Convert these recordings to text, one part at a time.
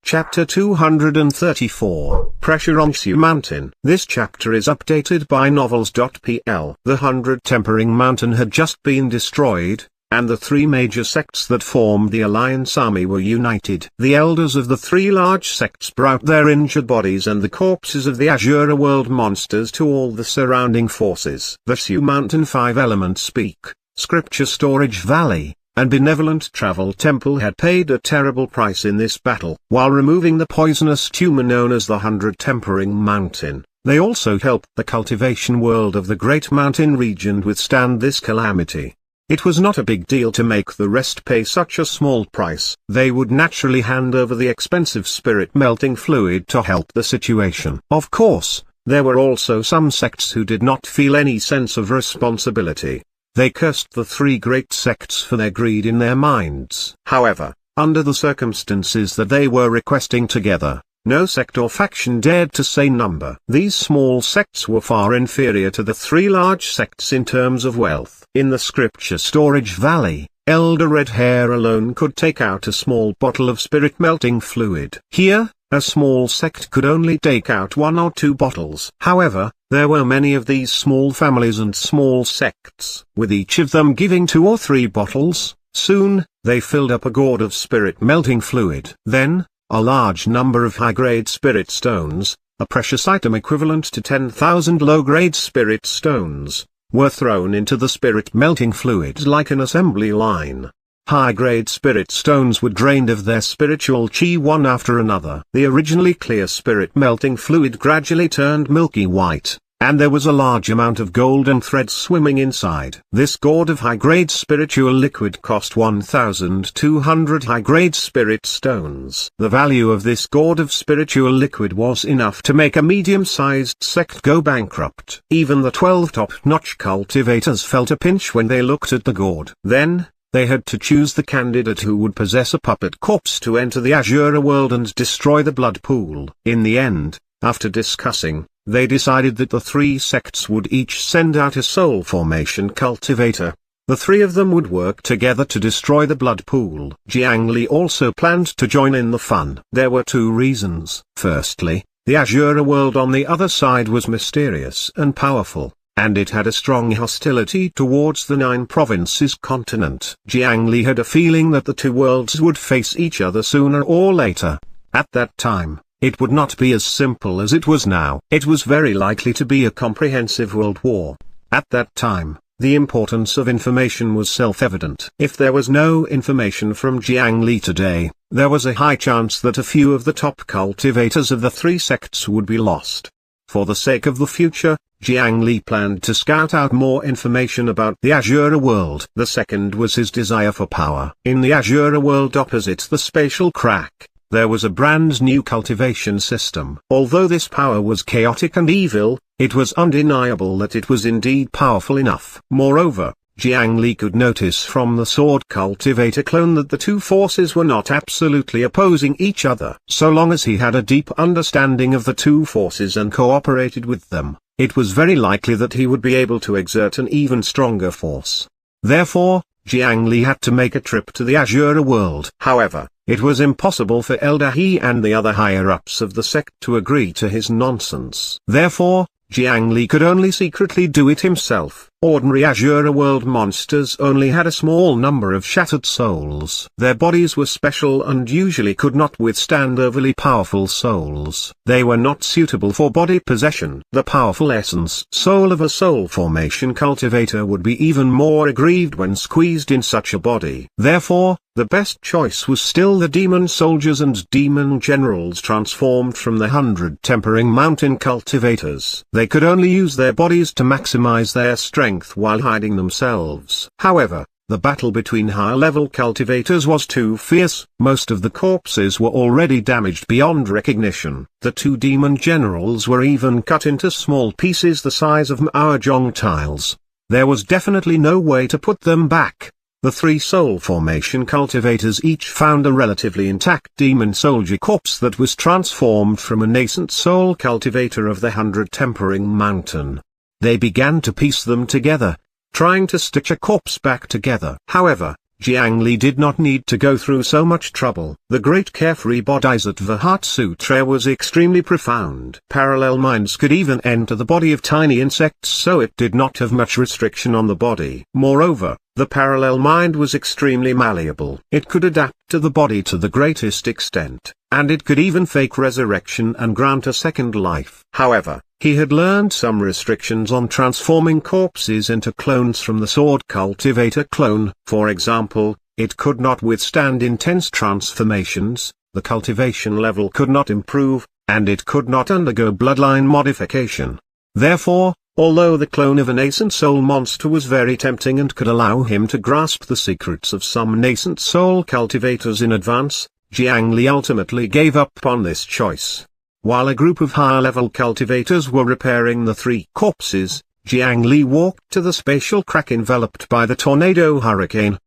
Chapter 234, Pressure on Su Mountain. This chapter is updated by novels.pl. The 100 Tempering Mountain had just been destroyed, and the three major sects that formed the Alliance army were united. The elders of the three large sects brought their injured bodies and the corpses of the Azure World monsters to all the surrounding forces. The Su Mountain Five Elements Peak, Scripture Storage Valley, and Benevolent Travel Temple had paid a terrible price in this battle. While removing the poisonous tumor known as the 100 Tempering Mountain, they also helped the cultivation world of the Great Mountain region withstand this calamity. It was not a big deal to make the rest pay such a small price. They would naturally hand over the expensive spirit melting fluid to help the situation. Of course, there were also some sects who did not feel any sense of responsibility. They cursed the three great sects for their greed in their minds. However, under the circumstances that they were requesting together, no sect or faction dared to say number. These small sects were far inferior to the three large sects in terms of wealth. In the Scripture Storage Valley, Elder Red Hair alone could take out a small bottle of spirit melting fluid. Here, a small sect could only take out 1 or 2 bottles. However, there were many of these small families and small sects, with each of them giving 2 or 3 bottles. Soon, they filled up a gourd of spirit melting fluid. Then, a large number of high-grade spirit stones, a precious item equivalent to 10,000 low-grade spirit stones, were thrown into the spirit melting fluid like an assembly line. High-grade spirit stones were drained of their spiritual chi one after another. The originally clear spirit melting fluid gradually turned milky white, and there was a large amount of golden thread swimming inside. This gourd of high-grade spiritual liquid cost 1,200 high-grade spirit stones. The value of this gourd of spiritual liquid was enough to make a medium-sized sect go bankrupt. Even the 12 top-notch cultivators felt a pinch when they looked at the gourd. Then, they had to choose the candidate who would possess a puppet corpse to enter the Azure world and destroy the blood pool. In the end, after discussing, they decided that the three sects would each send out a soul formation cultivator. The three of them would work together to destroy the blood pool. Jiang Li also planned to join in the fun. There were 2 reasons. Firstly, the Azure world on the other side was mysterious and powerful, and it had a strong hostility towards the 9 provinces continent. Jiang Li had a feeling that the 2 worlds would face each other sooner or later. At that time, it would not be as simple as it was now. It was very likely to be a comprehensive world war. At that time, the importance of information was self-evident. If there was no information from Jiang Li today, there was a high chance that a few of the top cultivators of the 3 sects would be lost. For the sake of the future, Jiang Li planned to scout out more information about the Azure world. The second was his desire for power. In the Azure world opposite the spatial crack, there was a brand new cultivation system. Although this power was chaotic and evil, it was undeniable that it was indeed powerful enough. Moreover, Jiang Li could notice from the sword cultivator clone that the 2 forces were not absolutely opposing each other. So long as he had a deep understanding of the 2 forces and cooperated with them, it was very likely that he would be able to exert an even stronger force. Therefore, Jiang Li had to make a trip to the Azure world. However, it was impossible for Elder He and the other higher-ups of the sect to agree to his nonsense. Therefore, Jiang Li could only secretly do it himself. Ordinary Azure world monsters only had a small number of shattered souls. Their bodies were special and usually could not withstand overly powerful souls. They were not suitable for body possession. The powerful essence soul of a soul formation cultivator would be even more aggrieved when squeezed in such a body. Therefore, the best choice was still the demon soldiers and demon generals transformed from the 100 Tempering Mountain cultivators. They could only use their bodies to maximize their strength while hiding themselves. However, the battle between higher-level cultivators was too fierce. Most of the corpses were already damaged beyond recognition. The 2 demon generals were even cut into small pieces the size of mahjong tiles. There was definitely no way to put them back. The 3 soul formation cultivators each found a relatively intact demon soldier corpse that was transformed from a nascent soul cultivator of the 100 Tempering Mountain. They began to piece them together, trying to stitch a corpse back together. However, Jiang Li did not need to go through so much trouble. The great carefree Bodhisattva Heart Sutra was extremely profound. Parallel minds could even enter the body of tiny insects, so it did not have much restriction on the body. Moreover, the parallel mind was extremely malleable. It could adapt to the body to the greatest extent, and it could even fake resurrection and grant a second life. However, he had learned some restrictions on transforming corpses into clones from the sword cultivator clone. For example, it could not withstand intense transformations, the cultivation level could not improve, and it could not undergo bloodline modification. Therefore, although the clone of a nascent soul monster was very tempting and could allow him to grasp the secrets of some nascent soul cultivators in advance, Jiang Li ultimately gave up on this choice. While a group of higher-level cultivators were repairing the three corpses, Jiang Li walked to the spatial crack enveloped by the tornado hurricane.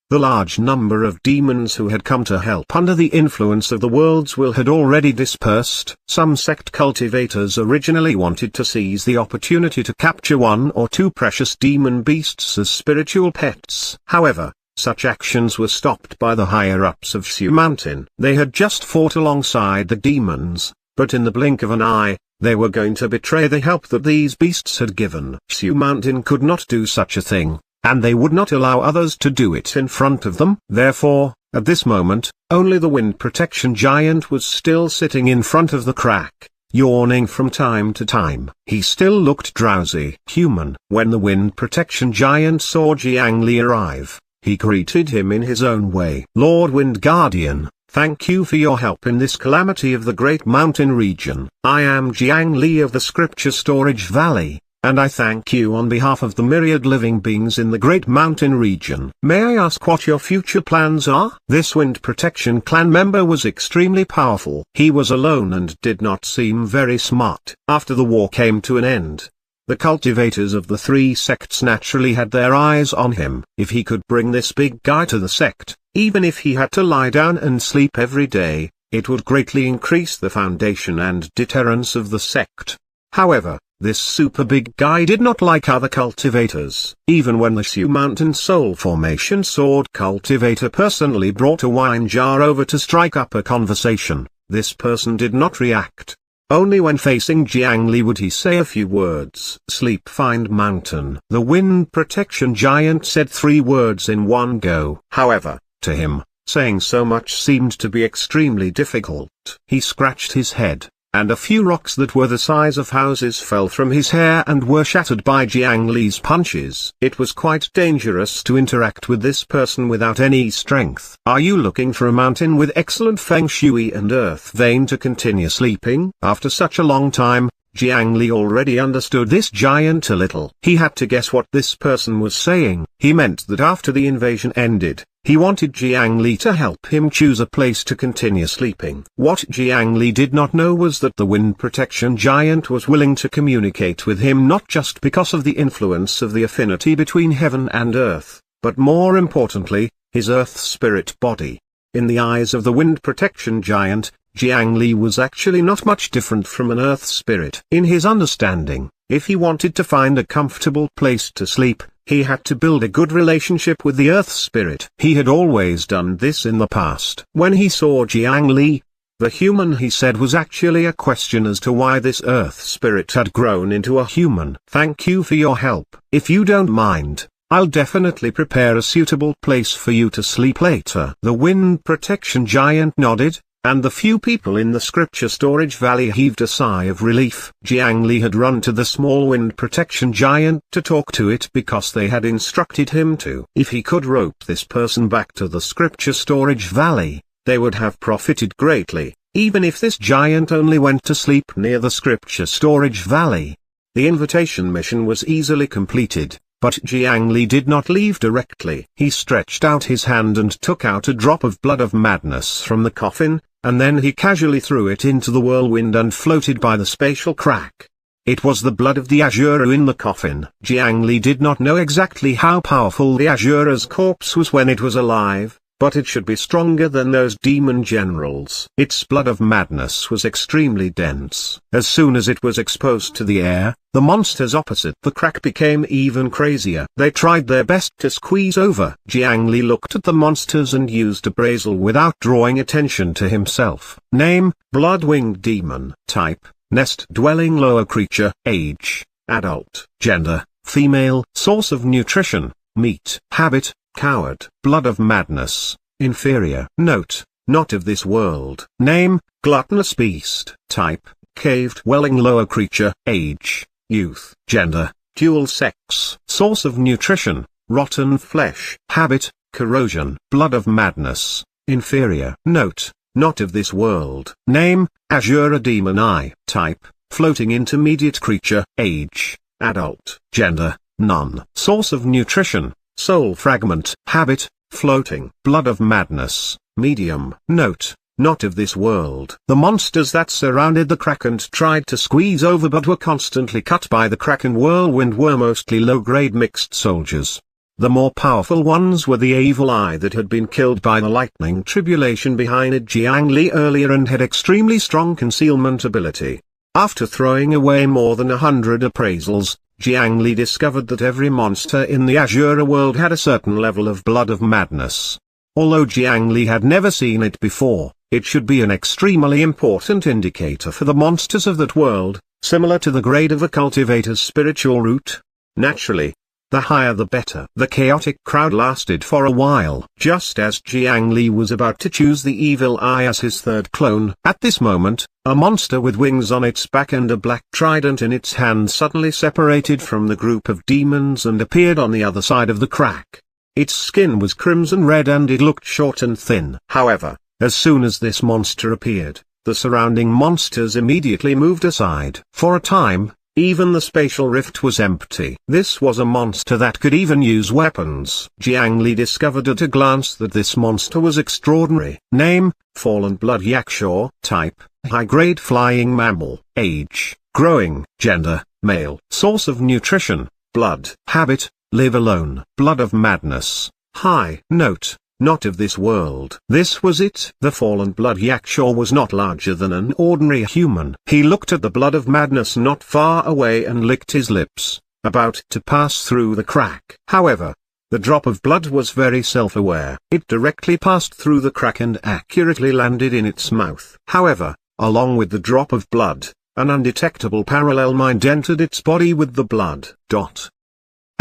The large number of demons who had come to help under the influence of the world's will had already dispersed. Some sect cultivators originally wanted to seize the opportunity to capture one or two precious demon beasts as spiritual pets. However, such actions were stopped by the higher-ups of Shu Mountain. They had just fought alongside the demons, but in the blink of an eye, they were going to betray the help that these beasts had given. Shu Mountain could not do such a thing, and they would not allow others to do it in front of them. Therefore, at this moment, only the wind protection giant was still sitting in front of the crack, yawning from time to time. He still looked drowsy. Human. When the wind protection giant saw Jiang Li arrive, he greeted him in his own way. Lord Wind Guardian, thank you for your help in this calamity of the Great Mountain region. I am Jiang Li of the Scripture Storage Valley, and I thank you on behalf of the myriad living beings in the Great Mountain region. May I ask what your future plans are? This Wind Protection Clan member was extremely powerful. He was alone and did not seem very smart. After the war came to an end, the cultivators of the three sects naturally had their eyes on him. If he could bring this big guy to the sect, even if he had to lie down and sleep every day, it would greatly increase the foundation and deterrence of the sect. However, this super big guy did not like other cultivators. Even when the Shu Mountain Soul Formation Sword Cultivator personally brought a wine jar over to strike up a conversation, this person did not react. Only when facing Jiang Li would he say a few words. Sleep, find mountain. The wind protection giant said 3 words in one go. However, to him, saying so much seemed to be extremely difficult. He scratched his head, and a few rocks that were the size of houses fell from his hair and were shattered by Jiang Li's punches. It was quite dangerous to interact with this person without any strength. Are you looking for a mountain with excellent feng shui and earth vein to continue sleeping? After such a long time, Jiang Li already understood this giant a little. He had to guess what this person was saying. He meant that after the invasion ended, he wanted Jiang Li to help him choose a place to continue sleeping. What Jiang Li did not know was that the wind protection giant was willing to communicate with him not just because of the influence of the affinity between heaven and earth, but more importantly, his earth spirit body. In the eyes of the wind protection giant, Jiang Li was actually not much different from an earth spirit. In his understanding, if he wanted to find a comfortable place to sleep, he had to build a good relationship with the earth spirit. He had always done this in the past. When he saw Jiang Li, the human he said was actually a question as to why this earth spirit had grown into a human. Thank you for your help. If you don't mind, I'll definitely prepare a suitable place for you to sleep later. The wind protection giant nodded, and the few people in the Scripture Storage Valley heaved a sigh of relief. Jiang Li had run to the small wind protection giant to talk to it because they had instructed him to. If he could rope this person back to the Scripture Storage Valley, they would have profited greatly, even if this giant only went to sleep near the Scripture Storage Valley. The invitation mission was easily completed, but Jiang Li did not leave directly. He stretched out his hand and took out a drop of blood of madness from the coffin, and then he casually threw it into the whirlwind and floated by the spatial crack. It was the blood of the Azura in the coffin. Jiang Li did not know exactly how powerful the Azura's corpse was when it was alive, but it should be stronger than those demon generals. Its blood of madness was extremely dense. As soon as it was exposed to the air, the monsters opposite the crack became even crazier. They tried their best to squeeze over. Jiang Li looked at the monsters and used appraisal without drawing attention to himself. Name: Blood-winged demon. Type: nest-dwelling lower creature. Age: adult. Gender: female. Source of nutrition: meat. Habit: coward. Blood of madness: inferior. Note: not of this world. Name: gluttonous beast. Type: cave-dwelling lower creature. Age: youth. Gender: dual sex. Source of nutrition: rotten flesh. Habit: corrosion. Blood of madness: inferior. Note: not of this world. Name: Azura demon eye. Type: floating intermediate creature. Age: adult. Gender: none. Source of nutrition: soul fragment. Habit: floating. Blood of madness: medium. Note: not of this world. The monsters that surrounded the crack and tried to squeeze over but were constantly cut by the crack and whirlwind were mostly low-grade mixed soldiers. The more powerful ones were the evil eye that had been killed by the lightning tribulation behind Jiang Li earlier and had extremely strong concealment ability. After throwing away more than 100 appraisals, Jiang Li discovered that every monster in the Azura world had a certain level of blood of madness. Although Jiang Li had never seen it before, it should be an extremely important indicator for the monsters of that world, similar to the grade of a cultivator's spiritual root. Naturally, the higher the better. The chaotic crowd lasted for a while. Just as Jiang Li was about to choose the evil eye as his third clone, at this moment, a monster with wings on its back and a black trident in its hand suddenly separated from the group of demons and appeared on the other side of the crack. Its skin was crimson red and it looked short and thin. However, as soon as this monster appeared, the surrounding monsters immediately moved aside. For a time, even the spatial rift was empty. This was a monster that could even use weapons. Jiang Li discovered at a glance that this monster was extraordinary. Name: Fallen Blood Yakshaw. Type: high-grade flying mammal. Age: growing. Gender: male. Source of nutrition: blood. Habit: live alone. Blood of madness: high. Note: not of this world. This was it. The fallen blood Yakshaw was not larger than an ordinary human. He looked at the blood of madness not far away and licked his lips, about to pass through the crack. However, the drop of blood was very self-aware. It directly passed through the crack and accurately landed in its mouth. However, along with the drop of blood, an undetectable parallel mind entered its body with the blood.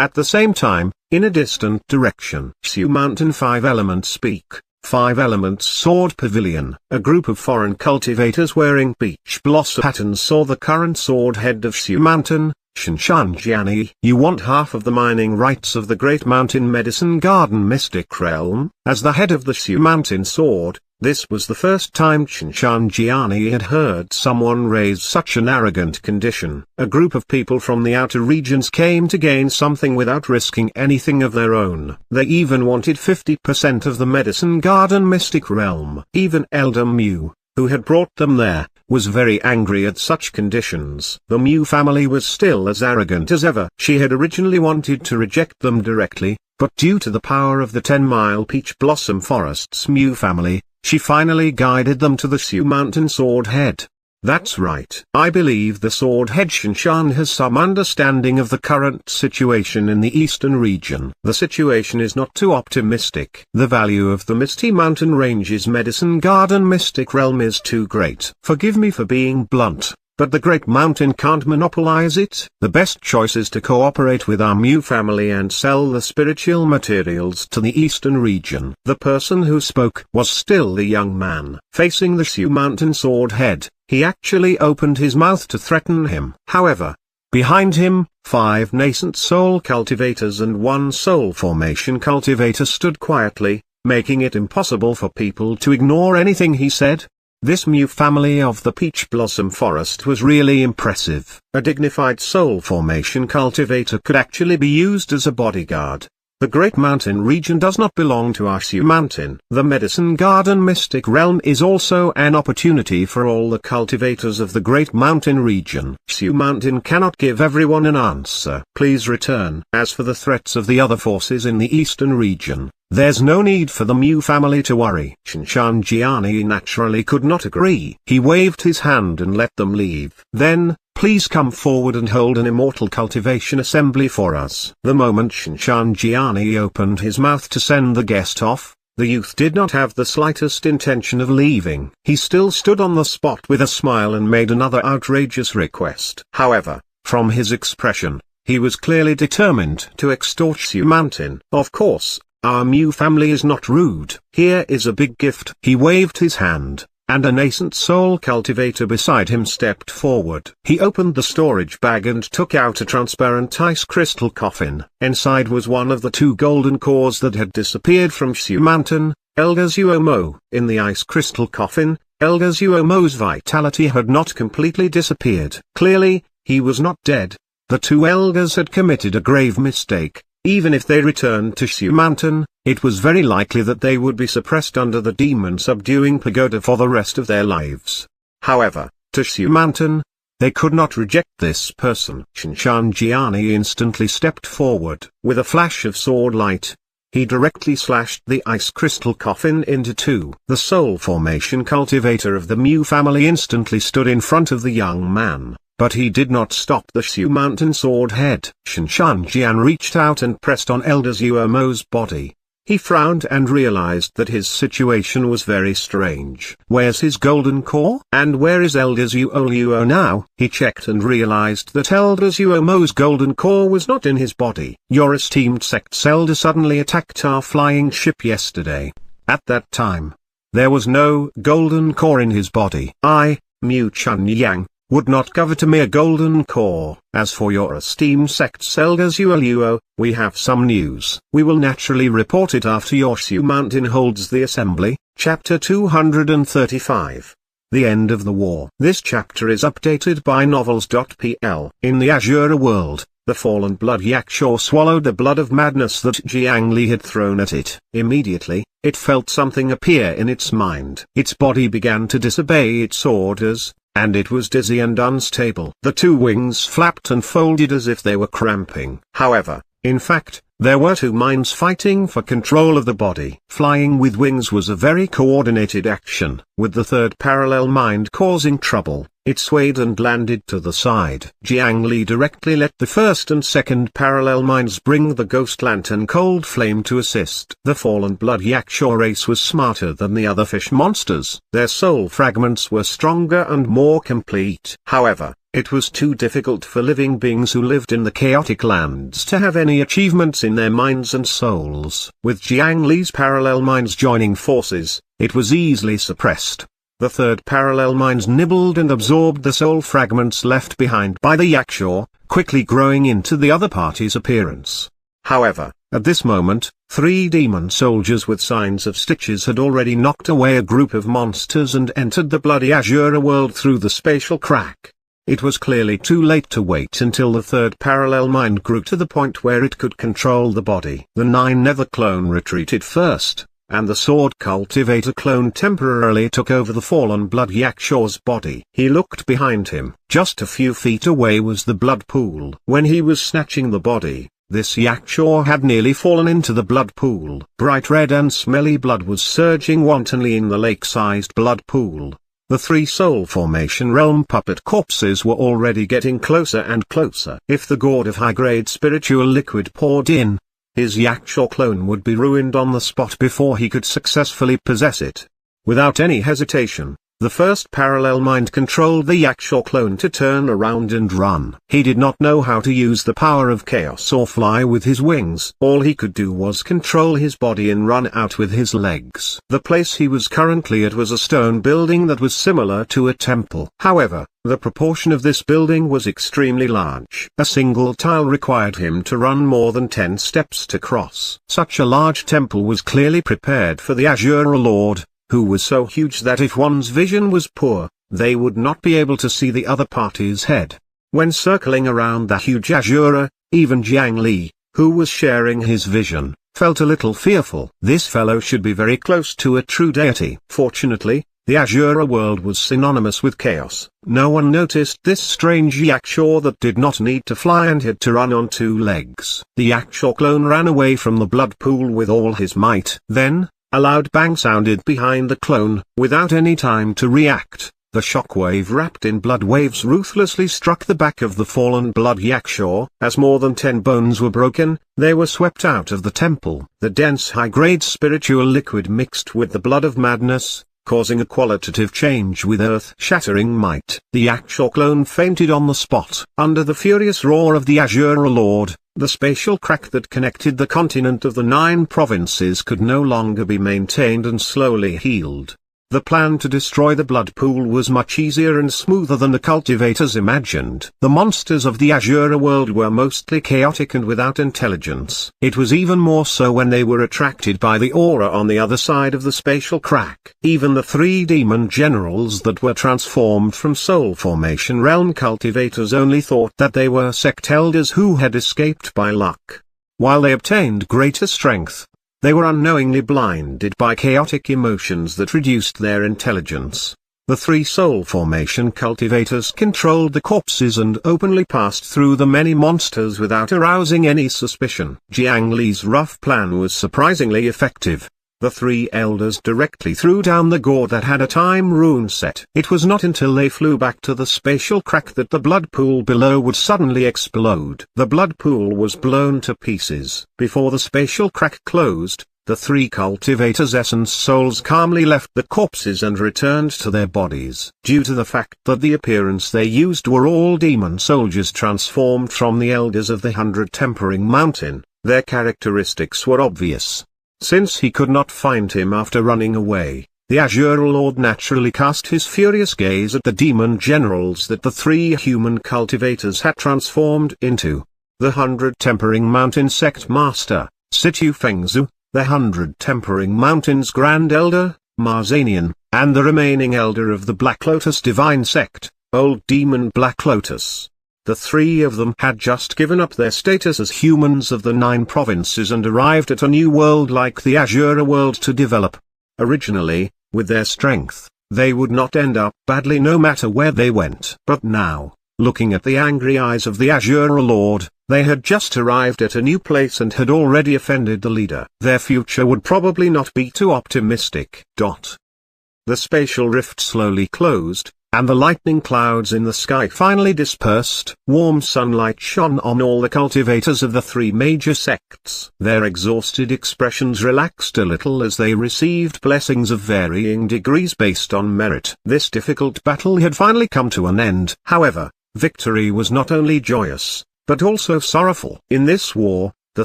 At the same time, in a distant direction, Sioux Mountain 5 Elements Peak, 5 Elements Sword Pavilion. A group of foreign cultivators wearing peach blossom patterns saw the current sword head of Sioux Mountain, Shinshan Jiani. You want half of the mining rights of the Great Mountain Medicine Garden Mystic Realm? As the head of the Sioux Mountain Sword, this was the first time Shinshan Jiani had heard someone raise such an arrogant condition. A group of people from the outer regions came to gain something without risking anything of their own. They even wanted 50% of the Medicine Garden Mystic Realm. Even Elder Mew, who had brought them there, was very angry at such conditions. The Mew family was still as arrogant as ever. She had originally wanted to reject them directly, but due to the power of the 10-mile Peach Blossom Forest's Mew family, she finally guided them to the Sioux Mountain Sword Head. That's right. I believe the Sword Head Shinshan has some understanding of the current situation in the eastern region. The situation is not too optimistic. The value of the Misty Mountain Range's Medicine Garden Mystic Realm is too great. Forgive me for being blunt, but the Great Mountain can't monopolize it. The best choice is to cooperate with our Mew family and sell the spiritual materials to the eastern region. The person who spoke was still the young man. Facing the Sioux Mountain Sword Head, he actually opened his mouth to threaten him. However, behind him, 5 nascent soul cultivators and 1 soul formation cultivator stood quietly, making it impossible for people to ignore anything he said. This Mew family of the Peach Blossom Forest was really impressive. A dignified soul formation cultivator could actually be used as a bodyguard. The Great Mountain region does not belong to our Sioux Mountain. The Medicine Garden Mystic Realm is also an opportunity for all the cultivators of the Great Mountain region. Sioux Mountain cannot give everyone an answer. Please return. As for the threats of the other forces in the eastern region, There's no need for the Mu family to worry. Shinshanjiani naturally could not agree. He waved his hand and let them leave. Then, please come forward and hold an immortal cultivation assembly for us. The moment Shinshanjiani opened his mouth to send the guest off, the youth did not have the slightest intention of leaving. He still stood on the spot with a smile and made another outrageous request. However, from his expression, he was clearly determined to extort Xumantin. Of course, our Mu family is not rude. Here is a big gift. He waved his hand, and a nascent soul cultivator beside him stepped forward. He opened the storage bag and took out a transparent ice crystal coffin. Inside was one of the 2 golden cores that had disappeared from Xumantin, Elder Zuomo. In the ice crystal coffin, Elder Zuomo's vitality had not completely disappeared. Clearly, he was not dead. The 2 elders had committed a grave mistake. Even if they returned to Xumantin, it was very likely that they would be suppressed under the demon-subduing pagoda for the rest of their lives. However, to Xumantin, they could not reject this person. Shinshanjiani instantly stepped forward. With a flash of sword light, he directly slashed the ice crystal coffin into 2. The soul formation cultivator of the Mu family instantly stood in front of the young man. But he did not stop the Xumantin sword head. Shinshanjian reached out and pressed on Elder Zuomo's body. He frowned and realized that his situation was very strange. Where's his golden core? And where is Elder Zuoluo now? He checked and realized that Elder Zuomo's golden core was not in his body. Your esteemed sect's elder suddenly attacked our flying ship yesterday. At that time, there was no golden core in his body. I, Mu Chunyang, would not covet a mere golden core. As for your esteemed sect's elder Zuoluo, we have some news. We will naturally report it after your Xumantin holds the assembly. Chapter 235. The End of the War. This chapter is updated by novels.pl. In the Azure world, the fallen blood Yakshaw swallowed the blood of madness that Jiang Li had thrown at it. Immediately, it felt something appear in its mind. Its body began to disobey its orders, and it was dizzy and unstable. The 2 wings flapped and folded as if they were cramping. However, in fact, there were 2 minds fighting for control of the body. Flying with wings was a very coordinated action. With the 3rd parallel mind causing trouble, it swayed and landed to the side. Jiang Li directly let the 1st and 2nd parallel minds bring the ghost lantern Cold Flame to assist. The fallen blood Yakshaw race was smarter than the other fish monsters. Their soul fragments were stronger and more complete. However, it was too difficult for living beings who lived in the chaotic lands to have any achievements in their minds and souls. With Jiang Li's parallel minds joining forces, it was easily suppressed. The 3rd parallel minds nibbled and absorbed the soul fragments left behind by the Yakshaw, quickly growing into the other party's appearance. However, at this moment, 3 demon soldiers with signs of stitches had already knocked away a group of monsters and entered the bloody Azure world through the spatial crack. It was clearly too late to wait until the 3rd parallel mind grew to the point where it could control the body. The 9 nether clone retreated first, and the sword cultivator clone temporarily took over the fallen blood Yakshaw's body. He looked behind him. Just a few feet away was the blood pool. When he was snatching the body, this Yakshaw had nearly fallen into the blood pool. Bright red and smelly blood was surging wantonly in the lake-sized blood pool. The 3 soul formation realm puppet corpses were already getting closer and closer. If the gourd of high-grade spiritual liquid poured in, his Yakshaw clone would be ruined on the spot before he could successfully possess it. Without any hesitation, the 1st parallel mind controlled the Yakshaw clone to turn around and run. He did not know how to use the power of chaos or fly with his wings. All he could do was control his body and run out with his legs. The place he was currently at was a stone building that was similar to a temple. However, the proportion of this building was extremely large. A single tile required him to run more than 10 steps to cross. Such a large temple was clearly prepared for the Azure Lord, who was so huge that if one's vision was poor, they would not be able to see the other party's head. When circling around the huge Azure, even Jiang Li, who was sharing his vision, felt a little fearful. This fellow should be very close to a true deity. Fortunately, The Azura world was synonymous with chaos. No one noticed this strange Yakshaw that did not need to fly and had to run on two legs. The Yakshaw clone ran away from the blood pool with all his might. Then, a loud bang sounded behind the clone. Without any time to react, the shockwave wrapped in blood waves ruthlessly struck the back of the fallen blood Yakshaw. As more than 10 bones were broken, they were swept out of the temple. The dense high-grade spiritual liquid mixed with the blood of madness, causing a qualitative change with earth-shattering might. The Yakshaw clone fainted on the spot. Under the furious roar of the Azura Lord, the spatial crack that connected the continent of the 9 provinces could no longer be maintained and slowly healed. The plan to destroy the blood pool was much easier and smoother than the cultivators imagined. The monsters of the Azura world were mostly chaotic and without intelligence. It was even more so when they were attracted by the aura on the other side of the spatial crack. Even the 3 demon generals that were transformed from soul formation realm cultivators only thought that they were sect elders who had escaped by luck. While they obtained greater strength, they were unknowingly blinded by chaotic emotions that reduced their intelligence. The 3 soul formation cultivators controlled the corpses and openly passed through the many monsters without arousing any suspicion. Jiang Li's rough plan was surprisingly effective. The 3 elders directly threw down the gore that had a time rune set. It was not until they flew back to the spatial crack that the blood pool below would suddenly explode. The blood pool was blown to pieces. Before the spatial crack closed, the 3 cultivators' essence souls calmly left the corpses and returned to their bodies. Due to the fact that the appearance they used were all demon soldiers transformed from the elders of the 100 Tempering Mountain, their characteristics were obvious. Since he could not find him after running away, the Azura Lord naturally cast his furious gaze at the demon generals that the 3 human cultivators had transformed into. The 100 Tempering Mountain Sect Master, Situ Fengzu, the 100 Tempering Mountains Grand Elder, Marzanian, and the remaining elder of the Black Lotus Divine Sect, Old Demon Black Lotus. The 3 of them had just given up their status as humans of the 9 provinces and arrived at a new world like the Azura world to develop. Originally, with their strength, they would not end up badly no matter where they went. But now, looking at the angry eyes of the Azura Lord, they had just arrived at a new place and had already offended the leader. Their future would probably not be too optimistic. The spatial rift slowly closed, and the lightning clouds in the sky finally dispersed. Warm sunlight shone on all the cultivators of the 3 major sects. Their exhausted expressions relaxed a little as they received blessings of varying degrees based on merit. This difficult battle had finally come to an end. However, victory was not only joyous, but also sorrowful. In this war, the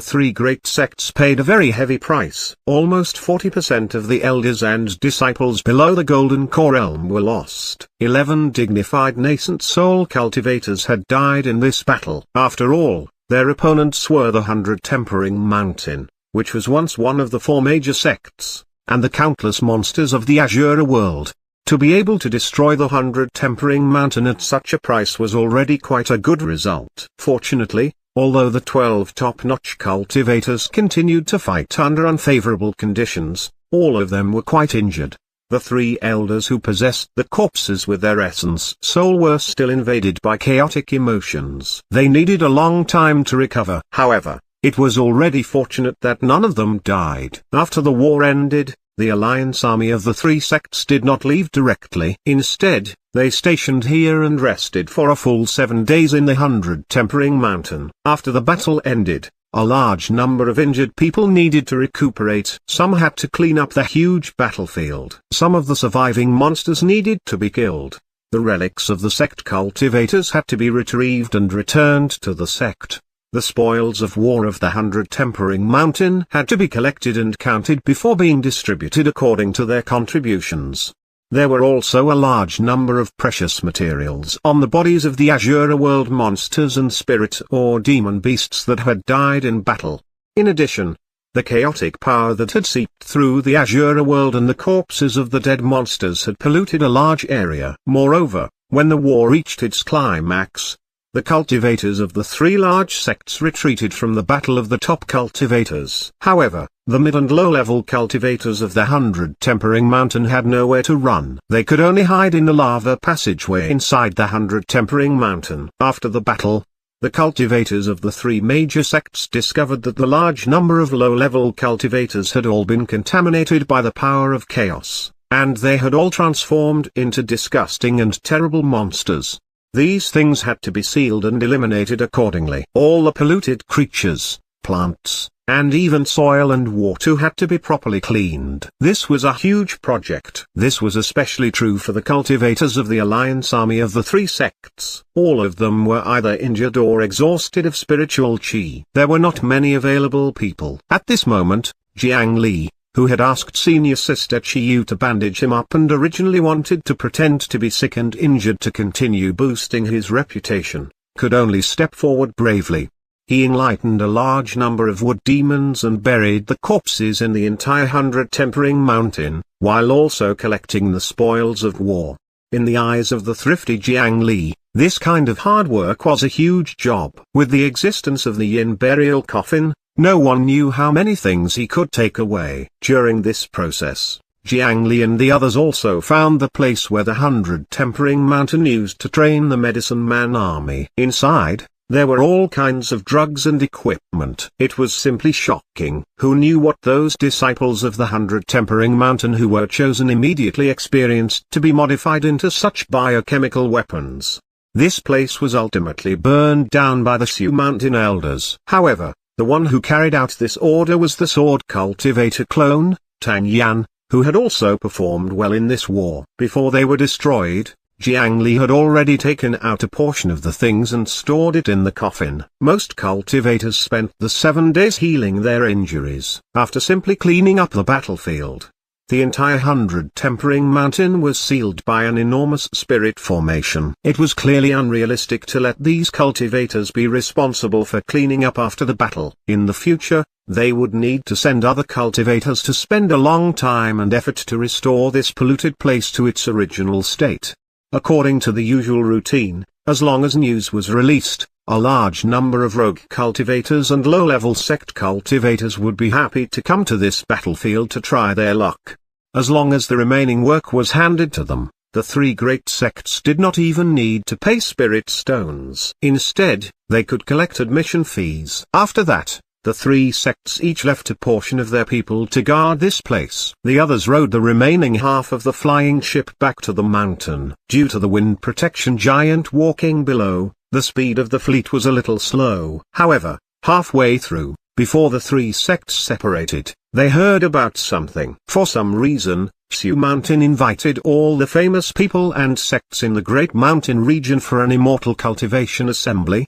3 great sects paid a very heavy price. Almost 40% of the elders and disciples below the Golden Core Realm were lost. 11 dignified nascent soul cultivators had died in this battle. After all, their opponents were the 100 Tempering Mountain, which was once one of the 4 major sects, and the countless monsters of the Azura world. To be able to destroy the 100 Tempering Mountain at such a price was already quite a good result. Fortunately, although the 12 top-notch cultivators continued to fight under unfavorable conditions, all of them were quite injured. The 3 elders who possessed the corpses with their essence soul were still invaded by chaotic emotions. They needed a long time to recover. However, it was already fortunate that none of them died. After the war ended, the alliance army of the 3 sects did not leave directly. Instead, they stationed here and rested for a full 7 days in the 100 Tempering Mountain. After the battle ended, a large number of injured people needed to recuperate. Some had to clean up the huge battlefield. Some of the surviving monsters needed to be killed. The relics of the sect cultivators had to be retrieved and returned to the sect. The spoils of war of the 100 Tempering Mountain had to be collected and counted before being distributed according to their contributions. There were also a large number of precious materials on the bodies of the Azura world monsters and spirit or demon beasts that had died in battle. In addition, the chaotic power that had seeped through the Azura world and the corpses of the dead monsters had polluted a large area. Moreover, when the war reached its climax, The cultivators of the three large sects retreated from the battle of the top cultivators. However, the mid and low-level cultivators of the 100 Tempering Mountain had nowhere to run. They could only hide in the lava passageway inside the 100 Tempering Mountain. After the battle, the cultivators of the three major sects discovered that the large number of low-level cultivators had all been contaminated by the power of chaos, and they had all transformed into disgusting and terrible monsters. These things had to be sealed and eliminated accordingly. All the polluted creatures, plants, and even soil and water had to be properly cleaned. This was a huge project. This was especially true for the cultivators of the alliance army of the three sects. All of them were either injured or exhausted of spiritual chi. There were not many available people. At this moment, Jiang Li, who had asked senior sister Chiyu to bandage him up and originally wanted to pretend to be sick and injured to continue boosting his reputation, could only step forward bravely. He enlightened a large number of wood demons and buried the corpses in the entire 100 Tempering Mountain, while also collecting the spoils of war. In the eyes of the thrifty Jiang Li, this kind of hard work was a huge job. With the existence of the Yin burial coffin, no one knew how many things he could take away. During this process, Jiang Li and the others also found the place where the 100 Tempering Mountain used to train the medicine man army. Inside, there were all kinds of drugs and equipment. It was simply shocking. Who knew what those disciples of the 100 Tempering Mountain who were chosen immediately experienced to be modified into such biochemical weapons? This place was ultimately burned down by the Shu Mountain elders. However, the one who carried out this order was the sword cultivator clone, Tang Yan, who had also performed well in this war. Before they were destroyed, Jiang Li had already taken out a portion of the things and stored it in the coffin. Most cultivators spent the 7 days healing their injuries. After simply cleaning up the battlefield, the entire 100 Tempering Mountain was sealed by an enormous spirit formation. It was clearly unrealistic to let these cultivators be responsible for cleaning up after the battle. In the future, they would need to send other cultivators to spend a long time and effort to restore this polluted place to its original state. According to the usual routine, as long as news was released, a large number of rogue cultivators and low-level sect cultivators would be happy to come to this battlefield to try their luck. As long as the remaining work was handed to them, the three great sects did not even need to pay spirit stones. Instead, they could collect admission fees. After that, the three sects each left a portion of their people to guard this place. The others rowed the remaining half of the flying ship back to the mountain. Due to the wind protection giant walking below, the speed of the fleet was a little slow. However, halfway through, before the three sects separated, they heard about something. For some reason, Shu Mountain invited all the famous people and sects in the Great Mountain region for an immortal cultivation assembly.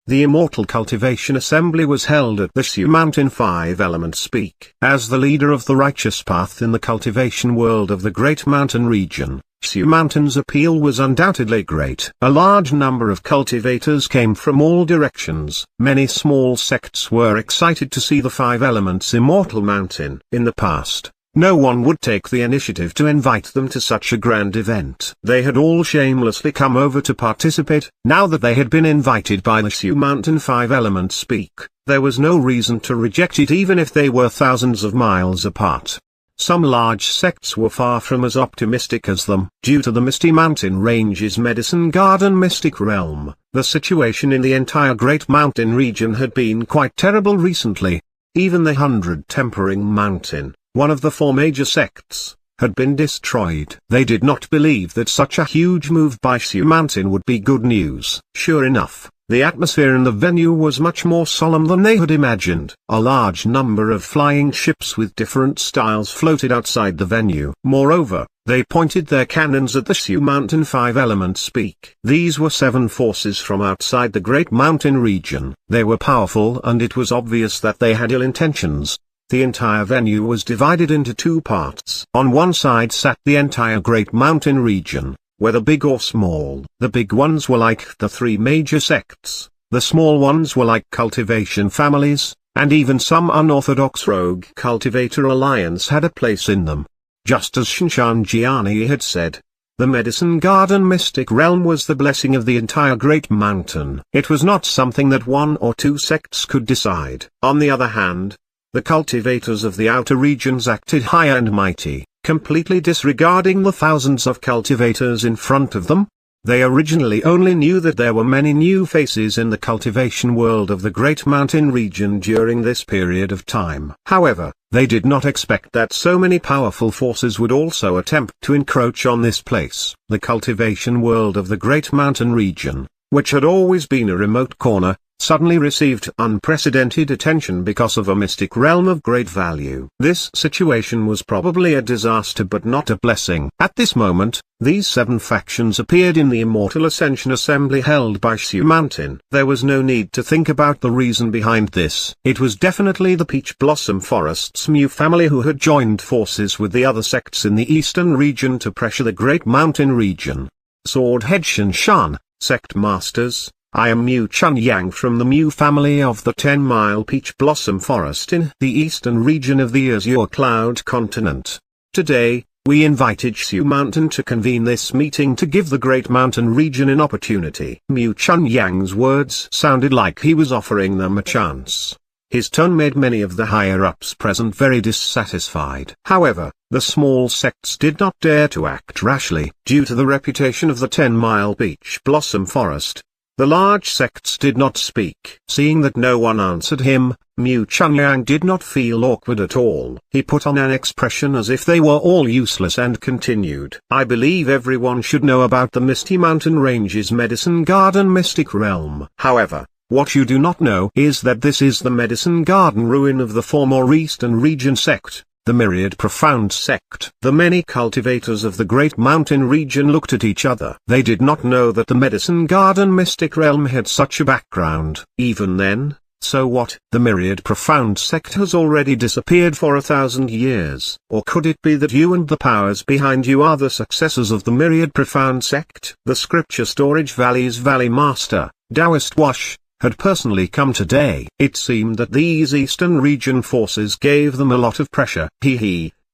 The Immortal Cultivation Assembly was held at the Shu Mountain 5 Elements Peak. As the leader of the righteous path in the cultivation world of the Great Mountain region, Shu Mountain's appeal was undoubtedly great. A large number of cultivators came from all directions. Many small sects were excited to see the 5 Elements Immortal Mountain. In the past, no one would take the initiative to invite them to such a grand event. They had all shamelessly come over to participate. Now that they had been invited by the Shu Mountain 5 Elements Peak, there was no reason to reject it even if they were thousands of miles apart. Some large sects were far from as optimistic as them. Due to the Misty Mountain Range's Medicine Garden Mystic Realm, the situation in the entire Great Mountain region had been quite terrible recently. Even the 100 Tempering Mountain, one of the 4 major sects, had been destroyed. They did not believe that such a huge move by Shu Mountain would be good news. Sure enough, the atmosphere in the venue was much more solemn than they had imagined. A large number of flying ships with different styles floated outside the venue. Moreover, they pointed their cannons at the Shu Mountain 5 Elements Peak. These were 7 forces from outside the Great Mountain region. They were powerful and it was obvious that they had ill intentions. The entire venue was divided into 2 parts. On one side sat the entire Great Mountain region, whether big or small. The big ones were like the 3 major sects, the small ones were like cultivation families, and even some unorthodox rogue cultivator alliance had a place in them. Just as Shinshan Jiani had said, The Medicine Garden mystic realm was the blessing of the entire Great Mountain. It was not something that one or two sects could decide. On the other hand, the cultivators of the outer regions acted high and mighty, completely disregarding the thousands of cultivators in front of them. They originally only knew that there were many new faces in the cultivation world of the Great Mountain region during this period of time. However, they did not expect that so many powerful forces would also attempt to encroach on this place. The cultivation world of the Great Mountain region, which had always been a remote corner, suddenly received unprecedented attention because of a mystic realm of great value. This situation was probably a disaster but not a blessing. At this moment, these 7 factions appeared in the Immortal Ascension Assembly held by Shu Mountain. There was no need to think about the reason behind this. It was definitely the Peach Blossom Forest's Mu family who had joined forces with the other sects in the eastern region to pressure the Great Mountain region. Swordhead Shinshan, Sect Masters, I am Mu Chun Yang from the Mu family of the 10-mile Peach Blossom Forest in the eastern region of the Azure Cloud continent. Today, we invited Shu Mountain to convene this meeting to give the Great Mountain region an opportunity. Mu Chun Yang's words sounded like he was offering them a chance. His tone made many of the higher-ups present very dissatisfied. However, the small sects did not dare to act rashly. Due to the reputation of the 10-mile Peach Blossom Forest, the large sects did not speak. Seeing that no one answered him, Mu Chunyang did not feel awkward at all. He put on an expression as if they were all useless and continued. I believe everyone should know about the Misty Mountain Range's Medicine Garden mystic realm. However, what you do not know is that this is the Medicine Garden ruin of the former Eastern Region sect, the Myriad Profound sect. The many cultivators of the Great Mountain region looked at each other. They did not know that the Medicine Garden mystic realm had such a background. Even then, so what? The Myriad Profound sect has already disappeared for 1,000 years. Or could it be that you and the powers behind you are the successors of the Myriad Profound sect? The Scripture Storage Valley's Valley Master, Taoist Wash, had personally come today. It seemed that these Eastern Region forces gave them a lot of pressure.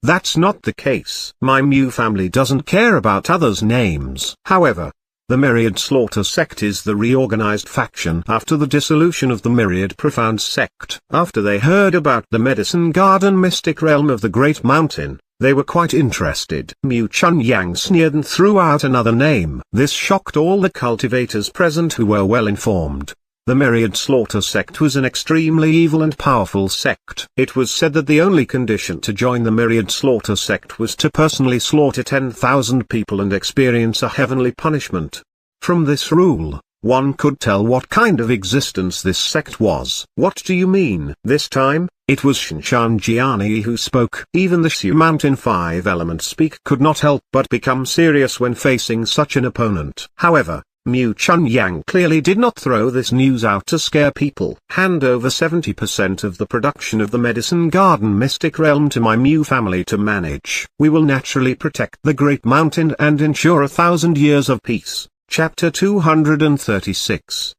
That's not the case. My Mu family doesn't care about others' names. However, the Myriad Slaughter sect is the reorganized faction after the dissolution of the Myriad Profound sect. After they heard about the Medicine Garden mystic realm of the Great Mountain, they were quite interested. Mu Chun Yang sneered and threw out another name. This shocked all the cultivators present who were well informed. The Myriad Slaughter sect was an extremely evil and powerful sect. It was said that the only condition to join the Myriad Slaughter sect was to personally slaughter 10,000 people and experience a heavenly punishment. From this rule, one could tell what kind of existence this sect was. What do you mean? This time, it was Shinshan Jiani who spoke. Even the Shu Mountain 5-element speak could not help but become serious when facing such an opponent. However, Mu Chun Yang clearly did not throw this news out to scare people. Hand over 70% of the production of the Medicine Garden mystic realm to my Mu family to manage. We will naturally protect the Great Mountain and ensure 1,000 years of peace. Chapter 236,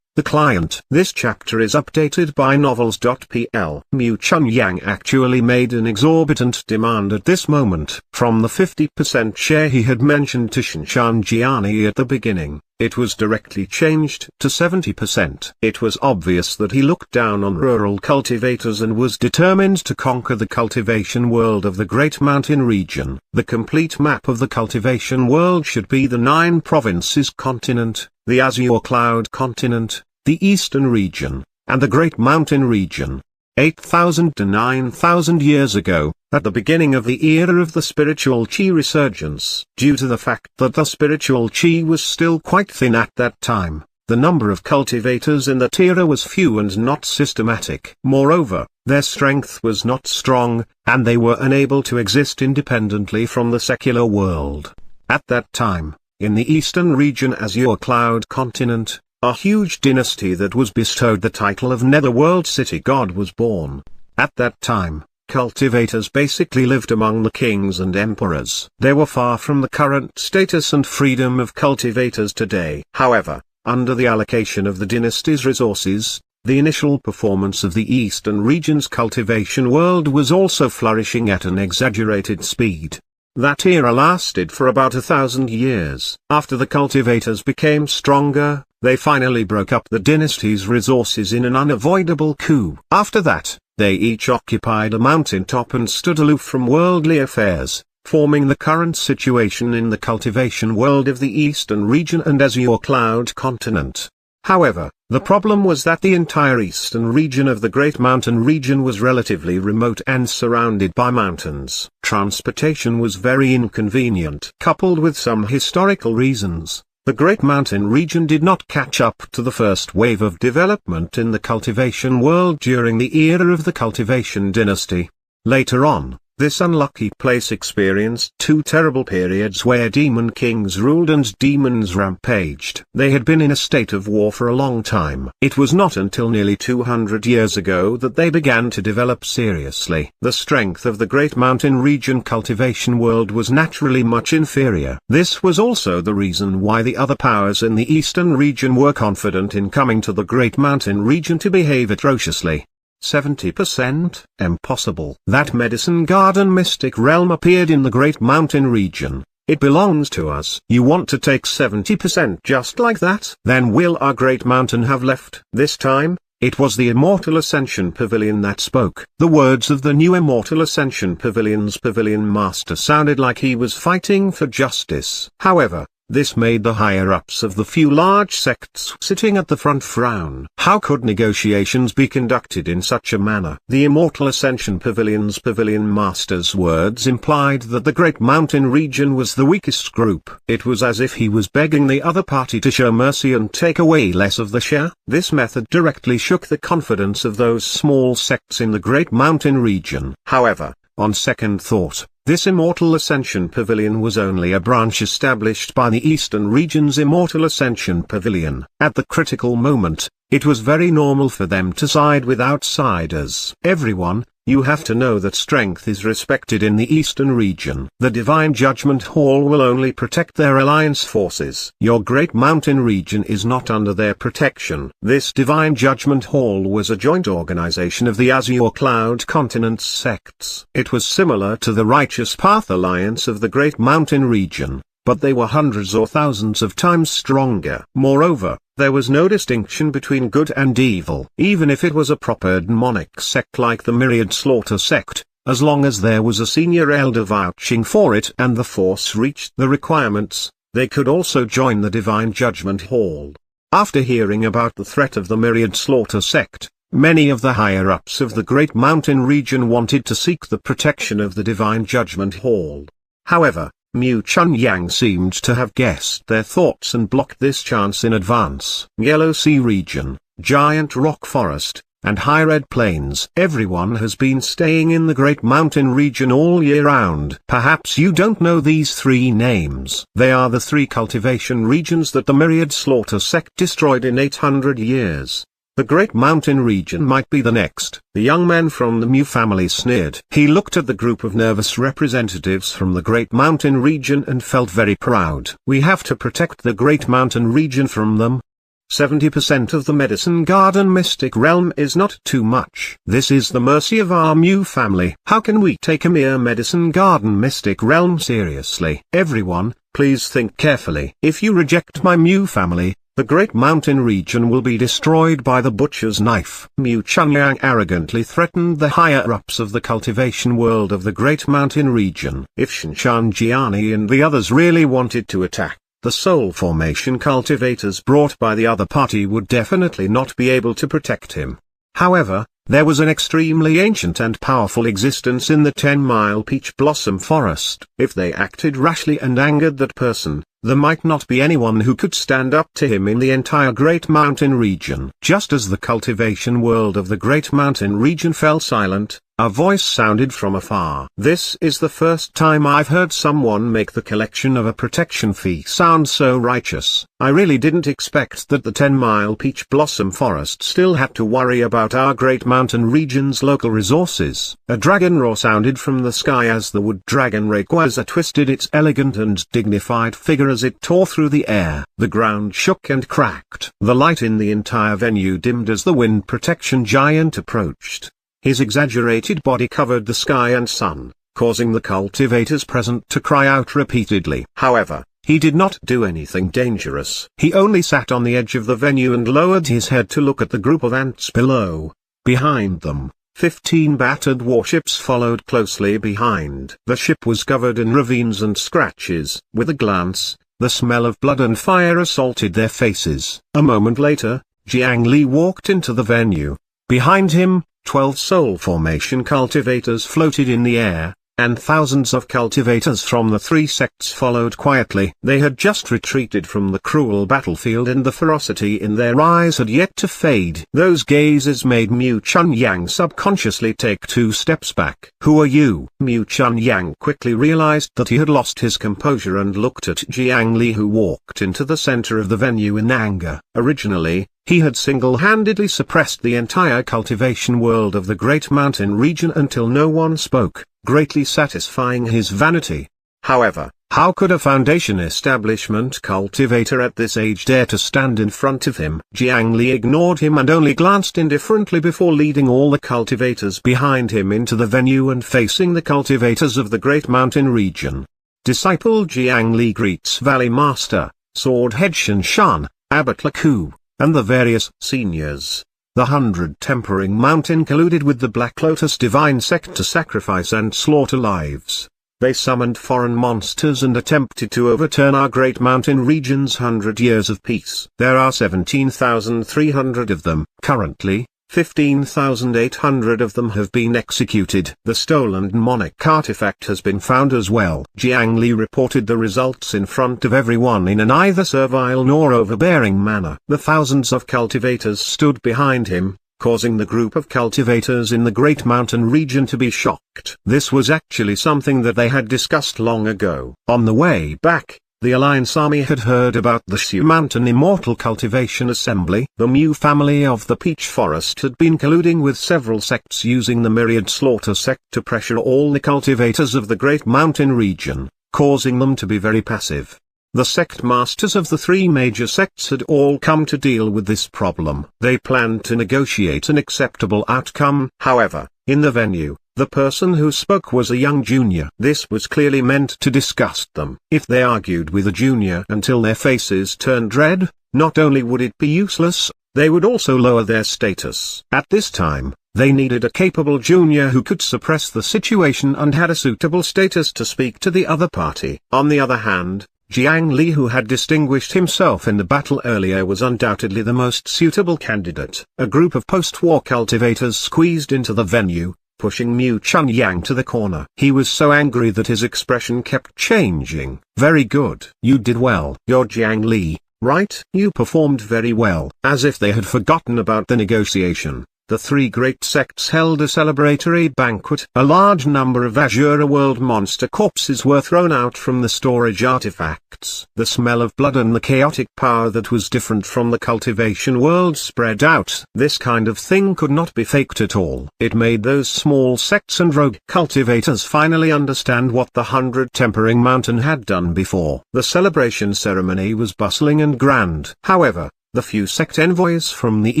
The Client. This chapter is updated by novels.pl. Mu Chun Yang actually made an exorbitant demand at this moment. From the 50% share he had mentioned to Shinshan Jiani at the beginning, it was directly changed to 70%. It was obvious that he looked down on rural cultivators and was determined to conquer the cultivation world of the Great Mountain region. The complete map of the cultivation world should be the 9 provinces continent, the Azure Cloud continent, the Eastern region, and the Great Mountain region. 8,000 to 9,000 years ago, at the beginning of the era of the spiritual Qi resurgence, due to the fact that the spiritual Qi was still quite thin at that time, the number of cultivators in that era was few and not systematic. Moreover, their strength was not strong, and they were unable to exist independently from the secular world. At that time, in the Eastern region Azure Cloud continent, a huge dynasty that was bestowed the title of Netherworld City God was born. At that time, cultivators basically lived among the kings and emperors. They were far from the current status and freedom of cultivators today. However, under the allocation of the dynasty's resources, the initial performance of the Eastern region's cultivation world was also flourishing at an exaggerated speed. That era lasted for about 1,000 years. After the cultivators became stronger, they finally broke up the dynasty's resources in an unavoidable coup. After that, they each occupied a mountaintop and stood aloof from worldly affairs, forming the current situation in the cultivation world of the Eastern region and Azure Cloud continent. However, the problem was that the entire eastern region of the Great Mountain region was relatively remote and surrounded by mountains. Transportation was very inconvenient. Coupled with some historical reasons, the Great Mountain region did not catch up to the first wave of development in the cultivation world during the era of the Cultivation dynasty. Later on, this unlucky place experienced two terrible periods where demon kings ruled and demons rampaged. They had been in a state of war for a long time. It was not until nearly 200 years ago that they began to develop seriously. The strength of the Great Mountain region cultivation world was naturally much inferior. This was also the reason why the other powers in the eastern region were confident in coming to the Great Mountain region to behave atrociously. 70%? Impossible. That medicine garden mystic realm appeared in the Great Mountain region. It belongs to us. You want to take 70% just like that? Then will our Great Mountain have left? This time, it was the Immortal Ascension Pavilion that spoke. The words of the new Immortal Ascension Pavilion's Pavilion Master sounded like he was fighting for justice. However, this made the higher-ups of the few large sects sitting at the front frown. How could negotiations be conducted in such a manner? The Immortal Ascension Pavilion's Pavilion Master's words implied that the Great Mountain region was the weakest group. It was as if he was begging the other party to show mercy and take away less of the share. This method directly shook the confidence of those small sects in the Great Mountain region. However, on second thought, this Immortal Ascension Pavilion was only a branch established by the Eastern region's Immortal Ascension Pavilion. At the critical moment, it was very normal for them to side with outsiders. Everyone, you have to know that strength is respected in the Eastern region. The Divine Judgment Hall will only protect their alliance forces. Your Great Mountain region is not under their protection. This Divine Judgment Hall was a joint organization of the Azure Cloud continent's sects. It was similar to the Righteous Path Alliance of the Great Mountain region, but they were hundreds or thousands of times stronger. Moreover, there was no distinction between good and evil. Even if it was a proper demonic sect like the Myriad Slaughter sect, as long as there was a senior elder vouching for it and the force reached the requirements, they could also join the Divine Judgment Hall. After hearing about the threat of the Myriad Slaughter sect, many of the higher-ups of the Great Mountain region wanted to seek the protection of the Divine Judgment Hall. However, Mu Chunyang seemed to have guessed their thoughts and blocked this chance in advance. Yellow Sea region, Giant Rock Forest, and High Red Plains. Everyone has been staying in the Great Mountain region all year round. Perhaps you don't know these three names. They are the three cultivation regions that the Myriad Slaughter sect destroyed in 800 years. The Great Mountain region might be the next. The young man from the Mu family sneered. He looked at the group of nervous representatives from the Great Mountain region and felt very proud. We have to protect the Great Mountain region from them. 70% of the Medicine Garden Mystic Realm is not too much. This is the mercy of our Mu family. How can we take a mere Medicine Garden Mystic Realm seriously? Everyone, please think carefully. If you reject my Mu family, the Great Mountain region will be destroyed by the butcher's knife. Mu Chunyang arrogantly threatened the higher-ups of the cultivation world of the Great Mountain region. If Shinshan Jiani and the others really wanted to attack, the soul formation cultivators brought by the other party would definitely not be able to protect him. However, there was an extremely ancient and powerful existence in the 10-mile peach blossom forest. If they acted rashly and angered that person, there might not be anyone who could stand up to him in the entire Great Mountain region. Just as the cultivation world of the Great Mountain region fell silent, a voice sounded from afar. This is the first time I've heard someone make the collection of a protection fee sound so righteous. I really didn't expect that the 10-mile peach blossom forest still had to worry about our Great Mountain region's local resources. A dragon roar sounded from the sky as the wood dragon Rayquaza twisted its elegant and dignified figure as it tore through the air. The ground shook and cracked. The light in the entire venue dimmed as the wind protection giant approached. His exaggerated body covered the sky and sun, causing the cultivators present to cry out repeatedly. However, he did not do anything dangerous. He only sat on the edge of the venue and lowered his head to look at the group of ants below. Behind them, 15 battered warships followed closely behind. The ship was covered in ravines and scratches. With a glance, the smell of blood and fire assaulted their faces. A moment later, Jiang Li walked into the venue. Behind him, 12 soul formation cultivators floated in the air, and thousands of cultivators from the 3 sects followed quietly. They had just retreated from the cruel battlefield and the ferocity in their eyes had yet to fade. Those gazes made Mu Chunyang subconsciously take 2 steps back. "Who are you?" Mu Chunyang quickly realized that he had lost his composure and looked at Jiang Li, who walked into the center of the venue in anger. Originally, he had single-handedly suppressed the entire cultivation world of the Great Mountain region until no one spoke, greatly satisfying his vanity. However, how could a foundation establishment cultivator at this age dare to stand in front of him? Jiang Li ignored him and only glanced indifferently before leading all the cultivators behind him into the venue and facing the cultivators of the Great Mountain region. Disciple Jiang Li greets Valley Master, Swordhead Shan Shan, Abbot Laku, and the various seniors. The 100 Tempering Mountain colluded with the Black Lotus Divine Sect to sacrifice and slaughter lives. They summoned foreign monsters and attempted to overturn our Great Mountain region's 100 years of peace. There are 17,300 of them. Currently, 15,800 of them have been executed. The stolen demonic artifact has been found as well. Jiang Li reported the results in front of everyone in a neither servile nor overbearing manner. The thousands of cultivators stood behind him, causing the group of cultivators in the Great Mountain region to be shocked. This was actually something that they had discussed long ago. On the way back, the Alliance army had heard about the Shu Mountain Immortal Cultivation Assembly. The Mu family of the Peach Forest had been colluding with several sects using the Myriad Slaughter sect to pressure all the cultivators of the Great Mountain region, causing them to be very passive. The sect masters of the 3 major sects had all come to deal with this problem. They planned to negotiate an acceptable outcome. However, in the venue, the person who spoke was a young junior. This was clearly meant to disgust them. If they argued with a junior until their faces turned red, not only would it be useless, they would also lower their status. At this time, they needed a capable junior who could suppress the situation and had a suitable status to speak to the other party. On the other hand, Jiang Li, who had distinguished himself in the battle earlier, was undoubtedly the most suitable candidate. A group of post-war cultivators squeezed into the venue, pushing Mu Chunyang to the corner. He was so angry that his expression kept changing. "Very good. You did well. You're Jiang Li, right? You performed very well." As if they had forgotten about the negotiation, the 3 great sects held a celebratory banquet. A large number of Azura World monster corpses were thrown out from the storage artifacts. The smell of blood and the chaotic power that was different from the cultivation world spread out. This kind of thing could not be faked at all. It made those small sects and rogue cultivators finally understand what the 100 Tempering Mountain had done before. The celebration ceremony was bustling and grand. However, the few sect envoys from the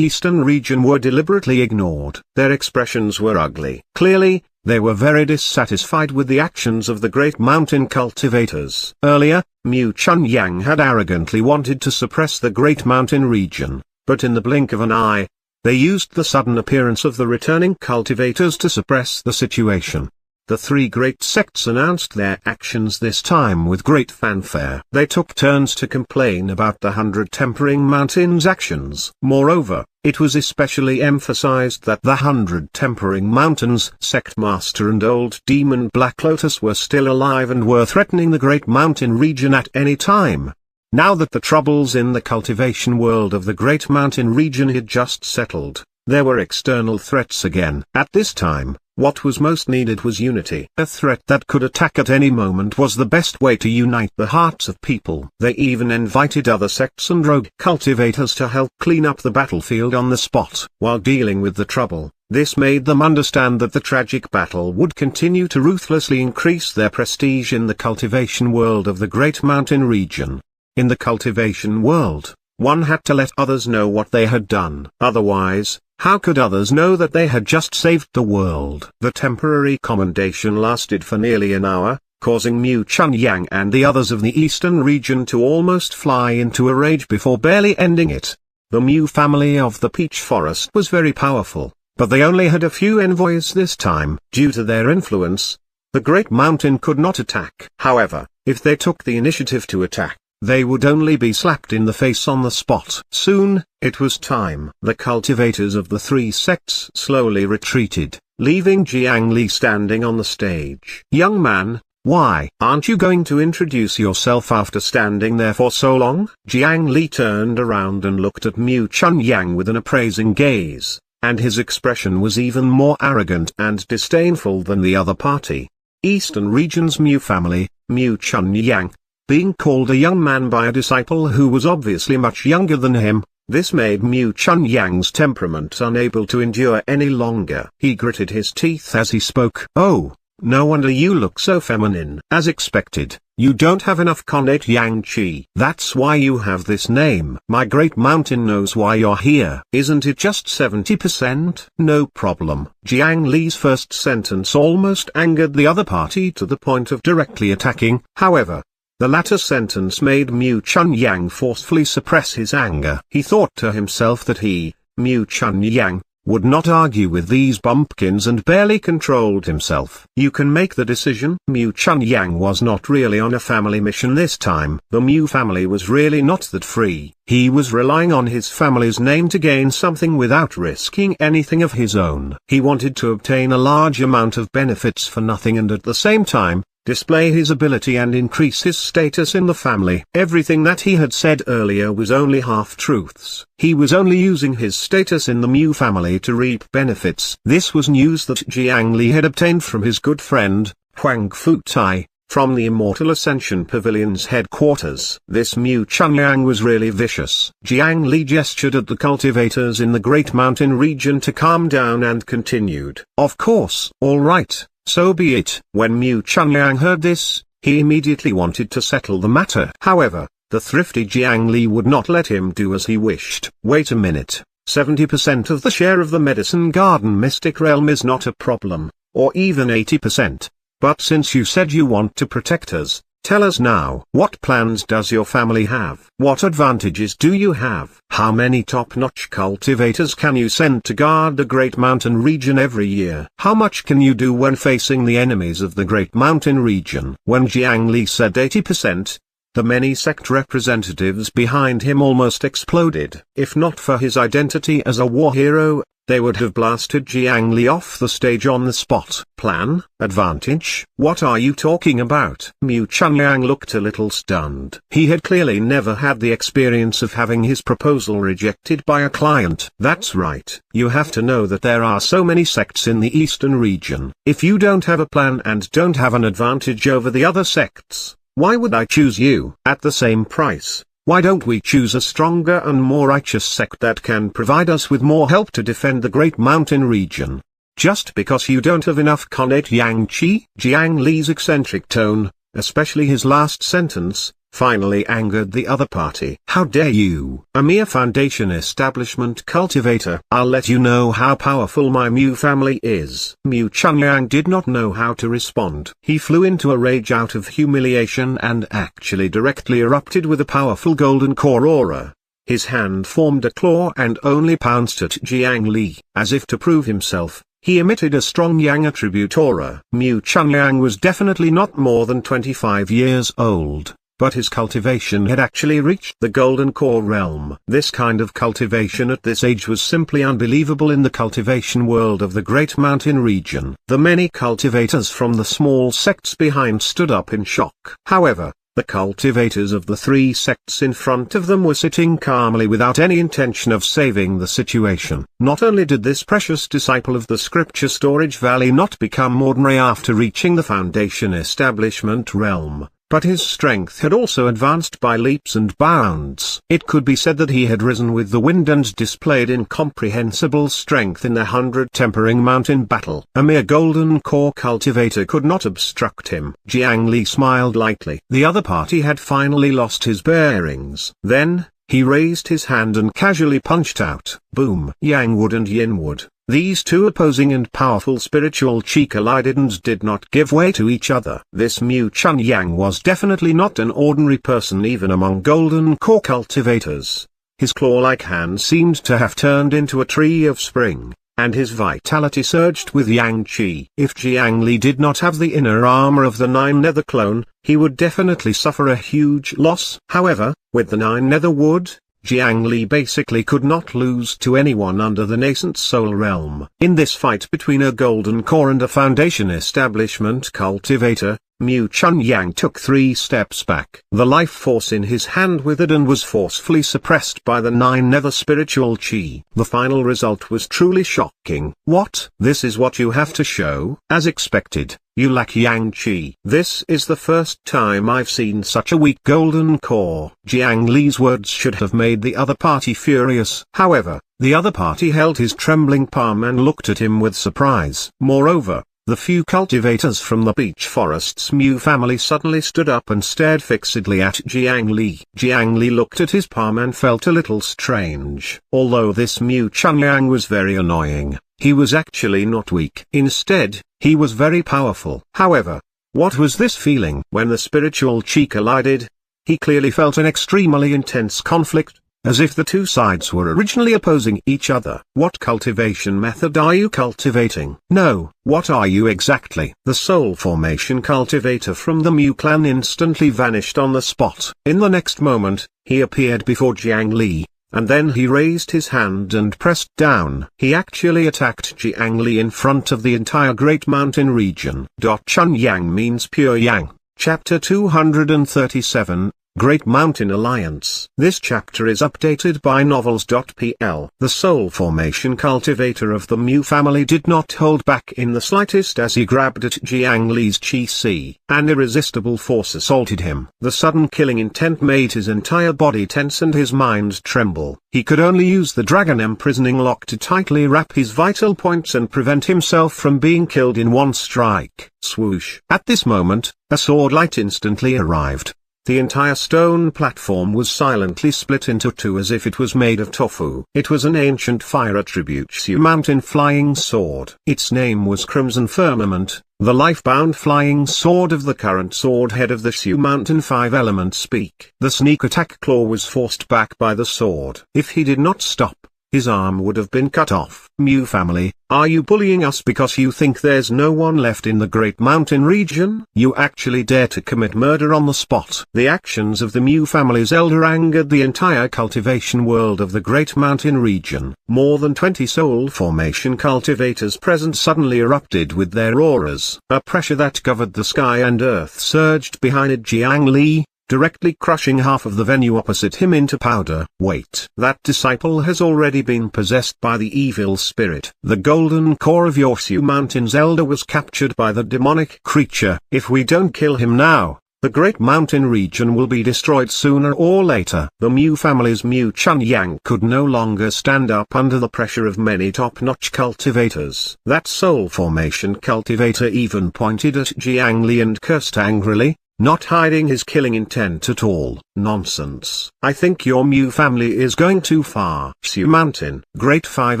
eastern region were deliberately ignored. Their expressions were ugly. Clearly, they were very dissatisfied with the actions of the Great Mountain cultivators. Earlier, Mu Chunyang had arrogantly wanted to suppress the Great Mountain region, but in the blink of an eye, they used the sudden appearance of the returning cultivators to suppress the situation. The 3 great sects announced their actions this time with great fanfare. They took turns to complain about the 100 Tempering Mountain's actions. Moreover, it was especially emphasized that the 100 Tempering Mountain's sect master and old demon Black Lotus were still alive and were threatening the Great Mountain region at any time. Now that the troubles in the cultivation world of the Great Mountain region had just settled, there were external threats again. At this time, what was most needed was unity. A threat that could attack at any moment was the best way to unite the hearts of people. They even invited other sects and rogue cultivators to help clean up the battlefield on the spot. While dealing with the trouble, this made them understand that the tragic battle would continue to ruthlessly increase their prestige in the cultivation world of the Great Mountain region. In the cultivation world, one had to let others know what they had done. Otherwise, How could others know that they had just saved the world? The temporary commendation lasted for nearly an hour, causing Mu Chunyang and the others of the eastern region to almost fly into a rage before barely ending it. The Mu family of the Peach Forest was very powerful, but they only had a few envoys this time. Due to their influence, the Great Mountain could not attack. However, if they took the initiative to attack, they would only be slapped in the face on the spot. Soon, it was time. The cultivators of the three sects slowly retreated, leaving Jiang Li standing on the stage. "Young man, why aren't you going to introduce yourself after standing there for so long?" Jiang Li turned around and looked at Mu Chunyang with an appraising gaze, and his expression was even more arrogant and disdainful than the other party. Eastern Region's Mu family, Mu Chunyang, being called a young man by a disciple who was obviously much younger than him, this made Mu Chunyang's temperament unable to endure any longer. He gritted his teeth as he spoke. "Oh, no wonder you look so feminine. As expected, you don't have enough connate yang qi. That's why you have this name. My Great Mountain knows why you're here. Isn't it just 70%? No problem." Jiang Li's first sentence almost angered the other party to the point of directly attacking. However, the latter sentence made Mu Chunyang forcefully suppress his anger. He thought to himself that he, Mu Chunyang, would not argue with these bumpkins and barely controlled himself. "You can make the decision." Mu Chunyang was not really on a family mission this time. The Mu family was really not that free. He was relying on his family's name to gain something without risking anything of his own. He wanted to obtain a large amount of benefits for nothing and at the same time, display his ability and increase his status in the family. Everything that he had said earlier was only half-truths. He was only using his status in the Mu family to reap benefits. This was news that Jiang Li had obtained from his good friend, Huang Futai, from the Immortal Ascension Pavilion's headquarters. This Mu Chunyang was really vicious. Jiang Li gestured at the cultivators in the Great Mountain region to calm down and continued. "Of course, all right. So be it." When Mu Chunyang heard this, he immediately wanted to settle the matter. However, the thrifty Jiang Li would not let him do as he wished. "Wait a minute, 70% of the share of the Medicine Garden Mystic Realm is not a problem, or even 80%. But since you said you want to protect us, tell us now. What plans does your family have? What advantages do you have? How many top-notch cultivators can you send to guard the Great Mountain region every year? How much can you do when facing the enemies of the Great Mountain region?" When Jiang Li said 80%, the many sect representatives behind him almost exploded. If not for his identity as a war hero, they would have blasted Jiang Li off the stage on the spot. "Plan? Advantage? What are you talking about?" Mu Chunyang looked a little stunned. He had clearly never had the experience of having his proposal rejected by a client. "That's right. You have to know that there are so many sects in the eastern region. If you don't have a plan and don't have an advantage over the other sects, why would I choose you? At the same price, why don't we choose a stronger and more righteous sect that can provide us with more help to defend the Great Mountain region? Just because you don't have enough connate yang qi?" Jiang Li's eccentric tone, especially his last sentence, finally angered the other party. "How dare you? A mere foundation establishment cultivator. I'll let you know how powerful my Mu family is." Mu Chunyang did not know how to respond. He flew into a rage out of humiliation and actually directly erupted with a powerful golden core aura. His hand formed a claw and only pounced at Jiang Li. As if to prove himself, he emitted a strong yang attribute aura. Mu Chunyang was definitely not more than 25 years old, but his cultivation had actually reached the golden core realm. This kind of cultivation at this age was simply unbelievable in the cultivation world of the Great Mountain region. The many cultivators from the small sects behind stood up in shock. However, the cultivators of the three sects in front of them were sitting calmly without any intention of saving the situation. Not only did this precious disciple of the Scripture Storage Valley not become ordinary after reaching the Foundation Establishment realm, but his strength had also advanced by leaps and bounds. It could be said that he had risen with the wind and displayed incomprehensible strength in the 100 Tempering Mountain battle. A mere golden core cultivator could not obstruct him. Jiang Li smiled lightly. The other party had finally lost his bearings. Then, He raised his hand and casually punched out. Boom! Yang wood and yin wood. These two opposing and powerful spiritual chi collided and did not give way to each other. This Mu Chun Yang was definitely not an ordinary person even among golden core cultivators. His claw-like hand seemed to have turned into a tree of spring, and his vitality surged with Yang Qi. If Jiang Li did not have the inner armor of the Nine Nether clone, he would definitely suffer a huge loss. However, with the Nine Nether wood, Jiang Li basically could not lose to anyone under the nascent soul realm. In this fight between a golden core and a foundation establishment cultivator, Mu Chun Yang took 3 steps back. The life force in his hand withered and was forcefully suppressed by the 9 nether spiritual chi. The final result was truly shocking. What? This is what you have to show? As expected, you lack Yang Qi. This is the first time I've seen such a weak golden core. Jiang Li's words should have made the other party furious. However, the other party held his trembling palm and looked at him with surprise. Moreover, the few cultivators from the beech forest's Mu family suddenly stood up and stared fixedly at Jiang Li. Jiang Li looked at his palm and felt a little strange. Although this Mu Chun Yang was very annoying, he was actually not weak. Instead, he was very powerful. However, what was this feeling? When the spiritual chi collided, he clearly felt an extremely intense conflict, as if the two sides were originally opposing each other. What cultivation method are you cultivating? No, what are you exactly? The soul formation cultivator from the Mu clan instantly vanished on the spot. In the next moment, he appeared before Jiang Li, and then he raised his hand and pressed down. He actually attacked Jiang Li in front of the entire Great Mountain region. Chun Yang means pure Yang. Chapter 237, Great Mountain Alliance. This chapter is updated by novels.pl. The soul formation cultivator of the Mu family did not hold back in the slightest as he grabbed at Jiang Li's chi. An irresistible force assaulted him. The sudden killing intent made his entire body tense and his mind tremble. He could only use the dragon imprisoning lock to tightly wrap his vital points and prevent himself from being killed in one strike. Swoosh. At this moment, a sword light instantly arrived. The entire stone platform was silently split into two as if it was made of tofu. It was an ancient fire attribute Shu Mountain flying sword. Its name was Crimson Firmament, the life-bound flying sword of the current sword head of the Shu Mountain 5 elements peak. The sneak attack claw was forced back by the sword. If he did not stop, his arm would have been cut off. Mu family, are you bullying us because you think there's no one left in the Great Mountain region? You actually dare to commit murder on the spot. The actions of the Mu family's elder angered the entire cultivation world of the Great Mountain region. More than 20 soul formation cultivators present suddenly erupted with their auras. A pressure that covered the sky and earth surged behind Jiang Li, directly crushing half of the venue opposite him into powder. Wait. That disciple has already been possessed by the evil spirit. The golden core of your Shu Mountain's elder was captured by the demonic creature. If we don't kill him now, the Great Mountain region will be destroyed sooner or later. The Mu family's Mu Chun Yang could no longer stand up under the pressure of many top-notch cultivators. That soul formation cultivator even pointed at Jiang Li and cursed angrily, not hiding his killing intent at all. Nonsense. I think your Mu family is going too far. Shu Mountain. Great 5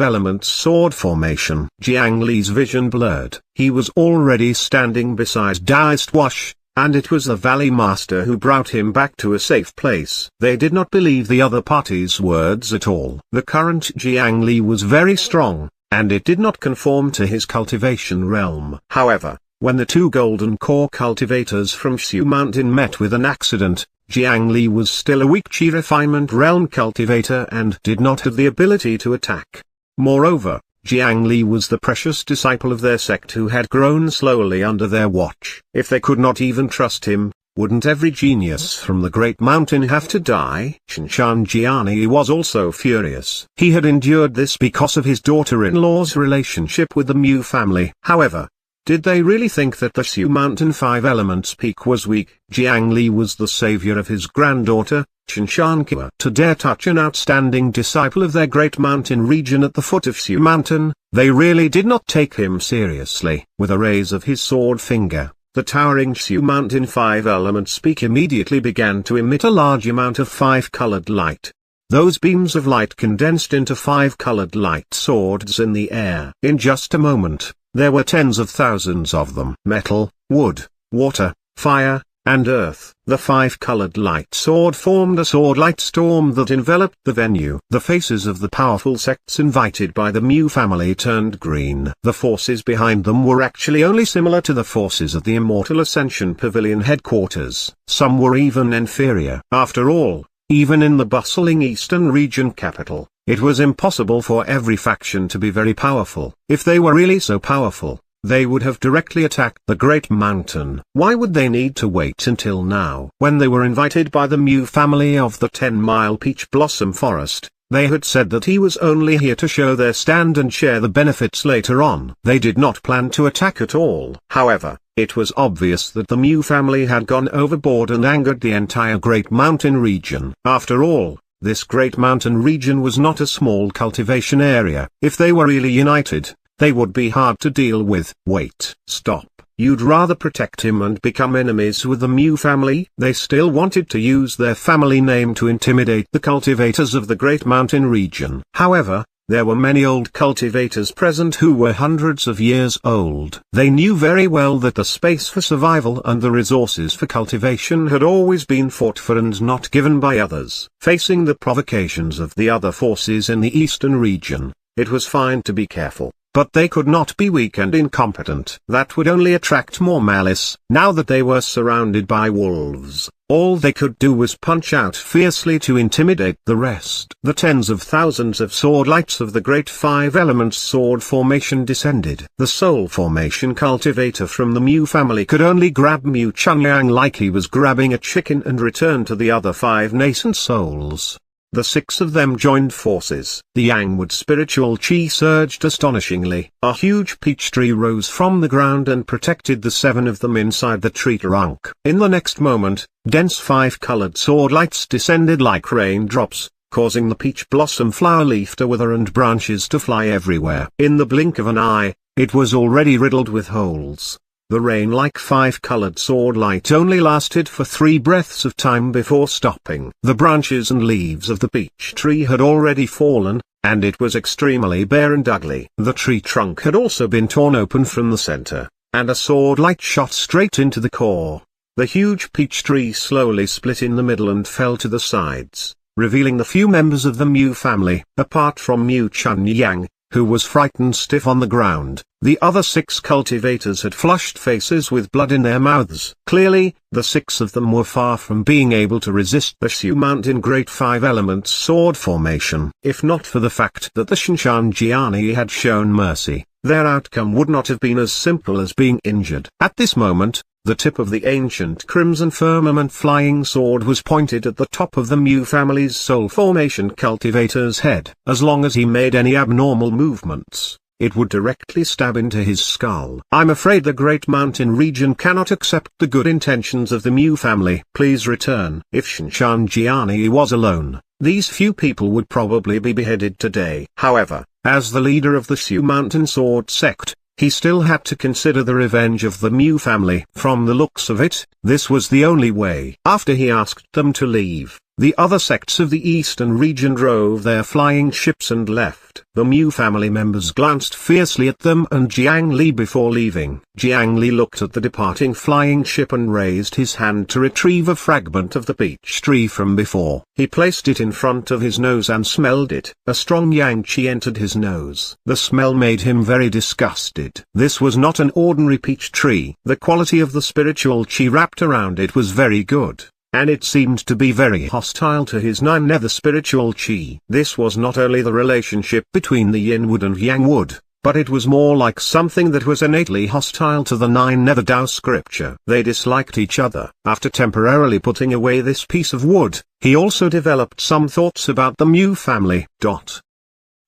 elements sword formation. Jiang Li's vision blurred. He was already standing beside Daist Wash, and it was the Valley Master who brought him back to a safe place. They did not believe the other party's words at all. The current Jiang Li was very strong, and it did not conform to his cultivation realm. However, when the two golden core cultivators from Shu Mountain met with an accident, Jiang Li was still a weak chi refinement realm cultivator and did not have the ability to attack. Moreover, Jiang Li was the precious disciple of their sect who had grown slowly under their watch. If they could not even trust him, wouldn't every genius from the Great Mountain have to die? Shinshan Jiani was also furious. He had endured this because of his daughter-in-law's relationship with the Mu family. However, did they really think that the Shu Mountain 5 elements peak was weak? Jiang Li was the savior of his granddaughter, Shinshan Kia. To dare touch an outstanding disciple of their Great Mountain region at the foot of Shu Mountain, they really did not take him seriously. With a raise of his sword finger, the towering Shu Mountain 5 elements peak immediately began to emit a large amount of 5-colored light. Those beams of light condensed into 5 colored light swords in the air. In just a moment, there were tens of thousands of them. Metal, wood, water, fire, and earth. The 5-colored light sword formed a sword-light storm that enveloped the venue. The faces of the powerful sects invited by the Mew family turned green. The forces behind them were actually only similar to the forces of the Immortal Ascension Pavilion headquarters. Some were even inferior. After all, even in the bustling Eastern region capital, it was impossible for every faction to be very powerful. If they were really so powerful, they would have directly attacked the Great Mountain. Why would they need to wait until now? When they were invited by the Mew family of the 10-mile Peach Blossom Forest, they had said that he was only here to show their stand and share the benefits later on. They did not plan to attack at all. However, it was obvious that the Mew family had gone overboard and angered the entire Great Mountain region. After all, this Great Mountain region was not a small cultivation area. If they were really united, they would be hard to deal with. Wait, stop. You'd rather protect him and become enemies with the Mew family? They still wanted to use their family name to intimidate the cultivators of the Great Mountain region. However, there were many old cultivators present who were hundreds of years old. They knew very well that the space for survival and the resources for cultivation had always been fought for and not given by others. Facing the provocations of the other forces in the eastern region, it was fine to be careful. But they could not be weak and incompetent. That would only attract more malice. Now that they were surrounded by wolves, all they could do was punch out fiercely to intimidate the rest. The tens of thousands of sword lights of the Great Five Elements sword formation descended. The soul formation cultivator from the Mew family could only grab Mew Chunyang like he was grabbing a chicken and return to the other 5 nascent souls. The 6 of them joined forces. The Yangwood spiritual chi surged astonishingly. A huge peach tree rose from the ground and protected the 7 of them inside the tree trunk. In the next moment, dense 5-colored sword lights descended like raindrops, causing the peach blossom flower leaf to wither and branches to fly everywhere. In the blink of an eye, it was already riddled with holes. The rain-like 5-colored sword light only lasted for 3 breaths of time before stopping. The branches and leaves of the peach tree had already fallen, and it was extremely bare and ugly. The tree trunk had also been torn open from the center, and a sword light shot straight into the core. The huge peach tree slowly split in the middle and fell to the sides, revealing the few members of the Mew family. Apart from Mew Chunyang, who was frightened stiff on the ground, the other 6 cultivators had flushed faces with blood in their mouths. Clearly, the 6 of them were far from being able to resist the Shu Mountain Great Five Elements sword formation. If not for the fact that the Shinshanjiani had shown mercy, their outcome would not have been as simple as being injured. At this moment, the tip of the ancient Crimson Firmament flying sword was pointed at the top of the Mew family's soul formation cultivator's head. As long as he made any abnormal movements, it would directly stab into his skull. I'm afraid the Great Mountain region cannot accept the good intentions of the Mew family. Please return. If Shinshanjiani was alone, these few people would probably be beheaded today. However, as the leader of the Shu Mountain Sword sect, he still had to consider the revenge of the Mew family. From the looks of it, this was the only way. After he asked them to leave, the other sects of the eastern region drove their flying ships and left. The Mew family members glanced fiercely at them and Jiang Li before leaving. Jiang Li looked at the departing flying ship and raised his hand to retrieve a fragment of the peach tree from before. He placed it in front of his nose and smelled it. A strong yang qi entered his nose. The smell made him very disgusted. This was not an ordinary peach tree. The quality of the spiritual qi wrapped around it was very good, and it seemed to be very hostile to his 9 nether spiritual chi. This was not only the relationship between the yin wood and yang wood, but it was more like something that was innately hostile to the 9 nether Tao scripture. They disliked each other. After temporarily putting away this piece of wood, he also developed some thoughts about the Mew family.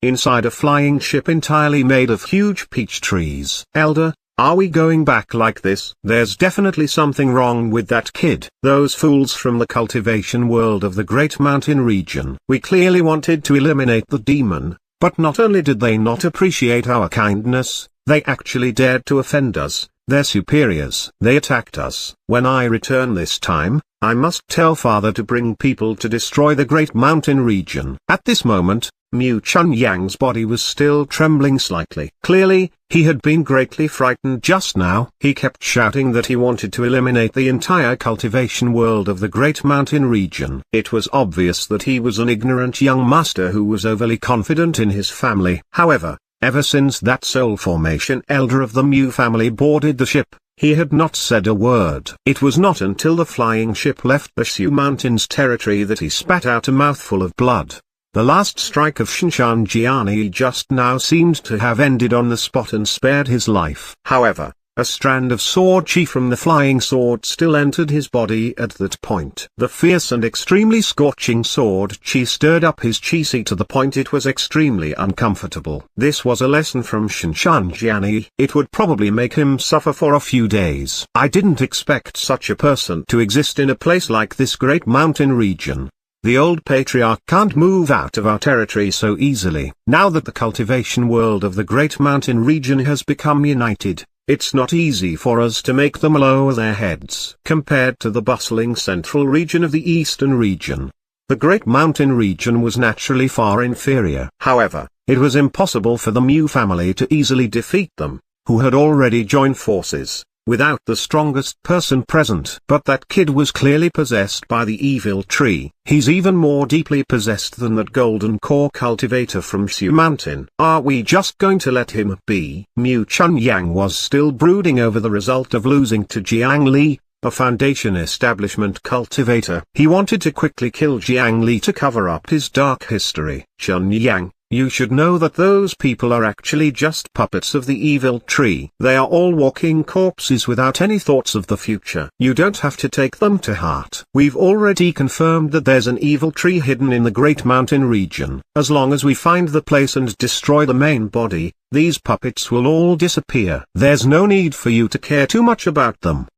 Inside a flying ship entirely made of huge peach trees. Elder, are we going back like this? There's definitely something wrong with that kid. Those fools from the cultivation world of the Great Mountain region. We clearly wanted to eliminate the demon, but not only did they not appreciate our kindness, they actually dared to offend us, their superiors. They attacked us. When I return this time, I must tell father to bring people to destroy the Great Mountain region. At this moment, Mu Chunyang's body was still trembling slightly. Clearly, he had been greatly frightened just now. He kept shouting that he wanted to eliminate the entire cultivation world of the Great Mountain region. It was obvious that he was an ignorant young master who was overly confident in his family. However, ever since that soul formation elder of the Mu family boarded the ship, he had not said a word. It was not until the flying ship left the Shu Mountains territory that he spat out a mouthful of blood. The last strike of Shinshan Jiani just now seemed to have ended on the spot and spared his life. However, a strand of sword chi from the flying sword still entered his body at that point. The fierce and extremely scorching sword chi stirred up his chi si to the point it was extremely uncomfortable. This was a lesson from Shinshan Jiani. It would probably make him suffer for a few days. I didn't expect such a person to exist in a place like this Great Mountain region. The old patriarch can't move out of our territory so easily. Now that the cultivation world of the Great Mountain region has become united, it's not easy for us to make them lower their heads. Compared to the bustling central region of the eastern region, the Great Mountain region was naturally far inferior. However, it was impossible for the Mu family to easily defeat them, who had already joined forces, without the strongest person present. But that kid was clearly possessed by the evil tree. He's even more deeply possessed than that golden core cultivator from Shu Mountain. Are we just going to let him be? Mu Chunyang was still brooding over the result of losing to Jiang Li, a Foundation establishment cultivator. He wanted to quickly kill Jiang Li to cover up his dark history. Chunyang, you should know that those people are actually just puppets of the evil tree. They are all walking corpses without any thoughts of the future. You don't have to take them to heart. We've already confirmed that there's an evil tree hidden in the Great Mountain region. As long as we find the place and destroy the main body, these puppets will all disappear. There's no need for you to care too much about them.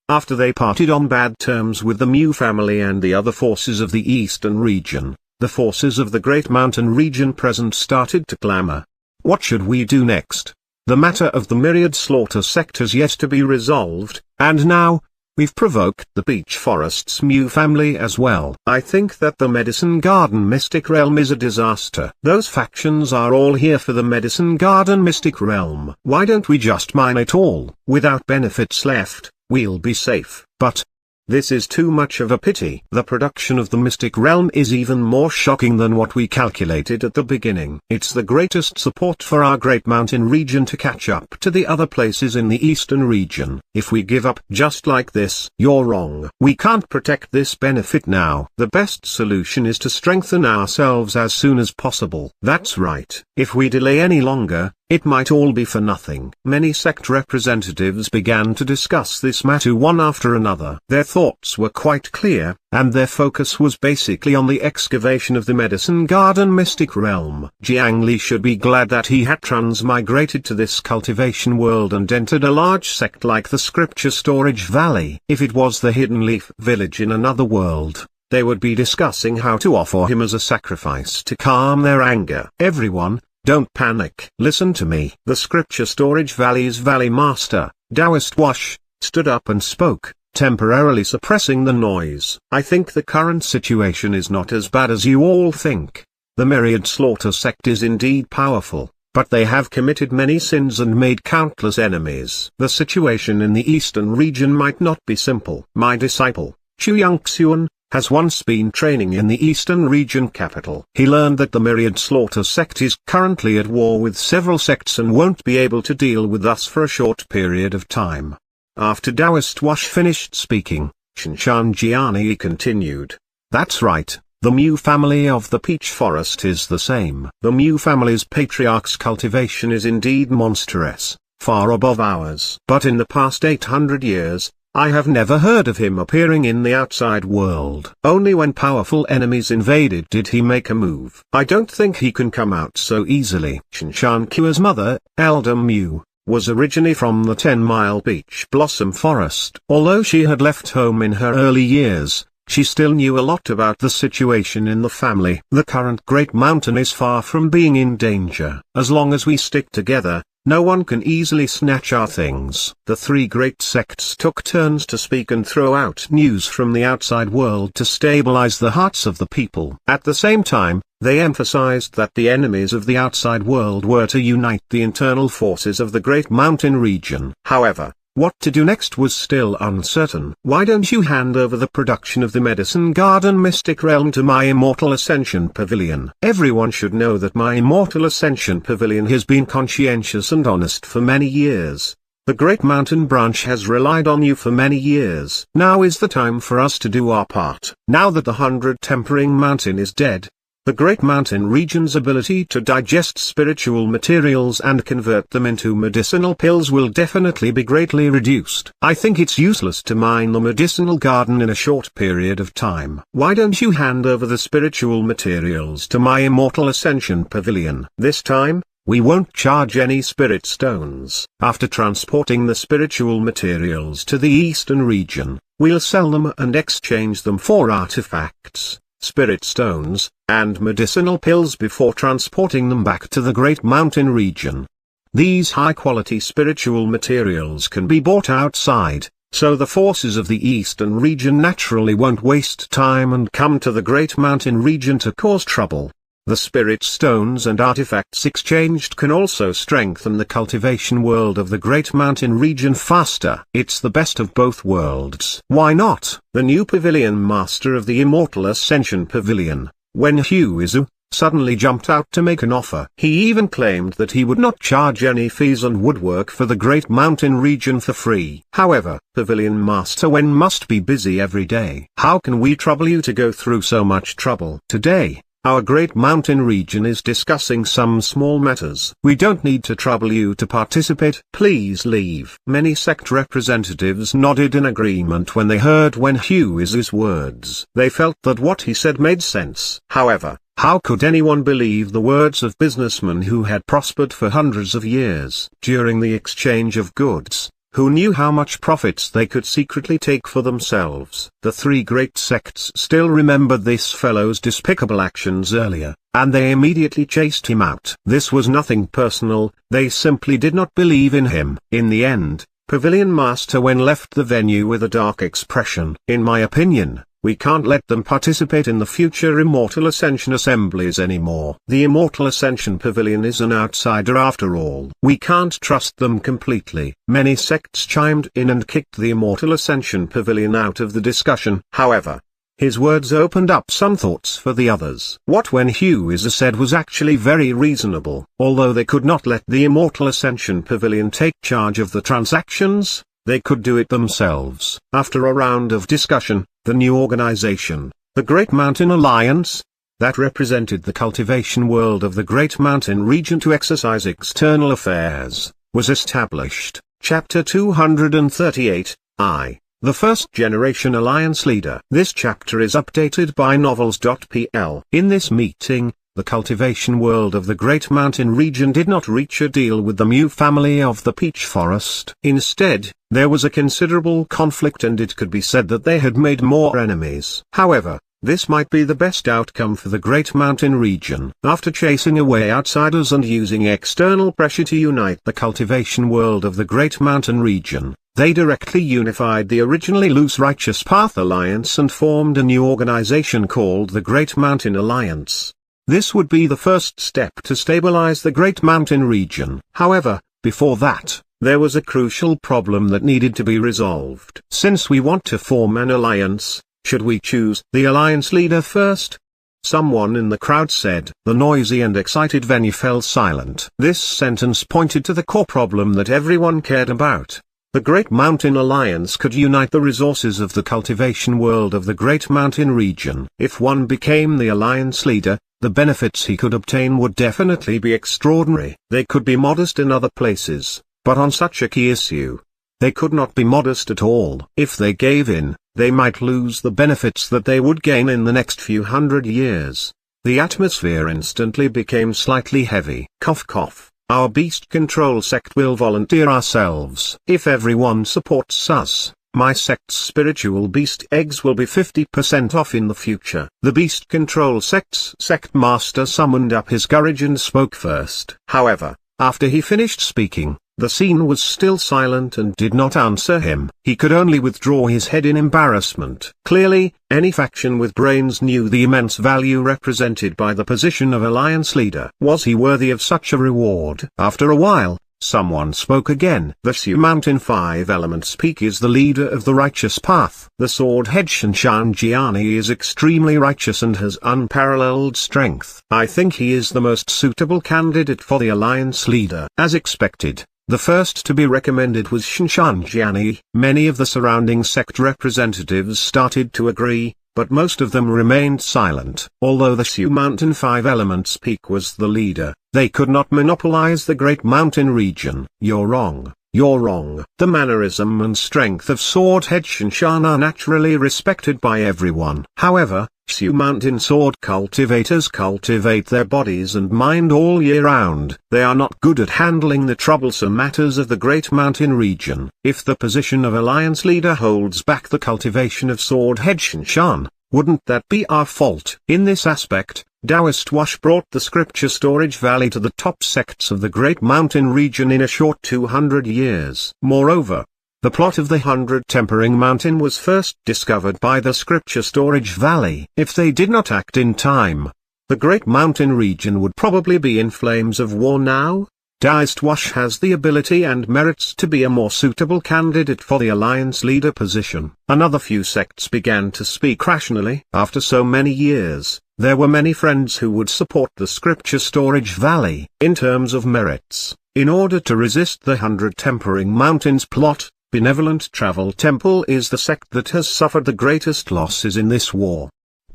After they parted on bad terms with the Mu family and the other forces of the eastern region, the forces of the Great Mountain region present started to clamor. What should we do next? The matter of the Myriad Slaughter sect has yet to be resolved, and now, we've provoked the Peach Forest's Mu family as well. I think that the Medicine Garden Mystic Realm is a disaster. Those factions are all here for the Medicine Garden Mystic Realm. Why don't we just mine it all? Without benefits left, we'll be safe. But this is too much of a pity. The production of the Mystic Realm is even more shocking than what we calculated at the beginning. It's the greatest support for our Great Mountain region to catch up to the other places in the eastern region. If we give up just like this, you're wrong. We can't protect this benefit now. The best solution is to strengthen ourselves as soon as possible. That's right. If we delay any longer, it might all be for nothing. Many sect representatives began to discuss this matter one after another. Their thoughts were quite clear, and their focus was basically on the excavation of the Medicine Garden Mystic Realm. Jiang Li should be glad that he had transmigrated to this cultivation world and entered a large sect like the Scripture Storage Valley. If it was the Hidden Leaf Village in another world, they would be discussing how to offer him as a sacrifice to calm their anger. Everyone, don't panic. Listen to me. The Scripture Storage Valley's Valley Master, Taoist Wash, stood up and spoke, temporarily suppressing the noise. I think the current situation is not as bad as you all think. The Myriad Slaughter sect is indeed powerful, but they have committed many sins and made countless enemies. The situation in the eastern region might not be simple. My disciple, Chu Yangxuan, has once been training in the eastern region capital. He learned that the Myriad Slaughter sect is currently at war with several sects and won't be able to deal with us for a short period of time. After Taoist Wash finished speaking, Shinshan Jiani continued. That's right, the Mu family of the Peach Forest is the same. The Mu family's patriarch's cultivation is indeed monstrous, far above ours. But in the past 800 years, I have never heard of him appearing in the outside world. Only when powerful enemies invaded did he make a move. I don't think he can come out so easily. Shinshan Kua's mother, Elder Mu, was originally from the 10-mile Peach Blossom Forest. Although she had left home in her early years, she still knew a lot about the situation in the family. The current Great Mountain is far from being in danger. As long as we stick together, No one can easily snatch our things. The three great sects took turns to speak and throw out news from the outside world to stabilize the hearts of the people. At the same time, they emphasized that the enemies of the outside world were to unite the internal forces of the Great Mountain region. However, what to do next was still uncertain. Why don't you hand over the production of the Medicine Garden Mystic Realm to my Immortal Ascension Pavilion? Everyone should know that my Immortal Ascension Pavilion has been conscientious and honest for many years. The Great Mountain branch has relied on you for many years. Now is the time for us to do our part. Now that the 100 Tempering Mountain is dead, the Great Mountain region's ability to digest spiritual materials and convert them into medicinal pills will definitely be greatly reduced. I think it's useless to mine the medicinal garden in a short period of time. Why don't you hand over the spiritual materials to my Immortal Ascension Pavilion? This time, we won't charge any spirit stones. After transporting the spiritual materials to the eastern region, we'll sell them and exchange them for artifacts, spirit stones, and medicinal pills before transporting them back to the Great Mountain region. These high-quality spiritual materials can be bought outside, so the forces of the eastern region naturally won't waste time and come to the Great Mountain region to cause trouble. The spirit stones and artifacts exchanged can also strengthen the cultivation world of the Great Mountain region faster. It's the best of both worlds. Why not? The new pavilion master of the Immortal Ascension Pavilion, Wen Huizu, suddenly jumped out to make an offer. He even claimed that he would not charge any fees and would work for the Great Mountain region for free. However, Pavilion Master Wen must be busy every day. How can we trouble you to go through so much trouble? Today, our Great Mountain region is discussing some small matters. We don't need to trouble you to participate. Please leave. Many sect representatives nodded in agreement when they heard Wen Huizu's words. They felt that what he said made sense. However, how could anyone believe the words of businessmen who had prospered for hundreds of years? During the exchange of goods, who knew how much profits they could secretly take for themselves? The three great sects still remembered this fellow's despicable actions earlier, and they immediately chased him out. This was nothing personal, they simply did not believe in him. In the end, Pavilion Master Wen left the venue with a dark expression. In my opinion, we can't let them participate in the future Immortal Ascension assemblies anymore. The Immortal Ascension Pavilion is an outsider after all. We can't trust them completely. Many sects chimed in and kicked the Immortal Ascension Pavilion out of the discussion. However, his words opened up some thoughts for the others. What Wen Huizu said was actually very reasonable. Although they could not let the Immortal Ascension Pavilion take charge of the transactions, they could do it themselves. After a round of discussion, the new organization, the Great Mountain Alliance, that represented the cultivation world of the Great Mountain region to exercise external affairs, was established. Chapter 238, the First Generation Alliance Leader. This chapter is updated by novels.pl. In this meeting, the cultivation world of the Great Mountain region did not reach a deal with the Mu family of the Peach Forest. Instead, there was a considerable conflict and it could be said that they had made more enemies. However, this might be the best outcome for the Great Mountain region. After chasing away outsiders and using external pressure to unite the cultivation world of the Great Mountain region, they directly unified the originally loose Righteous Path Alliance and formed a new organization called the Great Mountain Alliance. This would be the first step to stabilize the Great Mountain region. However, before that, there was a crucial problem that needed to be resolved. Since we want to form an alliance, should we choose the alliance leader first? Someone in the crowd said. The noisy and excited venue fell silent. This sentence pointed to the core problem that everyone cared about. The Great Mountain Alliance could unite the resources of the cultivation world of the Great Mountain region. If one became the alliance leader, the benefits he could obtain would definitely be extraordinary. They could be modest in other places, but on such a key issue, they could not be modest at all. If they gave in, they might lose the benefits that they would gain in the next few hundred years. The atmosphere instantly became slightly heavy. Cough cough. Our beast control sect will volunteer ourselves. If everyone supports us, my sect's spiritual beast eggs will be 50% off in the future. The beast control sect's sect master summoned up his courage and spoke first. However, After he finished speaking, the scene was still silent and did not answer him. He could only withdraw his head in embarrassment. Clearly, any faction with brains knew the immense value represented by the position of alliance leader. Was he worthy of such a reward? After a while, someone spoke again. The Su Mountain 5 Elements Peak is the leader of the righteous path. The sword-head Shinshanjiani is extremely righteous and has unparalleled strength. I think he is the most suitable candidate for the alliance leader. As expected, the first to be recommended was Shinshanjiani. Many of the surrounding sect representatives started to agree, but most of them remained silent. Although the Su Mountain 5 Elements Peak was the leader, they could not monopolize the Great Mountain region. You're wrong. You're wrong. The mannerism and strength of Swordhead Shinshan are naturally respected by everyone. However, Su Mountain sword cultivators cultivate their bodies and mind all year round. They are not good at handling the troublesome matters of the Great Mountain region. If the position of alliance leader holds back the cultivation of Swordhead Shinshan, wouldn't that be our fault? In this aspect, Taoist Wash brought the scripture storage valley to the top sects of the Great Mountain region in a short 200 years. Moreover, the plot of the 100 Tempering Mountain was first discovered by the Scripture Storage Valley. If they did not act in time, the Great Mountain region would probably be in flames of war now. Taoist Wash has the ability and merits to be a more suitable candidate for the alliance leader position. Another few sects began to speak rationally. After so many years, there were many friends who would support the Scripture Storage Valley. In terms of merits, in order to resist the 100 Tempering Mountains plot, Benevolent Travel Temple is the sect that has suffered the greatest losses in this war.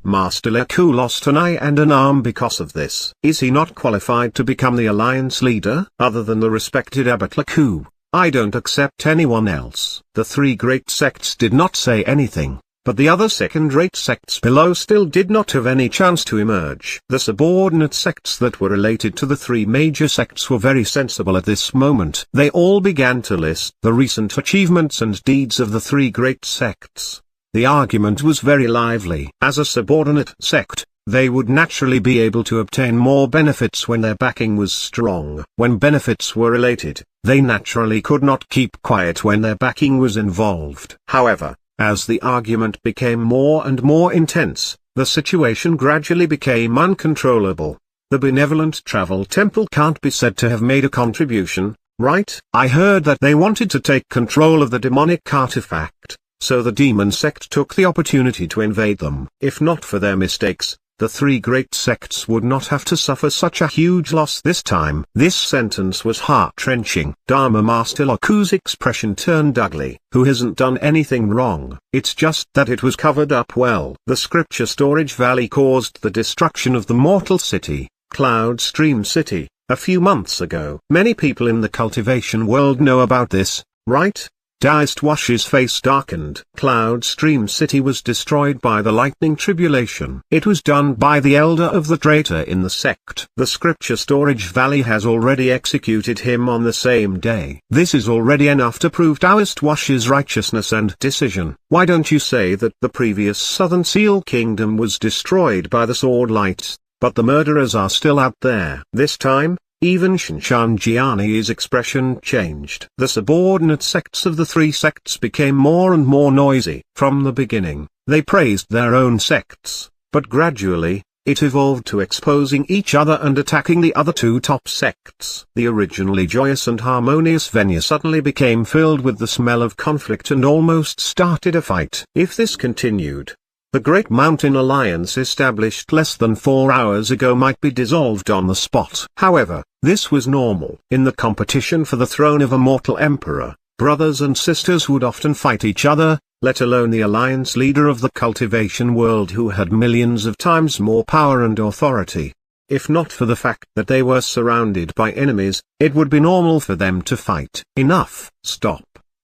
Master Leku lost an eye and an arm because of this. Is he not qualified to become the alliance leader? Other than the respected Abbot Leku, I don't accept anyone else. The three great sects did not say anything, but the other second-rate sects below still did not have any chance to emerge. The subordinate sects that were related to the three major sects were very sensible at this moment. They all began to list the recent achievements and deeds of the three great sects. The argument was very lively. As a subordinate sect, they would naturally be able to obtain more benefits when their backing was strong. When benefits were related, they naturally could not keep quiet when their backing was involved. However, as the argument became more and more intense, the situation gradually became uncontrollable. The Benevolent Travel Temple can't be said to have made a contribution, right? I heard that they wanted to take control of the demonic artifact, so the demon sect took the opportunity to invade them. If not for their mistakes, the three great sects would not have to suffer such a huge loss this time. This sentence was heart-wrenching. Dharma Master Leku's expression turned ugly. Who hasn't done anything wrong? It's just that it was covered up well. The Scripture Storage Valley caused the destruction of the mortal city, Cloud Stream City, a few months ago. Many people in the cultivation world know about this, right? Taoist Wash's face darkened. Cloud Stream City was destroyed by the lightning tribulation. It was done by the elder of the traitor in the sect. The Scripture Storage Valley has already executed him on the same day. This is already enough to prove Taoist Wash's righteousness and decision. Why don't you say that the previous Southern Seal Kingdom was destroyed by the sword lights, but the murderers are still out there? This time, even Shinshanjiani's expression changed. The subordinate sects of the three sects became more and more noisy. From the beginning, they praised their own sects, but gradually, it evolved to exposing each other and attacking the other two top sects. The originally joyous and harmonious venue suddenly became filled with the smell of conflict and almost started a fight. If this continued, the Great Mountain Alliance established less than 4 hours ago might be dissolved on the spot. However, this was normal. In the competition for the throne of a mortal emperor, brothers and sisters would often fight each other, let alone the alliance leader of the cultivation world who had millions of times more power and authority. If not for the fact that they were surrounded by enemies, it would be normal for them to fight. Enough. Stop.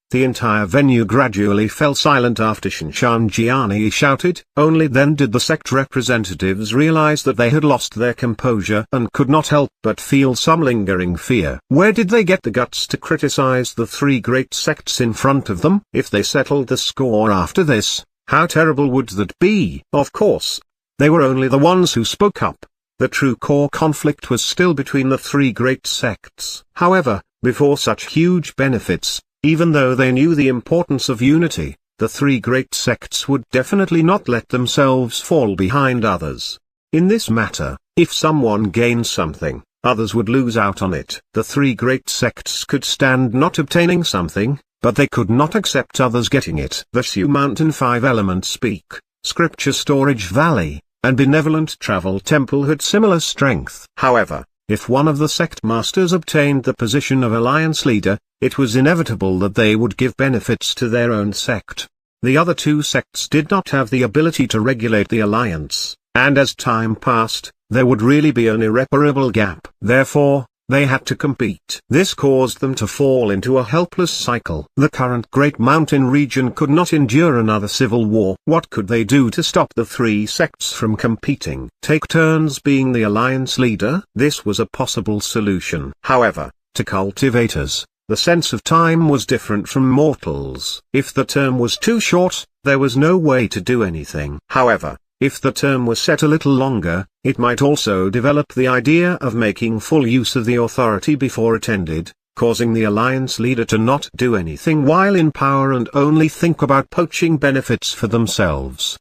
The entire venue gradually fell silent after Shinshanjiani shouted. Only then did the sect representatives realize that they had lost their composure and could not help but feel some lingering fear. Where did they get the guts to criticize the three great sects in front of them? If they settled the score after this, how terrible would that be? Of course, they were only the ones who spoke up. The true core conflict was still between the three great sects. However, before such huge benefits, even though they knew the importance of unity, the three great sects would definitely not let themselves fall behind others. In this matter, if someone gained something, others would lose out on it. The three great sects could stand not obtaining something, but they could not accept others getting it. The Sioux Mountain Five Elements Peak, Scripture Storage Valley, and Benevolent Travel Temple had similar strength. However, if one of the sect masters obtained the position of alliance leader, it was inevitable that they would give benefits to their own sect. The other two sects did not have the ability to regulate the alliance, and as time passed, there would really be an irreparable gap. Therefore, they had to compete. This caused them to fall into a helpless cycle. The current Great Mountain region could not endure another civil war. What could they do to stop the three sects from competing? Take turns being the alliance leader? This was a possible solution. However, to cultivators, the sense of time was different from mortals. If the term was too short, there was no way to do anything. However, if the term was set a little longer, it might also develop the idea of making full use of the authority before it ended, causing the alliance leader to not do anything while in power and only think about poaching benefits for themselves.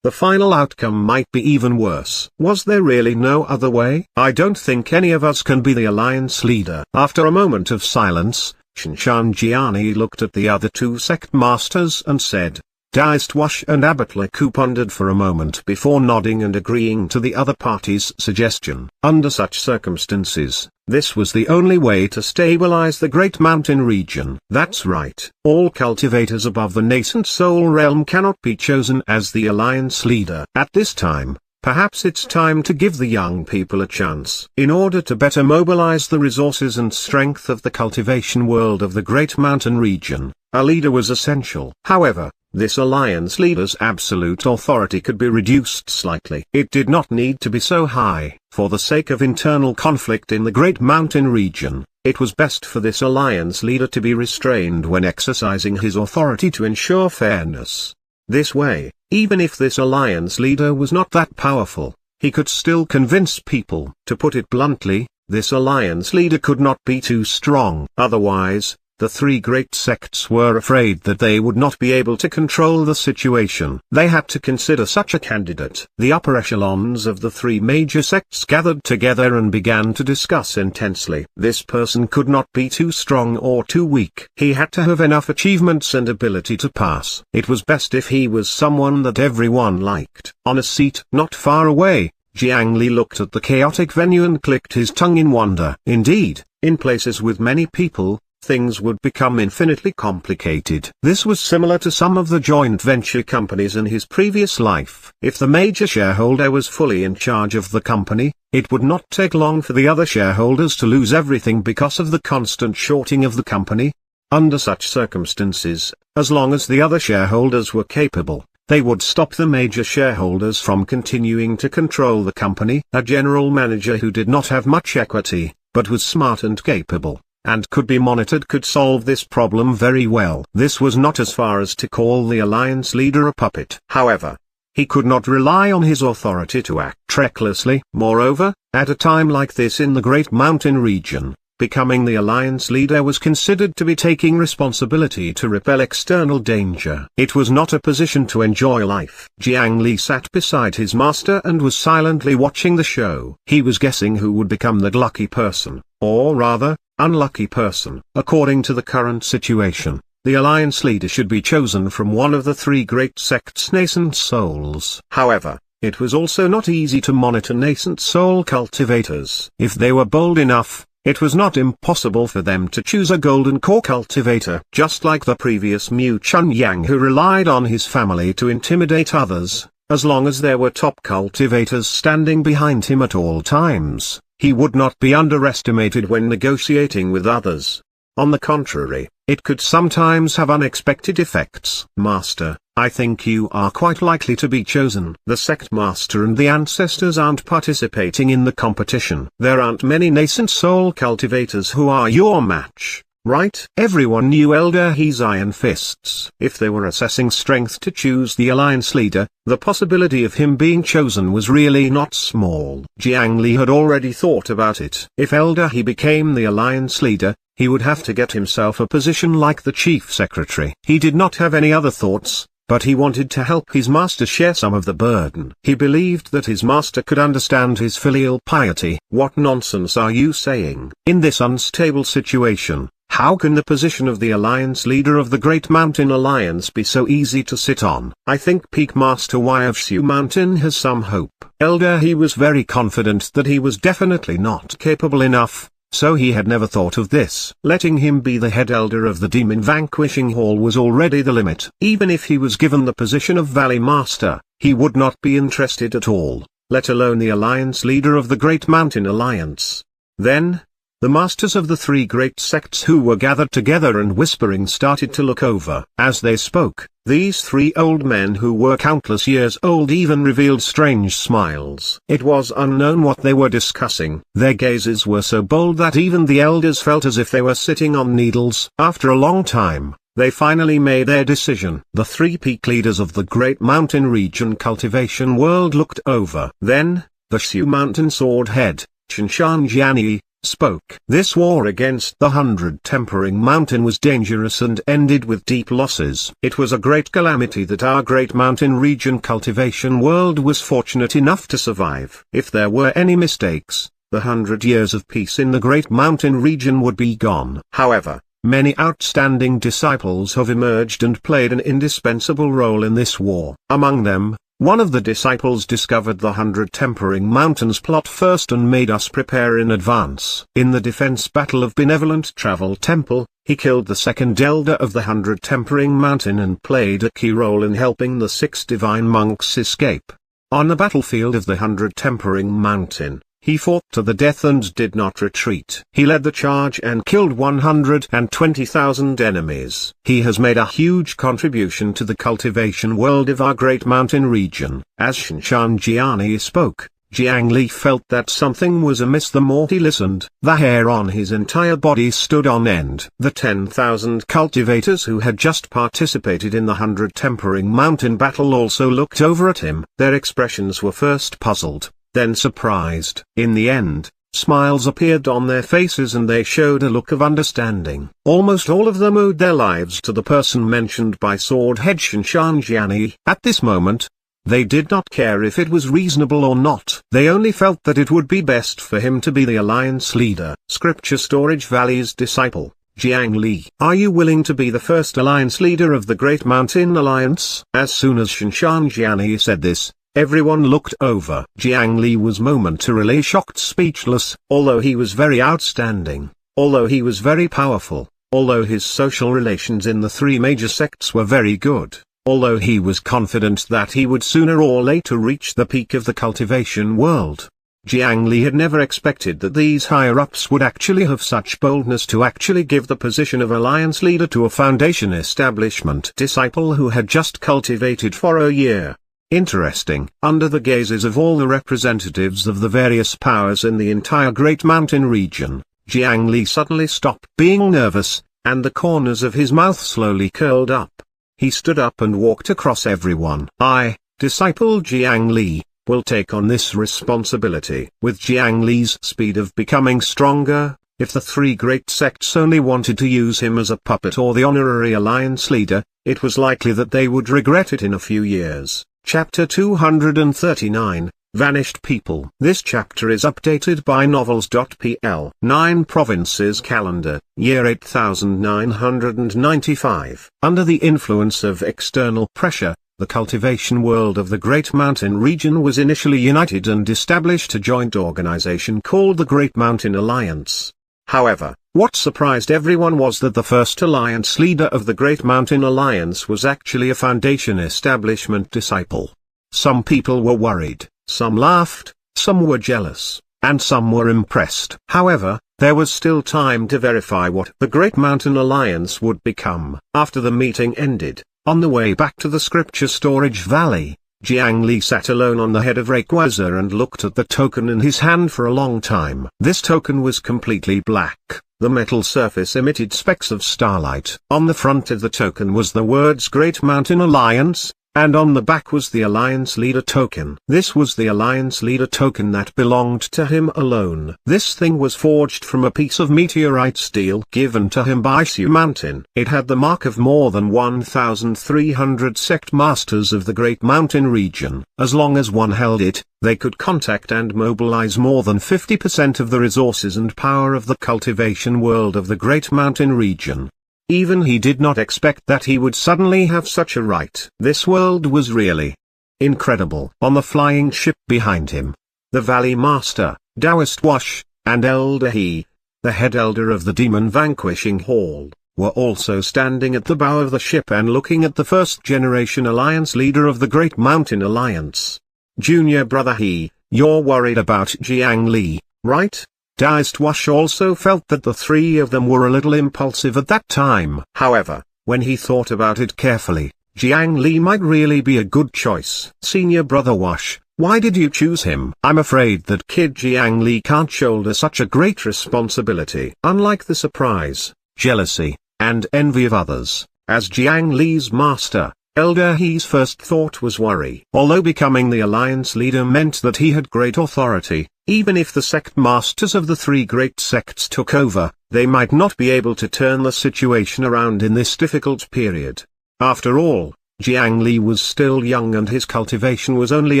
The final outcome might be even worse. Was there really no other way? I don't think any of us can be the alliance leader. After a moment of silence, Shinshanjiani looked at the other two sect masters and said, Daistwash and Abatlaku pondered for a moment before nodding and agreeing to the other party's suggestion. Under such circumstances, this was the only way to stabilize the Great Mountain region. That's right. All cultivators above the nascent soul realm cannot be chosen as the alliance leader. At this time, perhaps it's time to give the young people a chance. In order to better mobilize the resources and strength of the cultivation world of the Great Mountain region, a leader was essential. However, this alliance leader's absolute authority could be reduced slightly. It did not need to be so high. For the sake of internal conflict in the Great Mountain region, it was best for this alliance leader to be restrained when exercising his authority to ensure fairness. This way, even if this alliance leader was not that powerful, he could still convince people. To put it bluntly, this alliance leader could not be too strong. Otherwise, the three great sects were afraid that they would not be able to control the situation. They had to consider such a candidate. The upper echelons of the three major sects gathered together and began to discuss intensely. This person could not be too strong or too weak. He had to have enough achievements and ability to pass. It was best if he was someone that everyone liked. On a seat not far away, Jiang Li looked at the chaotic venue and clicked his tongue in wonder. Indeed, in places with many people, things would become infinitely complicated. This was similar to some of the joint venture companies in his previous life. If the major shareholder was fully in charge of the company, it would not take long for the other shareholders to lose everything because of the constant shorting of the company. Under such circumstances, as long as the other shareholders were capable, they would stop the major shareholders from continuing to control the company. A general manager who did not have much equity, but was smart and capable, and could be monitored could solve this problem very well. This was not as far as to call the alliance leader a puppet. However, he could not rely on his authority to act recklessly. Moreover, at a time like this in the Great Mountain region, becoming the alliance leader was considered to be taking responsibility to repel external danger. It was not a position to enjoy life. Jiang Li sat beside his master and was silently watching the show. He was guessing who would become the lucky person, or rather, unlucky person. According to the current situation, the alliance leader should be chosen from one of the three great sects' nascent souls. However, it was also not easy to monitor nascent soul cultivators. If they were bold enough, it was not impossible for them to choose a golden core cultivator. Just like the previous Mu Chun Yang who relied on his family to intimidate others, as long as there were top cultivators standing behind him at all times, he would not be underestimated when negotiating with others. On the contrary, it could sometimes have unexpected effects. Master, I think you are quite likely to be chosen. The sect master and the ancestors aren't participating in the competition. There aren't many nascent soul cultivators who are your match. right? Everyone knew Elder He's Iron Fists. If they were assessing strength to choose the alliance leader, the possibility of him being chosen was really not small. Jiang Li had already thought about it. If Elder He became the alliance leader, he would have to get himself a position like the chief secretary. He did not have any other thoughts, but he wanted to help his master share some of the burden. He believed that his master could understand his filial piety. What nonsense are you saying? In this unstable situation, how can the position of the alliance leader of the Great Mountain Alliance be so easy to sit on? I think Peak Master Y of Shu Mountain has some hope. Elder He was very confident that he was definitely not capable enough, so he had never thought of this. Letting him be the head elder of the Demon Vanquishing Hall was already the limit. Even if he was given the position of Valley Master, he would not be interested at all, let alone the alliance leader of the Great Mountain Alliance. Then, the masters of the three great sects who were gathered together and whispering started to look over. As they spoke, these three old men who were countless years old even revealed strange smiles. It was unknown what they were discussing. Their gazes were so bold that even the elders felt as if they were sitting on needles. After a long time, they finally made their decision. The three peak leaders of the Great Mountain Region Cultivation World looked over. Then, the Shu Mountain Sword Head, Qinshan Jiani, spoke. This war against the 100 Tempering Mountain was dangerous and ended with deep losses. It was a great calamity that our Great Mountain Region Cultivation World was fortunate enough to survive. If there were any mistakes, the 100 years of peace in the Great Mountain Region would be gone. However, many outstanding disciples have emerged and played an indispensable role in this war. Among them, one of the disciples discovered the 100 Tempering Mountains plot first and made us prepare in advance. In the defense battle of Benevolent Travel Temple, he killed the second elder of the 100 Tempering Mountain and played a key role in helping the 6 divine monks escape. On the battlefield of the 100 Tempering Mountain, he fought to the death and did not retreat. He led the charge and killed 120,000 enemies. He has made a huge contribution to the cultivation world of our Great Mountain Region. As Qinshan Jiani spoke, Jiang Li felt that something was amiss the more he listened. The hair on his entire body stood on end. The 10,000 cultivators who had just participated in the 100 Tempering Mountain battle also looked over at him. Their expressions were first puzzled, then surprised. In the end, smiles appeared on their faces and they showed a look of understanding. Almost all of them owed their lives to the person mentioned by Sword Head Qinshan Jiani. At this moment, they did not care if it was reasonable or not. They only felt that it would be best for him to be the alliance leader. Scripture Storage Valley's disciple, Jiang Li. Are you willing to be the first alliance leader of the Great Mountain Alliance? As soon as Qinshan Jiani said this, everyone looked over. Jiang Li was momentarily shocked, speechless. Although he was very outstanding, although he was very powerful, although his social relations in the three major sects were very good, although he was confident that he would sooner or later reach the peak of the cultivation world, Jiang Li had never expected that these higher-ups would actually have such boldness to actually give the position of alliance leader to a foundation establishment disciple who had just cultivated for a year. Interesting. Under the gazes of all the representatives of the various powers in the entire Great Mountain region, Jiang Li suddenly stopped being nervous, and the corners of his mouth slowly curled up. He stood up and walked across everyone. I, disciple Jiang Li, will take on this responsibility. With Jiang Li's speed of becoming stronger, if the three great sects only wanted to use him as a puppet or the honorary alliance leader, it was likely that they would regret it in a few years. Chapter 239, Vanished People. This chapter is updated by novels.pl. 9 Provinces Calendar, Year 8995. Under the influence of external pressure, the cultivation world of the Great Mountain region was initially united and established a joint organization called the Great Mountain Alliance. However, what surprised everyone was that the first alliance leader of the Great Mountain Alliance was actually a foundation establishment disciple. Some people were worried, some laughed, some were jealous, and some were impressed. However, there was still time to verify what the Great Mountain Alliance would become. After the meeting ended, on the way back to the Scripture Storage Valley, Jiang Li sat alone on the head of Rayquaza and looked at the token in his hand for a long time. This token was completely black. The metal surface emitted specks of starlight. On the front of the token was the words Great Mountain Alliance, and on the back was the Alliance Leader token. This was the Alliance Leader token that belonged to him alone. This thing was forged from a piece of meteorite steel given to him by Su Mountain. It had the mark of more than 1,300 sect masters of the Great Mountain region. As long as one held it, they could contact and mobilize more than 50% of the resources and power of the cultivation world of the Great Mountain region. Even he did not expect that he would suddenly have such a right. This world was really incredible. On the flying ship behind him, the Valley Master, Taoist Wash, and Elder He, the head elder of the Demon Vanquishing Hall, were also standing at the bow of the ship and looking at the first-generation Alliance leader of the Great Mountain Alliance. Junior Brother He, you're worried about Jiang Li, right? Taoist Wash also felt that the three of them were a little impulsive at that time. However, when he thought about it carefully, Jiang Li might really be a good choice. Senior Brother Wash, why did you choose him? I'm afraid that kid Jiang Li can't shoulder such a great responsibility. Unlike the surprise, jealousy, and envy of others, as Jiang Li's master, Elder He's first thought was worry. Although becoming the Alliance leader meant that he had great authority, even if the sect masters of the three great sects took over, they might not be able to turn the situation around in this difficult period. After all, Jiang Li was still young and his cultivation was only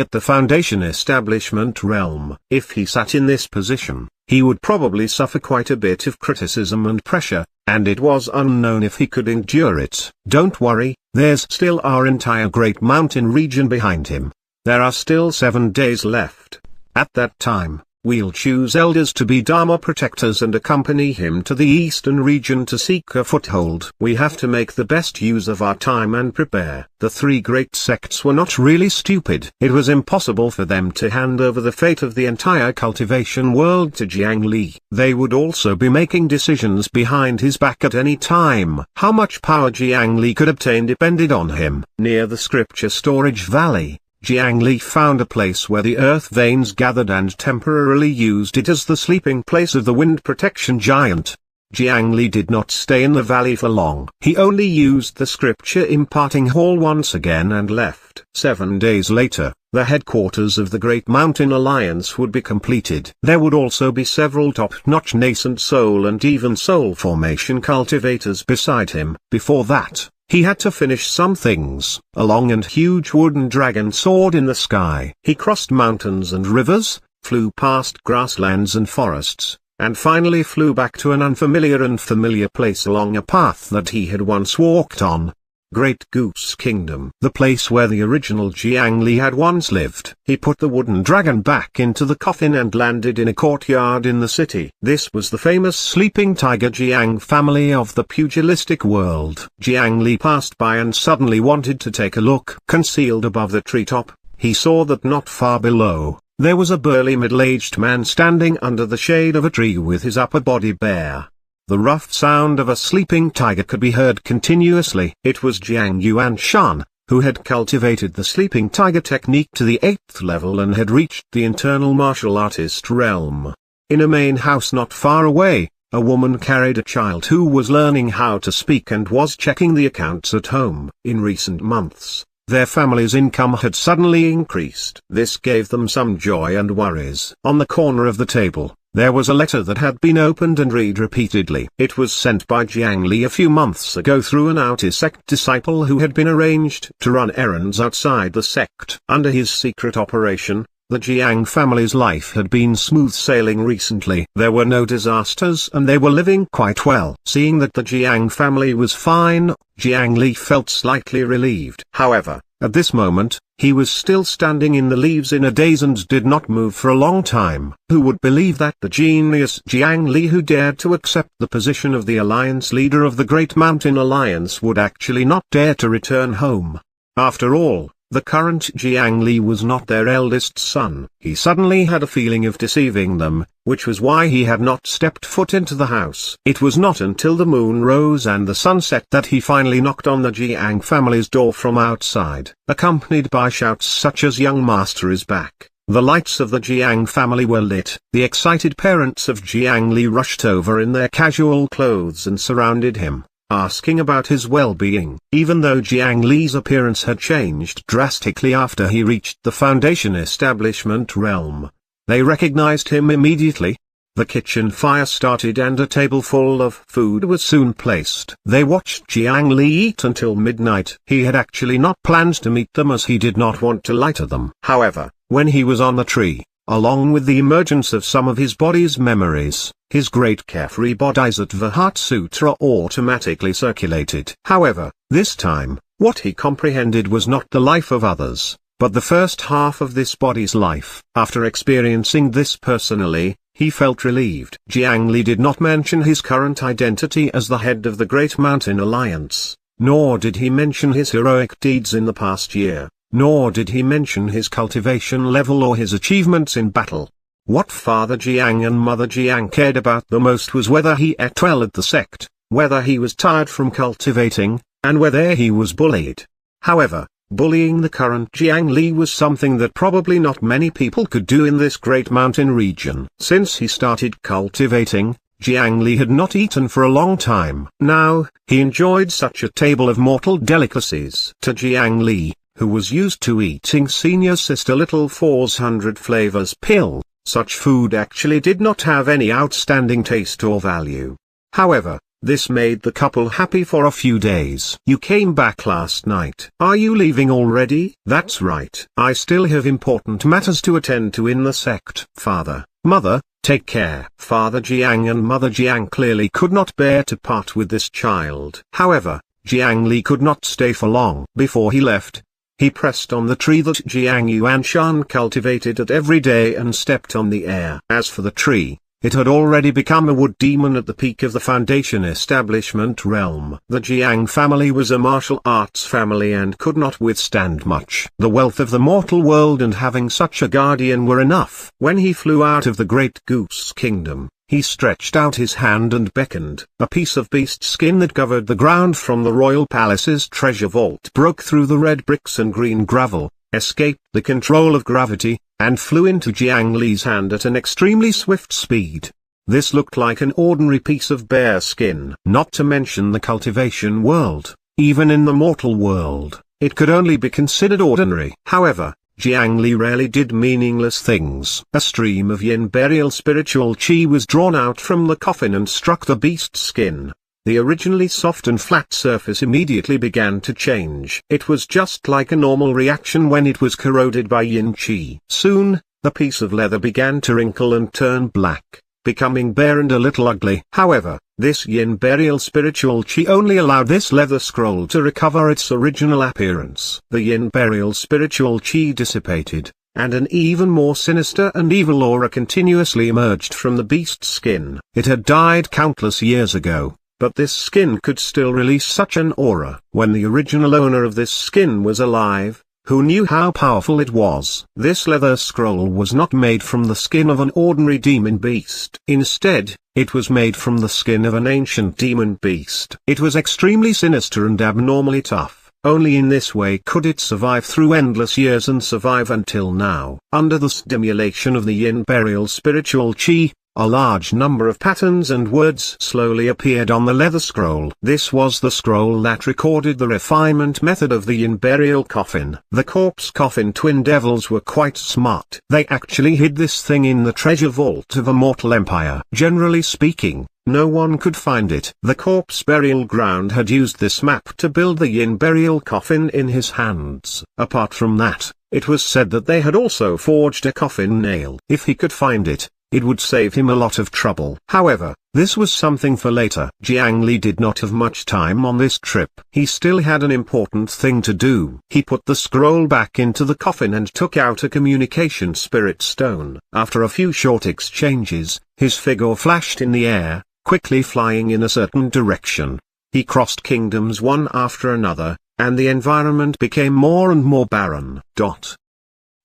at the foundation establishment realm. If he sat in this position, he would probably suffer quite a bit of criticism and pressure, and it was unknown if he could endure it. Don't worry, there's still our entire Great Mountain region behind him. There are still 7 days left. At that time, we'll choose elders to be Dharma protectors and accompany him to the eastern region to seek a foothold. We have to make the best use of our time and prepare. The three great sects were not really stupid. It was impossible for them to hand over the fate of the entire cultivation world to Jiang Li. They would also be making decisions behind his back at any time. How much power Jiang Li could obtain depended on him. Near the scripture storage valley, Jiang Li found a place where the earth veins gathered and temporarily used it as the sleeping place of the wind protection giant. Jiang Li did not stay in the valley for long. He only used the scripture imparting hall once again and left. 7 days later, the headquarters of the Great Mountain Alliance would be completed. There would also be several top-notch nascent soul and even soul formation cultivators beside him. Before that, he had to finish some things. A long and huge wooden dragon soared in the sky. He crossed mountains and rivers, flew past grasslands and forests, and finally flew back to an unfamiliar and familiar place along a path that he had once walked on. Great Goose Kingdom, the place where the original Jiang Li had once lived. He put the wooden dragon back into the coffin and landed in a courtyard in the city. This was the famous sleeping tiger Jiang family of the pugilistic world. Jiang Li passed by and suddenly wanted to take a look. Concealed above the treetop, he saw that not far below, there was a burly middle-aged man standing under the shade of a tree with his upper body bare. The rough sound of a sleeping tiger could be heard continuously. It was Jiang Yuanshan, who had cultivated the sleeping tiger technique to the 8th level and had reached the internal martial artist realm. In a main house not far away, a woman carried a child who was learning how to speak and was checking the accounts at home. In recent months, their family's income had suddenly increased. This gave them some joy and worries. On the corner of the table, there was a letter that had been opened and read repeatedly. It was sent by Jiang Li a few months ago through an outer sect disciple who had been arranged to run errands outside the sect. Under his secret operation, the Jiang family's life had been smooth sailing recently. There were no disasters and they were living quite well. Seeing that the Jiang family was fine, Jiang Li felt slightly relieved. However, at this moment, he was still standing in the leaves in a daze and did not move for a long time. Who would believe that the genius Jiang Li, who dared to accept the position of the alliance leader of the Great Mountain Alliance, would actually not dare to return home? After all, The current Jiang Li was not their eldest son. He suddenly had a feeling of deceiving them, which was why he had not stepped foot into the house. It was not until the moon rose and the sun set that he finally knocked on the Jiang family's door from outside. Accompanied by shouts such as "Young master is back," the lights of the Jiang family were lit. The excited parents of Jiang Li rushed over in their casual clothes and surrounded him, asking about his well-being. Even though Jiang Li's appearance had changed drastically after he reached the Foundation establishment realm, they recognized him immediately. The kitchen fire started and a table full of food was soon placed. They watched Jiang Li eat until midnight. He had actually not planned to meet them as he did not want to lie to them. However, when he was on the tree, along with the emergence of some of his body's memories, his great carefree Bodhisattva Heart Sutra automatically circulated. However, this time, what he comprehended was not the life of others, but the first half of this body's life. After experiencing this personally, he felt relieved. Jiang Li did not mention his current identity as the head of the Great Mountain Alliance, nor did he mention his heroic deeds in the past year, nor did he mention his cultivation level or his achievements in battle. What Father Jiang and Mother Jiang cared about the most was whether he ate well at the sect, whether he was tired from cultivating, and whether he was bullied. However, bullying the current Jiang Li was something that probably not many people could do in this great mountain region. Since he started cultivating, Jiang Li had not eaten for a long time. Now, he enjoyed such a table of mortal delicacies. To Jiang Li, who was used to eating Senior Sister Little 400 flavors pill, such food actually did not have any outstanding taste or value. However, this made the couple happy for a few days. "You came back last night. Are you leaving already?" "That's right. I still have important matters to attend to in the sect." "Father, Mother, take care." Father Jiang and Mother Jiang clearly could not bear to part with this child. However, Jiang Li could not stay for long. Before he left, he pressed on the tree that Jiang Yuanshan cultivated at every day and stepped on the air. As for the tree, it had already become a wood demon at the peak of the Foundation establishment realm. The Jiang family was a martial arts family and could not withstand much. The wealth of the mortal world and having such a guardian were enough. When he flew out of the Great Goose Kingdom, he stretched out his hand and beckoned. A piece of beast skin that covered the ground from the royal palace's treasure vault broke through the red bricks and green gravel, escaped the control of gravity, and flew into Jiang Li's hand at an extremely swift speed. This looked like an ordinary piece of bear skin. Not to mention the cultivation world, even in the mortal world, it could only be considered ordinary. However, Jiang Li rarely did meaningless things. A stream of yin burial spiritual chi was drawn out from the coffin and struck the beast skin. The originally soft and flat surface immediately began to change. It was just like a normal reaction when it was corroded by yin chi. Soon, the piece of leather began to wrinkle and turn black, becoming bare and a little ugly. However, this yin burial spiritual chi only allowed this leather scroll to recover its original appearance. The yin burial spiritual chi dissipated, and an even more sinister and evil aura continuously emerged from the beast skin. It had died countless years ago, but this skin could still release such an aura. When the original owner of this skin was alive, who knew how powerful it was? This leather scroll was not made from the skin of an ordinary demon beast. Instead, it was made from the skin of an ancient demon beast. It was extremely sinister and abnormally tough. Only in this way could it survive through endless years and survive until now. Under the stimulation of the yin burial spiritual chi, a large number of patterns and words slowly appeared on the leather scroll. This was the scroll that recorded the refinement method of the yin burial coffin. The corpse coffin twin devils were quite smart. They actually hid this thing in the treasure vault of a mortal empire. Generally speaking, no one could find it. The corpse burial ground had used this map to build the yin burial coffin in his hands. Apart from that, it was said that they had also forged a coffin nail. If he could find it, it would save him a lot of trouble. However, this was something for later. Jiang Li did not have much time on this trip. He still had an important thing to do. He put the scroll back into the coffin and took out a communication spirit stone. After a few short exchanges, his figure flashed in the air, quickly flying in a certain direction. He crossed kingdoms one after another, and the environment became more and more barren.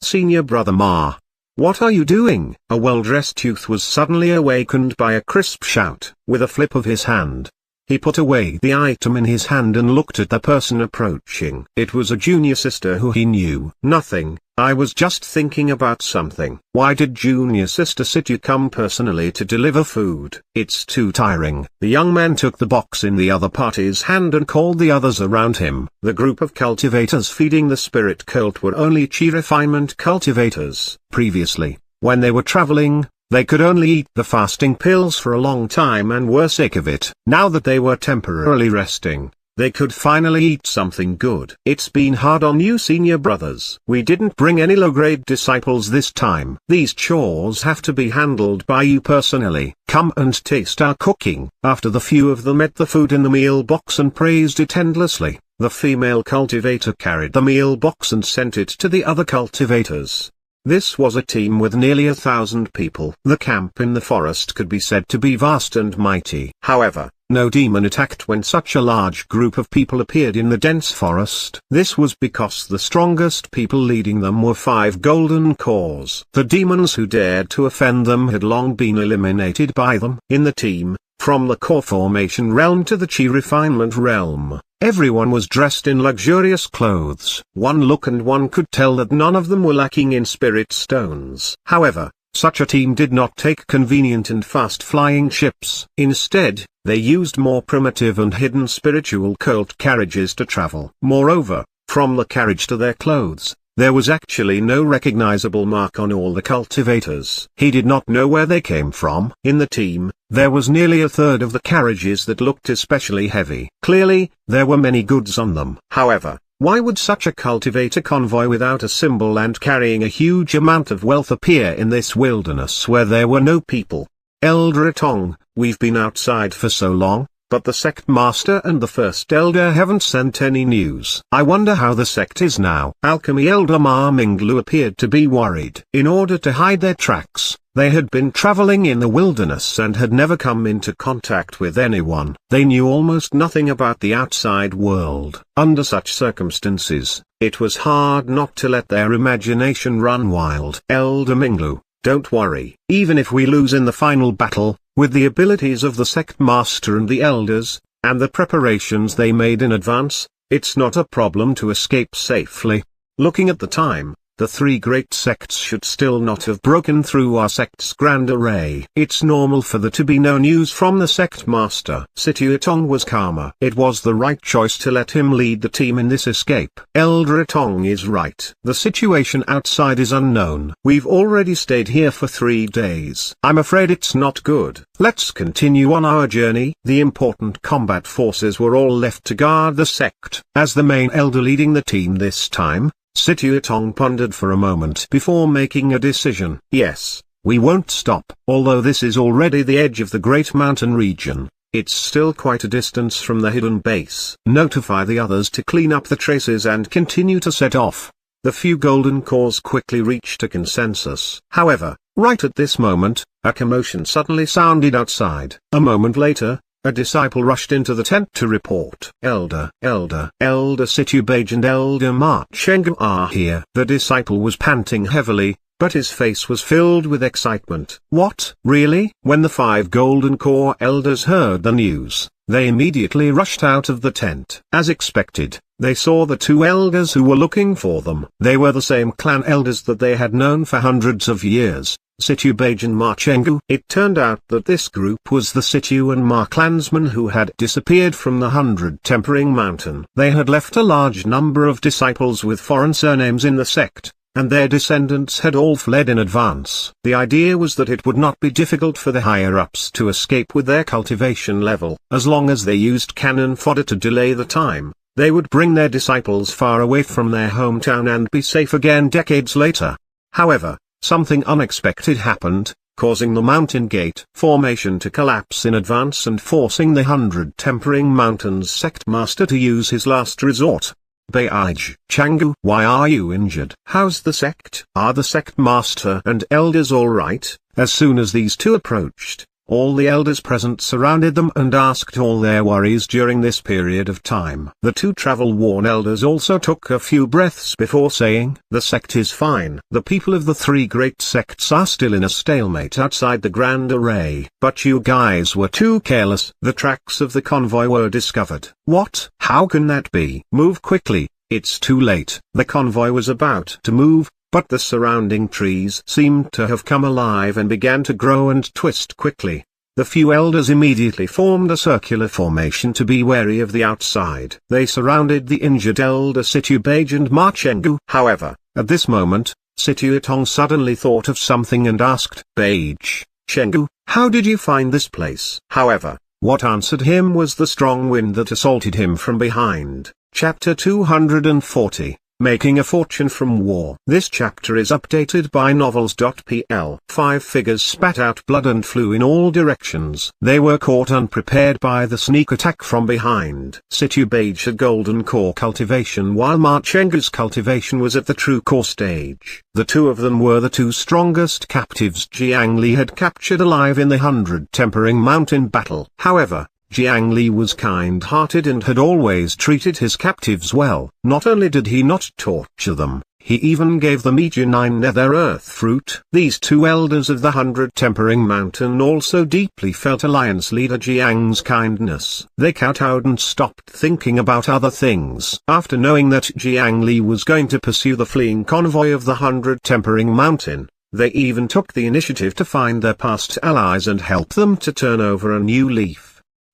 Senior Brother Ma. What are you doing? A well-dressed youth was suddenly awakened by a crisp shout. With a flip of his hand, he put away the item in his hand and looked at the person approaching. It was a junior sister who he knew. Nothing, I was just thinking about something. Why did junior sister Situ come personally to deliver food? It's too tiring. The young man took the box in the other party's hand and called the others around him. The group of cultivators feeding the spirit cult were only chi refinement cultivators. Previously, when they were traveling, they could only eat the fasting pills for a long time and were sick of it. Now that they were temporarily resting, they could finally eat something good. It's been hard on you senior brothers. We didn't bring any low-grade disciples this time. These chores have to be handled by you personally. Come and taste our cooking. After the few of them ate the food in the meal box and praised it endlessly, the female cultivator carried the meal box and sent it to the other cultivators. This was a team with nearly 1,000 people. The camp in the forest could be said to be vast and mighty. However, no demon attacked when such a large group of people appeared in the dense forest. This was because the strongest people leading them were 5 golden cores. The demons who dared to offend them had long been eliminated by them. In the team, from the core formation realm to the chi refinement realm, everyone was dressed in luxurious clothes. One look and one could tell that none of them were lacking in spirit stones. However, such a team did not take convenient and fast-flying ships. Instead, they used more primitive and hidden spiritual cult carriages to travel. Moreover, from the carriage to their clothes, there was actually no recognizable mark on all the cultivators. He did not know where they came from. In the team, there was nearly a third of the carriages that looked especially heavy. Clearly, there were many goods on them. However, why would such a cultivator convoy without a symbol and carrying a huge amount of wealth appear in this wilderness where there were no people? Elder Atong, we've been outside for so long, but the sect master and the first elder haven't sent any news. I wonder how the sect is now. Alchemy Elder Ma Minglu appeared to be worried. In order to hide their tracks, they had been traveling in the wilderness and had never come into contact with anyone. They knew almost nothing about the outside world. Under such circumstances, it was hard not to let their imagination run wild. Elder Minglu, don't worry. Even if we lose in the final battle, with the abilities of the sect master and the elders, and the preparations they made in advance, it's not a problem to escape safely. Looking at the time, the 3 great sects should still not have broken through our sect's grand array. It's normal for there to be no news from the sect master. Situ Itong was calmer. It was the right choice to let him lead the team in this escape. Elder Itong is right. The situation outside is unknown. We've already stayed here for 3 days. I'm afraid it's not good. Let's continue on our journey. The important combat forces were all left to guard the sect. As the main elder leading the team this time, Situ Itong pondered for a moment before making a decision. Yes, we won't stop. Although this is already the edge of the Great Mountain region, it's still quite a distance from the hidden base. Notify the others to clean up the traces and continue to set off. The few golden cores quickly reached a consensus. However, right at this moment, a commotion suddenly sounded outside. A moment later, a disciple rushed into the tent to report. Elder Situbage and Elder Ma Chenggu are here. The disciple was panting heavily, but his face was filled with excitement. What? Really? When the 5 golden core elders heard the news, they immediately rushed out of the tent. As expected, they saw the 2 elders who were looking for them. They were the same clan elders that they had known for hundreds of years. Situbage and Ma Chenggu. It turned out that this group was the Situ and Ma clansmen who had disappeared from the 100 Tempering Mountain. They had left a large number of disciples with foreign surnames in the sect, and their descendants had all fled in advance. The idea was that it would not be difficult for the higher-ups to escape with their cultivation level. As long as they used cannon fodder to delay the time, they would bring their disciples far away from their hometown and be safe again decades later. However, something unexpected happened, causing the mountain gate formation to collapse in advance and forcing the 100 Tempering Mountains sect master to use his last resort. Baij Changgu, why are you injured? How's the sect? Are the sect master and elders all right? As soon as these 2 approached, All the elders present surrounded them and asked all their worries during this period of time. The two travel-worn elders also took a few breaths before saying, "The sect is fine. The people of the three great sects are still in a stalemate outside the Grand Array. But you guys were too careless. The tracks of the convoy were discovered." "What? How can that be?" "Move quickly, it's too late." The convoy was about to move, but the surrounding trees seemed to have come alive and began to grow and twist quickly. The few elders immediately formed a circular formation to be wary of the outside. They surrounded the injured elder Situbage and Ma Chengu. However, at this moment, Situatong suddenly thought of something and asked, "Bage, Chengu, how did you find this place?" However, what answered him was the strong wind that assaulted him from behind. Chapter 240. Making a Fortune from War. This chapter is updated by novels.pl. 5 figures spat out blood and flew in all directions. They were caught unprepared by the sneak attack from behind. Situbage had golden core cultivation while Ma Chengu's cultivation was at the true core stage. The two of them were the two strongest captives Jiang Li had captured alive in the 100 Tempering Mountain battle. However, Jiang Li was kind-hearted and had always treated his captives well. Not only did he not torture them, he even gave them each a 9 nether earth fruit. These two elders of the 100 Tempering Mountain also deeply felt Alliance leader Jiang's kindness. They kowtowed and stopped thinking about other things. After knowing that Jiang Li was going to pursue the fleeing convoy of the 100 Tempering Mountain, they even took the initiative to find their past allies and help them to turn over a new leaf.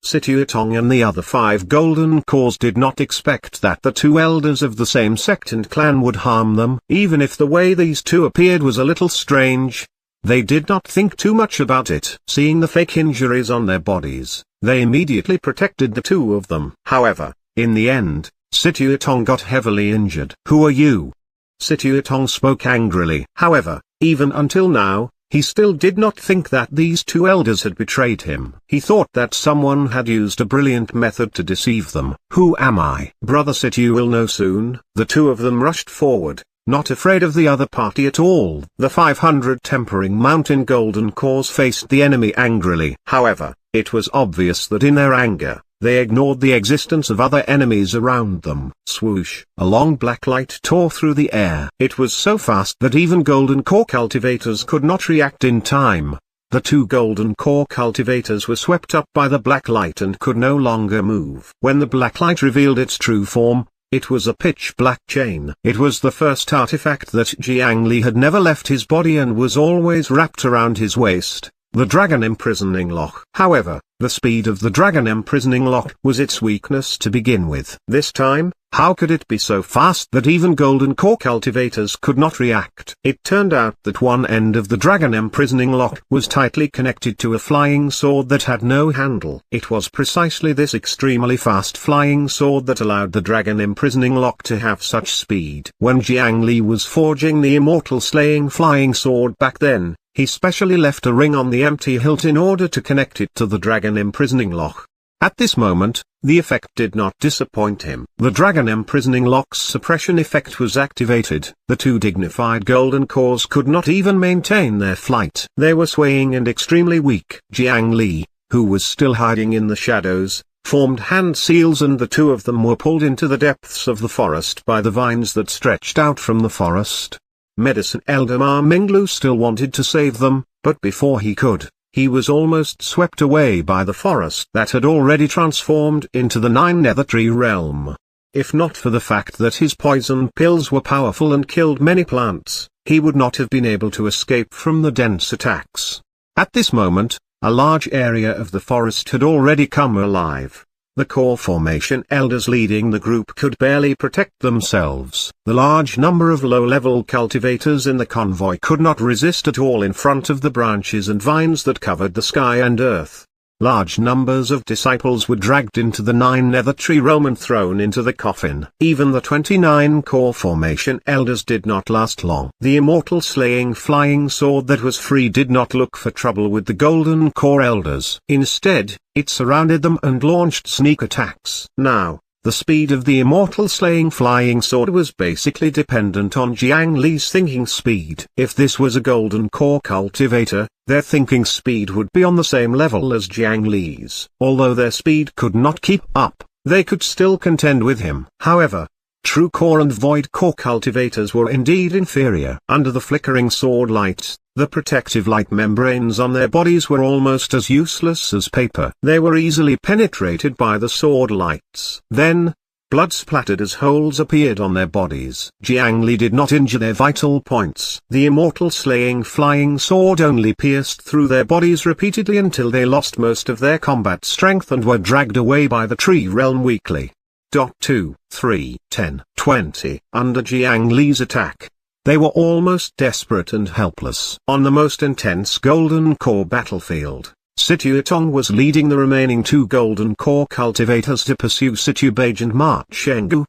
Situatong and the other 5 golden cores did not expect that the two elders of the same sect and clan would harm them. Even if the way these two appeared was a little strange, they did not think too much about it. Seeing the fake injuries on their bodies, they immediately protected the two of them. However, in the end, Situatong got heavily injured. "Who are you?" Situatong spoke angrily. However, even until now, he still did not think that these two elders had betrayed him. He thought that someone had used a brilliant method to deceive them. "Who am I?" "Brother Situ will know soon." The two of them rushed forward, not afraid of the other party at all. The 500 Tempering Mountain golden cores faced the enemy angrily. However, it was obvious that in their anger, they ignored the existence of other enemies around them. Swoosh! A long black light tore through the air. It was so fast that even golden core cultivators could not react in time. The two golden core cultivators were swept up by the black light and could no longer move. When the black light revealed its true form, it was a pitch black chain. It was the first artifact that Jiang Li had never left his body and was always wrapped around his waist. The Dragon Imprisoning Lock. However, the speed of the Dragon Imprisoning Lock was its weakness to begin with. This time, how could it be so fast that even golden core cultivators could not react? It turned out that one end of the Dragon Imprisoning Lock was tightly connected to a flying sword that had no handle. It was precisely this extremely fast flying sword that allowed the Dragon Imprisoning Lock to have such speed. When Jiang Li was forging the immortal slaying flying sword back then, he specially left a ring on the empty hilt in order to connect it to the Dragon Imprisoning Lock. At this moment, the effect did not disappoint him. The Dragon Imprisoning Lock's suppression effect was activated. The two dignified golden cores could not even maintain their flight. They were swaying and extremely weak. Jiang Li, who was still hiding in the shadows, formed hand seals and the two of them were pulled into the depths of the forest by the vines that stretched out from the forest. Medicine Elder Ma Minglu still wanted to save them, but before he could, he was almost swept away by the forest that had already transformed into the 9 Nether Tree realm. If not for the fact that his poison pills were powerful and killed many plants, he would not have been able to escape from the dense attacks. At this moment, a large area of the forest had already come alive. The core formation elders leading the group could barely protect themselves. The large number of low-level cultivators in the convoy could not resist at all in front of the branches and vines that covered the sky and earth. Large numbers of disciples were dragged into the 9 Nether Tree realm and thrown into the coffin. Even the 29 core formation elders did not last long. The immortal slaying flying sword that was free did not look for trouble with the golden core elders. Instead, it surrounded them and launched sneak attacks. Now, The speed of the immortal slaying flying sword was basically dependent on Jiang Li's thinking speed. If this was a golden core cultivator, their thinking speed would be on the same level as Jiang Li's. Although their speed could not keep up, they could still contend with him. However, true core and void core cultivators were indeed inferior. Under the flickering sword lights, the protective light membranes on their bodies were almost as useless as paper. They were easily penetrated by the sword lights. Then, blood splattered as holes appeared on their bodies. Jiang Li did not injure their vital points. The immortal slaying flying sword only pierced through their bodies repeatedly until they lost most of their combat strength and were dragged away by the tree realm weakly. 2, 3, 10, 20. Under Jiang Li's attack, they were almost desperate and helpless. On the most intense Golden Core battlefield, Situatong was leading the remaining 2 Golden Core cultivators to pursue Situbage and Ma Chenggu.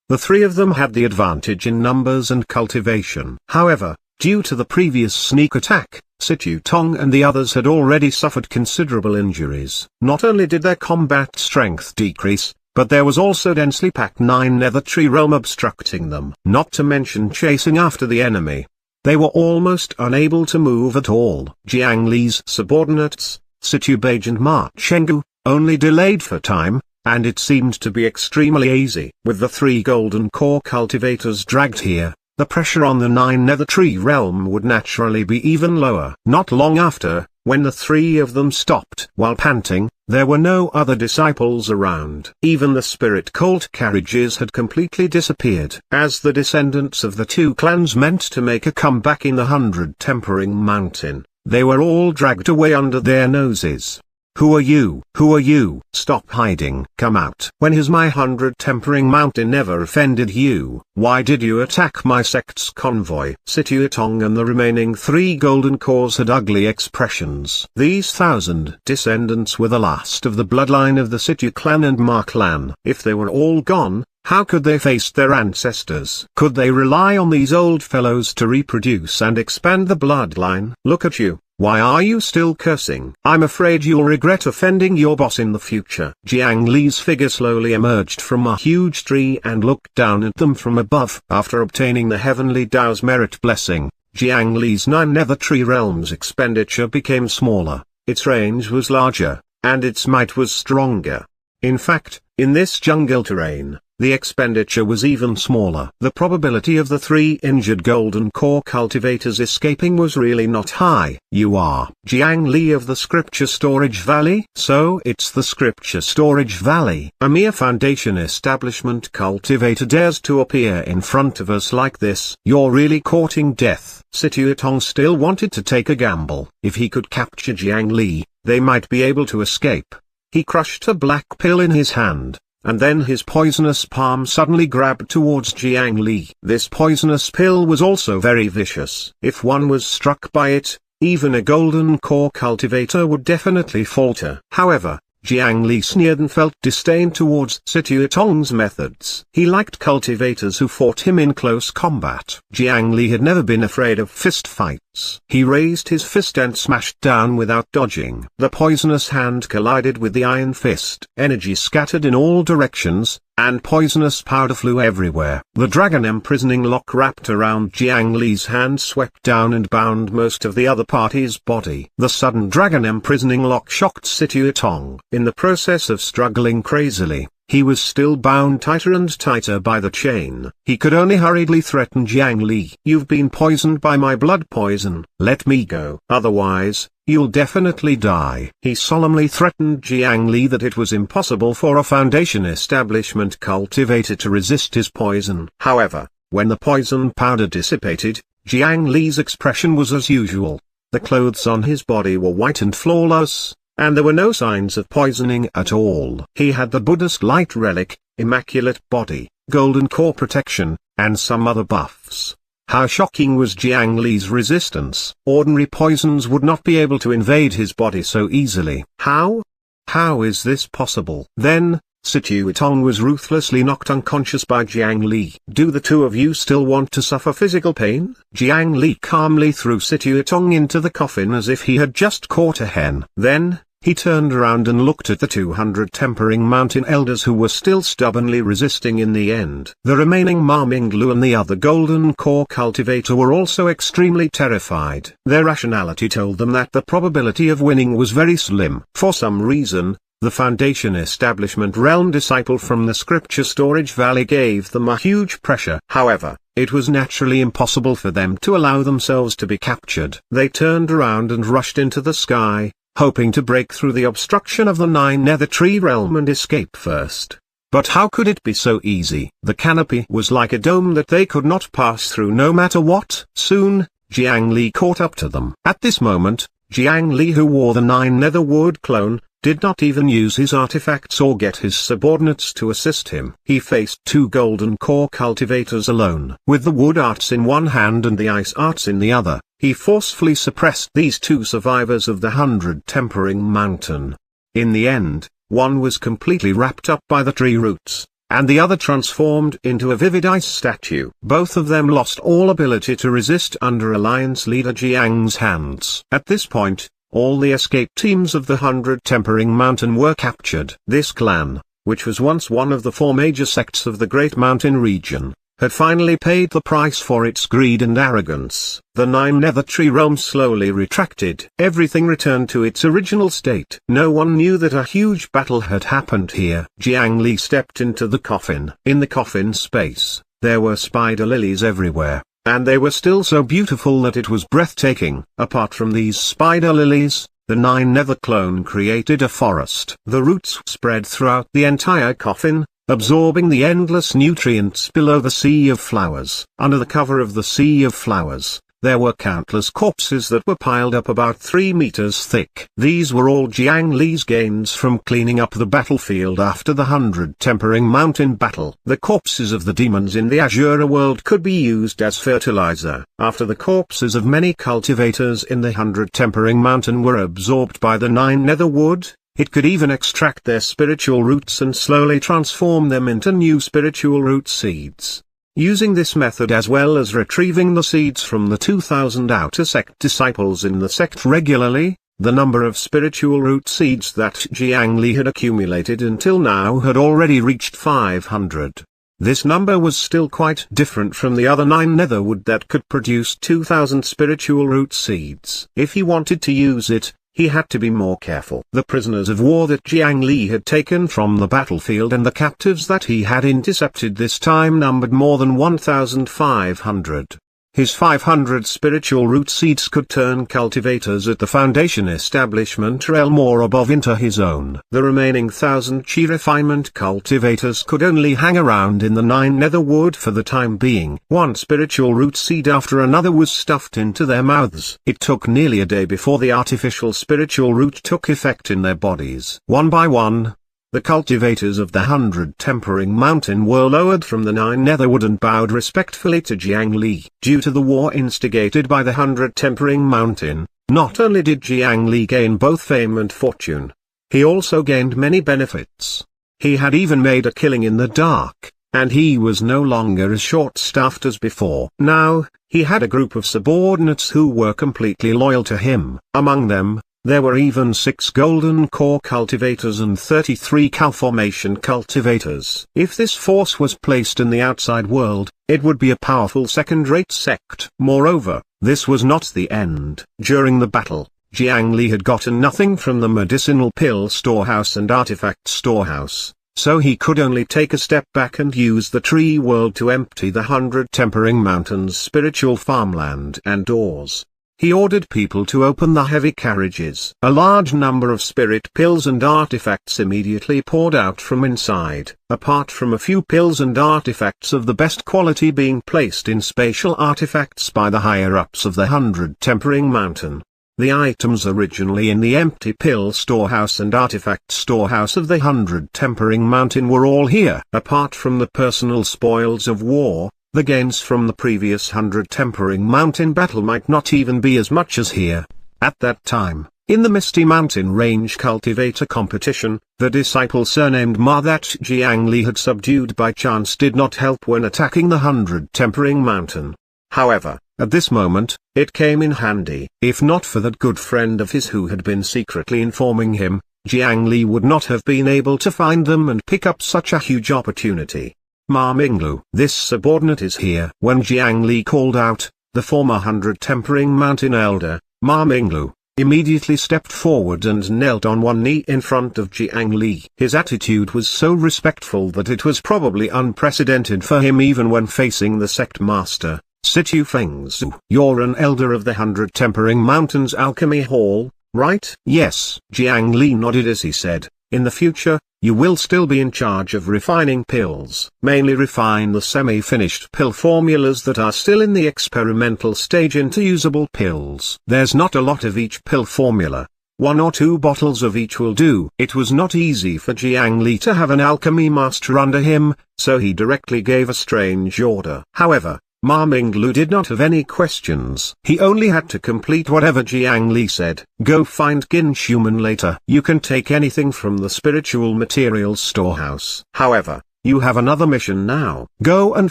The 3 of them had the advantage in numbers and cultivation. However, due to the previous sneak attack, Situatong and the others had already suffered considerable injuries. Not only did their combat strength decrease, but there was also densely packed 9 nether tree realm obstructing them. Not to mention chasing after the enemy. They were almost unable to move at all. Jiang Li's subordinates, Situbage and Ma Chenggu, only delayed for time, and it seemed to be extremely easy. With the 3 golden core cultivators dragged here, the pressure on the 9 nether tree realm would naturally be even lower. Not long after, when the 3 of them stopped while panting, there were no other disciples around. Even the spirit cult carriages had completely disappeared. As the descendants of the 2 clans meant to make a comeback in the 100 Tempering Mountain, they were all dragged away under their noses. Who are you? Who are you? Stop hiding. Come out. When has my 100 Tempering Mountain never offended you? Why did you attack my sect's convoy? Situatong and the remaining 3 golden cores had ugly expressions. These 1,000 descendants were the last of the bloodline of the Situ clan and Ma clan. If they were all gone, how could they face their ancestors? Could they rely on these old fellows to reproduce and expand the bloodline? Look at you. Why are you still cursing? I'm afraid you'll regret offending your boss in the future. Jiang Li's figure slowly emerged from a huge tree and looked down at them from above. After obtaining the Heavenly Dao's merit blessing, Jiang Li's 9 nether tree realms expenditure became smaller, its range was larger, and its might was stronger. In fact, in this jungle terrain, the expenditure was even smaller. The probability of the 3 injured golden core cultivators escaping was really not high. You are Jiang Li of the Scripture Storage Valley? So it's the Scripture Storage Valley. A mere foundation establishment cultivator dares to appear in front of us like this. You're really courting death. Situatong still wanted to take a gamble. If he could capture Jiang Li, they might be able to escape. He crushed a black pill in his hand, and then his poisonous palm suddenly grabbed towards Jiang Li. This poisonous pill was also very vicious. If one was struck by it, even a golden core cultivator would definitely falter. However, Jiang Li sneered and felt disdain towards Situatong's methods. He liked cultivators who fought him in close combat. Jiang Li had never been afraid of fist fights. He raised his fist and smashed down without dodging. The poisonous hand collided with the iron fist. Energy scattered in all directions, and poisonous powder flew everywhere. The dragon imprisoning lock wrapped around Jiang Li's hand swept down and bound most of the other party's body. The sudden dragon imprisoning lock shocked Situatong. In the process of struggling crazily, he was still bound tighter and tighter by the chain. He could only hurriedly threaten Jiang Li. You've been poisoned by my blood poison. Let me go. Otherwise, you'll definitely die. He solemnly threatened Jiang Li that it was impossible for a foundation establishment cultivator to resist his poison. However, when the poison powder dissipated, Jiang Li's expression was as usual. The clothes on his body were white and flawless, and there were no signs of poisoning at all. He had the Buddhist light relic, immaculate body, golden core protection, and some other buffs. How shocking was Jiang Li's resistance. Ordinary poisons would not be able to invade his body so easily. How? How is this possible? Then, Situatong was ruthlessly knocked unconscious by Jiang Li. Do the 2 of you still want to suffer physical pain? Jiang Li calmly threw Situatong into the coffin as if he had just caught a hen. Then, He turned around and looked at the 200 Tempering Mountain elders who were still stubbornly resisting in the end. The remaining Ma Minglu and the other Golden Core cultivator were also extremely terrified. Their rationality told them that the probability of winning was very slim. For some reason, the Foundation Establishment Realm disciple from the Scripture Storage Valley gave them a huge pressure. However, it was naturally impossible for them to allow themselves to be captured. They turned around and rushed into the sky, hoping to break through the obstruction of the 9 Nether Tree Realm and escape first. But how could it be so easy? The canopy was like a dome that they could not pass through no matter what. Soon, Jiang Li caught up to them. At this moment, Jiang Li, who wore the 9 Netherwood clone, did not even use his artifacts or get his subordinates to assist him. He faced 2 Golden Core cultivators alone. With the wood arts in one hand and the ice arts in the other, he forcefully suppressed these 2 survivors of the 100 Tempering Mountain. In the end, one was completely wrapped up by the tree roots, and the other transformed into a vivid ice statue. Both of them lost all ability to resist under Alliance leader Jiang's hands. At this point, all the escape teams of the 100 Tempering Mountain were captured. This clan, which was once one of the 4 major sects of the Great Mountain region, had finally paid the price for its greed and arrogance. The 9 Nether Tree realms slowly retracted. Everything returned to its original state. No one knew that a huge battle had happened here. Jiang Li stepped into the coffin. In the coffin space, there were spider lilies everywhere, and they were still so beautiful that it was breathtaking. Apart from these spider lilies, the 9 Nether clone created a forest. The roots spread throughout the entire coffin, absorbing the endless nutrients below the sea of flowers. Under the cover of the sea of flowers, there were countless corpses that were piled up about 3 meters thick. These were all Jiang Li's gains from cleaning up the battlefield after the 100 Tempering Mountain battle. The corpses of the demons in the Azura world could be used as fertilizer. After the corpses of many cultivators in the 100 Tempering Mountain were absorbed by the 9 Netherwood, it could even extract their spiritual roots and slowly transform them into new spiritual root seeds. Using this method as well as retrieving the seeds from the 2,000 outer sect disciples in the sect regularly, the number of spiritual root seeds that Jiang Li had accumulated until now had already reached 500. This number was still quite different from the other 9 Netherwood that could produce 2,000 spiritual root seeds. If he wanted to use it, he had to be more careful. The prisoners of war that Jiang Li had taken from the battlefield and the captives that he had intercepted this time numbered more than 1,500. His 500 spiritual root seeds could turn cultivators at the Foundation Establishment realm or above into his own. The remaining 1,000 Chi refinement cultivators could only hang around in the 9 Netherwood for the time being. One spiritual root seed after another was stuffed into their mouths. It took nearly a day before the artificial spiritual root took effect in their bodies. One by one, the cultivators of the 100 Tempering Mountain were lowered from the 9 Netherwood and bowed respectfully to Jiang Li. Due to the war instigated by the 100 Tempering Mountain, not only did Jiang Li gain both fame and fortune, he also gained many benefits. He had even made a killing in the dark, and he was no longer as short-staffed as before. Now, he had a group of subordinates who were completely loyal to him. Among them, there were even 6 Golden Core cultivators and 33 Cow Formation cultivators. If this force was placed in the outside world, it would be a powerful second-rate sect. Moreover, this was not the end. During the battle, Jiang Li had gotten nothing from the medicinal pill storehouse and artifact storehouse, so he could only take a step back and use the tree world to empty the 100 Tempering Mountains spiritual farmland and doors. He ordered people to open the heavy carriages. A large number of spirit pills and artifacts immediately poured out from inside, apart from a few pills and artifacts of the best quality being placed in spatial artifacts by the higher-ups of the 100 Tempering Mountain. The items originally in the empty pill storehouse and artifact storehouse of the 100 Tempering Mountain were all here. Apart from the personal spoils of war, the gains from the previous 100 Tempering Mountain battle might not even be as much as here. At that time, in the Misty Mountain Range cultivator competition, the disciple surnamed Ma that Jiang Li had subdued by chance did not help when attacking the 100 Tempering Mountain. However, at this moment, it came in handy. If not for that good friend of his who had been secretly informing him, Jiang Li would not have been able to find them and pick up such a huge opportunity. Ma Minglu, this subordinate is here. When Jiang Li called out, the former 100 Tempering Mountain elder, Ma Minglu, immediately stepped forward and knelt on one knee in front of Jiang Li. His attitude was so respectful that it was probably unprecedented for him even when facing the sect master, Situ Fengzu. You're an elder of the 100 Tempering Mountains Alchemy Hall, right? Yes. Jiang Li nodded as he said, in the future, you will still be in charge of refining pills. Mainly refine the semi-finished pill formulas that are still in the experimental stage into usable pills. There's not a lot of each pill formula. 1 or 2 bottles of each will do. It was not easy for Jiang Li to have an alchemy master under him, so he directly gave a strange order. However, Ma Minglu did not have any questions. He only had to complete whatever Jiang Li said. Go find Qin Shuman later. You can take anything from the spiritual materials storehouse. However, you have another mission now. Go and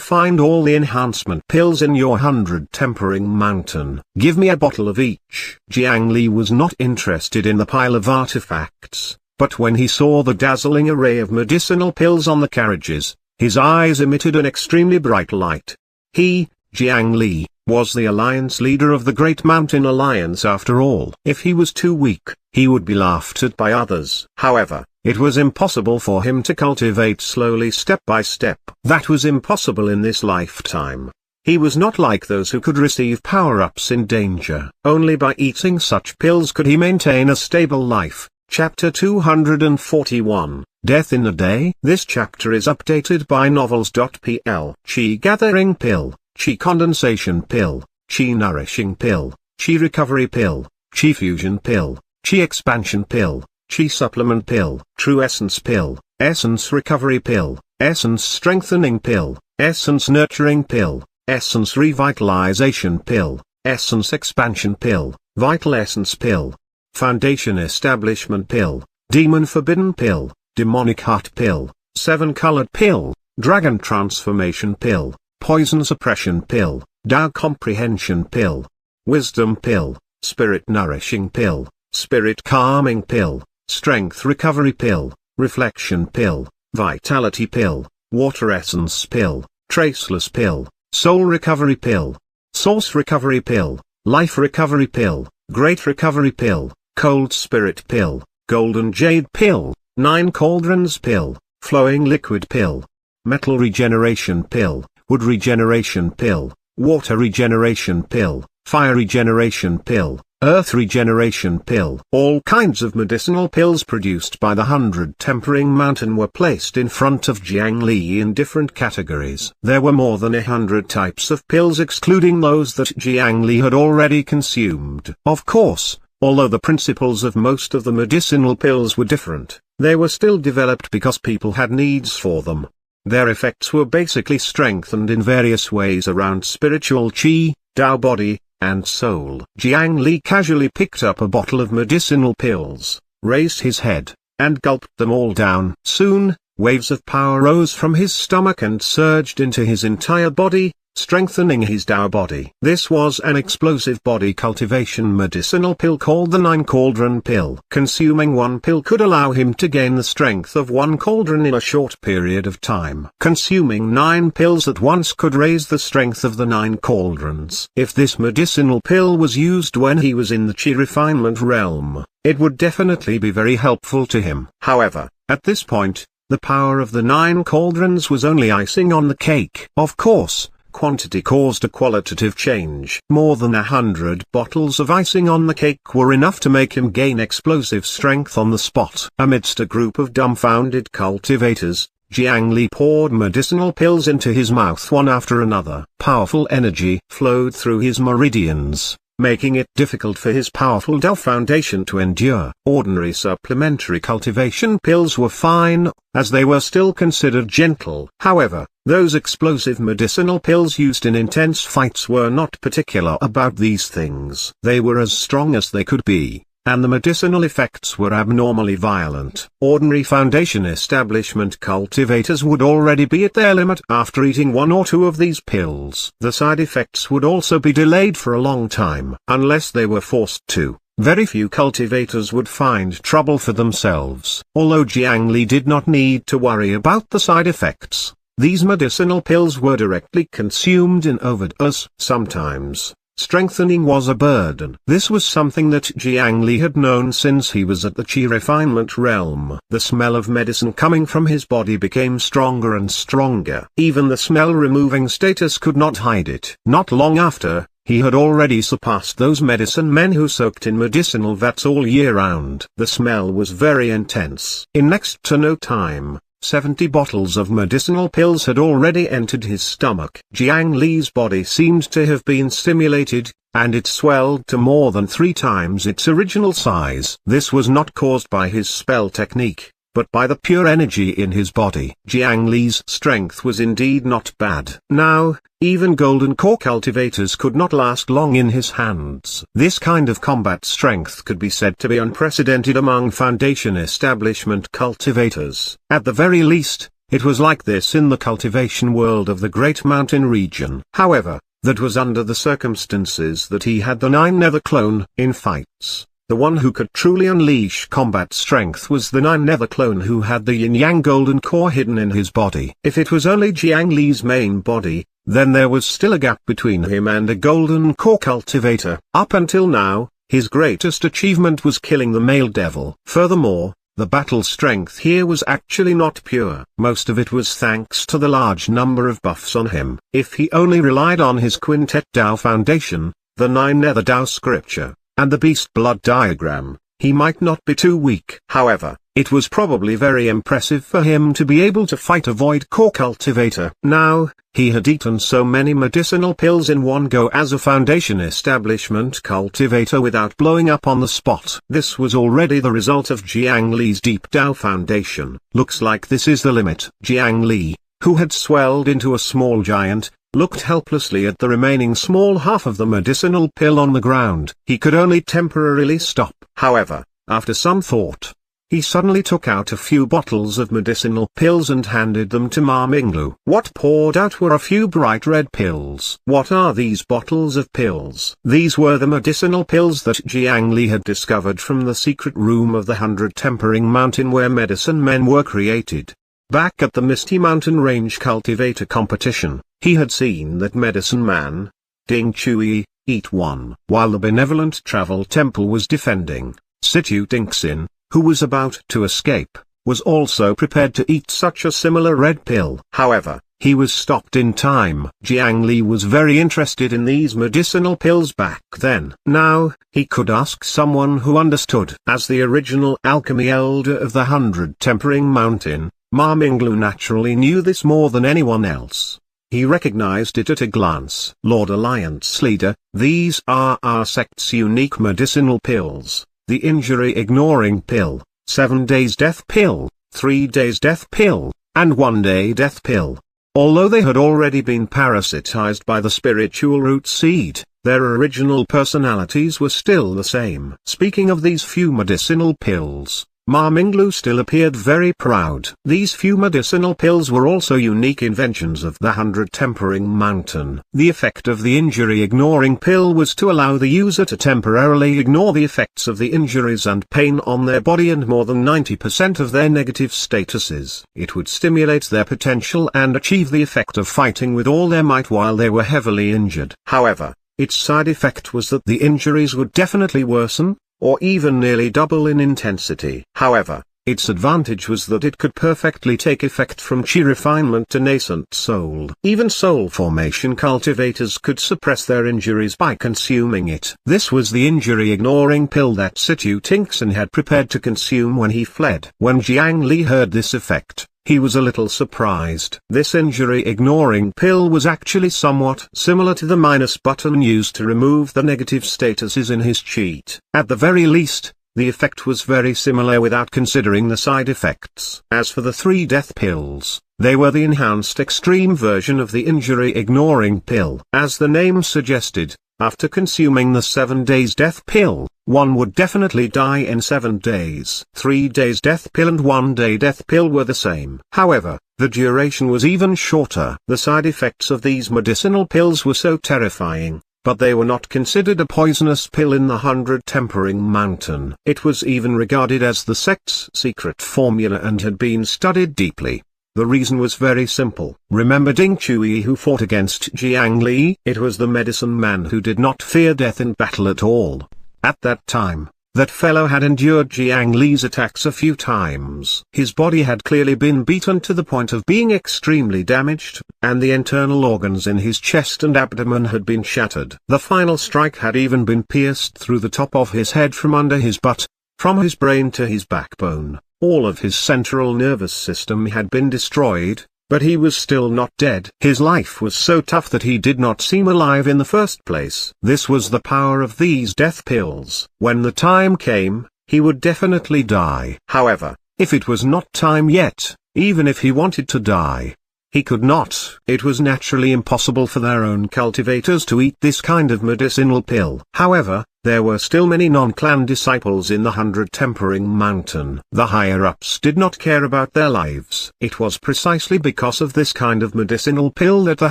find all the enhancement pills in your 100 Tempering Mountain. Give me a bottle of each. Jiang Li was not interested in the pile of artifacts, but when he saw the dazzling array of medicinal pills on the carriages, his eyes emitted an extremely bright light. He, Jiang Li, was the alliance leader of the Great Mountain Alliance after all. If he was too weak, he would be laughed at by others. However, it was impossible for him to cultivate slowly step by step. That was impossible in this lifetime. He was not like those who could receive power-ups in danger. Only by eating such pills could he maintain a stable life. Chapter 241, Death in a Day. This chapter is updated by novels.pl. Chi Gathering Pill, Chi Condensation Pill, Chi Nourishing Pill, Chi Recovery Pill, Chi Fusion Pill, Chi Expansion Pill, Chi Supplement Pill, True Essence Pill, Essence Recovery Pill, Essence Strengthening Pill, Essence Nurturing Pill, Essence Revitalization Pill, Essence Expansion Pill, Vital Essence Pill, Foundation Establishment Pill, Demon Forbidden Pill, Demonic Heart Pill, 7-Colored Pill, Dragon Transformation Pill, Poison Suppression Pill, Tao Comprehension Pill, Wisdom Pill, Spirit Nourishing Pill, Spirit Calming Pill, Strength Recovery Pill, Reflection Pill, Vitality Pill, Water Essence Pill, Traceless Pill, Soul Recovery Pill, Source Recovery Pill, Life Recovery Pill, Great Recovery Pill, Cold Spirit Pill, Golden Jade Pill, 9 Cauldrons Pill, Flowing Liquid Pill, Metal Regeneration Pill, Wood Regeneration Pill, Water Regeneration Pill, Fire Regeneration Pill, Earth Regeneration Pill. All kinds of medicinal pills produced by the 100 Tempering Mountain were placed in front of Jiang Li in different categories. There were more than 100 types of pills excluding those that Jiang Li had already consumed. Of course, although the principles of most of the medicinal pills were different, they were still developed because people had needs for them. Their effects were basically strengthened in various ways around spiritual chi, Tao body, and soul. Jiang Li casually picked up a bottle of medicinal pills, raised his head, and gulped them all down. Soon, waves of power rose from his stomach and surged into his entire body, strengthening his Tao body. This was an explosive body cultivation medicinal pill called the 9 Cauldron Pill. Consuming one pill could allow him to gain the strength of 1 cauldron in a short period of time. Consuming 9 pills at once could raise the strength of the 9 cauldrons. If this medicinal pill was used when he was in the Chi refinement realm, it would definitely be very helpful to him. However, at this point, the power of the 9 cauldrons was only icing on the cake. Of course, quantity caused a qualitative change. More than 100 bottles of icing on the cake were enough to make him gain explosive strength on the spot. Amidst a group of dumbfounded cultivators, Jiang Li poured medicinal pills into his mouth one after another. Powerful energy flowed through his meridians, making it difficult for his powerful Tao foundation to endure. Ordinary supplementary cultivation pills were fine, as they were still considered gentle. However, those explosive medicinal pills used in intense fights were not particular about these things. They were as strong as they could be, and the medicinal effects were abnormally violent. Ordinary foundation establishment cultivators would already be at their limit after eating one or two of these pills. The side effects would also be delayed for a long time. Unless they were forced to, very few cultivators would find trouble for themselves. Although Jiang Li did not need to worry about the side effects, these medicinal pills were directly consumed in overdose. Sometimes, strengthening was a burden. This was something that Jiang Li had known since he was at the Qi refinement realm. The smell of medicine coming from his body became stronger and stronger. Even the smell-removing status could not hide it. Not long after, he had already surpassed those medicine men who soaked in medicinal vats all year round. The smell was very intense. In next to no time, 70 bottles of medicinal pills had already entered his stomach. Jiang Li's body seemed to have been stimulated, and it swelled to more than 3 times its original size. This was not caused by his spell technique, but by the pure energy in his body. Jiang Li's strength was indeed not bad. Now, even golden core cultivators could not last long in his hands. This kind of combat strength could be said to be unprecedented among foundation establishment cultivators. At the very least, it was like this in the cultivation world of the Great Mountain region. However, that was under the circumstances that he had the 9 Nether clone. In fights, the one who could truly unleash combat strength was the 9 Nether clone who had the yin-yang golden core hidden in his body. If it was only Jiang Li's main body, then there was still a gap between him and a golden core cultivator. Up until now, his greatest achievement was killing the male devil. Furthermore, the battle strength here was actually not pure. Most of it was thanks to the large number of buffs on him. If he only relied on his Quintet Dao foundation, the 9 Nether Dao scripture, and the beast blood diagram, he might not be too weak. However, it was probably very impressive for him to be able to fight a void core cultivator. Now, he had eaten so many medicinal pills in one go as a foundation establishment cultivator without blowing up on the spot. This was already the result of Jiang Li's deep Dao foundation. Looks like this is the limit. Jiang Li, who had swelled into a small giant, looked helplessly at the remaining small half of the medicinal pill on the ground. He could only temporarily stop. However, after some thought, he suddenly took out a few bottles of medicinal pills and handed them to Ma Minglu. What poured out were a few bright red pills. What are these bottles of pills? These were the medicinal pills that Jiang Li had discovered from the secret room of the 100 Tempering Mountain where medicine men were created. Back at the Misty Mountain Range cultivator competition, he had seen that medicine man, Ding Chui, eat one. While the benevolent travel temple was defending, Situ Dingxin, who was about to escape, was also prepared to eat such a similar red pill. However, he was stopped in time. Jiang Li was very interested in these medicinal pills back then. Now, he could ask someone who understood. As the original alchemy elder of the 100 Tempering Mountain, Ma Minglu naturally knew this more than anyone else. He recognized it at a glance. Lord Alliance Leader, these are our sect's unique medicinal pills. The injury-ignoring pill, 7 days death pill, 3 days death pill, and 1 day death pill. Although they had already been parasitized by the spiritual root seed, their original personalities were still the same. Speaking of these few medicinal pills, Ma Minglu still appeared very proud. These few medicinal pills were also unique inventions of the 100 Tempering Mountain. The effect of the injury-ignoring pill was to allow the user to temporarily ignore the effects of the injuries and pain on their body and more than 90% of their negative statuses. It would stimulate their potential and achieve the effect of fighting with all their might while they were heavily injured. However, its side effect was that the injuries would definitely worsen, or even nearly double in intensity. However, its advantage was that it could perfectly take effect from Qi refinement to nascent soul. Even soul formation cultivators could suppress their injuries by consuming it. This was the injury-ignoring pill that Situ Dingxin had prepared to consume when he fled. When Jiang Li heard this effect, he was a little surprised. This injury-ignoring pill was actually somewhat similar to the minus button used to remove the negative statuses in his cheat. At the very least, the effect was very similar without considering the side effects. As for the 3 death pills, they were the enhanced extreme version of the injury-ignoring pill. As the name suggested, after consuming the 7 days death pill, one would definitely die in 7 days. 3 days death pill and 1 day death pill were the same. However, the duration was even shorter. The side effects of these medicinal pills were so terrifying, but they were not considered a poisonous pill in the 100 Tempering Mountain. It was even regarded as the sect's secret formula and had been studied deeply. The reason was very simple. Remember Ding Chui, who fought against Jiang Li? It was the medicine man who did not fear death in battle at all. At that time, that fellow had endured Jiang Li's attacks a few times. His body had clearly been beaten to the point of being extremely damaged, and the internal organs in his chest and abdomen had been shattered. The final strike had even been pierced through the top of his head from under his butt, from his brain to his backbone. All of his central nervous system had been destroyed, but he was still not dead. His life was so tough that he did not seem alive in the first place. This was the power of these death pills. When the time came, he would definitely die. However, if it was not time yet, even if he wanted to die, he could not. It was naturally impossible for their own cultivators to eat this kind of medicinal pill. However, there were still many non-clan disciples in the 100 Tempering Mountain. The higher-ups did not care about their lives. It was precisely because of this kind of medicinal pill that the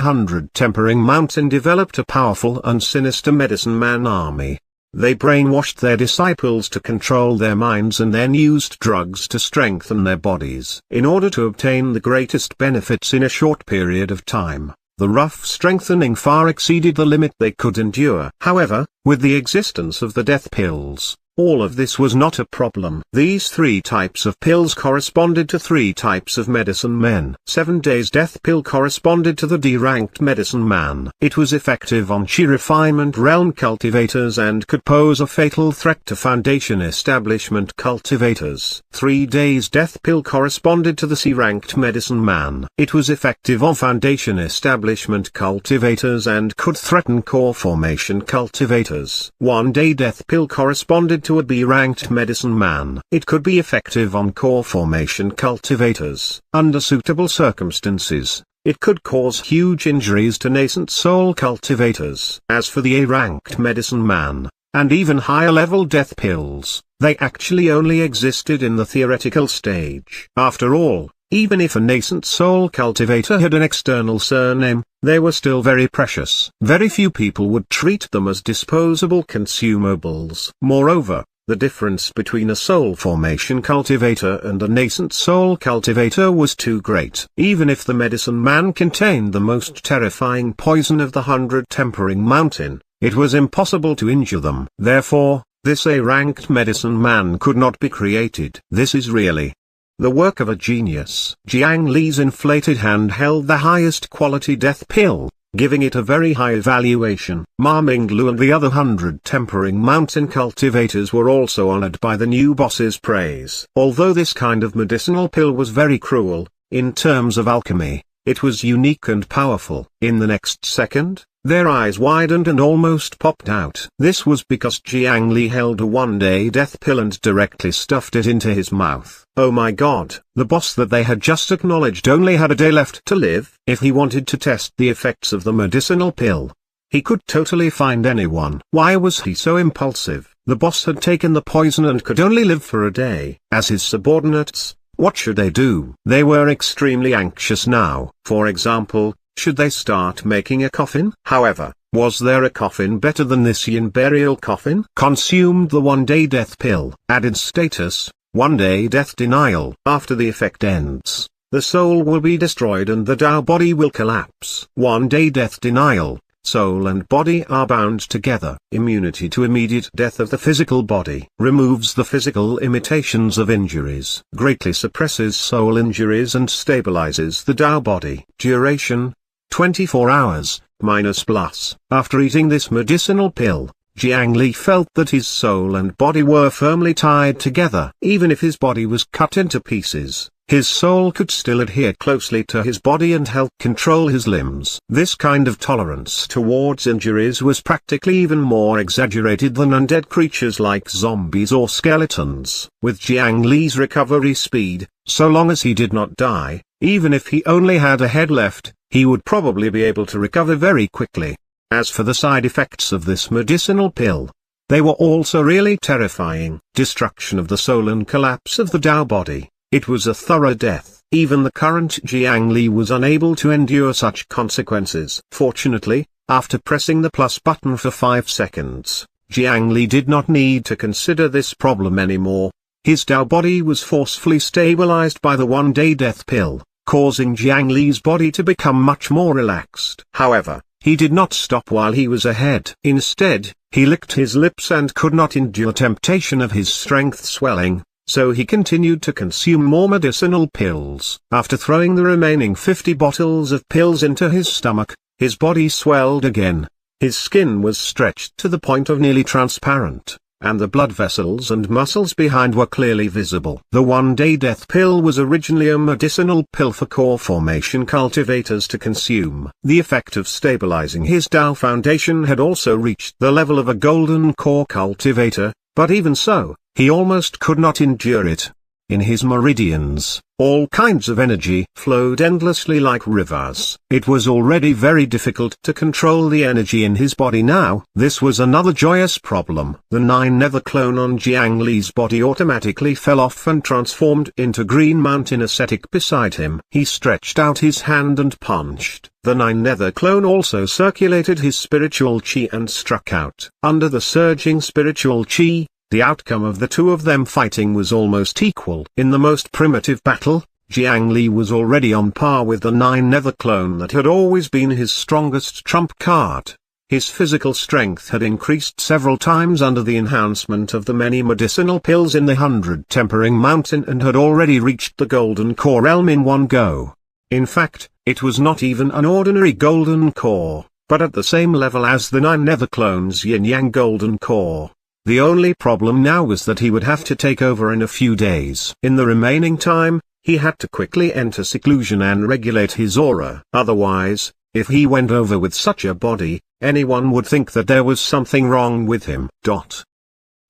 100 Tempering Mountain developed a powerful and sinister medicine man army. They brainwashed their disciples to control their minds and then used drugs to strengthen their bodies. In order to obtain the greatest benefits in a short period of time, the rough strengthening far exceeded the limit they could endure. However, with the existence of the death pills, all of this was not a problem. These 3 types of pills corresponded to 3 types of medicine men. 7 days death pill corresponded to the D-ranked medicine man. It was effective on Chi refinement realm cultivators and could pose a fatal threat to Foundation establishment cultivators. 3 days death pill corresponded to the C-ranked medicine man. It was effective on Foundation establishment cultivators and could threaten core formation cultivators. 1 day death pill corresponded to a B-ranked medicine man. It could be effective on core formation cultivators. Under suitable circumstances, it could cause huge injuries to nascent soul cultivators. As for the A-ranked medicine man, and even higher-level death pills, they actually only existed in the theoretical stage. After all, even if a nascent soul cultivator had an external surname, they were still very precious. Very few people would treat them as disposable consumables. Moreover, the difference between a soul formation cultivator and a nascent soul cultivator was too great. Even if the medicine man contained the most terrifying poison of the 100 Tempering Mountain, it was impossible to injure them. Therefore, this A-ranked medicine man could not be created. This is really the work of a genius. Jiang Li's inflated hand held the highest quality death pill, giving it a very high valuation. Ma Minglu and the other 100 Tempering Mountain cultivators were also honored by the new boss's praise. Although this kind of medicinal pill was very cruel, in terms of alchemy, it was unique and powerful. In the next second, their eyes widened and almost popped out. This was because Jiang Li held a 1-day death pill and directly stuffed it into his mouth. Oh my god, the boss that they had just acknowledged only had a day left to live. If he wanted to test the effects of the medicinal pill, he could totally find anyone. Why was he so impulsive? The boss had taken the poison and could only live for a day. As his subordinates, what should they do? They were extremely anxious now. For example, should they start making a coffin? However, was there a coffin better than this yin burial coffin? Consumed the 1-day death pill. Added status, 1-day death denial. After the effect ends, the soul will be destroyed and the Tao body will collapse. 1-day death denial. Soul and body are bound together. Immunity to immediate death of the physical body. Removes the physical imitations of injuries. Greatly suppresses soul injuries and stabilizes the Tao body. Duration, 24 hours, minus plus. After eating this medicinal pill, Jiang Li felt that his soul and body were firmly tied together. Even if his body was cut into pieces, his soul could still adhere closely to his body and help control his limbs. This kind of tolerance towards injuries was practically even more exaggerated than undead creatures like zombies or skeletons. With Jiang Li's recovery speed, so long as he did not die, even if he only had a head left, he would probably be able to recover very quickly. As for the side effects of this medicinal pill, They were also really terrifying. Destruction of the soul and collapse of the Tao body. It was a thorough death. Even the current Jiang Li was unable to endure such consequences. Fortunately, after pressing the plus button for 5 seconds, Jiang Li did not need to consider this problem anymore. His Tao body was forcefully stabilized by the one-day death pill, causing Jiang Li's body to become much more relaxed. However, he did not stop while he was ahead. Instead, he licked his lips and could not endure temptation of his strength swelling, so he continued to consume more medicinal pills. After throwing the remaining 50 bottles of pills into his stomach, his body swelled again. His skin was stretched to the point of nearly transparent, and the blood vessels and muscles behind were clearly visible. The one-day death pill was originally a medicinal pill for core formation cultivators to consume. The effect of stabilizing his Tao foundation had also reached the level of a golden core cultivator, but even so, he almost could not endure it. In his meridians, all kinds of energy flowed endlessly like rivers. It was already very difficult to control the energy in his body now. This was another joyous problem. The 9-nether clone on Jiang Li's body automatically fell off and transformed into Green Mountain ascetic beside him. He stretched out his hand and punched. The 9-nether clone also circulated his spiritual chi and struck out. Under the surging spiritual chi, the outcome of the two of them fighting was almost equal. In the most primitive battle, Jiang Li was already on par with the 9-nether clone that had always been his strongest trump card. His physical strength had increased several times under the enhancement of the many medicinal pills in the 100 Tempering Mountain and had already reached the golden core realm in one go. In fact, it was not even an ordinary golden core, but at the same level as the 9-nether clone's yin-yang golden core. The only problem now was that he would have to take over in a few days. In the remaining time, he had to quickly enter seclusion and regulate his aura. Otherwise, if he went over with such a body, anyone would think that there was something wrong with him.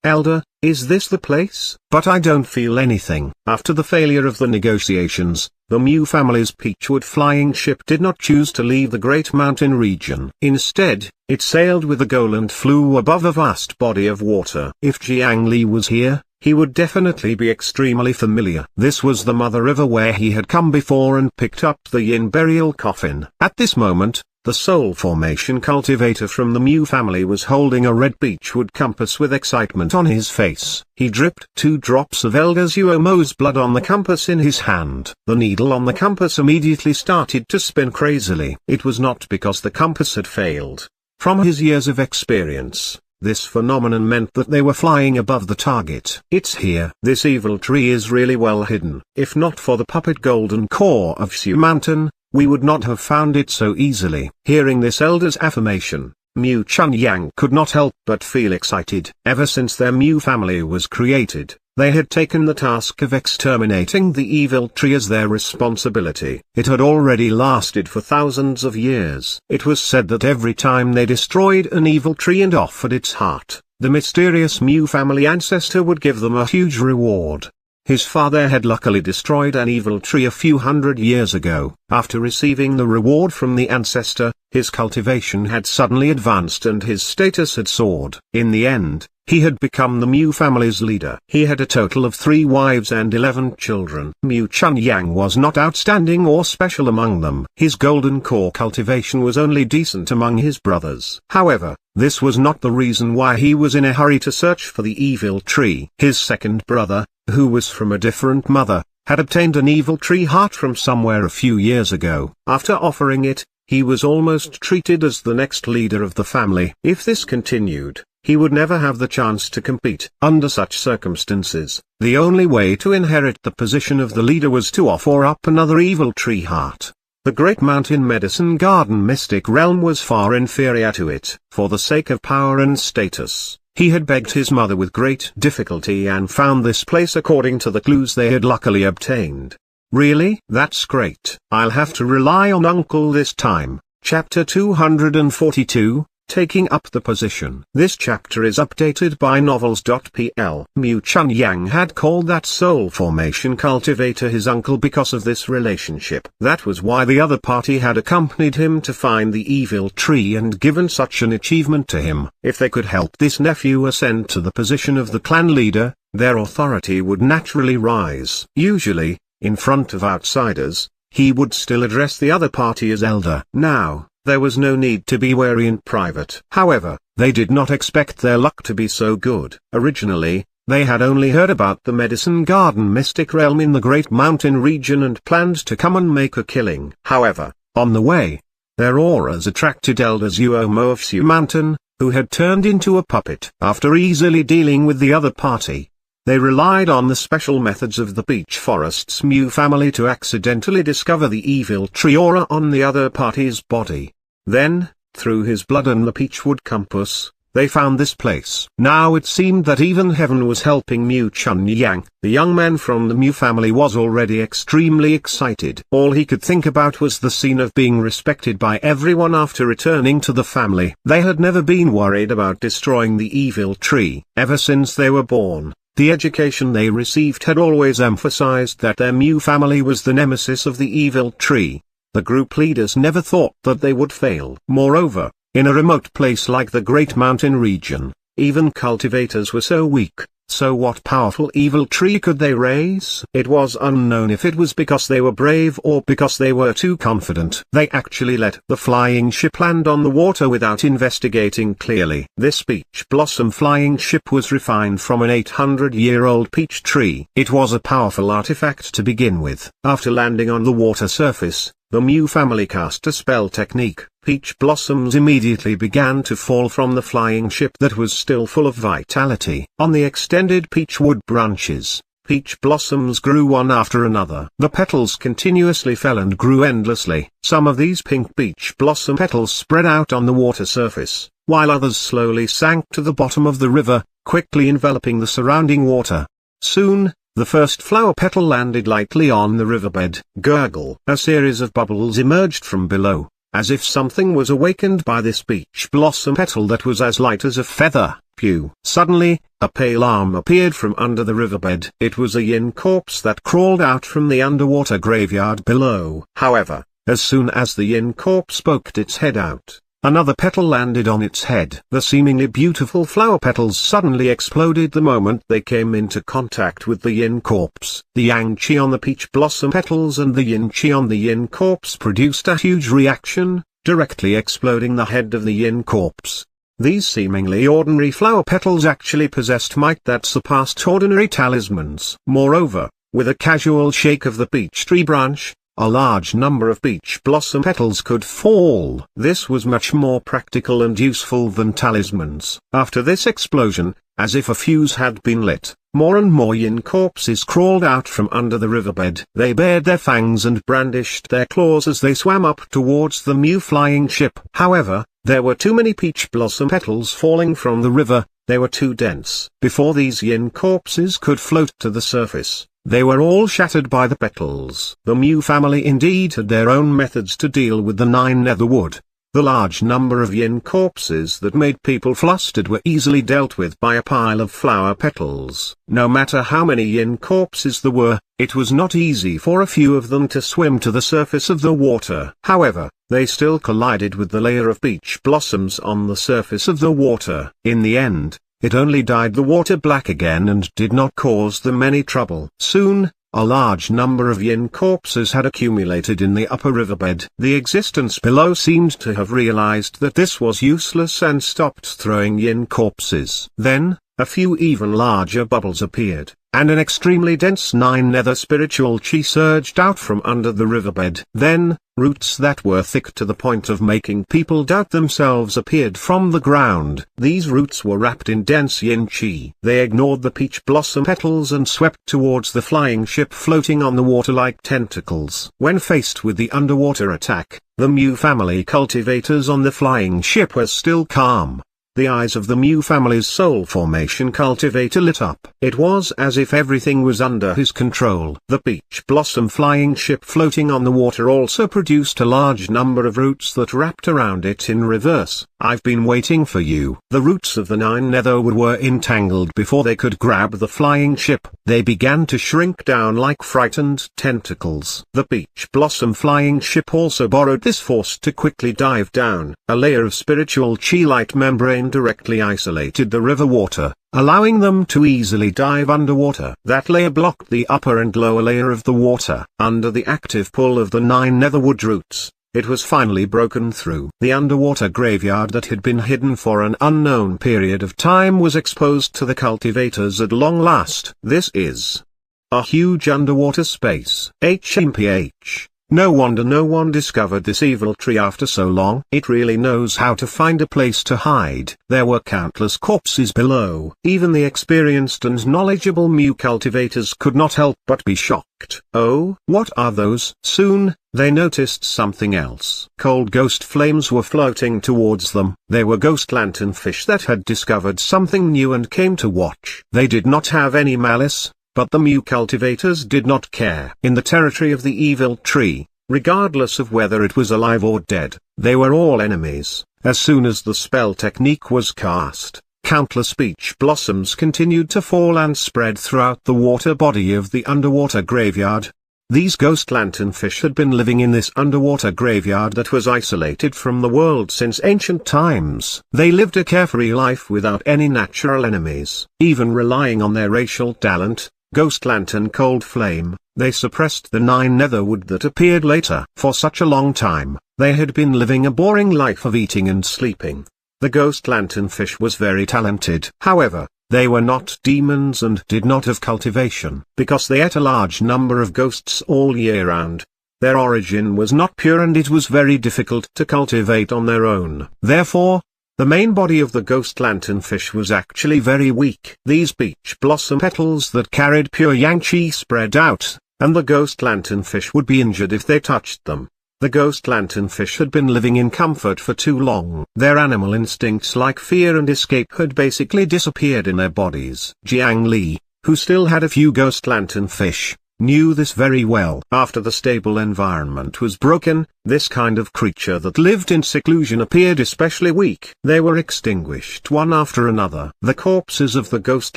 Elder, is this the place? But I don't feel anything. After the failure of the negotiations, the Mu family's Peachwood flying ship did not choose to leave the Great Mountain region. Instead, it sailed with the goal and flew above a vast body of water. If Jiang Li was here, he would definitely be extremely familiar. This was the Mother River where he had come before and picked up the Yin burial coffin. At this moment, the soul formation cultivator from the Mu family was holding a red beechwood compass with excitement on his face. He dripped 2 drops of Elder Zuomo's blood on the compass in his hand. The needle on the compass immediately started to spin crazily. It was not because the compass had failed. From his years of experience, this phenomenon meant that they were flying above the target. It's here. This evil tree is really well hidden. If not for the puppet golden core of Shu Mountain, we would not have found it so easily. Hearing this elder's affirmation, Mu Chunyang could not help but feel excited. Ever since their Mu family was created, they had taken the task of exterminating the evil tree as their responsibility. It had already lasted for thousands of years. It was said that every time they destroyed an evil tree and offered its heart, the mysterious Mu family ancestor would give them a huge reward. His father had luckily destroyed an evil tree a few hundred years ago. After receiving the reward from the ancestor, his cultivation had suddenly advanced and his status had soared. In the end, he had become the Mu family's leader. He had a total of 3 wives and 11 children. Mu Chunyang was not outstanding or special among them. His golden core cultivation was only decent among his brothers. However, this was not the reason why he was in a hurry to search for the evil tree. His second brother, who was from a different mother, had obtained an evil tree heart from somewhere a few years ago. After offering it, he was almost treated as the next leader of the family. If this continued, he would never have the chance to compete. Under such circumstances, the only way to inherit the position of the leader was to offer up another evil tree heart. The Great Mountain Medicine Garden mystic realm was far inferior to it. For the sake of power and status, he had begged his mother with great difficulty and found this place according to the clues they had luckily obtained. Really? That's great. I'll have to rely on Uncle this time. Chapter 242, taking up the position. This chapter is updated by novels.pl. Mu Chun Yang had called that soul formation cultivator his uncle because of this relationship. That was why the other party had accompanied him to find the evil tree and given such an achievement to him. If they could help this nephew ascend to the position of the clan leader, their authority would naturally rise. Usually, in front of outsiders, he would still address the other party as elder. Now, there was no need to be wary in private. However, they did not expect their luck to be so good. Originally, they had only heard about the Medicine Garden mystic realm in the Great Mountain region and planned to come and make a killing. However, on the way, their auras attracted Elder Zuomo of Su Mountain, who had turned into a puppet. After easily dealing with the other party, they relied on the special methods of the Peach Forest's Mu family to accidentally discover the evil tree aura on the other party's body. Then, through his blood and the Peachwood compass, they found this place. Now it seemed that even heaven was helping Mu Chun Yang. The young man from the Mu family was already extremely excited. All he could think about was the scene of being respected by everyone after returning to the family. They had never been worried about destroying the evil tree. Ever since they were born, the education they received had always emphasized that their Mu family was the nemesis of the evil tree. The group leaders never thought that they would fail. Moreover, in a remote place like the Great Mountain region, even cultivators were so weak, so what powerful evil tree could they raise? It was unknown if it was because they were brave or because they were too confident. They actually let the flying ship land on the water without investigating clearly. This peach blossom flying ship was refined from an 800-year-old peach tree. It was a powerful artifact to begin with. After landing on the water surface, the Mu family cast a spell technique. Peach blossoms immediately began to fall from the flying ship that was still full of vitality. On the extended peachwood branches, peach blossoms grew one after another. The petals continuously fell and grew endlessly. Some of these pink peach blossom petals spread out on the water surface, while others slowly sank to the bottom of the river, quickly enveloping the surrounding water. Soon, the first flower petal landed lightly on the riverbed. Gurgle. A series of bubbles emerged from below, as if something was awakened by this peach blossom petal that was as light as a feather. Pew. Suddenly, a pale arm appeared from under the riverbed. It was a yin corpse that crawled out from the underwater graveyard below. However, as soon as the yin corpse poked its head out, another petal landed on its head. The seemingly beautiful flower petals suddenly exploded the moment they came into contact with the yin corpse. The yang chi on the peach blossom petals and the yin chi on the yin corpse produced a huge reaction, directly exploding the head of the yin corpse. These seemingly ordinary flower petals actually possessed might that surpassed ordinary talismans. Moreover, with a casual shake of the peach tree branch, a large number of peach blossom petals could fall. This was much more practical and useful than talismans. After this explosion, as if a fuse had been lit, more and more yin corpses crawled out from under the riverbed. They bared their fangs and brandished their claws as they swam up towards the Mu flying ship. However, there were too many peach blossom petals falling from the river. They were too dense. Before these yin corpses could float to the surface, they were all shattered by the petals. The Mu family indeed had their own methods to deal with the 9 netherwood. The large number of yin corpses that made people flustered were easily dealt with by a pile of flower petals. No matter how many yin corpses there were, it was not easy for a few of them to swim to the surface of the water. However, they still collided with the layer of peach blossoms on the surface of the water. In the end, it only dyed the water black again and did not cause them any trouble. Soon, a large number of yin corpses had accumulated in the upper riverbed. The existence below seemed to have realized that this was useless and stopped throwing yin corpses. Then, a few even larger bubbles appeared, and an extremely dense 9 nether spiritual chi surged out from under the riverbed. Then, roots that were thick to the point of making people doubt themselves appeared from the ground. These roots were wrapped in dense yin chi. They ignored the peach blossom petals and swept towards the flying ship floating on the water like tentacles. When faced with the underwater attack, the Mu family cultivators on the flying ship were still calm. The eyes of the Mew family's soul formation cultivator lit up. It was as if everything was under his control. The peach blossom flying ship floating on the water also produced a large number of roots that wrapped around it in reverse. "I've been waiting for you." The roots of the 9 netherwood were entangled before they could grab the flying ship. They began to shrink down like frightened tentacles. The peach blossom flying ship also borrowed this force to quickly dive down. A layer of spiritual chi-light membrane directly isolated the river water, allowing them to easily dive underwater. That layer blocked the upper and lower layer of the water. Under the active pull of the 9 netherwood roots, it was finally broken through. The underwater graveyard that had been hidden for an unknown period of time was exposed to the cultivators at long last. This is a huge underwater space. HMPH. No wonder no one discovered this evil tree after so long. It really knows how to find a place to hide. There were countless corpses below. Even the experienced and knowledgeable Mew cultivators could not help but be shocked. Oh, what are those? Soon, they noticed something else. Cold ghost flames were floating towards them. They were ghost lanternfish that had discovered something new and came to watch. They did not have any malice, but the Mew cultivators did not care. In the territory of the evil tree, regardless of whether it was alive or dead, they were all enemies. As soon as the spell technique was cast, countless peach blossoms continued to fall and spread throughout the water body of the underwater graveyard. These ghost lanternfish had been living in this underwater graveyard that was isolated from the world since ancient times. They lived a carefree life without any natural enemies. Even relying on their racial talent, Ghost Lantern Cold Flame, they suppressed the 9 netherwood that appeared later. For such a long time, they had been living a boring life of eating and sleeping. The Ghost Lanternfish was very talented. However, they were not demons and did not have cultivation. Because they ate a large number of ghosts all year round, their origin was not pure and it was very difficult to cultivate on their own. Therefore, the main body of the ghost lanternfish was actually very weak. These peach blossom petals that carried pure yang chi spread out, and the ghost lanternfish would be injured if they touched them. The ghost lanternfish had been living in comfort for too long. Their animal instincts like fear and escape had basically disappeared in their bodies. Jiang Li, who still had a few ghost lanternfish, knew this very well. After the stable environment was broken, this kind of creature that lived in seclusion appeared especially weak. They were extinguished one after another. The corpses of the ghost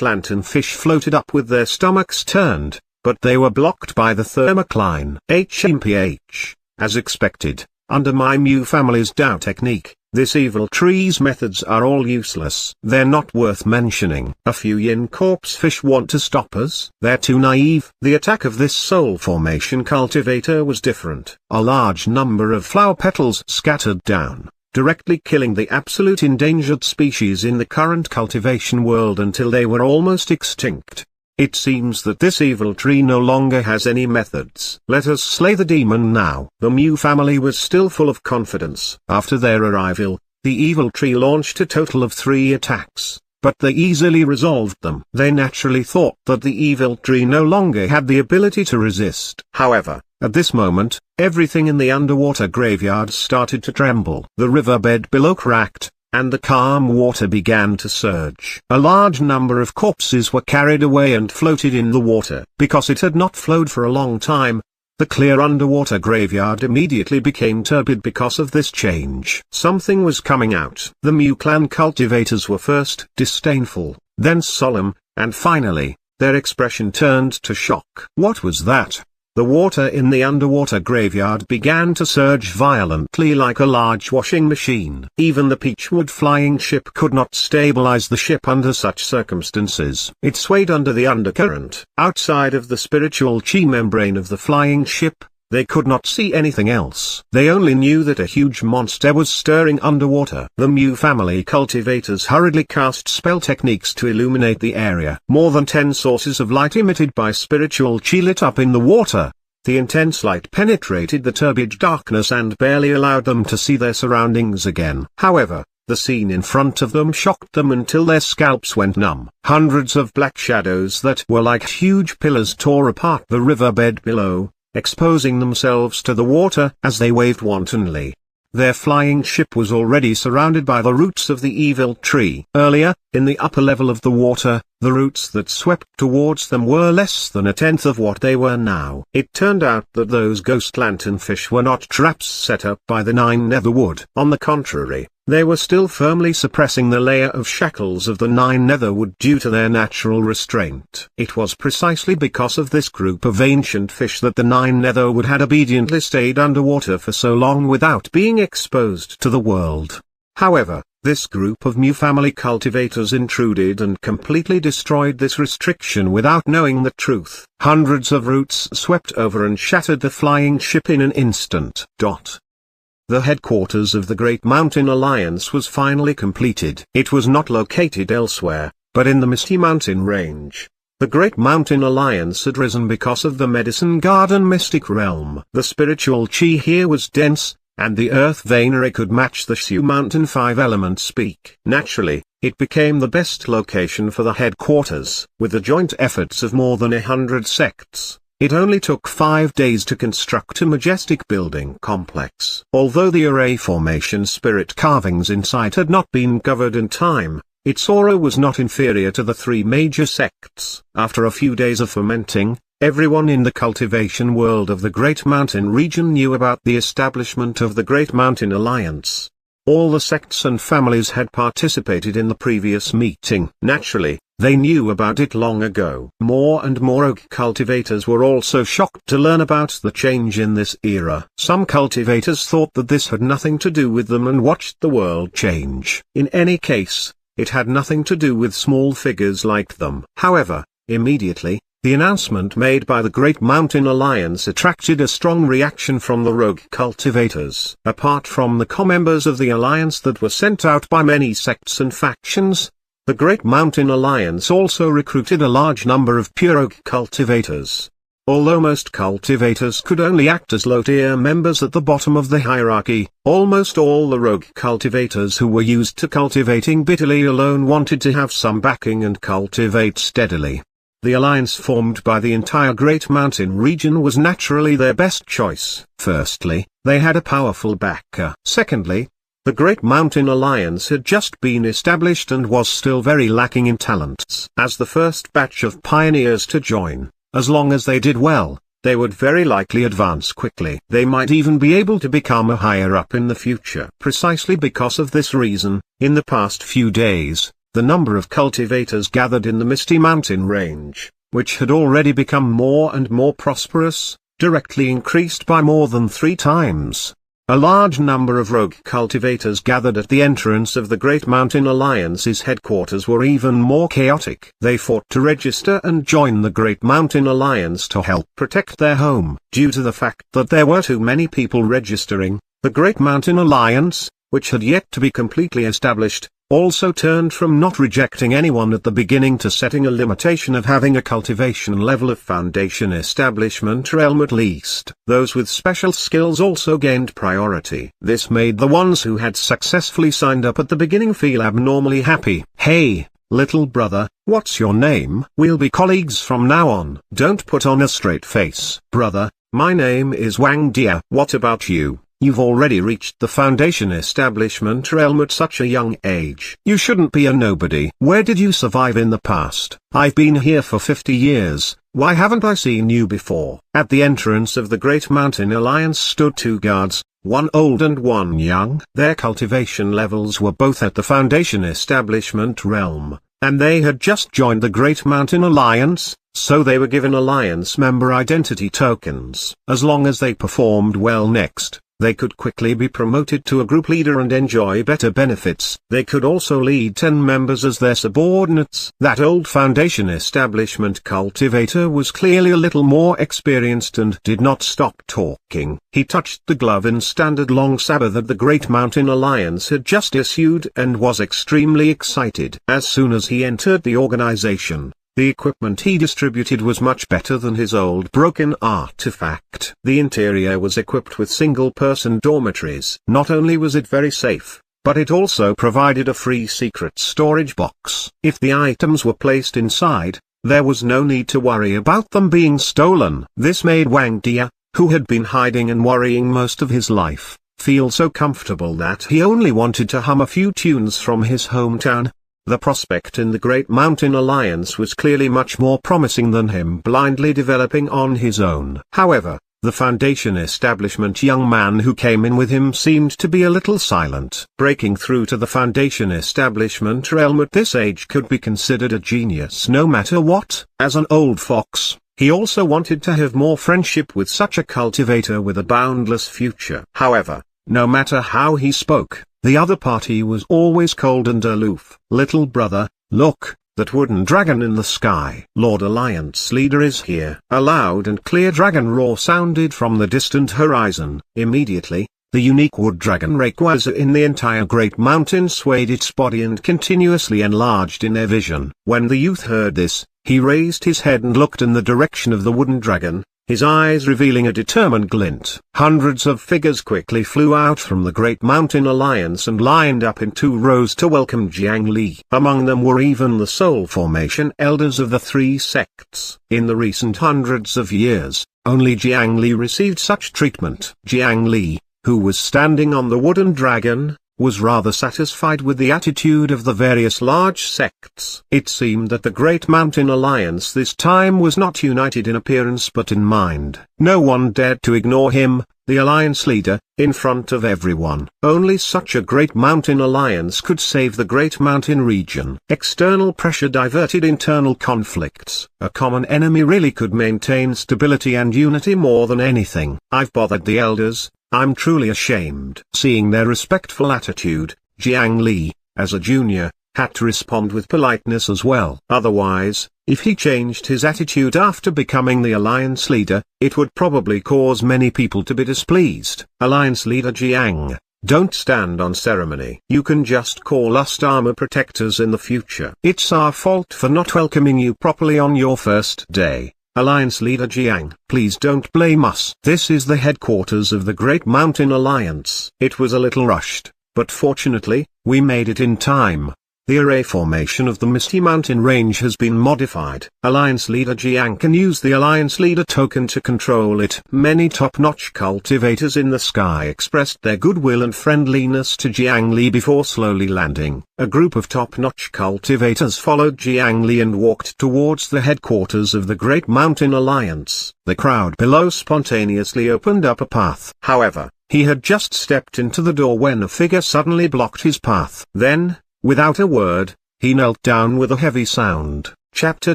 lanternfish floated up with their stomachs turned, but they were blocked by the thermocline. HMPH. As expected, under my Mew family's Dao technique, this evil tree's methods are all useless. They're not worth mentioning. A few yin corpse fish want to stop us. They're too naive. The attack of this soul formation cultivator was different. A large number of flower petals scattered down, directly killing the absolute endangered species in the current cultivation world until they were almost extinct. It seems that this evil tree no longer has any methods. Let us slay the demon now. The Mew family was still full of confidence. After their arrival, the evil tree launched a total of 3 attacks, but they easily resolved them. They naturally thought that the evil tree no longer had the ability to resist. However, at this moment, everything in the underwater graveyard started to tremble. The riverbed below cracked, and the calm water began to surge. A large number of corpses were carried away and floated in the water. Because it had not flowed for a long time, the clear underwater graveyard immediately became turbid because of this change. Something was coming out. The Mew clan cultivators were first disdainful, then solemn, and finally, their expression turned to shock. What was that? The water in the underwater graveyard began to surge violently like a large washing machine. Even the peachwood flying ship could not stabilize the ship under such circumstances. It swayed under the undercurrent. Outside of the spiritual chi membrane of the flying ship, they could not see anything else. They only knew that a huge monster was stirring underwater. The Mew family cultivators hurriedly cast spell techniques to illuminate the area. More than 10 sources of light emitted by spiritual chi lit up in the water. The intense light penetrated the turbid darkness and barely allowed them to see their surroundings again. However, the scene in front of them shocked them until their scalps went numb. Hundreds of black shadows that were like huge pillars tore apart the riverbed below, exposing themselves to the water as they waved wantonly. Their flying ship was already surrounded by the roots of the evil tree. Earlier, in the upper level of the water, the roots that swept towards them were less than a tenth of what they were now. It turned out that those ghost lanternfish were not traps set up by the nine netherwood. On the contrary, they were still firmly suppressing the layer of shackles of the nine netherwood due to their natural restraint. It was precisely because of this group of ancient fish that the nine netherwood had obediently stayed underwater for so long without being exposed to the world. However, this group of new family cultivators intruded and completely destroyed this restriction without knowing the truth. Hundreds of roots swept over and shattered the flying ship in an instant. The headquarters of the Great Mountain Alliance was finally completed. It was not located elsewhere, but in the Misty Mountain Range. The Great Mountain Alliance had risen because of the Medicine Garden mystic realm. The spiritual chi here was dense, and the earth venery could match the Shu Mountain 5-element speak. Naturally, it became the best location for the headquarters. With the joint efforts of more than 100 sects, it only took 5 days to construct a majestic building complex. Although the array formation spirit carvings inside had not been covered in time, its aura was not inferior to the 3 major sects. After a few days of fermenting, everyone in the cultivation world of the Great Mountain region knew about the establishment of the Great Mountain Alliance. All the sects and families had participated in the previous meeting. Naturally, they knew about it long ago. More and more oak cultivators were also shocked to learn about the change in this era. Some cultivators thought that this had nothing to do with them and watched the world change. In any case, it had nothing to do with small figures like them. However, immediately, the announcement made by the Great Mountain Alliance attracted a strong reaction from the rogue cultivators. Apart from the co-members of the alliance that were sent out by many sects and factions, the Great Mountain Alliance also recruited a large number of pure rogue cultivators. Although most cultivators could only act as low-tier members at the bottom of the hierarchy, almost all the rogue cultivators who were used to cultivating bitterly alone wanted to have some backing and cultivate steadily. The alliance formed by the entire Great Mountain region was naturally their best choice. Firstly, they had a powerful backer. Secondly, the Great Mountain Alliance had just been established and was still very lacking in talents. As the first batch of pioneers to join, as long as they did well, they would very likely advance quickly. They might even be able to become a higher up in the future. Precisely because of this reason, in the past few days, the number of cultivators gathered in the Misty Mountain Range, which had already become more and more prosperous, directly increased by more than 3 times. A large number of rogue cultivators gathered at the entrance of the Great Mountain Alliance's headquarters were even more chaotic. They fought to register and join the Great Mountain Alliance to help protect their home. Due to the fact that there were too many people registering, the Great Mountain Alliance, which had yet to be completely established, also turned from not rejecting anyone at the beginning to setting a limitation of having a cultivation level of foundation establishment realm at least. Those with special skills also gained priority. This made the ones who had successfully signed up at the beginning feel abnormally happy. Hey, little brother, what's your name? We'll be colleagues from now on. Don't put on a straight face. Brother, my name is Wang Dia. What about you? You've already reached the foundation establishment realm at such a young age. You shouldn't be a nobody. Where did you survive in the past? I've been here for 50 years, why haven't I seen you before? At the entrance of the Great Mountain Alliance stood 2 guards, one old and one young. Their cultivation levels were both at the foundation establishment realm, and they had just joined the Great Mountain Alliance, so they were given Alliance member identity tokens. As long as they performed well next, they could quickly be promoted to a group leader and enjoy better benefits. They could also lead 10 members as their subordinates. That old foundation establishment cultivator was clearly a little more experienced and did not stop talking. He touched the glove in standard long saber that the Great Mountain Alliance had just issued and was extremely excited. As soon as he entered the organization, the equipment he distributed was much better than his old broken artifact. The interior was equipped with single-person dormitories. Not only was it very safe, but it also provided a free secret storage box. If the items were placed inside, there was no need to worry about them being stolen. This made Wang Dia, who had been hiding and worrying most of his life, feel so comfortable that he only wanted to hum a few tunes from his hometown. The prospect in the Great Mountain Alliance was clearly much more promising than him blindly developing on his own. However, the Foundation establishment young man who came in with him seemed to be a little silent. Breaking through to the Foundation establishment realm at this age could be considered a genius no matter what. As an old fox, he also wanted to have more friendship with such a cultivator with a boundless future. However, no matter how he spoke, the other party was always cold and aloof. Little brother, look, that wooden dragon in the sky. Lord Alliance leader is here. A loud and clear dragon roar sounded from the distant horizon. Immediately, the unique wood dragon Rayquaza in the entire Great Mountain swayed its body and continuously enlarged in their vision. When the youth heard this, he raised his head and looked in the direction of the wooden dragon, his eyes revealing a determined glint. Hundreds of figures quickly flew out from the Great Mountain Alliance and lined up in 2 rows to welcome Jiang Li. Among them were even the soul formation elders of the 3 sects. In the recent hundreds of years, only Jiang Li received such treatment. Jiang Li, who was standing on the wooden dragon, was rather satisfied with the attitude of the various large sects. It seemed that the Great Mountain Alliance this time was not united in appearance but in mind. No one dared to ignore him, the alliance leader, in front of everyone. Only such a Great Mountain Alliance could save the Great Mountain region. External pressure diverted internal conflicts. A common enemy really could maintain stability and unity more than anything. I've bothered the elders. I'm truly ashamed. Seeing their respectful attitude, Jiang Li, as a junior, had to respond with politeness as well. Otherwise, if he changed his attitude after becoming the alliance leader, it would probably cause many people to be displeased. Alliance leader Jiang, don't stand on ceremony. You can just call us armor protectors in the future. It's our fault for not welcoming you properly on your first day. Alliance leader Jiang, please don't blame us. This is the headquarters of the Great Mountain Alliance. It was a little rushed, but fortunately, we made it in time. The array formation of the Misty Mountain Range has been modified. Alliance leader Jiang can use the Alliance leader token to control it. Many top-notch cultivators in the sky expressed their goodwill and friendliness to Jiang Li before slowly landing. A group of top-notch cultivators followed Jiang Li and walked towards the headquarters of the Great Mountain Alliance. The crowd below spontaneously opened up a path. However, he had just stepped into the door when a figure suddenly blocked his path. Then, without a word, he knelt down with a heavy sound. Chapter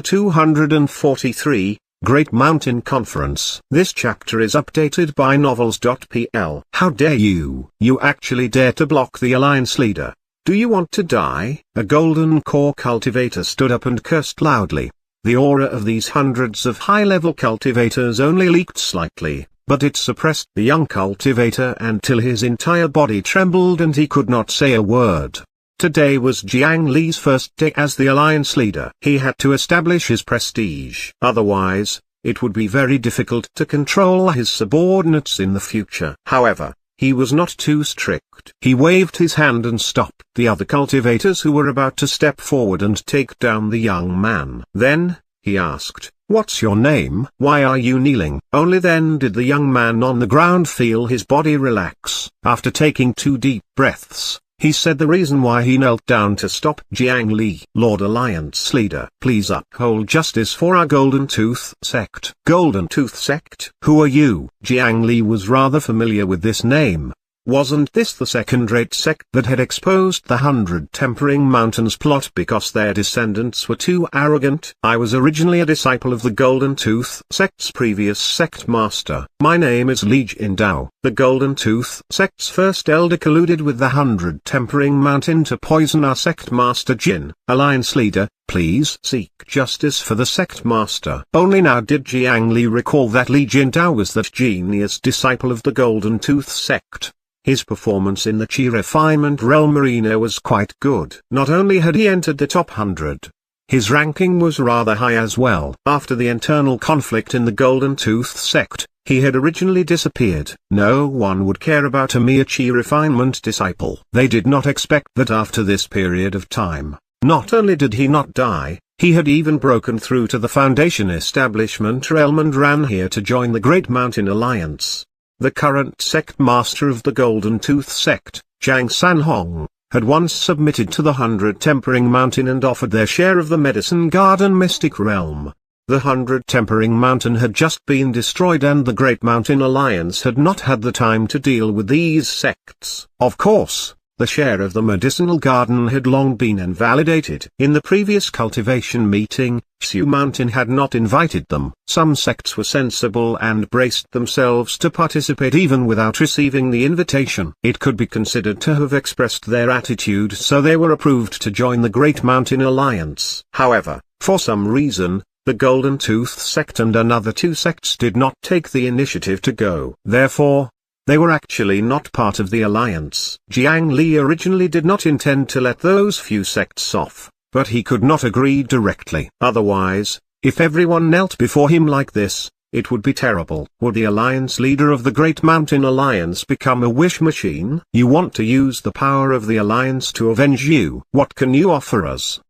243, Great Mountain Conference. This chapter is updated by novels.pl. How dare you? You actually dare to block the alliance leader. Do you want to die? A golden core cultivator stood up and cursed loudly. The aura of these hundreds of high-level cultivators only leaked slightly, but it suppressed the young cultivator until his entire body trembled and he could not say a word. Today was Jiang Li's first day as the alliance leader. He had to establish his prestige. Otherwise, it would be very difficult to control his subordinates in the future. However, he was not too strict. He waved his hand and stopped the other cultivators who were about to step forward and take down the young man. Then, he asked, "What's your name? Why are you kneeling?" Only then did the young man on the ground feel his body relax. After taking 2 deep breaths, he said the reason why he knelt down to stop Jiang Li. "Lord Alliance leader, please uphold justice for our Golden Tooth sect." Golden Tooth sect? Who are you? Jiang Li was rather familiar with this name. Wasn't this the second-rate sect that had exposed the 100 Tempering Mountains plot because their descendants were too arrogant? I was originally a disciple of the Golden Tooth sect's previous sect master. My name is Li Jindao. The Golden Tooth sect's first elder colluded with the 100 Tempering Mountain to poison our sect master Jin. Alliance leader, please seek justice for the sect master. Only now did Jiang Li recall that Li Jindao was that genius disciple of the Golden Tooth sect. His performance in the Chi Refinement Realm Arena was quite good. Not only had he entered the top 100, his ranking was rather high as well. After the internal conflict in the Golden Tooth sect, he had originally disappeared. No one would care about a mere Chi Refinement disciple. They did not expect that after this period of time, not only did he not die, he had even broken through to the Foundation establishment realm and ran here to join the Great Mountain Alliance. The current sect master of the Golden Tooth sect, Zhang Sanhong, had once submitted to the 100 Tempering Mountain and offered their share of the Medicine Garden mystic realm. The 100 Tempering Mountain had just been destroyed and the Great Mountain Alliance had not had the time to deal with these sects. Of course, the share of the medicinal garden had long been invalidated. In the previous cultivation meeting, Xiu Mountain had not invited them. Some sects were sensible and braced themselves to participate even without receiving the invitation. It could be considered to have expressed their attitude, so they were approved to join the Great Mountain Alliance. However, for some reason, the Golden Tooth sect and another two sects did not take the initiative to go. Therefore, they were actually not part of the alliance. Jiang Li originally did not intend to let those few sects off, but he could not agree directly. Otherwise, if everyone knelt before him like this, it would be terrible. Would the alliance leader of the Great Mountain Alliance become a wish machine? You want to use the power of the alliance to avenge you. What can you offer us?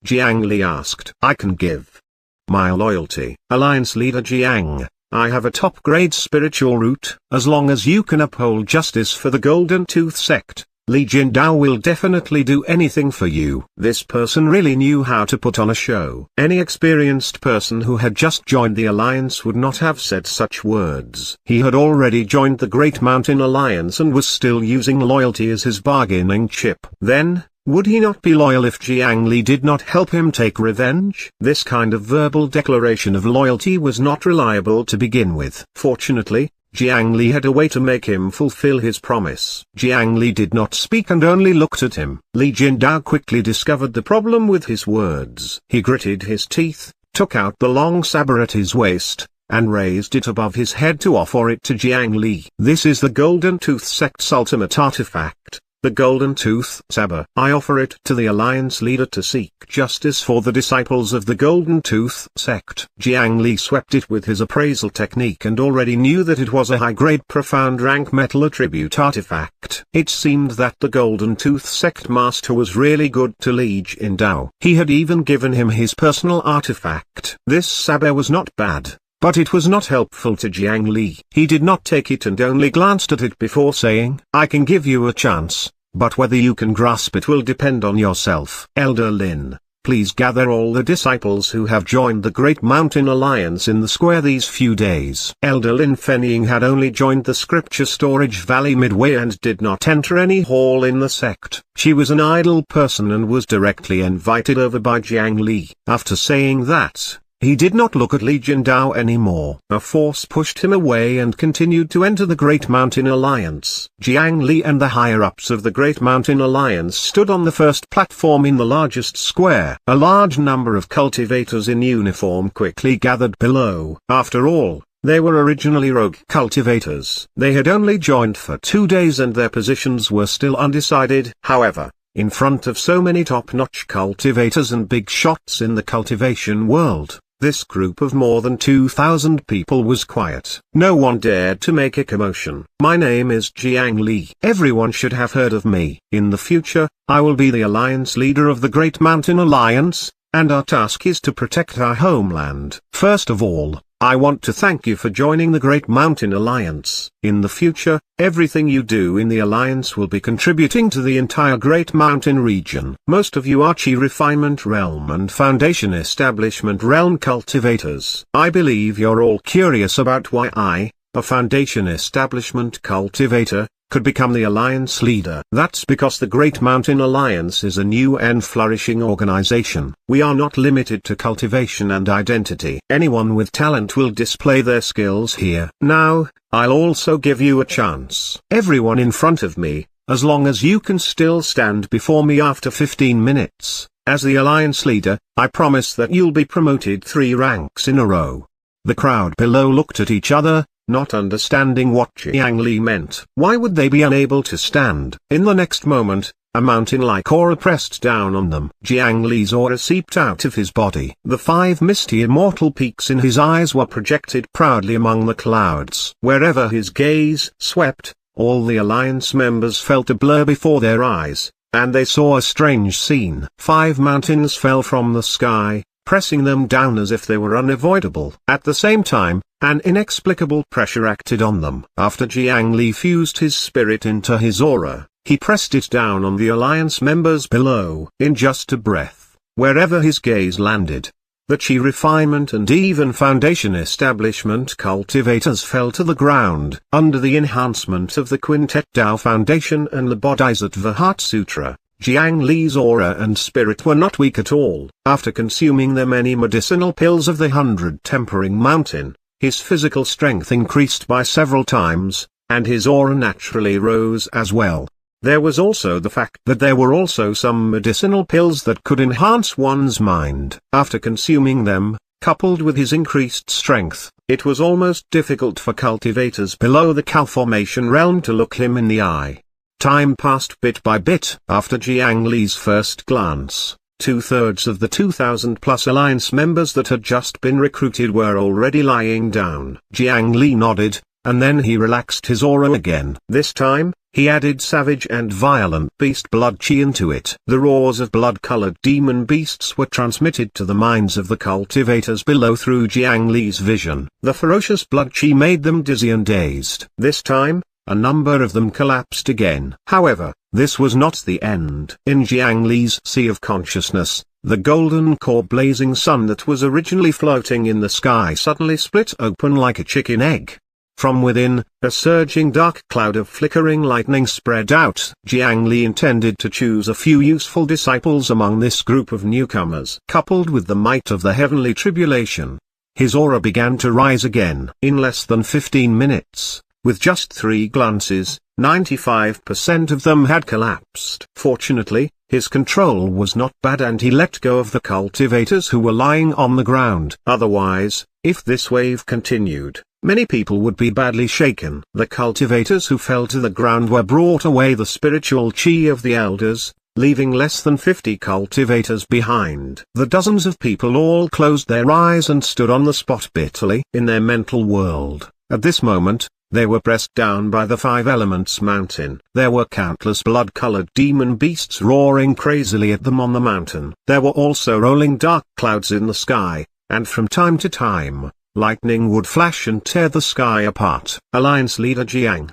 Jiang Li asked. I can give my loyalty. Alliance leader Jiang, I have a top-grade spiritual root. As long as you can uphold justice for the Golden Tooth sect, Li Jindao will definitely do anything for you. This person really knew how to put on a show. Any experienced person who had just joined the alliance would not have said such words. He had already joined the Great Mountain Alliance and was still using loyalty as his bargaining chip. Then, would he not be loyal if Jiang Li did not help him take revenge? This kind of verbal declaration of loyalty was not reliable to begin with. Fortunately, Jiang Li had a way to make him fulfill his promise. Jiang Li did not speak and only looked at him. Li Jindao quickly discovered the problem with his words. He gritted his teeth, took out the long saber at his waist, and raised it above his head to offer it to Jiang Li. This is the Golden Tooth sect's ultimate artifact, the Golden Tooth Saber. I offer it to the alliance leader to seek justice for the disciples of the Golden Tooth sect. Jiang Li swept it with his appraisal technique and already knew that it was a high-grade profound rank metal attribute artifact. It seemed that the Golden Tooth sect master was really good to Li Jindao. He had even given him his personal artifact. This saber was not bad, but it was not helpful to Jiang Li. He did not take it and only glanced at it before saying, I can give you a chance, but whether you can grasp it will depend on yourself. Elder Lin, please gather all the disciples who have joined the Great Mountain Alliance in the square these few days. Elder Lin Fenying had only joined the scripture storage valley midway and did not enter any hall in the sect. She was an idle person and was directly invited over by Jiang Li. After saying that, he did not look at Li Jindao anymore. A force pushed him away and continued to enter the Great Mountain Alliance. Jiang Li and the higher-ups of the Great Mountain Alliance stood on the first platform in the largest square. A large number of cultivators in uniform quickly gathered below. After all, they were originally rogue cultivators. They had only joined for 2 days and their positions were still undecided. However, in front of so many top-notch cultivators and big shots in the cultivation world, this group of more than 2,000 people was quiet. No one dared to make a commotion. My name is Jiang Li. Everyone should have heard of me. In the future, I will be the alliance leader of the Great Mountain Alliance, and our task is to protect our homeland. First of all, I want to thank you for joining the Great Mountain Alliance. In the future, everything you do in the Alliance will be contributing to the entire Great Mountain region. Most of you are Chi Refinement Realm and Foundation Establishment Realm cultivators. I believe you're all curious about why I, a Foundation Establishment cultivator, could become the Alliance leader. That's because the Great Mountain Alliance is a new and flourishing organization. We are not limited to cultivation and identity. Anyone with talent will display their skills here. Now, I'll also give you a chance. Everyone in front of me, as long as you can still stand before me after 15 minutes, as the Alliance leader, I promise that you'll be promoted 3 ranks in a row. The crowd below looked at each other, not understanding what Jiang Li meant. Why would they be unable to stand? In the next moment, a mountain-like aura pressed down on them. Jiang Li's aura seeped out of his body. The 5 misty immortal peaks in his eyes were projected proudly among the clouds. Wherever his gaze swept, all the alliance members felt a blur before their eyes, and they saw a strange scene. 5 mountains fell from the sky, pressing them down as if they were unavoidable. At the same time, An inexplicable pressure acted on them. After Jiang Li fused his spirit into his aura, he pressed it down on the alliance members below. In just a breath, wherever his gaze landed, the Qi refinement and even foundation establishment cultivators fell to the ground. Under the enhancement of the Quintet Tao Foundation and the Bodhisattva Heart Sutra, Jiang Li's aura and spirit were not weak at all. After consuming the many medicinal pills of the 100 Tempering Mountain, his physical strength increased by several times, and his aura naturally rose as well. There was also the fact that there were also some medicinal pills that could enhance one's mind. After consuming them, coupled with his increased strength, it was almost difficult for cultivators below the Calformation realm to look him in the eye. Time passed bit by bit. After Jiang Li's first glance, 2/3 of the 2,000+ alliance members that had just been recruited were already lying down. Jiang Li nodded, and then he relaxed his aura again. This time, he added savage and violent beast blood qi into it. The roars of blood-colored demon beasts were transmitted to the minds of the cultivators below through Jiang Li's vision. The ferocious blood qi made them dizzy and dazed. This time, a number of them collapsed again. However, this was not the end. In Jiang Li's sea of consciousness, the golden core blazing sun that was originally floating in the sky suddenly split open like a chicken egg. From within, a surging dark cloud of flickering lightning spread out. Jiang Li intended to choose a few useful disciples among this group of newcomers. Coupled with the might of the heavenly tribulation, his aura began to rise again. In less than 15 minutes, with just 3 glances, 95% of them had collapsed. Fortunately, his control was not bad and he let go of the cultivators who were lying on the ground. Otherwise, if this wave continued, many people would be badly shaken. The cultivators who fell to the ground were brought away the spiritual qi of the elders, leaving less than 50 cultivators behind. The dozens of people all closed their eyes and stood on the spot bitterly. In their mental world, at this moment, they were pressed down by the 5 Elements mountain. There were countless blood-colored demon beasts roaring crazily at them on the mountain. There were also rolling dark clouds in the sky, and from time to time, lightning would flash and tear the sky apart. Alliance leader Jiang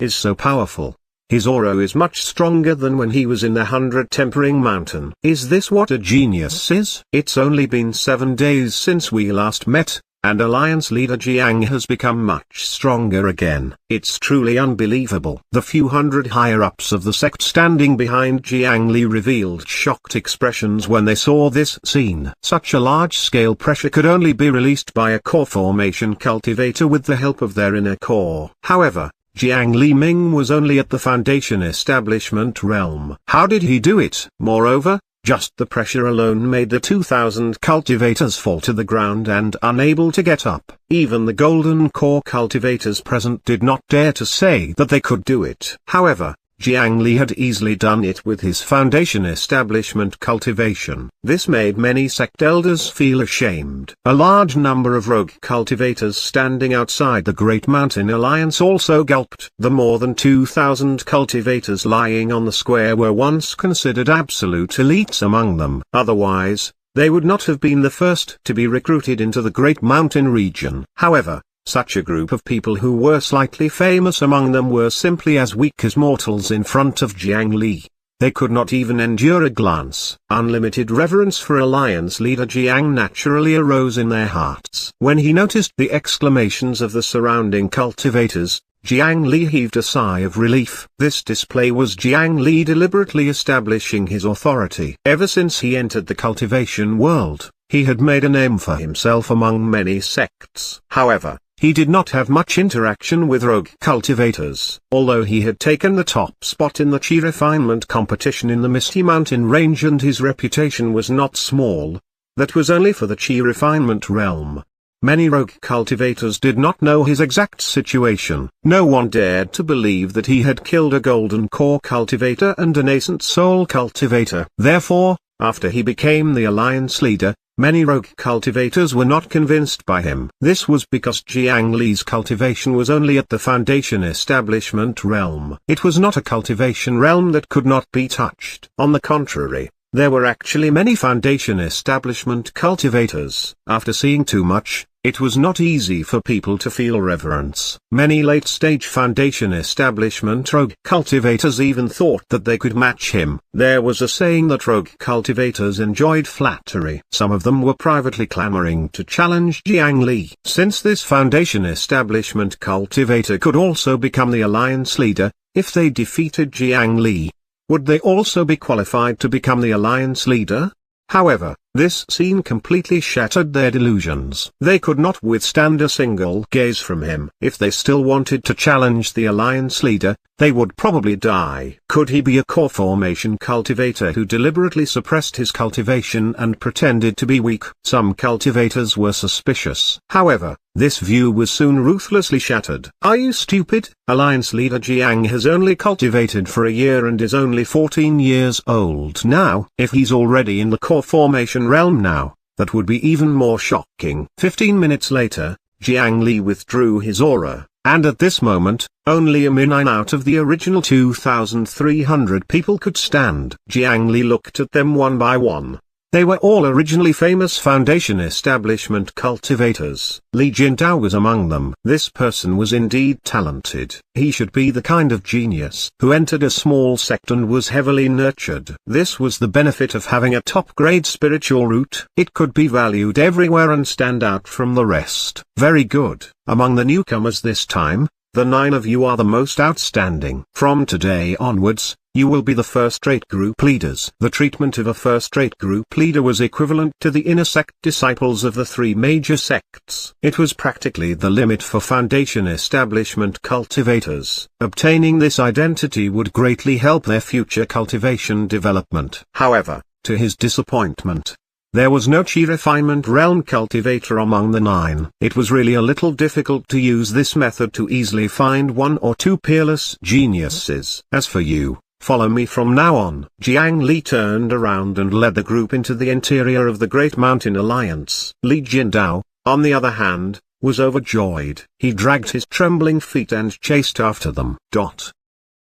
is so powerful. His aura is much stronger than when he was in the 100 Tempering Mountain. Is this what a genius is? It's only been 7 days since we last met, and Alliance leader Jiang has become much stronger again. It's truly unbelievable. The few hundred higher-ups of the sect standing behind Jiang Li revealed shocked expressions when they saw this scene. Such a large-scale pressure could only be released by a core formation cultivator with the help of their inner core. However, Jiang Li Ming was only at the foundation establishment realm. How did he do it? Moreover, just the pressure alone made the 2,000 cultivators fall to the ground and unable to get up. Even the golden core cultivators present did not dare to say that they could do it. However, Jiang Li had easily done it with his foundation establishment cultivation. This made many sect elders feel ashamed. A large number of rogue cultivators standing outside the Great Mountain Alliance also gulped. The more than 2,000 cultivators lying on the square were once considered absolute elites among them. Otherwise, they would not have been the first to be recruited into the Great Mountain region. However, such a group of people who were slightly famous among them were simply as weak as mortals in front of Jiang Li. They could not even endure a glance. Unlimited reverence for Alliance leader Jiang naturally arose in their hearts. When he noticed the exclamations of the surrounding cultivators, Jiang Li heaved a sigh of relief. This display was Jiang Li deliberately establishing his authority. Ever since he entered the cultivation world, he had made a name for himself among many sects. However, he did not have much interaction with rogue cultivators. Although he had taken the top spot in the Qi refinement competition in the Misty Mountain range and his reputation was not small, that was only for the Qi refinement realm. Many rogue cultivators did not know his exact situation. No one dared to believe that he had killed a golden core cultivator and a nascent soul cultivator. Therefore, after he became the alliance leader, many rogue cultivators were not convinced by him. This was because Jiang Li's cultivation was only at the foundation establishment realm. It was not a cultivation realm that could not be touched. On the contrary, There were actually many foundation establishment cultivators. After seeing too much, it was not easy for people to feel reverence. Many late-stage foundation establishment rogue cultivators even thought that they could match him. There was a saying that rogue cultivators enjoyed flattery. Some of them were privately clamoring to challenge Jiang Li. Since this foundation establishment cultivator could also become the alliance leader, if they defeated Jiang Li, would they also be qualified to become the alliance leader? However, this scene completely shattered their delusions. They could not withstand a single gaze from him. If they still wanted to challenge the alliance leader, they would probably die. Could he be a core formation cultivator who deliberately suppressed his cultivation and pretended to be weak? Some cultivators were suspicious. However, this view was soon ruthlessly shattered. Are you stupid? Alliance leader Jiang has only cultivated for a year and is only 14 years old now. If he's already in the core formation realm now, that would be even more shocking. 15 minutes later, Jiang Li withdrew his aura, and at this moment, only a mere 9 out of the original 2,300 people could stand. Jiang Li looked at them one by one. They were all originally famous foundation establishment cultivators. Li Jindao was among them. This person was indeed talented. He should be the kind of genius who entered a small sect and was heavily nurtured. This was the benefit of having a top-grade spiritual root. It could be valued everywhere and stand out from the rest. Very good. Among the newcomers this time, the 9 of you are the most outstanding. From today onwards, you will be the first-rate group leaders. The treatment of a first-rate group leader was equivalent to the inner sect disciples of the 3 major sects. It was practically the limit for foundation establishment cultivators. Obtaining this identity would greatly help their future cultivation development. However, to his disappointment, there was no Chi refinement realm cultivator among the 9. It was really a little difficult to use this method to easily find 1 or 2 peerless geniuses. As for you, follow me from now on. Jiang Li turned around and led the group into the interior of the Great Mountain Alliance. Li Jindao, on the other hand, was overjoyed. He dragged his trembling feet and chased after them.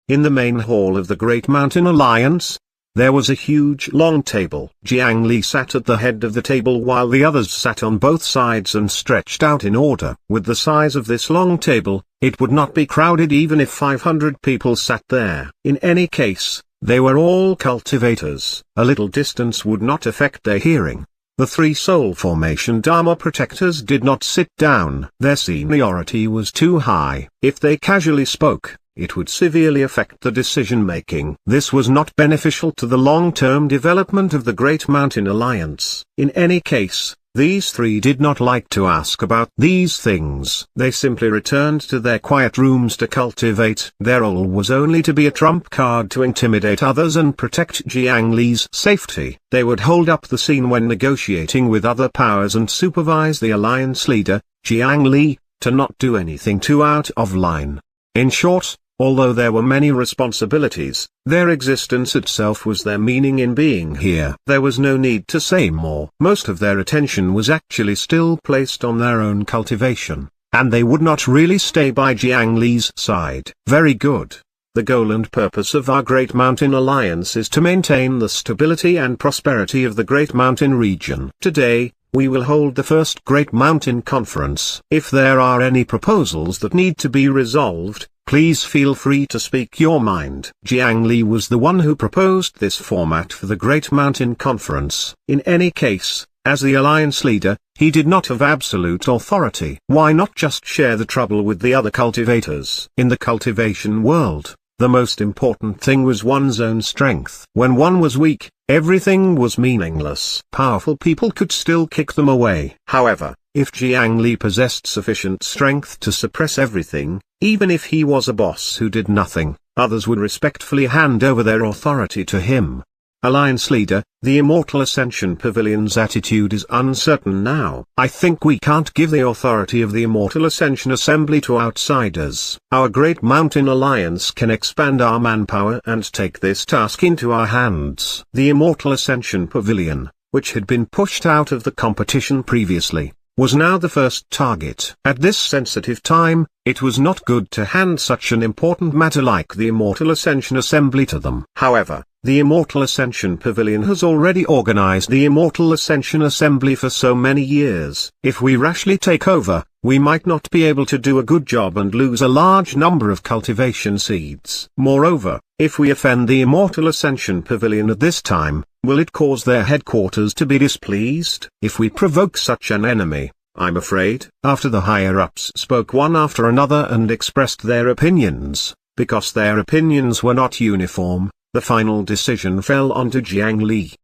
In the main hall of the Great Mountain Alliance, there was a huge long table. Jiang Li sat at the head of the table while the others sat on both sides and stretched out in order. With the size of this long table, it would not be crowded even if 500 people sat there. In any case, they were all cultivators. A little distance would not affect their hearing. The 3 soul formation Dharma protectors did not sit down. Their seniority was too high. If they casually spoke, it would severely affect the decision-making. This was not beneficial to the long-term development of the Great Mountain Alliance. In any case, these 3 did not like to ask about these things. They simply returned to their quiet rooms to cultivate. Their role was only to be a trump card to intimidate others and protect Jiang Li's safety. They would hold up the scene when negotiating with other powers and supervise the alliance leader, Jiang Li, to not do anything too out of line. In short, although there were many responsibilities, their existence itself was their meaning in being here. There was no need to say more. Most of their attention was actually still placed on their own cultivation, and they would not really stay by Jiang Li's side. Very good. The goal and purpose of our Great Mountain Alliance is to maintain the stability and prosperity of the Great Mountain region. Today, we will hold the first Great Mountain Conference. If there are any proposals that need to be resolved, please feel free to speak your mind. Jiang Li was the one who proposed this format for the Great Mountain Conference. In any case, as the alliance leader, he did not have absolute authority. Why not just share the trouble with the other cultivators? In the cultivation world, the most important thing was one's own strength. When one was weak, everything was meaningless. Powerful people could still kick them away. However, if Jiang Li possessed sufficient strength to suppress everything, even if he was a boss who did nothing, others would respectfully hand over their authority to him. Alliance leader, the Immortal Ascension Pavilion's attitude is uncertain now. I think we can't give the authority of the Immortal Ascension Assembly to outsiders. Our Great Mountain Alliance can expand our manpower and take this task into our hands. The Immortal Ascension Pavilion, which had been pushed out of the competition previously, was now the first target. At this sensitive time, it was not good to hand such an important matter like the Immortal Ascension Assembly to them. However, The Immortal Ascension Pavilion has already organized the Immortal Ascension Assembly for so many years. If we rashly take over, we might not be able to do a good job and lose a large number of cultivation seeds. Moreover, if we offend the Immortal Ascension Pavilion at this time, will it cause their headquarters to be displeased? If we provoke such an enemy, I'm afraid. After the higher-ups spoke one after another and expressed their opinions, because their opinions were not uniform, the final decision fell onto Jiang Li.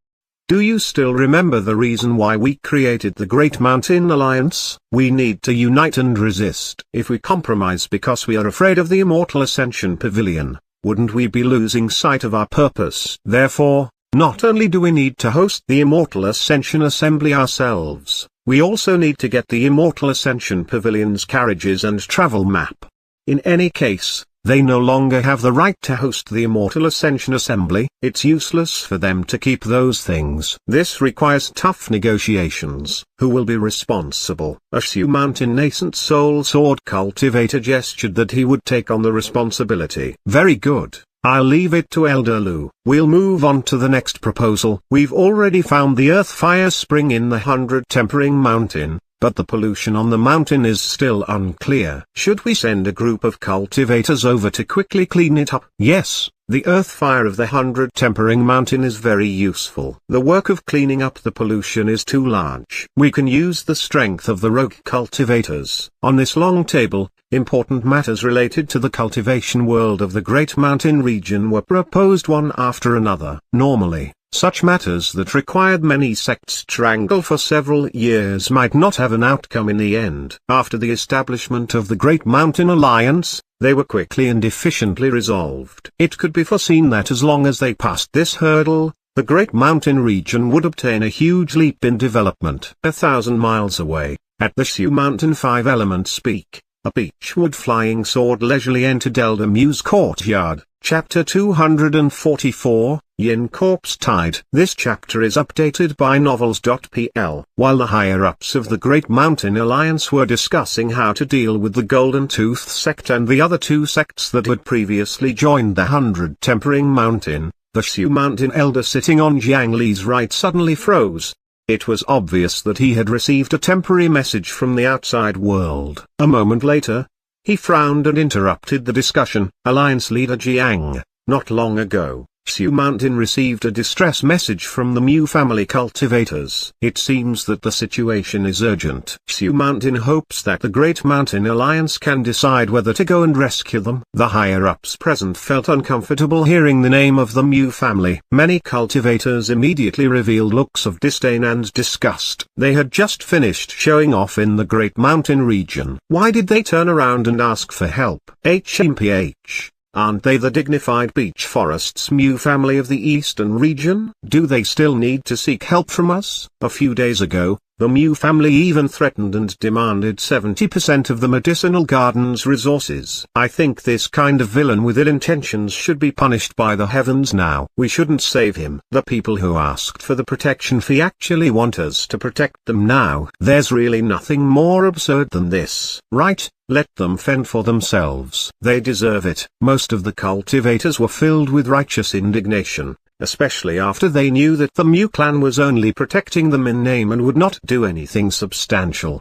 Do you still remember the reason why we created the Great Mountain Alliance? We need to unite and resist. If we compromise because we are afraid of the Immortal Ascension Pavilion, wouldn't we be losing sight of our purpose? Therefore, not only do we need to host the Immortal Ascension Assembly ourselves, we also need to get the Immortal Ascension Pavilion's carriages and travel map. In any case, they no longer have the right to host the Immortal Ascension Assembly. It's useless for them to keep those things. This requires tough negotiations. Who will be responsible? A Shu Mountain nascent soul sword cultivator gestured that he would take on the responsibility. Very good. I'll leave it to Elder Lu. We'll move on to the next proposal. We've already found the earth fire spring in the 100 Tempering Mountain, but the pollution on the mountain is still unclear. Should we send a group of cultivators over to quickly clean it up? Yes, the earth fire of the 100 Tempering Mountain is very useful. The work of cleaning up the pollution is too large. We can use the strength of the rogue cultivators. On this long table, important matters related to the cultivation world of the Great Mountain region were proposed one after another. Normally, such matters that required many sects to wrangle for several years might not have an outcome in the end. After the establishment of the Great Mountain Alliance, they were quickly and efficiently resolved. It could be foreseen that as long as they passed this hurdle, the Great Mountain region would obtain a huge leap in development. 1,000 miles away, at the Shu Mountain Five Elements Peak, a beechwood flying sword leisurely entered Elder Mu's courtyard. Chapter 244, Yin Corpse Tide. This chapter is updated by novels.pl. While the higher-ups of the Great Mountain Alliance were discussing how to deal with the Golden Tooth sect and the other two sects that had previously joined the 100 Tempering Mountain, the Shu Mountain Elder sitting on Jiang Li's right suddenly froze. It was obvious that he had received a temporary message from the outside world. A moment later, he frowned and interrupted the discussion. Alliance leader Jiang, not long ago, Shu Mountain received a distress message from the Mu family cultivators. It seems that the situation is urgent. Shu Mountain hopes that the Great Mountain Alliance can decide whether to go and rescue them. The higher-ups present felt uncomfortable hearing the name of the Mu family. Many cultivators immediately revealed looks of disdain and disgust. They had just finished showing off in the Great Mountain region. Why did they turn around and ask for help? HMPH. Aren't they the dignified beech forest's Mu family of the eastern region? Do they still need to seek help from us? A few days ago, the Mu family even threatened and demanded 70% of the medicinal garden's resources. I think this kind of villain with ill intentions should be punished by the heavens now. We shouldn't save him. The people who asked for the protection fee actually want us to protect them now. There's really nothing more absurd than this. Right? Let them fend for themselves. They deserve it. Most of the cultivators were filled with righteous indignation, especially after they knew that the Mu clan was only protecting them in name and would not do anything substantial.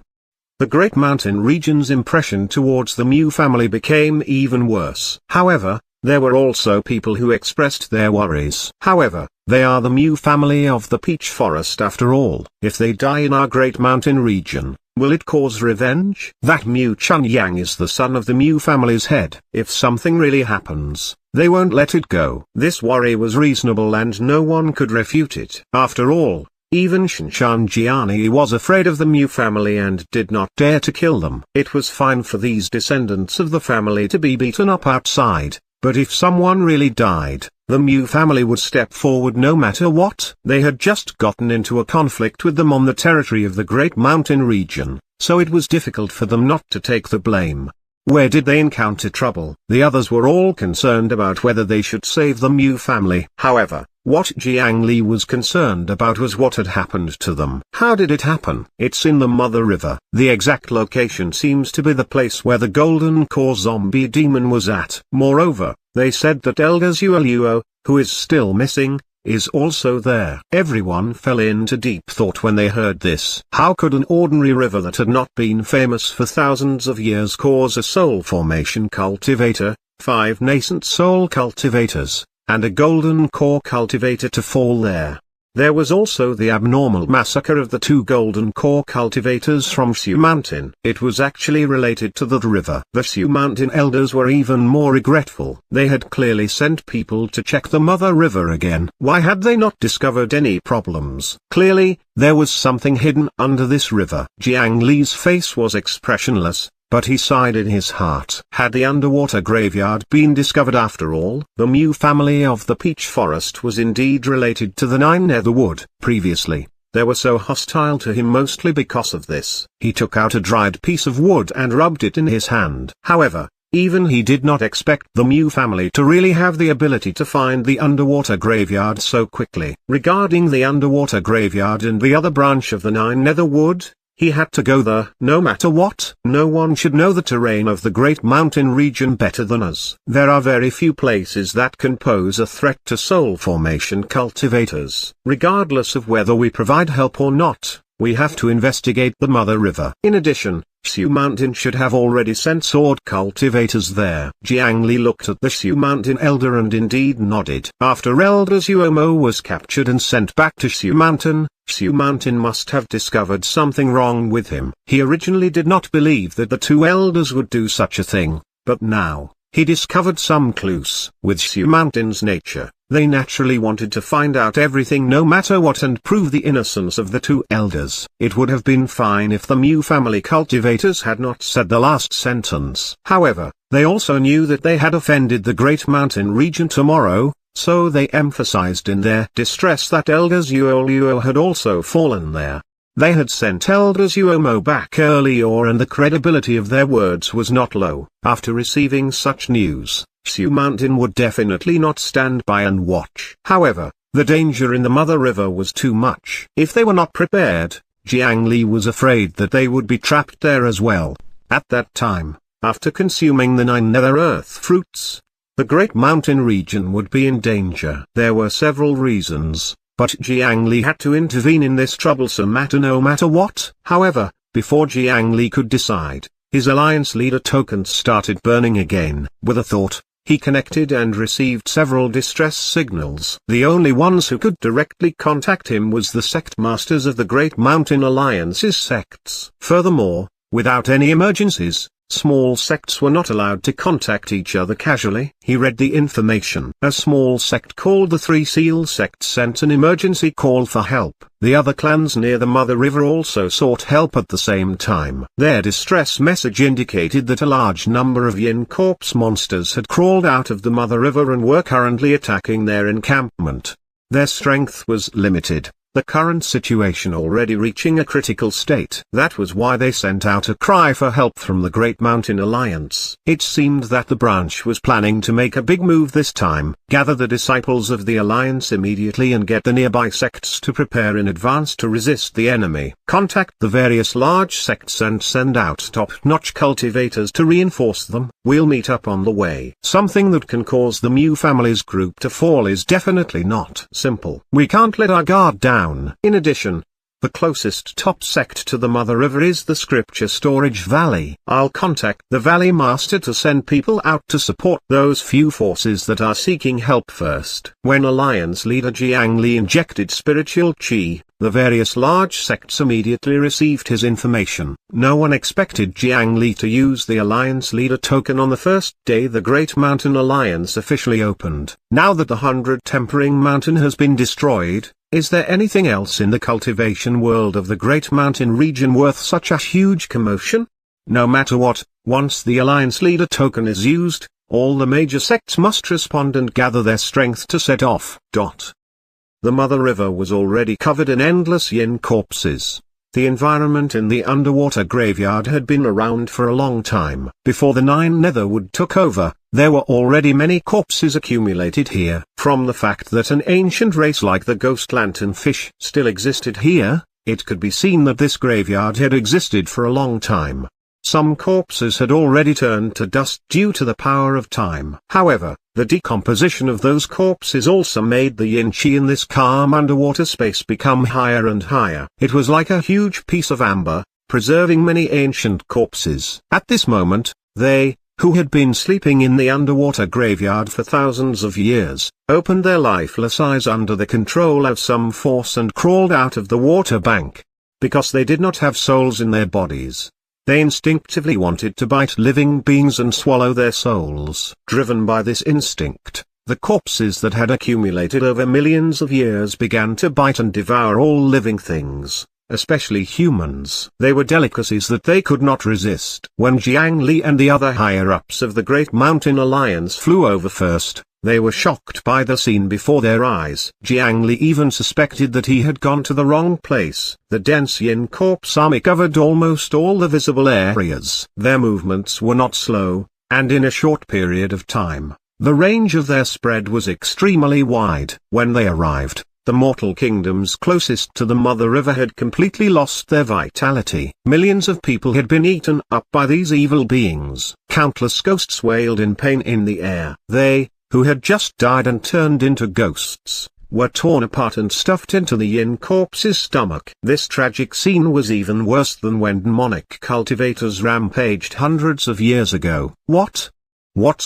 The Great Mountain region's impression towards the Mu family became even worse. However, there were also people who expressed their worries. However, they are the Mu family of the Peach Forest after all. If they die in our Great Mountain region, will it cause revenge? That Mu Chunyang is the son of the Mu family's head. If something really happens, they won't let it go. This worry was reasonable and no one could refute it. After all, even Shinshan Jiani was afraid of the Mu family and did not dare to kill them. It was fine for these descendants of the family to be beaten up outside, but if someone really died, the Mu family would step forward no matter what. They had just gotten into a conflict with them on the territory of the Great Mountain region, so it was difficult for them not to take the blame. Where did they encounter trouble? The others were all concerned about whether they should save the Mu family. However, what Jiang Li was concerned about was what had happened to them. How did it happen? It's in the Mother River. The exact location seems to be the place where the Golden Core zombie demon was at. Moreover, They said that Elder Zueluo, who is still missing, is also there. Everyone fell into deep thought when they heard this. How could an ordinary river that had not been famous for thousands of years cause a soul formation cultivator, 5 nascent soul cultivators, and a golden core cultivator to fall there? There was also the abnormal massacre of the 2 golden core cultivators from Sioux Mountain. It was actually related to that river. The Sioux Mountain elders were even more regretful. They had clearly sent people to check the mother river again. Why had they not discovered any problems? Clearly, there was something hidden under this river. Jiang Li's face was expressionless, but he sighed in his heart. Had the underwater graveyard been discovered after all? The Mew family of the Peach Forest was indeed related to the 9 Netherwood. Previously, they were so hostile to him mostly because of this. He took out a dried piece of wood and rubbed it in his hand. However, even he did not expect the Mew family to really have the ability to find the underwater graveyard so quickly. Regarding the underwater graveyard and the other branch of the 9 Netherwood, he had to go there no matter what. No one should know the terrain of the Great Mountain region better than us. There are very few places that can pose a threat to soul formation cultivators. Regardless of whether we provide help or not, we have to investigate the Mother River. In addition, Sioux Mountain should have already sent sword cultivators there. Jiang Li looked at the Sioux Mountain elder and indeed nodded. After Elder Zuomo was captured and sent back to Sioux Mountain must have discovered something wrong with him. He originally did not believe that the 2 elders would do such a thing, but now, he discovered some clues. With Sioux Mountain's nature, they naturally wanted to find out everything no matter what and prove the innocence of the 2 elders. It would have been fine if the Mew family cultivators had not said the last sentence. However, they also knew that they had offended the Great Mountain region tomorrow, so they emphasized in their distress that Elder Zuoluo had also fallen there. They had sent Elder Zuomo back earlier and the credibility of their words was not low. After receiving such news, Sioux Mountain would definitely not stand by and watch. However, the danger in the Mother River was too much. If they were not prepared, Jiang Li was afraid that they would be trapped there as well. At that time, after consuming the 9 Nether Earth fruits, the Great Mountain region would be in danger. There were several reasons, but Jiang Li had to intervene in this troublesome matter no matter what. However, before Jiang Li could decide, his alliance leader token started burning again. With a thought, he connected and received several distress signals. The only ones who could directly contact him was the sect masters of the Great Mountain Alliance's sects. Furthermore, without any emergencies, small sects were not allowed to contact each other casually. He read the information. A small sect called the 3 Seal Sect sent an emergency call for help. The other clans near the Mother River also sought help at the same time. Their distress message indicated that a large number of Yin corpse monsters had crawled out of the Mother River and were currently attacking their encampment. Their strength was limited, the current situation already reaching a critical state. That was why they sent out a cry for help from the Great Mountain Alliance. It seemed that the branch was planning to make a big move this time, gather the disciples of the Alliance immediately and get the nearby sects to prepare in advance to resist the enemy. Contact the various large sects and send out top-notch cultivators to reinforce them. We'll meet up on the way. Something that can cause the Mew family's group to fall is definitely not simple. We can't let our guard down. In addition, the closest top sect to the Mother River is the Scripture Storage Valley. I'll contact the Valley Master to send people out to support those few forces that are seeking help first. When Alliance leader Jiang Li injected spiritual chi, the various large sects immediately received his information. No one expected Jiang Li to use the Alliance leader token on the first day the Great Mountain Alliance officially opened. Now that the 100 Tempering Mountain has been destroyed, is there anything else in the cultivation world of the Great Mountain region worth such a huge commotion? No matter what, once the Alliance leader token is used, all the major sects must respond and gather their strength to set off. The Mother River was already covered in endless Yin corpses. The environment in the underwater graveyard had been around for a long time. Before the 9 Netherwood took over, there were already many corpses accumulated here. From the fact that an ancient race like the Ghost Lantern Fish still existed here, it could be seen that this graveyard had existed for a long time. Some corpses had already turned to dust due to the power of time. However, the decomposition of those corpses also made the yin-chi in this calm underwater space become higher and higher. It was like a huge piece of amber, preserving many ancient corpses. At this moment, they, who had been sleeping in the underwater graveyard for thousands of years, opened their lifeless eyes under the control of some force and crawled out of the water bank. Because they did not have souls in their bodies, they instinctively wanted to bite living beings and swallow their souls. Driven by this instinct, the corpses that had accumulated over millions of years began to bite and devour all living things, especially humans. They were delicacies that they could not resist. When Jiang Li and the other higher-ups of the Great Mountain Alliance flew over first, they were shocked by the scene before their eyes. Jiang Li even suspected that he had gone to the wrong place. The dense yin corpse army covered almost all the visible areas. Their movements were not slow, and in a short period of time, the range of their spread was extremely wide. When they arrived, the mortal kingdoms closest to the Mother River had completely lost their vitality. Millions of people had been eaten up by these evil beings. Countless ghosts wailed in pain in the air. They, who had just died and turned into ghosts, were torn apart and stuffed into the yin corpse's stomach. This tragic scene was even worse than when demonic cultivators rampaged hundreds of years ago. What's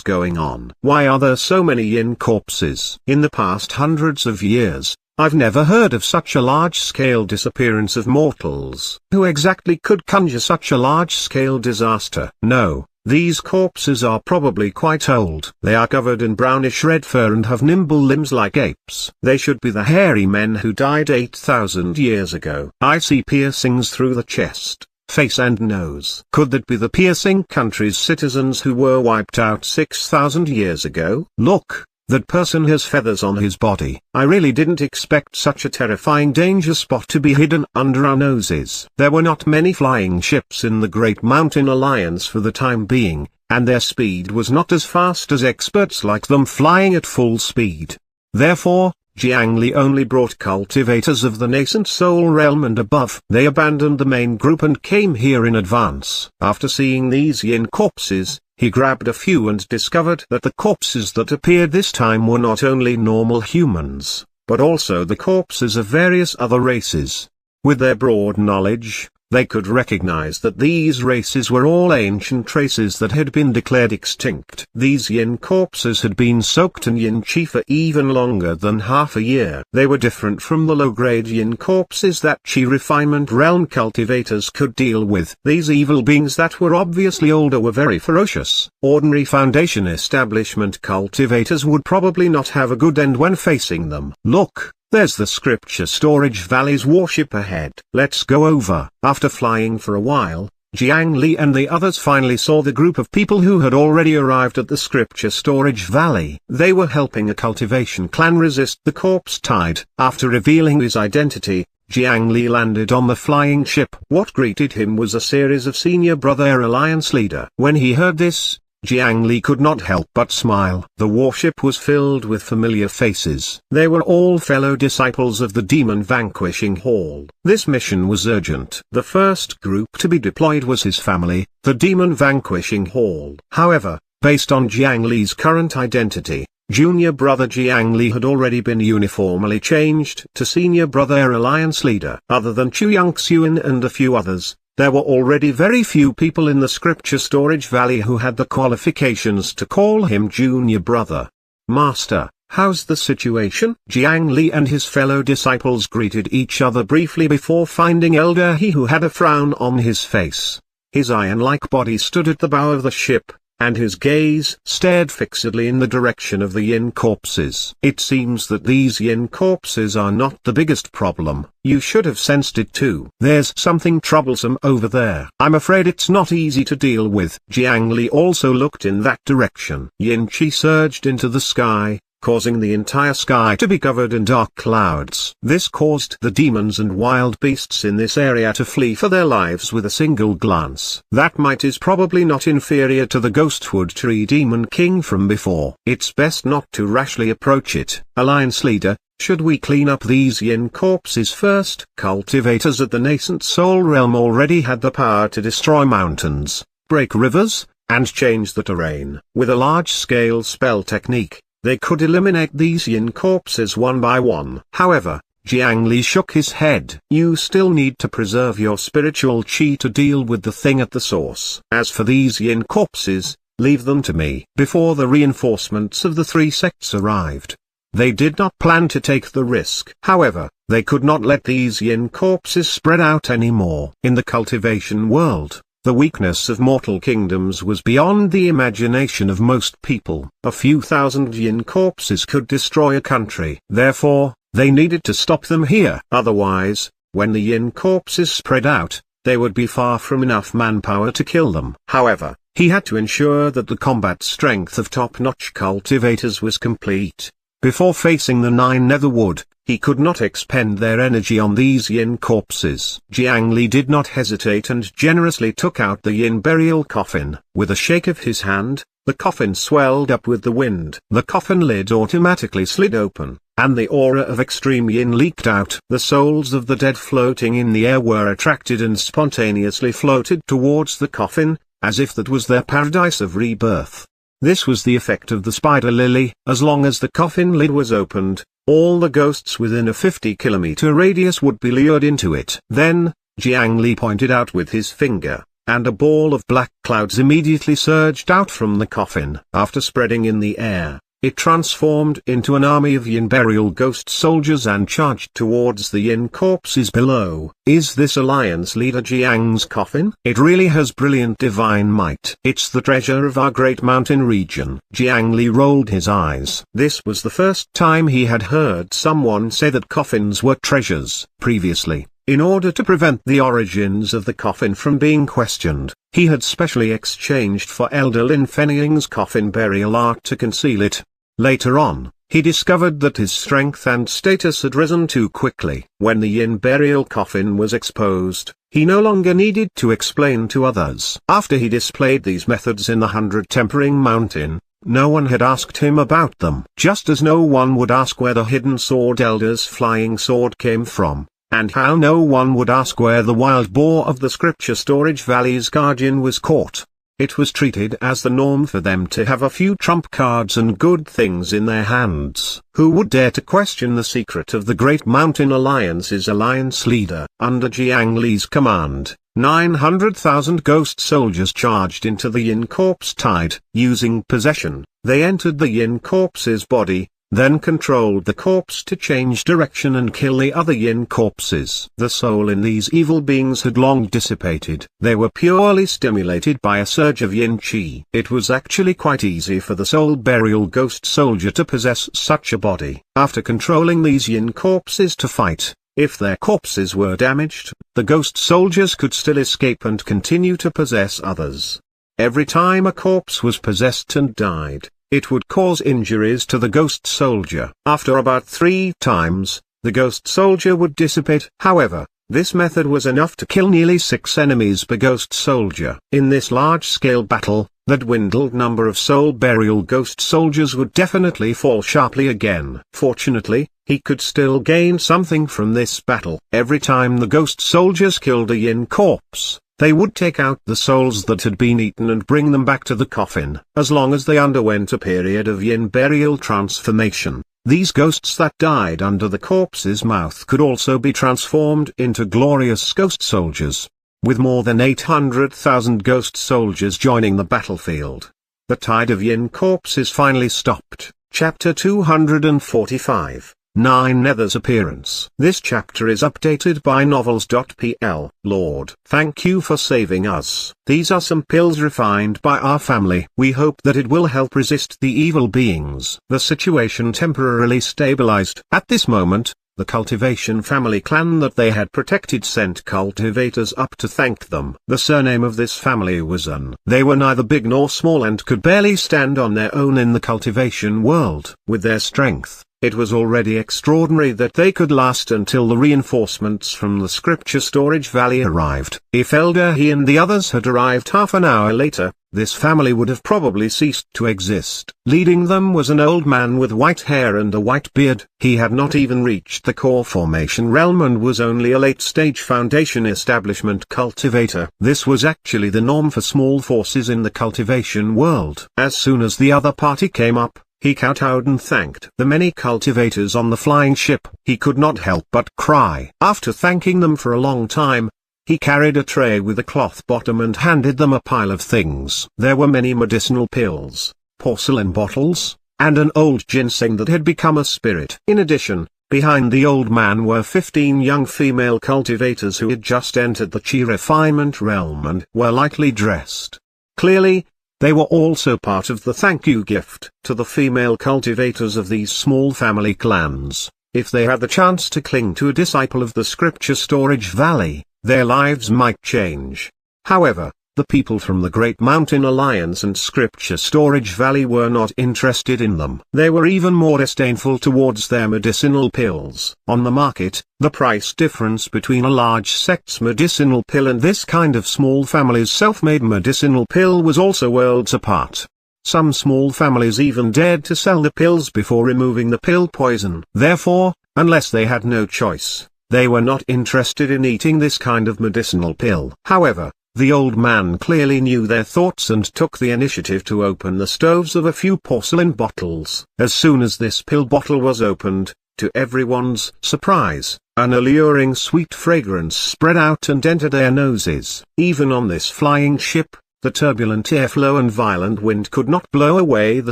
going on? Why are there so many yin corpses? In the past hundreds of years, I've never heard of such a large-scale disappearance of mortals. Who exactly could conjure such a large-scale disaster? No, these corpses are probably quite old. They are covered in brownish red fur and have nimble limbs like apes. They should be the hairy men who died 8,000 years ago. I see piercings through the chest, face and nose. Could that be the piercing country's citizens who were wiped out 6,000 years ago? Look, that person has feathers on his body. I really didn't expect such a terrifying danger spot to be hidden under our noses. There were not many flying ships in the Great Mountain Alliance for the time being, and their speed was not as fast as experts like them flying at full speed. Therefore, Jiang Li only brought cultivators of the nascent soul realm and above. They abandoned the main group and came here in advance. After seeing these yin corpses, he grabbed a few and discovered that the corpses that appeared this time were not only normal humans, but also the corpses of various other races. With their broad knowledge, they could recognize that these races were all ancient races that had been declared extinct. These yin corpses had been soaked in yin chi for even longer than half a year. They were different from the low-grade yin corpses that chi refinement realm cultivators could deal with. These evil beings that were obviously older were very ferocious. Ordinary Foundation establishment cultivators would probably not have a good end when facing them. Look, there's the Scripture Storage Valley's warship ahead. Let's go over. After flying for a while, Jiang Li and the others finally saw the group of people who had already arrived at the Scripture Storage Valley. They were helping a cultivation clan resist the corpse tide. After revealing his identity, Jiang Li landed on the flying ship. What greeted him was a series of Senior Brother Alliance leader. When he heard this, Jiang Li could not help but smile. The warship was filled with familiar faces. They were all fellow disciples of the Demon Vanquishing Hall. This mission was urgent. The first group to be deployed was his family, the Demon Vanquishing Hall. However, based on Jiang Li's current identity, Junior Brother Jiang Li had already been uniformly changed to Senior Brother Alliance leader. Other than Chu Yongxuan and a few others, there were already very few people in the Scripture Storage Valley who had the qualifications to call him Junior Brother. Master, how's the situation? Jiang Li and his fellow disciples greeted each other briefly before finding Elder He, who had a frown on his face. His iron-like body stood at the bow of the ship, and his gaze stared fixedly in the direction of the yin corpses. It seems that these yin corpses are not the biggest problem. You should have sensed it too. There's something troublesome over there. I'm afraid it's not easy to deal with. Jiang Li also looked in that direction. Yin chi surged into the sky, causing the entire sky to be covered in dark clouds. This caused the demons and wild beasts in this area to flee for their lives with a single glance. That might is probably not inferior to the Ghostwood Tree Demon King from before. It's best not to rashly approach it. Alliance leader, should we clean up these yin corpses first? Cultivators at the nascent soul realm already had the power to destroy mountains, break rivers, and change the terrain. With a large-scale spell technique, they could eliminate these yin corpses one by one. However, Jiang Li shook his head. You still need to preserve your spiritual chi to deal with the thing at the source. As for these yin corpses, leave them to me. Before the reinforcements of the three sects arrived, they did not plan to take the risk. However, they could not let these yin corpses spread out anymore. In the cultivation world, the weakness of mortal kingdoms was beyond the imagination of most people. A few thousand yin corpses could destroy a country. Therefore, they needed to stop them here. Otherwise, when the yin corpses spread out, there would be far from enough manpower to kill them. However, he had to ensure that the combat strength of top-notch cultivators was complete. Before facing the 9 Netherwood, he could not expend their energy on these yin corpses. Jiang Li did not hesitate and generously took out the yin burial coffin. With a shake of his hand, the coffin swelled up with the wind. The coffin lid automatically slid open, and the aura of extreme yin leaked out. The souls of the dead floating in the air were attracted and spontaneously floated towards the coffin, as if that was their paradise of rebirth. This was the effect of the spider lily. As long as the coffin lid was opened, all the ghosts within a 50-kilometer radius would be lured into it. Then, Jiang Li pointed out with his finger, and a ball of black clouds immediately surged out from the coffin. After spreading in the air, it transformed into an army of yin burial ghost soldiers and charged towards the yin corpses below. Is this alliance leader Jiang's coffin? It really has brilliant divine might. It's the treasure of our great mountain region. Jiang Li rolled his eyes. This was the first time he had heard someone say that coffins were treasures. Previously, in order to prevent the origins of the coffin from being questioned, he had specially exchanged for Elder Lin Feniying's coffin burial art to conceal it. Later on, he discovered that his strength and status had risen too quickly. When the yin burial coffin was exposed, he no longer needed to explain to others. After he displayed these methods in the 100 Tempering Mountain, no one had asked him about them. Just as no one would ask where the hidden sword elder's flying sword came from, and how no one would ask where the wild boar of the scripture storage valley's guardian was caught. It was treated as the norm for them to have a few trump cards and good things in their hands. Who would dare to question the secret of the Great Mountain Alliance's alliance leader? Under Jiang Li's command, 900,000 ghost soldiers charged into the yin corpse tide. Using possession, they entered the yin corpse's body, then controlled the corpse to change direction and kill the other yin corpses. The soul in these evil beings had long dissipated. They were purely stimulated by a surge of yin chi. It was actually quite easy for the soul burial ghost soldier to possess such a body. After controlling these yin corpses to fight, if their corpses were damaged, the ghost soldiers could still escape and continue to possess others. Every time a corpse was possessed and died, it would cause injuries to the ghost soldier. After about 3 times, the ghost soldier would dissipate. However, this method was enough to kill nearly 6 enemies per ghost soldier. In this large-scale battle, the dwindled number of soul burial ghost soldiers would definitely fall sharply again. Fortunately, he could still gain something from this battle. Every time the ghost soldiers killed a yin corpse, they would take out the souls that had been eaten and bring them back to the coffin. As long as they underwent a period of yin burial transformation, these ghosts that died under the corpse's mouth could also be transformed into glorious ghost soldiers. With more than 800,000 ghost soldiers joining the battlefield, the tide of yin corpses finally stopped. Chapter 245. 9 Nether's appearance. This chapter is updated by novels.pl. Lord, thank you for saving us. These are some pills refined by our family. We hope that it will help resist the evil beings. The situation temporarily stabilized. At this moment, the Cultivation family clan that they had protected sent cultivators up to thank them. The surname of this family was Un. They were neither big nor small and could barely stand on their own in the cultivation world. With their strength, it was already extraordinary that they could last until the reinforcements from the scripture storage valley arrived. If Elder He and the others had arrived half an hour later, this family would have probably ceased to exist. Leading them was an old man with white hair and a white beard. He had not even reached the core formation realm and was only a late-stage foundation establishment cultivator. This was actually the norm for small forces in the cultivation world. As soon as the other party came up, he kowtowed and thanked the many cultivators on the flying ship. He could not help but cry. After thanking them for a long time, he carried a tray with a cloth bottom and handed them a pile of things. There were many medicinal pills, porcelain bottles, and an old ginseng that had become a spirit. In addition, behind the old man were 15 young female cultivators who had just entered the chi refinement realm and were lightly dressed. Clearly, they were also part of the thank you gift to the female cultivators of these small family clans. If they had the chance to cling to a disciple of the Scripture Storage Valley, their lives might change. However, the people from the Great Mountain Alliance and Scripture Storage Valley were not interested in them. They were even more disdainful towards their medicinal pills. On the market, the price difference between a large sect's medicinal pill and this kind of small family's self-made medicinal pill was also worlds apart. Some small families even dared to sell the pills before removing the pill poison. Therefore, unless they had no choice, they were not interested in eating this kind of medicinal pill. However, the old man clearly knew their thoughts and took the initiative to open the stoves of a few porcelain bottles. As soon as this pill bottle was opened, to everyone's surprise, an alluring sweet fragrance spread out and entered their noses. Even on this flying ship, the turbulent airflow and violent wind could not blow away the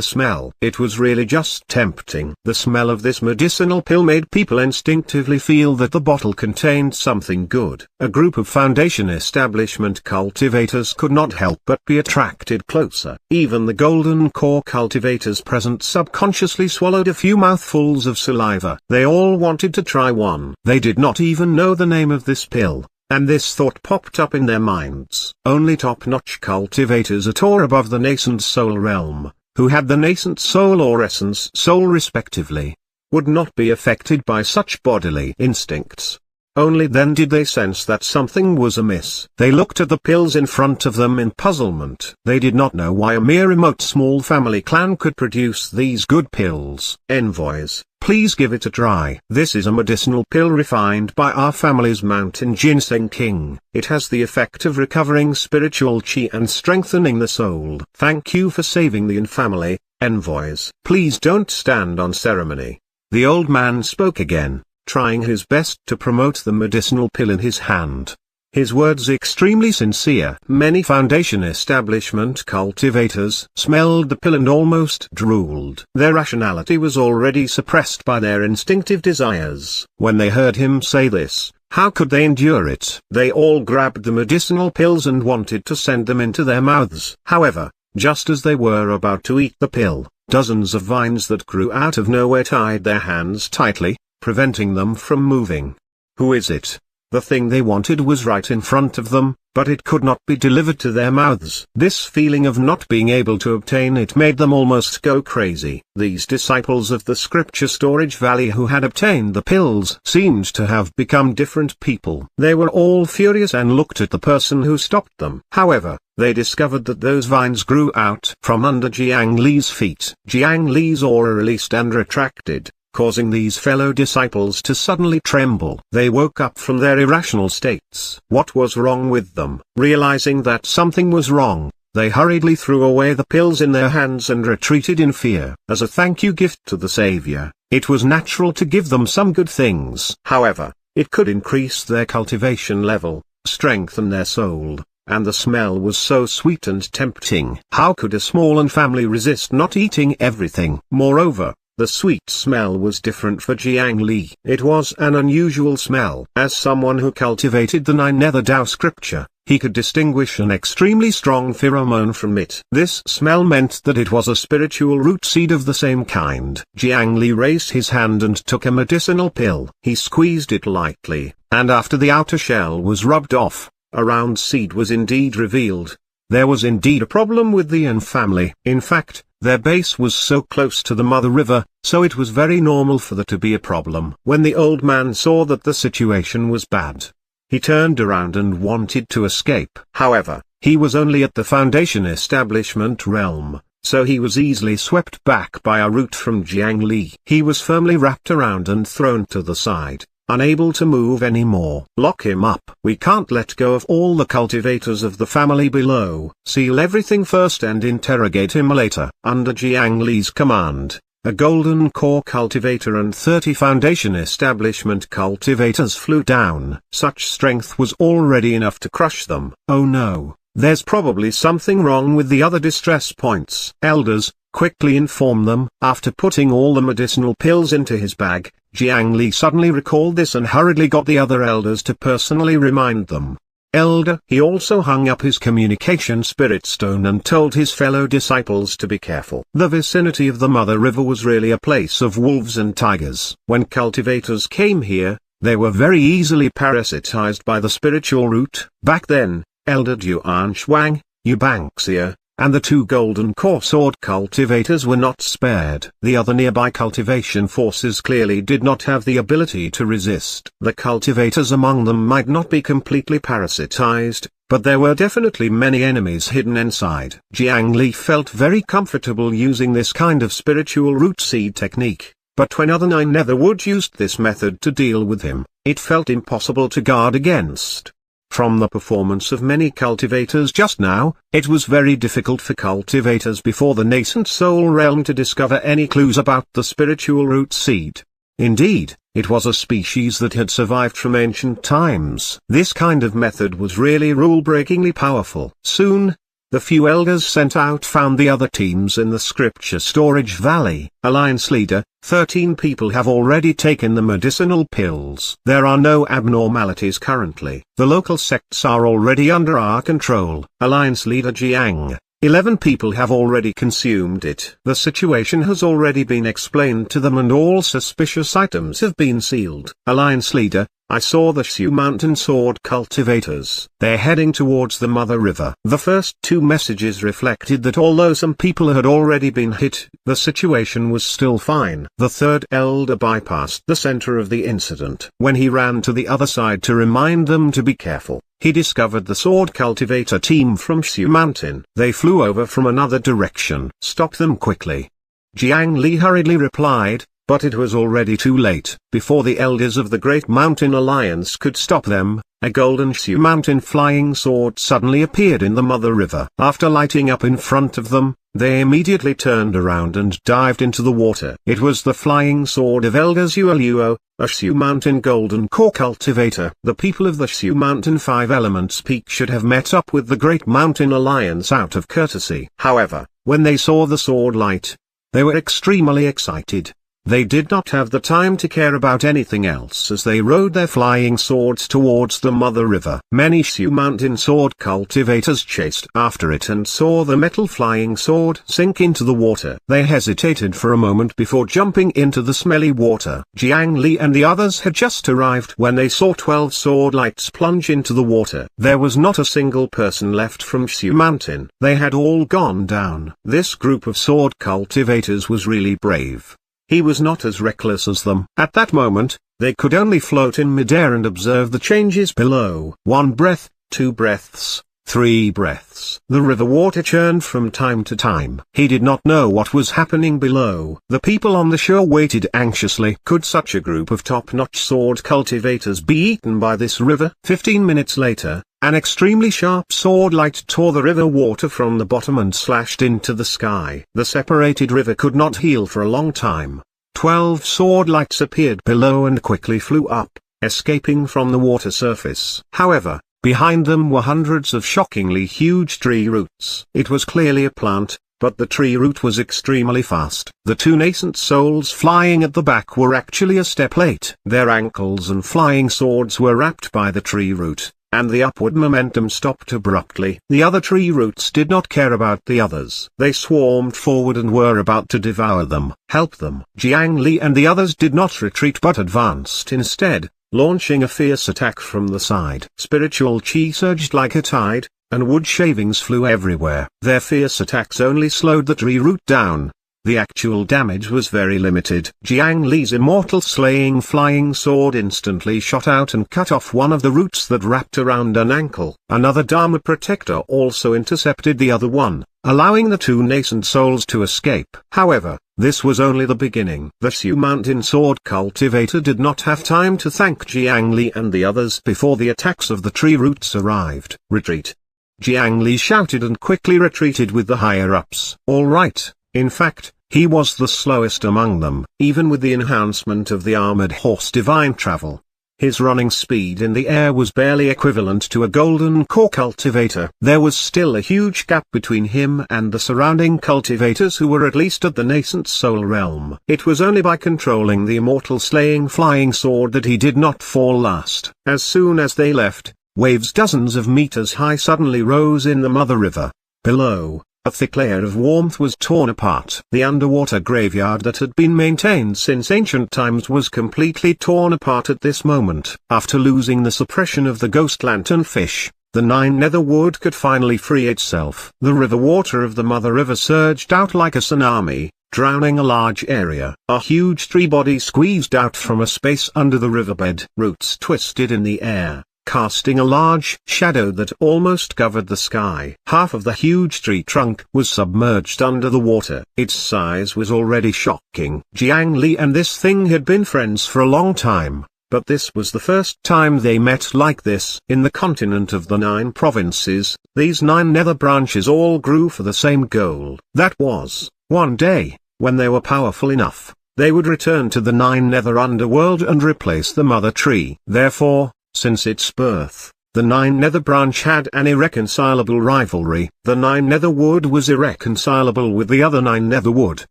smell. It was really just tempting. The smell of this medicinal pill made people instinctively feel that the bottle contained something good. A group of foundation establishment cultivators could not help but be attracted closer. Even the golden core cultivators present subconsciously swallowed a few mouthfuls of saliva. They all wanted to try one. They did not even know the name of this pill. And this thought popped up in their minds. Only top-notch cultivators at or above the nascent soul realm, who had the nascent soul or essence soul respectively, would not be affected by such bodily instincts. Only then did they sense that something was amiss. They looked at the pills in front of them in puzzlement. They did not know why a mere remote small family clan could produce these good pills. Envoys, please give it a try. This is a medicinal pill refined by our family's mountain ginseng king. It has the effect of recovering spiritual chi and strengthening the soul. Thank you for saving the family, envoys. Please don't stand on ceremony. The old man spoke again, trying his best to promote the medicinal pill in his hand. His words extremely sincere. Many foundation establishment cultivators smelled the pill and almost drooled. Their rationality was already suppressed by their instinctive desires. When they heard him say this, how could they endure it? They all grabbed the medicinal pills and wanted to send them into their mouths. However, just as they were about to eat the pill, dozens of vines that grew out of nowhere tied their hands tightly, preventing them from moving. Who is it? The thing they wanted was right in front of them, but it could not be delivered to their mouths. This feeling of not being able to obtain it made them almost go crazy. These disciples of the Scripture Storage Valley who had obtained the pills seemed to have become different people. They were all furious and looked at the person who stopped them. However, they discovered that those vines grew out from under Jiang Li's feet. Jiang Li's aura released and retracted, causing these fellow disciples to suddenly tremble. They woke up from their irrational states. What was wrong with them? Realizing that something was wrong, they hurriedly threw away the pills in their hands and retreated in fear. As a thank you gift to the Savior, it was natural to give them some good things. However, it could increase their cultivation level, strengthen their soul, and the smell was so sweet and tempting. How could a small family resist not eating everything? Moreover, the sweet smell was different for Jiang Li. It was an unusual smell. As someone who cultivated the 9 Nether Dao scripture, he could distinguish an extremely strong pheromone from it. This smell meant that it was a spiritual root seed of the same kind. Jiang Li raised his hand and took a medicinal pill. He squeezed it lightly, and after the outer shell was rubbed off, a round seed was indeed revealed. There was indeed a problem with the Yan family. In fact, their base was so close to the Mother River, so it was very normal for there to be a problem. When the old man saw that the situation was bad, he turned around and wanted to escape. However, He was only at the Foundation establishment realm, so he was easily swept back by a root from Jiang Li. He was firmly wrapped around and thrown to the side, unable to move anymore. Lock him up. We can't let go of all the cultivators of the family below. Seal everything first and interrogate him later. Under Jiang Li's command, a golden core cultivator and 30 Foundation establishment cultivators flew down. Such strength was already enough to crush them. Oh no, there's probably something wrong with the other distress points. Elders, quickly inform them. After putting all the medicinal pills into his bag, Jiang Li suddenly recalled this and hurriedly got the other elders to personally remind them. Elder. He also hung up his communication spirit stone and told his fellow disciples to be careful. The vicinity of the Mother River was really a place of wolves and tigers. When cultivators came here, they were very easily parasitized by the spiritual root. Back then, Elder Duan Shuang, Yu Bangxia, and the 2 golden core sword cultivators were not spared. The other nearby cultivation forces clearly did not have the ability to resist. The cultivators among them might not be completely parasitized, but there were definitely many enemies hidden inside. Jiang Li felt very comfortable using this kind of spiritual root seed technique, but when other 9 Netherwood used this method to deal with him, it felt impossible to guard against. From the performance of many cultivators just now, it was very difficult for cultivators before the nascent soul realm to discover any clues about the spiritual root seed. Indeed, it was a species that had survived from ancient times. This kind of method was really rule-breakingly powerful. Soon, the few elders sent out found the other teams in the scripture storage valley. Alliance leader, 13 people have already taken the medicinal pills. There are no abnormalities currently. The local sects are already under our control. Alliance leader Jiang, 11 people have already consumed it. The situation has already been explained to them and all suspicious items have been sealed. Alliance leader, I saw the Shu Mountain sword cultivators. They're heading towards the Mother River. The first 2 messages reflected that although some people had already been hit, the situation was still fine. The 3rd elder bypassed the center of the incident. When he ran to the other side to remind them to be careful, he discovered the sword cultivator team from Shu Mountain. They flew over from another direction. Stop them quickly. Jiang Li hurriedly replied, but it was already too late. Before the elders of the Great Mountain Alliance could stop them, a golden Shu Mountain flying sword suddenly appeared in the Mother River. After lighting up in front of them, they immediately turned around and dived into the water. It was the flying sword of Elders Yuo, a Shu Mountain golden core cultivator. The people of the Shu Mountain 5 Elements Peak should have met up with the Great Mountain Alliance out of courtesy. However, when they saw the sword light, they were extremely excited. They did not have the time to care about anything else as they rode their flying swords towards the Mother River. Many Shu Mountain sword cultivators chased after it and saw the metal flying sword sink into the water. They hesitated for a moment before jumping into the smelly water. Jiang Li and the others had just arrived when they saw 12 sword lights plunge into the water. There was not a single person left from Shu Mountain. They had all gone down. This group of sword cultivators was really brave. He was not as reckless as them. At that moment, they could only float in midair and observe the changes below. 1 breath, 2 breaths, 3 breaths. The river water churned from time to time. He did not know what was happening below. The people on the shore waited anxiously. Could such a group of top-notch sword cultivators be eaten by this river? 15 minutes later, an extremely sharp sword light tore the river water from the bottom and slashed into the sky. The separated river could not heal for a long time. 12 sword lights appeared below and quickly flew up, escaping from the water surface. However, behind them were hundreds of shockingly huge tree roots. It was clearly a plant, but the tree root was extremely fast. The 2 nascent souls flying at the back were actually a step late. Their ankles and flying swords were wrapped by the tree root, and the upward momentum stopped abruptly. The other tree roots did not care about the others. They swarmed forward and were about to devour them. Help them. Jiang Li and the others did not retreat but advanced instead, launching a fierce attack from the side. Spiritual chi surged like a tide, and wood shavings flew everywhere. Their fierce attacks only slowed the tree root down. the actual damage was very limited. Jiang Li's immortal slaying flying sword instantly shot out and cut off one of the roots that wrapped around an ankle. Another Dharma protector also intercepted the other one, allowing the two nascent souls to escape. However, this was only the beginning. The Shu Mountain Sword Cultivator did not have time to thank Jiang Li and the others before the attacks of the tree roots arrived. Retreat! Jiang Li shouted and quickly retreated with the higher-ups. All right, in fact, he was the slowest among them, even with the enhancement of the armored horse divine travel. His running speed in the air was barely equivalent to a golden core cultivator. There was still a huge gap between him and the surrounding cultivators who were at least at the nascent soul realm. It was only by controlling the immortal slaying flying sword that he did not fall last. As soon as they left, waves dozens of meters high suddenly rose in the mother river. Below, a thick layer of warmth was torn apart. The underwater graveyard that had been maintained since ancient times was completely torn apart at this moment. After losing the suppression of the ghost lantern fish, the Nine Nether Wood could finally free itself. The river water of the mother river surged out like a tsunami, drowning a large area. A huge tree body squeezed out from a space under the riverbed. Roots twisted in the air, casting a large shadow that almost covered the sky. Half of the huge tree trunk was submerged under the water. Its size was already shocking. Jiang Li and this thing had been friends for a long time, but this was the first time they met like this. In the continent of the 9 provinces, these 9 nether branches all grew for the same goal. That was, one day, when they were powerful enough, they would return to the 9 nether underworld and replace the mother tree. Therefore, since its birth, the 9 Nether branch had an irreconcilable rivalry. The 9 Nether Wood was irreconcilable with the other 9 Nether Wood.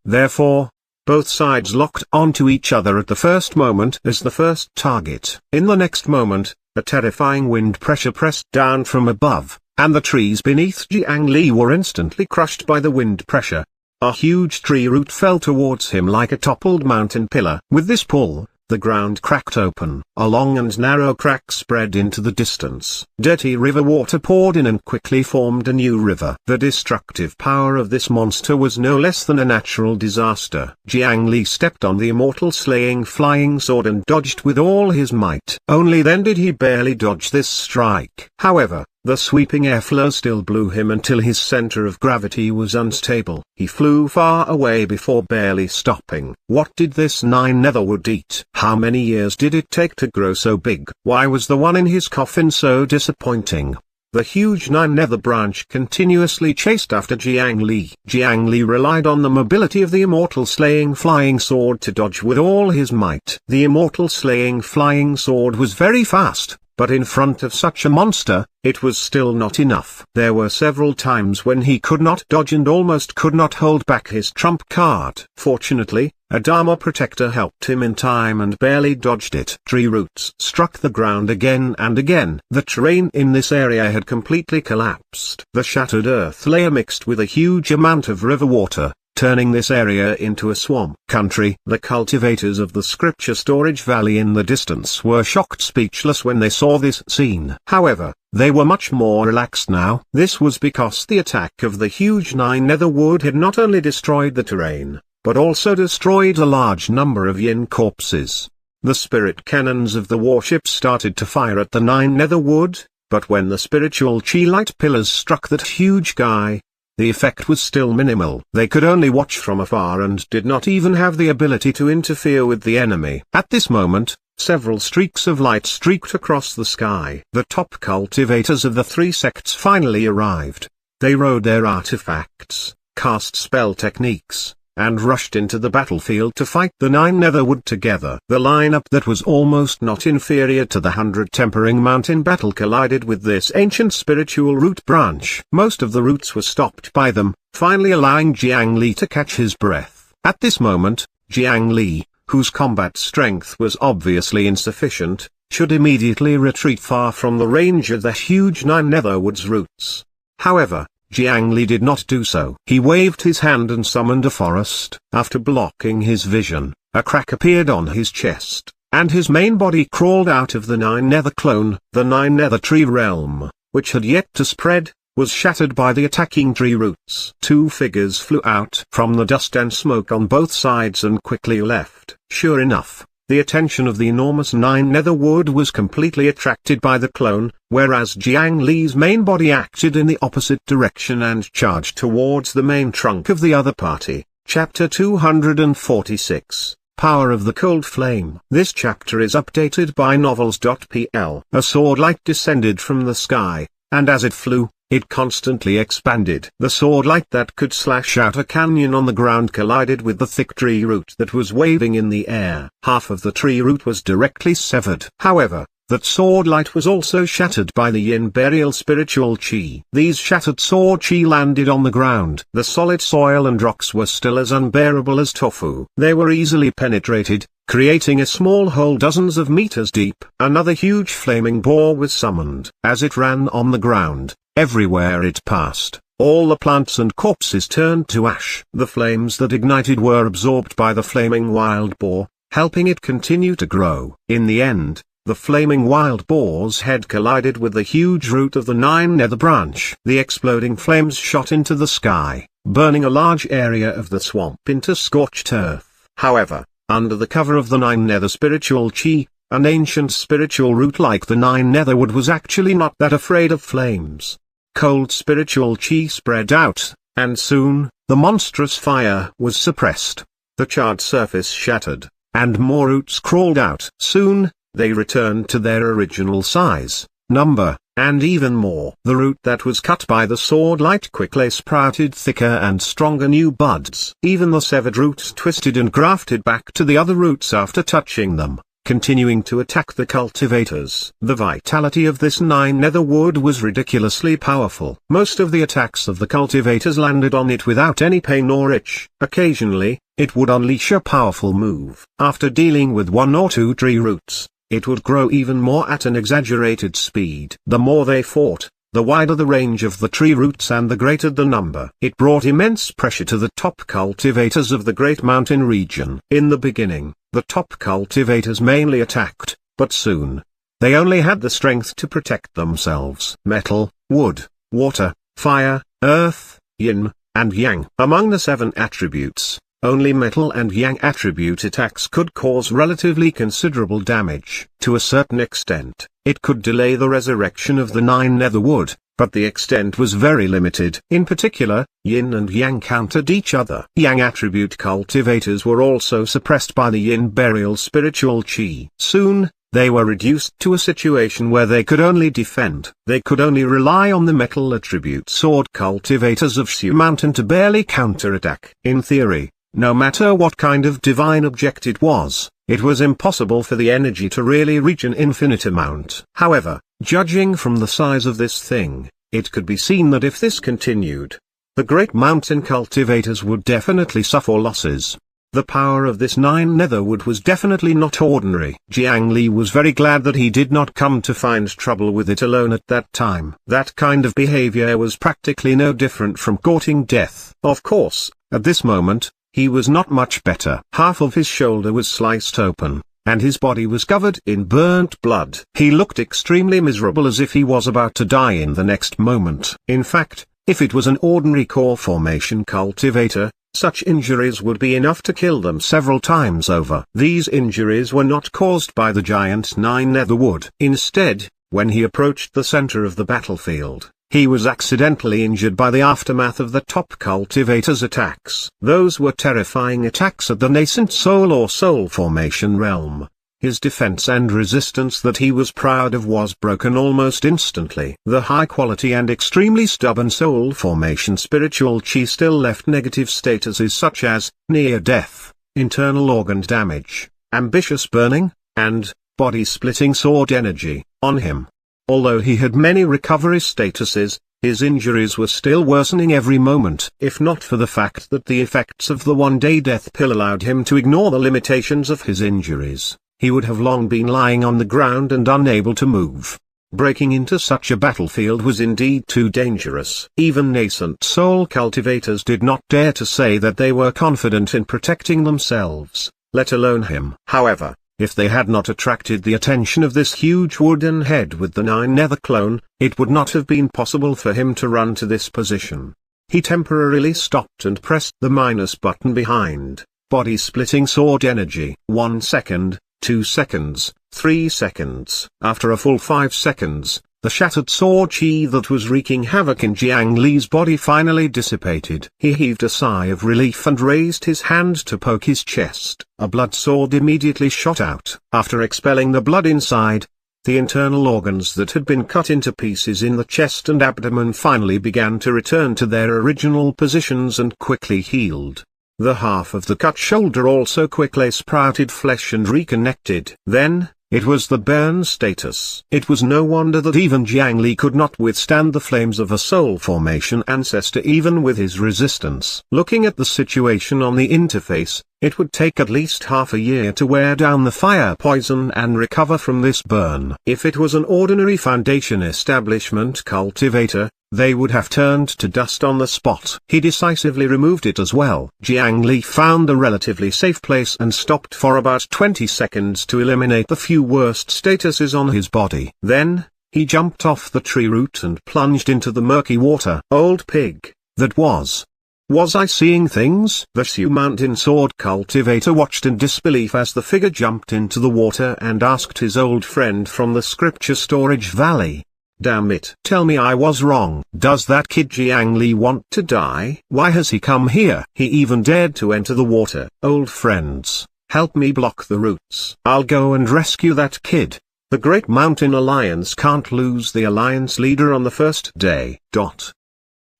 Therefore, both sides locked onto each other at the first moment as the first target. In the next moment, a terrifying wind pressure pressed down from above, and the trees beneath Jiang Li were instantly crushed by the wind pressure. A huge tree root fell towards him like a toppled mountain pillar. With this pull, the ground cracked open. A long and narrow crack spread into the distance. Dirty river water poured in and quickly formed a new river. The destructive power of this monster was no less than a natural disaster. Jiang Li stepped on the immortal slaying flying sword and dodged with all his might. Only then did he barely dodge this strike. However, the sweeping airflow still blew him until his center of gravity was unstable. He flew far away before barely stopping. What did this 9 Netherwood eat? How many years did it take to grow so big? Why was the one in his coffin so disappointing? The huge 9 Nether branch continuously chased after Jiang Li. Jiang Li relied on the mobility of the immortal slaying flying sword to dodge with all his might. The immortal slaying flying sword was very fast, but in front of such a monster, it was still not enough. There were several times when he could not dodge and almost could not hold back his trump card. Fortunately, a Dharma protector helped him in time and barely dodged it. Tree roots struck the ground again and again. The terrain in this area had completely collapsed. The shattered earth layer mixed with a huge amount of river water, turning this area into a swamp country. The cultivators of the scripture storage valley in the distance were shocked speechless when they saw this scene. However, they were much more relaxed now. This was because the attack of the huge 9 Netherwood had not only destroyed the terrain, but also destroyed a large number of yin corpses. The spirit cannons of the warship started to fire at the 9 Netherwood, but when the spiritual chi light pillars struck that huge guy, the effect was still minimal. They could only watch from afar and did not even have the ability to interfere with the enemy. At this moment, several streaks of light streaked across the sky. The top cultivators of the 3 sects finally arrived. They rode their artifacts, cast spell techniques, and rushed into the battlefield to fight the 9 Netherwood together. The lineup that was almost not inferior to the 100 Tempering Mountain battle collided with this ancient spiritual root branch. Most of the roots were stopped by them, finally allowing Jiang Li to catch his breath. At this moment, Jiang Li, whose combat strength was obviously insufficient, should immediately retreat far from the range of the huge 9 Netherwood's roots. However, Jiang Li did not do so. He waved his hand and summoned a forest. After blocking his vision, a crack appeared on his chest, and his main body crawled out of the 9 Nether clone. The 9 Nether tree realm, which had yet to spread, was shattered by the attacking tree roots. Two figures flew out from the dust and smoke on both sides and quickly left. Sure enough, the attention of the enormous nine nether wood was completely attracted by the clone, whereas Jiang Li's main body acted in the opposite direction and charged towards the main trunk of the other party. Chapter 246. Power of the Cold Flame. This chapter is updated by novels.pl. A sword light descended from the sky, and as it flew, it constantly expanded. The sword light that could slash out a canyon on the ground collided with the thick tree root that was waving in the air. Half of the tree root was directly severed. However, that sword light was also shattered by the yin burial spiritual chi. These shattered sword chi landed on the ground. The solid soil and rocks were still as unbearable as tofu. They were easily penetrated, creating a small hole dozens of meters deep. Another huge flaming boar was summoned. As it ran on the ground, everywhere it passed, all the plants and corpses turned to ash. The flames that ignited were absorbed by the flaming wild boar, helping it continue to grow. In the end, the flaming wild boar's head collided with the huge root of the nine nether branch. The exploding flames shot into the sky, burning a large area of the swamp into scorched earth. However, under the cover of the nine nether spiritual chi, an ancient spiritual root like the nine netherwood was actually not that afraid of flames. Cold spiritual chi spread out, and soon, the monstrous fire was suppressed. The charred surface shattered, and more roots crawled out. Soon, they returned to their original size, number, and even more. The root that was cut by the sword light quickly sprouted thicker and stronger new buds. Even the severed roots twisted and grafted back to the other roots after touching them, continuing to attack the cultivators. The vitality of this nine nether wood was ridiculously powerful. Most of the attacks of the cultivators landed on it without any pain or itch. Occasionally, it would unleash a powerful move. After dealing with one or two tree roots, it would grow even more at an exaggerated speed. The more they fought, the wider the range of the tree roots and the greater the number. It brought immense pressure to the top cultivators of the Great Mountain region. In the beginning, the top cultivators mainly attacked, but soon, they only had the strength to protect themselves. Metal, wood, water, fire, earth, yin, and yang. Among the 7 attributes, only metal and yang attribute attacks could cause relatively considerable damage. To a certain extent, it could delay the resurrection of the nine nether wood, but the extent was very limited. In particular, yin and yang countered each other. Yang attribute cultivators were also suppressed by the yin burial spiritual chi. Soon, they were reduced to a situation where they could only defend. They could only rely on the metal attribute sword cultivators of Shu Mountain to barely counterattack. In theory, no matter what kind of divine object it was impossible for the energy to really reach an infinite amount. However, judging from the size of this thing, it could be seen that if this continued, the Great Mountain cultivators would definitely suffer losses. The power of this nine netherwood was definitely not ordinary. Jiang Li was very glad that he did not come to find trouble with it alone at that time. That kind of behavior was practically no different from courting death. Of course, at this moment, he was not much better. Half of his shoulder was sliced open, and his body was covered in burnt blood. He looked extremely miserable, as if he was about to die in the next moment. In fact, if it was an ordinary core formation cultivator, such injuries would be enough to kill them several times over. These injuries were not caused by the giant nine netherwood. Instead, when he approached the center of the battlefield, he was accidentally injured by the aftermath of the top cultivator's attacks. Those were terrifying attacks at the nascent soul or soul formation realm. His defense and resistance that he was proud of was broken almost instantly. The high quality and extremely stubborn soul formation spiritual chi still left negative statuses such as near death, internal organ damage, ambitious burning, and body-splitting sword energy on him. Although he had many recovery statuses, his injuries were still worsening every moment. If not for the fact that the effects of the one-day death pill allowed him to ignore the limitations of his injuries, he would have long been lying on the ground and unable to move. Breaking into such a battlefield was indeed too dangerous. Even nascent soul cultivators did not dare to say that they were confident in protecting themselves, let alone him. However, If they had not attracted the attention of this huge wooden head with the 9 nether clone, it would not have been possible for him to run to this position. He temporarily stopped and pressed the minus button behind, body-splitting sword energy. 1 second, 2 seconds, 3 seconds. After a full 5 seconds, the shattered sword chi that was wreaking havoc in Jiang Li's body finally dissipated. He heaved a sigh of relief and raised his hand to poke his chest. A blood sword immediately shot out. After expelling the blood inside, the internal organs that had been cut into pieces in the chest and abdomen finally began to return to their original positions and quickly healed. The half of the cut shoulder also quickly sprouted flesh and reconnected. Then, it was the burn status. It was no wonder that even Jiang Li could not withstand the flames of a soul formation ancestor even with his resistance. Looking at the situation on the interface, it would take at least half a year to wear down the fire poison and recover from this burn. If it was an ordinary Foundation establishment cultivator, they would have turned to dust on the spot. He decisively removed it as well. Jiang Li found a relatively safe place and stopped for about 20 seconds to eliminate the few worst statuses on his body. Then, he jumped off the tree root and plunged into the murky water. Old pig, that was. Was I seeing things? The Shu Mountain sword cultivator watched in disbelief as the figure jumped into the water and asked his old friend from the scripture storage valley. Damn it. Tell me I was wrong. Does that kid Jiang Li want to die? Why has he come here? He even dared to enter the water. Old friends, help me block the roots. I'll go and rescue that kid. The Great Mountain Alliance can't lose the Alliance leader on the first day.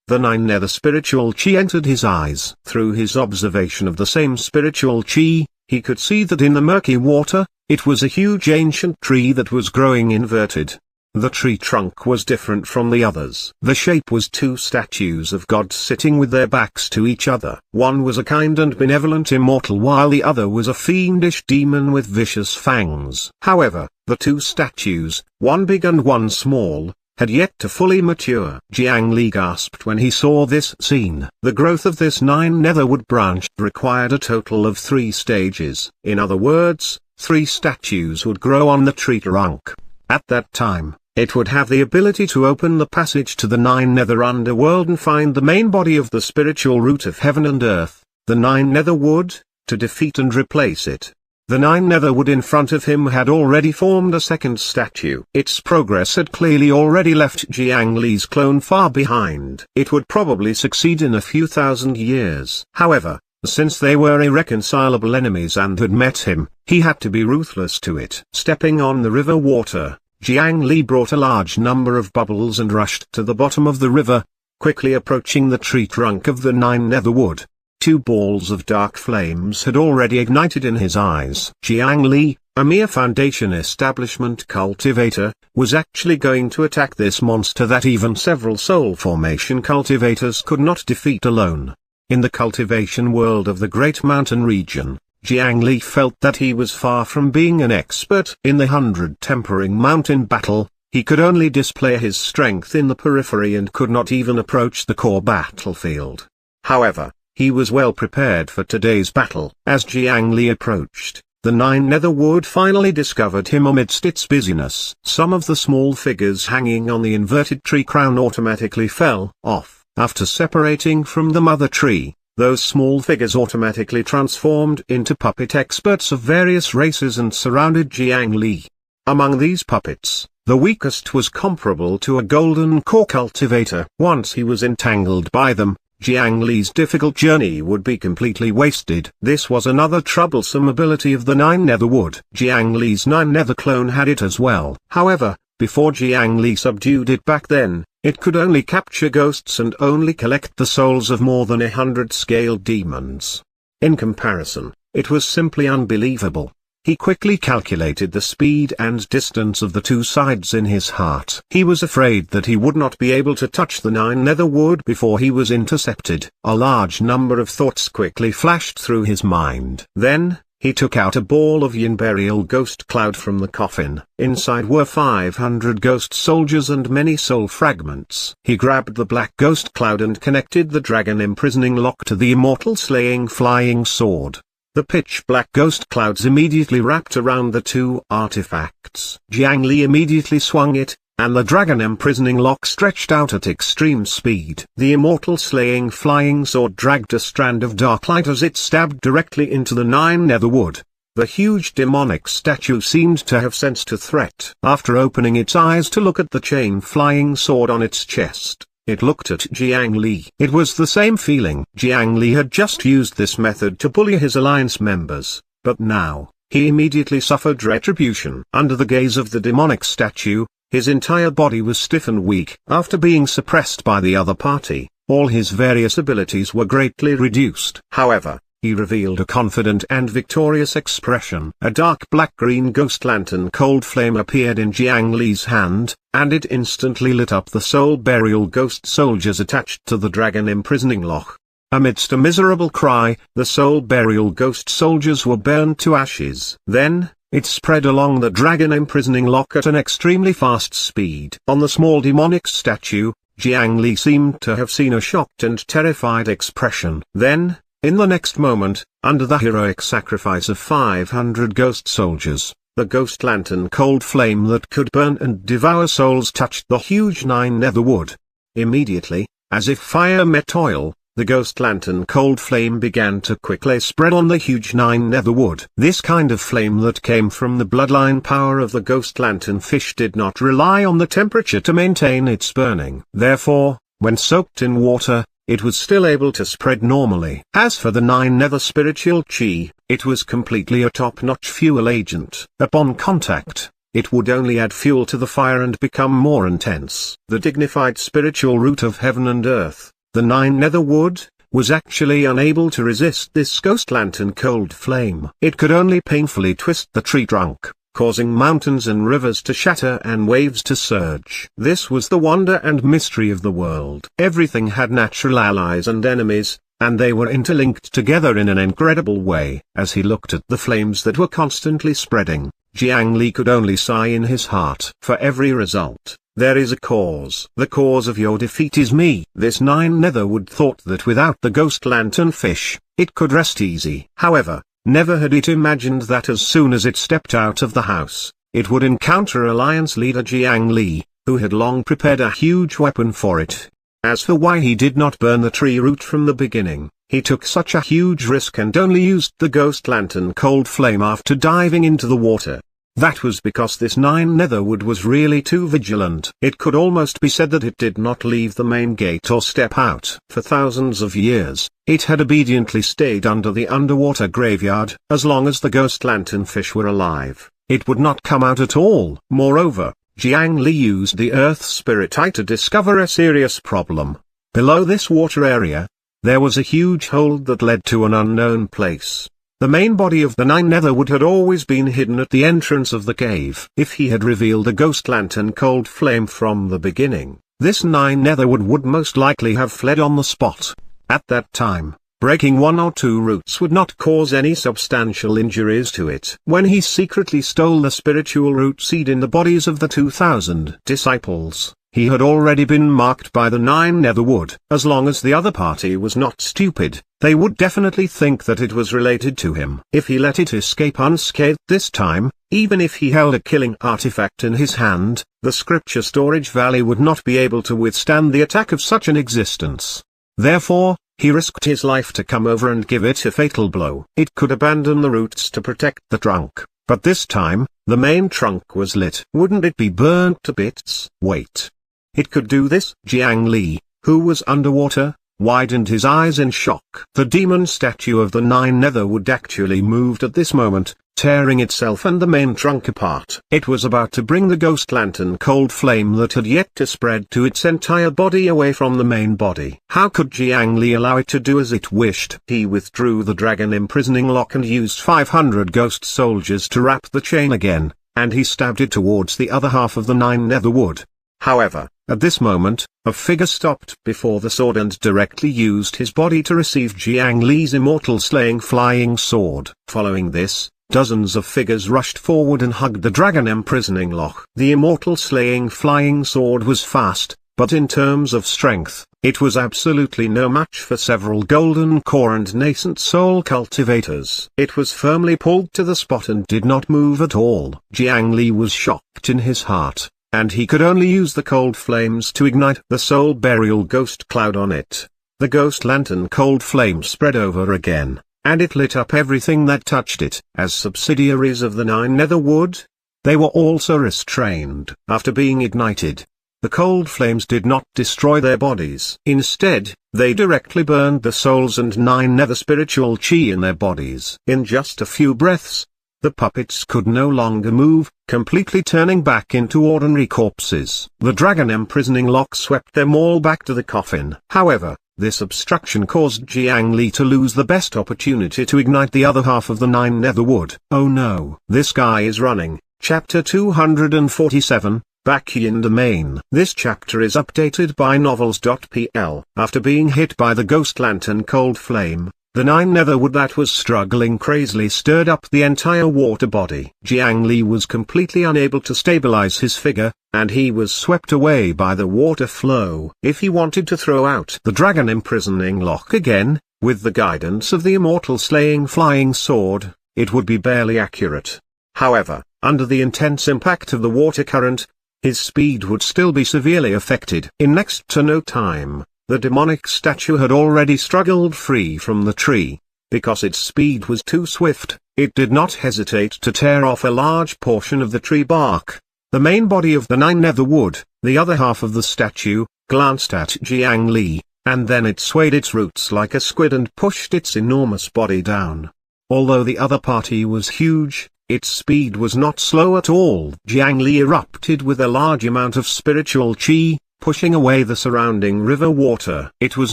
The 9 nether spiritual chi entered his eyes. Through his observation of the same spiritual chi, he could see that in the murky water, it was a huge ancient tree that was growing inverted. The tree trunk was different from the others. The shape was 2 statues of gods sitting with their backs to each other. One was a kind and benevolent immortal while the other was a fiendish demon with vicious fangs. However, the 2 statues, one big and one small, had yet to fully mature. Jiang Li gasped when he saw this scene. The growth of this 9 netherwood branch required a total of 3 stages. In other words, 3 statues would grow on the tree trunk. At that time, it would have the ability to open the passage to the 9 nether underworld and find the main body of the spiritual root of heaven and earth, the 9 netherwood, to defeat and replace it. The 9 netherwood in front of him had already formed a second statue. Its progress had clearly already left Jiang Li's clone far behind. It would probably succeed in a few thousand years. However, since they were irreconcilable enemies and had met him, he had to be ruthless to it. Stepping on the river water, Jiang Li brought a large number of bubbles and rushed to the bottom of the river, quickly approaching the tree trunk of the 9 netherwood. 2 balls of dark flames had already ignited in his eyes. Jiang Li, a mere Foundation establishment cultivator, was actually going to attack this monster that even several soul formation cultivators could not defeat alone. In the cultivation world of the Great Mountain region, Jiang Li felt that he was far from being an expert in the 100 tempering mountain battle. He could only display his strength in the periphery and could not even approach the core battlefield. However, he was well prepared for today's battle. As Jiang Li approached, the 9 netherwood finally discovered him amidst its busyness. Some of the small figures hanging on the inverted tree crown automatically fell off. After separating from the mother tree, those small figures automatically transformed into puppet experts of various races and surrounded Jiang Li. Among these puppets, the weakest was comparable to a golden core cultivator. Once he was entangled by them, Jiang Li's difficult journey would be completely wasted. This was another troublesome ability of the 9 netherwood. Jiang Li's 9 nether clone had it as well. However, before Jiang Li subdued it back then, it could only capture ghosts and only collect the souls of more than 100 scaled demons. In comparison, it was simply unbelievable. He quickly calculated the speed and distance of the 2 sides in his heart. He was afraid that he would not be able to touch the 9 netherwood before he was intercepted. A large number of thoughts quickly flashed through his mind. Then, he took out a ball of yin burial ghost cloud from the coffin. Inside were 500 ghost soldiers and many soul fragments. He grabbed the black ghost cloud and connected the dragon imprisoning lock to the immortal slaying flying sword. The pitch-black ghost clouds immediately wrapped around the two artifacts. Jiang Li immediately swung it, and the dragon imprisoning lock stretched out at extreme speed. The immortal slaying flying sword dragged a strand of dark light as it stabbed directly into the nine netherwood. The huge demonic statue seemed to have sensed a threat. After opening its eyes to look at the chain flying sword on its chest, it looked at Jiang Li. It was the same feeling. Jiang Li had just used this method to bully his alliance members, but now, he immediately suffered retribution. Under the gaze of the demonic statue, his entire body was stiff and weak. After being suppressed by the other party, all his various abilities were greatly reduced. However, he revealed a confident and victorious expression. A dark black-green ghost lantern cold flame appeared in Jiang Li's hand, and it instantly lit up the soul burial ghost soldiers attached to the dragon imprisoning lock. Amidst a miserable cry, the soul burial ghost soldiers were burned to ashes. Then, it spread along the dragon imprisoning lock at an extremely fast speed. On the small demonic statue, Jiang Li seemed to have seen a shocked and terrified expression. Then, in the next moment, under the heroic sacrifice of 500 ghost soldiers, the ghost lantern cold flame that could burn and devour souls touched the huge nine netherwood. Immediately, as if fire met oil, the ghost lantern cold flame began to quickly spread on the huge nine netherwood. This kind of flame that came from the bloodline power of the ghost lantern fish did not rely on the temperature to maintain its burning. Therefore, when soaked in water, it was still able to spread normally. As for the nine nether spiritual chi, it was completely a top-notch fuel agent. Upon contact, it would only add fuel to the fire and become more intense. The dignified spiritual root of heaven and earth, the nine netherwood, was actually unable to resist this ghost lantern cold flame. It could only painfully twist the tree trunk, causing mountains and rivers to shatter and waves to surge. This was the wonder and mystery of the world. Everything had natural allies and enemies, and they were interlinked together in an incredible way. As he looked at the flames that were constantly spreading, Jiang Li could only sigh in his heart. For every result, there is a cause. The cause of your defeat is me. This nine netherwood thought that without the ghost lantern fish, it could rest easy. However, never had it imagined that as soon as it stepped out of the house, it would encounter alliance leader Jiang Li, who had long prepared a huge weapon for it. As for why he did not burn the tree root from the beginning, he took such a huge risk and only used the ghost lantern cold flame after diving into the water. That was because this nine netherwood was really too vigilant. It could almost be said that it did not leave the main gate or step out. For thousands of years, it had obediently stayed under the underwater graveyard. As long as the ghost lantern fish were alive, it would not come out at all. Moreover, Jiang Li used the earth spirit eye to discover a serious problem. Below this water area, there was a huge hole that led to an unknown place. The main body of the nine netherwood had always been hidden at the entrance of the cave. If he had revealed the ghost lantern cold flame from the beginning, this nine netherwood would most likely have fled on the spot. At that time, breaking one or two roots would not cause any substantial injuries to it. When he secretly stole the spiritual root seed in the bodies of the 2,000 disciples, he had already been marked by the nine netherwood. As long as the other party was not stupid, they would definitely think that it was related to him. If he let it escape unscathed this time, even if he held a killing artifact in his hand, the scripture storage valley would not be able to withstand the attack of such an existence. Therefore, he risked his life to come over and give it a fatal blow. It could abandon the roots to protect the trunk, but this time, the main trunk was lit. Wouldn't it be burnt to bits? Wait. It could do this? Jiang Li, who was underwater, widened his eyes in shock. The demon statue of the nine netherwood actually moved at this moment, tearing itself and the main trunk apart. It was about to bring the ghost lantern cold flame that had yet to spread to its entire body away from the main body. How could Jiang Li allow it to do as it wished? He withdrew the dragon imprisoning lock and used 500 ghost soldiers to wrap the chain again, and he stabbed it towards the other half of the nine netherwood. However, at this moment, a figure stopped before the sword and directly used his body to receive Jiang Li's immortal slaying flying sword. Following this, dozens of figures rushed forward and hugged the dragon imprisoning lock. The immortal slaying flying sword was fast, but but in terms of strength, it was absolutely no match for several golden core and nascent soul cultivators. It was firmly pulled to the spot and did not move at all. Jiang Li was shocked in his heart, and he could only use the cold flames to ignite the soul burial ghost cloud on it. The ghost lantern cold flame spread over again, and it lit up everything that touched it. As subsidiaries of the 9 nether wood, they were also restrained. After being ignited, the cold flames did not destroy their bodies. Instead, they directly burned the souls and 9 nether spiritual chi in their bodies. In just a few breaths, the puppets could no longer move, completely turning back into ordinary corpses. The dragon imprisoning lock swept them all back to the coffin. However, this obstruction caused Jiang Li to lose the best opportunity to ignite the other half of the 9 nether wood. Oh no! This guy is running. Chapter 247, Backyin Domain. This chapter is updated by novels.pl. After being hit by the ghost lantern cold flame, the 9 nether wood that was struggling crazily stirred up the entire water body. Jiang Li was completely unable to stabilize his figure, and he was swept away by the water flow. If he wanted to throw out the dragon imprisoning lock again, with the guidance of the immortal slaying flying sword, it would be barely accurate. However, under the intense impact of the water current, his speed would still be severely affected. In next to no time, the demonic statue had already struggled free from the tree. Because its speed was too swift, it did not hesitate to tear off a large portion of the tree bark. The main body of the 9 nether wood, the other half of the statue, glanced at Jiang Li, and then it swayed its roots like a squid and pushed its enormous body down. Although the other party was huge, its speed was not slow at all. Jiang Li erupted with a large amount of spiritual chi, pushing away the surrounding river water. It was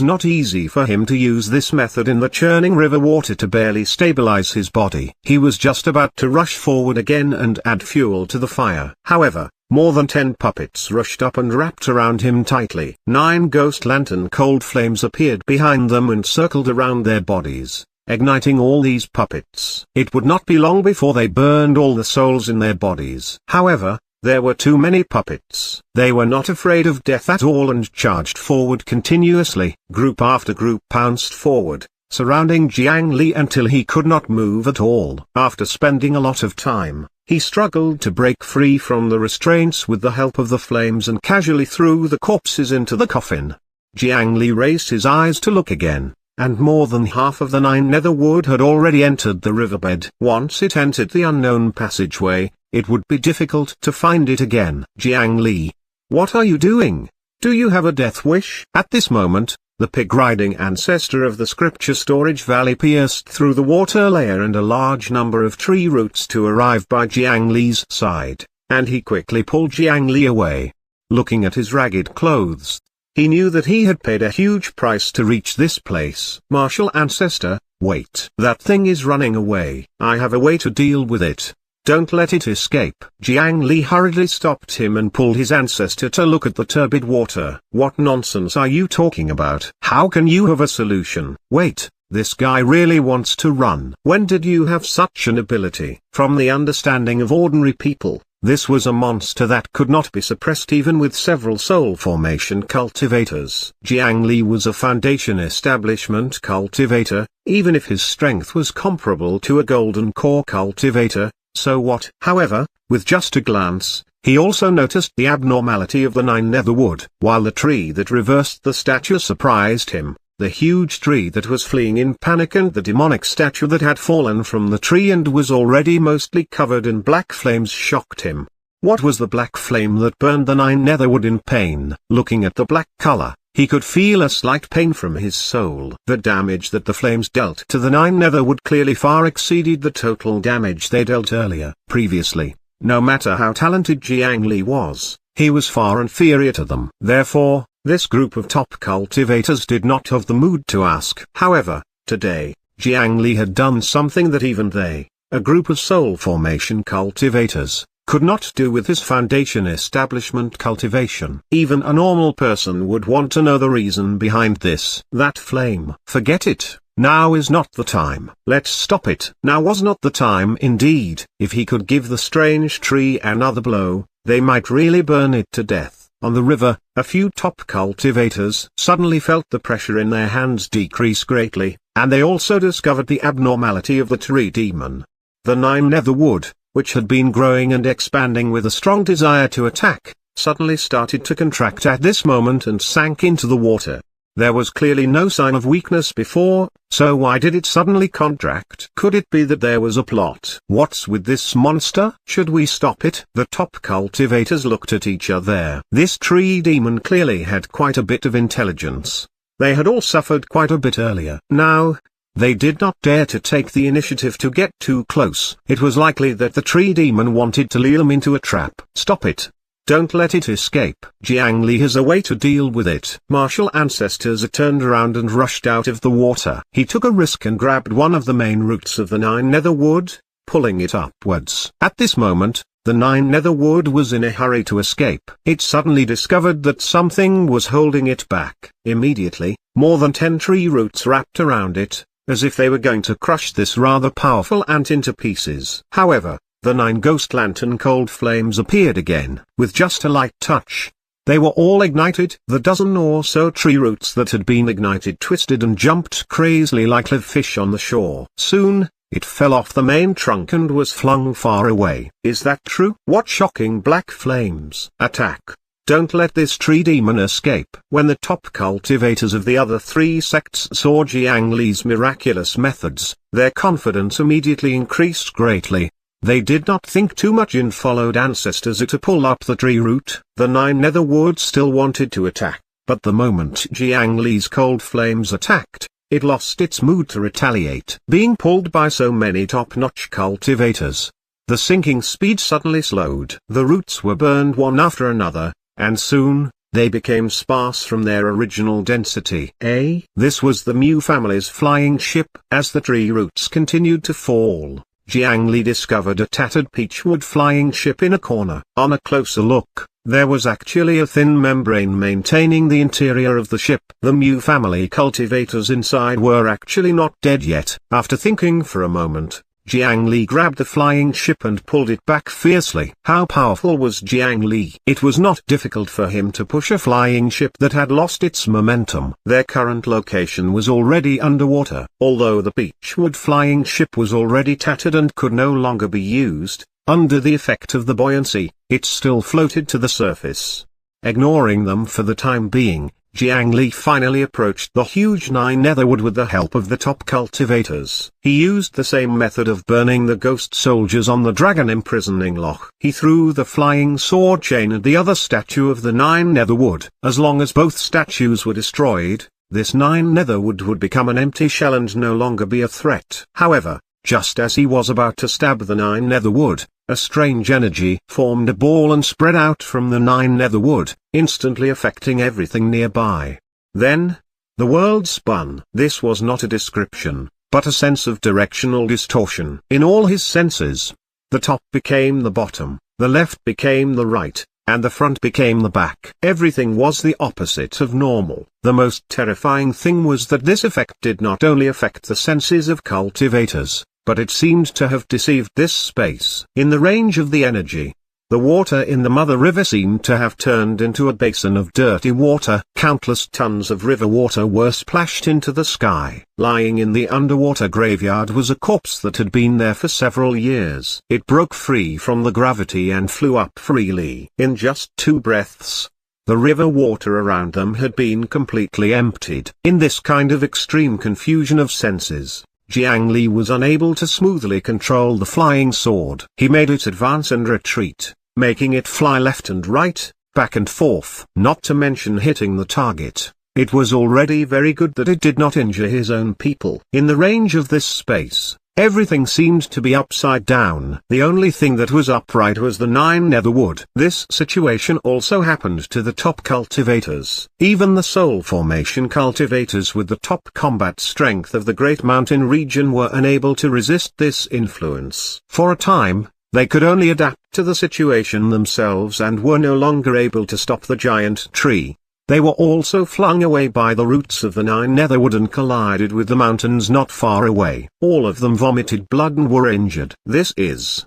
not easy for him to use this method in the churning river water to barely stabilize his body. He was just about to rush forward again and add fuel to the fire. However, more than 10 puppets rushed up and wrapped around him tightly. 9 ghost lantern cold flames appeared behind them and circled around their bodies, igniting all these puppets. It would not be long before they burned all the souls in their bodies. However, there were too many puppets. They were not afraid of death at all and charged forward continuously. Group after group pounced forward, surrounding Jiang Li until he could not move at all. After spending a lot of time, he struggled to break free from the restraints with the help of the flames and casually threw the corpses into the coffin. Jiang Li raised his eyes to look again, and more than half of the 9 nether wood had already entered the riverbed. Once it entered the unknown passageway, it would be difficult to find it again. Jiang Li, what are you doing? Do you have a death wish? At this moment, the pig-riding ancestor of the scripture storage valley pierced through the water layer and a large number of tree roots to arrive by Jiang Li's side, and he quickly pulled Jiang Li away. Looking at his ragged clothes, he knew that he had paid a huge price to reach this place. Martial ancestor, wait. That thing is running away. I have a way to deal with it. Don't let it escape. Jiang Li hurriedly stopped him and pulled his ancestor to look at the turbid water. What nonsense are you talking about? How can you have a solution? Wait, this guy really wants to run. When did you have such an ability? From the understanding of ordinary people, this was a monster that could not be suppressed even with several soul formation cultivators. Jiang Li was a foundation establishment cultivator, even if his strength was comparable to a golden core cultivator. So what? However, with just a glance, he also noticed the abnormality of the 9 nether wood. While the tree that reversed the statue surprised him, the huge tree that was fleeing in panic and the demonic statue that had fallen from the tree and was already mostly covered in black flames shocked him. What was the black flame that burned the 9 nether wood in pain? Looking at the black color, he could feel a slight pain from his soul. The damage that the flames dealt to the 9 nether wood clearly far exceeded the total damage they dealt earlier. Previously, no matter how talented Jiang Li was, he was far inferior to them. Therefore, this group of top cultivators did not have the mood to ask. However, today, Jiang Li had done something that even they, a group of soul formation cultivators, could not do with his foundation establishment cultivation. Even a normal person would want to know the reason behind this. That flame. Forget it. Now is not the time. Let's stop it. Now was not the time indeed. If he could give the strange tree another blow, they might really burn it to death. On the river, a few top cultivators suddenly felt the pressure in their hands decrease greatly, and they also discovered the abnormality of the tree demon. The 9 nether wood, which had been growing and expanding with a strong desire to attack, suddenly started to contract at this moment and sank into the water. There was clearly no sign of weakness before, so why did it suddenly contract? Could it be that there was a plot? What's with this monster? Should we stop it? The top cultivators looked at each other. This tree demon clearly had quite a bit of intelligence. They had all suffered quite a bit earlier. Now, they did not dare to take the initiative to get too close. It was likely that the tree demon wanted to lure them into a trap. Stop it. Don't let it escape. Jiang Li has a way to deal with it. Martial ancestors turned around and rushed out of the water. He took a risk and grabbed one of the main roots of the 9 nether wood, pulling it upwards. At this moment, the 9 nether wood was in a hurry to escape. It suddenly discovered that something was holding it back. Immediately, more than 10 tree roots wrapped around it, as if they were going to crush this rather powerful ant into pieces. However, the 9 ghost lantern cold flames appeared again. With just a light touch, they were all ignited. The dozen or so tree roots that had been ignited twisted and jumped crazily like live fish on the shore. Soon, it fell off the main trunk and was flung far away. Is that true? What shocking black flames! Attack! Don't let this tree demon escape. When the top cultivators of the other 3 sects saw Jiang Li's miraculous methods, their confidence immediately increased greatly. They did not think too much and followed ancestors to pull up the tree root. The 9 nether wood still wanted to attack, but the moment Jiang Li's cold flames attacked, it lost its mood to retaliate. Being pulled by so many top-notch cultivators, the sinking speed suddenly slowed. The roots were burned one after another, and soon, they became sparse from their original density. This was the Mu family's flying ship. As the tree roots continued to fall, Jiang Li discovered a tattered peachwood flying ship in a corner. On a closer look, there was actually a thin membrane maintaining the interior of the ship. The Mu family cultivators inside were actually not dead yet. After thinking for a moment, Jiang Li grabbed the flying ship and pulled it back fiercely. How powerful was Jiang Li? It was not difficult for him to push a flying ship that had lost its momentum. Their current location was already underwater. Although the beechwood flying ship was already tattered and could no longer be used, under the effect of the buoyancy, it still floated to the surface. Ignoring them for the time being, Jiang Li finally approached the huge 9 netherwood with the help of the top cultivators. He used the same method of burning the ghost soldiers on the dragon imprisoning lock. He threw the flying sword chain at the other statue of the 9 netherwood. As long as both statues were destroyed, this 9 netherwood would become an empty shell and no longer be a threat. However, just as he was about to stab the 9 netherwood, a strange energy formed a ball and spread out from the 9 netherwood, instantly affecting everything nearby. Then, the world spun. This was not a description, but a sense of directional distortion. In all his senses, the top became the bottom, the left became the right, and the front became the back. Everything was the opposite of normal. The most terrifying thing was that this effect did not only affect the senses of cultivators, but it seemed to have deceived this space. In the range of the energy, the water in the mother river seemed to have turned into a basin of dirty water. Countless tons of river water were splashed into the sky. Lying in the underwater graveyard was a corpse that had been there for several years. It broke free from the gravity and flew up freely. In just 2 breaths, the river water around them had been completely emptied. In this kind of extreme confusion of senses, Jiang Li was unable to smoothly control the flying sword. He made it advance and retreat, making it fly left and right, back and forth. Not to mention hitting the target, it was already very good that it did not injure his own people. In the range of this space, everything seemed to be upside down. The only thing that was upright was the 9 netherwood. This situation also happened to the top cultivators. Even the soul formation cultivators with the top combat strength of the Great Mountain region were unable to resist this influence. For a time, they could only adapt to the situation themselves and were no longer able to stop the giant tree. They were also flung away by the roots of the 9 netherwood and collided with the mountains not far away. All of them vomited blood and were injured. This is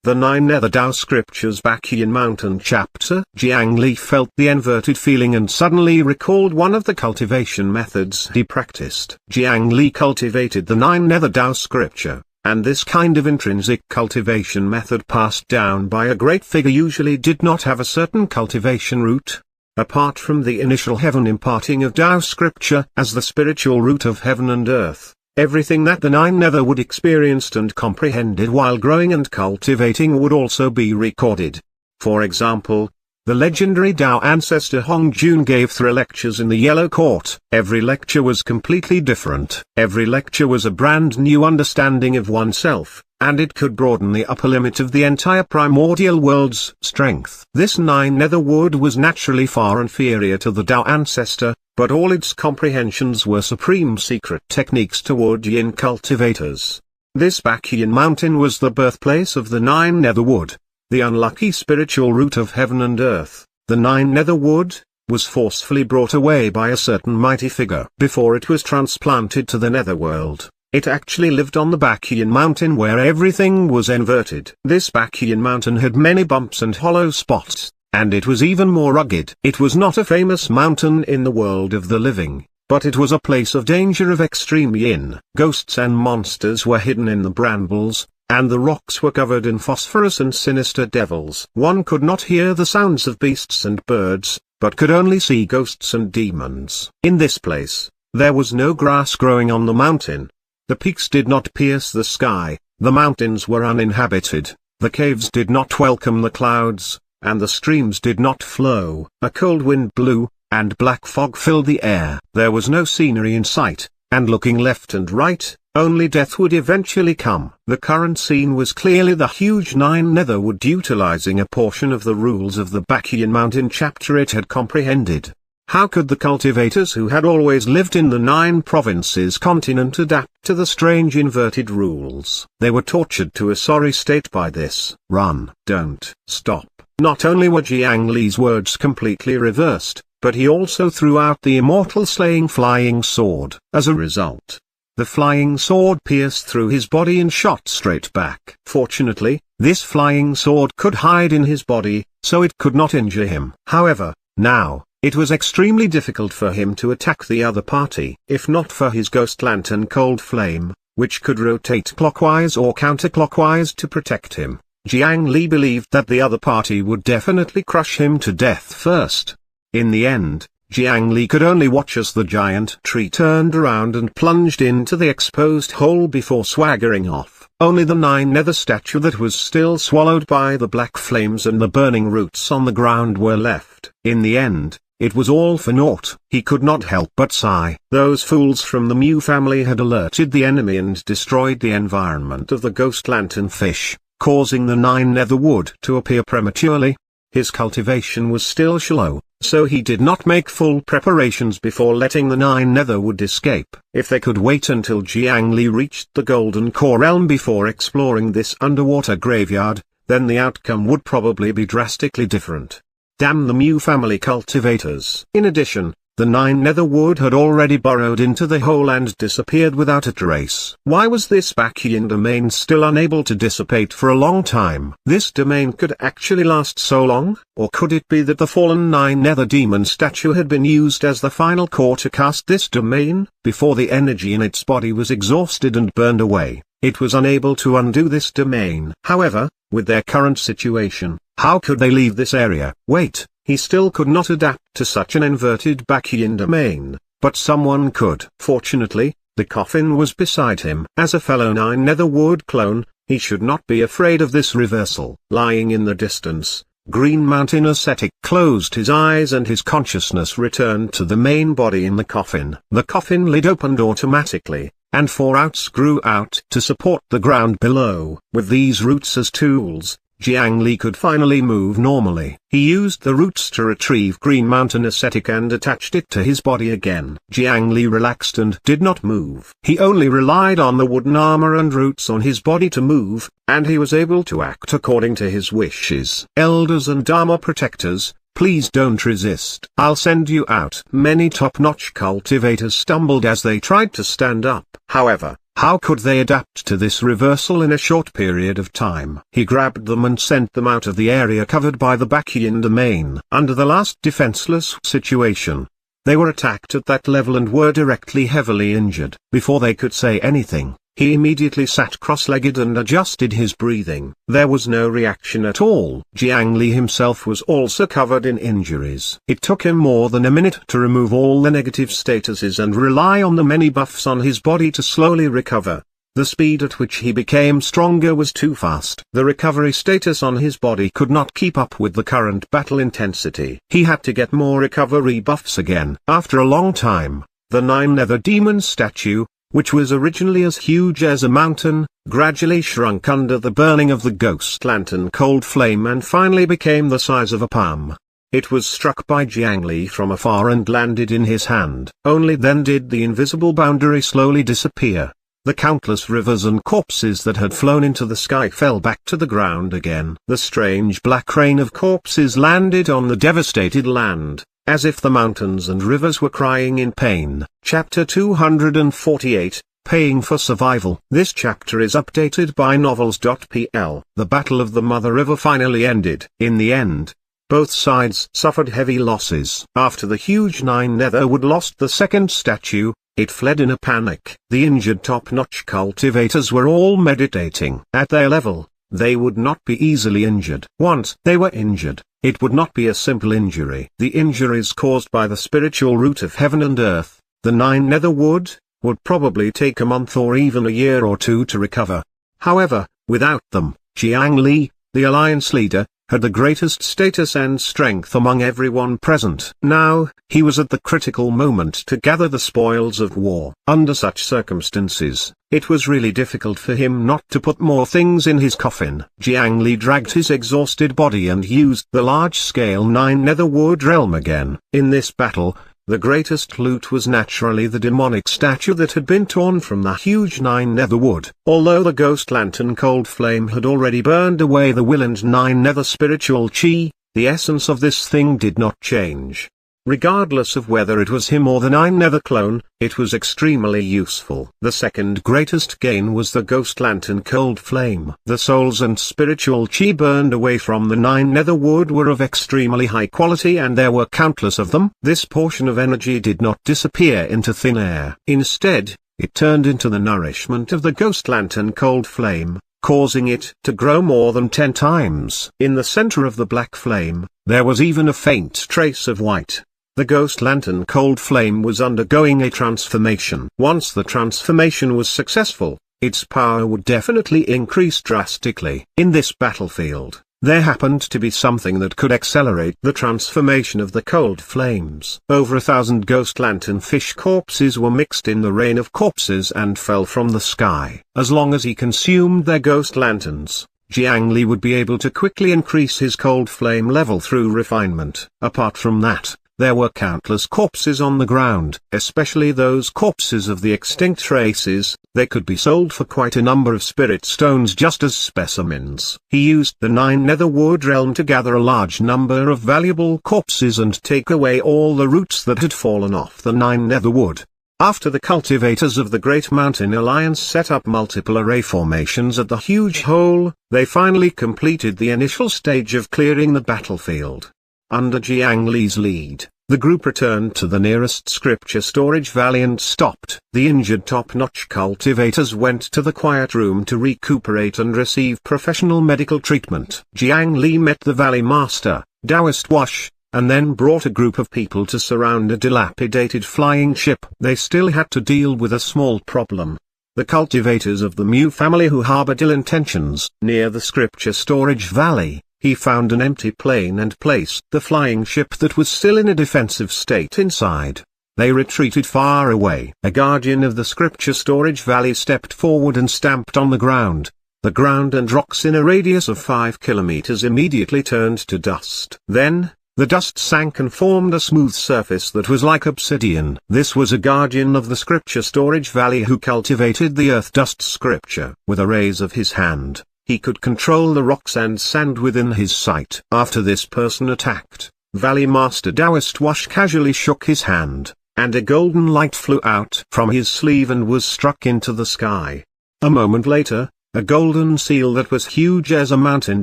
The 9 Nether Dao Scriptures Bacchian Mountain Chapter. Jiang Li felt the inverted feeling and suddenly recalled one of the cultivation methods he practiced. Jiang Li cultivated the 9 Nether Dao Scripture, and this kind of intrinsic cultivation method passed down by a great figure usually did not have a certain cultivation root. Apart from the initial heaven imparting of Dao Scripture as the spiritual root of heaven and earth, everything that the 9 Netherwood experienced and comprehended while growing and cultivating would also be recorded. For example, the legendary Dao ancestor Hong Jun gave 3 lectures in the Yellow Court. Every lecture was completely different. Every lecture was a brand new understanding of oneself, and it could broaden the upper limit of the entire primordial world's strength. This 9 Netherwood was naturally far inferior to the Dao ancestor, but all its comprehensions were supreme secret techniques toward yin cultivators. This Bacchian mountain was the birthplace of the 9 Netherwood, the unlucky spiritual root of heaven and earth. The 9 Netherwood was forcefully brought away by a certain mighty figure. Before it was transplanted to the Netherworld, it actually lived on the Bacchian mountain where everything was inverted. This Bacchian mountain had many bumps and hollow spots, and it was even more rugged. It was not a famous mountain in the world of the living, but it was a place of danger of extreme yin. Ghosts and monsters were hidden in the brambles, and the rocks were covered in phosphorus and sinister devils. One could not hear the sounds of beasts and birds, but could only see ghosts and demons. In this place, there was no grass growing on the mountain. The peaks did not pierce the sky, the mountains were uninhabited, the caves did not welcome the clouds, and the streams did not flow. A cold wind blew, and black fog filled the air. There was no scenery in sight, and looking left and right, only death would eventually come. The current scene was clearly the huge 9 Netherwood utilizing a portion of the rules of the Bacchian Mountain chapter it had comprehended. How could the cultivators who had always lived in the 9 provinces continent adapt to the strange inverted rules? They were tortured to a sorry state by this. Run, don't stop. Not only were Jiang Li's words completely reversed, but he also threw out the immortal slaying flying sword. As a result, the flying sword pierced through his body and shot straight back. Fortunately, this flying sword could hide in his body, so it could not injure him. However, now, it was extremely difficult for him to attack the other party. If not for his ghost lantern Cold Flame, which could rotate clockwise or counterclockwise to protect him, Jiang Li believed that the other party would definitely crush him to death first. In the end, Jiang Li could only watch as the giant tree turned around and plunged into the exposed hole before swaggering off. Only the 9 Nether statue that was still swallowed by the black flames and the burning roots on the ground were left. In the end, it was all for naught. He could not help but sigh. Those fools from the Mew family had alerted the enemy and destroyed the environment of the ghost lantern fish, causing the 9 Netherwood to appear prematurely. His cultivation was still shallow, so he did not make full preparations before letting the 9 Netherwood escape. If they could wait until Jiang Li reached the Golden Core Realm before exploring this underwater graveyard, then the outcome would probably be drastically different. Damn the Mew family cultivators. In addition, the 9 Netherwood had already burrowed into the hole and disappeared without a trace. Why was this Bacchian domain still unable to dissipate for a long time? This domain could actually last so long? Or could it be that the fallen 9 Nether demon statue had been used as the final core to cast this domain? Before the energy in its body was exhausted and burned away, it was unable to undo this domain. However, with their current situation, how could they leave this area? Wait, he still could not adapt to such an inverted Bacchian domain, but someone could. Fortunately, the coffin was beside him. As a fellow 9 Netherwood clone, he should not be afraid of this reversal. Lying in the distance, Green Mountain Ascetic closed his eyes and his consciousness returned to the main body in the coffin. The coffin lid opened automatically, and 4 outs grew out to support the ground below. With these roots as tools, Jiang Li could finally move normally. He used the roots to retrieve Green Mountain Ascetic and attached it to his body again. Jiang Li relaxed and did not move. He only relied on the wooden armor and roots on his body to move, and he was able to act according to his wishes. Elders and Dharma protectors, please don't resist. I'll send you out. Many top-notch cultivators stumbled as they tried to stand up. However, How could they adapt to this reversal in a short period of time? He grabbed them and sent them out of the area covered by the Bacchian domain. Under the last defenseless situation, they were attacked at that level and were directly heavily injured. Before they could say anything, he immediately sat cross-legged and adjusted his breathing. There was no reaction at all. Jiang Li himself was also covered in injuries. It took him more than a minute to remove all the negative statuses and rely on the many buffs on his body to slowly recover. The speed at which he became stronger was too fast. The recovery status on his body could not keep up with the current battle intensity. He had to get more recovery buffs again. After a long time, the 9-nether demon statue, which was originally as huge as a mountain, gradually shrunk under the burning of the ghost lantern cold flame and finally became the size of a palm. It was struck by Jiang Li from afar and landed in his hand. Only then did the invisible boundary slowly disappear. The countless rivers and corpses that had flown into the sky fell back to the ground again. The strange black rain of corpses landed on the devastated land, as if the mountains and rivers were crying in pain. Chapter 248, Paying for Survival. This chapter is updated by novels.pl. The Battle of the Mother River finally ended. In the end, both sides suffered heavy losses. After the huge 9-netherwood lost the second statue, it fled in a panic. The injured top-notch cultivators were all meditating. At their level, they would not be easily injured. Once they were injured, it would not be a simple injury. The injuries caused by the spiritual root of heaven and earth, the 9-netherwood, would probably take a month or even a year or two to recover. However, without them, Jiang Li, the alliance leader, had the greatest status and strength among everyone present. Now, he was at the critical moment to gather the spoils of war. Under such circumstances, it was really difficult for him not to put more things in his coffin. Jiang Li dragged his exhausted body and used the large-scale 9-netherwood realm again. In this battle, the greatest loot was naturally the demonic statue that had been torn from the huge 9-netherwood. Although the ghost lantern cold flame had already burned away the will and 9-nether spiritual chi, the essence of this thing did not change. Regardless of whether it was him or the 9-nether clone, it was extremely useful. The second greatest gain was the ghost lantern cold flame. The souls and spiritual chi burned away from the 9-netherwood were of extremely high quality and there were countless of them. This portion of energy did not disappear into thin air. Instead, it turned into the nourishment of the ghost lantern cold flame, causing it to grow more than 10 times. In the center of the black flame, there was even a faint trace of white. The ghost lantern cold flame was undergoing a transformation. Once the transformation was successful, its power would definitely increase drastically. In this battlefield, there happened to be something that could accelerate the transformation of the cold flames. Over 1,000 ghost lantern fish corpses were mixed in the rain of corpses and fell from the sky. As long as he consumed their ghost lanterns, Jiang Li would be able to quickly increase his cold flame level through refinement. Apart from that, there were countless corpses on the ground, especially those corpses of the extinct races. They could be sold for quite a number of spirit stones just as specimens. He used the 9-netherwood realm to gather a large number of valuable corpses and take away all the roots that had fallen off the 9-netherwood. After the cultivators of the Great Mountain Alliance set up multiple array formations at the huge hole, they finally completed the initial stage of clearing the battlefield. Under Jiang Li's lead, the group returned to the nearest scripture storage valley and stopped. The injured top-notch cultivators went to the quiet room to recuperate and receive professional medical treatment. Jiang Li met the valley master, Taoist Wash, and then brought a group of people to surround a dilapidated flying ship. They still had to deal with a small problem. The cultivators of the Mu family who harbored ill intentions. Near the scripture storage valley, he found an empty plane and placed the flying ship that was still in a defensive state inside. They retreated far away. A guardian of the scripture storage valley stepped forward and stamped on the ground. The ground and rocks in a radius of 5 kilometers immediately turned to dust. Then, the dust sank and formed a smooth surface that was like obsidian. This was a guardian of the scripture storage valley who cultivated the earth dust scripture. With a raise of his hand, he could control the rocks and sand within his sight. After this person attacked, Valley Master Taoist Wash casually shook his hand, and a golden light flew out from his sleeve and was struck into the sky. A moment later, a golden seal that was huge as a mountain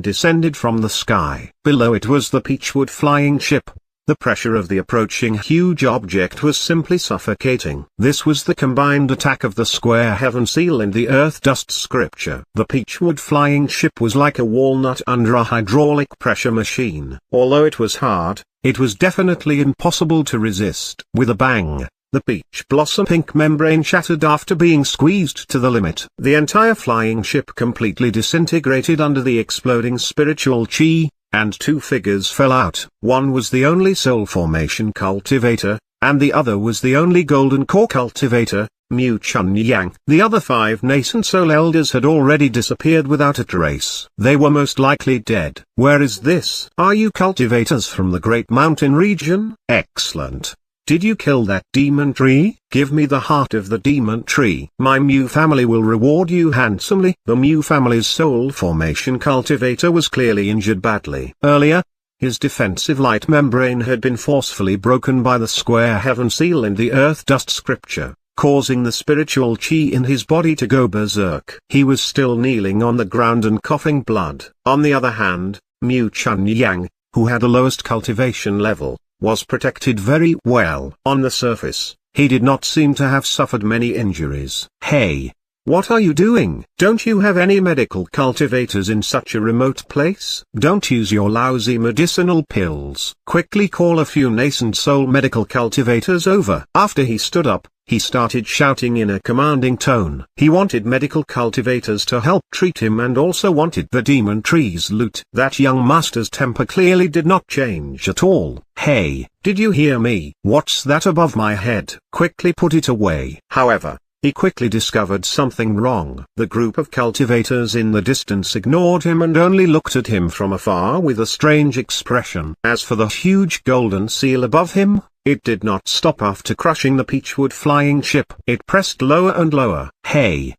descended from the sky. Below it was the peachwood flying ship. The pressure of the approaching huge object was simply suffocating. This was the combined attack of the square heaven seal and the earth dust scripture. The peachwood flying ship was like a walnut under a hydraulic pressure machine. Although it was hard, it was definitely impossible to resist. With a bang, the peach blossom pink membrane shattered after being squeezed to the limit. The entire flying ship completely disintegrated under the exploding spiritual chi, and two figures fell out. One was the only soul formation cultivator, and the other was the only golden core cultivator, Mu Chun Yang. The other 5 nascent soul elders had already disappeared without a trace. They were most likely dead. Where is this? Are you cultivators from the Great Mountain region? Excellent. Did you kill that demon tree? Give me the heart of the demon tree. My Mu family will reward you handsomely. The Mu family's soul formation cultivator was clearly injured badly. Earlier, his defensive light membrane had been forcefully broken by the square heaven seal and the earth dust scripture, causing the spiritual chi in his body to go berserk. He was still kneeling on the ground and coughing blood. On the other hand, Mu Chun Yang, who had the lowest cultivation level, was protected very well. On the surface, he did not seem to have suffered many injuries. Hey! What are you doing? Don't you have any medical cultivators in such a remote place? Don't use your lousy medicinal pills. Quickly call a few nascent soul medical cultivators over. After he stood up, he started shouting in a commanding tone. He wanted medical cultivators to help treat him and also wanted the demon tree's loot. That young master's temper clearly did not change at all. Hey, did you hear me? What's that above my head? Quickly put it away. However, he quickly discovered something wrong. The group of cultivators in the distance ignored him and only looked at him from afar with a strange expression. As for the huge golden seal above him, it did not stop after crushing the peachwood flying ship. It pressed lower and lower. Hey,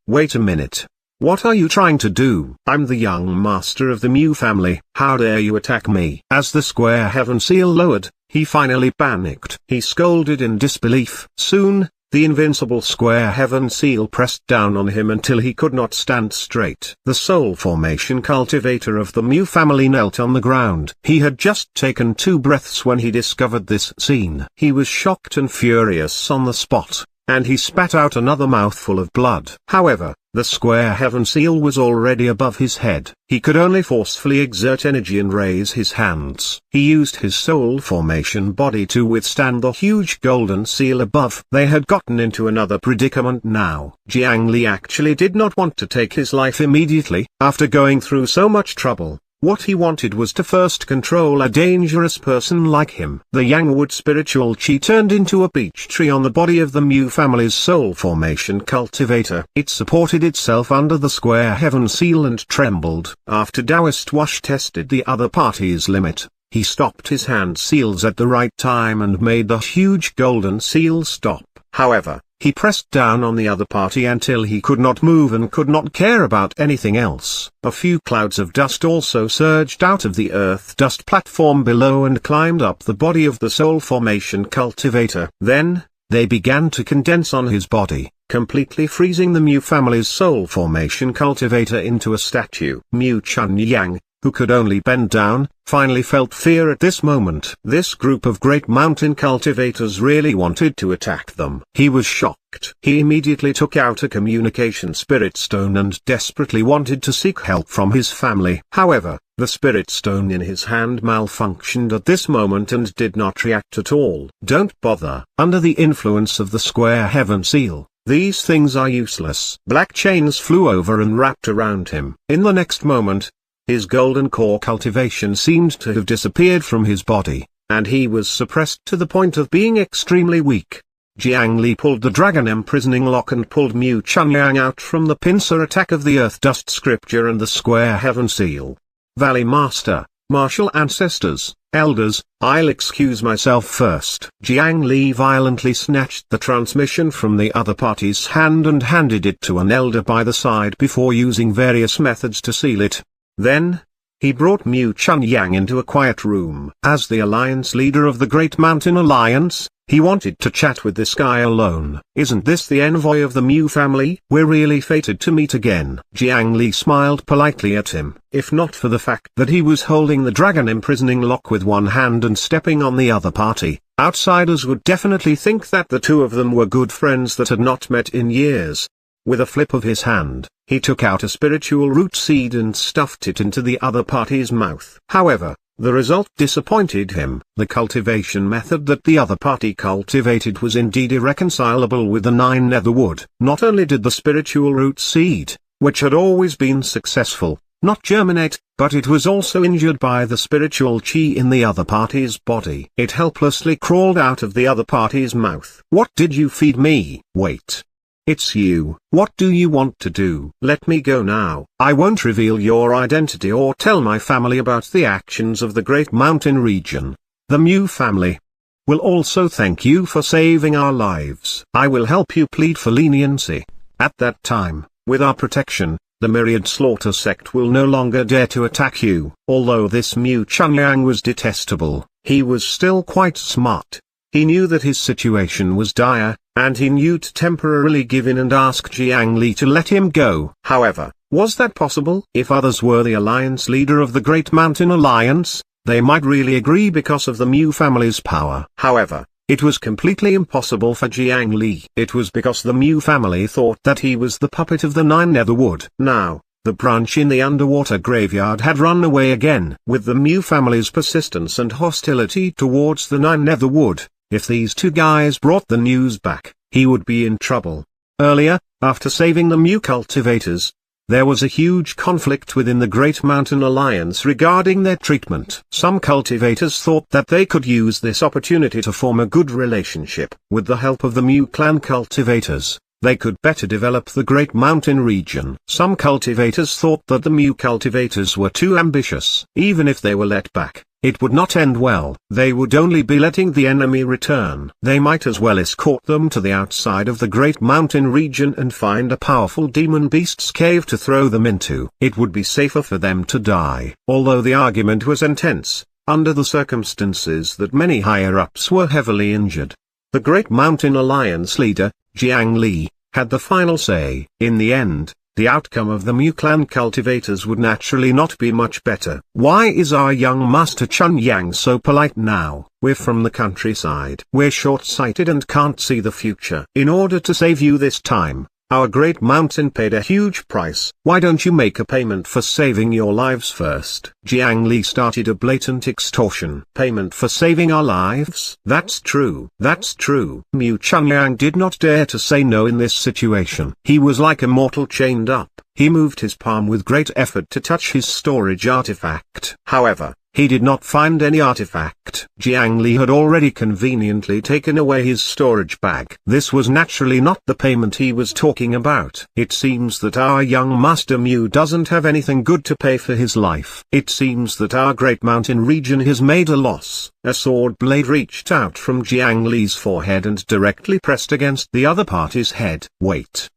wait a minute. What are you trying to do? I'm the young master of the Mu family. How dare you attack me? As the square heaven seal lowered, he finally panicked. He scolded in disbelief. Soon, the invincible square heaven seal pressed down on him until he could not stand straight. The soul formation cultivator of the Mu family knelt on the ground. He had just taken 2 breaths when he discovered this scene. He was shocked and furious on the spot, and he spat out another mouthful of blood. However, the square heaven seal was already above his head. He could only forcefully exert energy and raise his hands. He used his soul formation body to withstand the huge golden seal above. They had gotten into another predicament now. Jiang Li actually did not want to take his life immediately. After going through so much trouble, what he wanted was to first control a dangerous person like him. The Yangwood spiritual chi turned into a peach tree on the body of the Mu family's soul formation cultivator. It supported itself under the square heaven seal and trembled. After Taoist Wash tested the other party's limit, he stopped his hand seals at the right time and made the huge golden seal stop. However, he pressed down on the other party until he could not move and could not care about anything else. A few clouds of dust also surged out of the earth dust platform below and climbed up the body of the soul formation cultivator. Then, they began to condense on his body, completely freezing the Mu family's soul formation cultivator into a statue. Mu Chun Yang, who could only bend down, finally felt fear at this moment. This group of great mountain cultivators really wanted to attack them. He was shocked. He immediately took out a communication spirit stone and desperately wanted to seek help from his family. However, the spirit stone in his hand malfunctioned at this moment and did not react at all. Don't bother. Under the influence of the square heaven seal, these things are useless. Black chains flew over and wrapped around him. In the next moment, his golden core cultivation seemed to have disappeared from his body, and he was suppressed to the point of being extremely weak. Jiang Li pulled the dragon imprisoning lock and pulled Mu Chun Yang out from the pincer attack of the earth dust scripture and the square heaven seal. Valley Master, martial ancestors, elders, I'll excuse myself first. Jiang Li violently snatched the transmission from the other party's hand and handed it to an elder by the side before using various methods to seal it. Then, he brought Mu Chun Yang into a quiet room. As the alliance leader of the Great Mountain Alliance, He wanted to chat with this guy alone. Isn't this the envoy of the Mew family? We're really fated to meet again. Jiang Li smiled politely at him. If not for the fact that he was holding the dragon imprisoning lock with one hand and stepping on the other party, outsiders would definitely think that the two of them were good friends that had not met in years. With a flip of his hand, he took out a spiritual root seed and stuffed it into the other party's mouth. However, the result disappointed him. The cultivation method that the other party cultivated was indeed irreconcilable with the 9 netherwood. Not only did the spiritual root seed, which had always been successful, not germinate, but it was also injured by the spiritual chi in the other party's body. It helplessly crawled out of the other party's mouth. What did you feed me? Wait. It's you. What do you want to do? Let me go now. I won't reveal your identity or tell my family about the actions of the Great Mountain region. The Mew family will also thank you for saving our lives. I will help you plead for leniency. At that time, with our protection, the Myriad Slaughter sect will no longer dare to attack you. Although this Mew Chunyang was detestable, he was still quite smart. He knew that his situation was dire, and he knew to temporarily give in and ask Jiang Li to let him go. However, was that possible? If others were the alliance leader of the Great Mountain Alliance, they might really agree because of the Mew family's power. However, it was completely impossible for Jiang Li. It was because the Mew family thought that he was the puppet of the 9 netherwood. Now, the branch in the underwater graveyard had run away again. With the Mew family's persistence and hostility towards the 9 netherwood, if these two guys brought the news back, he would be in trouble. Earlier, after saving the Mew cultivators, there was a huge conflict within the Great Mountain Alliance regarding their treatment. Some cultivators thought that they could use this opportunity to form a good relationship. With the help of the Mew clan cultivators, they could better develop the Great Mountain region. Some cultivators thought that the Mew cultivators were too ambitious. Even if they were let back, it would not end well. They would only be letting the enemy return. They might as well escort them to the outside of the Great Mountain region and find a powerful demon beast's cave to throw them into. It would be safer for them to die. Although the argument was intense, under the circumstances that many higher-ups were heavily injured, the Great Mountain Alliance leader, Jiang Li, had the final say. In the end, the outcome of the Mew clan cultivators would naturally not be much better. Why is our young master Chunyang so polite now? We're from the countryside. We're short-sighted and can't see the future. In order to save you this time, our Great Mountain paid a huge price. Why don't you make a payment for saving your lives first? Jiang Li started a blatant extortion. Payment for saving our lives? That's true. That's true. Mew Chunyang did not dare to say no in this situation. He was like a mortal chained up. He moved his palm with great effort to touch his storage artifact. However, he did not find any artifact. Jiang Li had already conveniently taken away his storage bag. This was naturally not the payment he was talking about. It seems that our young Master Mew doesn't have anything good to pay for his life. It seems that our Great Mountain region has made a loss. A sword blade reached out from Jiang Li's forehead and directly pressed against the other party's head. Wait.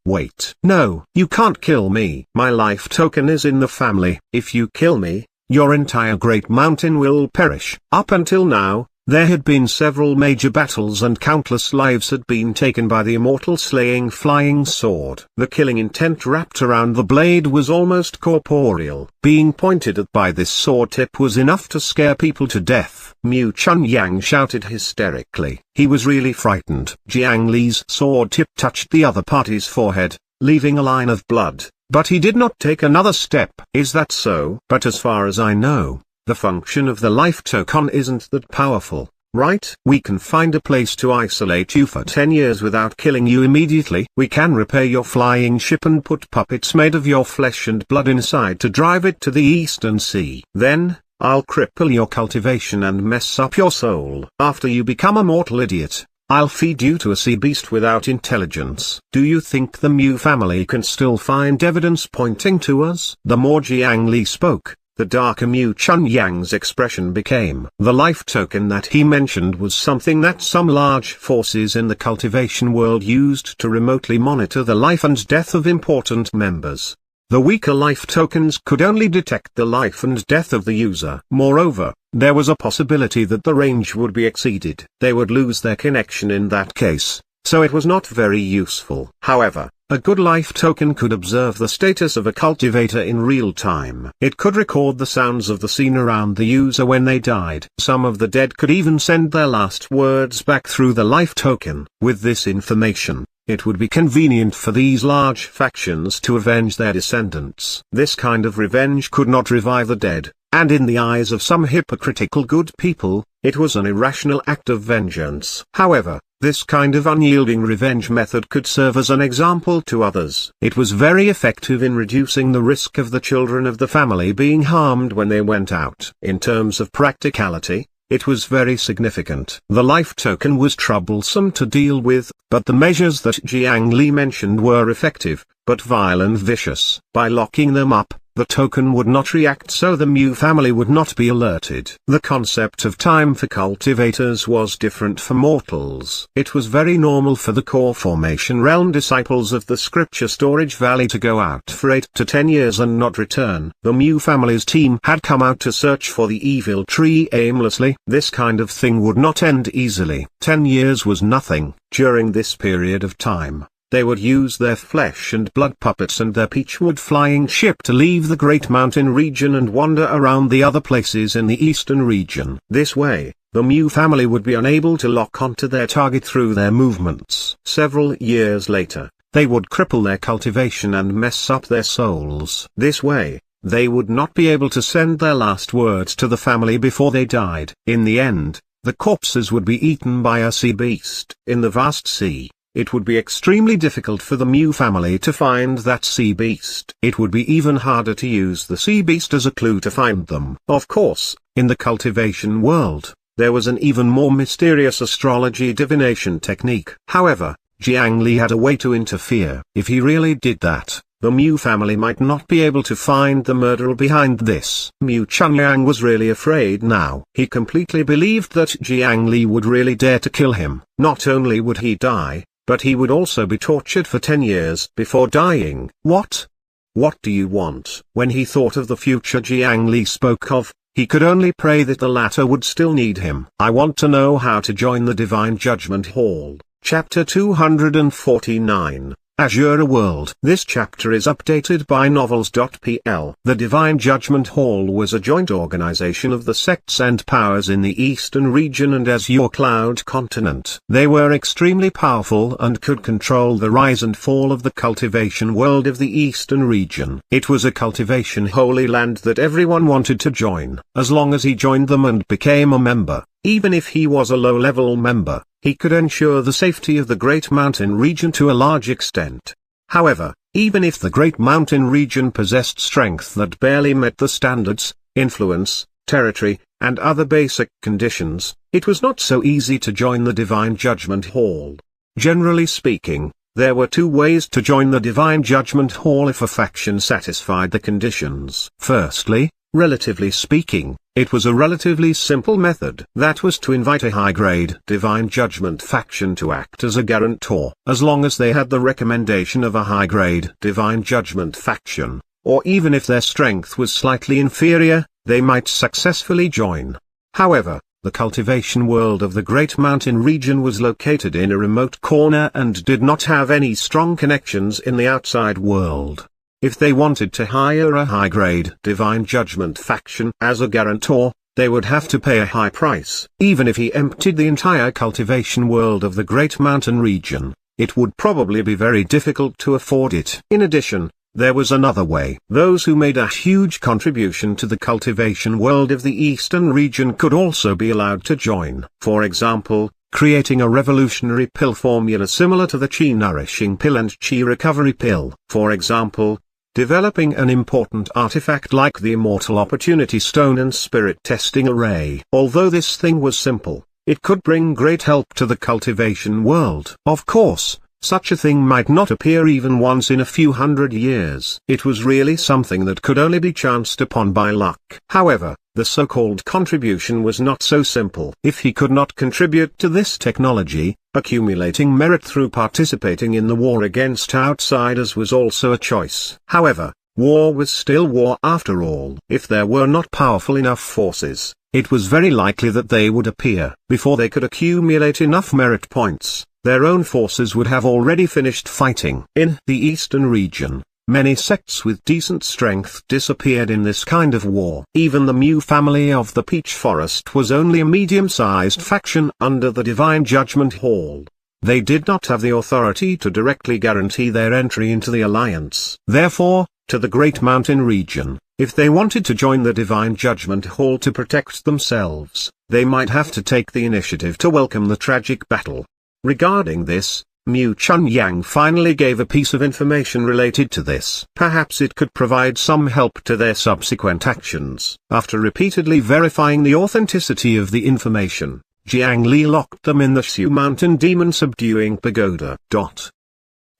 No, you can't kill me. My life token is in the family. If you kill me, your entire Great Mountain will perish. Up until now, there had been several major battles and countless lives had been taken by the immortal slaying flying sword. The killing intent wrapped around the blade was almost corporeal. Being pointed at by this sword tip was enough to scare people to death. Mew Chunyang shouted hysterically. He was really frightened. Jiang Li's sword tip touched the other party's forehead, leaving a line of blood. But he did not take another step. Is that so? But as far as I know, the function of the life token isn't that powerful, right? We can find a place to isolate you for 10 years without killing you immediately. We can repair your flying ship and put puppets made of your flesh and blood inside to drive it to the Eastern Sea. Then, I'll cripple your cultivation and mess up your soul. After you become a mortal idiot, I'll feed you to a sea beast without intelligence. Do you think the Mew family can still find evidence pointing to us? The more Jiang Li spoke, the darker Mew Chunyang's expression became. The life token that he mentioned was something that some large forces in the cultivation world used to remotely monitor the life and death of important members. The weaker life tokens could only detect the life and death of the user. Moreover, there was a possibility that the range would be exceeded. They would lose their connection in that case, so it was not very useful. However, a good life token could observe the status of a cultivator in real time. It could record the sounds of the scene around the user when they died. Some of the dead could even send their last words back through the life token. With this information, it would be convenient for these large factions to avenge their descendants. This kind of revenge could not revive the dead, and in the eyes of some hypocritical good people, it was an irrational act of vengeance. However, this kind of unyielding revenge method could serve as an example to others. It was very effective in reducing the risk of the children of the family being harmed when they went out. In terms of practicality, it was very significant. The life token was troublesome to deal with, but the measures that Jiang Li mentioned were effective, but vile and vicious. By locking them up, the token would not react, so the Mu family would not be alerted. The concept of time for cultivators was different for mortals. It was very normal for the core formation realm disciples of the scripture storage valley to go out for 8 to 10 years and not return. The Mu family's team had come out to search for the evil tree aimlessly. This kind of thing would not end easily. 10 years was nothing. During this period of time, they would use their flesh and blood puppets and their peachwood flying ship to leave the Great Mountain region and wander around the other places in the eastern region. This way, the Mu family would be unable to lock onto their target through their movements. Several years later, they would cripple their cultivation and mess up their souls. This way, they would not be able to send their last words to the family before they died. In the end, the corpses would be eaten by a sea beast. In the vast sea, it would be extremely difficult for the Mu family to find that sea beast. It would be even harder to use the sea beast as a clue to find them. Of course, in the cultivation world, there was an even more mysterious astrology divination technique. However, Jiang Li had a way to interfere. If he really did that, the Mu family might not be able to find the murderer behind this. Mu Chunyang was really afraid now. He completely believed that Jiang Li would really dare to kill him. Not only would he die, but he would also be tortured for 10 years before dying. What? What do you want? When he thought of the future Jiang Li spoke of, he could only pray that the latter would still need him. I want to know how to join the Divine Judgment Hall. Chapter 249. Azure World. This chapter is updated by novels.pl. The Divine Judgment Hall was a joint organization of the sects and powers in the Eastern region and Azure Cloud continent. They were extremely powerful and could control the rise and fall of the cultivation world of the Eastern region. It was a cultivation holy land that everyone wanted to join. As long as he joined them and became a member, even if he was a low-level member, he could ensure the safety of the Great Mountain region to a large extent. However, even if the Great Mountain region possessed strength that barely met the standards, influence, territory, and other basic conditions, it was not so easy to join the Divine Judgment Hall. Generally speaking, there were two ways to join the Divine Judgment Hall if a faction satisfied the conditions. Firstly, relatively speaking, it was a relatively simple method. That was to invite a high-grade Divine Judgment faction to act as a guarantor. As long as they had the recommendation of a high-grade Divine Judgment faction, or even if their strength was slightly inferior, they might successfully join. However, the cultivation world of the Great Mountain region was located in a remote corner and did not have any strong connections in the outside world. If they wanted to hire a high-grade Divine Judgment faction as a guarantor, they would have to pay a high price. Even if he emptied the entire cultivation world of the Great Mountain region, it would probably be very difficult to afford it. In addition, there was another way. Those who made a huge contribution to the cultivation world of the Eastern region could also be allowed to join. For example, creating a revolutionary pill formula similar to the Qi Nourishing Pill and Qi Recovery Pill. For example, developing an important artifact like the Immortal Opportunity Stone and Spirit Testing Array. Although this thing was simple, it could bring great help to the cultivation world. Of course, such a thing might not appear even once in a few hundred years. It was really something that could only be chanced upon by luck. However, the so-called contribution was not so simple. If he could not contribute to this technology, accumulating merit through participating in the war against outsiders was also a choice. However, War was still war after all. If there were not powerful enough forces, it was very likely that they would appear. Before they could accumulate enough merit points, their own forces would have already finished fighting. In the eastern region, many sects with decent strength disappeared in this kind of war. Even the Mew family of the Peach Forest was only a medium-sized faction under the Divine Judgment Hall. They did not have the authority to directly guarantee their entry into the Alliance. Therefore, to the Great Mountain region, if they wanted to join the Divine Judgment Hall to protect themselves, they might have to take the initiative to welcome the tragic battle. Regarding this, Mu Chunyang finally gave a piece of information related to this. Perhaps it could provide some help to their subsequent actions. After repeatedly verifying the authenticity of the information, Jiang Li locked them in the Shu Mountain Demon Subduing Pagoda.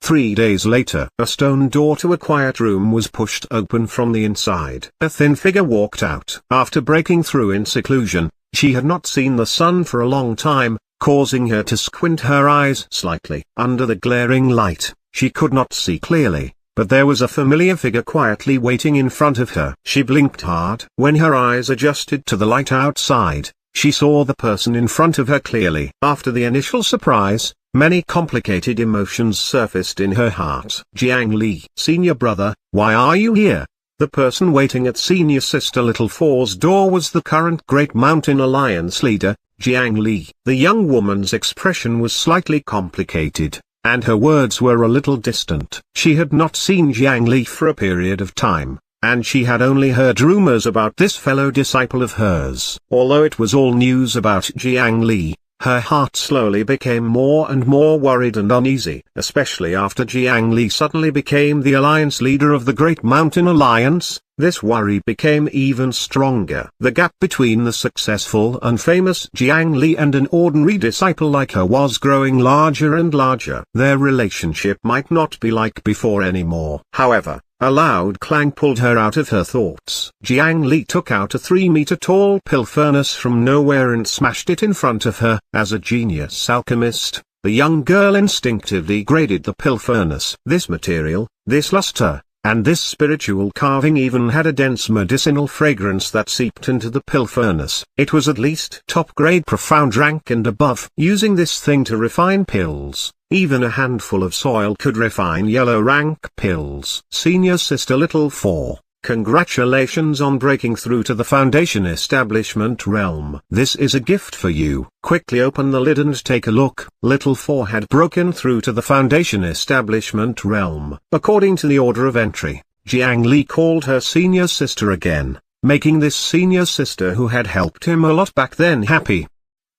3 days later, a stone door to a quiet room was pushed open from the inside. A thin figure walked out. After breaking through in seclusion, she had not seen the sun for a long time, causing her to squint her eyes slightly. Under the glaring light, she could not see clearly, but there was a familiar figure quietly waiting in front of her. She blinked hard. When her eyes adjusted to the light outside, she saw the person in front of her clearly. After the initial surprise, many complicated emotions surfaced in her heart. Jiang Li, senior brother, why are you here? The person waiting at senior sister Little Four's door was the current Great Mountain Alliance leader, Jiang Li. The young woman's expression was slightly complicated, and her words were a little distant. She had not seen Jiang Li for a period of time, and she had only heard rumors about this fellow disciple of hers. Although it was all news about Jiang Li, her heart slowly became more and more worried and uneasy, especially after Jiang Li suddenly became the alliance leader of the Great Mountain Alliance. This worry became even stronger. The gap between the successful and famous Jiang Li and an ordinary disciple like her was growing larger and larger. Their relationship might not be like before anymore. However, a loud clang pulled her out of her thoughts. Jiang Li took out a 3-meter-tall pill furnace from nowhere and smashed it in front of her. As a genius alchemist, the young girl instinctively graded the pill furnace. This material, this luster, and this spiritual carving even had a dense medicinal fragrance that seeped into the pill furnace. It was at least top-grade profound rank and above. Using this thing to refine pills, even a handful of soil could refine yellow rank pills. Senior sister Little Four, congratulations on breaking through to the Foundation Establishment realm. This is a gift for you. Quickly open the lid and take a look. Little Four had broken through to the Foundation Establishment realm. According to the order of entry, Jiang Li called her senior sister again, making this senior sister who had helped him a lot back then happy.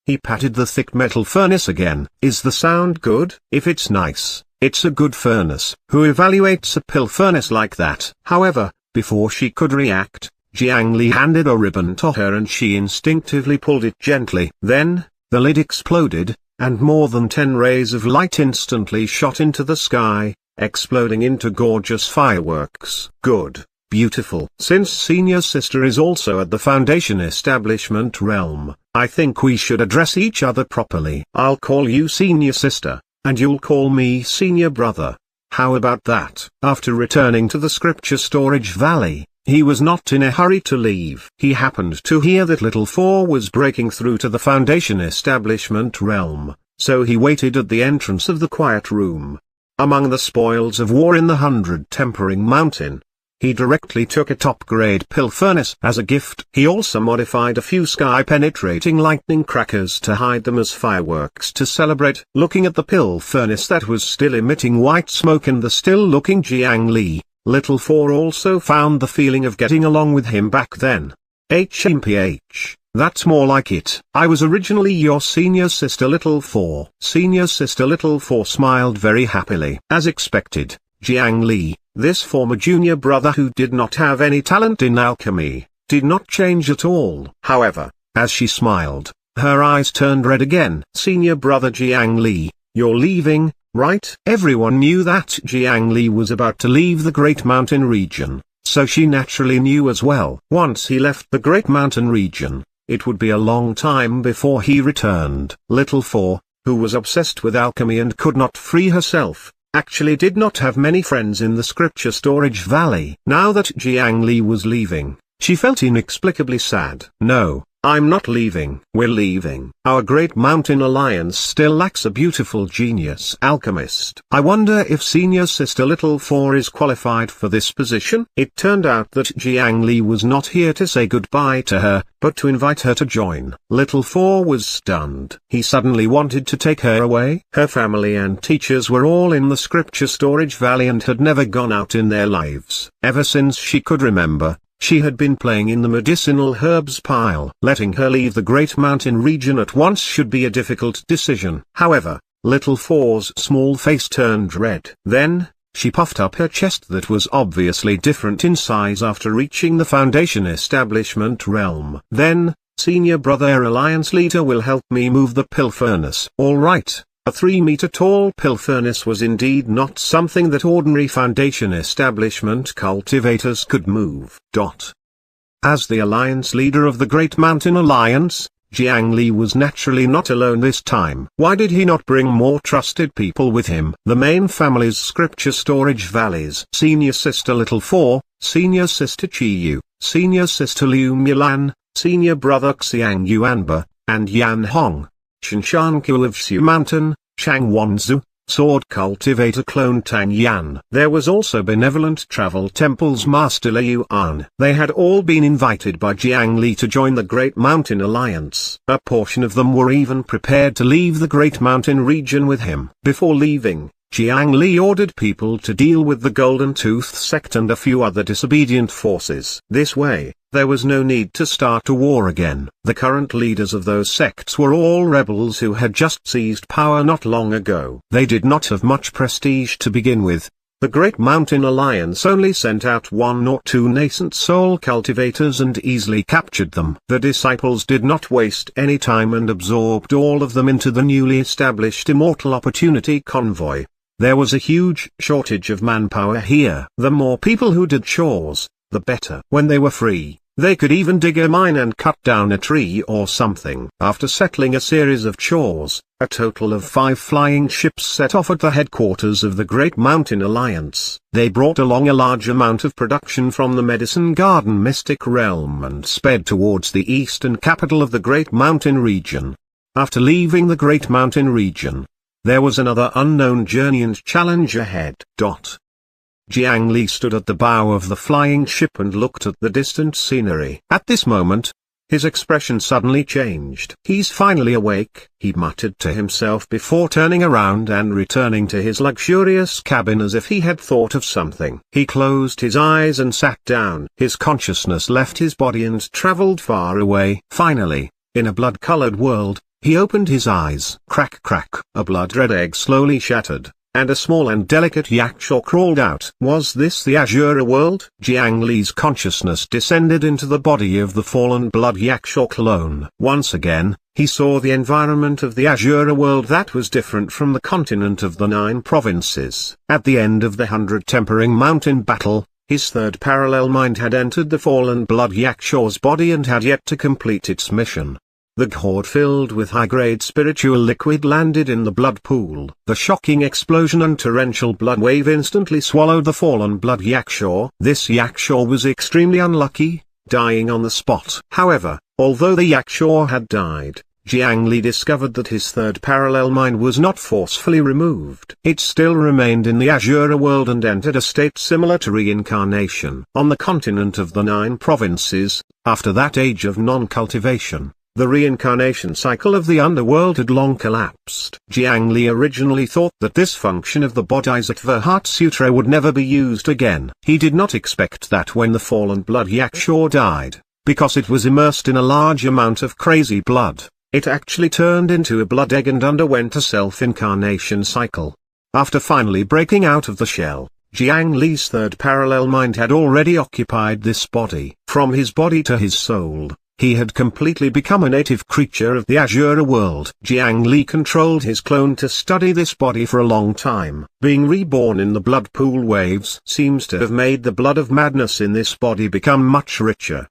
He patted the thick metal furnace again. Is the sound good? If it's nice, it's a good furnace. Who evaluates a pill furnace like that? However, before she could react, Jiang Li handed a ribbon to her and she instinctively pulled it gently. Then, the lid exploded, and more than 10 rays of light instantly shot into the sky, exploding into gorgeous fireworks. Good. Beautiful. Since senior sister is also at the Foundation Establishment realm, I think we should address each other properly. I'll call you senior sister, and you'll call me senior brother. How about that? After returning to the scripture storage valley, he was not in a hurry to leave. He happened to hear that Little Four was breaking through to the Foundation Establishment realm, so he waited at the entrance of the quiet room. Among the spoils of war in the 100 Tempering Mountain, he directly took a top-grade pill furnace as a gift. He also modified a few sky-penetrating lightning crackers to hide them as fireworks to celebrate. Looking at the pill furnace that was still emitting white smoke and the still-looking Jiang Li, Little Four also found the feeling of getting along with him back then. HMPH, that's more like it. I was originally your senior sister Little Four. Senior sister Little Four smiled very happily. As expected, Jiang Li, this former junior brother who did not have any talent in alchemy, did not change at all. However, as she smiled, her eyes turned red again. Senior brother Jiang Li, you're leaving, right? Everyone knew that Jiang Li was about to leave the Great Mountain region, so she naturally knew as well. Once he left the Great Mountain region, it would be a long time before he returned. Little Four, who was obsessed with alchemy and could not free herself, actually did not have many friends in the scripture storage valley. Now that Jiang Li was leaving, she felt inexplicably sad. "No, I'm not leaving. We're leaving. Our Great Mountain Alliance still lacks a beautiful genius alchemist. I wonder if senior sister Little Four is qualified for this position." It turned out that Jiang Li was not here to say goodbye to her, but to invite her to join. Little Four was stunned. He suddenly wanted to take her away. Her family and teachers were all in the scripture storage valley and had never gone out in their lives. Ever since she could remember, she had been playing in the medicinal herbs pile. Letting her leave the Great Mountain region at once should be a difficult decision. However, Little Four's small face turned red. Then, she puffed up her chest that was obviously different in size after reaching the Foundation establishment realm. "Then, Senior Brother Alliance Leader will help me move the pill furnace." All right. A 3-meter-tall pill furnace was indeed not something that ordinary Foundation establishment cultivators could move. As the alliance leader of the Great Mountain Alliance, Jiang Li was naturally not alone this time. Why did he not bring more trusted people with him? The main family's scripture storage valleys: Senior Sister Little Four, Senior Sister Chi Yu, Senior Sister Liu Mulan, Senior Brother Xiang Yuanba, and Yan Hong. Shinshanku of Xu Mountain, Shang Wanzu, Sword Cultivator Clone Tang Yan. There was also Benevolent Travel Temple's Master Liu An. They had all been invited by Jiang Li to join the Great Mountain Alliance. A portion of them were even prepared to leave the Great Mountain region with him. Before leaving, Jiang Li ordered people to deal with the Golden Tooth sect and a few other disobedient forces. This way, there was no need to start a war again. The current leaders of those sects were all rebels who had just seized power not long ago. They did not have much prestige to begin with. The Great Mountain Alliance only sent out 1 or 2 nascent soul cultivators and easily captured them. The disciples did not waste any time and absorbed all of them into the newly established Immortal Opportunity Convoy. There was a huge shortage of manpower here. The more people who did chores, the better. When they were free, they could even dig a mine and cut down a tree or something. After settling a series of chores, a total of 5 flying ships set off at the headquarters of the Great Mountain Alliance. They brought along a large amount of production from the Medicine Garden Mystic Realm and sped towards the eastern capital of the Great Mountain region. After leaving the Great Mountain region, there was another unknown journey and challenge ahead. Jiang Li stood at the bow of the flying ship and looked at the distant scenery. At this moment, his expression suddenly changed. "He's finally awake," he muttered to himself before turning around and returning to his luxurious cabin as if he had thought of something. He closed his eyes and sat down. His consciousness left his body and traveled far away. Finally, in a blood-colored world, he opened his eyes. Crack crack. A blood-red egg slowly shattered, and a small and delicate yakshaw crawled out. Was this the Azura world? Jiang Li's consciousness descended into the body of the fallen blood yakshaw clone. Once again, he saw the environment of the Azura world that was different from the continent of the 9 provinces. At the end of the 100 Tempering Mountain battle, his third parallel mind had entered the fallen blood yakshaw's body and had yet to complete its mission. The gourd filled with high-grade spiritual liquid landed in the blood pool. The shocking explosion and torrential blood wave instantly swallowed the fallen blood yakshaw. This yakshaw was extremely unlucky, dying on the spot. However, although the yakshaw had died, Jiang Li discovered that his third parallel mind was not forcefully removed. It still remained in the Azura world and entered a state similar to reincarnation. On the continent of the 9 provinces, after that age of non-cultivation, the reincarnation cycle of the underworld had long collapsed. Jiang Li originally thought that this function of the Bodhisattva Heart Sutra would never be used again. He did not expect that when the fallen blood yakshaw died, because it was immersed in a large amount of crazy blood, it actually turned into a blood egg and underwent a self-incarnation cycle. After finally breaking out of the shell, Jiang Li's third parallel mind had already occupied this body. From his body to his soul, he had completely become a native creature of the Azura world. Jiang Li controlled his clone to study this body for a long time. Being reborn in the blood pool waves seems to have made the blood of madness in this body become much richer.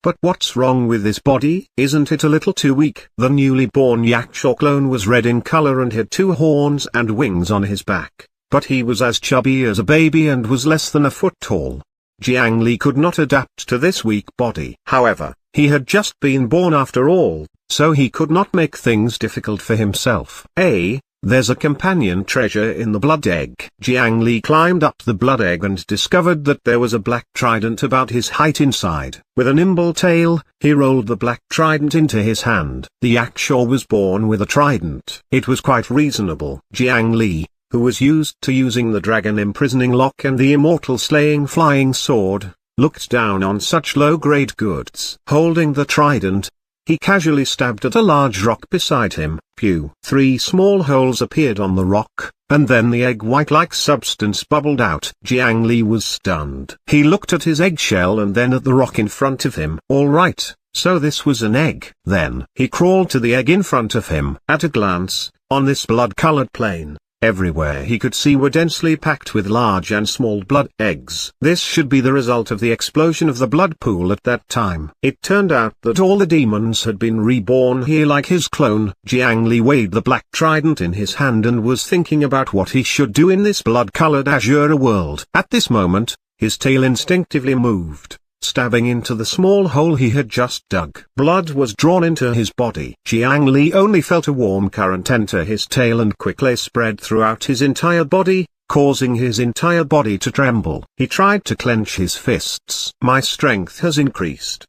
But what's wrong with this body? Isn't it a little too weak? The newly born yakshaw clone was red in color and had 2 horns and wings on his back, but he was as chubby as a baby and was less than a foot tall. Jiang Li could not adapt to this weak body. However, he had just been born after all, so he could not make things difficult for himself. There's a companion treasure in the blood egg. Jiang Li climbed up the blood egg and discovered that there was a black trident about his height inside. With a nimble tail, he rolled the black trident into his hand. The Yakshor was born with a trident. It was quite reasonable. Jiang Li, who was used to using the dragon imprisoning lock and the immortal slaying flying sword, looked down on such low-grade goods. Holding the trident, he casually stabbed at a large rock beside him. Pew! 3 small holes appeared on the rock, and then the egg white-like substance bubbled out. Jiang Li was stunned. He looked at his eggshell and then at the rock in front of him. All right, so this was an egg. Then he crawled to the egg in front of him. At a glance, on this blood-colored plain, everywhere he could see were densely packed with large and small blood eggs. This should be the result of the explosion of the blood pool at that time. It turned out that all the demons had been reborn here like his clone. Jiang Li weighed the black trident in his hand and was thinking about what he should do in this blood-colored azure world. At this moment, his tail instinctively moved, stabbing into the small hole he had just dug. Blood was drawn into his body. Jiang Li only felt a warm current enter his tail and quickly spread throughout his entire body, causing his entire body to tremble. He tried to clench his fists. My strength has increased.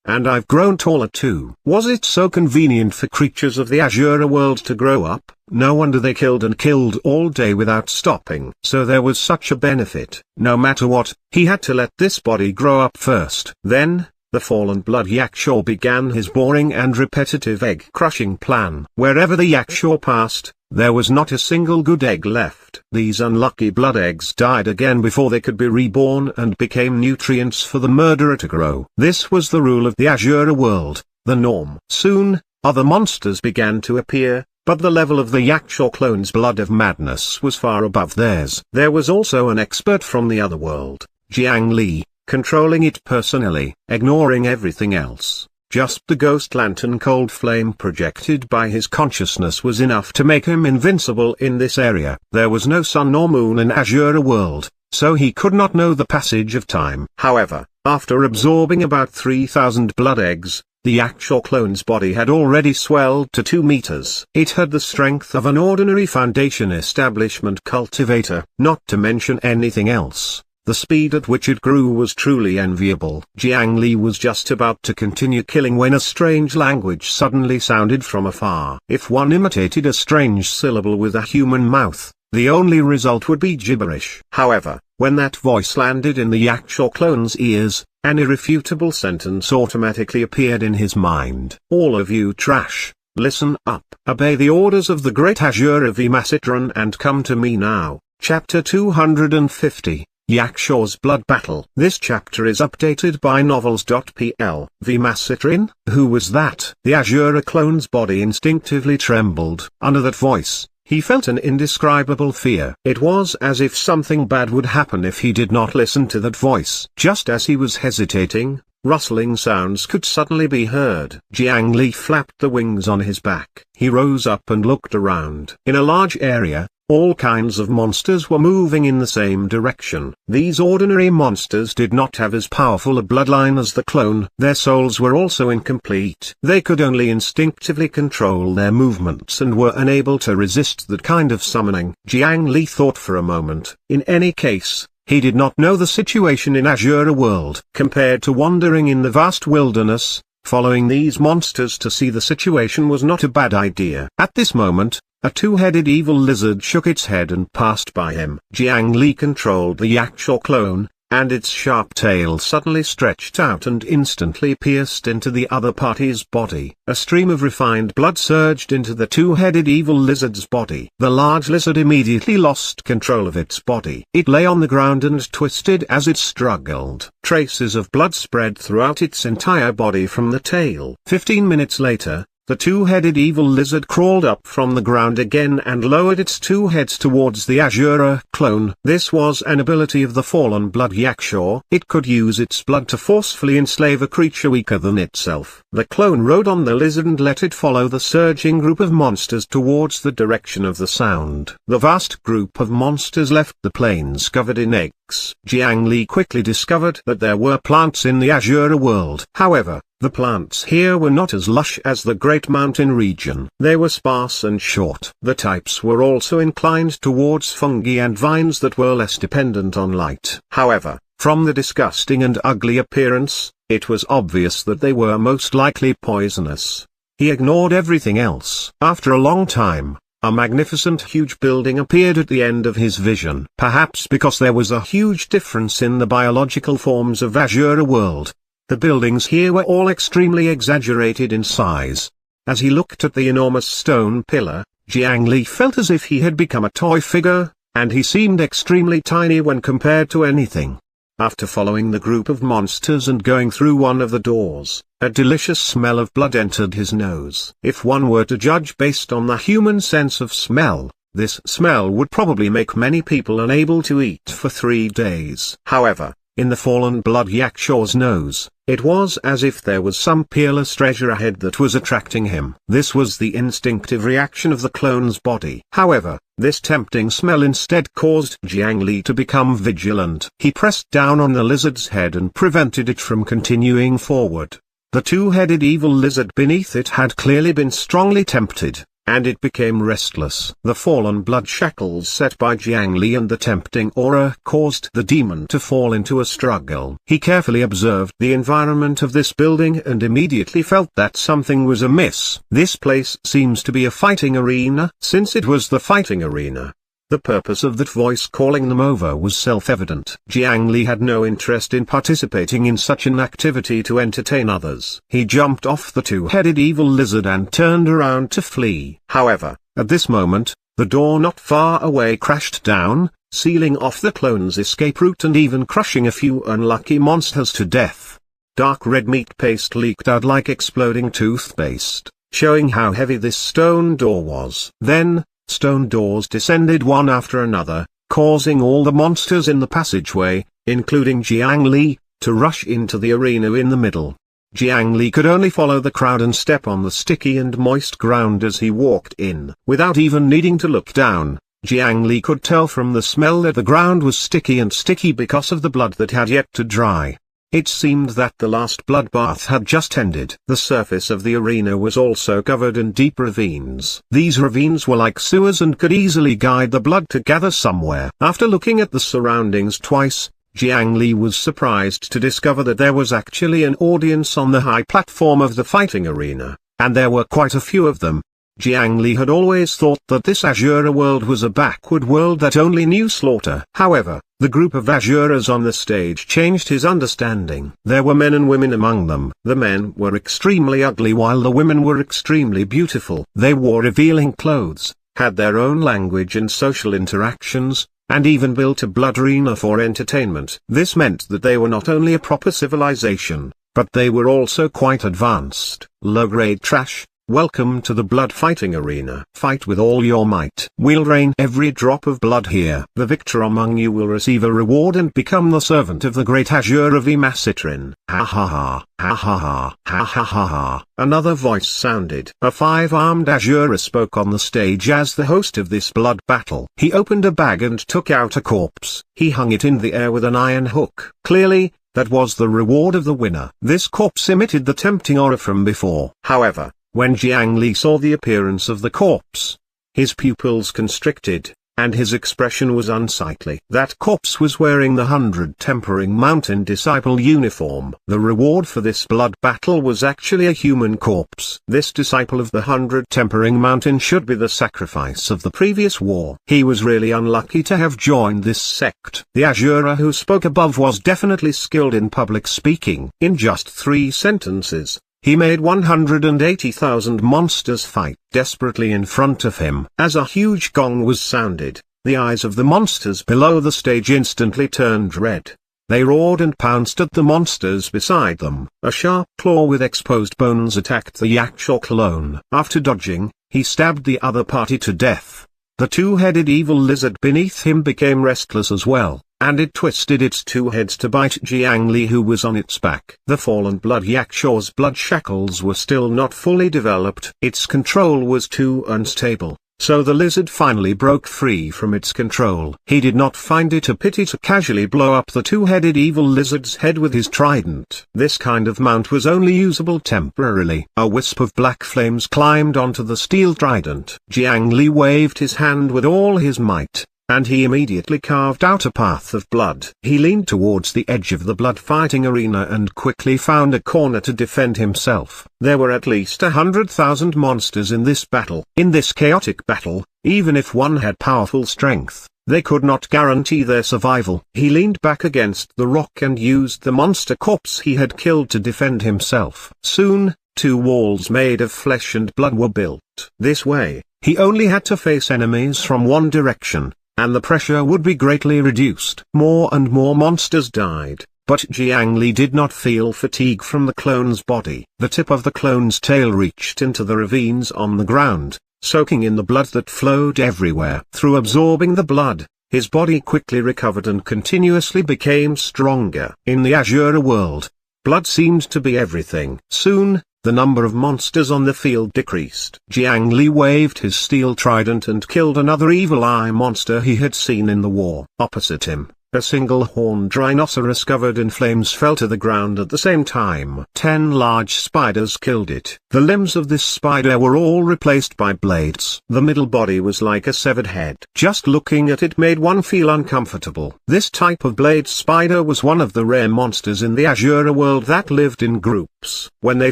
And I've grown taller too. Was it so convenient for creatures of the azure world to grow up? No wonder they killed and killed all day without stopping. So there was such a benefit. No matter what, he had to let this body grow up first. Then, the fallen blood Yakshor began his boring and repetitive egg-crushing plan. Wherever the Yakshor passed, there was not a single good egg left. These unlucky blood eggs died again before they could be reborn and became nutrients for the murderer to grow. This was the rule of the azure world, the norm. Soon, other monsters began to appear, but the level of the Yakshor clone's blood of madness was far above theirs. There was also an expert from the other world, Jiang Li, controlling it personally, ignoring everything else. Just the ghost lantern cold flame projected by his consciousness was enough to make him invincible in this area. There was no sun nor moon in azure world, so he could not know the passage of time. However, after absorbing about 3,000 blood eggs, the Yakshor clone's body had already swelled to 2 meters. It had the strength of an ordinary foundation establishment cultivator, not to mention anything else. The speed at which it grew was truly enviable. Jiang Li was just about to continue killing when a strange language suddenly sounded from afar. If one imitated a strange syllable with a human mouth, the only result would be gibberish. However, when that voice landed in the Yakshor clone's ears, an irrefutable sentence automatically appeared in his mind. All of you trash, listen up. Obey the orders of the great Azure Vimasitran and come to me now. Chapter 250. Yakshor's Blood Battle. This chapter is updated by novels.pl. Vimasitran? Who was that? The Azure clone's body instinctively trembled. Under that voice, he felt an indescribable fear. It was as if something bad would happen if he did not listen to that voice. Just as he was hesitating, rustling sounds could suddenly be heard. Jiang Li flapped the wings on his back. He rose up and looked around. In a large area, all kinds of monsters were moving in the same direction. These ordinary monsters did not have as powerful a bloodline as the clone. Their souls were also incomplete. They could only instinctively control their movements and were unable to resist that kind of summoning. Jiang Li thought for a moment. In any case, he did not know the situation in Azure world. Compared to wandering in the vast wilderness, following these monsters to see the situation was not a bad idea. At this moment, a two-headed evil lizard shook its head and passed by him. Jiang Li controlled the Yakshor clone, and its sharp tail suddenly stretched out and instantly pierced into the other party's body. A stream of refined blood surged into the two-headed evil lizard's body. The large lizard immediately lost control of its body. It lay on the ground and twisted as it struggled. Traces of blood spread throughout its entire body from the tail. 15 minutes later, the two-headed evil lizard crawled up from the ground again and lowered its two heads towards the Azura clone. This was an ability of the fallen blood Yakshaw. It could use its blood to forcefully enslave a creature weaker than itself. The clone rode on the lizard and let it follow the surging group of monsters towards the direction of the sound. The vast group of monsters left the plains covered in eggs. Jiang Li quickly discovered that there were plants in the Azura world. However, the plants here were not as lush as the Great Mountain region. They were sparse and short. The types were also inclined towards fungi and vines that were less dependent on light. However, from the disgusting and ugly appearance, it was obvious that they were most likely poisonous. He ignored everything else. After a long time, a magnificent huge building appeared at the end of his vision. Perhaps because there was a huge difference in the biological forms of Azura world. The buildings here were all extremely exaggerated in size. As he looked at the enormous stone pillar, Jiang Li felt as if he had become a toy figure, and he seemed extremely tiny when compared to anything. After following the group of monsters and going through one of the doors, a delicious smell of blood entered his nose. If one were to judge based on the human sense of smell, this smell would probably make many people unable to eat for 3 days. However, in the fallen blood Yakshaw's nose, it was as if there was some peerless treasure ahead that was attracting him. This was the instinctive reaction of the clone's body. However, this tempting smell instead caused Jiang Li to become vigilant. He pressed down on the lizard's head and prevented it from continuing forward. The two-headed evil lizard beneath it had clearly been strongly tempted, and it became restless. The fallen blood shackles set by Jiang Li and the tempting aura caused the demon to fall into a struggle. He carefully observed the environment of this building and immediately felt that something was amiss. This place seems to be a fighting arena. Since it was the fighting arena, the purpose of that voice calling them over was self-evident. Jiang Li had no interest in participating in such an activity to entertain others. He jumped off the two-headed evil lizard and turned around to flee. However, at this moment, the door not far away crashed down, sealing off the clone's escape route and even crushing a few unlucky monsters to death. Dark red meat paste leaked out like exploding toothpaste, showing how heavy this stone door was. Then, stone doors descended one after another, causing all the monsters in the passageway, including Jiang Li, to rush into the arena in the middle. Jiang Li could only follow the crowd and step on the sticky and moist ground as he walked in. Without even needing to look down, Jiang Li could tell from the smell that the ground was sticky because of the blood that had yet to dry. It seemed that the last bloodbath had just ended. The surface of the arena was also covered in deep ravines. These ravines were like sewers and could easily guide the blood to gather somewhere. After looking at the surroundings twice, Jiang Li was surprised to discover that there was actually an audience on the high platform of the fighting arena, and there were quite a few of them. Jiang Li had always thought that this Azura world was a backward world that only knew slaughter. However, the group of Azuras on the stage changed his understanding. There were men and women among them. The men were extremely ugly while the women were extremely beautiful. They wore revealing clothes, had their own language and social interactions, and even built a blood arena for entertainment. This meant that they were not only a proper civilization, but they were also quite advanced. Low-grade trash. Welcome to the blood fighting arena. Fight with all your might. We'll drain every drop of blood here. The victor among you will receive a reward and become the servant of the great Azura Vimacitrin. Ha ha ha, ha ha ha, ha ha ha ha. Another voice sounded. A 5-armed Azura spoke on the stage as the host of this blood battle. He opened a bag and took out a corpse. He hung it in the air with an iron hook. Clearly, that was the reward of the winner. This corpse emitted the tempting aura from before. However, when Jiang Li saw the appearance of the corpse, his pupils constricted, and his expression was unsightly. That corpse was wearing the 100 Tempering Mountain Disciple uniform. The reward for this blood battle was actually a human corpse. This disciple of the 100 Tempering Mountain should be the sacrifice of the previous war. He was really unlucky to have joined this sect. The Azura who spoke above was definitely skilled in public speaking. In just 3 sentences, he made 180,000 monsters fight desperately in front of him. As a huge gong was sounded, the eyes of the monsters below the stage instantly turned red. They roared and pounced at the monsters beside them. A sharp claw with exposed bones attacked the Yakshaw clone. After dodging, he stabbed the other party to death. The two-headed evil lizard beneath him became restless as well, and it twisted its two heads to bite Jiang Li, who was on its back. The fallen blood Yakshaw's blood shackles were still not fully developed. Its control was too unstable, so the lizard finally broke free from its control. He did not find it a pity to casually blow up the two-headed evil lizard's head with his trident. This kind of mount was only usable temporarily. A wisp of black flames climbed onto the steel trident. Jiang Li waved his hand with all his might, and he immediately carved out a path of blood. He leaned towards the edge of the blood-fighting arena and quickly found a corner to defend himself. There were at least 100,000 monsters in this battle. In this chaotic battle, even if one had powerful strength, they could not guarantee their survival. He leaned back against the rock and used the monster corpse he had killed to defend himself. Soon, two walls made of flesh and blood were built. This way, he only had to face enemies from one direction, and the pressure would be greatly reduced. More and more monsters died, but Jiang Li did not feel fatigue from the clone's body. The tip of the clone's tail reached into the ravines on the ground, soaking in the blood that flowed everywhere. Through absorbing the blood, his body quickly recovered and continuously became stronger. In the Azure world, blood seemed to be everything. Soon, the number of monsters on the field decreased. Jiang Li waved his steel trident and killed another evil eye monster he had seen in the war. Opposite him, a single-horned rhinoceros covered in flames fell to the ground at the same time. 10 large spiders killed it. The limbs of this spider were all replaced by blades. The middle body was like a severed head. Just looking at it made one feel uncomfortable. This type of blade spider was one of the rare monsters in the Azure world that lived in groups. When they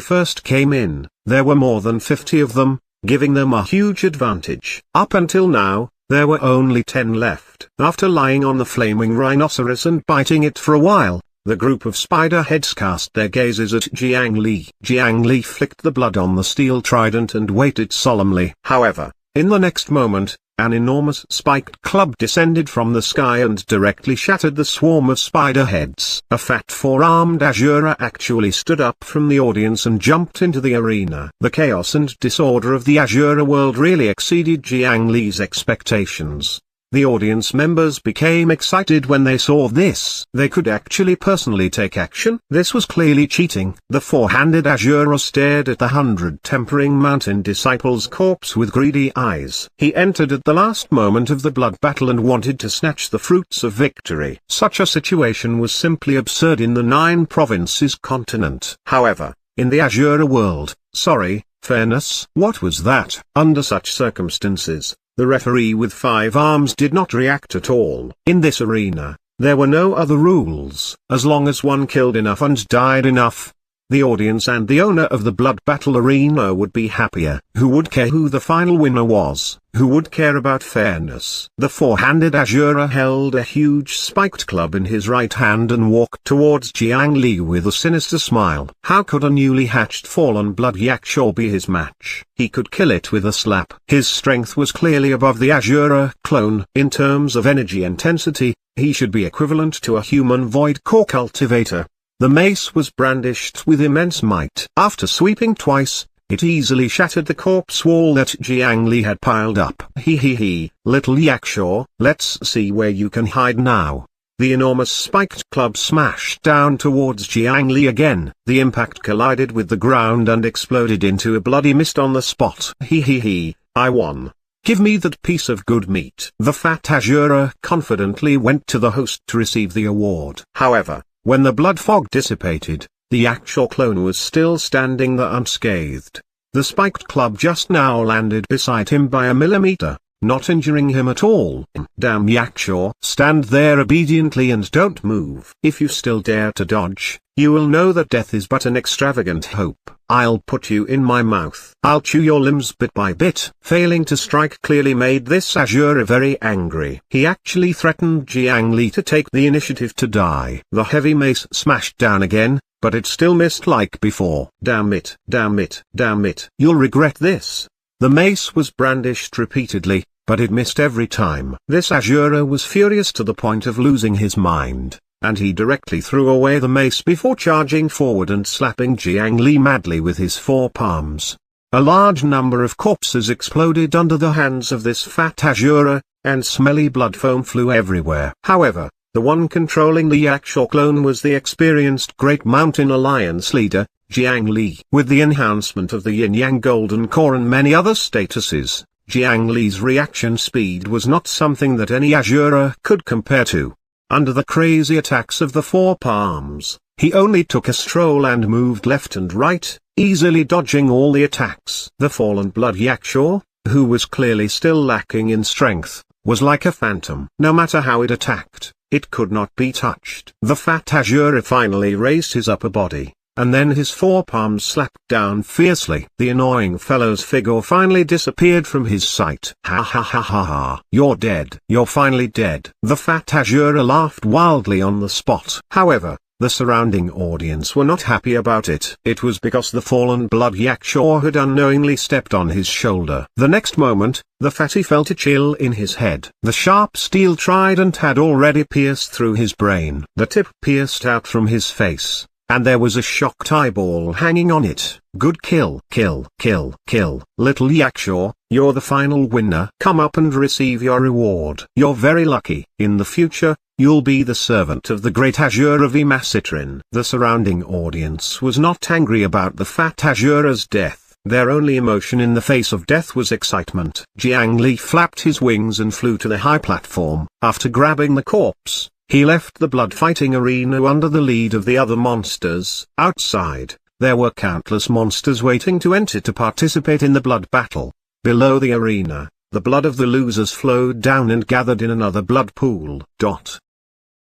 first came in, there were more than 50 of them, giving them a huge advantage. Up until now, there were only 10 left. After lying on the flaming rhinoceros and biting it for a while, the group of spider heads cast their gazes at Jiang Li. Jiang Li flicked the blood on the steel trident and waited solemnly. However, in the next moment, an enormous spiked club descended from the sky and directly shattered the swarm of spider heads. A fat four-armed Azura actually stood up from the audience and jumped into the arena. The chaos and disorder of the Azura world really exceeded Jiang Li's expectations. The audience members became excited when they saw this. They could actually personally take action. This was clearly cheating. The four-handed Azura stared at the 100 Tempering Mountain disciples' corpse with greedy eyes. He entered at the last moment of the blood battle and wanted to snatch the fruits of victory. Such a situation was simply absurd in the 9 provinces continent. However, in the Azura world, fairness. What was that? Under such circumstances, the referee with 5 arms did not react at all. In this arena, there were no other rules. As long as one killed enough and died enough, the audience and the owner of the blood battle arena would be happier. Who would care who the final winner was? Who would care about fairness? The four-handed Azura held a huge spiked club in his right hand and walked towards Jiang Li with a sinister smile. How could a newly hatched fallen blood Yakshaw be his match? He could kill it with a slap. His strength was clearly above the Azura clone. In terms of energy intensity, he should be equivalent to a human void core cultivator. The mace was brandished with immense might. After sweeping twice, it easily shattered the corpse wall that Jiang Li had piled up. He, little Yakshaw, let's see where you can hide now. The enormous spiked club smashed down towards Jiang Li again. The impact collided with the ground and exploded into a bloody mist on the spot. He, I won. Give me that piece of good meat. The fat Azura confidently went to the host to receive the award. However, when the blood fog dissipated, the actual clone was still standing there unscathed. The spiked club just now landed beside him by a millimeter, not injuring him at all. Damn Yakshaw! Stand there obediently and don't move. If you still dare to dodge, you will know that death is but an extravagant hope. I'll put you in my mouth. I'll chew your limbs bit by bit. Failing to strike clearly made this Azura very angry. He actually threatened Jiang Li to take the initiative to die. The heavy mace smashed down again, but it still missed like before. Damn it, damn it, damn it. You'll regret this. The mace was brandished repeatedly, but it missed every time. This Azura was furious to the point of losing his mind. and he directly threw away the mace before charging forward and slapping Jiang Li madly with his forepalms. A large number of corpses exploded under the hands of this fat Asura, and smelly blood foam flew everywhere. However, the one controlling the Yakshaw clone was the experienced Great Mountain Alliance leader, Jiang Li. With the enhancement of the Yin-Yang Golden Core and many other statuses, Jiang Li's reaction speed was not something that any Asura could compare to. Under the crazy attacks of the four palms, he only took a stroll and moved left and right, easily dodging all the attacks. The fallen blood Yakshaw, who was clearly still lacking in strength, was like a phantom. No matter how it attacked, it could not be touched. The fat Asura finally raised his upper body, and then his forepalms slapped down fiercely. The annoying fellow's figure finally disappeared from his sight. Ha ha ha ha ha. You're dead. You're finally dead. The fat Asura laughed wildly on the spot. However, the surrounding audience were not happy about it. It was because the fallen blood Yakshaw had unknowingly stepped on his shoulder. The next moment, the fatty felt a chill in his head. The sharp steel trident had already pierced through his brain. The tip pierced out from his face, and there was a shocked eyeball hanging on it. Good kill. Kill, kill, kill. Little Yakshaw, you're the final winner. Come up and receive your reward. You're very lucky. In the future, you'll be the servant of the great Asura Vimasitrin. The surrounding audience was not angry about the fat Asura's death. Their only emotion in the face of death was excitement. Jiang Li flapped his wings and flew to the high platform. After grabbing the corpse, he left the blood-fighting arena under the lead of the other monsters. Outside, there were countless monsters waiting to enter to participate in the blood battle. Below the arena, the blood of the losers flowed down and gathered in another blood pool.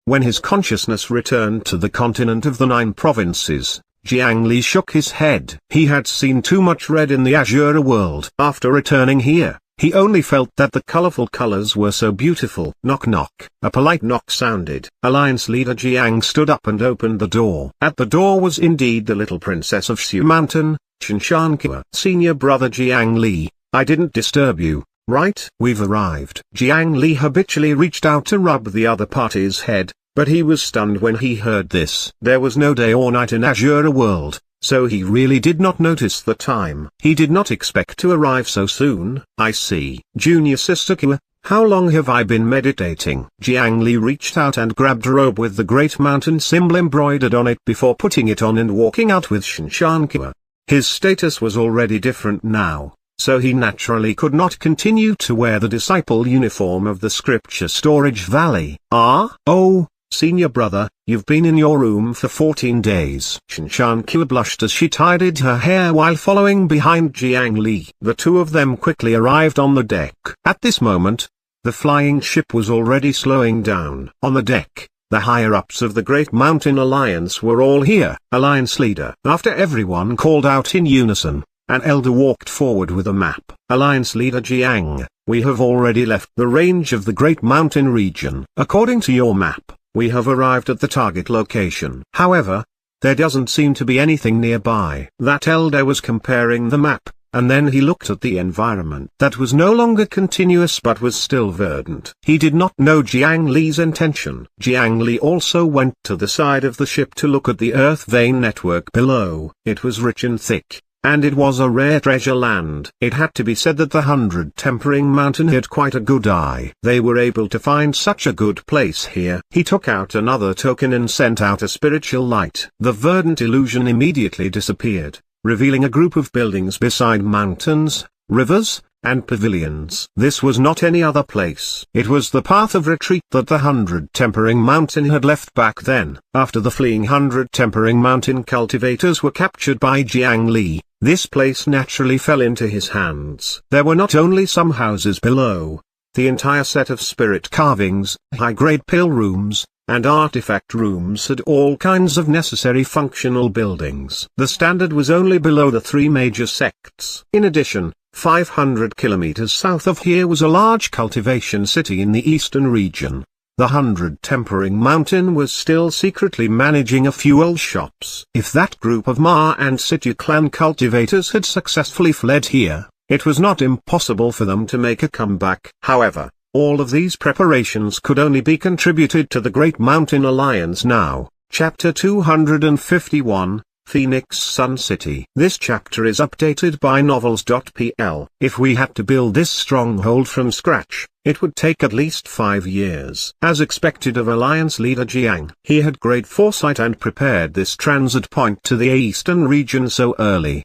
When his consciousness returned to the continent of the 9 provinces, Jiang Li shook his head. He had seen too much red in the Asura world. After returning here, he only felt that the colorful colors were so beautiful. Knock knock. A polite knock sounded. Alliance leader Jiang stood up and opened the door. At the door was indeed the little princess of Shu Mountain, Qinshankua. Senior brother Jiang Li, I didn't disturb you, right? We've arrived. Jiang Li habitually reached out to rub the other party's head, but he was stunned when he heard this. There was no day or night in Asura world, so he really did not notice the time. He did not expect to arrive so soon. I see. Junior sister Kua, how long have I been meditating? Jiang Li reached out and grabbed a robe with the Great Mountain symbol embroidered on it before putting it on and walking out with Qinshankua. His status was already different now, so he naturally could not continue to wear the disciple uniform of the Scripture Storage Valley. Oh, senior brother, you've been in your room for 14 days. Qinshankua blushed as she tidied her hair while following behind Jiang Li. The two of them quickly arrived on the deck. At this moment, the flying ship was already slowing down. On the deck, the higher-ups of the Great Mountain Alliance were all here. Alliance leader. After everyone called out in unison, an elder walked forward with a map. Alliance leader Jiang, we have already left the range of the Great Mountain region. According to your map, we have arrived at the target location. However, there doesn't seem to be anything nearby. That elder was comparing the map, and then he looked at the environment that was no longer continuous but was still verdant. He did not know Jiang Li's intention. Jiang Li also went to the side of the ship to look at the earth vein network below. It was rich and thick, and it was a rare treasure land. It had to be said that the 100 Tempering Mountain had quite a good eye. They were able to find such a good place here. He took out another token and sent out a spiritual light. The verdant illusion immediately disappeared, revealing a group of buildings beside mountains, rivers, and pavilions. This was not any other place. It was the path of retreat that the 100 Tempering Mountain had left back then. After the fleeing 100 Tempering Mountain cultivators were captured by Jiang Li, this place naturally fell into his hands. There were not only some houses below, the entire set of spirit carvings, high-grade pill rooms, and artifact rooms had all kinds of necessary functional buildings. The standard was only below the 3 major sects. In addition, 500 kilometers south of here was a large cultivation city in the eastern region. The 100 Tempering Mountain was still secretly managing a few old shops. If that group of Ma and Situ clan cultivators had successfully fled here, it was not impossible for them to make a comeback. However, All of these preparations could only be contributed to the Great Mountain Alliance now. Chapter 251, Phoenix Sun City. This chapter is updated by novels.pl. If we had to build this stronghold from scratch, it would take at least 5 years. As expected of Alliance leader Jiang, he had great foresight and prepared this transit point to the eastern region so early.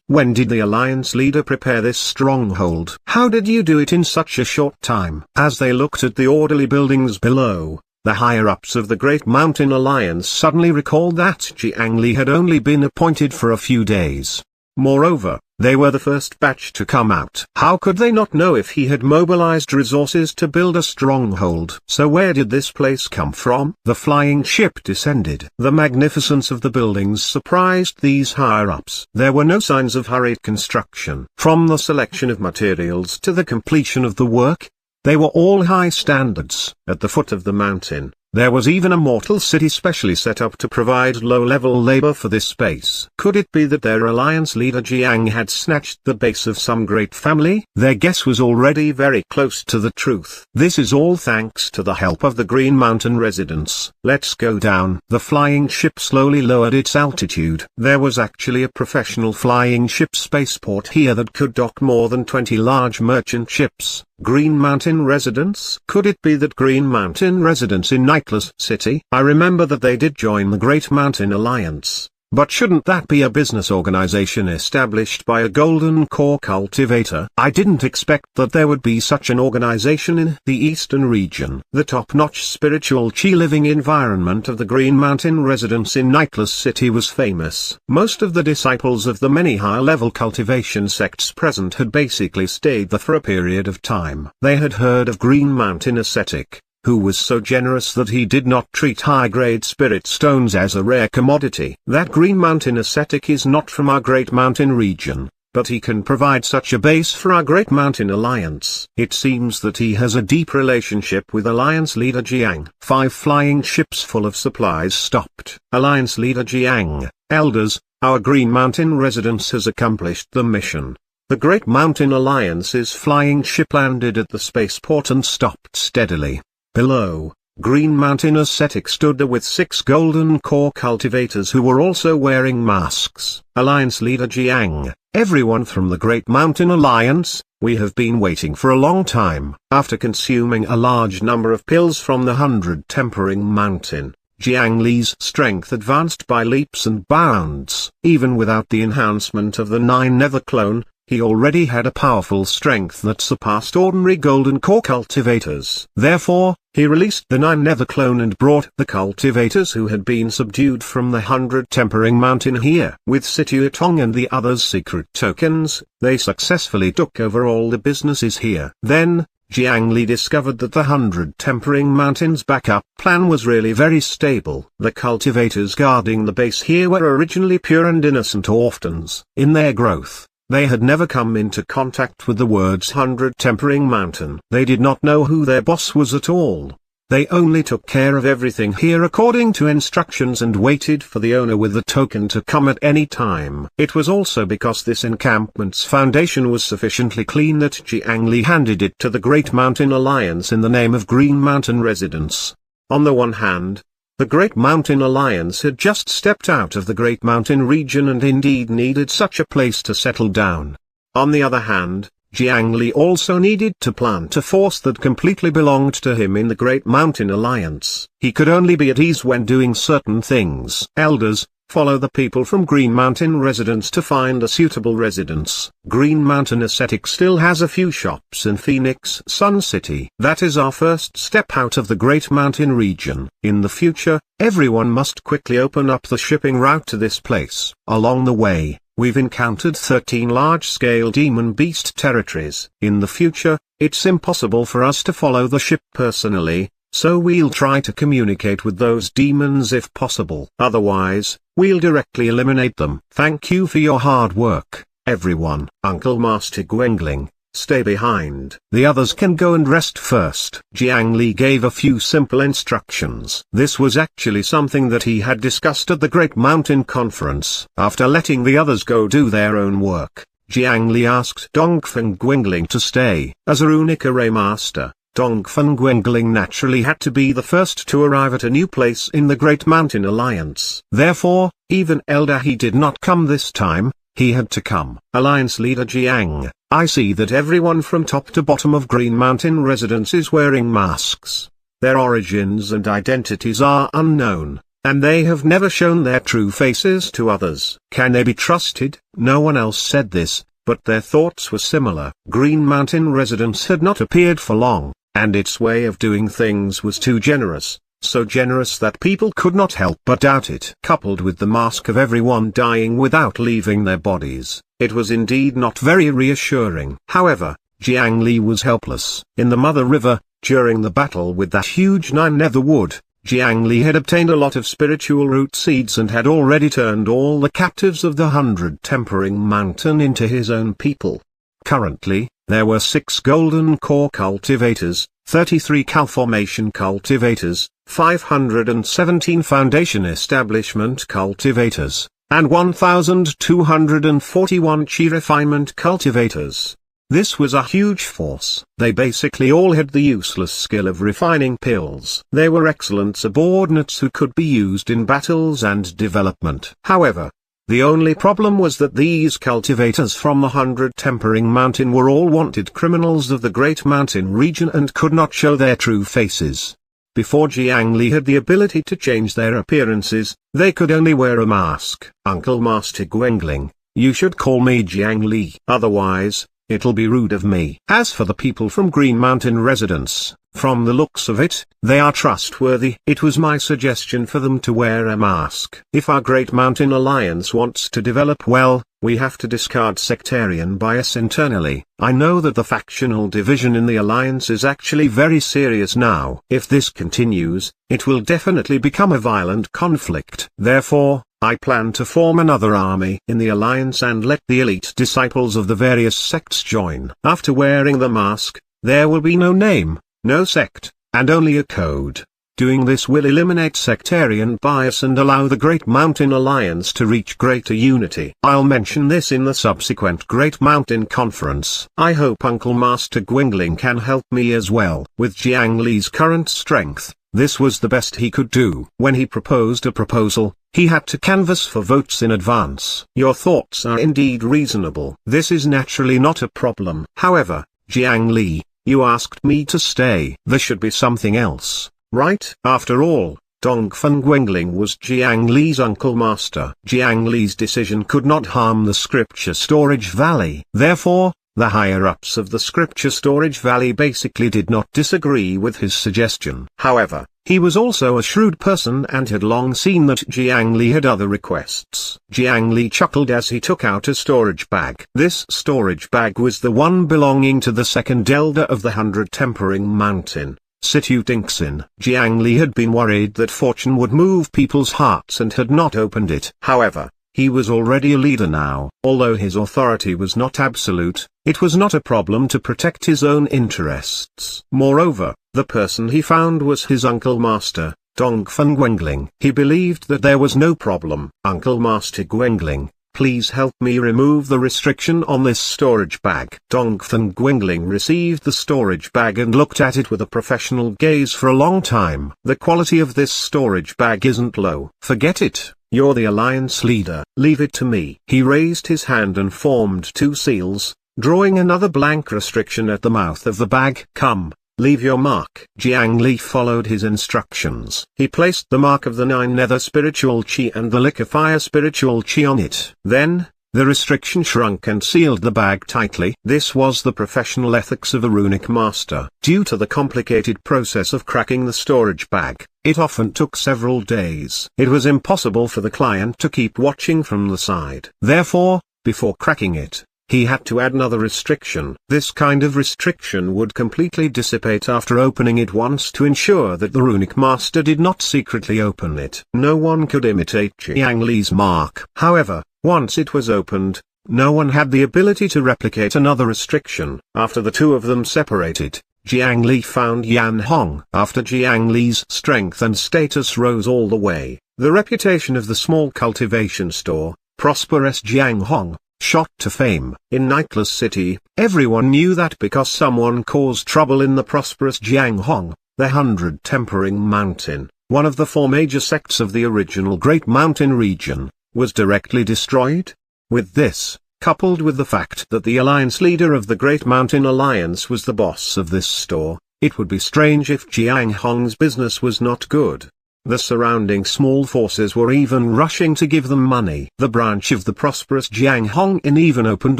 When did the Alliance leader prepare this stronghold? How did you do it in such a short time? As they looked at the orderly buildings below, the higher-ups of the Great Mountain Alliance suddenly recalled that Jiang Li had only been appointed for a few days. Moreover, they were the first batch to come out. How could they not know if he had mobilized resources to build a stronghold? So where did this place come from? The flying ship descended. The magnificence of the buildings surprised these higher-ups. There were no signs of hurried construction. From the selection of materials to the completion of the work, they were all high standards. At the foot of the mountain, there was even a mortal city specially set up to provide low-level labor for this space. Could it be that their alliance leader Jiang had snatched the base of some great family? Their guess was already very close to the truth. This is all thanks to the help of the Green Mountain residents. Let's go down. The flying ship slowly lowered its altitude. There was actually a professional flying ship spaceport here that could dock more than 20 large merchant ships. Green Mountain residents? Could it be that Green Mountain residents in Nightless City? I remember that they did join the Great Mountain Alliance. But shouldn't that be a business organization established by a golden core cultivator? I didn't expect that there would be such an organization in the eastern region. The top-notch spiritual chi-living environment of the Green Mountain residents in Nightless City was famous. Most of the disciples of the many high-level cultivation sects present had basically stayed there for a period of time. They had heard of Green Mountain ascetic, who was so generous that he did not treat high-grade spirit stones as a rare commodity. That Green Mountain ascetic is not from our Great Mountain region, but he can provide such a base for our Great Mountain Alliance. It seems that he has a deep relationship with Alliance leader Jiang. 5 flying ships full of supplies stopped. Alliance leader Jiang, elders, our Green Mountain residence has accomplished the mission. The Great Mountain Alliance's flying ship landed at the spaceport and stopped steadily. Below, Green Mountain ascetic stood there with 6 golden core cultivators who were also wearing masks. Alliance leader Jiang, everyone from the Great Mountain Alliance, we have been waiting for a long time. After consuming a large number of pills from the 100 Tempering Mountain, Jiang Li's strength advanced by leaps and bounds. Even without the enhancement of the 9 Nether Clone, he already had a powerful strength that surpassed ordinary golden core cultivators. Therefore, he released the 9 Nether Clone and brought the cultivators who had been subdued from the 100 Tempering Mountain here. With Situatong and the others' secret tokens, they successfully took over all the businesses here. Then, Jiang Li discovered that the 100 Tempering Mountain's backup plan was really very stable. The cultivators guarding the base here were originally pure and innocent orphans. In their growth, they had never come into contact with the words 100 Tempering Mountain. They did not know who their boss was at all. They only took care of everything here according to instructions and waited for the owner with the token to come at any time. It was also because this encampment's foundation was sufficiently clean that Jiang Li handed it to the Great Mountain Alliance in the name of Green Mountain residents. On the one hand, the Great Mountain Alliance had just stepped out of the Great Mountain region and indeed needed such a place to settle down. On the other hand, Jiang Li also needed to plant a force that completely belonged to him in the Great Mountain Alliance. He could only be at ease when doing certain things. Elders, follow the people from Green Mountain residence to find a suitable residence. Green Mountain ascetic still has a few shops in Phoenix Sun City. That is our first step out of the Great Mountain region. In the future, everyone must quickly open up the shipping route to this place. Along the way, we've encountered 13 large-scale demon beast territories. In the future, it's impossible for us to follow the ship personally, so we'll try to communicate with those demons if possible. Otherwise, we'll directly eliminate them. Thank you for your hard work, everyone. Uncle Master Gwengling, stay behind. The others can go and rest first. Jiang Li gave a few simple instructions. This was actually something that he had discussed at the Great Mountain Conference. After letting the others go do their own work, Jiang Li asked Dongfeng Gwengling to stay. As a runic array master, Dongfeng Guangling naturally had to be the first to arrive at a new place in the Great Mountain Alliance. Therefore, even Elder He did not come this time, he had to come. Alliance Leader Jiang, I see that everyone from top to bottom of Green Mountain residence is wearing masks. Their origins and identities are unknown, and they have never shown their true faces to others. Can they be trusted? No one else said this, but their thoughts were similar. Green Mountain residence had not appeared for long, and its way of doing things was too generous, so generous that people could not help but doubt it. Coupled with the mask of everyone dying without leaving their bodies, it was indeed not very reassuring. However, Jiang Li was helpless. In the Mother River, during the battle with that huge 9 nether wood, Jiang Li had obtained a lot of spiritual root seeds and had already turned all the captives of the 100 Tempering Mountain into his own people. Currently, there were 6 golden core cultivators, 33 Calformation cultivators, 517 foundation establishment cultivators, and 1,241 chi refinement cultivators. This was a huge force. They basically all had the useless skill of refining pills. They were excellent subordinates who could be used in battles and development. However, the only problem was that these cultivators from the 100 Tempering Mountain were all wanted criminals of the Great Mountain region and could not show their true faces. Before Jiang Li had the ability to change their appearances, they could only wear a mask. Uncle Master Guangling, you should call me Jiang Li. Otherwise, it'll be rude of me. As for the people from Green Mountain residence, from the looks of it, they are trustworthy. It was my suggestion for them to wear a mask. If our Great Mountain Alliance wants to develop well, we have to discard sectarian bias internally. I know that the factional division in the Alliance is actually very serious now. If this continues, it will definitely become a violent conflict. Therefore, I plan to form another army in the Alliance and let the elite disciples of the various sects join. After wearing the mask, there will be no name, no sect, and only a code. Doing this will eliminate sectarian bias and allow the Great Mountain Alliance to reach greater unity. I'll mention this in the subsequent Great Mountain Conference. I hope Uncle Master Guangling can help me as well. With Jiang Li's current strength, this was the best he could do. When he proposed a proposal, he had to canvass for votes in advance. Your thoughts are indeed reasonable. This is naturally not a problem. However, Jiang Li, you asked me to stay. There should be something else, right? After all, Dongfeng Guangling was Jiang Li's uncle master. Jiang Li's decision could not harm the Scripture Storage Valley. Therefore, the higher-ups of the Scripture Storage Valley basically did not disagree with his suggestion. However, he was also a shrewd person and had long seen that Jiang Li had other requests. Jiang Li chuckled as he took out a storage bag. This storage bag was the one belonging to the second elder of the 100 Tempering Mountain, Situ Dingxin. Jiang Li had been worried that fortune would move people's hearts and had not opened it. However, he was already a leader now. Although his authority was not absolute, it was not a problem to protect his own interests. Moreover, the person he found was his uncle master, Dongfeng Guangling. He believed that there was no problem. Uncle Master Guangling, please help me remove the restriction on this storage bag. Dongfeng Guangling received the storage bag and looked at it with a professional gaze for a long time. The quality of this storage bag isn't low. Forget it. You're the alliance leader. Leave it to me. He raised his hand and formed 2 seals, drawing another blank restriction at the mouth of the bag. Come, leave your mark. Jiang Li followed his instructions. He placed the mark of the 9 nether spiritual chi and the liquefier spiritual chi on it. Then, the restriction shrunk and sealed the bag tightly. This was the professional ethics of a runic master. Due to the complicated process of cracking the storage bag, it often took several days. It was impossible for the client to keep watching from the side. Therefore, before cracking it, he had to add another restriction. This kind of restriction would completely dissipate after opening it once to ensure that the runic master did not secretly open it. No one could imitate Jiang Li's mark. However, once it was opened, no one had the ability to replicate another restriction. After the 2 of them separated, Jiang Li found Yan Hong. After Jiang Li's strength and status rose all the way, the reputation of the small cultivation store, prosperous Jiang Hong, shot to fame. In Nightless City, everyone knew that because someone caused trouble in the prosperous Jianghong, the 100 Tempering Mountain, one of the 4 major sects of the original Great Mountain region, was directly destroyed. With this, coupled with the fact that the alliance leader of the Great Mountain Alliance was the boss of this store, it would be strange if Jianghong's business was not good. The surrounding small forces were even rushing to give them money. The branch of the prosperous Jianghong Inn even opened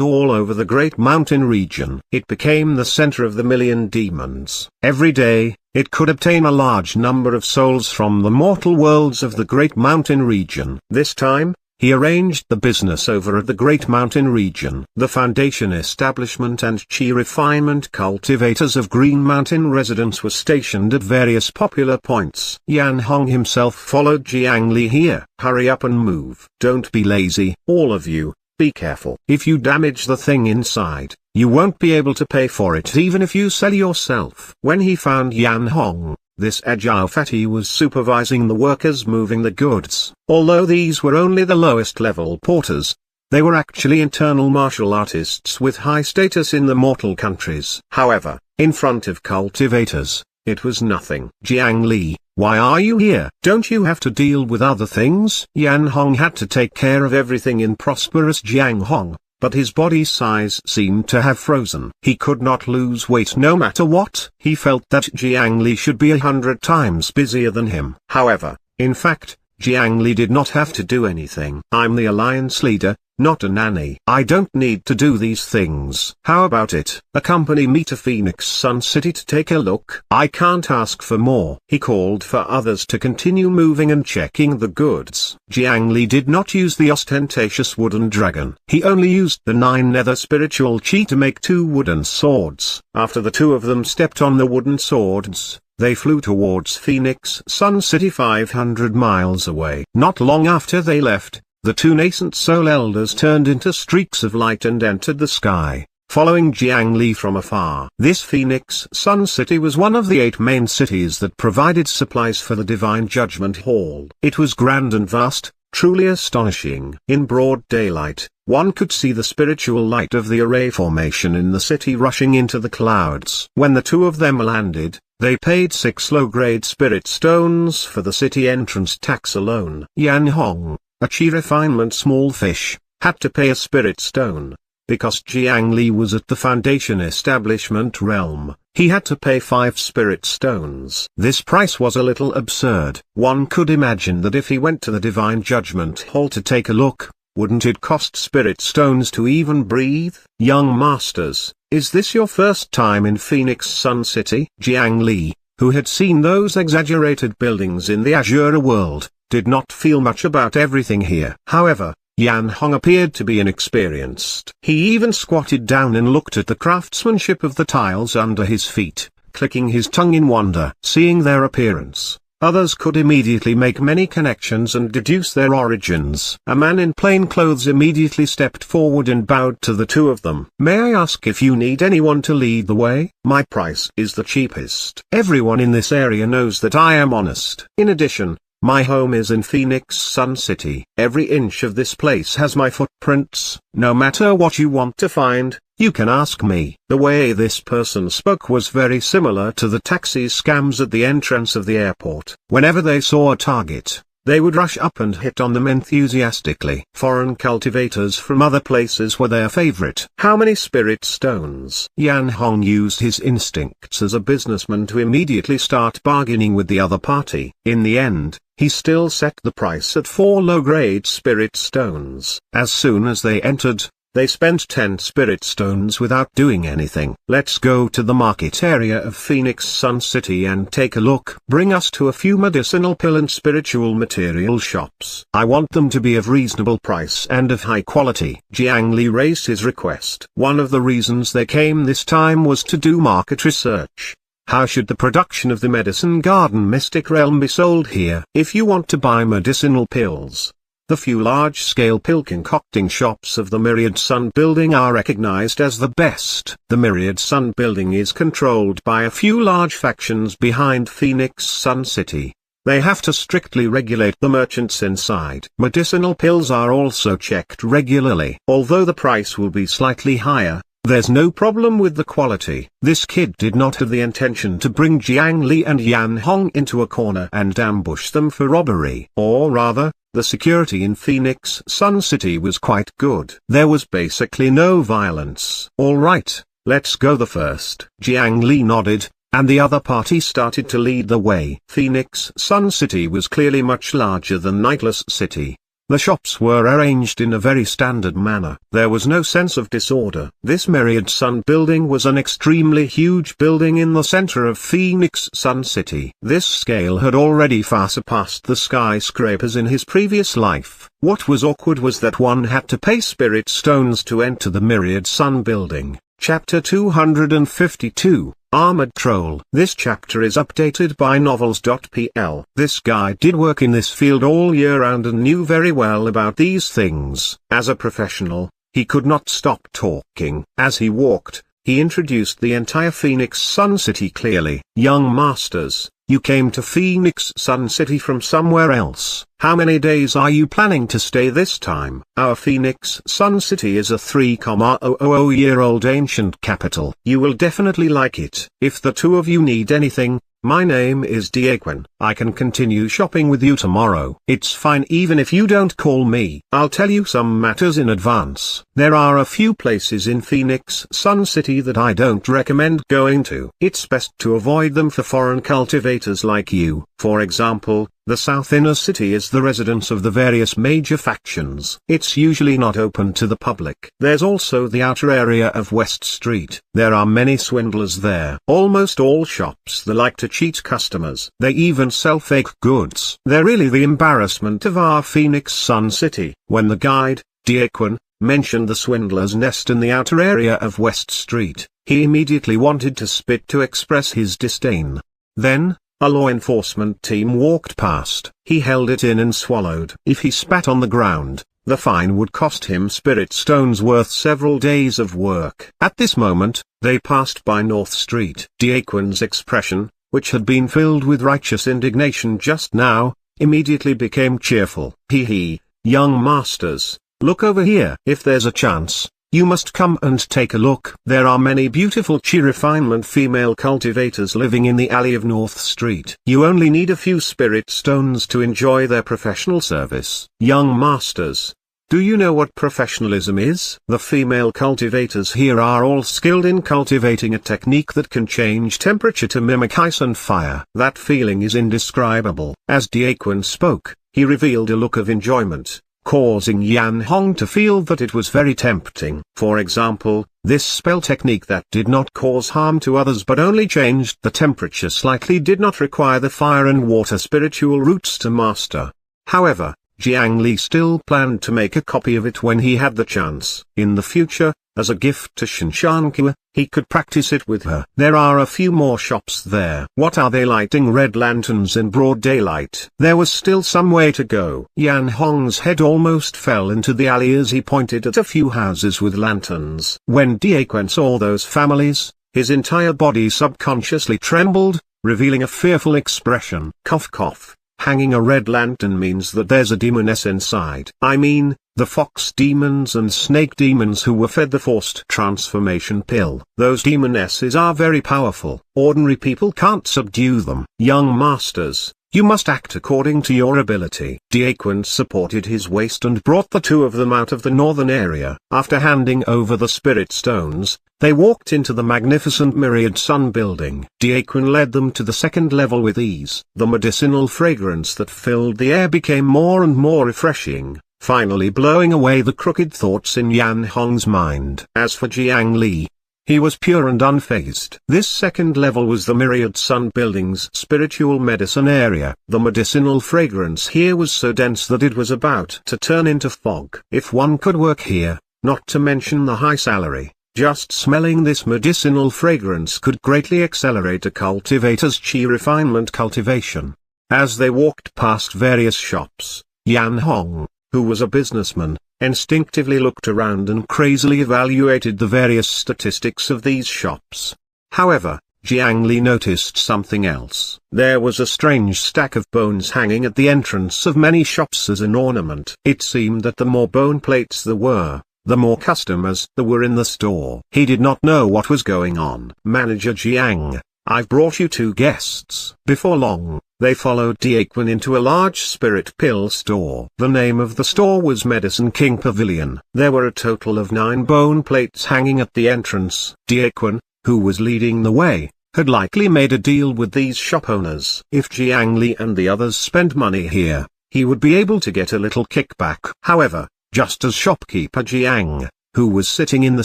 all over the Great Mountain region. It became the center of the million demons. Every day, it could obtain a large number of souls from the mortal worlds of the Great Mountain region. This time, he arranged the business over at the Great Mountain region. The Foundation Establishment and Chi Refinement cultivators of Green Mountain residents were stationed at various popular points. Yan Hong himself followed Jiang Li here. Hurry up and move. Don't be lazy. All of you, be careful. If you damage the thing inside, you won't be able to pay for it even if you sell yourself. When he found Yan Hong, this agile fatty was supervising the workers moving the goods. Although these were only the lowest level porters, they were actually internal martial artists with high status in the mortal countries. However, in front of cultivators, it was nothing. Jiang Li, why are you here? Don't you have to deal with other things? Yan Hong had to take care of everything in prosperous Jianghong, but his body size seemed to have frozen. He could not lose weight no matter what. He felt that Jiang Li should be 100 times busier than him. However, in fact, Jiang Li did not have to do anything. I'm the alliance leader, not a nanny. I don't need to do these things. How about it? Accompany me to Phoenix Sun City to take a look. I can't ask for more. He called for others to continue moving and checking the goods. Jiang Li did not use the ostentatious wooden dragon. He only used the 9 nether spiritual chi to make 2 wooden swords. After the 2 of them stepped on the wooden swords, they flew towards Phoenix Sun City 500 miles away. Not long after they left, the 2 nascent soul elders turned into streaks of light and entered the sky, following Jiang Li from afar. This Phoenix Sun City was one of the 8 main cities that provided supplies for the Divine Judgment Hall. It was grand and vast, truly astonishing. In broad daylight, one could see the spiritual light of the array formation in the city rushing into the clouds. When the 2 of them landed, they paid 6 low-grade spirit stones for the city entrance tax alone. Yan Hong, a Chi Refinement small fish, had to pay a spirit stone. Because Jiang Li was at the Foundation Establishment realm, he had to pay 5 spirit stones. This price was a little absurd. One could imagine that if he went to the Divine Judgment Hall to take a look, wouldn't it cost spirit stones to even breathe? Young masters, is this your first time in Phoenix Sun City? Jiang Li, who had seen those exaggerated buildings in the Azure world, did not feel much about everything here. However, Yan Hong appeared to be inexperienced. He even squatted down and looked at the craftsmanship of the tiles under his feet, clicking his tongue in wonder. Seeing their appearance, others could immediately make many connections and deduce their origins. A man in plain clothes immediately stepped forward and bowed to the 2 of them. May I ask if you need anyone to lead the way? My price is the cheapest. Everyone in this area knows that I am honest. In addition, my home is in Phoenix Sun City. Every inch of this place has my footprints. No matter what you want to find, you can ask me. The way this person spoke was very similar to the taxi scams at the entrance of the airport. Whenever they saw a target, they would rush up and hit on them enthusiastically. Foreign cultivators from other places were their favorite. How many spirit stones? Yan Hong used his instincts as a businessman to immediately start bargaining with the other party. In the end, he still set the price at 4 low-grade spirit stones. As soon as they entered, they spent 10 spirit stones without doing anything. Let's go to the market area of Phoenix Sun City and take a look. Bring us to a few medicinal pill and spiritual material shops. I want them to be of reasonable price and of high quality. Jiang Li raised his request. One of the reasons they came this time was to do market research. How should the production of the Medicine Garden Mystic Realm be sold here? If you want to buy medicinal pills, the few large-scale pill concocting shops of the Myriad Sun Building are recognized as the best. The Myriad Sun Building is controlled by a few large factions behind Phoenix Sun City. They have to strictly regulate the merchants inside. Medicinal pills are also checked regularly. Although the price will be slightly higher, there's no problem with the quality. This kid did not have the intention to bring Jiang Li and Yan Hong into a corner and ambush them for robbery. Or rather, the security in Phoenix Sun City was quite good. There was basically no violence. All right, let's go. The first. Jiang Li nodded, and the other party started to lead the way. Phoenix Sun City was clearly much larger than Nightless City. The shops were arranged in a very standard manner. There was no sense of disorder. This Myriad Sun building was an extremely huge building in the center of Phoenix Sun City. This scale had already far surpassed the skyscrapers in his previous life. What was awkward was that one had to pay spirit stones to enter the Myriad Sun building. Chapter 252. Armored Troll. This chapter is updated by novels.pl. This guy did work in this field all year round and knew very well about these things. As a professional, he could not stop talking. As he walked, he introduced the entire Phoenix Sun City clearly. Young masters, you came to Phoenix Sun City from somewhere else. How many days are you planning to stay this time? Our Phoenix Sun City is a 3,000-year-old ancient capital. You will definitely like it. If the two of you need anything, my name is Diaquin. I can continue shopping with you tomorrow. It's fine even if you don't call me. I'll tell you some matters in advance. There are a few places in Phoenix Sun City that I don't recommend going to. It's best to avoid them for foreign cultivators like you. For example, the South Inner City is the residence of the various major factions. It's usually not open to the public. There's also the outer area of West Street. There are many swindlers there. Almost all shops that like to cheat customers. They even sell fake goods. They're really the embarrassment of our Phoenix Sun City. When the guide, Diaquin, mentioned the swindler's nest in the outer area of West Street, he immediately wanted to spit to express his disdain. Then, a law enforcement team walked past. He held it in and swallowed. If he spat on the ground, the fine would cost him spirit stones worth several days of work. At this moment, they passed by North Street. Diaquin's expression, which had been filled with righteous indignation just now, immediately became cheerful. Hee hee, young masters, look over here. If there's a chance, you must come and take a look. There are many beautiful refinement female cultivators living in the alley of North Street. You only need a few spirit stones to enjoy their professional service. Young masters, do you know what professionalism is? The female cultivators here are all skilled in cultivating a technique that can change temperature to mimic ice and fire. That feeling is indescribable. As Diaquin spoke, he revealed a look of enjoyment, causing Yan Hong to feel that it was very tempting. For example, this spell technique that did not cause harm to others but only changed the temperature slightly did not require the fire and water spiritual roots to master. However, Jiang Li still planned to make a copy of it when he had the chance. In the future, as a gift to Shinshankua, he could practice it with her. There are a few more shops there. What are they lighting red lanterns in broad daylight? There was still some way to go. Yan Hong's head almost fell into the alley as he pointed at a few houses with lanterns. When Diaquin saw those families, his entire body subconsciously trembled, revealing a fearful expression. Cough cough. Hanging a red lantern means that there's a demoness inside. I mean, the fox demons and snake demons who were fed the forced transformation pill. Those demonesses are very powerful. Ordinary people can't subdue them. Young masters, you must act according to your ability. Diaquin supported his waist and brought the two of them out of the northern area. After handing over the spirit stones, they walked into the magnificent Myriad Sun building. Diaquin led them to the second level with ease. The medicinal fragrance that filled the air became more and more refreshing, finally blowing away the crooked thoughts in Yan Hong's mind. As for Jiang Li, he was pure and unfazed. This second level was the Myriad Sun building's spiritual medicine area. The medicinal fragrance here was so dense that it was about to turn into fog. If one could work here, not to mention the high salary, just smelling this medicinal fragrance could greatly accelerate a cultivator's chi refinement cultivation. As they walked past various shops, Yan Hong, who was a businessman, instinctively looked around and crazily evaluated the various statistics of these shops. However, Jiang Li noticed something else. There was a strange stack of bones hanging at the entrance of many shops as an ornament. It seemed that the more bone plates there were, the more customers there were in the store. He did not know what was going on. Manager Jiang, I've brought you 2 guests. Before long, they followed Diaquan into a large spirit pill store. The name of the store was Medicine King Pavilion. There were a total of 9 bone plates hanging at the entrance. Diaquan, who was leading the way, had likely made a deal with these shop owners. If Jiang Li and the others spent money here, he would be able to get a little kickback. However, just as shopkeeper Jiang, who was sitting in the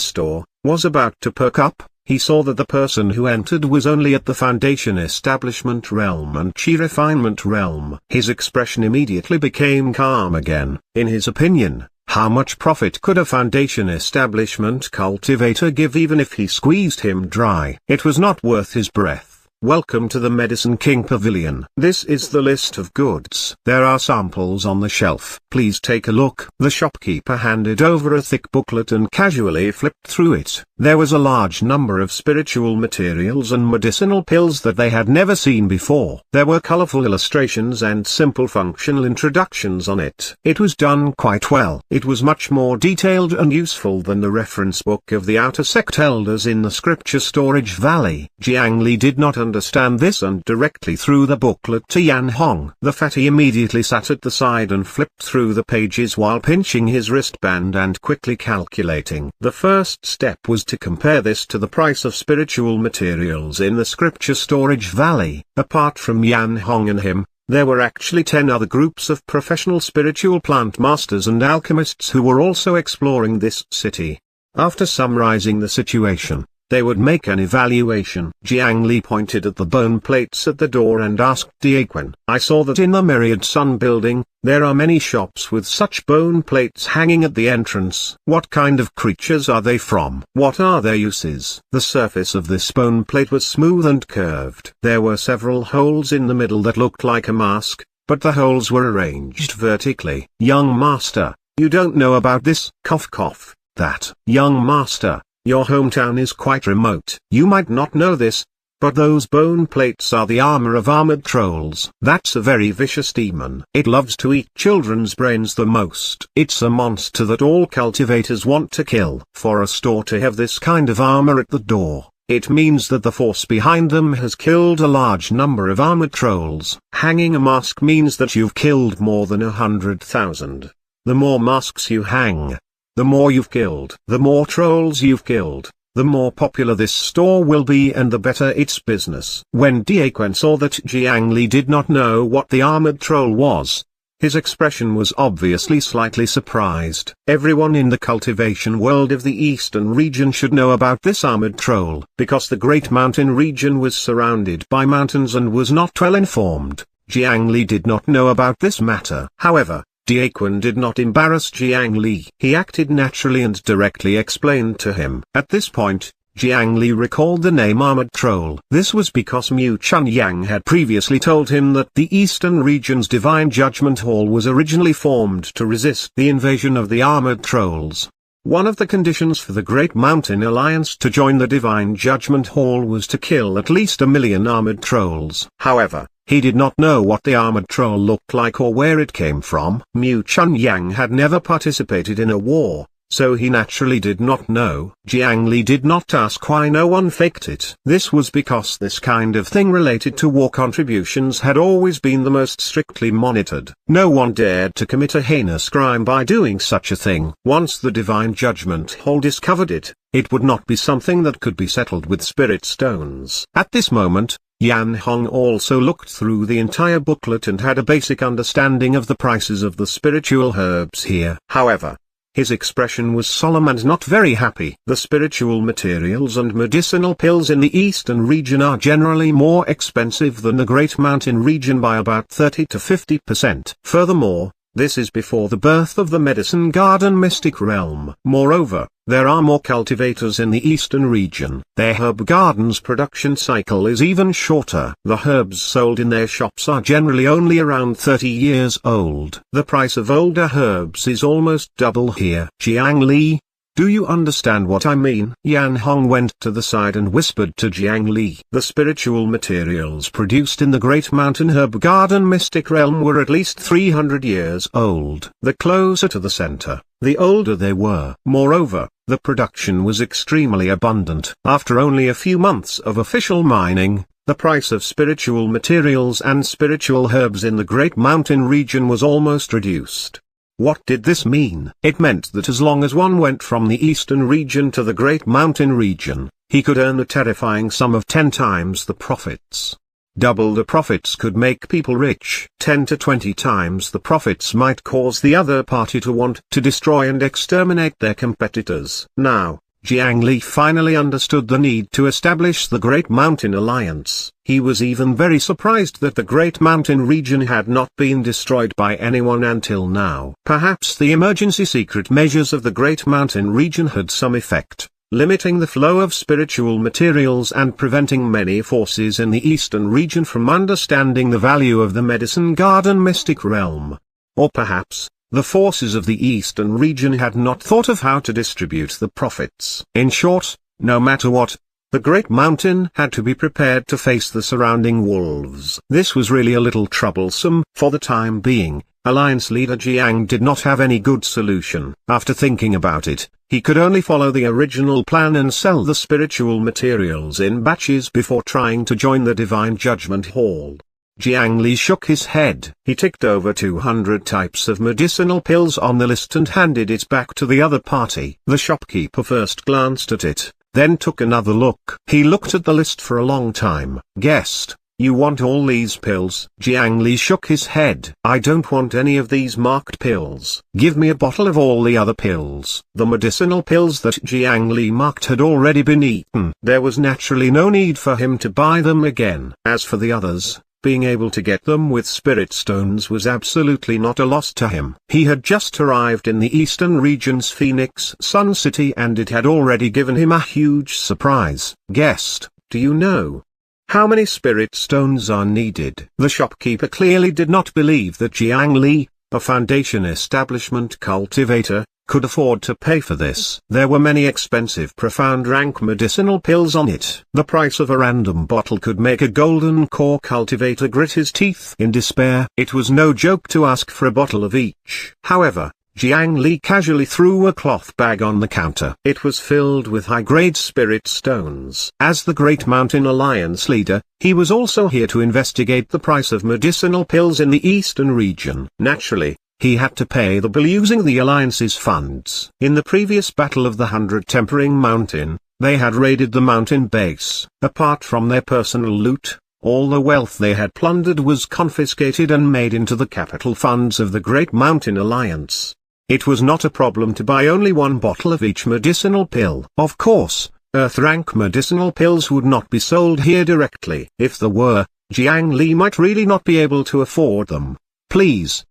store, was about to perk up, he saw that the person who entered was only at the foundation establishment realm and chi refinement realm. His expression immediately became calm again. In his opinion, how much profit could a foundation establishment cultivator give even if he squeezed him dry? It was not worth his breath. Welcome to the Medicine King Pavilion. This is the list of goods. There are samples on the shelf. Please take a look. The shopkeeper handed over a thick booklet and casually flipped through it. There was a large number of spiritual materials and medicinal pills that they had never seen before. There were colorful illustrations and simple functional introductions on it. It was done quite well. It was much more detailed and useful than the reference book of the outer sect elders in the scripture storage valley. Jiang Li did not understand this and directly threw the booklet to Yan Hong. The fatty immediately sat at the side and flipped through the pages while pinching his wristband and quickly calculating. The first step was to compare this to the price of spiritual materials in the scripture storage valley. Apart from Yan Hong and him, there were actually 10 other groups of professional spiritual plant masters and alchemists who were also exploring this city. After summarizing the situation, they would make an evaluation. Jiang Li pointed at the bone plates at the door and asked Diaquan, I saw that in the Myriad Sun building, there are many shops with such bone plates hanging at the entrance. What kind of creatures are they from? What are their uses? The surface of this bone plate was smooth and curved. There were several holes in the middle that looked like a mask, but the holes were arranged vertically. Young master, you don't know about this? Cough cough. That. Young master, your hometown is quite remote. You might not know this, but those bone plates are the armor of armored trolls. That's a very vicious demon. It loves to eat children's brains the most. It's a monster that all cultivators want to kill. For a store to have this kind of armor at the door, it means that the force behind them has killed a large number of armored trolls. Hanging a mask means that you've killed more than 100,000. The more masks you hang, the more you've killed. The more trolls you've killed, the more popular this store will be and the better its business. When Diaquan saw that Jiang Li did not know what the armored troll was, his expression was obviously slightly surprised. Everyone in the cultivation world of the eastern region should know about this armored troll. Because the Great Mountain region was surrounded by mountains and was not well informed, Jiang Li did not know about this matter. However, Diaquan did not embarrass Jiang Li. He acted naturally and directly explained to him. At this point, Jiang Li recalled the name Armored Troll. This was because Mu Chun Yang had previously told him that the Eastern region's Divine Judgment Hall was originally formed to resist the invasion of the Armored Trolls. One of the conditions for the Great Mountain Alliance to join the Divine Judgment Hall was to kill at least 1 million armored trolls. However, he did not know what the armored troll looked like or where it came from. Mu Chun Yang had never participated in a war, so he naturally did not know. Jiang Li did not ask why no one faked it. This was because this kind of thing related to war contributions had always been the most strictly monitored. No one dared to commit a heinous crime by doing such a thing. Once the Divine Judgment Hall discovered it, it would not be something that could be settled with spirit stones. At this moment, Yan Hong also looked through the entire booklet and had a basic understanding of the prices of the spiritual herbs here. However, his expression was solemn and not very happy. The spiritual materials and medicinal pills in the eastern region are generally more expensive than the Great Mountain region by about 30 to 50%. Furthermore, this is before the birth of the Medicine Garden Mystic Realm. Moreover, there are more cultivators in the eastern region. Their herb gardens production cycle is even shorter. The herbs sold in their shops are generally only around 30 years old. The price of older herbs is almost double here. Jiang Li, Do you understand what I mean? Yan Hong went to the side and whispered to Jiang Li. The spiritual materials produced in the Great Mountain Herb Garden Mystic Realm were at least 300 years old. The closer to the center, the older they were. Moreover, the production was extremely abundant. After only a few months of official mining, the price of spiritual materials and spiritual herbs in the Great Mountain region was almost reduced. What did this mean? It meant that as long as one went from the eastern region to the Great Mountain region, he could earn a terrifying sum of 10 times the profits. Double the profits could make people rich. 10 to 20 times the profits might cause the other party to want to destroy and exterminate their competitors. Now, Jiang Li finally understood the need to establish the Great Mountain Alliance. He was even very surprised that the Great Mountain region had not been destroyed by anyone until now. Perhaps the emergency secret measures of the Great Mountain region had some effect, limiting the flow of spiritual materials and preventing many forces in the eastern region from understanding the value of the Medicine Garden Mystic Realm. Or perhaps, the forces of the eastern region had not thought of how to distribute the profits. In short, no matter what, the Great Mountain had to be prepared to face the surrounding wolves. This was really a little troublesome. For the time being, Alliance leader Jiang did not have any good solution. After thinking about it, he could only follow the original plan and sell the spiritual materials in batches before trying to join the Divine Judgment Hall. Jiang Li shook his head. He ticked over 200 types of medicinal pills on the list and handed it back to the other party. The shopkeeper first glanced at it, then took another look. He looked at the list for a long time. Guest, you want all these pills? Jiang Li shook his head. I don't want any of these marked pills. Give me a bottle of all the other pills. The medicinal pills that Jiang Li marked had already been eaten. There was naturally no need for him to buy them again. As for the others, being able to get them with spirit stones was absolutely not a loss to him. He had just arrived in the eastern region's Phoenix Sun City and it had already given him a huge surprise. Guest, do you know how many spirit stones are needed? The shopkeeper clearly did not believe that Jiang Li, a Foundation establishment cultivator, could afford to pay for this. There were many expensive profound rank medicinal pills on it. The price of a random bottle could make a golden core cultivator grit his teeth in despair. It was no joke to ask for a bottle of each. However, Jiang Li casually threw a cloth bag on the counter. It was filled with high-grade spirit stones. As the Great Mountain Alliance leader, he was also here to investigate the price of medicinal pills in the eastern region. Naturally, he had to pay the bill using the Alliance's funds. In the previous battle of the 100 Tempering Mountain, they had raided the mountain base. Apart from their personal loot, all the wealth they had plundered was confiscated and made into the capital funds of the Great Mountain Alliance. It was not a problem to buy only one bottle of each medicinal pill. Of course, Earth-rank medicinal pills would not be sold here directly. If there were, Jiang Li might really not be able to afford them. Please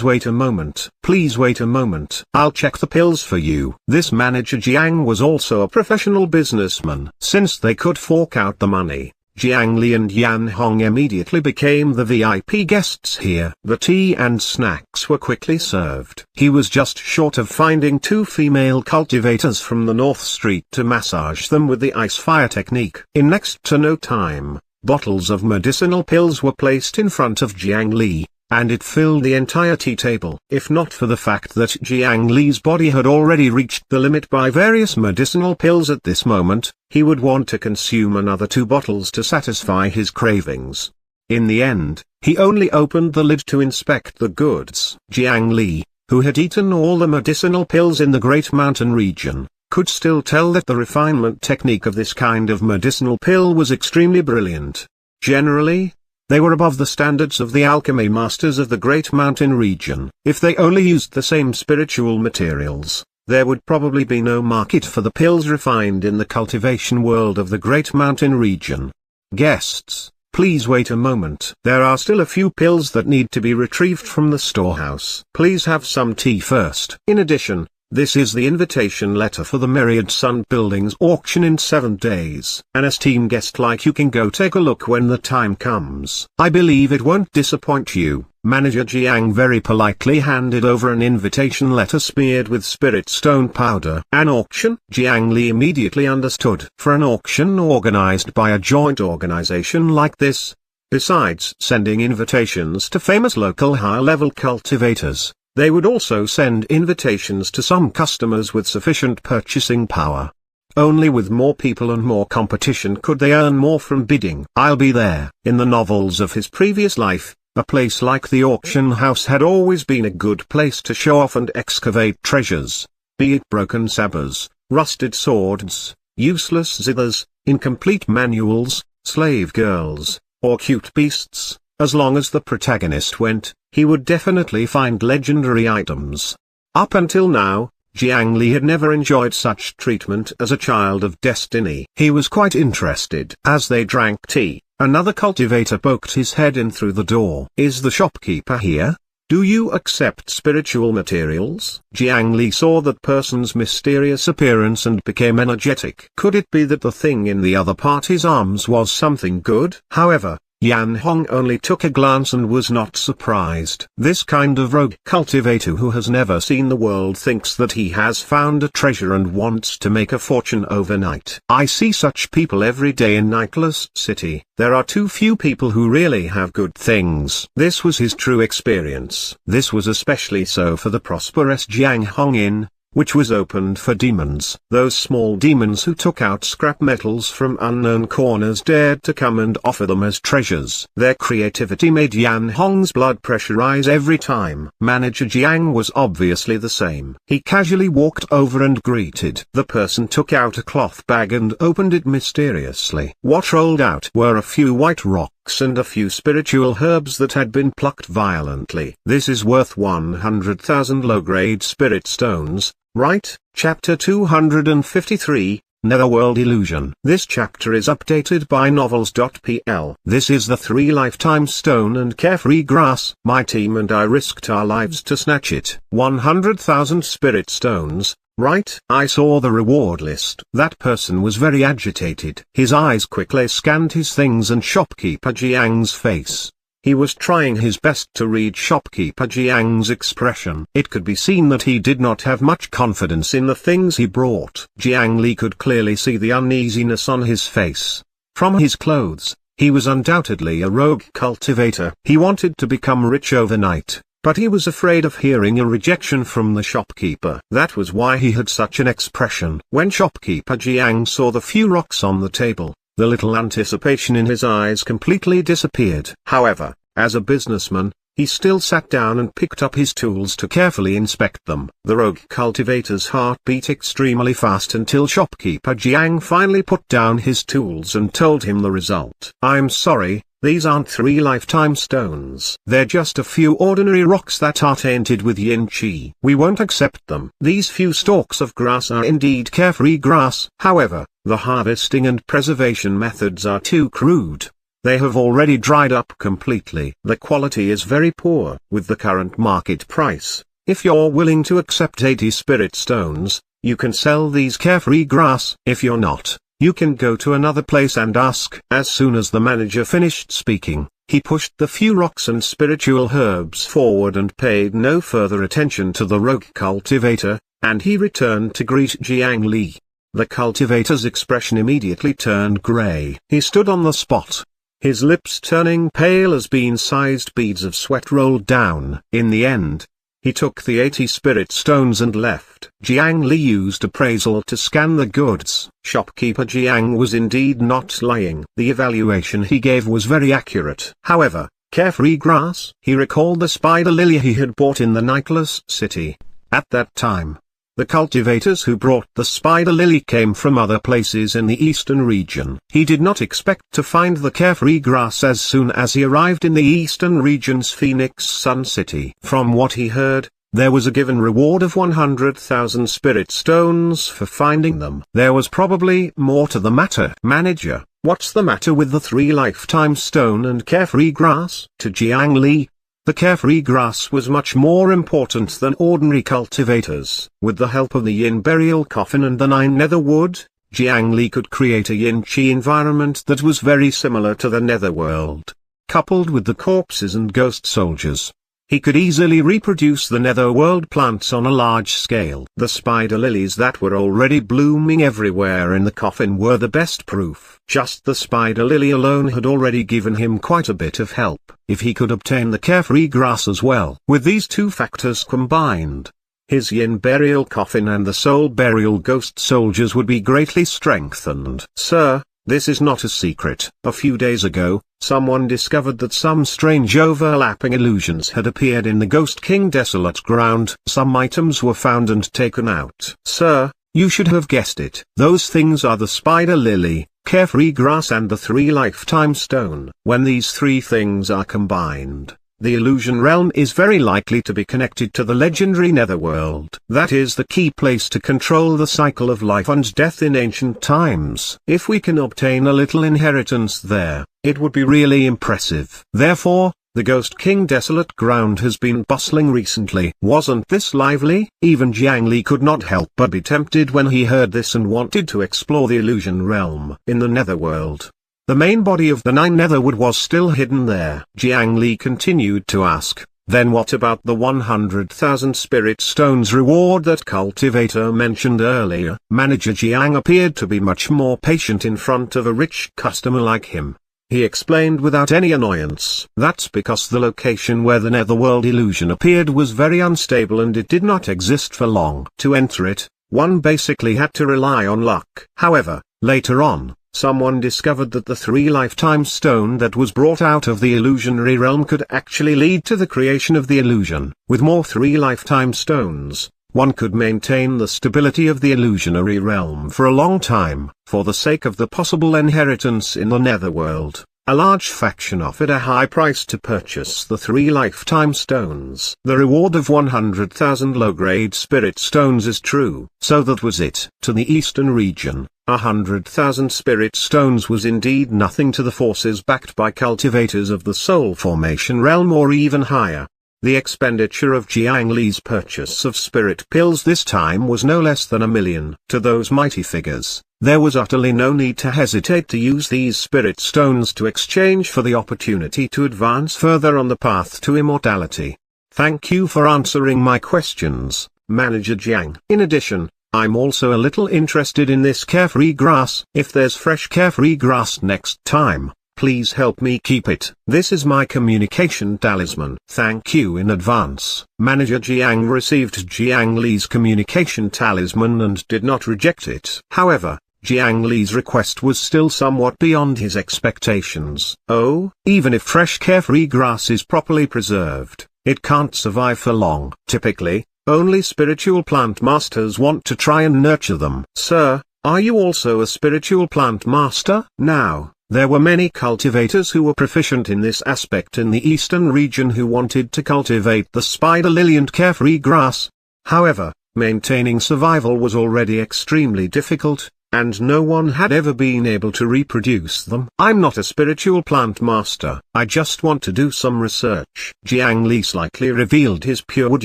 wait a moment. Please wait a moment. I'll check the pills for you. This manager Jiang was also a professional businessman. Since they could fork out the money, Jiang Li and Yan Hong immediately became the VIP guests here. The tea and snacks were quickly served. He was just short of finding 2 female cultivators from the North Street to massage them with the ice fire technique. In next to no time, bottles of medicinal pills were placed in front of Jiang Li, and it filled the entire tea table. If not for the fact that Jiang Li's body had already reached the limit by various medicinal pills at this moment, he would want to consume another 2 bottles to satisfy his cravings. In the end, he only opened the lid to inspect the goods. Jiang Li, who had eaten all the medicinal pills in the Great Mountain region, could still tell that the refinement technique of this kind of medicinal pill was extremely brilliant. Generally, they were above the standards of the alchemy masters of the Great Mountain region. If they only used the same spiritual materials, there would probably be no market for the pills refined in the cultivation world of the Great Mountain region. Guests, please wait a moment. There are still a few pills that need to be retrieved from the storehouse. Please have some tea first. In addition, this is the invitation letter for the Myriad Sun Buildings auction in 7 days. An esteemed guest like you can go take a look when the time comes. I believe it won't disappoint you. Manager Jiang very politely handed over an invitation letter smeared with spirit stone powder. An auction? Jiang Li immediately understood. For an auction organized by a joint organization like this, besides sending invitations to famous local high-level cultivators, they would also send invitations to some customers with sufficient purchasing power. Only with more people and more competition could they earn more from bidding. I'll be there. In the novels of his previous life, a place like the auction house had always been a good place to show off and excavate treasures, be it broken sabers, rusted swords, useless zithers, incomplete manuals, slave girls, or cute beasts. As long as the protagonist went, he would definitely find legendary items. Up until now, Jiang Li had never enjoyed such treatment as a child of destiny. He was quite interested. As they drank tea, another cultivator poked his head in through the door. "Is the shopkeeper here? Do you accept spiritual materials?" Jiang Li saw that person's mysterious appearance and became energetic. Could it be that the thing in the other party's arms was something good? However, Yan Hong only took a glance and was not surprised. This kind of rogue cultivator who has never seen the world thinks that he has found a treasure and wants to make a fortune overnight. I see such people every day in Nicholas City. There are too few people who really have good things. This was his true experience. This was especially so for the prosperous Jiang Hong Inn, which was opened for demons. Those small demons who took out scrap metals from unknown corners dared to come and offer them as treasures. Their creativity made Yan Hong's blood pressure rise every time. Manager Jiang was obviously the same. He casually walked over and greeted. The person took out a cloth bag and opened it mysteriously. What rolled out were a few white rocks and a few spiritual herbs that had been plucked violently. "This is worth 100,000 low-grade spirit stones, right?" Chapter 253, Netherworld Illusion. This chapter is updated by novels.pl. This is the 3 lifetime stone and carefree grass. My team and I risked our lives to snatch it. 100,000 spirit stones, right? I saw the reward list. That person was very agitated. His eyes quickly scanned his things and shopkeeper Jiang's face. He was trying his best to read shopkeeper Jiang's expression. It could be seen that he did not have much confidence in the things he brought. Jiang Li could clearly see the uneasiness on his face. From his clothes, he was undoubtedly a rogue cultivator. He wanted to become rich overnight, but he was afraid of hearing a rejection from the shopkeeper. That was why he had such an expression. When shopkeeper Jiang saw the few rocks on the table, the little anticipation in his eyes completely disappeared. However, as a businessman, he still sat down and picked up his tools to carefully inspect them. The rogue cultivator's heart beat extremely fast until shopkeeper Jiang finally put down his tools and told him the result. "I'm sorry, these aren't 3 lifetime stones. They're just a few ordinary rocks that are tainted with yin qi. We won't accept them. These few stalks of grass are indeed carefree grass. However, the harvesting and preservation methods are too crude. They have already dried up completely. The quality is very poor. With the current market price, if you're willing to accept 80 spirit stones, you can sell these carefree grass. If you're not, you can go to another place and ask." As soon as the manager finished speaking, he pushed the few rocks and spiritual herbs forward and paid no further attention to the rogue cultivator, and he returned to greet Jiang Li. The cultivator's expression immediately turned grey. He stood on the spot, his lips turning pale as bean-sized beads of sweat rolled down. In the end, he took the 80 spirit stones and left. Jiang Li used appraisal to scan the goods. Shopkeeper Jiang was indeed not lying. The evaluation he gave was very accurate. However, carefree grass? He recalled the spider lily he had bought in the Nicholas City. At that time, the cultivators who brought the spider lily came from other places in the eastern region. He did not expect to find the carefree grass as soon as he arrived in the eastern region's Phoenix Sun City. From what he heard, there was a given reward of 100,000 spirit stones for finding them. There was probably more to the matter. "Manager, what's the matter with the 3 lifetime stone and carefree grass?" To Jiang Li, the carefree grass was much more important than ordinary cultivators. With the help of the yin burial coffin and the 9 nether wood, Jiang Li could create a yin qi environment that was very similar to the netherworld. coupled with the corpses and ghost soldiers. He could easily reproduce the netherworld plants on a large scale. The spider lilies that were already blooming everywhere in the coffin were the best proof. Just the spider lily alone had already given him quite a bit of help, if he could obtain the carefree grass as well. With these two factors combined, his yin burial coffin and the soul burial ghost soldiers would be greatly strengthened. Sir, this is not a secret. A few days ago, someone discovered that some strange overlapping illusions had appeared in the Ghost King Desolate Ground. Some items were found and taken out. Sir, you should have guessed it. Those things are the spider lily, carefree grass and the 3 lifetime stone. When these 3 things are combined, the illusion realm is very likely to be connected to the legendary netherworld. That is the key place to control the cycle of life and death in ancient times. If we can obtain a little inheritance there, it would be really impressive. Therefore, the Ghost King Desolate Ground has been bustling recently. Wasn't this lively? Even Jiang Li could not help but be tempted when he heard this and wanted to explore the illusion realm. In the netherworld, the main body of the 9 netherwood was still hidden there. Jiang Li continued to ask, then what about the 100,000 spirit stones reward that Cultivator mentioned earlier? Manager Jiang appeared to be much more patient in front of a rich customer like him. He explained without any annoyance. That's because the location where the netherworld illusion appeared was very unstable and it did not exist for long. To enter it, one basically had to rely on luck. However, later on, someone discovered that the 3 lifetime stone that was brought out of the illusionary realm could actually lead to the creation of the illusion. With more 3 lifetime stones, one could maintain the stability of the illusionary realm for a long time. For the sake of the possible inheritance in the netherworld, a large faction offered a high price to purchase the 3 lifetime stones. The reward of 100,000 low-grade spirit stones is true. So that was it. To the eastern region, 100,000 spirit stones was indeed nothing to the forces backed by cultivators of the soul formation realm or even higher. The expenditure of Jiang Li's purchase of spirit pills this time was no less than 1 million. To those mighty figures, there was utterly no need to hesitate to use these spirit stones to exchange for the opportunity to advance further on the path to immortality. Thank you for answering my questions, Manager Jiang. In addition, I'm also a little interested in this carefree grass. If there's fresh carefree grass next time, please help me keep it. This is my communication talisman. Thank you in advance. Manager Jiang received Jiang Li's communication talisman and did not reject it. However, Jiang Li's request was still somewhat beyond his expectations. Oh, even if fresh carefree grass is properly preserved, it can't survive for long. Typically, only spiritual plant masters want to try and nurture them. Sir, are you also a spiritual plant master? Now, there were many cultivators who were proficient in this aspect in the eastern region who wanted to cultivate the spider lily and carefree grass. However, maintaining survival was already extremely difficult, and no one had ever been able to reproduce them. I'm not a spiritual plant master. I just want to do some research. Jiang Li slightly revealed his pure wood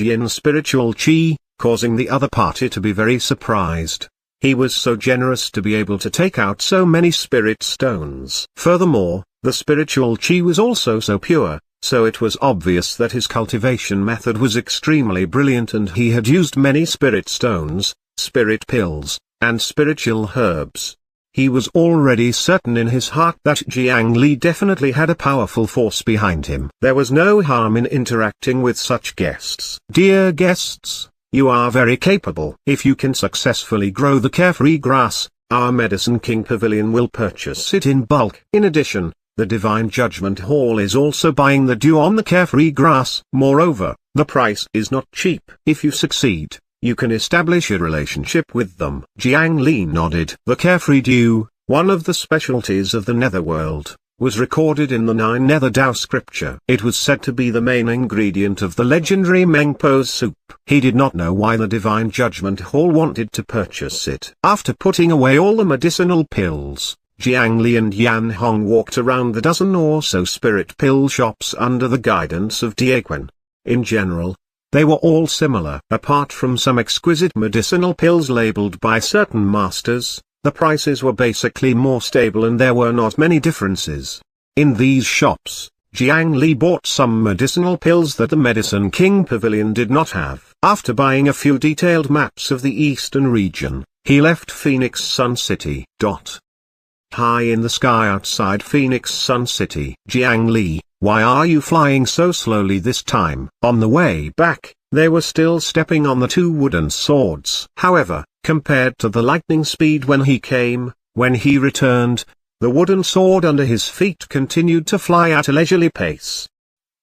yin spiritual chi, causing the other party to be very surprised. He was so generous to be able to take out so many spirit stones. Furthermore, the spiritual chi was also so pure, so it was obvious that his cultivation method was extremely brilliant and he had used many spirit stones, spirit pills, and spiritual herbs. He was already certain in his heart that Jiang Li definitely had a powerful force behind him. There was no harm in interacting with such guests. Dear guests, you are very capable. If you can successfully grow the carefree grass, our Medicine King Pavilion will purchase it in bulk. In addition, the Divine Judgment Hall is also buying the dew on the carefree grass. Moreover, the price is not cheap. If you succeed, you can establish a relationship with them. Jiang Li nodded. The carefree dew, one of the specialties of the netherworld, was recorded in the 9 Nether Dao scripture. It was said to be the main ingredient of the legendary Mengpo's soup. He did not know why the Divine Judgment Hall wanted to purchase it. After putting away all the medicinal pills, Jiang Li and Yan Hong walked around the dozen or so spirit pill shops under the guidance of Diaquan. In general, they were all similar. Apart from some exquisite medicinal pills labeled by certain masters, the prices were basically more stable and there were not many differences. In these shops, Jiang Li bought some medicinal pills that the Medicine King Pavilion did not have. After buying a few detailed maps of the eastern region, he left Phoenix Sun City. High in the sky outside Phoenix Sun City. Jiang Li, why are you flying so slowly this time? On the way back, they were still stepping on the two wooden swords. However, compared to the lightning speed when he returned, the wooden sword under his feet continued to fly at a leisurely pace.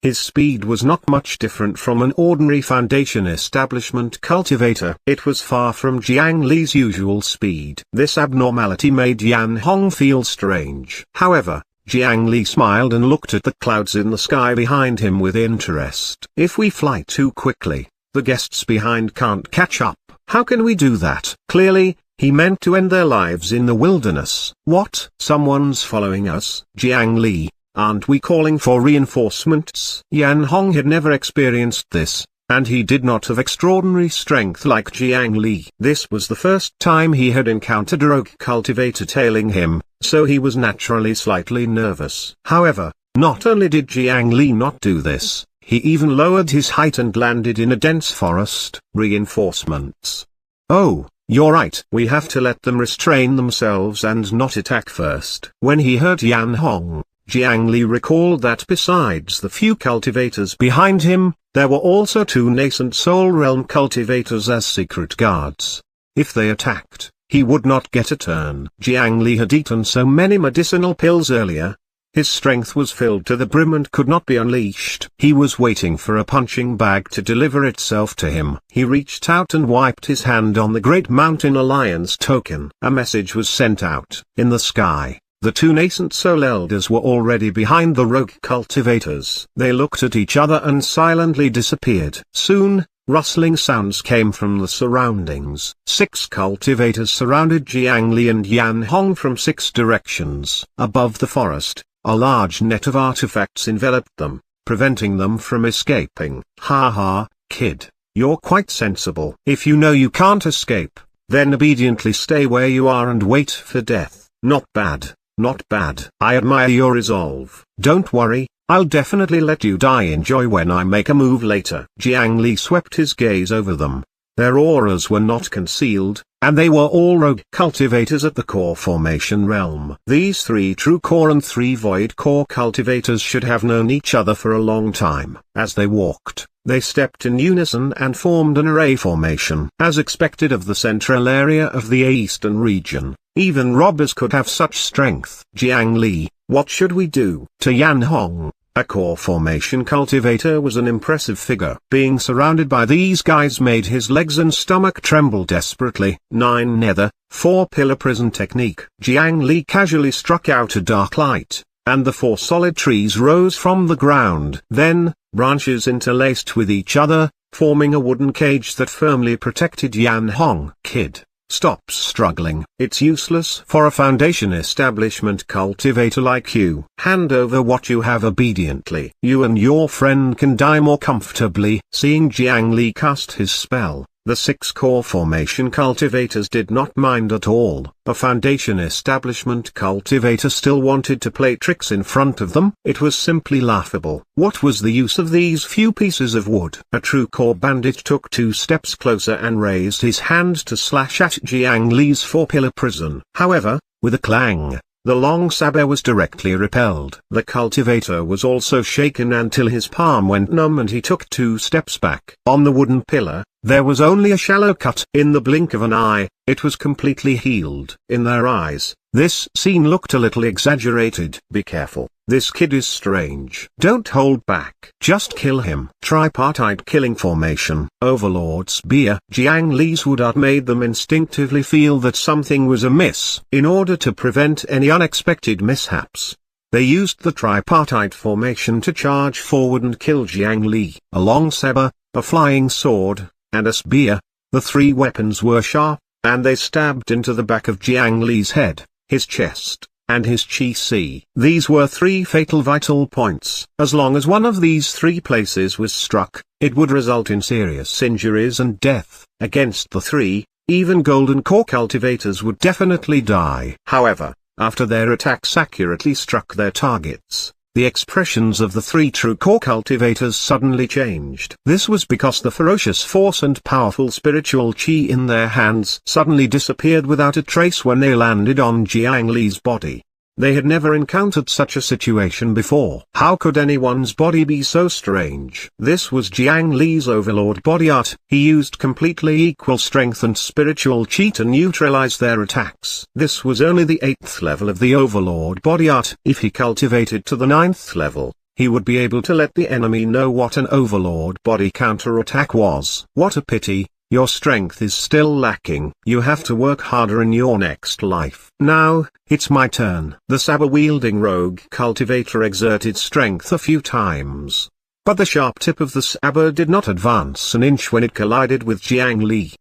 His speed was not much different from an ordinary foundation establishment cultivator. It was far from Jiang Li's usual speed. This abnormality made Yan Hong feel strange. However, Jiang Li smiled and looked at the clouds in the sky behind him with interest. If we fly too quickly, the guests behind can't catch up. How can we do that? Clearly, he meant to end their lives in the wilderness. What? Someone's following us? Jiang Li, aren't we calling for reinforcements? Yan Hong had never experienced this, and he did not have extraordinary strength like Jiang Li. This was the first time he had encountered a rogue cultivator tailing him, so he was naturally slightly nervous. However, not only did Jiang Li not do this, he even lowered his height and landed in a dense forest. Reinforcements. Oh, you're right. We have to let them restrain themselves and not attack first. When he heard Yan Hong, Jiang Li recalled that besides the few cultivators behind him, there were also two nascent Soul Realm cultivators as secret guards. If they attacked, he would not get a turn. Jiang Li had eaten so many medicinal pills earlier. His strength was filled to the brim and could not be unleashed. He was waiting for a punching bag to deliver itself to him. He reached out and wiped his hand on the Great Mountain Alliance token. A message was sent out. In the sky, the two nascent soul elders were already behind the rogue cultivators. They looked at each other and silently disappeared. Soon, rustling sounds came from the surroundings. 6 cultivators surrounded Jiang Li and Yan Hong from 6 directions. Above the forest, a large net of artifacts enveloped them, preventing them from escaping. Ha ha, kid, you're quite sensible. If you know you can't escape, then obediently stay where you are and wait for death. Not bad, not bad. I admire your resolve. Don't worry, I'll definitely let you die. Enjoy when I make a move later. Jiang Li swept his gaze over them. Their auras were not concealed, and they were all rogue cultivators at the core formation realm. These 3 true core and 3 void core cultivators should have known each other for a long time. As they walked, they stepped in unison and formed an array formation. As expected of the central area of the eastern region, even robbers could have such strength. Jiang Li, what should we do? To Yan Hong, a core formation cultivator was an impressive figure. Being surrounded by these guys made his legs and stomach tremble desperately. 9 Nether, 4 Pillar Prison Technique. Jiang Li casually struck out a dark light, and the 4 solid trees rose from the ground. Then, branches interlaced with each other, forming a wooden cage that firmly protected Yan Hong. Kid, stop struggling. It's useless for a foundation establishment cultivator like you. Hand over what you have obediently. You and your friend can die more comfortably. Seeing Jiang Li cast his spell, the 6 core formation cultivators did not mind at all. A foundation establishment cultivator still wanted to play tricks in front of them. It was simply laughable. What was the use of these few pieces of wood? A true core bandit took 2 steps closer and raised his hand to slash at Jiang Li's 4-pillar prison. However, with a clang, the long saber was directly repelled. The cultivator was also shaken until his palm went numb and he took 2 steps back. On the wooden pillar, there was only a shallow cut. In the blink of an eye, it was completely healed. In their eyes, this scene looked a little exaggerated. Be careful, this kid is strange. Don't hold back. Just kill him. Tripartite killing formation. Overlord Spear. Jiang Li's wood art made them instinctively feel that something was amiss. In order to prevent any unexpected mishaps, they used the tripartite formation to charge forward and kill Jiang Li. A long saber, a flying sword, and a spear. The 3 weapons were sharp, and they stabbed into the back of Jiang Li's head, his chest, and his chi. These were 3 fatal vital points. As long as one of these 3 places was struck, it would result in serious injuries and death. Against the 3, even golden core cultivators would definitely die. However, after their attacks accurately struck their targets, the expressions of the three true core cultivators suddenly changed. This was because the ferocious force and powerful spiritual chi in their hands suddenly disappeared without a trace when they landed on Jiang Li's body. They had never encountered such a situation before. How could anyone's body be so strange? This was Jiang Li's overlord body art. He used completely equal strength and spiritual chi to neutralize their attacks. This was only the 8th level of the overlord body art. If he cultivated to the 9th level, he would be able to let the enemy know what an overlord body counterattack was. What a pity. Your strength is still lacking. You have to work harder in your next life. Now, it's my turn. The saber-wielding rogue cultivator exerted strength a few times. But the sharp tip of the saber did not advance an inch when it collided with Jiang Li.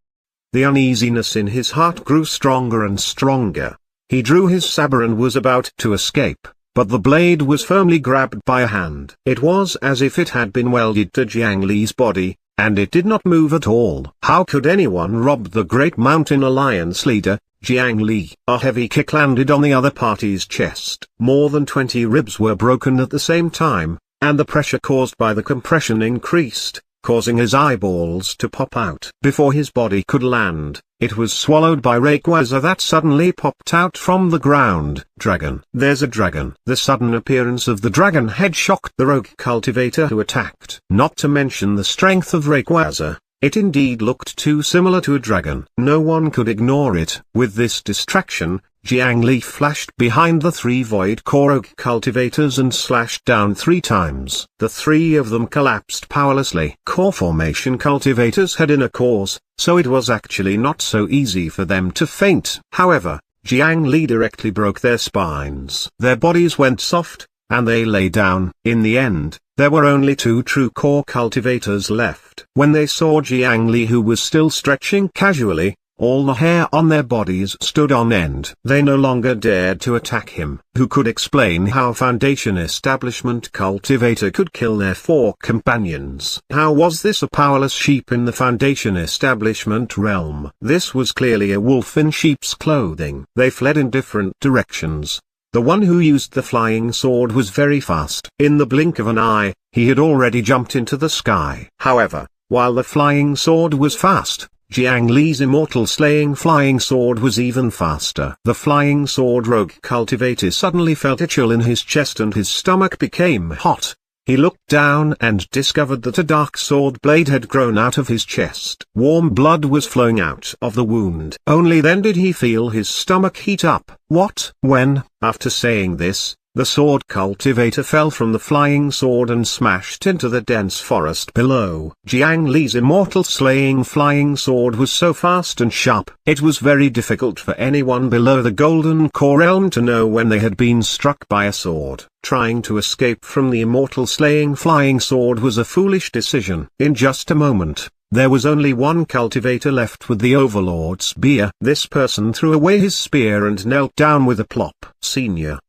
The uneasiness in his heart grew stronger and stronger. He drew his saber and was about to escape, but the blade was firmly grabbed by a hand. It was as if it had been welded to Jiang Li's body, and it did not move at all. How could anyone rob the Great Mountain Alliance leader, Jiang Li? A heavy kick landed on the other party's chest. More than 20 ribs were broken at the same time, and the pressure caused by the compression increased, causing his eyeballs to pop out. Before his body could land, it was swallowed by Rayquaza that suddenly popped out from the ground. Dragon. There's a dragon. The sudden appearance of the dragon head shocked the rogue cultivator who attacked. Not to mention the strength of Rayquaza, it indeed looked too similar to a dragon. No one could ignore it. With this distraction, Jiang Li flashed behind the 3 void core rogue cultivators and slashed down 3 times. The 3 of them collapsed powerlessly. Core formation cultivators had inner cores, so it was actually not so easy for them to faint. However, Jiang Li directly broke their spines. Their bodies went soft, and they lay down. In the end, there were only 2 true core cultivators left. When they saw Jiang Li, who was still stretching casually, all the hair on their bodies stood on end. They no longer dared to attack him. Who could explain how Foundation Establishment Cultivator could kill their 4 companions? How was this a powerless sheep in the Foundation Establishment realm? This was clearly a wolf in sheep's clothing. They fled in different directions. The one who used the flying sword was very fast. In the blink of an eye, he had already jumped into the sky. However, while the flying sword was fast, Jiang Li's immortal slaying flying sword was even faster. The flying sword rogue cultivator suddenly felt a chill in his chest and his stomach became hot. He looked down and discovered that a dark sword blade had grown out of his chest. Warm blood was flowing out of the wound. Only then did he feel his stomach heat up. What? When, after saying this, the sword cultivator fell from the flying sword and smashed into the dense forest below. Jiang Li's immortal slaying flying sword was so fast and sharp, it was very difficult for anyone below the Golden Core realm to know when they had been struck by a sword. Trying to escape from the immortal slaying flying sword was a foolish decision. In just a moment, there was only one cultivator left with the Overlord spear. This person threw away his spear and knelt down with a plop. Senior,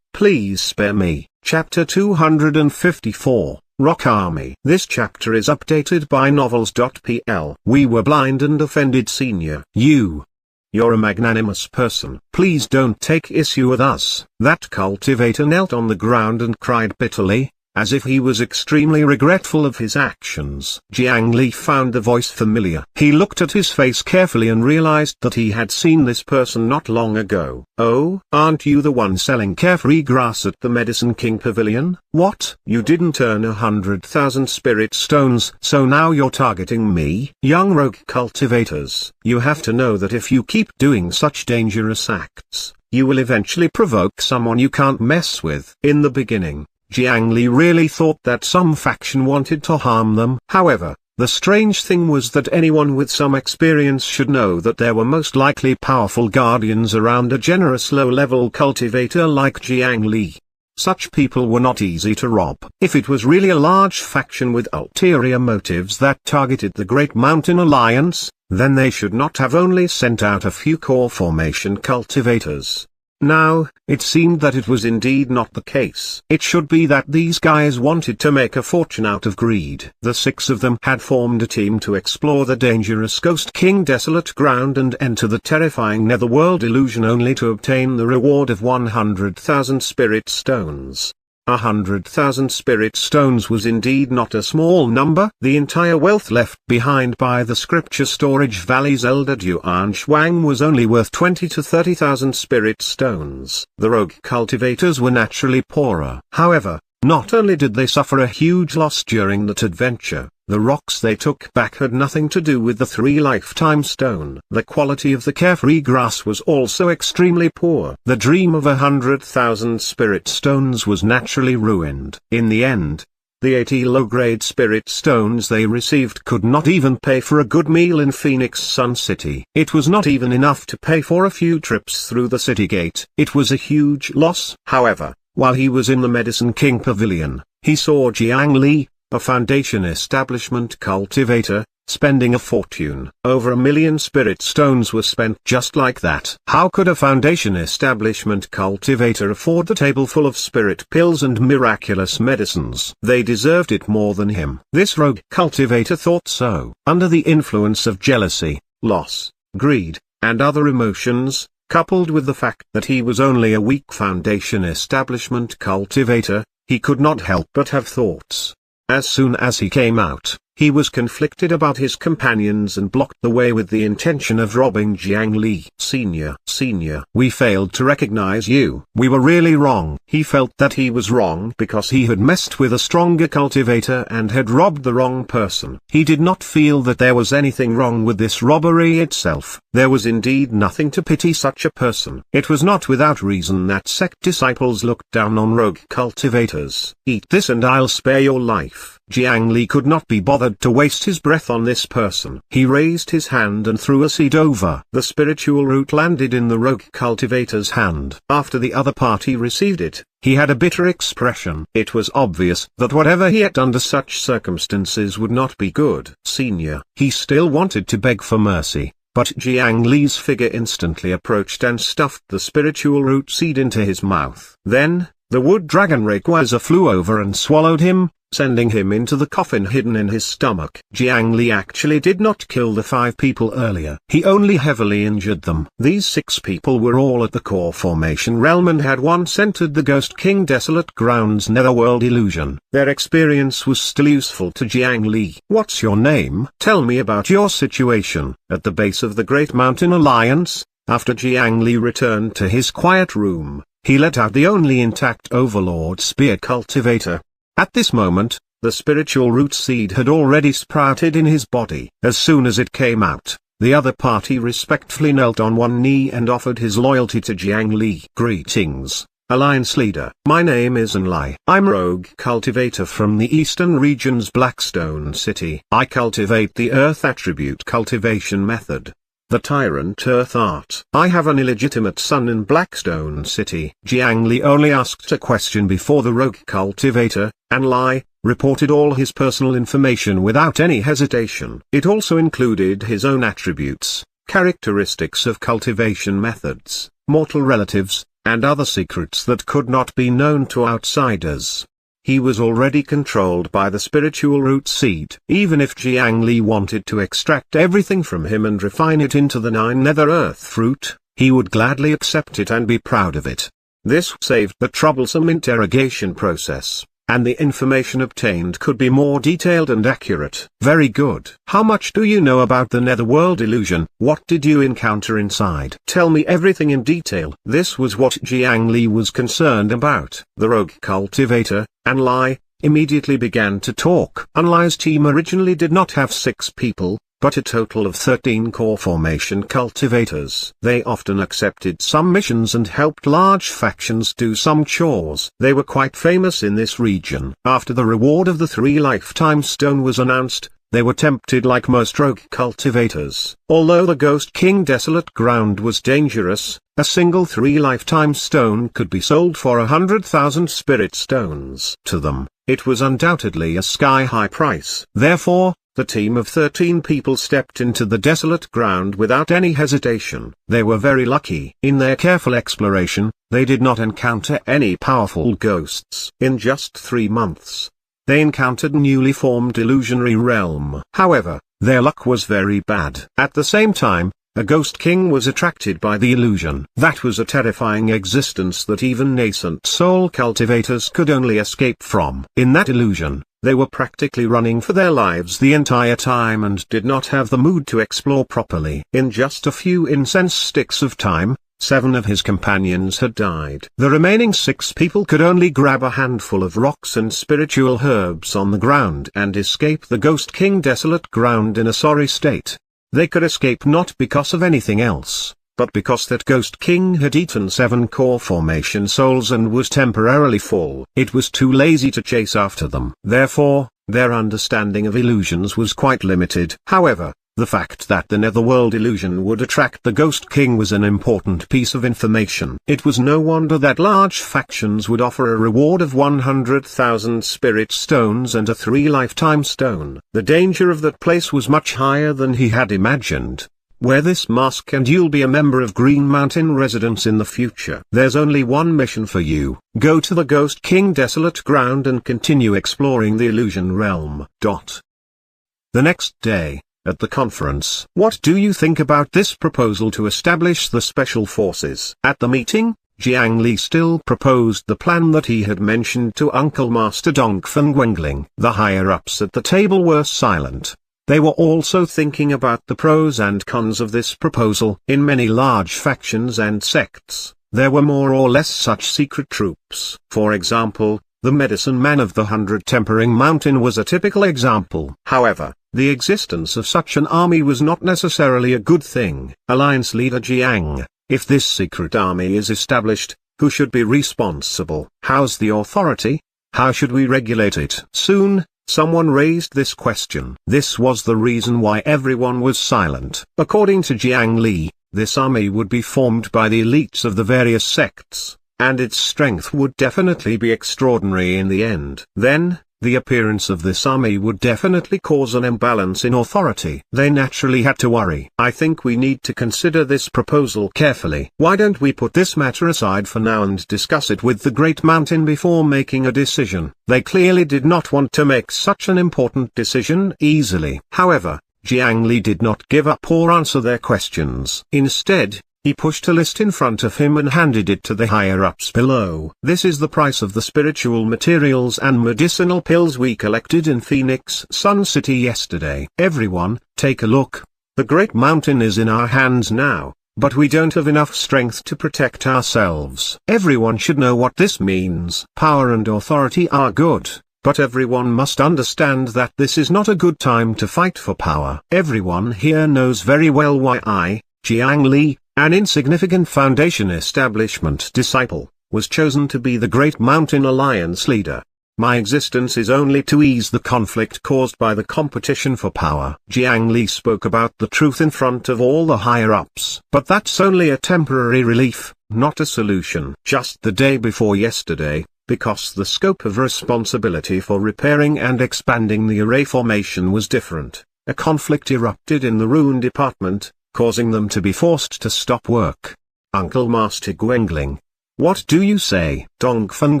please spare me. Chapter 254, Rock Army. This chapter is updated by novels.pl. We were blind and offended, Senior. You're a magnanimous person. Please don't take issue with us. That cultivator knelt on the ground and cried bitterly, as if he was extremely regretful of his actions. Jiang Li found the voice familiar. He looked at his face carefully and realized that he had seen this person not long ago. Oh, aren't you the one selling carefree grass at the Medicine King Pavilion? What? You didn't earn 100,000 spirit stones, so now you're targeting me? Young rogue cultivators, you have to know that if you keep doing such dangerous acts, you will eventually provoke someone you can't mess with. In the beginning, Jiang Li really thought that some faction wanted to harm them. However, the strange thing was that anyone with some experience should know that there were most likely powerful guardians around a generous low-level cultivator like Jiang Li. Such people were not easy to rob. If it was really a large faction with ulterior motives that targeted the Great Mountain Alliance, then they should not have only sent out a few core formation cultivators. Now, it seemed that it was indeed not the case. It should be that these guys wanted to make a fortune out of greed. The 6 of them had formed a team to explore the dangerous Ghost King desolate ground and enter the terrifying netherworld illusion only to obtain the reward of 100,000 spirit stones. 100,000 spirit stones was indeed not a small number. The entire wealth left behind by the scripture storage valley's elder Duan Shuang was only worth 20 to 30,000 spirit stones. The rogue cultivators were naturally poorer. However, not only did they suffer a huge loss during that adventure, the rocks they took back had nothing to do with the 3 lifetime stone. The quality of the carefree grass was also extremely poor. The dream of 100,000 spirit stones was naturally ruined. In the end, the 80 low-grade spirit stones they received could not even pay for a good meal in Phoenix Sun City. It was not even enough to pay for a few trips through the city gate. It was a huge loss. However, while he was in the Medicine King Pavilion, he saw Jiang Li, a foundation establishment cultivator, spending a fortune. Over 1 million spirit stones were spent just like that. How could a foundation establishment cultivator afford the table full of spirit pills and miraculous medicines? They deserved it more than him. This rogue cultivator thought so. Under the influence of jealousy, loss, greed, and other emotions, coupled with the fact that he was only a weak foundation establishment cultivator, he could not help but have thoughts. As soon as he came out, he was conflicted about his companions and blocked the way with the intention of robbing Jiang Li. Senior, we failed to recognize you. We were really wrong. He felt that he was wrong because he had messed with a stronger cultivator and had robbed the wrong person. He did not feel that there was anything wrong with this robbery itself. There was indeed nothing to pity such a person. It was not without reason that sect disciples looked down on rogue cultivators. Eat this and I'll spare your life. Jiang Li could not be bothered to waste his breath on this person. He raised his hand and threw a seed over. The spiritual root landed in the rogue cultivator's hand. After the other party received it, he had a bitter expression. It was obvious that whatever he ate under such circumstances would not be good. Senior, he still wanted to beg for mercy, but Jiang Li's figure instantly approached and stuffed the spiritual root seed into his mouth. Then, the wood dragon Rayquaza flew over and swallowed him, sending him into the coffin hidden in his stomach. Jiang Li actually did not kill the 5 people earlier. He only heavily injured them. These 6 people were all at the core formation realm and had once entered the Ghost King Desolate Grounds netherworld illusion. Their experience was still useful to Jiang Li. What's your name? Tell me about your situation. At the base of the Great Mountain Alliance, after Jiang Li returned to his quiet room, he let out the only intact Overlord Spear cultivator. At this moment, the spiritual root seed had already sprouted in his body. As soon as it came out, the other party respectfully knelt on one knee and offered his loyalty to Jiang Li. Greetings, Alliance Leader. My name is Enlai. I'm Rogue Cultivator from the Eastern Region's Blackstone City. I cultivate the Earth Attribute Cultivation Method, the Tyrant Earth Art. I have an illegitimate son in Blackstone City. Jiang Li only asked a question before the Rogue Cultivator, Enlai, reported all his personal information without any hesitation. It also included his own attributes, characteristics of cultivation methods, mortal relatives, and other secrets that could not be known to outsiders. He was already controlled by the spiritual root seed. Even if Jiang Li wanted to extract everything from him and refine it into the 9 nether earth fruit, he would gladly accept it and be proud of it. This saved the troublesome interrogation process, and the information obtained could be more detailed and accurate. Very good. How much do you know about the netherworld illusion? What did you encounter inside? Tell me everything in detail. This was what Jiang Li was concerned about. The rogue cultivator, Enlai, immediately began to talk. Enlai's team originally did not have 6 people, but a total of 13 core formation cultivators. They often accepted some missions and helped large factions do some chores. They were quite famous in this region. After the reward of the 3 lifetime stone was announced, they were tempted like most rogue cultivators. Although the Ghost King Desolate Ground was dangerous, a single 3 lifetime stone could be sold for 100,000 spirit stones. To them, it was undoubtedly a sky-high price. Therefore, the team of 13 people stepped into the desolate ground without any hesitation. They were very lucky. In their careful exploration, they did not encounter any powerful ghosts. In just 3 months, they encountered newly formed illusionary realm. However, their luck was very bad. At the same time, A ghost king was attracted by the illusion. That was a terrifying existence that even nascent soul cultivators could only escape from. In that illusion, they were practically running for their lives the entire time and did not have the mood to explore properly. In just a few incense sticks of time, 7 of his companions had died. The remaining 6 people could only grab a handful of rocks and spiritual herbs on the ground and escape the Ghost King desolate ground in a sorry state. They could escape not because of anything else, but because that Ghost King had eaten 7 core formation souls and was temporarily full. It was too lazy to chase after them. Therefore, their understanding of illusions was quite limited. However, the fact that the netherworld illusion would attract the Ghost King was an important piece of information. It was no wonder that large factions would offer a reward of 100,000 spirit stones and a 3 lifetime stone. The danger of that place was much higher than he had imagined. Wear this mask and you'll be a member of Green Mountain residents in the future. There's only one mission for you. Go to the Ghost King desolate ground and continue exploring the illusion realm. The next day, at the conference. What do you think about this proposal to establish the special forces? At the meeting, Jiang Li still proposed the plan that he had mentioned to Uncle Master Dongfen Guangling. The higher-ups at the table were silent. They were also thinking about the pros and cons of this proposal. In many large factions and sects, there were more or less such secret troops. For example, the medicine man of the 100 Tempering Mountain was a typical example. However, the existence of such an army was not necessarily a good thing. Alliance leader Jiang, if this secret army is established, who should be responsible? How's the authority? How should we regulate it? Soon, someone raised this question. This was the reason why everyone was silent. According to Jiang Li, this army would be formed by the elites of the various sects, and its strength would definitely be extraordinary in the end. Then, the appearance of this army would definitely cause an imbalance in authority. They naturally had to worry. I think we need to consider this proposal carefully. Why don't we put this matter aside for now and discuss it with the Great Mountain before making a decision? They clearly did not want to make such an important decision easily. However, Jiang Li did not give up or answer their questions. Instead, he pushed a list in front of him and handed it to the higher-ups below. This is the price of the spiritual materials and medicinal pills we collected in Phoenix Sun City yesterday. Everyone, take a look. The Great Mountain is in our hands now, but we don't have enough strength to protect ourselves. Everyone should know what this means. Power and authority are good, but everyone must understand that this is not a good time to fight for power. Everyone here knows very well why I, Jiang Li, an insignificant Foundation establishment disciple, was chosen to be the Great Mountain Alliance leader. My existence is only to ease the conflict caused by the competition for power. Jiang Li spoke about the truth in front of all the higher-ups. But that's only a temporary relief, not a solution. Just the day before yesterday, because the scope of responsibility for repairing and expanding the array formation was different, a conflict erupted in the Rune Department, causing them to be forced to stop work. Uncle Master Guangling, what do you say? Dongfen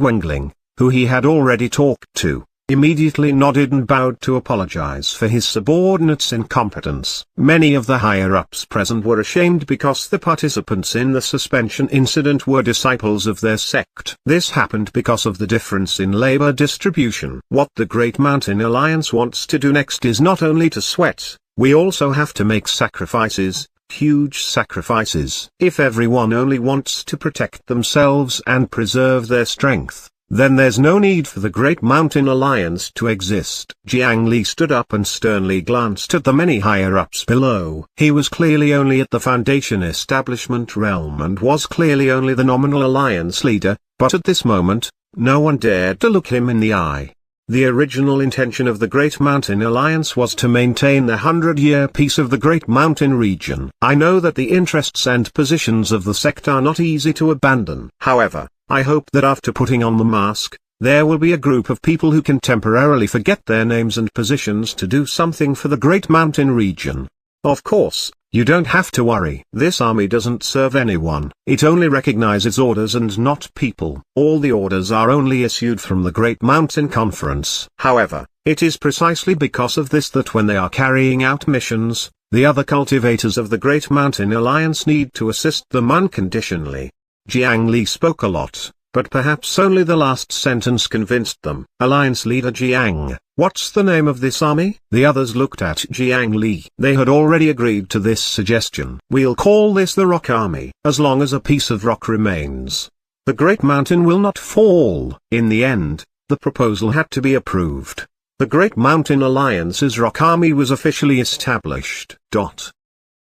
Guangling, who he had already talked to, immediately nodded and bowed to apologize for his subordinates' incompetence. Many of the higher-ups present were ashamed because the participants in the suspension incident were disciples of their sect. This happened because of the difference in labor distribution. What the Great Mountain Alliance wants to do next is not only to sweat, we also have to make sacrifices, huge sacrifices. If everyone only wants to protect themselves and preserve their strength, then there's no need for the Great Mountain Alliance to exist. Jiang Li stood up and sternly glanced at the many higher-ups below. He was clearly only at the Foundation establishment realm and was clearly only the nominal alliance leader, but at this moment, no one dared to look him in the eye. The original intention of the Great Mountain Alliance was to maintain the 100-year peace of the Great Mountain region. I know that the interests and positions of the sect are not easy to abandon. However, I hope that after putting on the mask, there will be a group of people who can temporarily forget their names and positions to do something for the Great Mountain region. Of course, you don't have to worry. This army doesn't serve anyone. It only recognizes orders and not people. All the orders are only issued from the Great Mountain Conference. However, It is precisely because of this that when they are carrying out missions, the other cultivators of the Great Mountain Alliance need to assist them unconditionally. Jiang Li spoke a lot, but perhaps only the last sentence convinced them. Alliance leader Jiang, what's the name of this army? The others looked at Jiang Li. They had already agreed to this suggestion. We'll call this the Rock Army. As long as a piece of rock remains, the Great Mountain will not fall. In the end, the proposal had to be approved. The Great Mountain Alliance's Rock Army was officially established.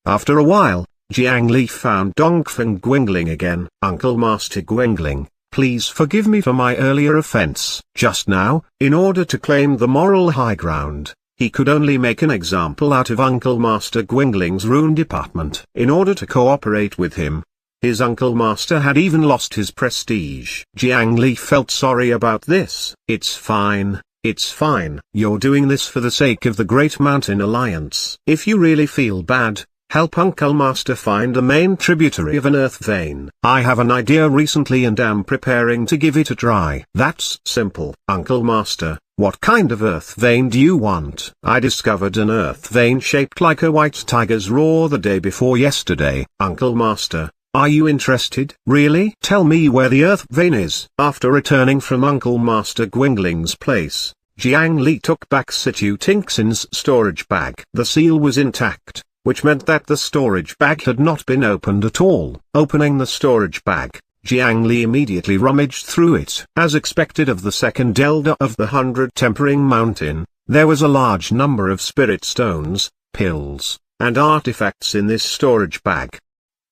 After a while, Jiang Li found Dongfeng Guingling again. Uncle Master Guingling, please forgive me for my earlier offense. Just now, in order to claim the moral high ground, he could only make an example out of Uncle Master Guingling's rune department. In order to cooperate with him, his Uncle Master had even lost his prestige. Jiang Li felt sorry about this. It's fine. It's fine. You're doing this for the sake of the Great Mountain Alliance. If you really feel bad, help Uncle Master find the main tributary of an earth vein. I have an idea recently and am preparing to give it a try. That's simple. Uncle Master, what kind of earth vein do you want? I discovered an earth vein shaped like a white tiger's roar the day before yesterday. Uncle Master, are you interested? Really? Tell me where the earth vein is. After returning from Uncle Master Guingling's place, Jiang Li took back Situ Tinksin's storage bag. The seal was intact, which meant that the storage bag had not been opened at all. Opening the storage bag, Jiang Li immediately rummaged through it. As expected of the second elder of the 100 Tempering Mountain, there was a large number of spirit stones, pills, and artifacts in this storage bag.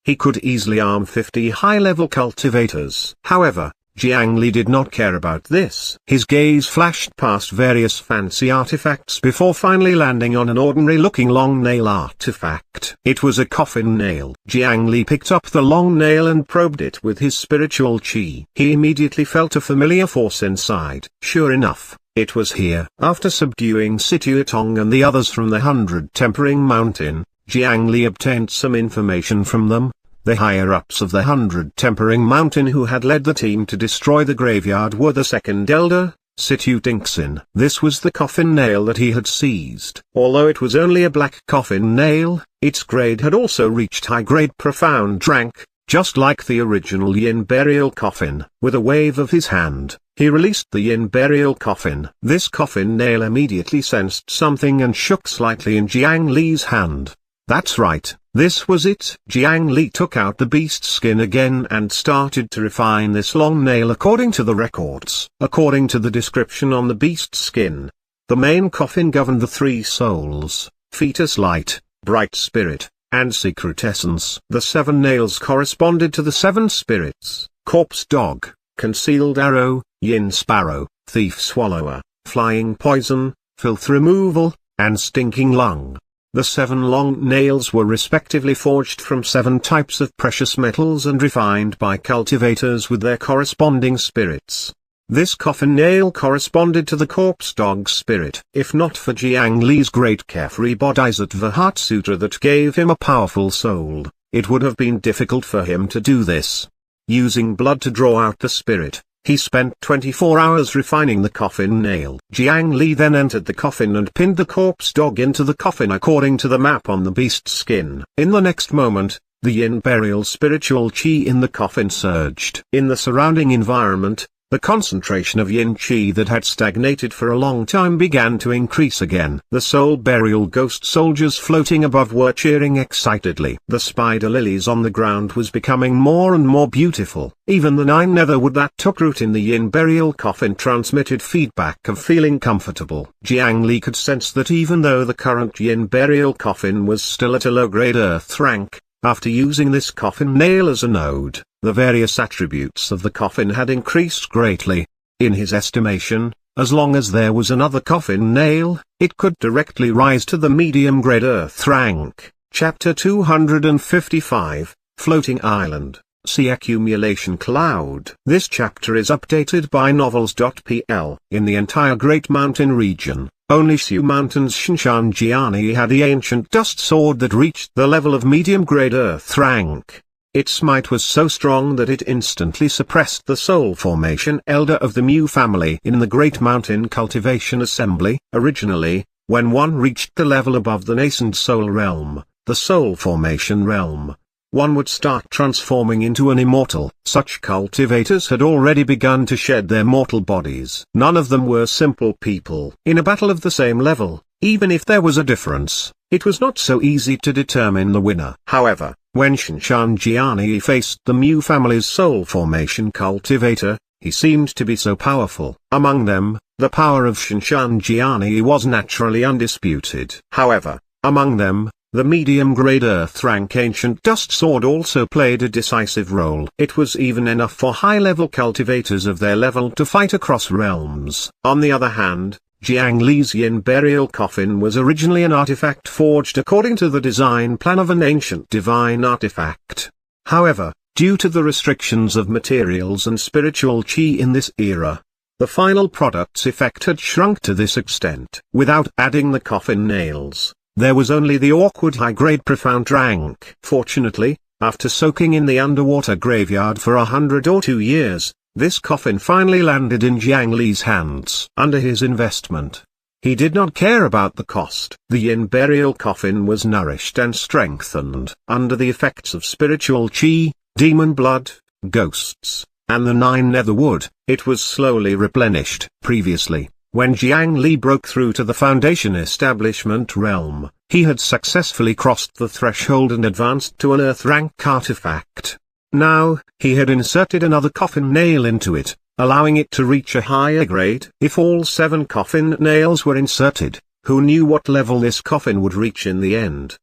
He could easily arm 50 high-level cultivators. However, Jiang Li did not care about this. His gaze flashed past various fancy artifacts before finally landing on an ordinary-looking long nail artifact. It was a coffin nail. Jiang Li picked up the long nail and probed it with his spiritual chi. He immediately felt a familiar force inside. Sure enough, it was here. After subduing Situatong and the others from the 100 Tempering Mountain, Jiang Li obtained some information from them, the higher-ups of the 100 Tempering Mountain who had led the team to destroy the graveyard were the second elder, Situ Tinksin. This was the coffin nail that he had seized. Although it was only a black coffin nail, its grade had also reached high-grade profound rank, just like the original Yin burial coffin. With a wave of his hand, he released the Yin burial coffin. This coffin nail immediately sensed something and shook slightly in Jiang Li's hand. That's right, this was it. Jiang Li took out the beast skin again and started to refine this long nail according to the records. According to the description on the beast skin, the main coffin governed the three souls, fetus light, bright spirit, and secret essence. The 7 nails corresponded to the 7 spirits: corpse dog, concealed arrow, yin sparrow, thief swallower, flying poison, filth removal, and stinking lung. The 7 long nails were respectively forged from 7 types of precious metals and refined by cultivators with their corresponding spirits. This coffin nail corresponded to the corpse dog spirit. If not for Jiang Li's great carefree Bodhisattva Heart Sutra that gave him a powerful soul, it would have been difficult for him to do this. Using blood to draw out the spirit, he spent 24 hours refining the coffin nail. Jiang Li then entered the coffin and pinned the corpse dog into the coffin according to the map on the beast skin. In the next moment, the Yin burial spiritual chi in the coffin surged. In the surrounding environment, the concentration of Yin Qi that had stagnated for a long time began to increase again. The soul burial ghost soldiers floating above were cheering excitedly. The spider lilies on the ground was becoming more and more beautiful. Even the 9 netherwood that took root in the Yin burial coffin transmitted feedback of feeling comfortable. Jiang Li could sense that even though the current Yin burial coffin was still at a low-grade earth rank, after using this coffin nail as a node, the various attributes of the coffin had increased greatly. In his estimation, as long as there was another coffin nail, it could directly rise to the medium-grade earth rank. Chapter 255, Floating Island, See Accumulation Cloud. This chapter is updated by novels.pl. In the entire Great Mountain region, only Xiu Mountain's Shinshan Jiani had the ancient dust sword that reached the level of medium-grade earth rank. Its might was so strong that it instantly suppressed the soul formation elder of the Mu family in the Great Mountain Cultivation Assembly. Originally, when one reached the level above the nascent soul realm, the soul formation realm, one would start transforming into an immortal. Such cultivators had already begun to shed their mortal bodies. None of them were simple people. In a battle of the same level, even if there was a difference, it was not so easy to determine the winner. However, when Shinshanjiani faced the Mu family's soul formation cultivator, he seemed to be so powerful. Among them, the power of Shinshanjiani was naturally undisputed. However, among them, the medium-grade earth-rank ancient dust sword also played a decisive role. It was even enough for high-level cultivators of their level to fight across realms. On the other hand, Jiang Li's yin burial coffin was originally an artifact forged according to the design plan of an ancient divine artifact. However, due to the restrictions of materials and spiritual qi in this era, the final product's effect had shrunk to this extent. Without adding the coffin nails, there was only the awkward high-grade profound rank. Fortunately, after soaking in the underwater graveyard for 102 years, this coffin finally landed in Jiang Li's hands. Under his investment, he did not care about the cost. The yin burial coffin was nourished and strengthened. Under the effects of spiritual qi, demon blood, ghosts, and the 9 nether wood, it was slowly replenished. Previously, when Jiang Li broke through to the foundation establishment realm, he had successfully crossed the threshold and advanced to an earth-rank artifact. Now, he had inserted another coffin nail into it, allowing it to reach a higher grade. If all 7 coffin nails were inserted, who knew what level this coffin would reach in the end?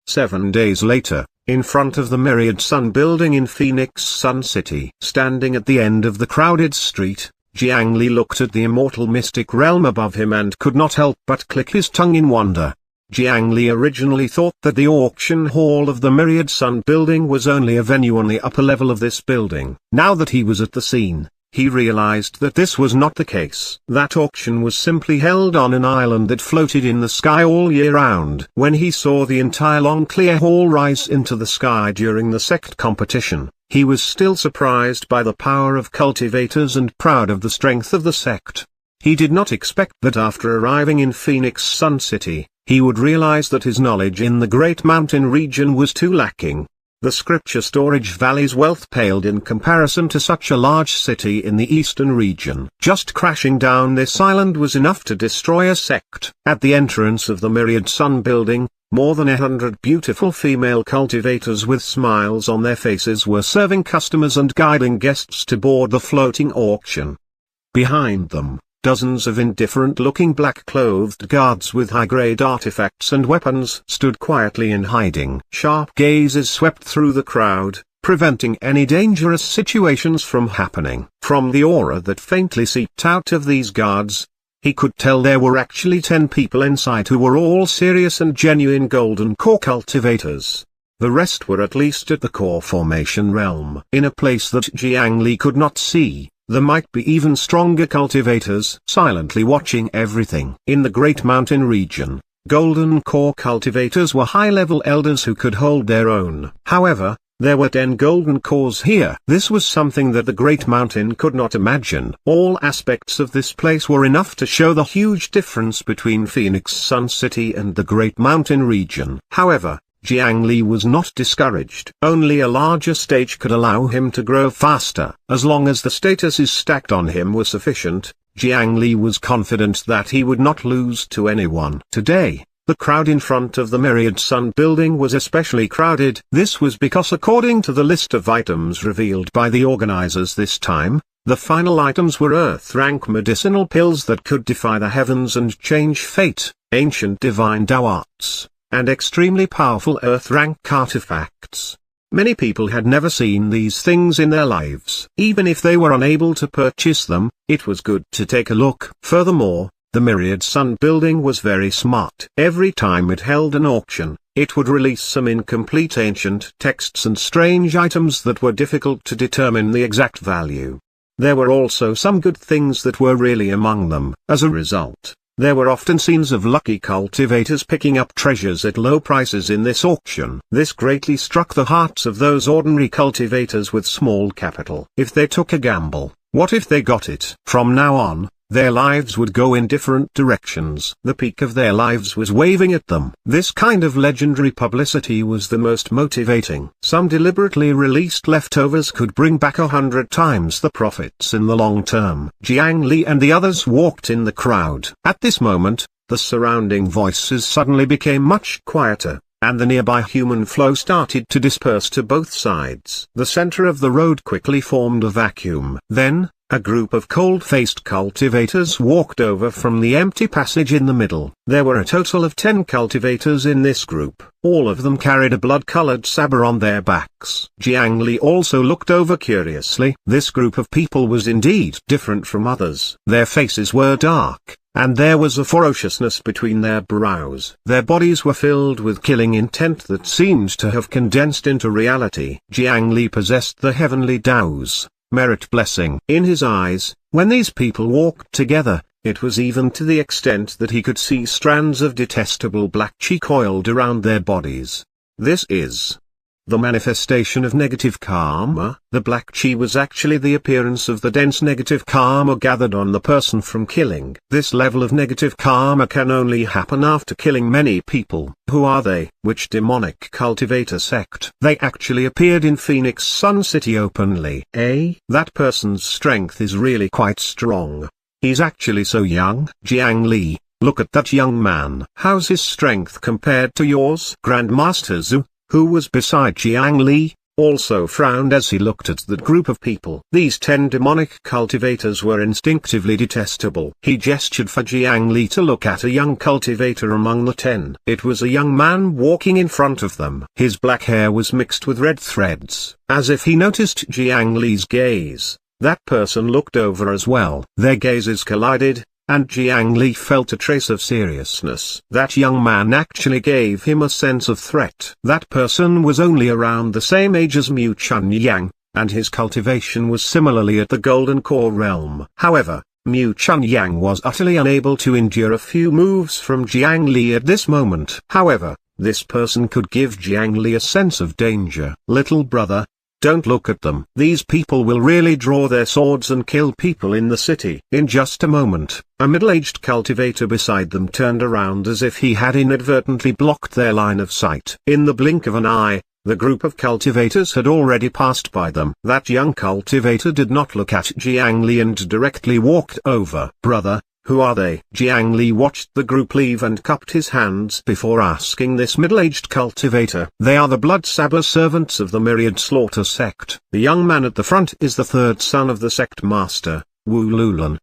7 days later, in front of the Myriad Sun building in Phoenix Sun City. Standing at the end of the crowded street, Jiang Li looked at the immortal mystic realm above him and could not help but click his tongue in wonder. Jiang Li originally thought that the auction hall of the Myriad Sun building was only a venue on the upper level of this building. Now that he was at the scene, he realized that this was not the case. That auction was simply held on an island that floated in the sky all year round. When he saw the entire long clear hall rise into the sky during the sect competition, he was still surprised by the power of cultivators and proud of the strength of the sect. He did not expect that after arriving in Phoenix Sun City, he would realize that his knowledge in the Great Mountain region was too lacking. The Scripture Storage Valley's wealth paled in comparison to such a large city in the eastern region. Just crashing down this island was enough to destroy a sect. At the entrance of the Myriad Sun building, more than 100 beautiful female cultivators with smiles on their faces were serving customers and guiding guests to board the floating auction. Behind them, dozens of indifferent-looking black-clothed guards with high-grade artifacts and weapons stood quietly in hiding. Sharp gazes swept through the crowd, preventing any dangerous situations from happening. From the aura that faintly seeped out of these guards, he could tell there were actually 10 people inside who were all serious and genuine golden core cultivators. The rest were at least at the core formation realm. In a place that Jiang Li could not see, there might be even stronger cultivators silently watching everything. In the Great Mountain region, golden core cultivators were high-level elders who could hold their own. However, there were 10 golden cores here. This was something that the Great Mountain could not imagine. All aspects of this place were enough to show the huge difference between Phoenix Sun City and the Great Mountain region. However, Jiang Li was not discouraged. Only a larger stage could allow him to grow faster. As long as the statuses stacked on him were sufficient, Jiang Li was confident that he would not lose to anyone. Today, the crowd in front of the Myriad Sun building was especially crowded. This was because according to the list of items revealed by the organizers this time, the final items were earth-rank medicinal pills that could defy the heavens and change fate, ancient divine Dao arts, and extremely powerful earth-rank artifacts. Many people had never seen these things in their lives. Even if they were unable to purchase them, it was good to take a look. Furthermore, the Myriad Sun building was very smart. Every time it held an auction, it would release some incomplete ancient texts and strange items that were difficult to determine the exact value. There were also some good things that were really among them. As a result, There were often scenes of lucky cultivators picking up treasures at low prices in this auction. This greatly struck the hearts of those ordinary cultivators with small capital. If they took a gamble, what if they got it? From now on, their lives would go in different directions. The peak of their lives was waving at them. This kind of legendary publicity was the most motivating. Some deliberately released leftovers could bring back 100 times the profits in the long term. Jiang Li and the others walked in the crowd. At this moment, the surrounding voices suddenly became much quieter, and the nearby human flow started to disperse to both sides. The center of the road quickly formed a vacuum. Then, a group of cold-faced cultivators walked over from the empty passage in the middle. There were a total of 10 cultivators in this group. All of them carried a blood-colored saber on their backs. Jiang Li also looked over curiously. This group of people was indeed different from others. Their faces were dark, and there was a ferociousness between their brows. Their bodies were filled with killing intent that seemed to have condensed into reality. Jiang Li possessed the heavenly Tao's merit blessing in his eyes. When these people walked together, it was even to the extent that he could see strands of detestable black chi coiled around their bodies. This is the manifestation of negative karma. The black chi was actually the appearance of the dense negative karma gathered on the person from killing. This level of negative karma can only happen after killing many people. Who are they? Which demonic cultivator sect? They actually appeared in Phoenix Sun City openly. That person's strength is really quite strong. He's actually so young. Jiang Li, look at that young man. How's his strength compared to yours? Grandmaster Zhu, who was beside Jiang Li, also frowned as he looked at that group of people. These 10 demonic cultivators were instinctively detestable. He gestured for Jiang Li to look at a young cultivator among the 10. It was a young man walking in front of them. His black hair was mixed with red threads. As if he noticed Jiang Li's gaze, that person looked over as well. Their gazes collided, and Jiang Li felt a trace of seriousness. That young man actually gave him a sense of threat. That person was only around the same age as Mu Chunyang, and his cultivation was similarly at the Golden Core realm. However, Mu Chunyang was utterly unable to endure a few moves from Jiang Li at this moment. However, this person could give Jiang Li a sense of danger. Little brother, don't look at them. These people will really draw their swords and kill people in the city. In just a moment, a middle-aged cultivator beside them turned around as if he had inadvertently blocked their line of sight. In the blink of an eye, the group of cultivators had already passed by them. That young cultivator did not look at Jiang Li and directly walked over. Brother, who are they? Jiang Li watched the group leave and cupped his hands before asking this middle-aged cultivator. They are the blood saber servants of the Myriad Slaughter sect. The young man at the front is the third son of the sect master, Wu Lulan.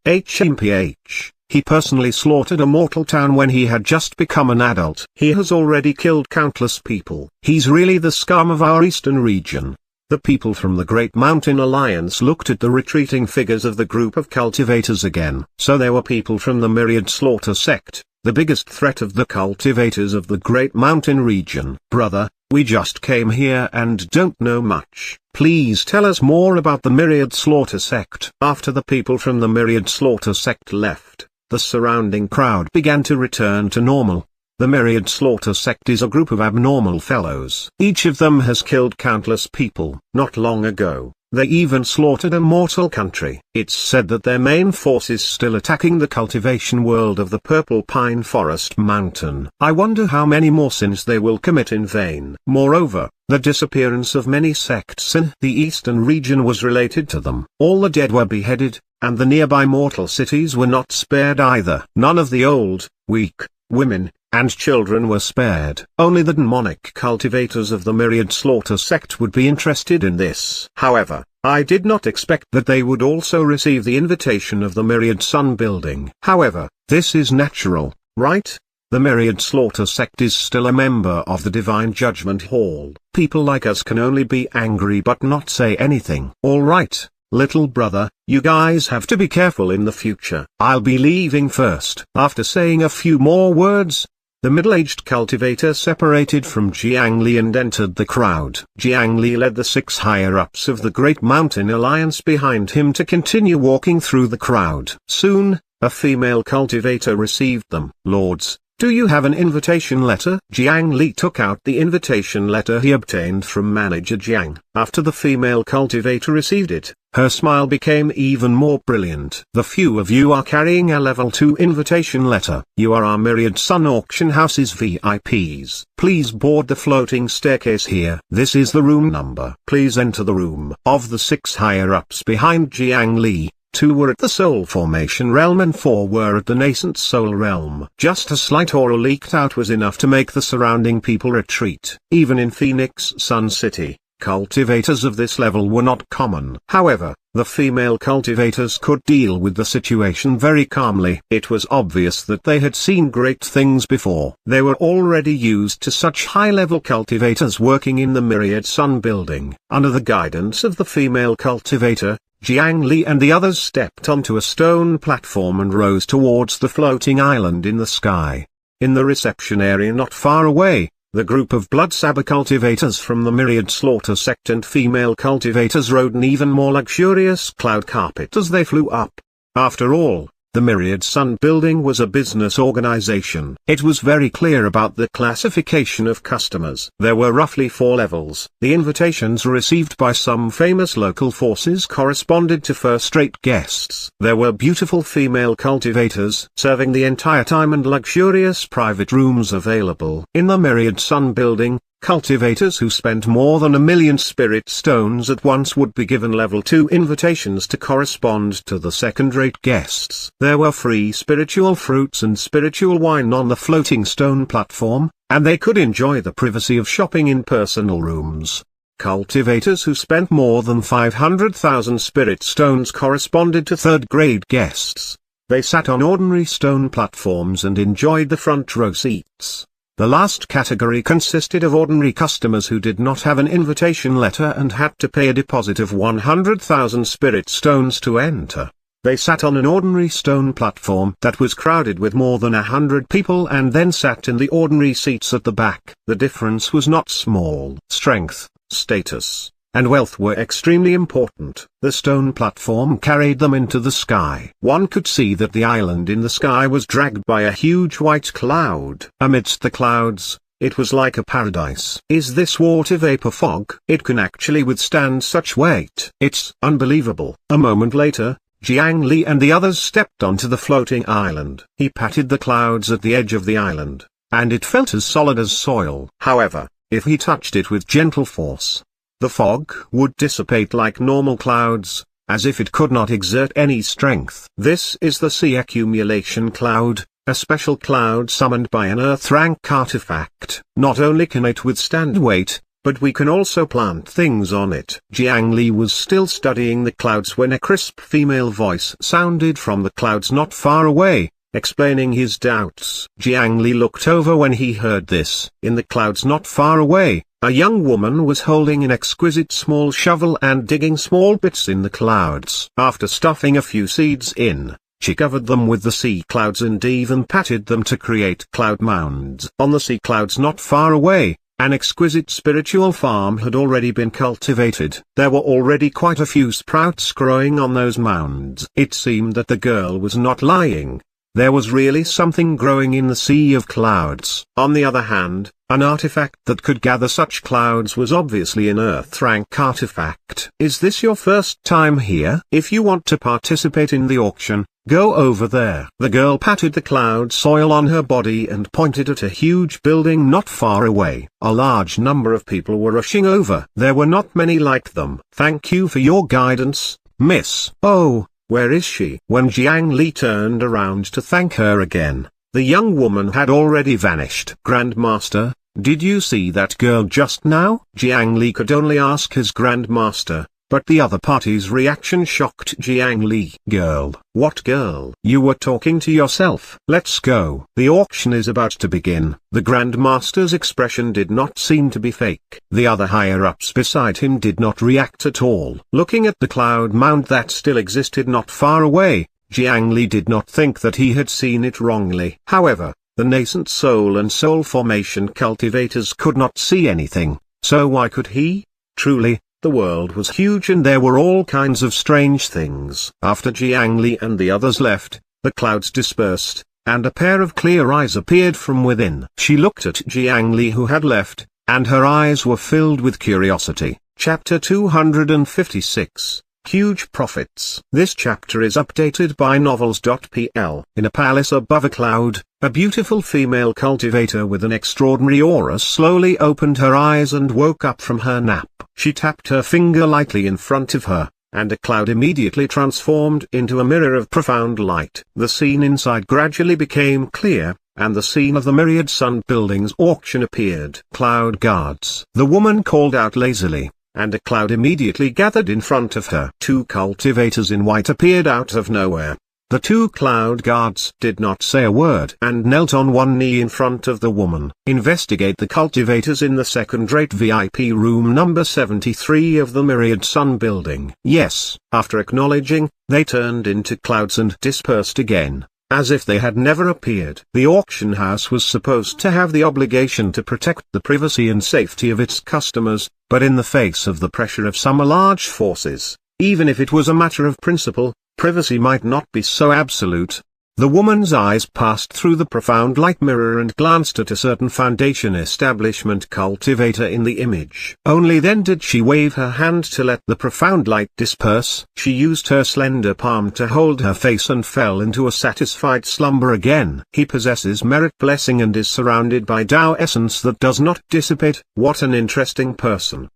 He personally slaughtered a mortal town when he had just become an adult. He has already killed countless people. He's really the scum of our eastern region. The people from the Great Mountain Alliance looked at the retreating figures of the group of cultivators again. So there were people from the Myriad Slaughter sect, the biggest threat of the cultivators of the Great Mountain region. Brother, we just came here and don't know much. Please tell us more about the Myriad Slaughter sect. After the people from the Myriad Slaughter sect left, the surrounding crowd began to return to normal. The Myriad Slaughter sect is a group of abnormal fellows. Each of them has killed countless people. Not long ago, they even slaughtered a mortal country. It's said that their main force is still attacking the cultivation world of the Purple Pine Forest Mountain. I wonder how many more sins they will commit in vain. Moreover, the disappearance of many sects in the eastern region was related to them. All the dead were beheaded, and the nearby mortal cities were not spared either. None of the old, weak, women, and children were spared. Only the demonic cultivators of the Myriad Slaughter sect would be interested in this. However, I did not expect that they would also receive the invitation of the Myriad Sun building. However, this is natural, right? The Myriad Slaughter sect is still a member of the Divine Judgment Hall. People like us can only be angry but not say anything. All right, little brother, you guys have to be careful in the future. I'll be leaving first. After saying a few more words, the middle-aged cultivator separated from Jiang Li and entered the crowd. Jiang Li led the 6 higher-ups of the Great Mountain Alliance behind him to continue walking through the crowd. Soon, a female cultivator received them. "Lords, do you have an invitation letter?" Jiang Li took out the invitation letter he obtained from manager Jiang. After the female cultivator received it, her smile became even more brilliant. "The few of you are carrying a level 2 invitation letter. You are our Myriad Sun Auction House's VIPs. Please board the floating staircase here. This is the room number. Please enter the room." Of the 6 higher-ups behind Jiang Li, 2 were at the Soul Formation realm and 4 were at the nascent Soul realm. Just a slight aura leaked out was enough to make the surrounding people retreat. Even in Phoenix Sun City, cultivators of this level were not common. However, the female cultivators could deal with the situation very calmly. It was obvious that they had seen great things before. They were already used to such high-level cultivators working in the Myriad Sun building. Under the guidance of the female cultivator, Jiang Li and the others stepped onto a stone platform and rose towards the floating island in the sky. In the reception area not far away, the group of blood saber cultivators from the Myriad Slaughter sect and female cultivators rode an even more luxurious cloud carpet as they flew up. After all, the Myriad Sun building was a business organization. It was very clear about the classification of customers. There were roughly 4 levels. The invitations received by some famous local forces corresponded to first-rate guests. There were beautiful female cultivators serving the entire time and luxurious private rooms available. In the Myriad Sun building, cultivators who spent more than 1,000,000 spirit stones at once would be given level 2 invitations to correspond to the second-rate guests. There were free spiritual fruits and spiritual wine on the floating stone platform, and they could enjoy the privacy of shopping in personal rooms. Cultivators who spent more than 500,000 spirit stones corresponded to third-grade guests. They sat on ordinary stone platforms and enjoyed the front-row seats. The last category consisted of ordinary customers who did not have an invitation letter and had to pay a deposit of 100,000 spirit stones to enter. They sat on an ordinary stone platform that was crowded with more than 100 people and then sat in the ordinary seats at the back. The difference was not small. Strength, status, and wealth were extremely important. The stone platform carried them into the sky. One could see that the island in the sky was dragged by a huge white cloud. Amidst the clouds, it was like a paradise. Is this water vapor fog? It can actually withstand such weight. It's unbelievable. A moment later, Jiang Li and the others stepped onto the floating island. He patted the clouds at the edge of the island, and it felt as solid as soil. However, if he touched it with gentle force, the fog would dissipate like normal clouds, as if it could not exert any strength. This is the sea accumulation cloud, a special cloud summoned by an earth-rank artifact. Not only can it withstand weight, but we can also plant things on it. Jiang Li was still studying the clouds when a crisp female voice sounded from the clouds not far away, explaining his doubts. Jiang Li looked over when he heard this. In the clouds not far away, a young woman was holding an exquisite small shovel and digging small bits in the clouds. After stuffing a few seeds in, she covered them with the sea clouds and even patted them to create cloud mounds. On the sea clouds not far away, an exquisite spiritual farm had already been cultivated. There were already quite a few sprouts growing on those mounds. It seemed that the girl was not lying. There was really something growing in the sea of clouds. On the other hand, an artifact that could gather such clouds was obviously an Earth-rank artifact. Is this your first time here? If you want to participate in the auction, go over there. The girl patted the cloud soil on her body and pointed at a huge building not far away. A large number of people were rushing over. There were not many like them. Thank you for your guidance, miss. Oh, where is she? When Jiang Li turned around to thank her again, the young woman had already vanished. Grandmaster, did you see that girl just now? Jiang Li could only ask his Grandmaster, but the other party's reaction shocked Jiang Li. Girl? What girl? You were talking to yourself. Let's go. The auction is about to begin. The Grandmaster's expression did not seem to be fake. The other higher-ups beside him did not react at all. Looking at the cloud mound that still existed not far away, Jiang Li did not think that he had seen it wrongly. However, the nascent soul and soul formation cultivators could not see anything, so why could he? Truly, the world was huge and there were all kinds of strange things. After Jiang Li and the others left, the clouds dispersed, and a pair of clear eyes appeared from within. She looked at Jiang Li, who had left, and her eyes were filled with curiosity. Chapter 256. Huge Profits. This chapter is updated by novels.pl. In a palace above a cloud, a beautiful female cultivator with an extraordinary aura slowly opened her eyes and woke up from her nap. She tapped her finger lightly in front of her, and a cloud immediately transformed into a mirror of profound light. The scene inside gradually became clear, and the scene of the myriad sun buildings auction appeared. Cloud guards. The woman called out lazily, and a cloud immediately gathered in front of her. Two cultivators in white appeared out of nowhere. The two cloud guards did not say a word and knelt on one knee in front of the woman. Investigate the cultivators in the second-rate VIP room number 73 of the Myriad Sun building. Yes. After acknowledging, they turned into clouds and dispersed again, as if they had never appeared. The auction house was supposed to have the obligation to protect the privacy and safety of its customers, but in the face of the pressure of some large forces, even if it was a matter of principle, privacy might not be so absolute. The woman's eyes passed through the profound light mirror and glanced at a certain foundation establishment cultivator in the image. Only then did she wave her hand to let the profound light disperse. She used her slender palm to hold her face and fell into a satisfied slumber again. He possesses merit blessing and is surrounded by Tao essence that does not dissipate. What an interesting person.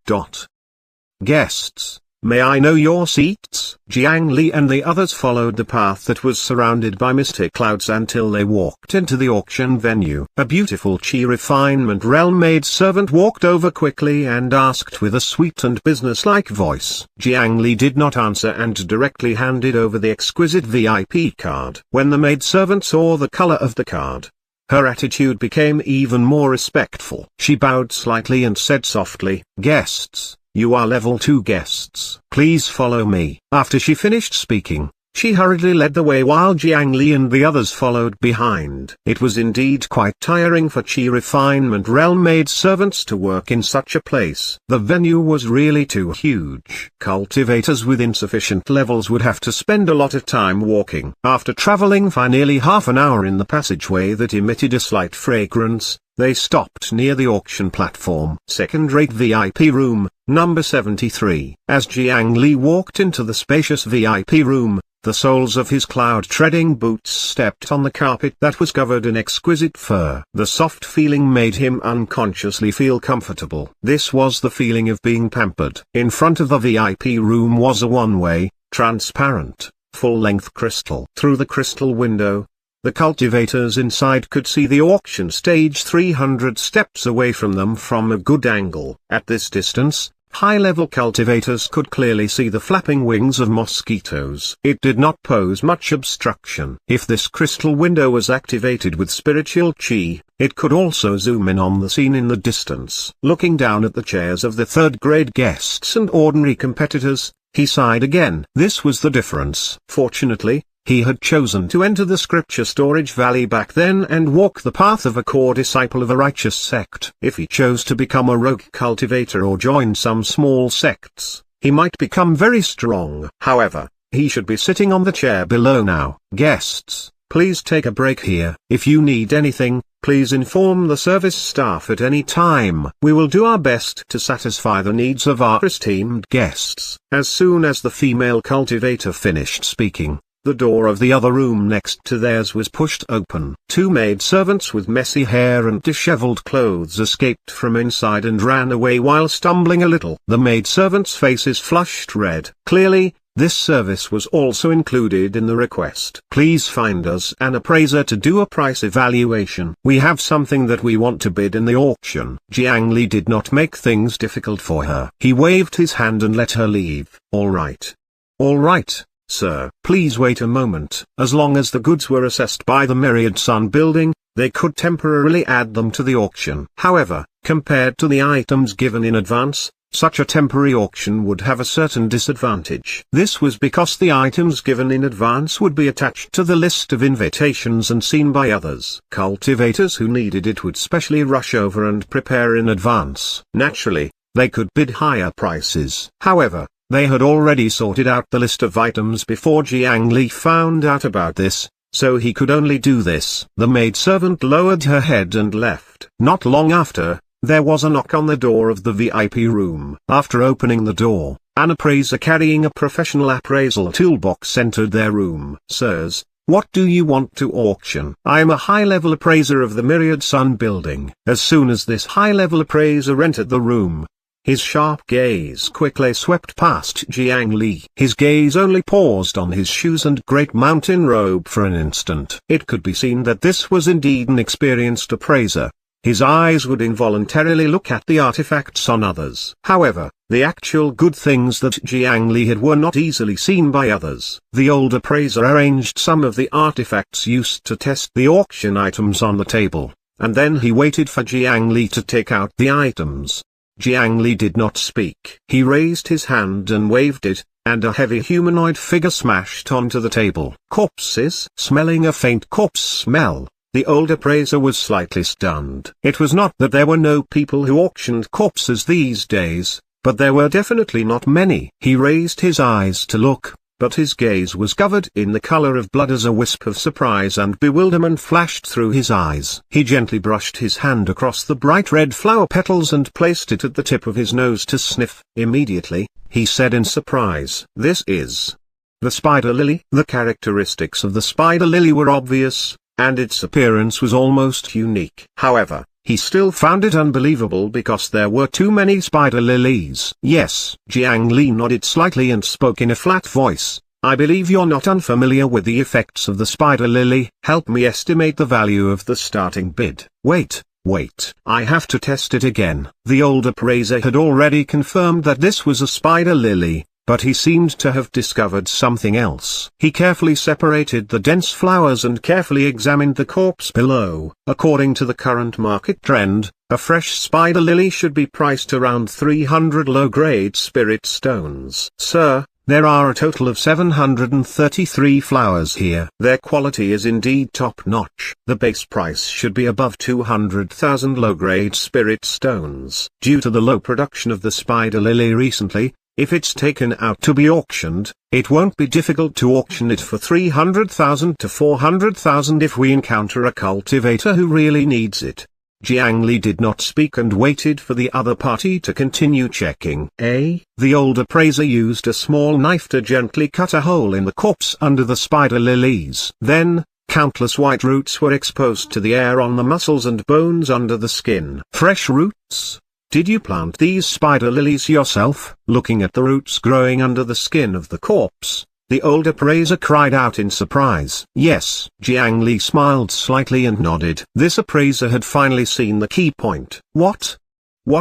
Guests. May I know your seats? Jiang Li and the others followed the path that was surrounded by mystic clouds until they walked into the auction venue. A beautiful Qi refinement realm maidservant walked over quickly and asked with a sweet and businesslike voice. Jiang Li did not answer and directly handed over the exquisite VIP card. When the maidservant saw the color of the card, her attitude became even more respectful. She bowed slightly and said softly, "Guests. You are level 2 guests. Please follow me." After she finished speaking, she hurriedly led the way while Jiang Li and the others followed behind. It was indeed quite tiring for Qi refinement realm maidservants to work in such a place. The venue was really too huge. Cultivators with insufficient levels would have to spend a lot of time walking. After traveling for nearly half an hour in the passageway that emitted a slight fragrance, they stopped near the auction platform. Second-rate VIP room, number 73. As Jiang Li walked into the spacious VIP room, the soles of his cloud-treading boots stepped on the carpet that was covered in exquisite fur. The soft feeling made him unconsciously feel comfortable. This was the feeling of being pampered. In front of the VIP room was a one-way, transparent, full-length crystal. Through the crystal window, the cultivators inside could see the auction stage 300 steps away from them from a good angle. At this distance, high-level cultivators could clearly see the flapping wings of mosquitoes. It did not pose much obstruction. If this crystal window was activated with spiritual Qi, it could also zoom in on the scene in the distance. Looking down at the chairs of the third-grade guests and ordinary competitors, he sighed again. This was the difference. Fortunately, he had chosen to enter the scripture storage valley back then and walk the path of a core disciple of a righteous sect. If he chose to become a rogue cultivator or join some small sects, he might become very strong. However, he should be sitting on the chair below now. Guests, please take a break here. If you need anything, please inform the service staff at any time. We will do our best to satisfy the needs of our esteemed guests. As soon as the female cultivator finished speaking, the door of the other room next to theirs was pushed open. Two maidservants with messy hair and disheveled clothes escaped from inside and ran away while stumbling a little. The maidservants' faces flushed red. Clearly, this service was also included in the request. Please find us an appraiser to do a price evaluation. We have something that we want to bid in the auction. Jiang Li did not make things difficult for her. He waved his hand and let her leave. All right. All right. Sir, please wait a moment. As long as the goods were assessed by the Myriad Sun building, they could temporarily add them to the auction. However, compared to the items given in advance, such a temporary auction would have a certain disadvantage. This was because the items given in advance would be attached to the list of invitations and seen by others. Cultivators who needed it would specially rush over and prepare in advance. Naturally, they could bid higher prices. However, they had already sorted out the list of items before Jiang Li found out about this, so he could only do this. The maidservant lowered her head and left. Not long after, there was a knock on the door of the VIP room. After opening the door, an appraiser carrying a professional appraisal toolbox entered their room. "Sirs, what do you want to auction?" "I am a high-level appraiser of the Myriad Sun building." As soon as this high-level appraiser entered the room, his sharp gaze quickly swept past Jiang Li. His gaze only paused on his shoes and great mountain robe for an instant. It could be seen that this was indeed an experienced appraiser. His eyes would involuntarily look at the artifacts on others. However, the actual good things that Jiang Li had were not easily seen by others. The old appraiser arranged some of the artifacts used to test the auction items on the table, and then he waited for Jiang Li to take out the items. Jiang Li did not speak. He raised his hand and waved it, and a heavy humanoid figure smashed onto the table. Corpses? Smelling a faint corpse smell, the old appraiser was slightly stunned. It was not that there were no people who auctioned corpses these days, but there were definitely not many. He raised his eyes to look, but his gaze was covered in the color of blood as a wisp of surprise and bewilderment flashed through his eyes. He gently brushed his hand across the bright red flower petals and placed it at the tip of his nose to sniff. Immediately, he said in surprise, "This is the spider lily." The characteristics of the spider lily were obvious, and its appearance was almost unique. However, he still found it unbelievable because there were too many spider lilies. "Yes." Jiang Li nodded slightly and spoke in a flat voice. "I believe you're not unfamiliar with the effects of the spider lily. Help me estimate the value of the starting bid." Wait. I have to test it again." The old appraiser had already confirmed that this was a spider lily, but he seemed to have discovered something else. He carefully separated the dense flowers and carefully examined the corpse below. According to the current market trend, a fresh spider lily should be priced around 300 low-grade spirit stones. "Sir, there are a total of 733 flowers here. Their quality is indeed top-notch. The base price should be above 200,000 low-grade spirit stones. Due to the low production of the spider lily recently, if it's taken out to be auctioned, it won't be difficult to auction it for 300,000 to 400,000 if we encounter a cultivator who really needs it." Jiang Li did not speak and waited for the other party to continue checking. The old appraiser used a small knife to gently cut a hole in the corpse under the spider lilies. Then, countless white roots were exposed to the air on the muscles and bones under the skin. "Fresh roots? Did you plant these spider lilies yourself?" Looking at the roots growing under the skin of the corpse, the old appraiser cried out in surprise. "Yes." Jiang Li smiled slightly and nodded. This appraiser had finally seen the key point. What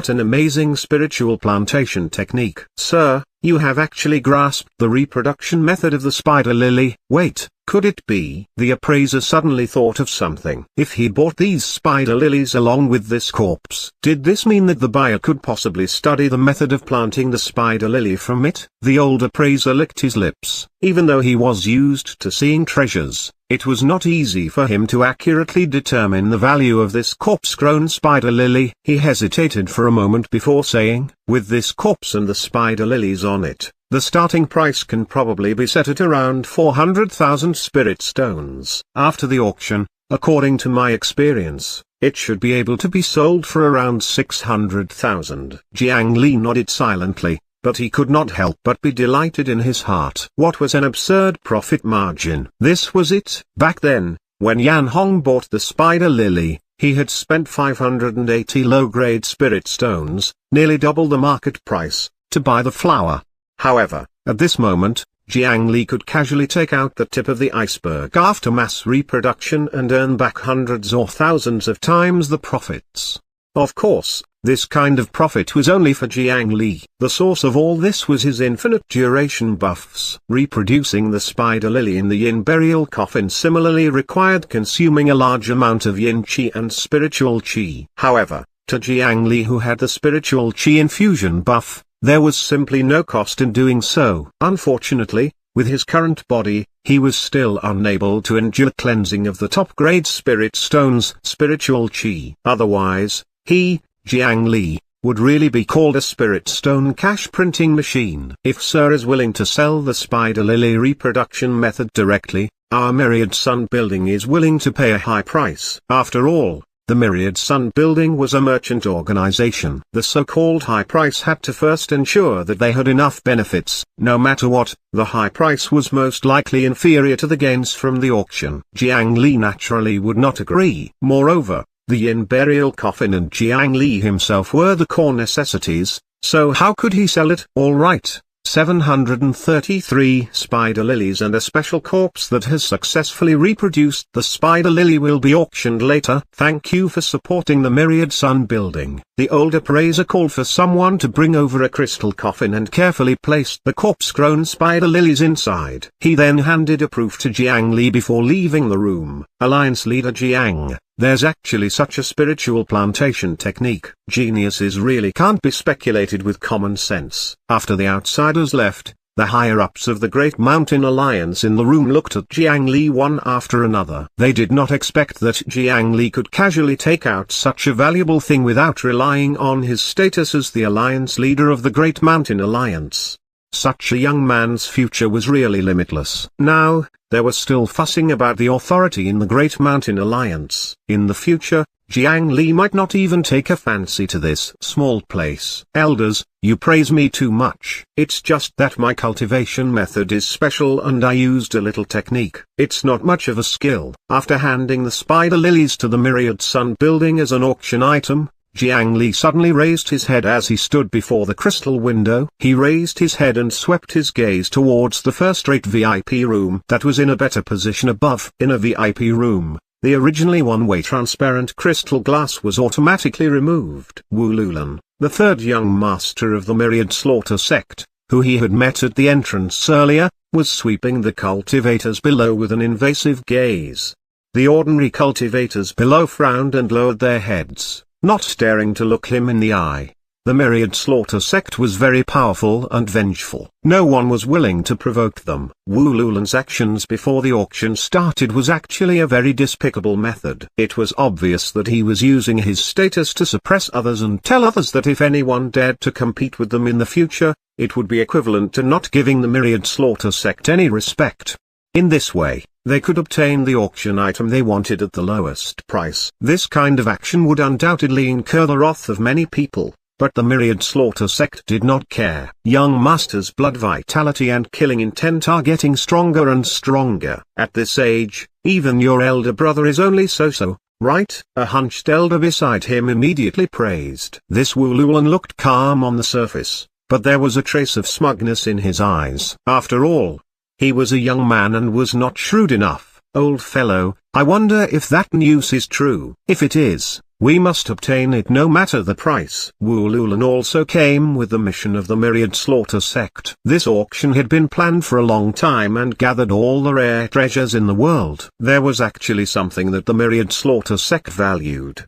an amazing spiritual plantation technique. "Sir, you have actually grasped the reproduction method of the spider lily." Wait, could it be? The appraiser suddenly thought of something. If he bought these spider lilies along with this corpse, did this mean that the buyer could possibly study the method of planting the spider lily from it? The old appraiser licked his lips. Even though he was used to seeing treasures, it was not easy for him to accurately determine the value of this corpse-grown spider lily. He hesitated for a moment before saying, "With this corpse and the spider lilies on it, the starting price can probably be set at around 400,000 spirit stones. After the auction, according to my experience, it should be able to be sold for around 600,000. Jiang Li nodded silently, but he could not help but be delighted in his heart. What was an absurd profit margin? This was it. Back then, when Yan Hong bought the spider lily, he had spent 580 low-grade spirit stones, nearly double the market price, to buy the flower. However, at this moment, Jiang Li could casually take out the tip of the iceberg after mass reproduction and earn back hundreds or thousands of times the profits. Of course, this kind of profit was only for Jiang Li. The source of all this was his infinite duration buffs. Reproducing the spider lily in the yin burial coffin similarly required consuming a large amount of yin qi and spiritual qi. However, to Jiang Li, who had the spiritual qi infusion buff, there was simply no cost in doing so. Unfortunately, with his current body, he was still unable to endure cleansing of the top-grade spirit stones, spiritual qi. Otherwise, he, Jiang Li, would really be called a spirit stone cash printing machine. If Sir is willing to sell the spider lily reproduction method directly, Our Myriad Sun Building is willing to pay a high price. After all, the Myriad Sun Building was a merchant organization. The so-called high price had to first ensure that they had enough benefits. No matter what, the high price was most likely inferior to the gains from the auction. Jiang Li naturally would not agree. Moreover, the yin burial coffin and Jiang Li himself were the core necessities, so how could he sell it? All right. 733 spider lilies and a special corpse that has successfully reproduced the spider lily will be auctioned later. Thank you for supporting the Myriad Sun Building. The old appraiser called for someone to bring over a crystal coffin and carefully placed the corpse-grown spider lilies inside. He then handed a proof to Jiang Li before leaving the room. Alliance leader Jiang, there's actually such a spiritual plantation technique. Geniuses really can't be speculated with common sense. After the outsiders left, the higher-ups of the Great Mountain Alliance in the room looked at Jiang Li one after another. They did not expect that Jiang Li could casually take out such a valuable thing without relying on his status as the alliance leader of the Great Mountain Alliance. Such a young man's future was really limitless. Now, they were still fussing about the authority in the Great Mountain Alliance. In the future, Jiang Li might not even take a fancy to this small place. Elders, you praise me too much. It's just that my cultivation method is special and I used a little technique. It's not much of a skill. After handing the spider lilies to the Myriad Sun Building as an auction item, Jiang Li suddenly raised his head as he stood before the crystal window. He raised his head and swept his gaze towards the first-rate VIP room that was in a better position above. In a VIP room, the originally one-way transparent crystal glass was automatically removed. Wu Lulan, the third young master of the Myriad Slaughter sect, who he had met at the entrance earlier, was sweeping the cultivators below with an invasive gaze. The ordinary cultivators below frowned and lowered their heads, not daring to look him in the eye. The Myriad Slaughter sect was very powerful and vengeful. No one was willing to provoke them. Wu Lulan's actions before the auction started was actually a very despicable method. It was obvious that he was using his status to suppress others and tell others that if anyone dared to compete with them in the future, it would be equivalent to not giving the Myriad Slaughter sect any respect. In this way, they could obtain the auction item they wanted at the lowest price. This kind of action would undoubtedly incur the wrath of many people, but the Myriad Slaughter sect did not care. Young Master's blood vitality and killing intent are getting stronger and stronger. At this age, even your elder brother is only so-so, right? A hunched elder beside him immediately praised. This Wu Lulan looked calm on the surface, but there was a trace of smugness in his eyes. After all, he was a young man and was not shrewd enough. Old fellow, I wonder if that news is true. If it is, we must obtain it no matter the price. Wu Lulan also came with the mission of the Myriad Slaughter sect. This auction had been planned for a long time and gathered all the rare treasures in the world. There was actually something that the Myriad Slaughter sect valued.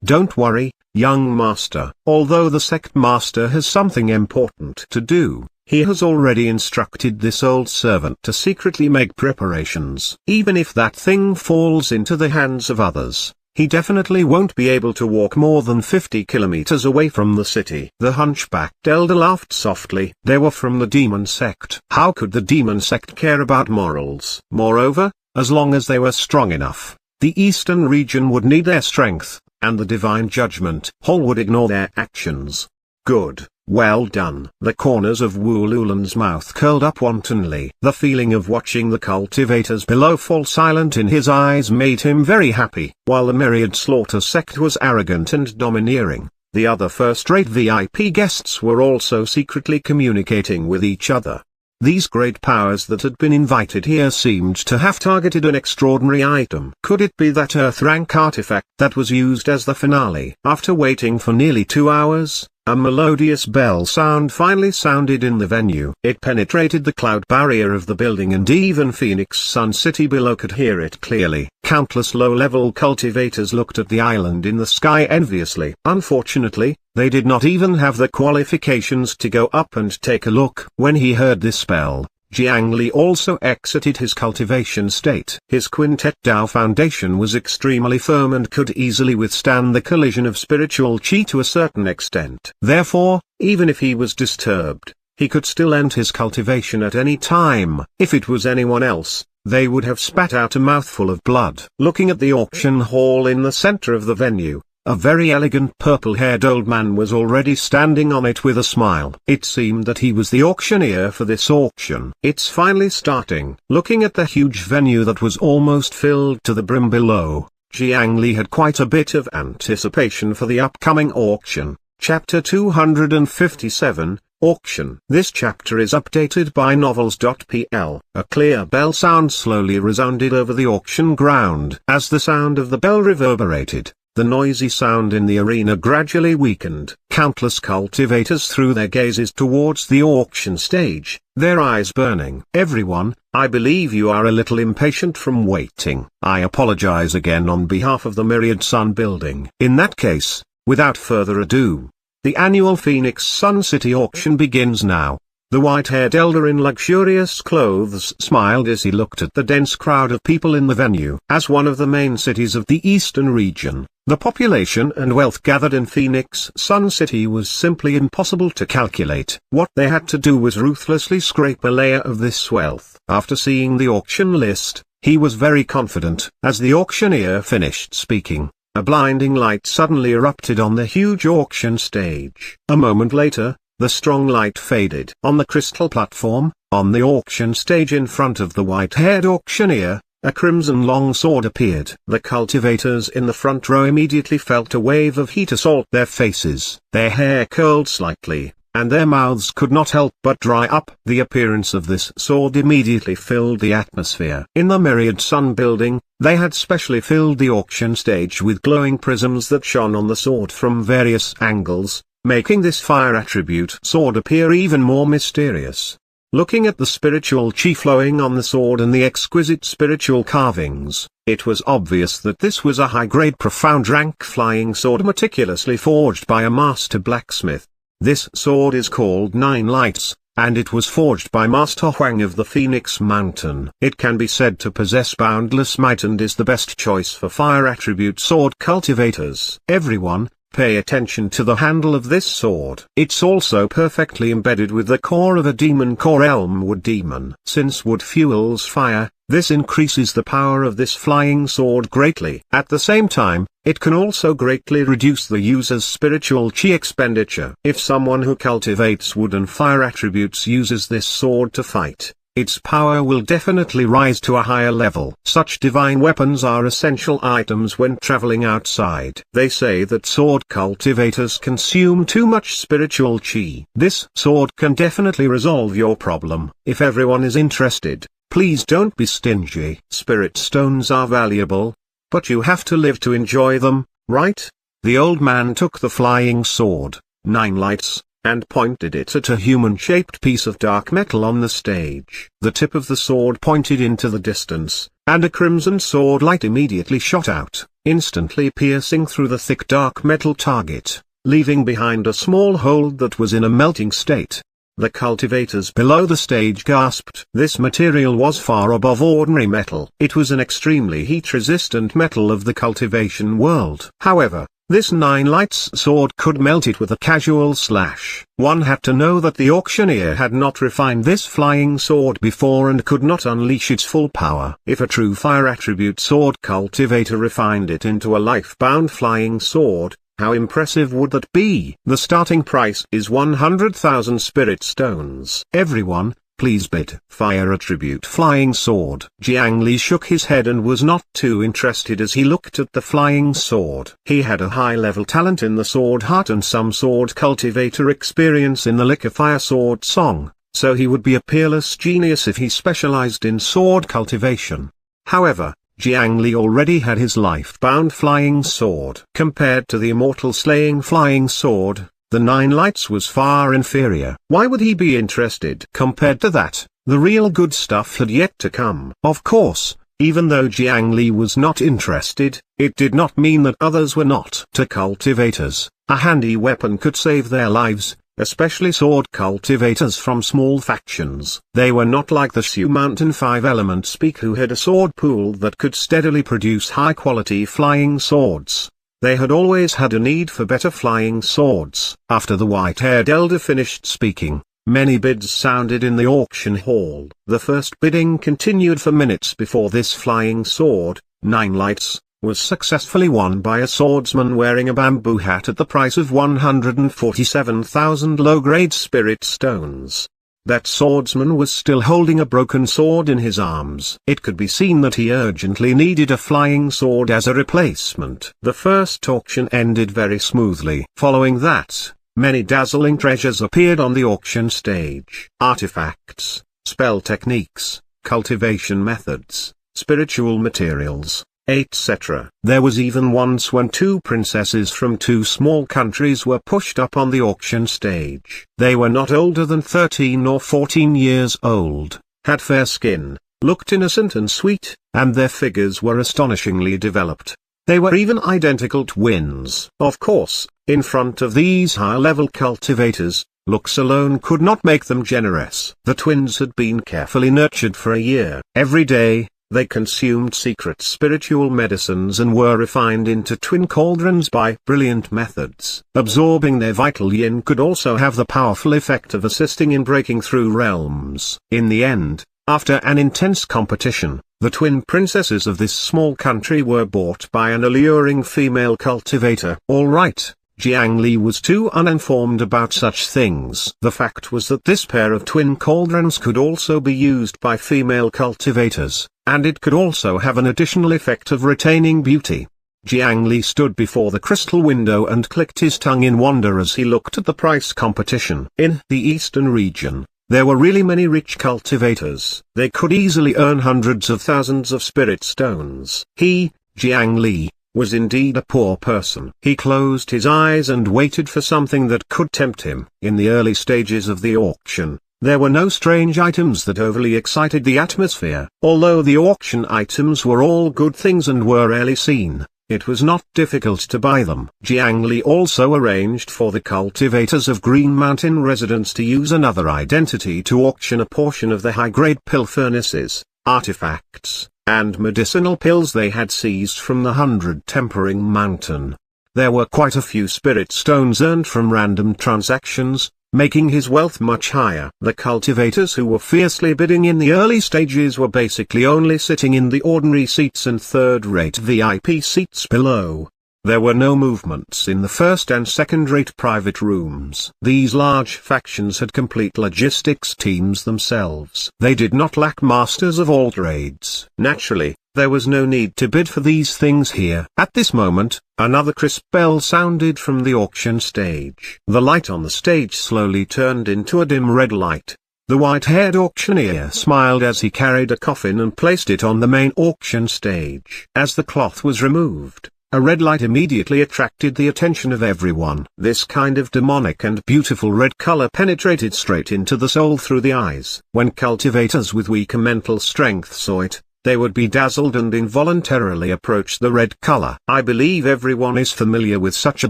Don't worry, young master. Although the sect master has something important to do, he has already instructed this old servant to secretly make preparations. Even if that thing falls into the hands of others, he definitely won't be able to walk more than 50 kilometers away from the city. The hunchbacked elder laughed softly. They were from the demon sect. How could the demon sect care about morals? Moreover, as long as they were strong enough, the eastern region would need their strength, and the divine judgment hall would ignore their actions. Good. Well done. The corners of Wu Lulan's mouth curled up wantonly. The feeling of watching the cultivators below fall silent in his eyes made him very happy. While the Myriad Slaughter sect was arrogant and domineering, the other first-rate VIP guests were also secretly communicating with each other. These great powers that had been invited here seemed to have targeted an extraordinary item. Could it be that Earth-rank artifact that was used as the finale? After waiting for nearly 2 hours, a melodious bell sound finally sounded in the venue. It penetrated the cloud barrier of the building and even Phoenix Sun City below could hear it clearly. Countless low-level cultivators looked at the island in the sky enviously. Unfortunately, they did not even have the qualifications to go up and take a look. When he heard this bell, Jiang Li also exited his cultivation state. His Quintet Dao foundation was extremely firm and could easily withstand the collision of spiritual chi to a certain extent. Therefore, even if he was disturbed, he could still end his cultivation at any time. If it was anyone else, they would have spat out a mouthful of blood. Looking at the auction hall in the center of the venue, a very elegant purple-haired old man was already standing on it with a smile. It seemed that he was the auctioneer for this auction. It's finally starting. Looking at the huge venue that was almost filled to the brim below, Jiang Li had quite a bit of anticipation for the upcoming auction. Chapter 257, Auction. This chapter is updated by novels.pl. A clear bell sound slowly resounded over the auction ground. As the sound of the bell reverberated, the noisy sound in the arena gradually weakened. Countless cultivators threw their gazes towards the auction stage, their eyes burning. Everyone, I believe you are a little impatient from waiting. I apologize again on behalf of the Myriad Sun Building. In that case, without further ado, the annual Phoenix Sun City auction begins now. The white-haired elder in luxurious clothes smiled as he looked at the dense crowd of people in the venue. As one of the main cities of the eastern region, the population and wealth gathered in Phoenix Sun City was simply impossible to calculate. What they had to do was ruthlessly scrape a layer of this wealth. After seeing the auction list, he was very confident. As the auctioneer finished speaking, a blinding light suddenly erupted on the huge auction stage. A moment later, the strong light faded. On the crystal platform, on the auction stage in front of the white-haired auctioneer, a crimson long sword appeared. The cultivators in the front row immediately felt a wave of heat assault their faces. Their hair curled slightly, and their mouths could not help but dry up. The appearance of this sword immediately filled the atmosphere. In the Myriad Sun Building, they had specially filled the auction stage with glowing prisms that shone on the sword from various angles, making this fire attribute sword appear even more mysterious. Looking at the spiritual chi flowing on the sword and the exquisite spiritual carvings, it was obvious that this was a high-grade profound rank flying sword meticulously forged by a master blacksmith. This sword is called Nine Lights, and it was forged by Master Huang of the Phoenix Mountain. It can be said to possess boundless might and is the best choice for fire attribute sword cultivators. Everyone, pay attention to the handle of this sword. It's also perfectly embedded with the core of a demon core Elmwood demon. Since wood fuels fire, this increases the power of this flying sword greatly. At the same time, it can also greatly reduce the user's spiritual chi expenditure. If someone who cultivates wood and fire attributes uses this sword to fight, its power will definitely rise to a higher level. Such divine weapons are essential items when traveling outside. They say that sword cultivators consume too much spiritual chi. This sword can definitely resolve your problem. If everyone is interested, please don't be stingy. Spirit stones are valuable, but you have to live to enjoy them, right? The old man took the flying sword, Nine Lights, and pointed it at a human-shaped piece of dark metal on the stage. The tip of the sword pointed into the distance, and a crimson sword light immediately shot out, instantly piercing through the thick dark metal target, leaving behind a small hole that was in a melting state. The cultivators below the stage gasped. This material was far above ordinary metal. It was an extremely heat-resistant metal of the cultivation world. However, this Nine Lights sword could melt it with a casual slash. One had to know that the auctioneer had not refined this flying sword before and could not unleash its full power. If a true fire attribute sword cultivator refined it into a life-bound flying sword, how impressive would that be? The starting price is 100,000 spirit stones. Everyone, please bid. Fire attribute flying sword. Jiang Li shook his head and was not too interested as he looked at the flying sword. He had a high-level talent in the sword art and some sword cultivator experience in the liquefire sword song, so he would be a peerless genius if he specialized in sword cultivation. However, Jiang Li already had his life-bound flying sword. Compared to the immortal slaying flying sword, the Nine Lights was far inferior. Why would he be interested? Compared to that, the real good stuff had yet to come. Of course, even though Jiang Li was not interested, it did not mean that others were not. To cultivators, a handy weapon could save their lives, especially sword cultivators from small factions. They were not like the Shu Mountain 5-element speak who had a sword pool that could steadily produce high-quality flying swords. They had always had a need for better flying swords. After the white-haired elder finished speaking, Many bids sounded in the auction hall. The first bidding continued for minutes before this flying sword, 9 lights, was successfully won by a swordsman wearing a bamboo hat at the price of 147,000 low-grade spirit stones. That swordsman was still holding a broken sword in his arms. It could be seen that he urgently needed a flying sword as a replacement. The first auction ended very smoothly. Following that, many dazzling treasures appeared on the auction stage. Artifacts, spell techniques, cultivation methods, spiritual materials, etc. There was even once when 2 princesses from 2 small countries were pushed up on the auction stage. They were not older than 13 or 14 years old, had fair skin, looked innocent and sweet, and their figures were astonishingly developed. They were even identical twins. Of course, in front of these high-level cultivators, looks alone could not make them generous. The twins had been carefully nurtured for a year. Every day, they consumed secret spiritual medicines and were refined into twin cauldrons by brilliant methods. Absorbing their vital yin could also have the powerful effect of assisting in breaking through realms. In the end, after an intense competition, the twin princesses of this small country were bought by an alluring female cultivator. All right. Jiang Li was too uninformed about such things. The fact was that this pair of twin cauldrons could also be used by female cultivators, and it could also have an additional effect of retaining beauty. Jiang Li stood before the crystal window and clicked his tongue in wonder as he looked at the price competition. In the eastern region, there were really many rich cultivators. They could easily earn hundreds of thousands of spirit stones. He, Jiang Li, was indeed a poor person. He closed his eyes and waited for something that could tempt him. In the early stages of the auction, there were no strange items that overly excited the atmosphere. Although the auction items were all good things and were rarely seen, it was not difficult to buy them. Jiang Li also arranged for the cultivators of Green Mountain residents to use another identity to auction a portion of the high-grade pill furnaces, artifacts, and medicinal pills they had seized from the 100 Tempering Mountain. There were quite a few spirit stones earned from random transactions, making his wealth much higher. The cultivators who were fiercely bidding in the early stages were basically only sitting in the ordinary seats and third-rate VIP seats below. There were no movements in the first and second-rate private rooms. These large factions had complete logistics teams themselves. They did not lack masters of all trades. Naturally, there was no need to bid for these things here. At this moment, another crisp bell sounded from the auction stage. The light on the stage slowly turned into a dim red light. The white-haired auctioneer smiled as he carried a coffin and placed it on the main auction stage. As the cloth was removed, a red light immediately attracted the attention of everyone. This kind of demonic and beautiful red color penetrated straight into the soul through the eyes. When cultivators with weaker mental strength saw it, they would be dazzled and involuntarily approach the red color. I believe everyone is familiar with such a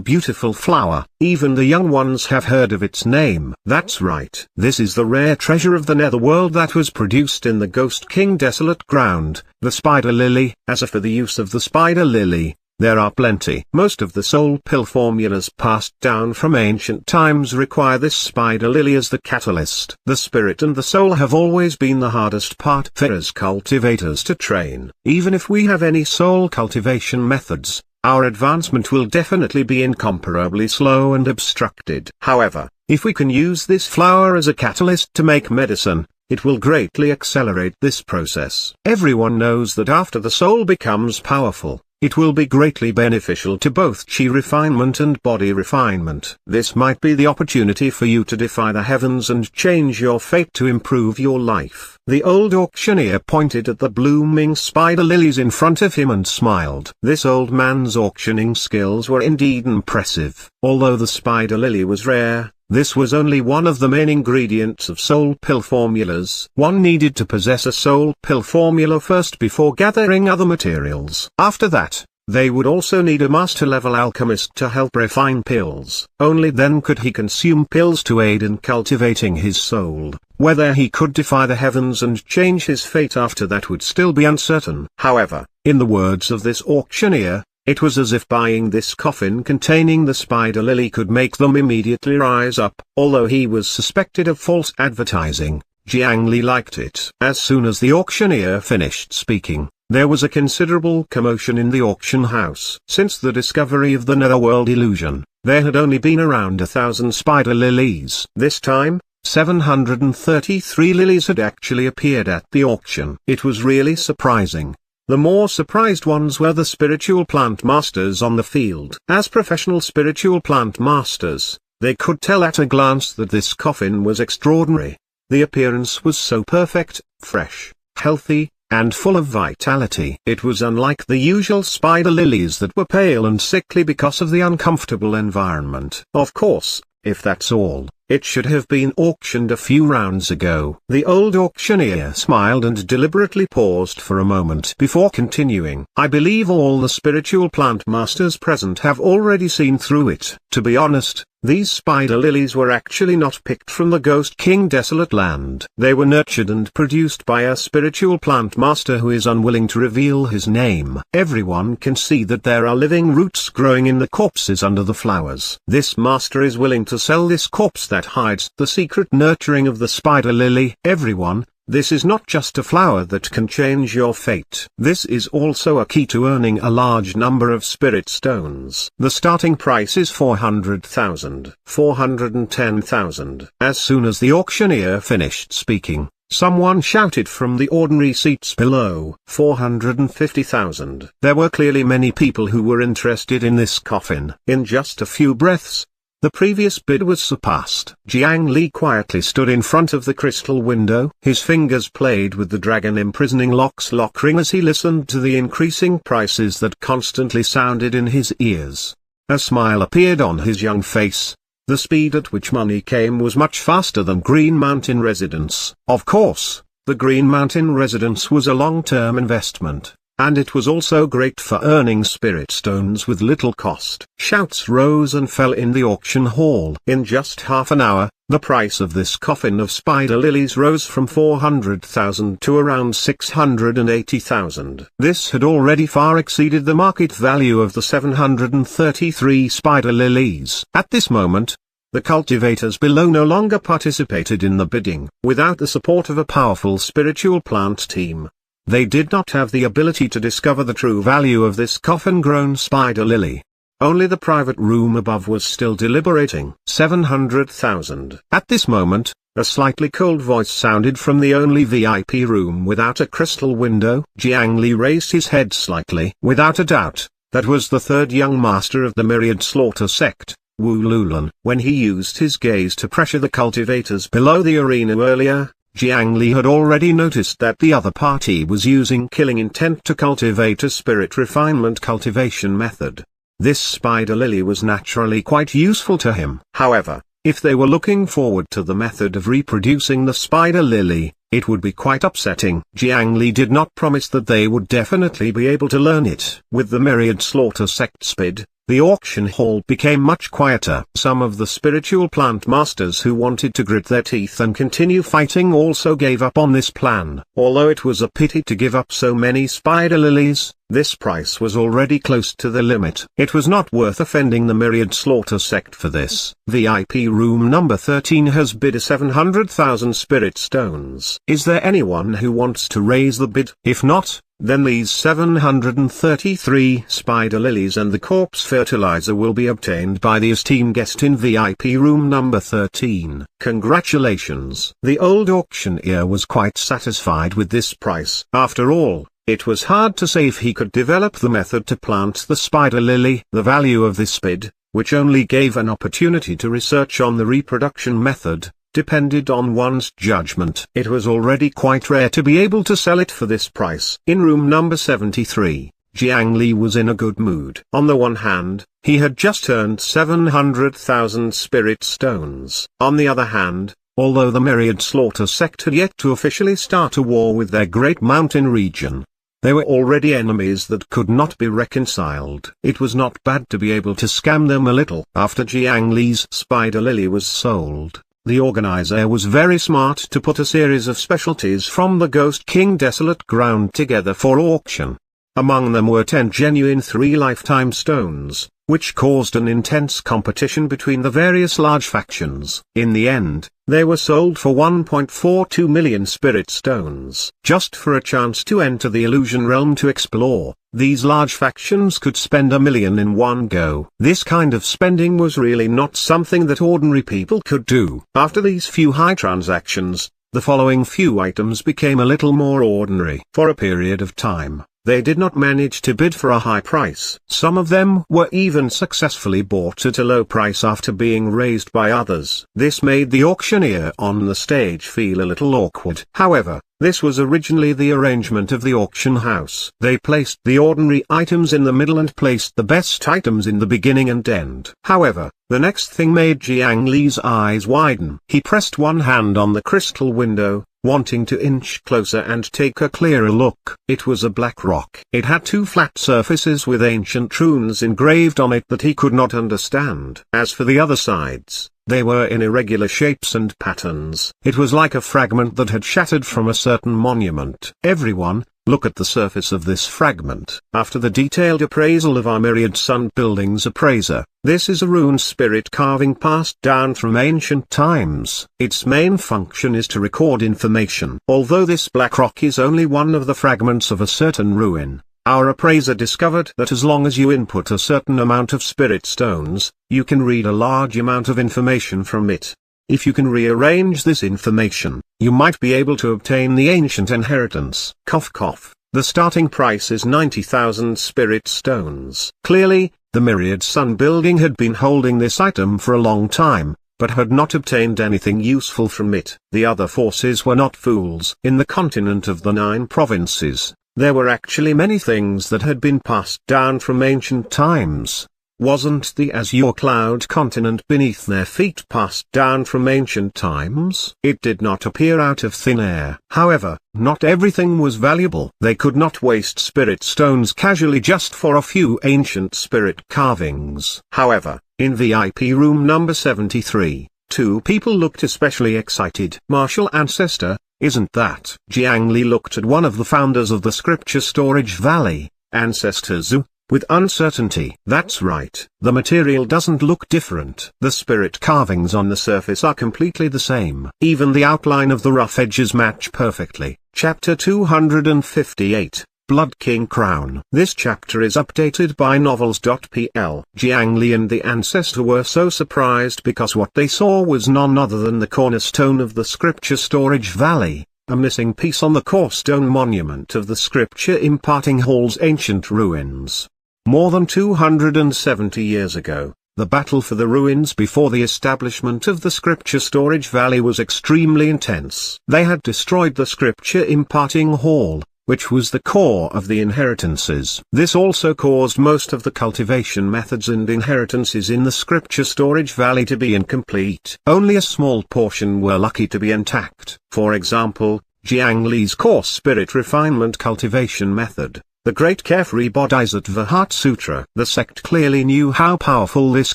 beautiful flower. Even the young ones have heard of its name. That's right. This is the rare treasure of the netherworld that was produced in the Ghost King Desolate Ground, the spider lily. As for the use of the spider lily, there are plenty. Most of the soul pill formulas passed down from ancient times require this spider lily as the catalyst. The spirit and the soul have always been the hardest part for us cultivators to train. Even if we have any soul cultivation methods, our advancement will definitely be incomparably slow and obstructed. However, if we can use this flower as a catalyst to make medicine, it will greatly accelerate this process. Everyone knows that after the soul becomes powerful, it will be greatly beneficial to both chi refinement and body refinement. This might be the opportunity for you to defy the heavens and change your fate to improve your life. The old auctioneer pointed at the blooming spider lilies in front of him and smiled. This old man's auctioning skills were indeed impressive. Although the spider lily was rare, this was only one of the main ingredients of soul pill formulas. One needed to possess a soul pill formula first before gathering other materials. After that, they would also need a master-level alchemist to help refine pills. Only then could he consume pills to aid in cultivating his soul. Whether he could defy the heavens and change his fate after that would still be uncertain. However, in the words of this auctioneer, It was as if buying this coffin containing the spider lily could make them immediately rise up. Although he was suspected of false advertising, Jiang Li liked it. As soon as the auctioneer finished speaking, there was a considerable commotion in the auction house. Since the discovery of the netherworld illusion, there had only been around 1,000 spider lilies. This time, 733 lilies had actually appeared at the auction. It was really surprising. The more surprised ones were the spiritual plant masters on the field. As professional spiritual plant masters, they could tell at a glance that this coffin was extraordinary. The appearance was so perfect, fresh, healthy, and full of vitality. It was unlike the usual spider lilies that were pale and sickly because of the uncomfortable environment. Of course, if that's all, it should have been auctioned a few rounds ago. The old auctioneer smiled and deliberately paused for a moment before continuing. I believe all the spiritual plant masters present have already seen through it. To be honest, these spider lilies were actually not picked from the Ghost King Desolate Land. They were nurtured and produced by a spiritual plant master who is unwilling to reveal his name. Everyone can see that there are living roots growing in the corpses under the flowers. This master is willing to sell this corpse that hides the secret nurturing of the spider lily. Everyone, this is not just a flower that can change your fate. This is also a key to earning a large number of spirit stones. The starting price is 400,000. 410,000. As soon as the auctioneer finished speaking, someone shouted from the ordinary seats below. 450,000. There were clearly many people who were interested in this coffin. In just a few breaths, the previous bid was surpassed. Jiang Li quietly stood in front of the crystal window. His fingers played with the dragon imprisoning lock's lock ring as he listened to the increasing prices that constantly sounded in his ears. A smile appeared on his young face. The speed at which money came was much faster than Green Mountain Residence. Of course, the Green Mountain Residence was a long-term investment, and it was also great for earning spirit stones with little cost. Shouts rose and fell in the auction hall. In just half an hour, the price of this coffin of spider lilies rose from 400,000 to around 680,000. This had already far exceeded the market value of the 733 spider lilies. At this moment, the cultivators below no longer participated in the bidding. Without the support of a powerful spiritual plant team, they did not have the ability to discover the true value of this coffin-grown spider lily. Only the private room above was still deliberating. 700,000. At this moment, a slightly cold voice sounded from the only VIP room without a crystal window. Jiang Li raised his head slightly. Without a doubt, that was the third young master of the Myriad Slaughter sect, Wu Lulan. When he used his gaze to pressure the cultivators below the arena earlier, Jiang Li had already noticed that the other party was using killing intent to cultivate a spirit refinement cultivation method. This spider lily was naturally quite useful to him. However, if they were looking forward to the method of reproducing the spider lily, it would be quite upsetting. Jiang Li did not promise that they would definitely be able to learn it. With the Myriad Slaughter sect's bid, the auction hall became much quieter. Some of the spiritual plant masters who wanted to grit their teeth and continue fighting also gave up on this plan. Although it was a pity to give up so many spider lilies, this price was already close to the limit. It was not worth offending the Myriad Slaughter sect for this. VIP room number 13 has bid 700,000 spirit stones. Is there anyone who wants to raise the bid? If not, then these 733 spider lilies and the corpse fertilizer will be obtained by the esteemed guest in VIP room number 13. Congratulations. The old auctioneer was quite satisfied with this price. After all, it was hard to say if he could develop the method to plant the spider lily. The value of this bid, which only gave an opportunity to research on the reproduction method, depended on one's judgment. It was already quite rare to be able to sell it for this price. In room number 73, Jiang Li was in a good mood. On the one hand, he had just earned 700,000 spirit stones. On the other hand, although the Myriad Slaughter sect had yet to officially start a war with their great mountain region, they were already enemies that could not be reconciled. It was not bad to be able to scam them a little. After Jiang Li's spider lily was sold, the organizer was very smart to put a series of specialties from the Ghost King Desolate Ground together for auction. Among them were 10 genuine 3 lifetime stones, which caused an intense competition between the various large factions. In the end, they were sold for 1.42 million spirit stones. Just for a chance to enter the illusion realm to explore, these large factions could spend 1 million in one go. This kind of spending was really not something that ordinary people could do. After these few high transactions, the following few items became a little more ordinary. For a period of time, they did not manage to bid for a high price. Some of them were even successfully bought at a low price after being raised by others. This made the auctioneer on the stage feel a little awkward. However, this was originally the arrangement of the auction house. They placed the ordinary items in the middle and placed the best items in the beginning and end. However, the next thing made Jiang Li's eyes widen. He pressed one hand on the crystal window, wanting to inch closer and take a clearer look. It was a black rock. It had 2 flat surfaces with ancient runes engraved on it that he could not understand. As for the other sides, they were in irregular shapes and patterns. It was like a fragment that had shattered from a certain monument. Everyone, look at the surface of this fragment. After the detailed appraisal of our myriad sun buildings appraiser, this is a rune spirit carving passed down from ancient times. Its main function is to record information. Although this black rock is only one of the fragments of a certain ruin, our appraiser discovered that as long as you input a certain amount of spirit stones, you can read a large amount of information from it. If you can rearrange this information, you might be able to obtain the ancient inheritance. Cough cough. The starting price is 90,000 spirit stones. Clearly, the Myriad Sun building had been holding this item for a long time, but had not obtained anything useful from it. The other forces were not fools. In the continent of the 9 provinces, there were actually many things that had been passed down from ancient times. Wasn't the azure cloud continent beneath their feet passed down from ancient times? It did not appear out of thin air. However, not everything was valuable. They could not waste spirit stones casually just for a few ancient spirit carvings. However, in VIP room number 73, 2 people looked especially excited. Martial ancestor, isn't that? Jiang Li looked at one of the founders of the Scripture Storage Valley, Ancestor Zhu, with uncertainty. That's right. The material doesn't look different. The spirit carvings on the surface are completely the same. Even the outline of the rough edges match perfectly. Chapter 258, Blood King Crown. This chapter is updated by novels.pl. Jiang Li and the ancestor were so surprised because what they saw was none other than the cornerstone of the Scripture Storage Valley, a missing piece on the core stone monument of the Scripture Imparting Hall's ancient ruins. More than 270 years ago, the battle for the ruins before the establishment of the Scripture Storage Valley was extremely intense. They had destroyed the Scripture Imparting Hall, which was the core of the inheritances. This also caused most of the cultivation methods and inheritances in the Scripture Storage Valley to be incomplete. Only a small portion were lucky to be intact. For example, Jiang Li's core spirit refinement cultivation method, the Great Carefree Bodhisattva Heart Sutra. The sect clearly knew how powerful this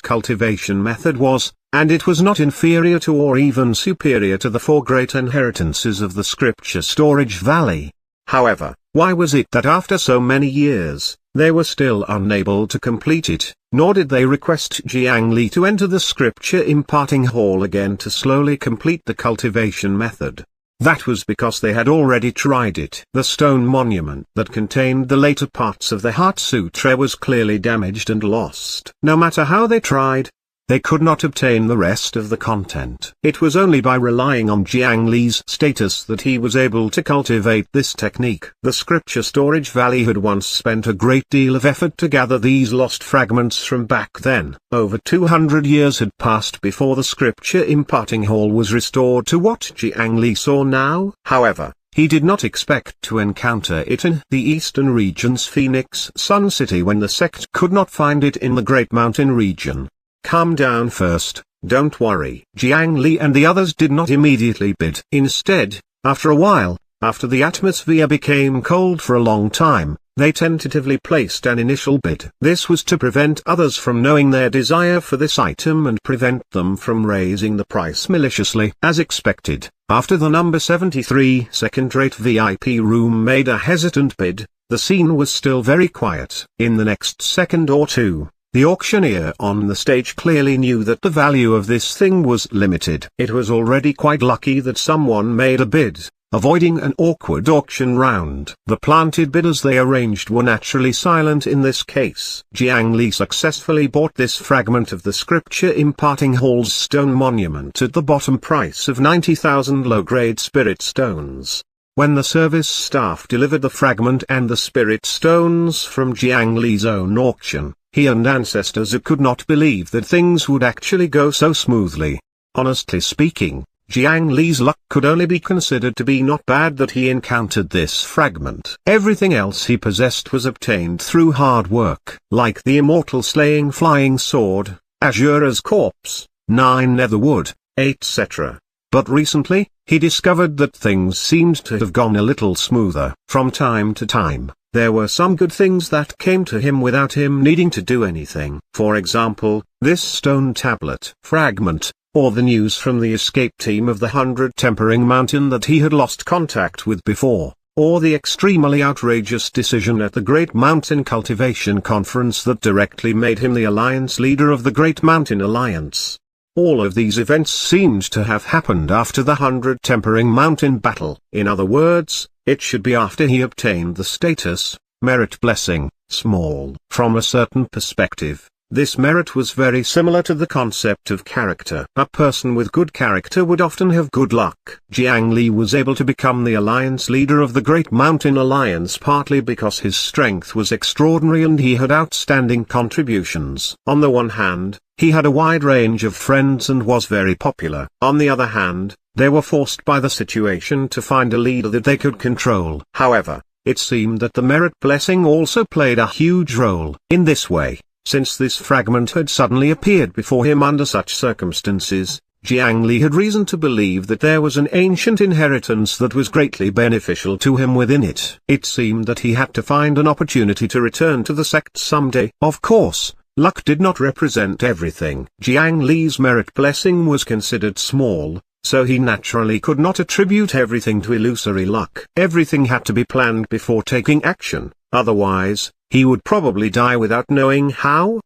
cultivation method was, and it was not inferior to or even superior to the 4 great inheritances of the Scripture Storage Valley. However, why was it that after so many years, they were still unable to complete it, nor did they request Jiang Li to enter the Scripture Imparting Hall again to slowly complete the cultivation method? That was because they had already tried it. The stone monument that contained the later parts of the Heart Sutra was clearly damaged and lost. No matter how they tried, they could not obtain the rest of the content. It was only by relying on Jiang Li's status that he was able to cultivate this technique. The Scripture Storage Valley had once spent a great deal of effort to gather these lost fragments from back then. Over 200 years had passed before the Scripture Imparting Hall was restored to what Jiang Li saw now. However, he did not expect to encounter it in the eastern region's Phoenix Sun City when the sect could not find it in the Great Mountain region. Calm down first, don't worry. Jiang Li and the others did not immediately bid. Instead, after a while, after the atmosphere became cold for a long time, they tentatively placed an initial bid. This was to prevent others from knowing their desire for this item and prevent them from raising the price maliciously. As expected, after the number 73 second-rate VIP room made a hesitant bid, the scene was still very quiet. In the next second or two, the auctioneer on the stage clearly knew that the value of this thing was limited. It was already quite lucky that someone made a bid, avoiding an awkward auction round. The planted bidders they arranged were naturally silent in this case. Jiang Li successfully bought this fragment of the scripture imparting Hall's stone monument at the bottom price of 90,000 low-grade spirit stones. When the service staff delivered the fragment and the spirit stones from Jiang Li's own auction, he and ancestors could not believe that things would actually go so smoothly. Honestly speaking, Jiang Li's luck could only be considered to be not bad that he encountered this fragment. Everything else he possessed was obtained through hard work, like the immortal slaying flying sword, Azura's corpse, 9 netherwood, etc. But recently, he discovered that things seemed to have gone a little smoother. From time to time, there were some good things that came to him without him needing to do anything. For example, this stone tablet fragment, or the news from the escape team of the 100 Tempering Mountain that he had lost contact with before, or the extremely outrageous decision at the Great Mountain Cultivation Conference that directly made him the alliance leader of the Great Mountain Alliance. All of these events seemed to have happened after the 100 Tempering Mountain battle. In other words, it should be after he obtained the status, merit blessing, small. From a certain perspective, this merit was very similar to the concept of character. A person with good character would often have good luck. Jiang Li was able to become the alliance leader of the Great Mountain Alliance partly because his strength was extraordinary and he had outstanding contributions. On the one hand, he had a wide range of friends and was very popular. On the other hand, they were forced by the situation to find a leader that they could control. However, it seemed that the merit blessing also played a huge role. In this way, since this fragment had suddenly appeared before him under such circumstances, Jiang Li had reason to believe that there was an ancient inheritance that was greatly beneficial to him within it. It seemed that he had to find an opportunity to return to the sect someday. Of course, luck did not represent everything. Jiang Li's merit blessing was considered small, so he naturally could not attribute everything to illusory luck. Everything had to be planned before taking action, otherwise, he would probably die without knowing how.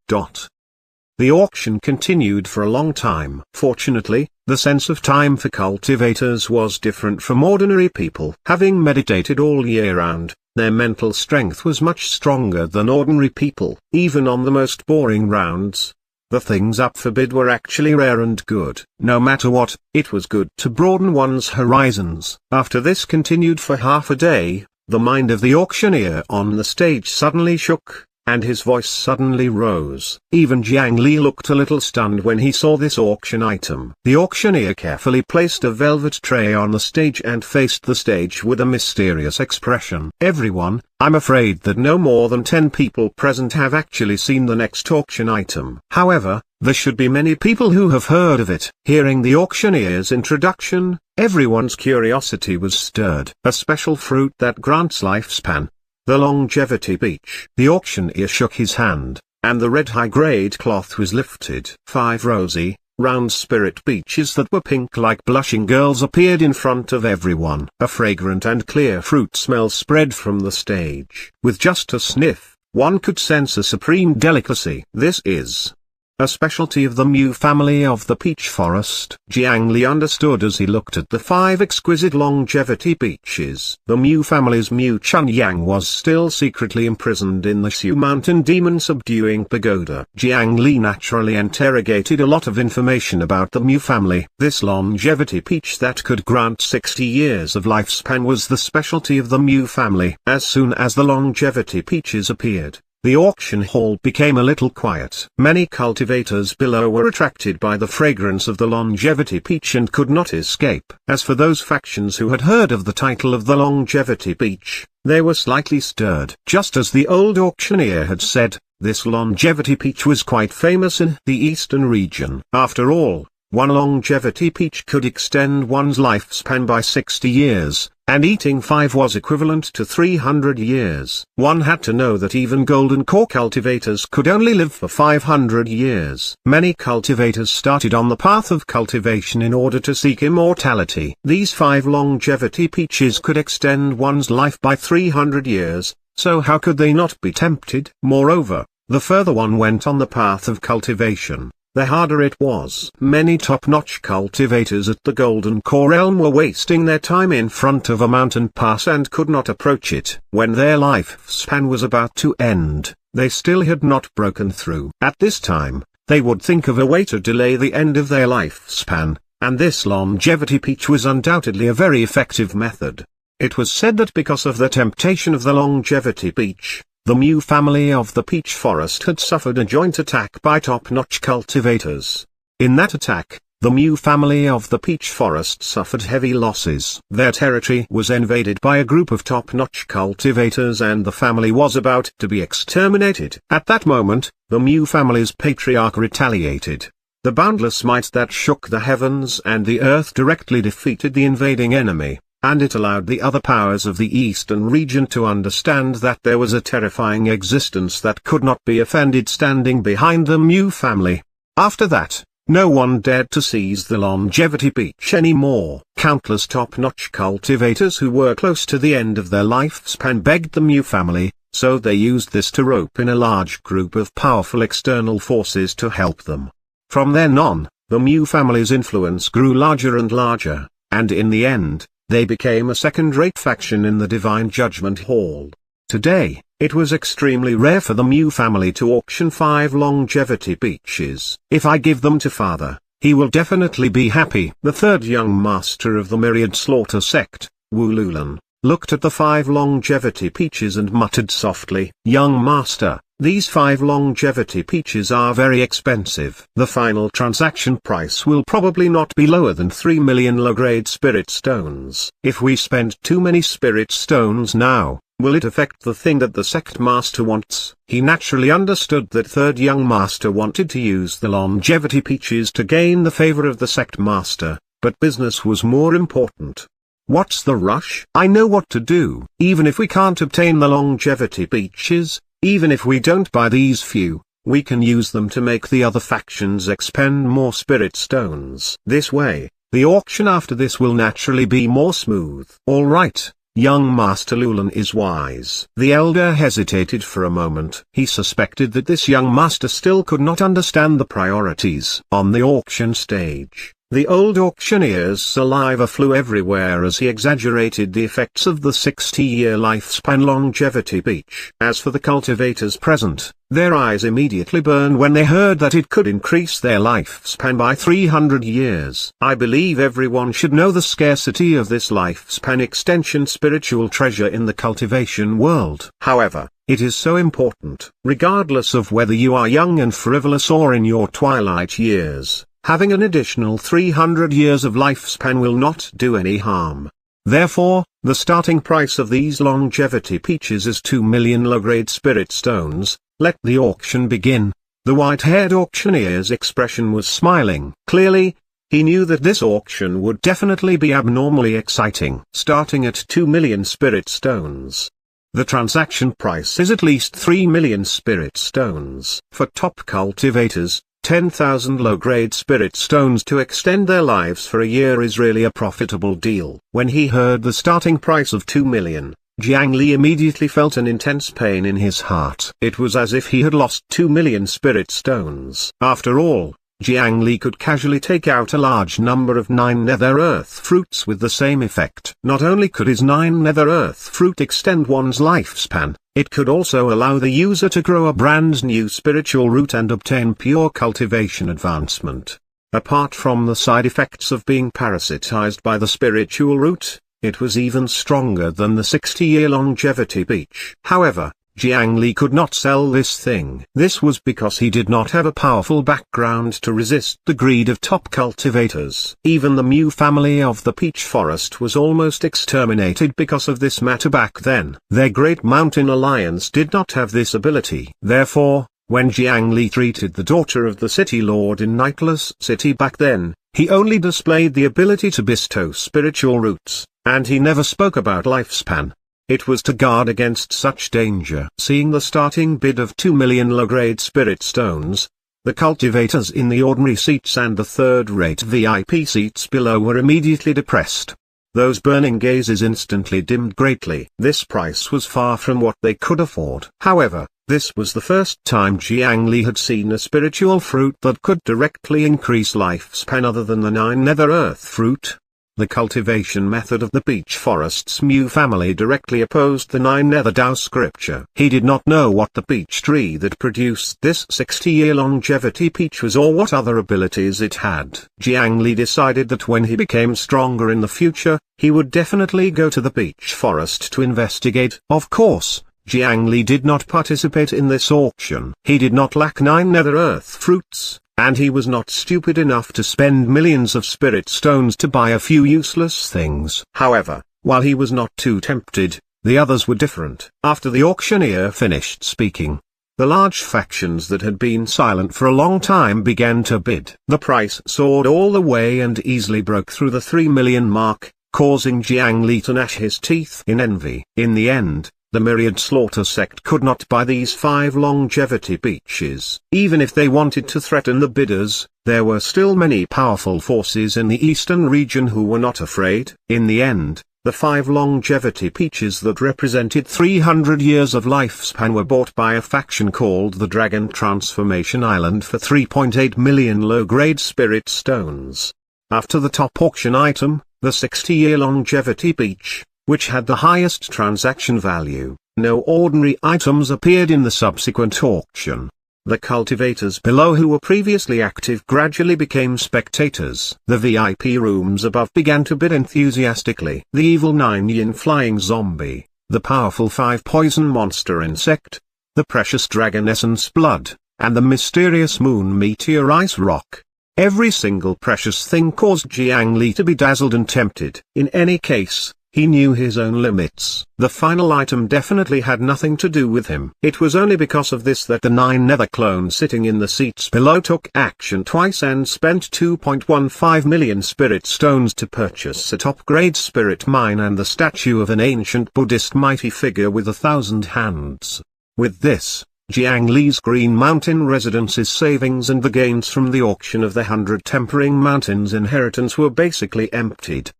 The auction continued for a long time. Fortunately, the sense of time for cultivators was different from ordinary people. Having meditated all year round, their mental strength was much stronger than ordinary people. Even on the most boring rounds, the things up for bid were actually rare and good. No matter what, it was good to broaden one's horizons. After this continued for half a day, the mind of the auctioneer on the stage suddenly shook, and his voice suddenly rose. Even Jiang Li looked a little stunned when he saw this auction item. The auctioneer carefully placed a velvet tray on the stage and faced the stage with a mysterious expression. Everyone, I'm afraid that no more than 10 people present have actually seen the next auction item. However, there should be many people who have heard of it. Hearing the auctioneer's introduction, everyone's curiosity was stirred. A special fruit that grants lifespan. The longevity peach. The auctioneer shook his hand, and the red high-grade cloth was lifted. 5 rosy, round spirit peaches that were pink like blushing girls appeared in front of everyone. A fragrant and clear fruit smell spread from the stage. With just a sniff, one could sense a supreme delicacy. This is a specialty of the Mu family of the peach forest. Jiang Li understood as he looked at the 5 exquisite longevity peaches. The Mu family's Mu Chunyang was still secretly imprisoned in the Shu Mountain Demon Subduing Pagoda. Jiang Li naturally interrogated a lot of information about the Mu family. This longevity peach that could grant 60 years of lifespan was the specialty of the Mu family. As soon as the longevity peaches appeared, the auction hall became a little quiet. Many cultivators below were attracted by the fragrance of the longevity peach and could not escape. As for those factions who had heard of the title of the longevity peach, they were slightly stirred. Just as the old auctioneer had said, this longevity peach was quite famous in the eastern region. After all, one longevity peach could extend one's lifespan by 60 years, and eating 5 was equivalent to 300 years. One had to know that even golden core cultivators could only live for 500 years. Many cultivators started on the path of cultivation in order to seek immortality. These 5 longevity peaches could extend one's life by 300 years, so how could they not be tempted? Moreover, the further one went on the path of cultivation, the harder it was. Many top-notch cultivators at the Golden Core Realm were wasting their time in front of a mountain pass and could not approach it. When their lifespan was about to end, they still had not broken through. At this time, they would think of a way to delay the end of their lifespan, and this longevity peach was undoubtedly a very effective method. It was said that because of the temptation of the longevity peach, the Mew family of the peach forest had suffered a joint attack by top-notch cultivators. In that attack, the Mew family of the peach forest suffered heavy losses. Their territory was invaded by a group of top-notch cultivators and the family was about to be exterminated. At that moment, the Mew family's patriarch retaliated. The boundless might that shook the heavens and the earth directly defeated the invading enemy, and it allowed the other powers of the eastern region to understand that there was a terrifying existence that could not be offended standing behind the Mew family. After that, no one dared to seize the longevity peach anymore. Countless top-notch cultivators who were close to the end of their lifespan begged the Mew family, so they used this to rope in a large group of powerful external forces to help them. From then on, the Mew family's influence grew larger and larger, and in the end, they became a second-rate faction in the Divine Judgment Hall. Today, it was extremely rare for the Mew family to auction 5 longevity peaches. If I give them to father, he will definitely be happy. The third young master of the Myriad Slaughter sect, Wululan, looked at the 5 longevity peaches and muttered softly, "Young master, these 5 longevity peaches are very expensive. The final transaction price will probably not be lower than 3 million low-grade spirit stones. If we spend too many spirit stones now, will it affect the thing that the sect master wants?" He naturally understood that third young master wanted to use the longevity peaches to gain the favor of the sect master, but business was more important. "What's the rush? I know what to do. Even if we can't obtain the longevity peaches, even if we don't buy these few, we can use them to make the other factions expend more spirit stones. This way, the auction after this will naturally be more smooth." "All right, young Master Lulan is wise." The elder hesitated for a moment. He suspected that this young master still could not understand the priorities. On the auction stage, the old auctioneer's saliva flew everywhere as he exaggerated the effects of the 60-year lifespan longevity peach. As for the cultivators present, their eyes immediately burned when they heard that it could increase their lifespan by 300 years. I believe everyone should know the scarcity of this lifespan extension spiritual treasure in the cultivation world. However, it is so important. Regardless of whether you are young and frivolous or in your twilight years, having an additional 300 years of lifespan will not do any harm. Therefore, the starting price of these longevity peaches is 2 million low-grade spirit stones. Let the auction begin. The white-haired auctioneer's expression was smiling. Clearly, he knew that this auction would definitely be abnormally exciting. Starting at 2 million spirit stones, the transaction price is at least 3 million spirit stones. For top cultivators, 10,000 low-grade spirit stones to extend their lives for a year is really a profitable deal. When he heard the starting price of 2 million, Jiang Li immediately felt an intense pain in his heart. It was as if he had lost 2 million spirit stones. After all, Jiang Li could casually take out a large number of 9 nether earth fruits with the same effect. Not only could his 9 nether earth fruit extend one's lifespan, it could also allow the user to grow a brand new spiritual root and obtain pure cultivation advancement. Apart from the side effects of being parasitized by the spiritual root, it was even stronger than the 60-year longevity peach. However, Jiang Li could not sell this thing. This was because he did not have a powerful background to resist the greed of top cultivators. Even the Mew family of the peach forest was almost exterminated because of this matter back then. Their Great Mountain Alliance did not have this ability. Therefore, when Jiang Li treated the daughter of the city lord in Nightless City back then, he only displayed the ability to bestow spiritual roots, and he never spoke about lifespan. It was to guard against such danger. Seeing the starting bid of 2 million low-grade spirit stones, the cultivators in the ordinary seats and the third-rate VIP seats below were immediately depressed. Those burning gazes instantly dimmed greatly. This price was far from what they could afford. However, this was the first time Jiang Li had seen a spiritual fruit that could directly increase lifespan other than the 9 nether earth fruit. The cultivation method of the Beech Forest's Mu family directly opposed the 9 nether Dao scripture. He did not know what the peach tree that produced this 60-year longevity peach was or what other abilities it had. Jiang Li decided that when he became stronger in the future, he would definitely go to the Beech Forest to investigate. Of course, Jiang Li did not participate in this auction. He did not lack 9 nether earth fruits, and he was not stupid enough to spend millions of spirit stones to buy a few useless things. However, while he was not too tempted, the others were different. After the auctioneer finished speaking, the large factions that had been silent for a long time began to bid. The price soared all the way and easily broke through the 3 million mark, causing Jiang Li to gnash his teeth in envy. In the end, the Myriad Slaughter sect could not buy these 5 longevity peaches. Even if they wanted to threaten the bidders, there were still many powerful forces in the eastern region who were not afraid. In the end, the 5 longevity peaches that represented 300 years of lifespan were bought by a faction called the Dragon Transformation Island for 3.8 million low-grade spirit stones. After the top auction item, the 60-year longevity peach, which had the highest transaction value, no ordinary items appeared in the subsequent auction. The cultivators below who were previously active gradually became spectators. The VIP rooms above began to bid enthusiastically. The evil 9-yin flying zombie, the powerful 5 poison monster insect, the precious dragon essence blood, and the mysterious moon meteor ice rock. Every single precious thing caused Jiang Li to be dazzled and tempted. In any case, he knew his own limits. The final item definitely had nothing to do with him. It was only because of this that the 9 nether clones sitting in the seats below took action twice and spent 2.15 million spirit stones to purchase a top-grade spirit mine and the statue of an ancient Buddhist mighty figure with 1,000 hands. With this, Jiang Li's Green Mountain Residence's savings and the gains from the auction of the 100 Tempering Mountains inheritance were basically emptied.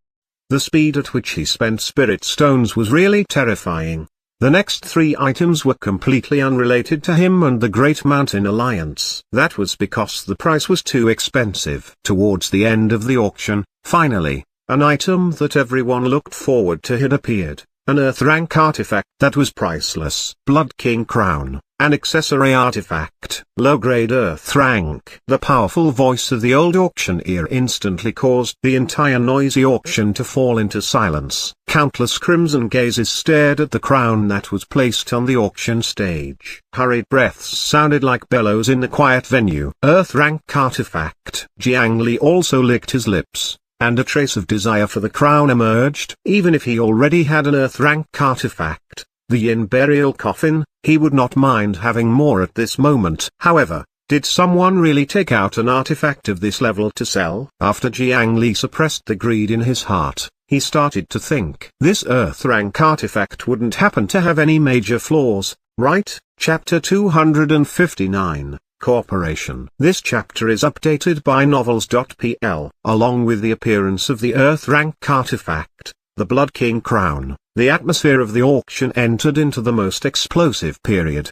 The speed at which he spent spirit stones was really terrifying. The next 3 items were completely unrelated to him and the Great Mountain Alliance. That was because the price was too expensive. Towards the end of the auction, finally, an item that everyone looked forward to had appeared. An Earth rank artifact that was priceless. Blood King Crown, an accessory artifact. Low-grade Earth rank. The powerful voice of the old auctioneer instantly caused the entire noisy auction to fall into silence. Countless crimson gazes stared at the crown that was placed on the auction stage. Hurried breaths sounded like bellows in the quiet venue. Earth rank artifact. Jiang Li also licked his lips, and a trace of desire for the crown emerged. Even if he already had an Earth rank artifact, the Yin burial coffin, he would not mind having more at this moment. However, did someone really take out an artifact of this level to sell? After Jiang Li suppressed the greed in his heart, he started to think. This Earth rank artifact wouldn't happen to have any major flaws, right? Chapter 259. Corporation. This chapter is updated by novels.pl. Along with the appearance of the Earth rank artifact, the Blood King Crown, the atmosphere of the auction entered into the most explosive period.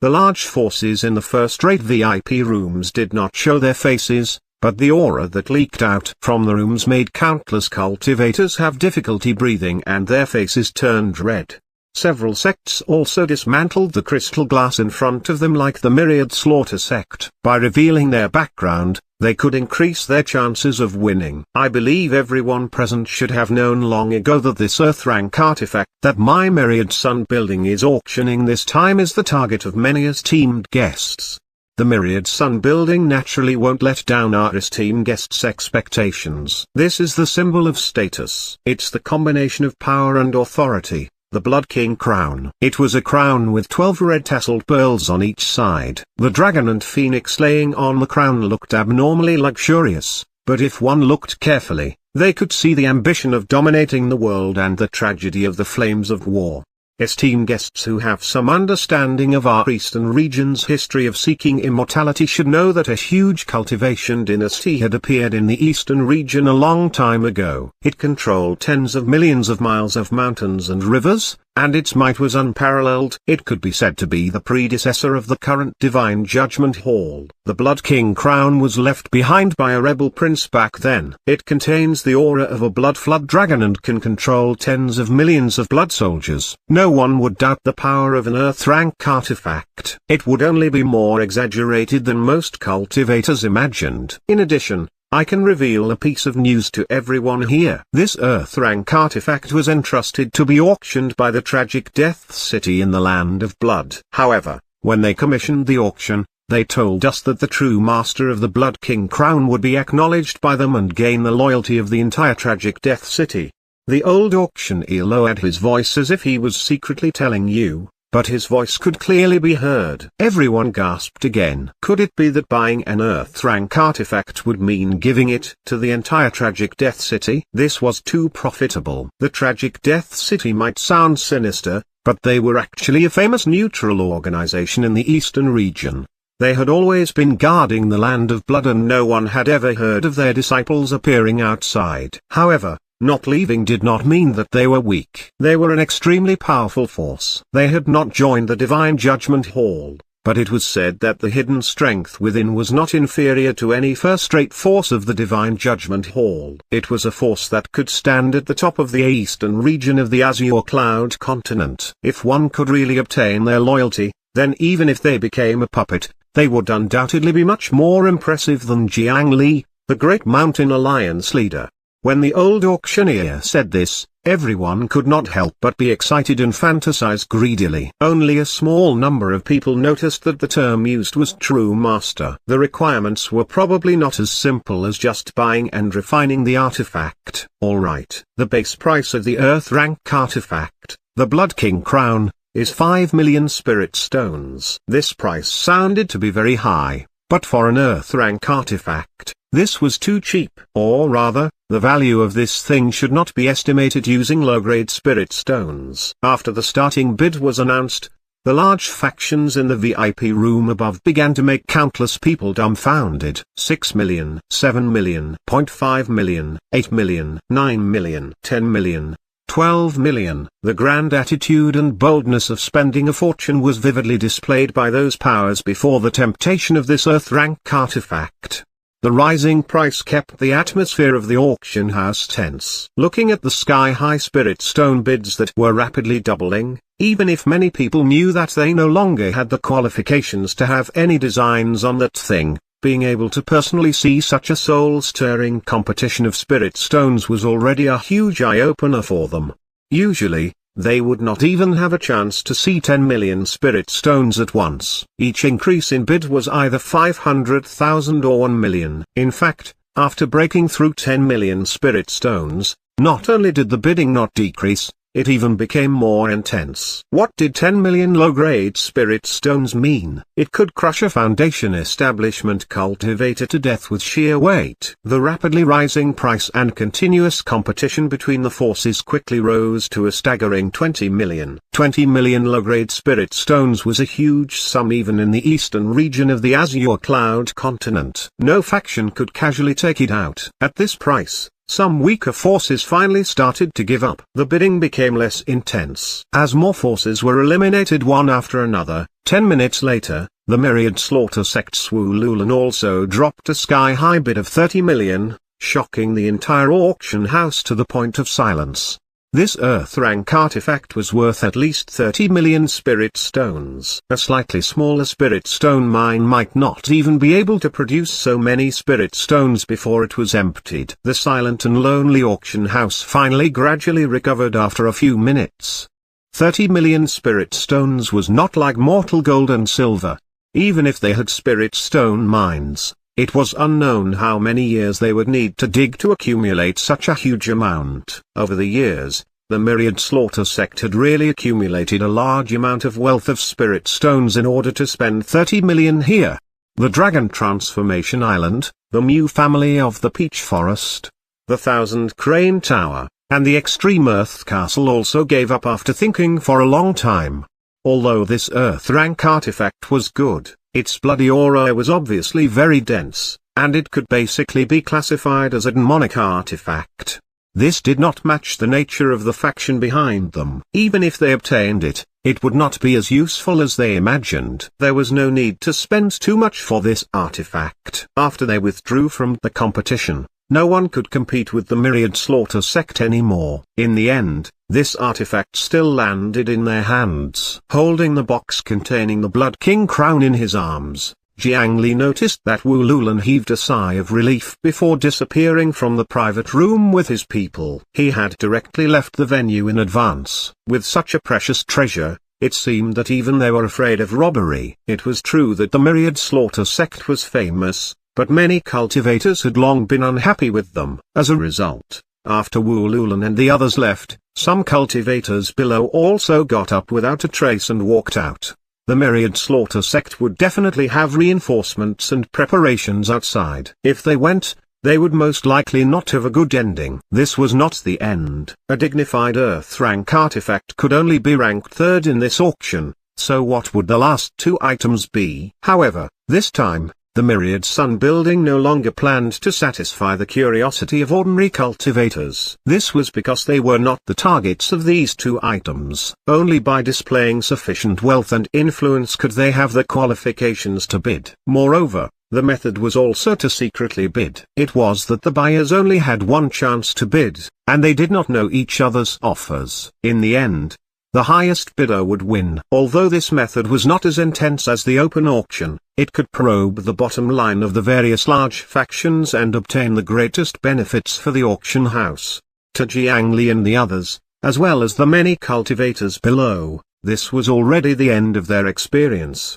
The large forces in the first-rate VIP rooms did not show their faces, but the aura that leaked out from the rooms made countless cultivators have difficulty breathing and their faces turned red. Several sects also dismantled the crystal glass in front of them like the Myriad Slaughter sect. By revealing their background, they could increase their chances of winning. I believe everyone present should have known long ago that this Earth rank artifact that my Myriad Sun building is auctioning this time is the target of many esteemed guests. The Myriad Sun building naturally won't let down our esteemed guests' expectations. This is the symbol of status. It's the combination of power and authority. The Blood King Crown. It was a crown with 12 red tasseled pearls on each side. The dragon and phoenix laying on the crown looked abnormally luxurious, but if one looked carefully, they could see the ambition of dominating the world and the tragedy of the flames of war. Esteemed guests who have some understanding of our Eastern region's history of seeking immortality should know that a huge cultivation dynasty had appeared in the Eastern region a long time ago. It controlled tens of millions of miles of mountains and rivers, and its might was unparalleled. It could be said to be the predecessor of the current Divine Judgment Hall. The Blood King crown was left behind by a rebel prince back then. It contains the aura of a blood flood dragon and can control tens of millions of blood soldiers. No one would doubt the power of an Earth-rank artifact. It would only be more exaggerated than most cultivators imagined. In addition, I can reveal a piece of news to everyone here. This Earth-rank artifact was entrusted to be auctioned by the tragic Death City in the Land of Blood. However, when they commissioned the auction, they told us that the true master of the Blood King crown would be acknowledged by them and gain the loyalty of the entire tragic Death City. The old auctioneer lowered his voice as if he was secretly telling you, but his voice could clearly be heard. Everyone gasped again. Could it be that buying an Earth-rank artifact would mean giving it to the entire tragic Death City? This was too profitable. The tragic Death City might sound sinister, but they were actually a famous neutral organization in the Eastern region. They had always been guarding the Land of Blood and no one had ever heard of their disciples appearing outside. However, not leaving did not mean that they were weak. They were an extremely powerful force. They had not joined the Divine Judgment Hall, but it was said that the hidden strength within was not inferior to any first-rate force of the Divine Judgment Hall. It was a force that could stand at the top of the eastern region of the Azure Cloud continent. If one could really obtain their loyalty, then even if they became a puppet, they would undoubtedly be much more impressive than Jiang Li, the Great Mountain Alliance leader. When the old auctioneer said this, everyone could not help but be excited and fantasize greedily. Only a small number of people noticed that the term used was true master. The requirements were probably not as simple as just buying and refining the artifact. Alright, the base price of the Earth-rank artifact, the Blood King crown, is 5 million spirit stones. This price sounded to be very high, but for an Earth-rank artifact, this was too cheap. Or rather, the value of this thing should not be estimated using low-grade spirit stones. After the starting bid was announced, the large factions in the VIP room above began to make countless people dumbfounded. 6 million, 7 million, 0.5 million, 8 million, 9 million, 10 million. 12 million. The grand attitude and boldness of spending a fortune was vividly displayed by those powers before the temptation of this Earth-rank artifact. The rising price kept the atmosphere of the auction house tense. Looking at the sky-high spirit stone bids that were rapidly doubling, even if many people knew that they no longer had the qualifications to have any designs on that thing, being able to personally see such a soul-stirring competition of spirit stones was already a huge eye-opener for them. Usually, they would not even have a chance to see 10 million spirit stones at once. Each increase in bid was either 500,000 or 1 million. In fact, after breaking through 10 million spirit stones, not only did the bidding not decrease, it even became more intense. What did 10 million low-grade spirit stones mean? It could crush a foundation establishment cultivator to death with sheer weight. The rapidly rising price and continuous competition between the forces quickly rose to a staggering 20 million. 20 million low-grade spirit stones was a huge sum even in the eastern region of the Azure Cloud continent. No faction could casually take it out. At this price, some weaker forces finally started to give up. The bidding became less intense. As more forces were eliminated one after another, 10 minutes later, the myriad slaughter sect Swululan also dropped a sky-high bid of 30 million, shocking the entire auction house to the point of silence. This Earth-rank artifact was worth at least 30 million spirit stones. A slightly smaller spirit stone mine might not even be able to produce so many spirit stones before it was emptied. The silent and lonely auction house finally gradually recovered after a few minutes. 30 million spirit stones was not like mortal gold and silver. Even if they had spirit stone mines, it was unknown how many years they would need to dig to accumulate such a huge amount. Over the years, the myriad slaughter sect had really accumulated a large amount of wealth of spirit stones in order to spend 30 million here. The Dragon Transformation Island, the Mew family of the Peach Forest, the 1000 Crane Tower, and the extreme Earth Castle also gave up after thinking for a long time. Although this Earth rank artifact was good, its bloody aura was obviously very dense, and it could basically be classified as a demonic artifact. This did not match the nature of the faction behind them. Even if they obtained it, it would not be as useful as they imagined. There was no need to spend too much for this artifact. After they withdrew from the competition, no one could compete with the Myriad Slaughter sect anymore. In the end, this artifact still landed in their hands. Holding the box containing the Blood King crown in his arms, Jiang Li noticed that Wu Lulan heaved a sigh of relief before disappearing from the private room with his people. He had directly left the venue in advance. With such a precious treasure, it seemed that even they were afraid of robbery. It was true that the Myriad Slaughter sect was famous, but many cultivators had long been unhappy with them. As a result, after Wu Lulan and the others left, some cultivators below also got up without a trace and walked out. The Myriad Slaughter sect would definitely have reinforcements and preparations outside. If they went, they would most likely not have a good ending. This was not the end. A dignified Earth rank artifact could only be ranked third in this auction, so what would the last two items be? However, this time, the Myriad Sun building no longer planned to satisfy the curiosity of ordinary cultivators. This was because they were not the targets of these two items. Only by displaying sufficient wealth and influence could they have the qualifications to bid. Moreover, the method was also to secretly bid. It was that the buyers only had one chance to bid, and they did not know each other's offers. In the end, the highest bidder would win. Although this method was not as intense as the open auction, it could probe the bottom line of the various large factions and obtain the greatest benefits for the auction house. To Jiang Li and the others, as well as the many cultivators below, this was already the end of their experience.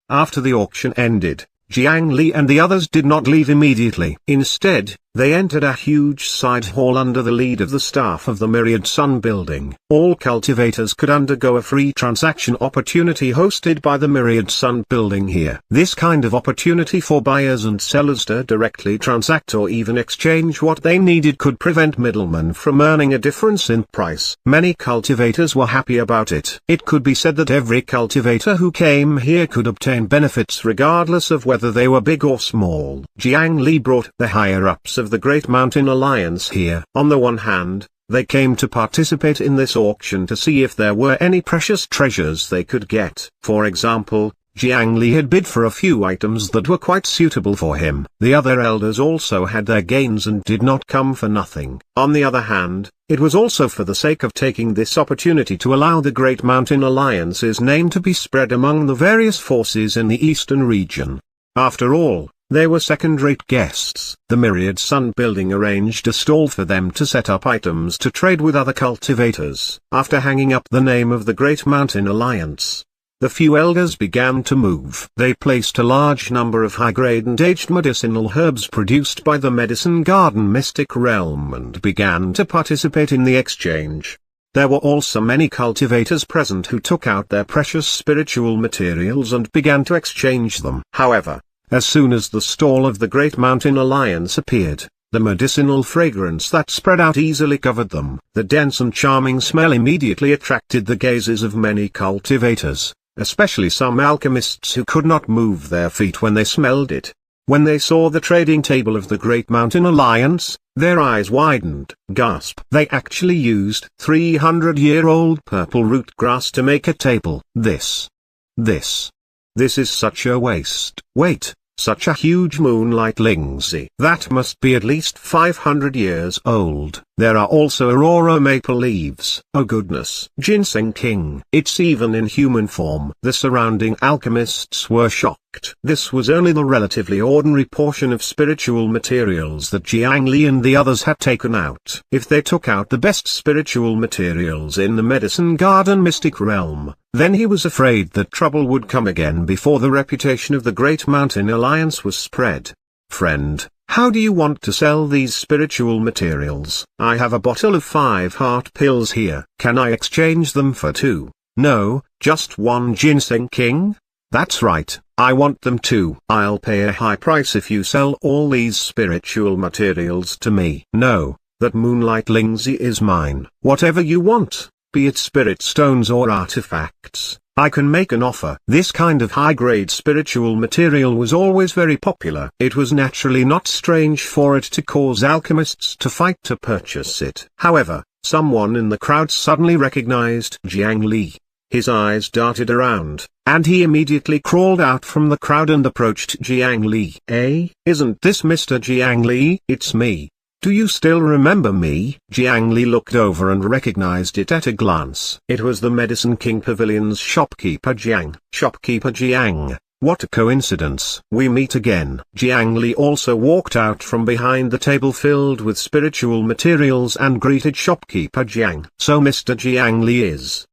After the auction ended, Jiang Li and the others did not leave immediately. Instead, they entered a huge side hall under the lead of the staff of the Myriad Sun building. All cultivators could undergo a free transaction opportunity hosted by the Myriad Sun building here. This kind of opportunity for buyers and sellers to directly transact or even exchange what they needed could prevent middlemen from earning a difference in price. Many cultivators were happy about it. It could be said that every cultivator who came here could obtain benefits regardless of whether they were big or small. Jiang Li brought the higher-ups of the Great Mountain Alliance here. On the one hand, they came to participate in this auction to see if there were any precious treasures they could get. For example, Jiang Li had bid for a few items that were quite suitable for him. The other elders also had their gains and did not come for nothing. On the other hand, it was also for the sake of taking this opportunity to allow the Great Mountain Alliance's name to be spread among the various forces in the eastern region. After all, they were second-rate guests. The Myriad Sun building arranged a stall for them to set up items to trade with other cultivators. After hanging up the name of the Great Mountain Alliance, the few elders began to move. They placed a large number of high-grade and aged medicinal herbs produced by the Medicine Garden Mystic Realm and began to participate in the exchange. There were also many cultivators present who took out their precious spiritual materials and began to exchange them. However, as soon as the stall of the Great Mountain Alliance appeared, the medicinal fragrance that spread out easily covered them. The dense and charming smell immediately attracted the gazes of many cultivators, especially some alchemists who could not move their feet when they smelled it. When they saw the trading table of the Great Mountain Alliance, their eyes widened. Gasp! They actually used 300-year-old purple root grass to make a table. This is such a waste. Wait, such a huge moonlight lingzi. That must be at least 500 years old. There are also aurora maple leaves. Oh goodness. Ginseng King. It's even in human form. The surrounding alchemists were shocked. This was only the relatively ordinary portion of spiritual materials that Jiang Li and the others had taken out. If they took out the best spiritual materials in the Medicine Garden Mystic Realm, then he was afraid that trouble would come again before the reputation of the Great Mountain Alliance was spread. Friend, how do you want to sell these spiritual materials? I have a bottle of 5 heart pills here. Can I exchange them for 2? No, just 1 Ginseng King? That's right, I want them too. I'll pay a high price if you sell all these spiritual materials to me. No, that moonlight Lingzi is mine. Whatever you want, be it spirit stones or artifacts, I can make an offer. This kind of high-grade spiritual material was always very popular. It was naturally not strange for it to cause alchemists to fight to purchase it. However, someone in the crowd suddenly recognized Jiang Li. His eyes darted around, and he immediately crawled out from the crowd and approached Jiang Li. Isn't this Mr. Jiang Li? It's me. Do you still remember me? Jiang Li looked over and recognized it at a glance. It was the Medicine King Pavilion's shopkeeper Jiang. Shopkeeper Jiang, what a coincidence. We meet again. Jiang Li also walked out from behind the table filled with spiritual materials and greeted shopkeeper Jiang. So Mr. Jiang Li is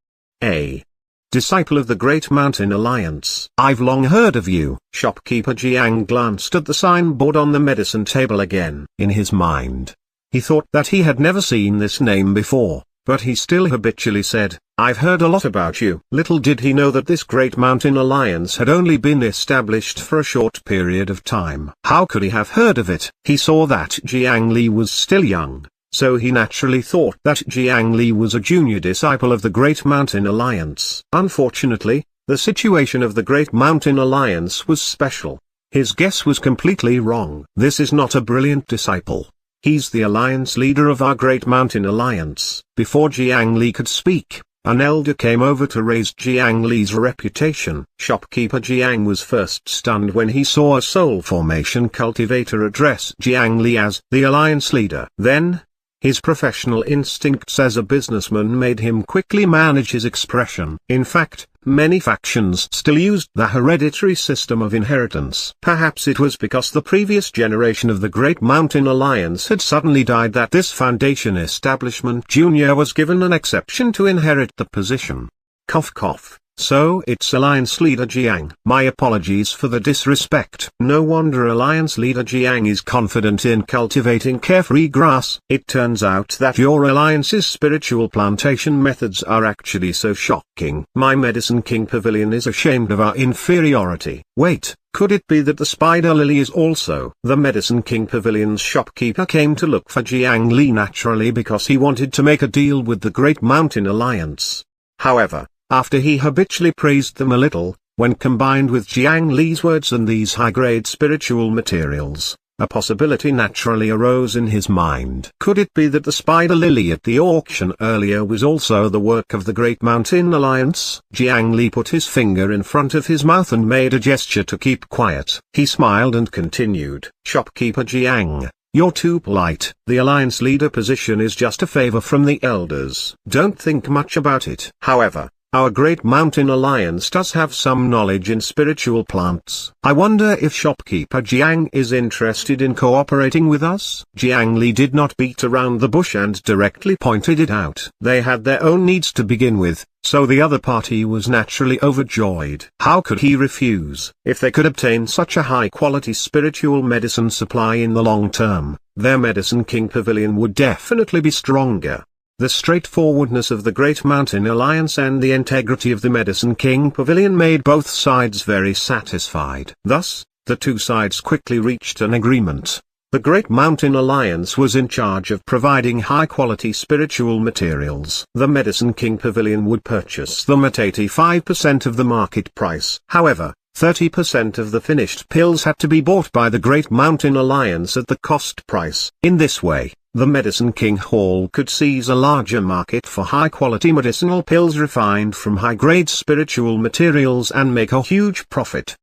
a disciple of the Great Mountain Alliance. I've long heard of you. Shopkeeper Jiang glanced at the signboard on the medicine table again. In his mind, he thought that he had never seen this name before, but he still habitually said, I've heard a lot about you. Little did he know that this Great Mountain Alliance had only been established for a short period of time. How could he have heard of it? He saw that Jiang Li was still young, so he naturally thought that Jiang Li was a junior disciple of the Great Mountain Alliance. Unfortunately, the situation of the Great Mountain Alliance was special. His guess was completely wrong. This is not a brilliant disciple. He's the alliance leader of our Great Mountain Alliance. Before Jiang Li could speak, an elder came over to raise Jiang Li's reputation. Shopkeeper Jiang was first stunned when he saw a soul formation cultivator address Jiang Li as the alliance leader. Then, his professional instincts as a businessman made him quickly manage his expression. In fact, many factions still used the hereditary system of inheritance. Perhaps it was because the previous generation of the Great Mountain Alliance had suddenly died that this Foundation Establishment Junior was given an exception to inherit the position. Cough cough. So it's Alliance Leader Jiang. My apologies for the disrespect. No wonder Alliance Leader Jiang is confident in cultivating carefree grass. It turns out that your Alliance's spiritual plantation methods are actually so shocking. My Medicine King Pavilion is ashamed of our inferiority. Wait, could it be that the Spider Lily is also? The Medicine King Pavilion's shopkeeper came to look for Jiang Li naturally because he wanted to make a deal with the Great Mountain Alliance. However, after he habitually praised them a little, when combined with Jiang Li's words and these high-grade spiritual materials, a possibility naturally arose in his mind. Could it be that the spider lily at the auction earlier was also the work of the Great Mountain Alliance? Jiang Li put his finger in front of his mouth and made a gesture to keep quiet. He smiled and continued, Shopkeeper Jiang, you're too polite. The alliance leader position is just a favor from the elders. Don't think much about it. However, our Great Mountain Alliance does have some knowledge in spiritual plants. I wonder if Shopkeeper Jiang is interested in cooperating with us? Jiang Li did not beat around the bush and directly pointed it out. They had their own needs to begin with, so the other party was naturally overjoyed. How could he refuse? If they could obtain such a high-quality spiritual medicine supply in the long term, their Medicine King Pavilion would definitely be stronger. The straightforwardness of the Great Mountain Alliance and the integrity of the Medicine King Pavilion made both sides very satisfied. Thus, the two sides quickly reached an agreement. The Great Mountain Alliance was in charge of providing high-quality spiritual materials. The Medicine King Pavilion would purchase them at 85% of the market price. However, 30% of the finished pills had to be bought by the Great Mountain Alliance at the cost price. In this way, the Medicine King Hall could seize a larger market for high-quality medicinal pills refined from high-grade spiritual materials and make a huge profit.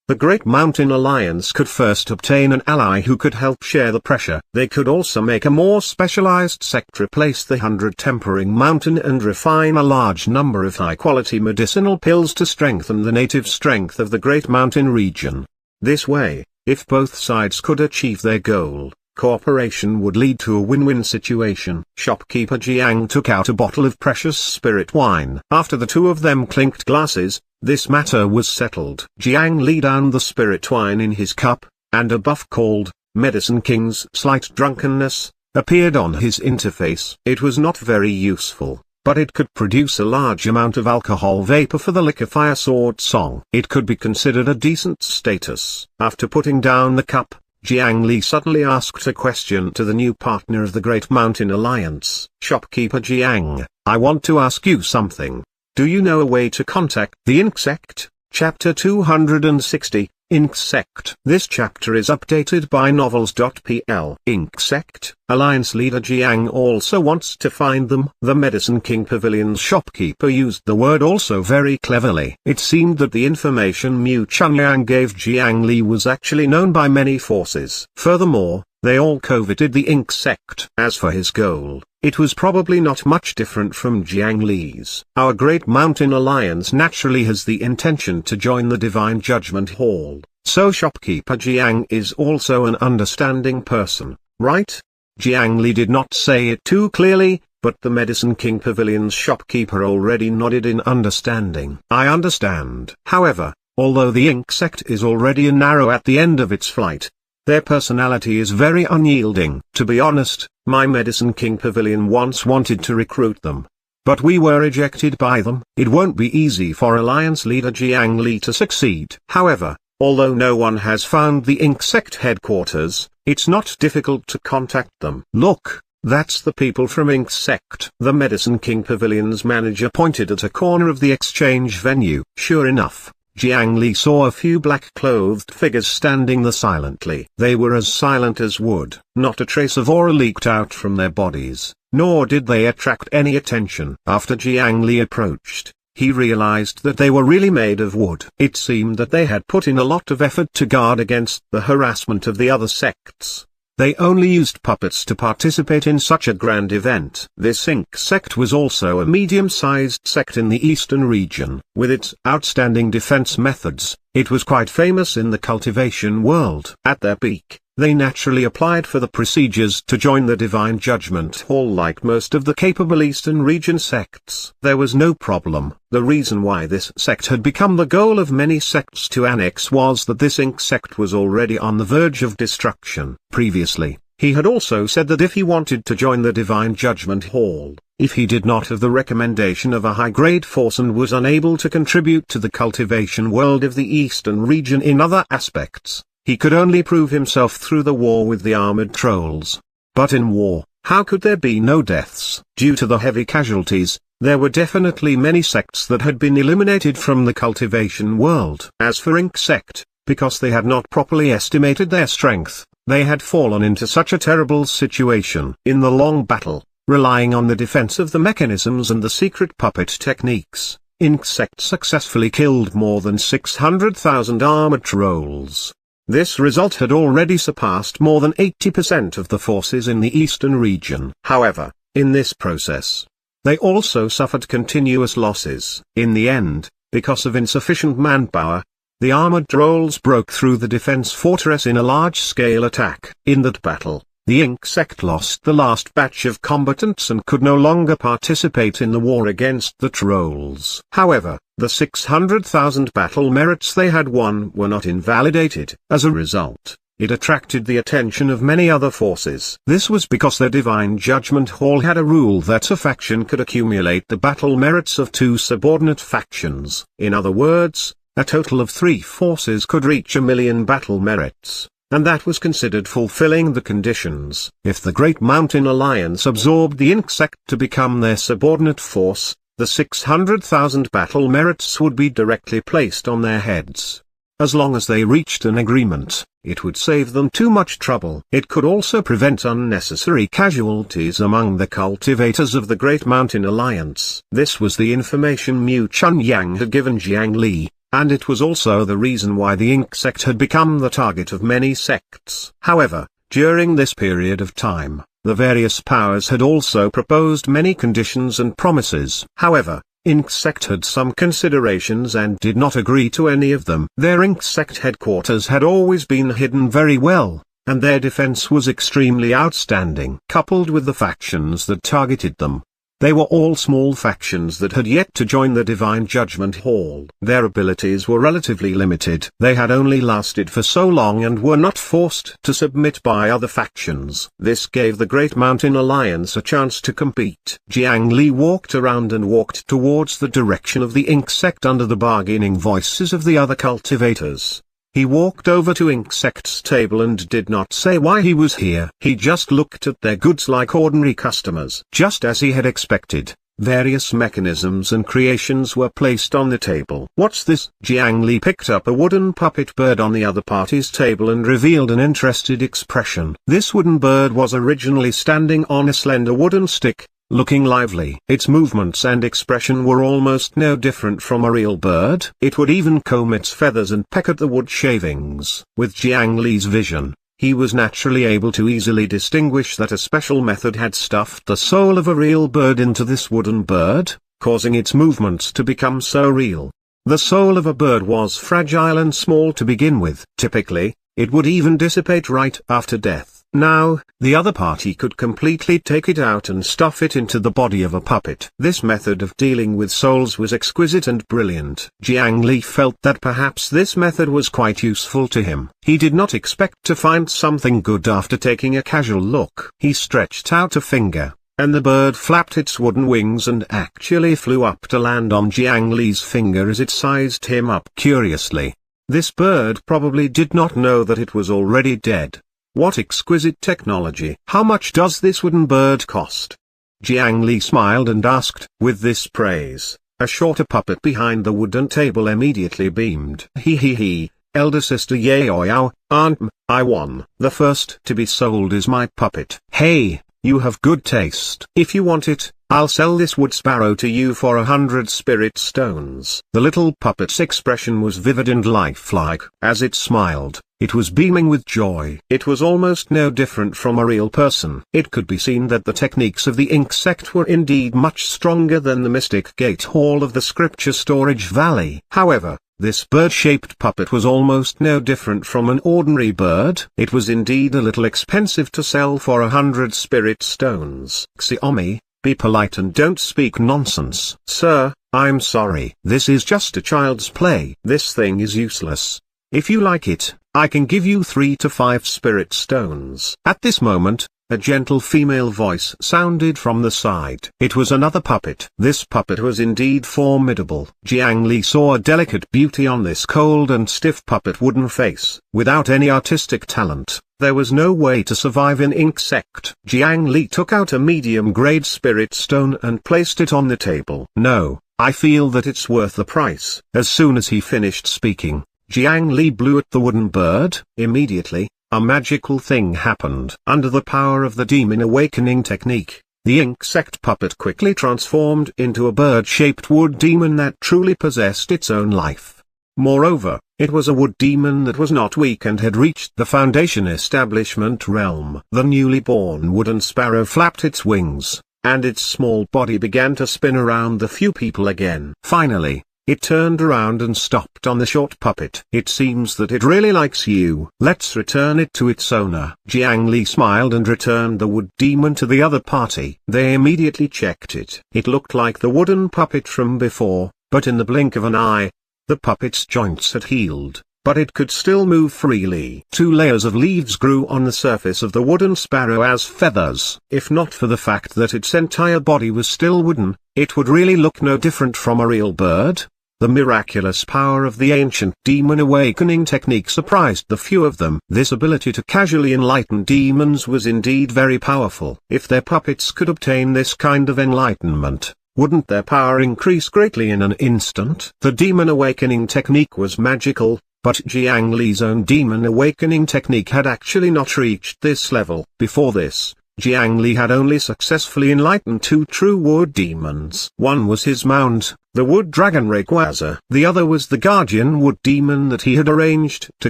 The Great Mountain Alliance could first obtain an ally who could help share the pressure. They could also make a more specialized sect replace the 100 Tempering Mountain and refine a large number of high-quality medicinal pills to strengthen the native strength of the Great Mountain region. This way, if both sides could achieve their goal, cooperation would lead to a win-win situation. Shopkeeper Jiang took out a bottle of precious spirit wine. After the two of them clinked glasses, this matter was settled. Jiang Li downed the spirit wine in his cup, and a buff called Medicine King's Slight Drunkenness appeared on his interface. It was not very useful, but it could produce a large amount of alcohol vapor for the liquefier sword song. It could be considered a decent status. After putting down the cup, Jiang Li suddenly asked a question to the new partner of the Great Mountain Alliance. Shopkeeper Jiang, I want to ask you something. Do you know a way to contact the insect? Chapter 260, Insect. This chapter is updated by novels.pl. Insect. Alliance leader Jiang also wants to find them. The Medicine King Pavilion's shopkeeper used the word also very cleverly. It seemed that the information Mu Chunyang gave Jiang Li was actually known by many forces. Furthermore, they all coveted the insect. As for his goal, it was probably not much different from Jiang Li's. Our Great Mountain Alliance naturally has the intention to join the Divine Judgment Hall, so shopkeeper Jiang is also an understanding person, right? Jiang Li did not say it too clearly, but the Medicine King Pavilion's shopkeeper already nodded in understanding. I understand. However, although the insect is already a narrow at the end of its flight, their personality is very unyielding. To be honest, my Medicine King Pavilion once wanted to recruit them, but we were rejected by them. It won't be easy for Alliance leader Jiang Li to succeed. However, although no one has found the insect headquarters, it's not difficult to contact them. Look, that's the people from Insect. The Medicine King Pavilion's manager pointed at a corner of the exchange venue. Sure enough, Jiang Li saw a few black-clothed figures standing there silently. They were as silent as wood. Not a trace of aura leaked out from their bodies, nor did they attract any attention. After Jiang Li approached, he realized that they were really made of wood. It seemed that they had put in a lot of effort to guard against the harassment of the other sects. They only used puppets to participate in such a grand event. This insect was also a medium-sized sect in the eastern region. With its outstanding defense methods, it was quite famous in the cultivation world. At their peak, they naturally applied for the procedures to join the Divine Judgment Hall like most of the capable Eastern region sects. There was no problem. The reason why this sect had become the goal of many sects to annex was that this insect was already on the verge of destruction. Previously, he had also said that if he wanted to join the Divine Judgment Hall, if he did not have the recommendation of a high-grade force and was unable to contribute to the cultivation world of the Eastern region in other aspects, he could only prove himself through the war with the armored trolls. But in war, how could there be no deaths? Due to the heavy casualties, there were definitely many sects that had been eliminated from the cultivation world. As for Insect, because they had not properly estimated their strength, they had fallen into such a terrible situation. In the long battle, relying on the defense of the mechanisms and the secret puppet techniques, Insect successfully killed more than 600,000 armored trolls. This result had already surpassed more than 80% of the forces in the eastern region. However, in this process, they also suffered continuous losses. In the end, because of insufficient manpower, the armored trolls broke through the defense fortress in a large-scale attack. In that battle, the Insect lost the last batch of combatants and could no longer participate in the war against the trolls. However, the 600,000 battle merits they had won were not invalidated. As a result, it attracted the attention of many other forces. This was because the Divine Judgment Hall had a rule that a faction could accumulate the battle merits of 2 subordinate factions. In other words, a total of 3 forces could reach 1,000,000 battle merits, and that was considered fulfilling the conditions. If the Great Mountain Alliance absorbed the Insect to become their subordinate force, the 600,000 battle merits would be directly placed on their heads. As long as they reached an agreement, it would save them too much trouble. It could also prevent unnecessary casualties among the cultivators of the Great Mountain Alliance. This was the information Mu Chunyang had given Jiang Li, and it was also the reason why the Insect had become the target of many sects. However, during this period of time, the various powers had also proposed many conditions and promises. However, Insect had some considerations and did not agree to any of them. Their Insect headquarters had always been hidden very well, and their defense was extremely outstanding. Coupled with the factions that targeted them, they were all small factions that had yet to join the Divine Judgment Hall. Their abilities were relatively limited. They had only lasted for so long and were not forced to submit by other factions. This gave the Great Mountain Alliance a chance to compete. Jiang Li walked around and walked towards the direction of the Insect under the bargaining voices of the other cultivators. He walked over to Insect's table and did not say why he was here. He just looked at their goods like ordinary customers. Just as he had expected, various mechanisms and creations were placed on the table. "What's this?" Jiang Li picked up a wooden puppet bird on the other party's table and revealed an interested expression. This wooden bird was originally standing on a slender wooden stick, looking lively. Its movements and expression were almost no different from a real bird. It would even comb its feathers and peck at the wood shavings. With Jiang Li's vision, he was naturally able to easily distinguish that a special method had stuffed the soul of a real bird into this wooden bird, causing its movements to become so real. The soul of a bird was fragile and small to begin with. Typically, it would even dissipate right after death. Now, the other party could completely take it out and stuff it into the body of a puppet. This method of dealing with souls was exquisite and brilliant. Jiang Li felt that perhaps this method was quite useful to him. He did not expect to find something good after taking a casual look. He stretched out a finger, and the bird flapped its wooden wings and actually flew up to land on Jiang Li's finger as it sized him up curiously. This bird probably did not know that it was already dead. What exquisite technology! How much does this wooden bird cost? Jiang Li smiled and asked. With this praise, a shorter puppet behind the wooden table immediately beamed. He, elder sister Yao, Aunt M, I won. The first to be sold is my puppet. Hey, you have good taste. If you want it, I'll sell this wood sparrow to you for 100 spirit stones. The little puppet's expression was vivid and lifelike. As it smiled, it was beaming with joy. It was almost no different from a real person. It could be seen that the techniques of the insect were indeed much stronger than the mystic gate hall of the scripture storage valley. However, this bird-shaped puppet was almost no different from an ordinary bird. It was indeed a little expensive to sell for 100 spirit stones. Xiaomi, be polite and don't speak nonsense. Sir, I'm sorry. This is just a child's play. This thing is useless. If you like it, I can give you 3 to 5 spirit stones. At this moment, a gentle female voice sounded from the side. It was another puppet. This puppet was indeed formidable. Jiang Li saw a delicate beauty on this cold and stiff puppet wooden face. Without any artistic talent, there was no way to survive in insect. Jiang Li took out a medium-grade spirit stone and placed it on the table. No, I feel that it's worth the price. As soon as he finished speaking, Jiang Li blew at the wooden bird. Immediately, a magical thing happened. Under the power of the demon awakening technique, the insect puppet quickly transformed into a bird-shaped wood demon that truly possessed its own life. Moreover, it was a wood demon that was not weak and had reached the foundation establishment realm. The newly born wooden sparrow flapped its wings, and its small body began to spin around the few people again. Finally, it turned around and stopped on the short puppet. It seems that it really likes you. Let's return it to its owner. Jiang Li smiled and returned the wood demon to the other party. They immediately checked it. It looked like the wooden puppet from before, but in the blink of an eye, the puppet's joints had healed, but it could still move freely. 2 layers of leaves grew on the surface of the wooden sparrow as feathers. If not for the fact that its entire body was still wooden, it would really look no different from a real bird. The miraculous power of the ancient demon awakening technique surprised the few of them. This ability to casually enlighten demons was indeed very powerful. If their puppets could obtain this kind of enlightenment, wouldn't their power increase greatly in an instant? The demon awakening technique was magical, but Jiang Li's own demon awakening technique had actually not reached this level. Before this, Jiang Li had only successfully enlightened 2 true wood demons. One was his mount, the wood dragon Rayquaza. The other was the guardian wood demon that he had arranged to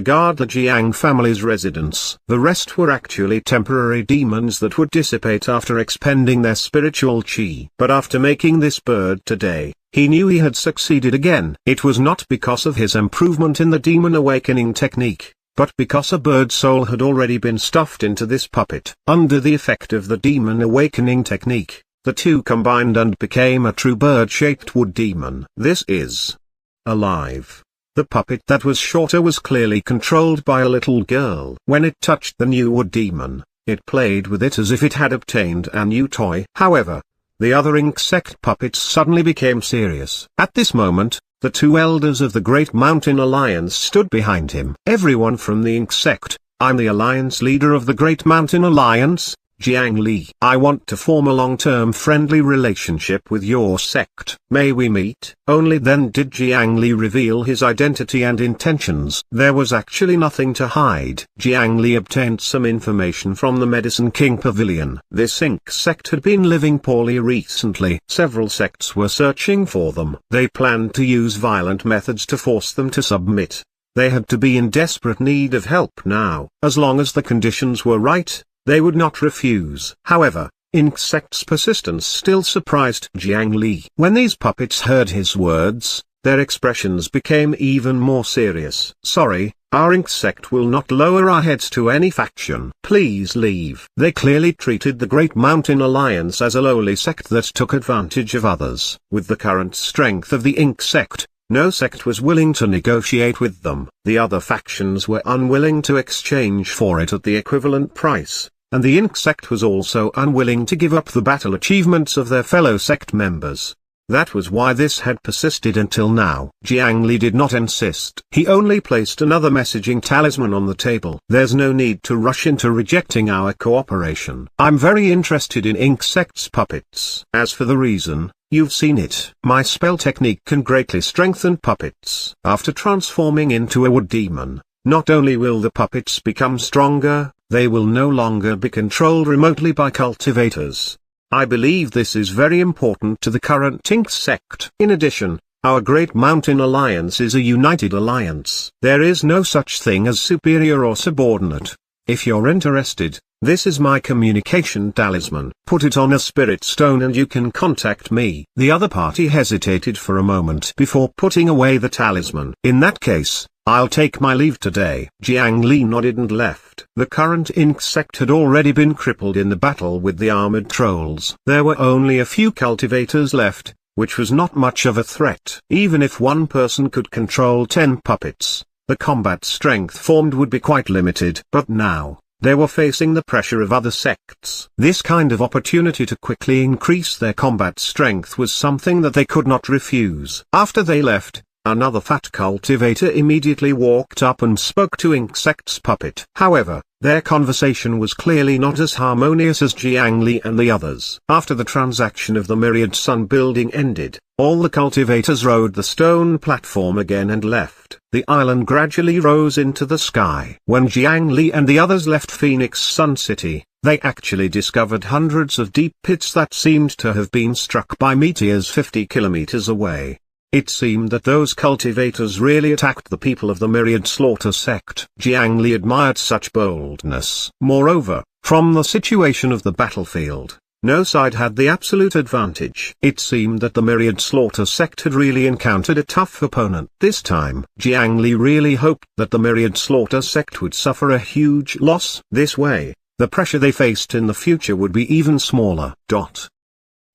guard the Jiang family's residence. The rest were actually temporary demons that would dissipate after expending their spiritual chi. But after making this bird today, he knew he had succeeded again. It was not because of his improvement in the demon awakening technique, but because a bird soul had already been stuffed into this puppet. Under the effect of the demon awakening technique, the two combined and became a true bird-shaped wood demon. This is alive. The puppet that was shorter was clearly controlled by a little girl. When it touched the new wood demon, it played with it as if it had obtained a new toy. However, the other insect puppets suddenly became serious. At this moment, The two elders of the Great Mountain Alliance stood behind him. Everyone from the Ink sect, I'm the alliance leader of the Great Mountain Alliance, Jiang Li. I want to form a long-term friendly relationship with your sect. May we meet? Only then did Jiang Li reveal his identity and intentions. There was actually nothing to hide. Jiang Li obtained some information from the Medicine King Pavilion. This Ink sect had been living poorly recently. Several sects were searching for them. They planned to use violent methods to force them to submit. They had to be in desperate need of help now. As long as the conditions were right, they would not refuse. However, Ink sect's persistence still surprised Jiang Li. When these puppets heard his words, their expressions became even more serious. Sorry, our Ink sect will not lower our heads to any faction. Please leave. They clearly treated the Great Mountain Alliance as a lowly sect that took advantage of others. With the current strength of the Ink sect, no sect was willing to negotiate with them. The other factions were unwilling to exchange for it at the equivalent price, and the Ink sect was also unwilling to give up the battle achievements of their fellow sect members. That was why this had persisted until now. Jiang Li did not insist. He only placed another messaging talisman on the table. There's no need to rush into rejecting our cooperation. I'm very interested in Ink sect's puppets. As for the reason, you've seen it. My spell technique can greatly strengthen puppets. After transforming into a wood demon, not only will the puppets become stronger, they will no longer be controlled remotely by cultivators. I believe this is very important to the current Ink sect. In addition, our Great Mountain Alliance is a united alliance. There is no such thing as superior or subordinate. If you're interested, this is my communication talisman. Put it on a spirit stone and you can contact me. The other party hesitated for a moment before putting away the talisman. In that case, I'll take my leave today. Jiang Li nodded and left. The current Ink sect had already been crippled in the battle with the armored trolls. There were only a few cultivators left, which was not much of a threat. Even if one person could control 10 puppets, the combat strength formed would be quite limited. But now, they were facing the pressure of other sects. This kind of opportunity to quickly increase their combat strength was something that they could not refuse. After they left, another fat cultivator immediately walked up and spoke to Ink sect's puppet. However, their conversation was clearly not as harmonious as Jiang Li and the others. After the transaction of the Myriad Sun building ended, all the cultivators rode the stone platform again and left. The island gradually rose into the sky. When Jiang Li and the others left Phoenix Sun City, they actually discovered hundreds of deep pits that seemed to have been struck by meteors 50 kilometers away. It seemed that those cultivators really attacked the people of the Myriad Slaughter sect. Jiang Li admired such boldness. Moreover, from the situation of the battlefield, no side had the absolute advantage. It seemed that the Myriad Slaughter sect had really encountered a tough opponent. This time, Jiang Li really hoped that the Myriad Slaughter sect would suffer a huge loss. This way, the pressure they faced in the future would be even smaller.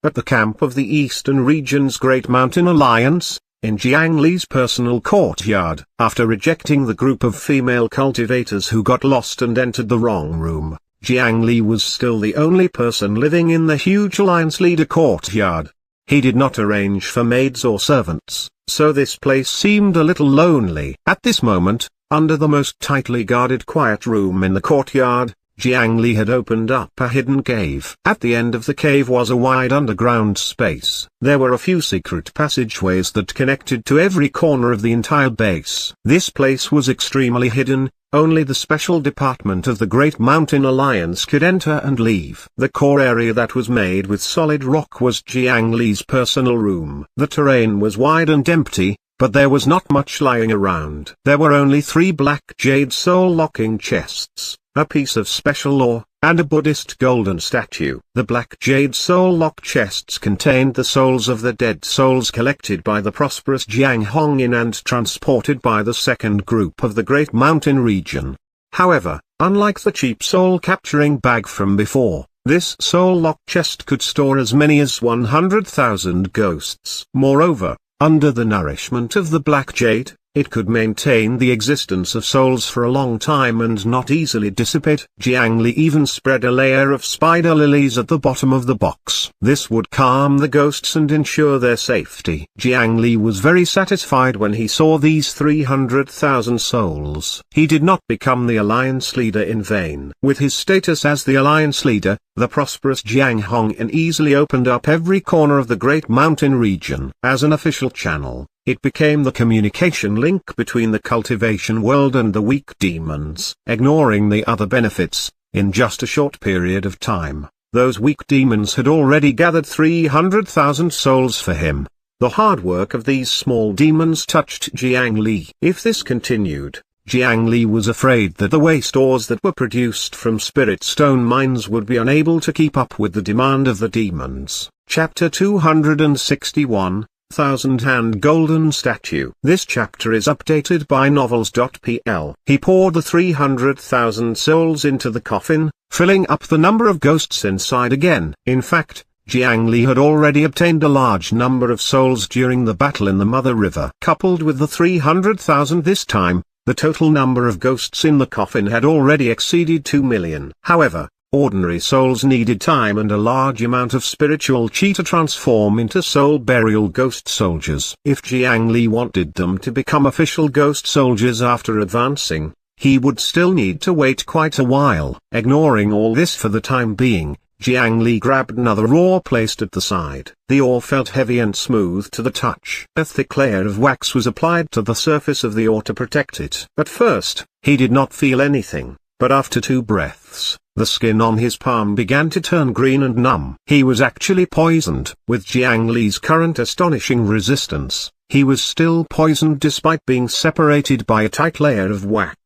At the camp of the Eastern Region's Great Mountain Alliance, in Jiang Li's personal courtyard, after rejecting the group of female cultivators who got lost and entered the wrong room, Jiang Li was still the only person living in the huge Alliance leader courtyard. He did not arrange for maids or servants, so this place seemed a little lonely. At this moment, under the most tightly guarded quiet room in the courtyard, Jiang Li had opened up a hidden cave. At the end of the cave was a wide underground space. There were a few secret passageways that connected to every corner of the entire base. This place was extremely hidden, only the special department of the Great Mountain Alliance could enter and leave. The core area that was made with solid rock was Jiang Li's personal room. The terrain was wide and empty, but there was not much lying around. There were only 3 black jade soul-locking chests, a piece of special ore, and a Buddhist golden statue. The black jade soul lock chests contained the souls of the dead souls collected by the prosperous Jiang Hongin and transported by the second group of the Great Mountain region. However, unlike the cheap soul capturing bag from before, this soul lock chest could store as many as 100,000 ghosts. Moreover, under the nourishment of the black jade, It could maintain the existence of souls for a long time and not easily dissipate. Jiang Li even spread a layer of spider lilies at the bottom of the box. This would calm the ghosts and ensure their safety. Jiang Li was very satisfied when he saw these 300,000 souls. He did not become the alliance leader in vain. With his status as the alliance leader, the prosperous Jiang Hongyan easily opened up every corner of the Great Mountain region. As an official channel, it became the communication link between the cultivation world and the weak demons. Ignoring the other benefits, in just a short period of time, those weak demons had already gathered 300,000 souls for him. The hard work of these small demons touched Jiang Li. If this continued, Jiang Li was afraid that the waste ores that were produced from spirit stone mines would be unable to keep up with the demand of the demons. Chapter 261, Thousand Hand Golden Statue. This chapter is updated by novels.pl. He poured the 300,000 souls into the coffin, filling up the number of ghosts inside again. In fact, Jiang Li had already obtained a large number of souls during the battle in the Mother River. Coupled with the 300,000 this time, the total number of ghosts in the coffin had already exceeded 2 million. However, ordinary souls needed time and a large amount of spiritual chi to transform into soul burial ghost soldiers. If Jiang Li wanted them to become official ghost soldiers after advancing, he would still need to wait quite a while. Ignoring all this for the time being, Jiang Li grabbed another ore placed at the side. The ore felt heavy and smooth to the touch. A thick layer of wax was applied to the surface of the ore to protect it. At first, he did not feel anything, but after 2 breaths, the skin on his palm began to turn green and numb. He was actually poisoned. With Jiang Li's current astonishing resistance, he was still poisoned despite being separated by a tight layer of wax.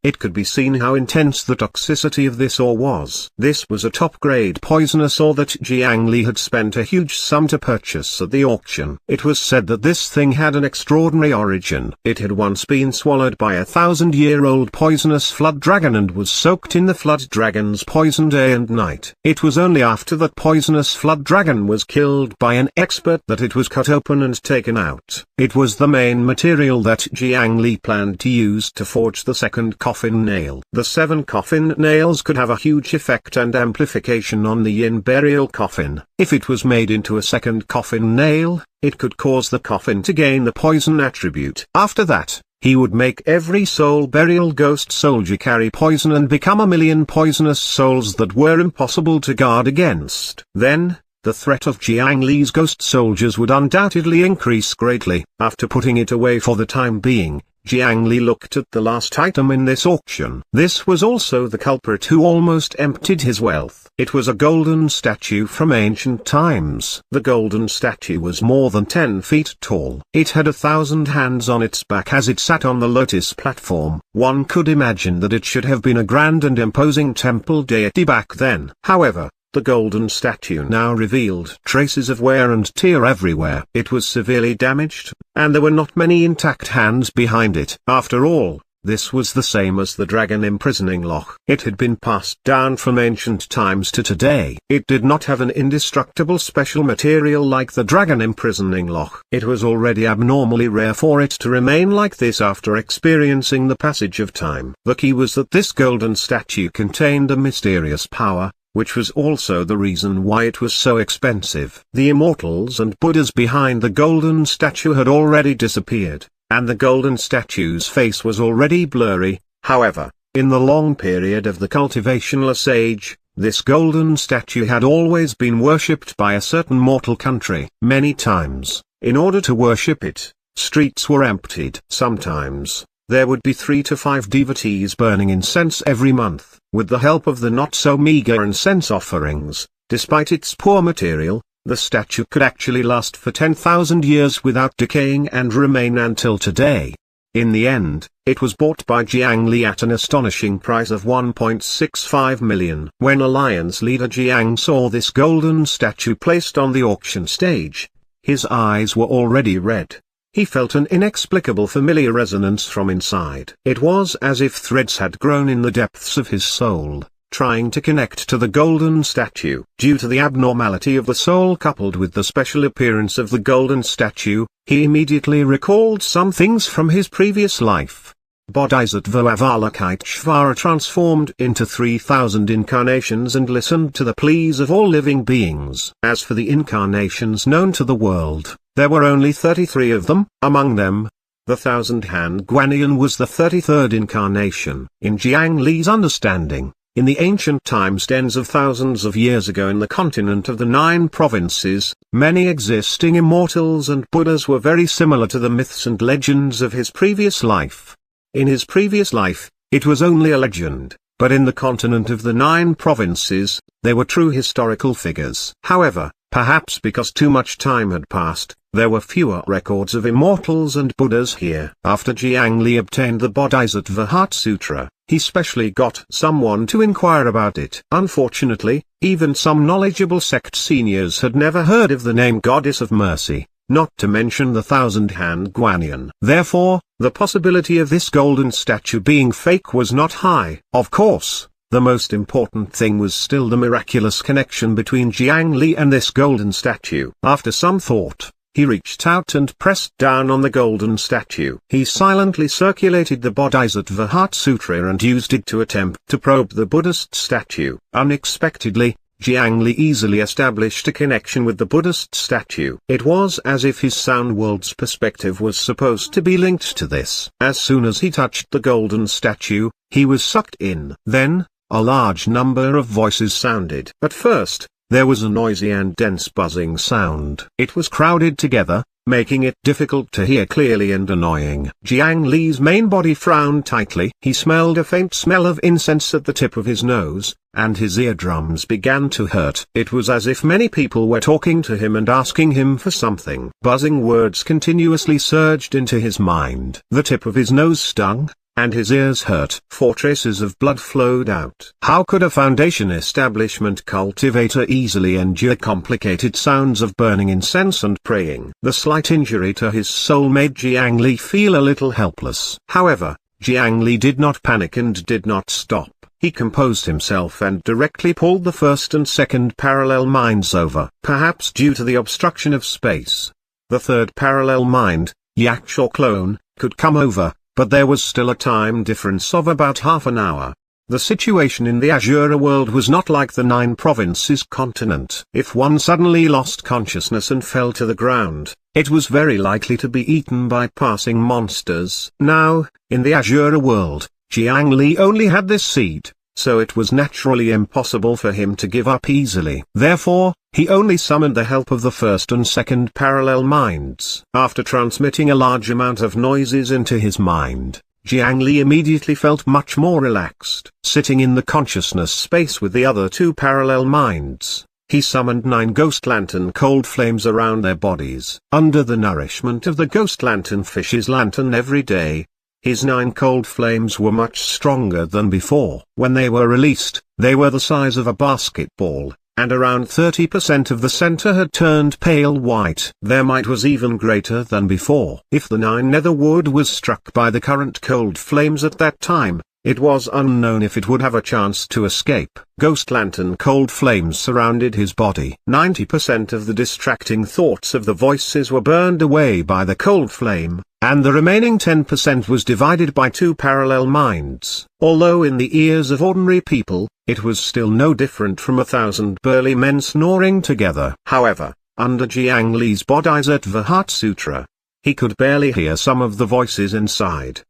It could be seen how intense the toxicity of this ore was. This was a top-grade poisonous ore that Jiang Li had spent a huge sum to purchase at the auction. It was said that this thing had an extraordinary origin. It had once been swallowed by a 1,000-year-old poisonous flood dragon and was soaked in the flood dragon's poison day and night. It was only after that poisonous flood dragon was killed by an expert that it was cut open and taken out. It was the main material that Jiang Li planned to use to forge the second coffin nail. The 7 coffin nails could have a huge effect and amplification on the yin burial coffin. If it was made into a second coffin nail, it could cause the coffin to gain the poison attribute. After that, he would make every soul burial ghost soldier carry poison and become 1,000,000 poisonous souls that were impossible to guard against. Then, the threat of Jiang Li's ghost soldiers would undoubtedly increase greatly. After putting it away for the time being, Jiang Li looked at the last item in this auction. This was also the culprit who almost emptied his wealth. It was a golden statue from ancient times. The golden statue was more than 10 feet tall. It had 1,000 hands on its back as it sat on the lotus platform. One could imagine that it should have been a grand and imposing temple deity back then. However, the golden statue now revealed traces of wear and tear everywhere. It was severely damaged, and there were not many intact hands behind it. After all, this was the same as the dragon imprisoning lock. It had been passed down from ancient times to today. It did not have an indestructible special material like the dragon imprisoning lock. It was already abnormally rare for it to remain like this after experiencing the passage of time. The key was that this golden statue contained a mysterious power, which was also the reason why it was so expensive. The immortals and Buddhas behind the golden statue had already disappeared, and the golden statue's face was already blurry. However, in the long period of the cultivationless age, this golden statue had always been worshipped by a certain mortal country. Many times, in order to worship it, streets were emptied. Sometimes, there would be 3 to 5 devotees burning incense every month. With the help of the not-so-meager incense offerings, despite its poor material, the statue could actually last for 10,000 years without decaying and remain until today. In the end, it was bought by Jiang Li at an astonishing price of 1.65 million. When Alliance leader Jiang saw this golden statue placed on the auction stage, his eyes were already red. He felt an inexplicable familiar resonance from inside. It was as if threads had grown in the depths of his soul, trying to connect to the golden statue. Due to the abnormality of the soul coupled with the special appearance of the golden statue, he immediately recalled some things from his previous life. Bodhisattva Avalokiteshvara transformed into 3,000 incarnations and listened to the pleas of all living beings. As for the incarnations known to the world, there were only 33 of them. Among them, the 1,000-hand Guanyin was the 33rd incarnation. In Jiang Li's understanding, in the ancient times tens of thousands of years ago in the continent of the 9 provinces, many existing immortals and Buddhas were very similar to the myths and legends of his previous life. In his previous life, it was only a legend, but in the continent of the 9 provinces, they were true historical figures. However, perhaps because too much time had passed, there were fewer records of immortals and Buddhas here. After Jiang Li obtained the Bodhisattva Heart Sutra, he specially got someone to inquire about it. Unfortunately, even some knowledgeable sect seniors had never heard of the name Goddess of Mercy, not to mention the 1,000-hand Guanyin. Therefore, the possibility of this golden statue being fake was not high. Of course, the most important thing was still the miraculous connection between Jiang Li and this golden statue. After some thought, he reached out and pressed down on the golden statue. He silently circulated the Bodhisattva Heart Sutra and used it to attempt to probe the Buddhist statue. Unexpectedly, Jiang Li easily established a connection with the Buddhist statue. It was as if his sound world's perspective was supposed to be linked to this. As soon as he touched the golden statue, he was sucked in. Then, a large number of voices sounded. At first, there was a noisy and dense buzzing sound. It was crowded together, making it difficult to hear clearly and annoying. Jiang Li's main body frowned tightly. He smelled a faint smell of incense at the tip of his nose, and his eardrums began to hurt. It was as if many people were talking to him and asking him for something. Buzzing words continuously surged into his mind. The tip of his nose stung, and his ears hurt. 4 traces of blood flowed out. How could a foundation establishment cultivator easily endure complicated sounds of burning incense and praying? The slight injury to his soul made Jiang Li feel a little helpless. However, Jiang Li did not panic and did not stop. He composed himself and directly pulled the first and second parallel minds over. Perhaps due to the obstruction of space, the third parallel mind, Yaksha clone, could come over, but there was still a time difference of about half an hour. The situation in the Azura world was not like the 9 provinces continent. If one suddenly lost consciousness and fell to the ground, it was very likely to be eaten by passing monsters. Now, in the Azura world, Jiang Li only had this seed, so it was naturally impossible for him to give up easily. Therefore, he only summoned the help of the first and second parallel minds. After transmitting a large amount of noises into his mind, Jiang Li immediately felt much more relaxed. Sitting in the consciousness space with the other 2 parallel minds, he summoned 9 ghost lantern cold flames around their bodies. Under the nourishment of the ghost lantern fish's lantern every day, his 9 cold flames were much stronger than before. When they were released, they were the size of a basketball, and around 30% of the center had turned pale white. Their might was even greater than before. If the 9 nether wood was struck by the current cold flames at that time, it was unknown if it would have a chance to escape. Ghost lantern cold flames surrounded his body. 90% of the distracting thoughts of the voices were burned away by the cold flame, and the remaining 10% was divided by 2 parallel minds. Although in the ears of ordinary people, it was still no different from 1,000 burly men snoring together. However, under Jiang Li's Bodhisattva Heart Sutra, he could barely hear some of the voices inside.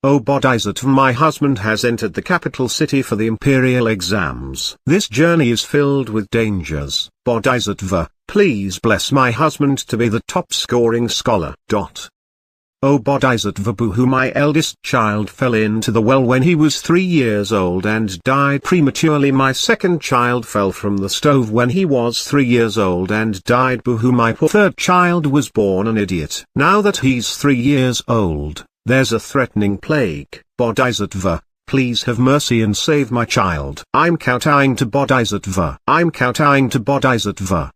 O Bodhisattva, my husband has entered the capital city for the imperial exams. This journey is filled with dangers. Bodhisattva, please bless my husband to be the top-scoring scholar. O Bodhisattva Buhu, my eldest child fell into the well when he was 3 years old and died prematurely. My second child fell from the stove when he was 3 years old and died. Buhu, my third child was born an idiot. Now that he's 3 years old, there's a threatening plague. Bodhisattva, please have mercy and save my child. I'm kowtowing to Bodhisattva. I'm kowtowing to Bodhisattva.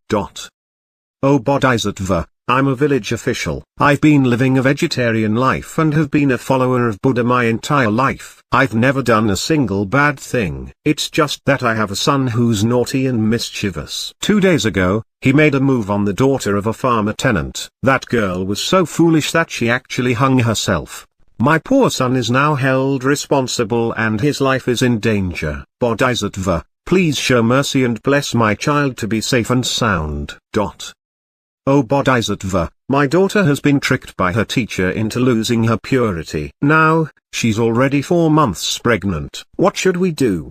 O Bodhisattva, I'm a village official. I've been living a vegetarian life and have been a follower of Buddha my entire life. I've never done a single bad thing. It's just that I have a son who's naughty and mischievous. 2 days ago, he made a move on the daughter of a farmer tenant. That girl was so foolish that she actually hung herself. My poor son is now held responsible and his life is in danger. Bodhisattva, please show mercy and bless my child to be safe and sound. Oh Bodhisattva, my daughter has been tricked by her teacher into losing her purity. Now, she's already 4 months pregnant. What should we do?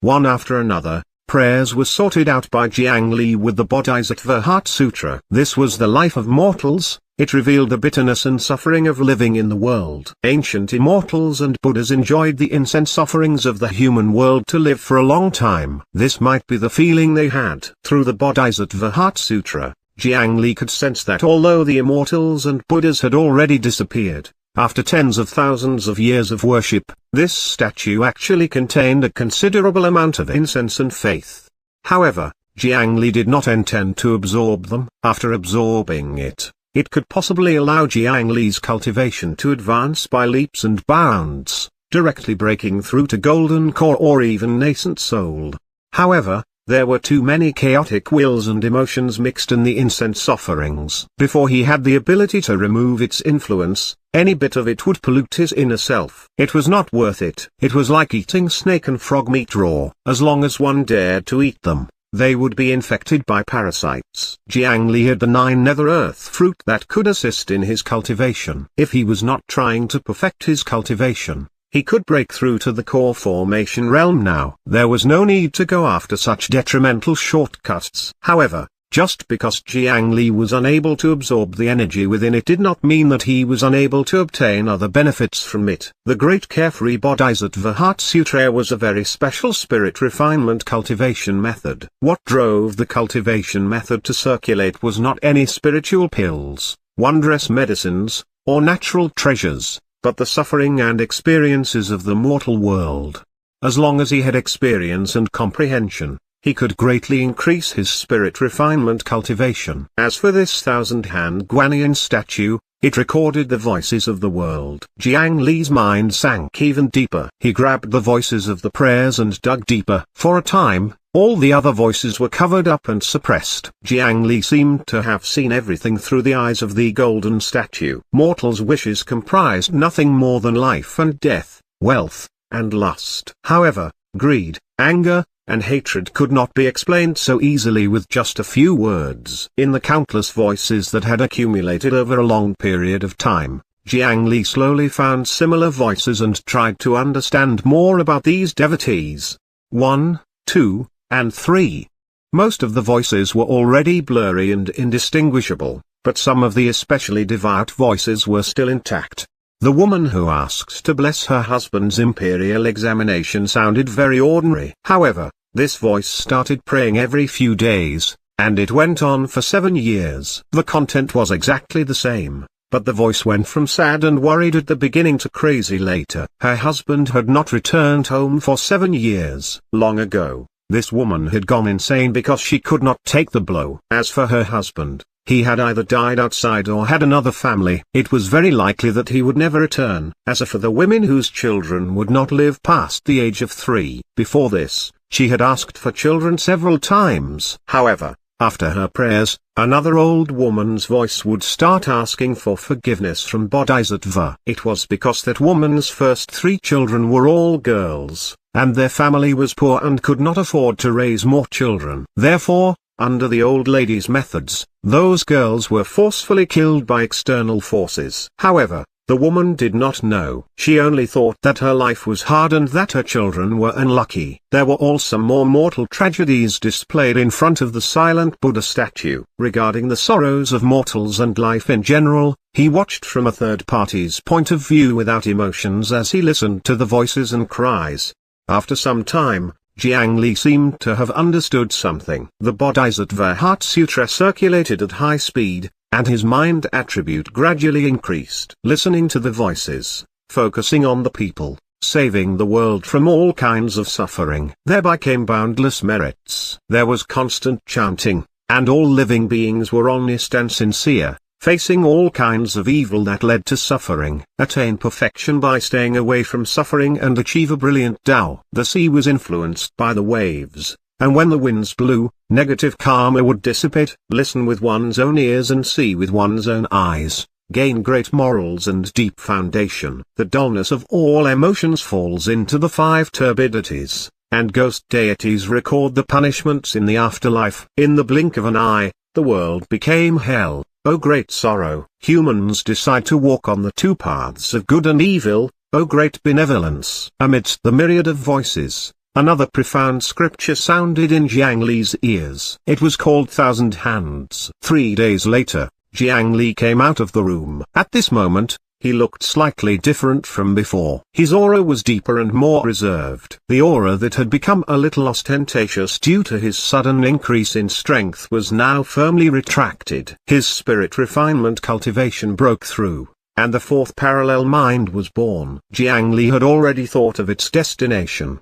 One after another, prayers were sorted out by Jiang Li with the Bodhisattva Heart Sutra. This was the life of mortals. It revealed the bitterness and suffering of living in the world. Ancient immortals and Buddhas enjoyed the incense offerings of the human world to live for a long time. This might be the feeling they had. Through the Bodhisattva Heart Sutra, Jiang Li could sense that although the immortals and Buddhas had already disappeared, after tens of thousands of years of worship, this statue actually contained a considerable amount of incense and faith. However, Jiang Li did not intend to absorb them. After absorbing it, it could possibly allow Jiang Li's cultivation to advance by leaps and bounds, directly breaking through to golden core or even nascent soul. However, there were too many chaotic wills and emotions mixed in the incense offerings. Before he had the ability to remove its influence, any bit of it would pollute his inner self. It was not worth it. It was like eating snake and frog meat raw. As long as one dared to eat them, they would be infected by parasites. Jiang Li had the 9 nether earth fruit that could assist in his cultivation. If he was not trying to perfect his cultivation, he could break through to the core formation realm now. There was no need to go after such detrimental shortcuts. However, just because Jiang Li was unable to absorb the energy within it did not mean that he was unable to obtain other benefits from it. The Great Carefree Bodhisattva Heart Sutra was a very special spirit refinement cultivation method. What drove the cultivation method to circulate was not any spiritual pills, wondrous medicines, or natural treasures, but the suffering and experiences of the mortal world. As long as he had experience and comprehension, he could greatly increase his spirit refinement cultivation. As for this 1,000-hand Guanyin statue, it recorded the voices of the world. Jiang Li's mind sank even deeper. He grabbed the voices of the prayers and dug deeper. For a time, all the other voices were covered up and suppressed. Jiang Li seemed to have seen everything through the eyes of the golden statue. Mortals' wishes comprised nothing more than life and death, wealth, and lust. However, greed, anger, and hatred could not be explained so easily with just a few words. In the countless voices that had accumulated over a long period of time, Jiang Li slowly found similar voices and tried to understand more about these devotees. 1, 2, and 3. Most of the voices were already blurry and indistinguishable, but some of the especially devout voices were still intact. The woman who asked to bless her husband's imperial examination sounded very ordinary. However, this voice started praying every few days, and it went on for 7 years. The content was exactly the same, but the voice went from sad and worried at the beginning to crazy later. Her husband had not returned home for 7 years. Long ago, this woman had gone insane because she could not take the blow. As for her husband, he had either died outside or had another family. It was very likely that he would never return. As for the women whose children would not live past the age of 3, before this, she had asked for children several times. However, after her prayers, another old woman's voice would start asking for forgiveness from Bodhisattva. It was because that woman's first 3 children were all girls, and their family was poor and could not afford to raise more children. Therefore, under the old lady's methods, those girls were forcefully killed by external forces. However, the woman did not know. She only thought that her life was hard and that her children were unlucky. There were also more mortal tragedies displayed in front of the silent Buddha statue. Regarding the sorrows of mortals and life in general, he watched from a third party's point of view without emotions as he listened to the voices and cries. After some time, Jiang Li seemed to have understood something. The Bodhisattva Heart Sutra circulated at high speed, and his mind attribute gradually increased. Listening to the voices, focusing on the people, saving the world from all kinds of suffering. Thereby came boundless merits. There was constant chanting, and all living beings were honest and sincere, facing all kinds of evil that led to suffering. Attain perfection by staying away from suffering and achieve a brilliant Tao. The sea was influenced by the waves, and when the winds blew, negative karma would dissipate. Listen with one's own ears and see with one's own eyes. Gain great morals and deep foundation. The dullness of all emotions falls into the 5 turbidities, and ghost deities record the punishments in the afterlife. In the blink of an eye, the world became hell. O great sorrow! Humans decide to walk on the 2 paths of good and evil. O great benevolence! Amidst the myriad of voices, another profound scripture sounded in Jiang Li's ears. It was called Thousand Hands. 3 days later, Jiang Li came out of the room. At this moment, he looked slightly different from before. His aura was deeper and more reserved. The aura that had become a little ostentatious due to his sudden increase in strength was now firmly retracted. His spirit refinement cultivation broke through, and the 4th parallel mind was born. Jiang Li had already thought of its destination.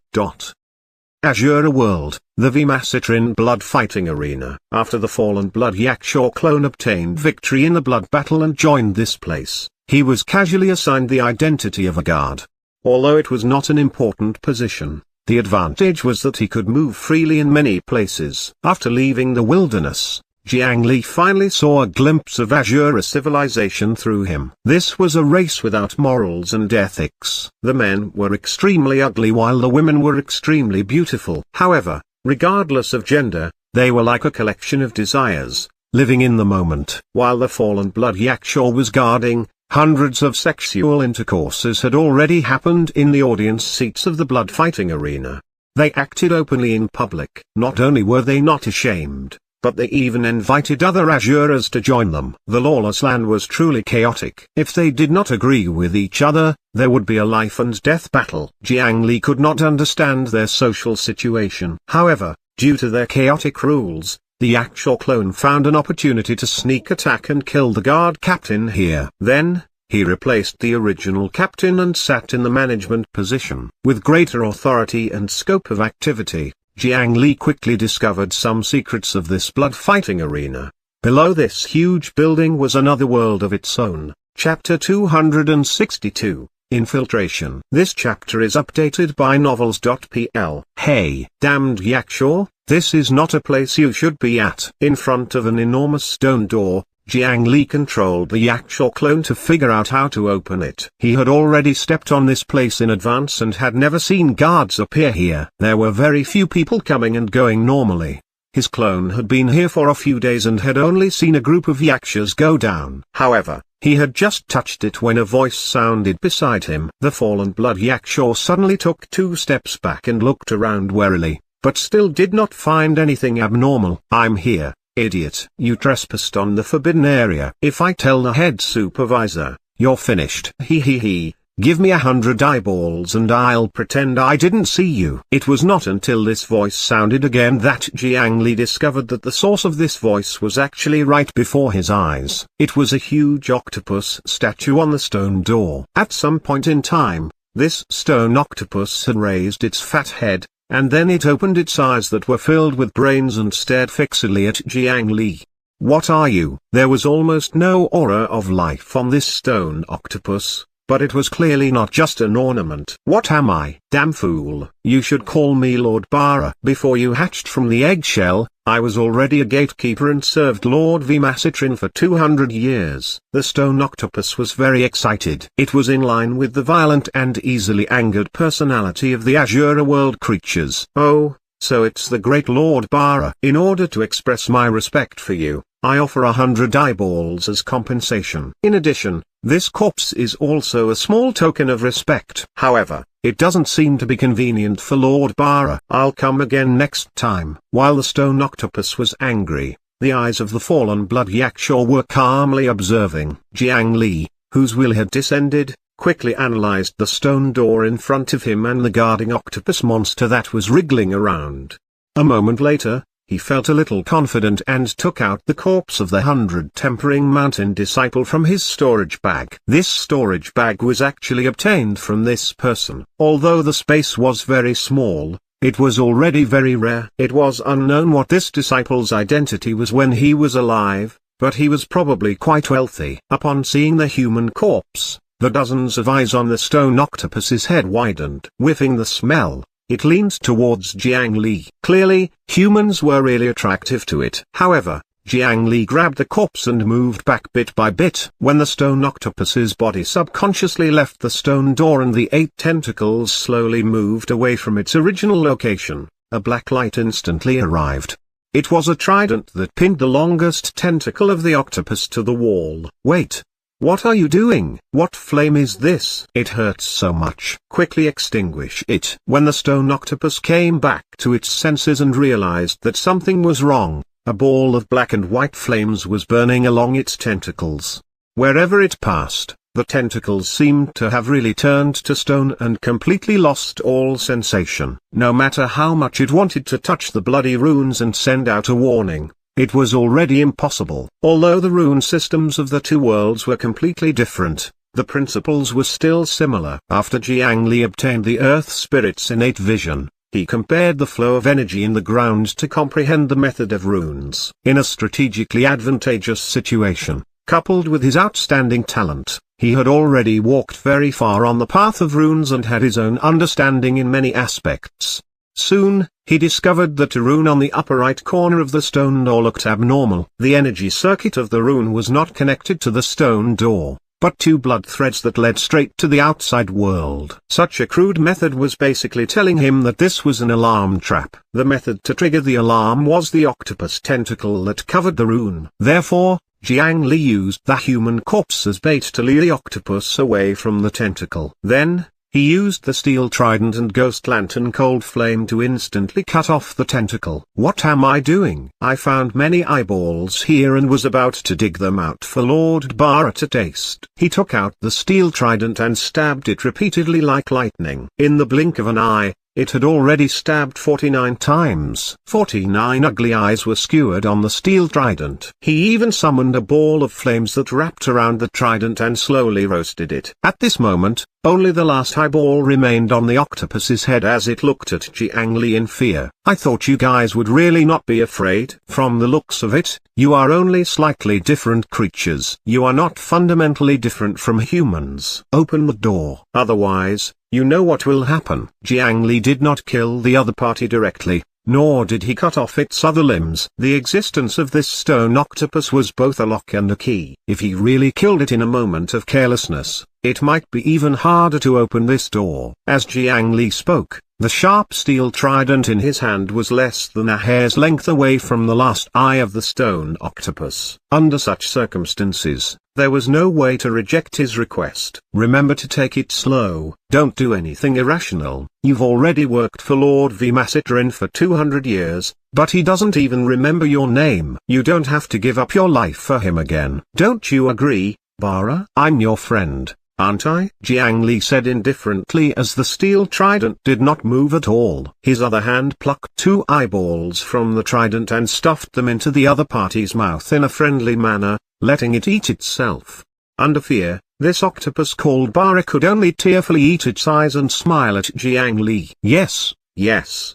Azure World, the Vimacitrin blood fighting arena. After the fallen Blood Yakshaw clone obtained victory in the blood battle and joined this place, he was casually assigned the identity of a guard. Although it was not an important position, the advantage was that he could move freely in many places. After leaving the wilderness, Jiang Li finally saw a glimpse of Azure civilization through him. This was a race without morals and ethics. The men were extremely ugly while the women were extremely beautiful. However, regardless of gender, they were like a collection of desires, living in the moment. While the fallen Blood Yakshaw was guarding, hundreds of sexual intercourses had already happened in the audience seats of the blood fighting arena. They acted openly in public. Not only were they not ashamed, but they even invited other Azuras to join them. The lawless land was truly chaotic. If they did not agree with each other, there would be a life and death battle. Jiang Li could not understand their social situation. However, due to their chaotic rules, the actual clone found an opportunity to sneak attack and kill the guard captain here. Then, he replaced the original captain and sat in the management position. With greater authority and scope of activity, Jiang Li quickly discovered some secrets of this blood fighting arena. Below this huge building was another world of its own. Chapter 262, Infiltration. This chapter is updated by novels.pl. Hey, damned Yakshaw, this is not a place you should be at. In front of an enormous stone door, Jiang Li controlled the Yakshaw clone to figure out how to open it. He had already stepped on this place in advance and had never seen guards appear here. There were very few people coming and going normally. His clone had been here for a few days and had only seen a group of Yakshas go down. However, he had just touched it when a voice sounded beside him. The fallen Blood Yakshaw suddenly took 2 steps back and looked around warily, but still did not find anything abnormal. I'm here. Idiot. You trespassed on the forbidden area. If I tell the head supervisor, you're finished. He. Give me 100 eyeballs and I'll pretend I didn't see you. It was not until this voice sounded again that Jiang Li discovered that the source of this voice was actually right before his eyes. It was a huge octopus statue on the stone door. At some point in time, this stone octopus had raised its fat head, and then it opened its eyes that were filled with brains and stared fixedly at Jiang Li. What are you? There was almost no aura of life on this stone octopus, but it was clearly not just an ornament. What am I? Damn fool. You should call me Lord Bara. Before you hatched from the eggshell, I was already a gatekeeper and served Lord Vimacitrin for 200 years. The stone octopus was very excited. It was in line with the violent and easily angered personality of the Azure world creatures. Oh, so it's the great Lord Bara. In order to express my respect for you, I offer 100 eyeballs as compensation. In addition, this corpse is also a small token of respect. However, it doesn't seem to be convenient for Lord Bara. I'll come again next time. While the stone octopus was angry, the eyes of the fallen Blood Yakshaw were calmly observing. Jiang Li, whose will had descended, quickly analyzed the stone door in front of him and the guarding octopus monster that was wriggling around. A moment later, he felt a little confident and took out the corpse of the 100 Tempering Mountain disciple from his storage bag. This storage bag was actually obtained from this person. Although the space was very small, It was already very rare. It was unknown what this disciple's identity was when he was alive, but he was probably quite wealthy. Upon seeing the human corpse, the dozens of eyes on the stone octopus's head widened. Whiffing the smell, it leaned towards Jiang Li. Clearly, humans were really attractive to it. However, Jiang Li grabbed the corpse and moved back bit by bit. When the stone octopus's body subconsciously left the stone door and the 8 tentacles slowly moved away from its original location, a black light instantly arrived. It was a trident that pinned the longest tentacle of the octopus to the wall. Wait. What are you doing? What flame is this? It hurts so much. Quickly extinguish it. When the stone octopus came back to its senses and realized that something was wrong, a ball of black and white flames was burning along its tentacles. Wherever it passed, the tentacles seemed to have really turned to stone and completely lost all sensation. No matter how much it wanted to touch the bloody runes and send out a warning, it was already impossible. Although the rune systems of the two worlds were completely different, the principles were still similar. After Jiang Li obtained the Earth Spirit's innate vision, he compared the flow of energy in the ground to comprehend the method of runes. In a strategically advantageous situation, coupled with his outstanding talent, he had already walked very far on the path of runes and had his own understanding in many aspects. Soon, he discovered that a rune on the upper right corner of the stone door looked abnormal. The energy circuit of the rune was not connected to the stone door, but 2 blood threads that led straight to the outside world. Such a crude method was basically telling him that this was an alarm trap. The method to trigger the alarm was the octopus tentacle that covered the rune. Therefore, Jiang Li used the human corpse as bait to lure the octopus away from the tentacle. Then, he used the steel trident and ghost lantern cold flame to instantly cut off the tentacle. What am I doing? I found many eyeballs here and was about to dig them out for Lord Bara to taste. He took out the steel trident and stabbed it repeatedly like lightning. In the blink of an eye, it had already stabbed 49 times. 49 ugly eyes were skewered on the steel trident. He even summoned a ball of flames that wrapped around the trident and slowly roasted it. At this moment, only the last eyeball remained on the octopus's head as it looked at Jiang Li in fear. I thought you guys would really not be afraid. From the looks of it, you are only slightly different creatures. You are not fundamentally different from humans. Open the door. Otherwise, you know what will happen. Jiang Li did not kill the other party directly, nor did he cut off its other limbs. The existence of this stone octopus was both a lock and a key. If he really killed it in a moment of carelessness, it might be even harder to open this door. As Jiang Li spoke, the sharp steel trident in his hand was less than a hair's length away from the last eye of the stone octopus. Under such circumstances, there was no way to reject his request. Remember to take it slow. Don't do anything irrational. You've already worked for Lord Vimasitrin for 200 years, but he doesn't even remember your name. You don't have to give up your life for him again. Don't you agree, Bara? I'm your friend, aren't I? Jiang Li said indifferently as the steel trident did not move at all. His other hand plucked 2 eyeballs from the trident and stuffed them into the other party's mouth in a friendly manner, letting it eat itself. Under fear, this octopus called Bara could only tearfully eat its eyes and smile at Jiang Li. Yes,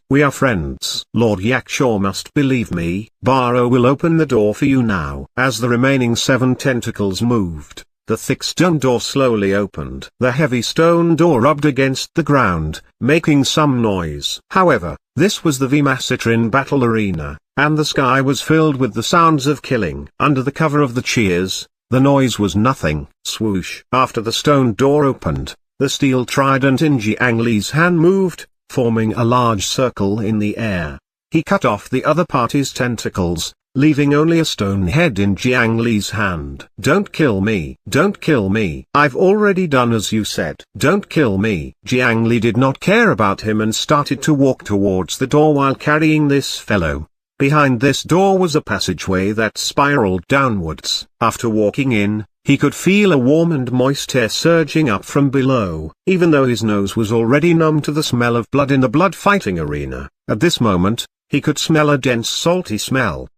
we are friends. Lord Yakshaw must believe me. Bara will open the door for you now. As the remaining 7 tentacles moved, the thick stone door slowly opened. The heavy stone door rubbed against the ground, making some noise. However, this was the Vimasitrin battle arena, and the sky was filled with the sounds of killing. Under the cover of the cheers, the noise was nothing. Swoosh. After the stone door opened, the steel trident in Jiang Li's hand moved, forming a large circle in the air. He cut off the other party's tentacles, leaving only a stone head in Jiang Li's hand. Don't kill me. Don't kill me. I've already done as you said. Don't kill me. Jiang Li did not care about him and started to walk towards the door while carrying this fellow. Behind this door was a passageway that spiraled downwards. After walking in, he could feel a warm and moist air surging up from below. Even though his nose was already numb to the smell of blood in the blood fighting arena, at this moment, he could smell a dense salty smell.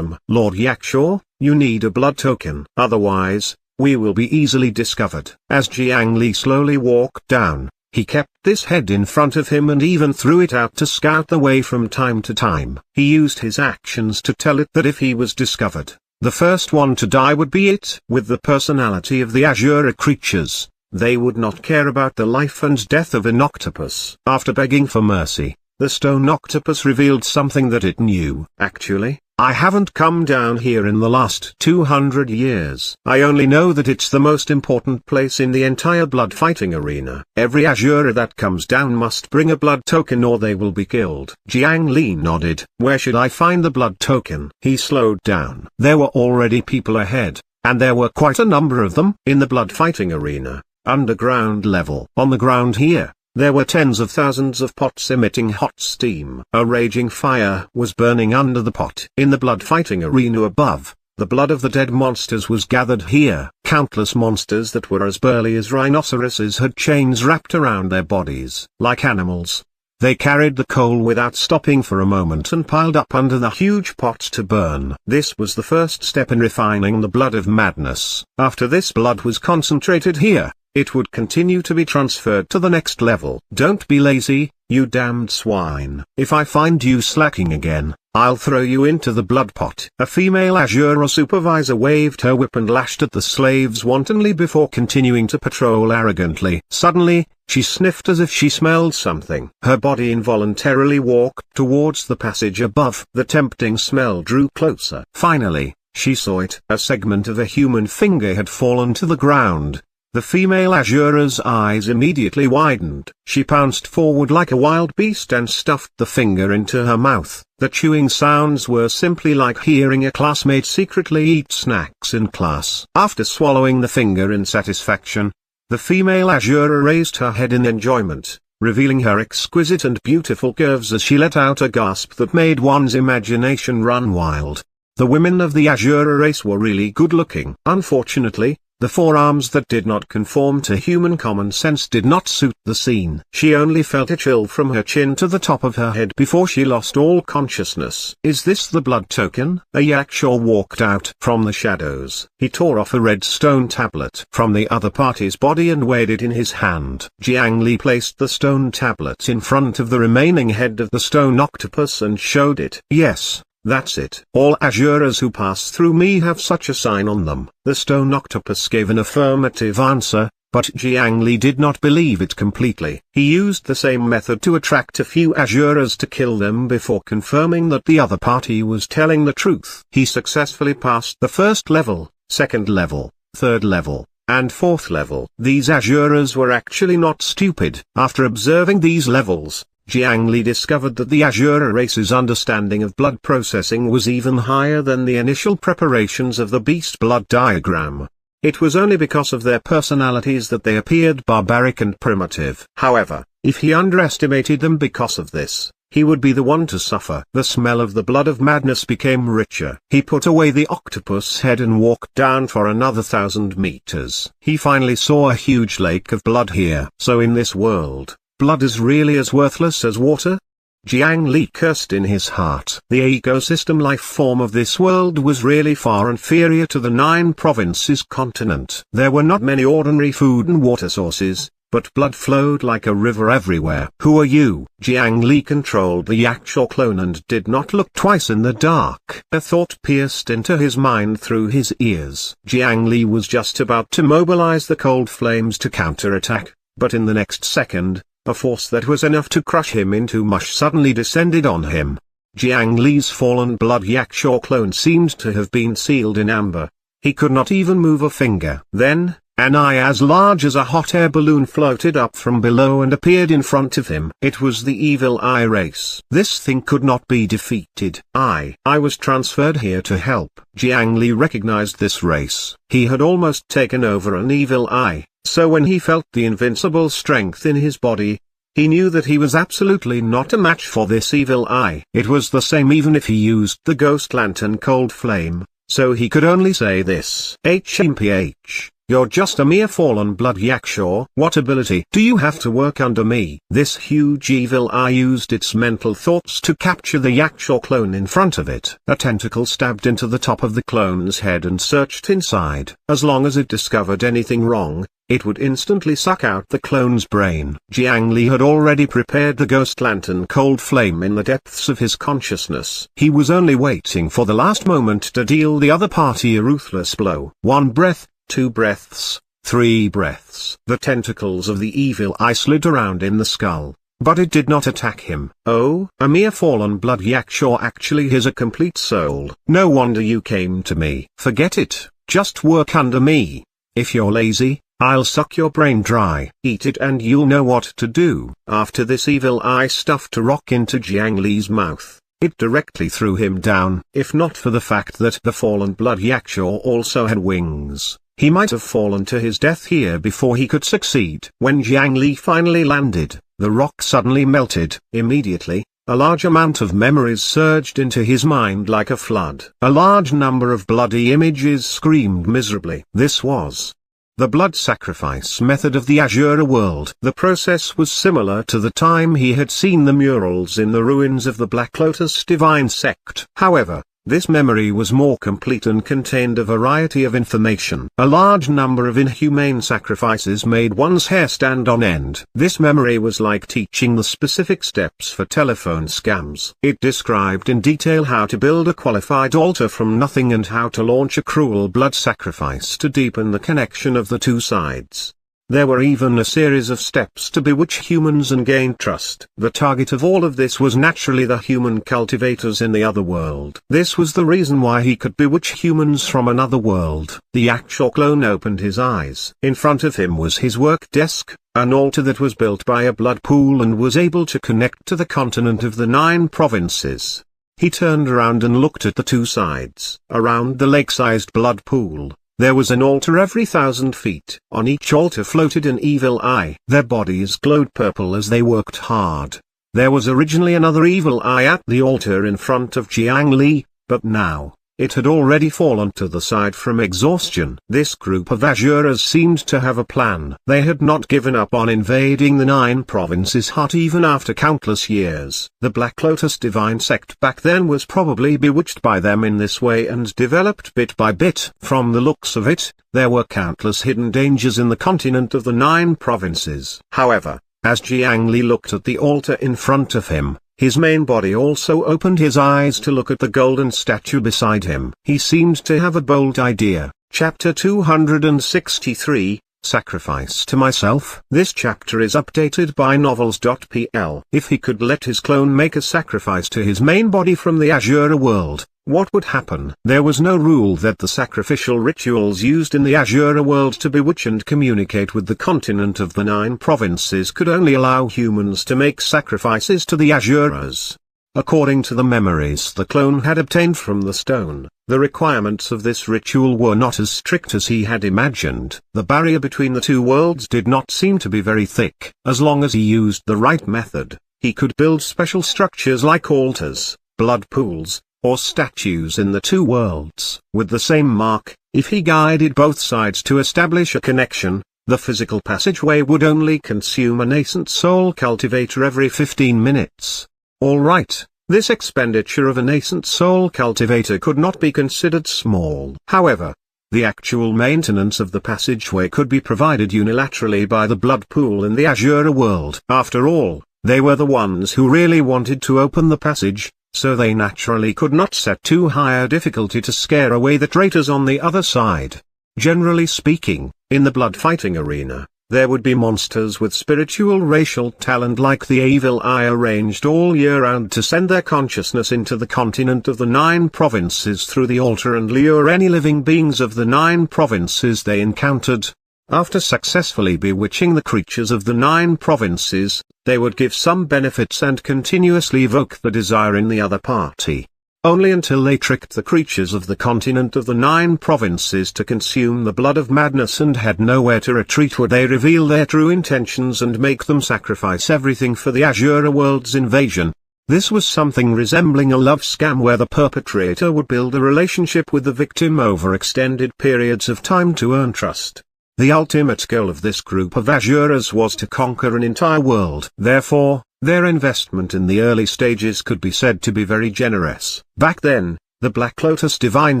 Lord Yakshaw, you need a blood token. Otherwise, we will be easily discovered. As Jiang Li slowly walked down, He kept this head in front of him and even threw it out to scout the way from time to time. He used his actions to tell it that if he was discovered, the first one to die would be it. With the personality of the Azura creatures, they would not care about the life and death of an octopus. After begging for mercy, the stone octopus revealed something that it knew. Actually, I haven't come down here in the last 200 years. I only know that it's the most important place in the entire blood fighting arena. Every Azura that comes down must bring a blood token or they will be killed. Jiang Li nodded. Where should I find the blood token? He slowed down. There were already people ahead, and there were quite a number of them. In the blood fighting arena, underground level. On the ground here, there were tens of thousands of pots emitting hot steam. A raging fire was burning under the pot. In the blood fighting arena above, the blood of the dead monsters was gathered here. Countless monsters that were as burly as rhinoceroses had chains wrapped around their bodies. Like animals, they carried the coal without stopping for a moment and piled up under the huge pot to burn. This was the first step in refining the blood of madness. After this blood was concentrated here, it would continue to be transferred to the next level. Don't be lazy, you damned swine. If I find you slacking again, I'll throw you into the blood pot. A female Azura supervisor waved her whip and lashed at the slaves wantonly before continuing to patrol arrogantly. Suddenly, she sniffed as if she smelled something. Her body involuntarily walked towards the passage above. The tempting smell drew closer. Finally, she saw it. A segment of a human finger had fallen to the ground. The female Azura's eyes immediately widened. She pounced forward like a wild beast and stuffed the finger into her mouth. The chewing sounds were simply like hearing a classmate secretly eat snacks in class. After swallowing the finger in satisfaction, the female Azura raised her head in enjoyment, revealing her exquisite and beautiful curves as she let out a gasp that made one's imagination run wild. The women of the Azura race were really good looking. Unfortunately, the forearms that did not conform to human common sense did not suit the scene. She only felt a chill from her chin to the top of her head before she lost all consciousness. Is this the blood token? A Yakshaw walked out from the shadows. He tore off a red stone tablet from the other party's body and weighed it in his hand. Jiang Li placed the stone tablet in front of the remaining head of the stone octopus and showed it. Yes. That's it. All Azuras who pass through me have such a sign on them. The stone octopus gave an affirmative answer, but Jiang Li did not believe it completely. He used the same method to attract a few Azuras to kill them before confirming that the other party was telling the truth. He successfully passed the first level, second level, third level, and fourth level. These Azuras were actually not stupid. After observing these levels, Jiang Li discovered that the Azura race's understanding of blood processing was even higher than the initial preparations of the beast blood diagram. It was only because of their personalities that they appeared barbaric and primitive. However, if he underestimated them because of this, he would be the one to suffer. The smell of the blood of madness became richer. He put away the octopus head and walked down for another 1,000 meters. He finally saw a huge lake of blood here. So in this world, blood is really as worthless as water? Jiang Li cursed in his heart. The ecosystem life form of this world was really far inferior to the 9 provinces continent. There were not many ordinary food and water sources, but blood flowed like a river everywhere. Who are you? Jiang Li controlled the Yakshaw clone and did not look twice in the dark. A thought pierced into his mind through his ears. Jiang Li was just about to mobilize the cold flames to counterattack, but in the next second, a force that was enough to crush him into mush suddenly descended on him. Jiang Li's fallen blood Yakshaw clone seemed to have been sealed in amber. He could not even move a finger. Then, an eye as large as a hot air balloon floated up from below and appeared in front of him. It was the evil eye race. This thing could not be defeated. I was transferred here to help. Jiang Li recognized this race. He had almost taken over an evil eye. So when he felt the invincible strength in his body, he knew that he was absolutely not a match for this evil eye. It was the same even if he used the ghost lantern cold flame, so he could only say this. HMPH. You're just a mere fallen blood yakshaw. What ability do you have to work under me? This huge evil eye used its mental thoughts to capture the yakshaw clone in front of it. A tentacle stabbed into the top of the clone's head and searched inside. As long as it discovered anything wrong, it would instantly suck out the clone's brain. Jiang Li had already prepared the ghost lantern cold flame in the depths of his consciousness. He was only waiting for the last moment to deal the other party a ruthless blow. 1 breath, 2 breaths, 3 breaths. The tentacles of the evil eye slid around in the skull, but it did not attack him. Oh, a mere fallen blood yakshaw actually has a complete soul. No wonder you came to me. Forget it, just work under me. If you're lazy, I'll suck your brain dry. Eat it and you'll know what to do. After this evil eye stuffed a rock into Jiang Li's mouth, it directly threw him down. If not for the fact that the fallen blood yakshaw also had wings, he might have fallen to his death here before he could succeed. When Jiang Li finally landed, the rock suddenly melted. Immediately, a large amount of memories surged into his mind like a flood. A large number of bloody images screamed miserably. This was the blood sacrifice method of the Azure world. The process was similar to the time he had seen the murals in the ruins of the Black Lotus divine sect. However, this memory was more complete and contained a variety of information. A large number of inhumane sacrifices made one's hair stand on end. This memory was like teaching the specific steps for telephone scams. It described in detail how to build a qualified altar from nothing and how to launch a cruel blood sacrifice to deepen the connection of the two sides. There were even a series of steps to bewitch humans and gain trust. The target of all of this was naturally the human cultivators in the other world. This was the reason why he could bewitch humans from another world. The actual clone opened his eyes. In front of him was his work desk, an altar that was built by a blood pool and was able to connect to the continent of the 9 provinces. He turned around and looked at the two sides. Around the lake-sized blood pool, there was an altar every 1,000 feet. On each altar floated an evil eye. Their bodies glowed purple as they worked hard. There was originally another evil eye at the altar in front of Jiang Li, but now, it had already fallen to the side from exhaustion. This group of Azuras seemed to have a plan. They had not given up on invading the 9 provinces hut even after countless years. The Black Lotus divine sect back then was probably bewitched by them in this way and developed bit by bit. From the looks of it, there were countless hidden dangers in the continent of the 9 provinces. However, as Jiang Li looked at the altar in front of him, his main body also opened his eyes to look at the golden statue beside him. He seemed to have a bold idea. Chapter 263, Sacrifice to Myself. This chapter is updated by novels.pl. If he could let his clone make a sacrifice to his main body from the Azure world, what would happen? There was no rule that the sacrificial rituals used in the Azure world to bewitch and communicate with the continent of the 9 provinces could only allow humans to make sacrifices to the Azuras. According to the memories the clone had obtained from the stone, the requirements of this ritual were not as strict as he had imagined. The barrier between the two worlds did not seem to be very thick. As long as he used the right method, he could build special structures like altars, blood pools, or statues in the two worlds. With the same mark, if he guided both sides to establish a connection, the physical passageway would only consume a nascent soul cultivator every 15 minutes. Alright, this expenditure of a nascent soul cultivator could not be considered small. However, the actual maintenance of the passageway could be provided unilaterally by the blood pool in the Azure world. After all, they were the ones who really wanted to open the passage, so they naturally could not set too high a difficulty to scare away the traitors on the other side. Generally speaking, in the blood fighting arena, there would be monsters with spiritual racial talent like the Evil Eye arranged all year round to send their consciousness into the continent of the 9 provinces through the altar and lure any living beings of the 9 provinces they encountered. After successfully bewitching the creatures of the 9 provinces, they would give some benefits and continuously evoke the desire in the other party. Only until they tricked the creatures of the continent of the 9 provinces to consume the blood of madness and had nowhere to retreat would they reveal their true intentions and make them sacrifice everything for the Azure world's invasion. This was something resembling a love scam where the perpetrator would build a relationship with the victim over extended periods of time to earn trust. The ultimate goal of this group of Asuras was to conquer an entire world. Therefore, their investment in the early stages could be said to be very generous. Back then, the Black Lotus divine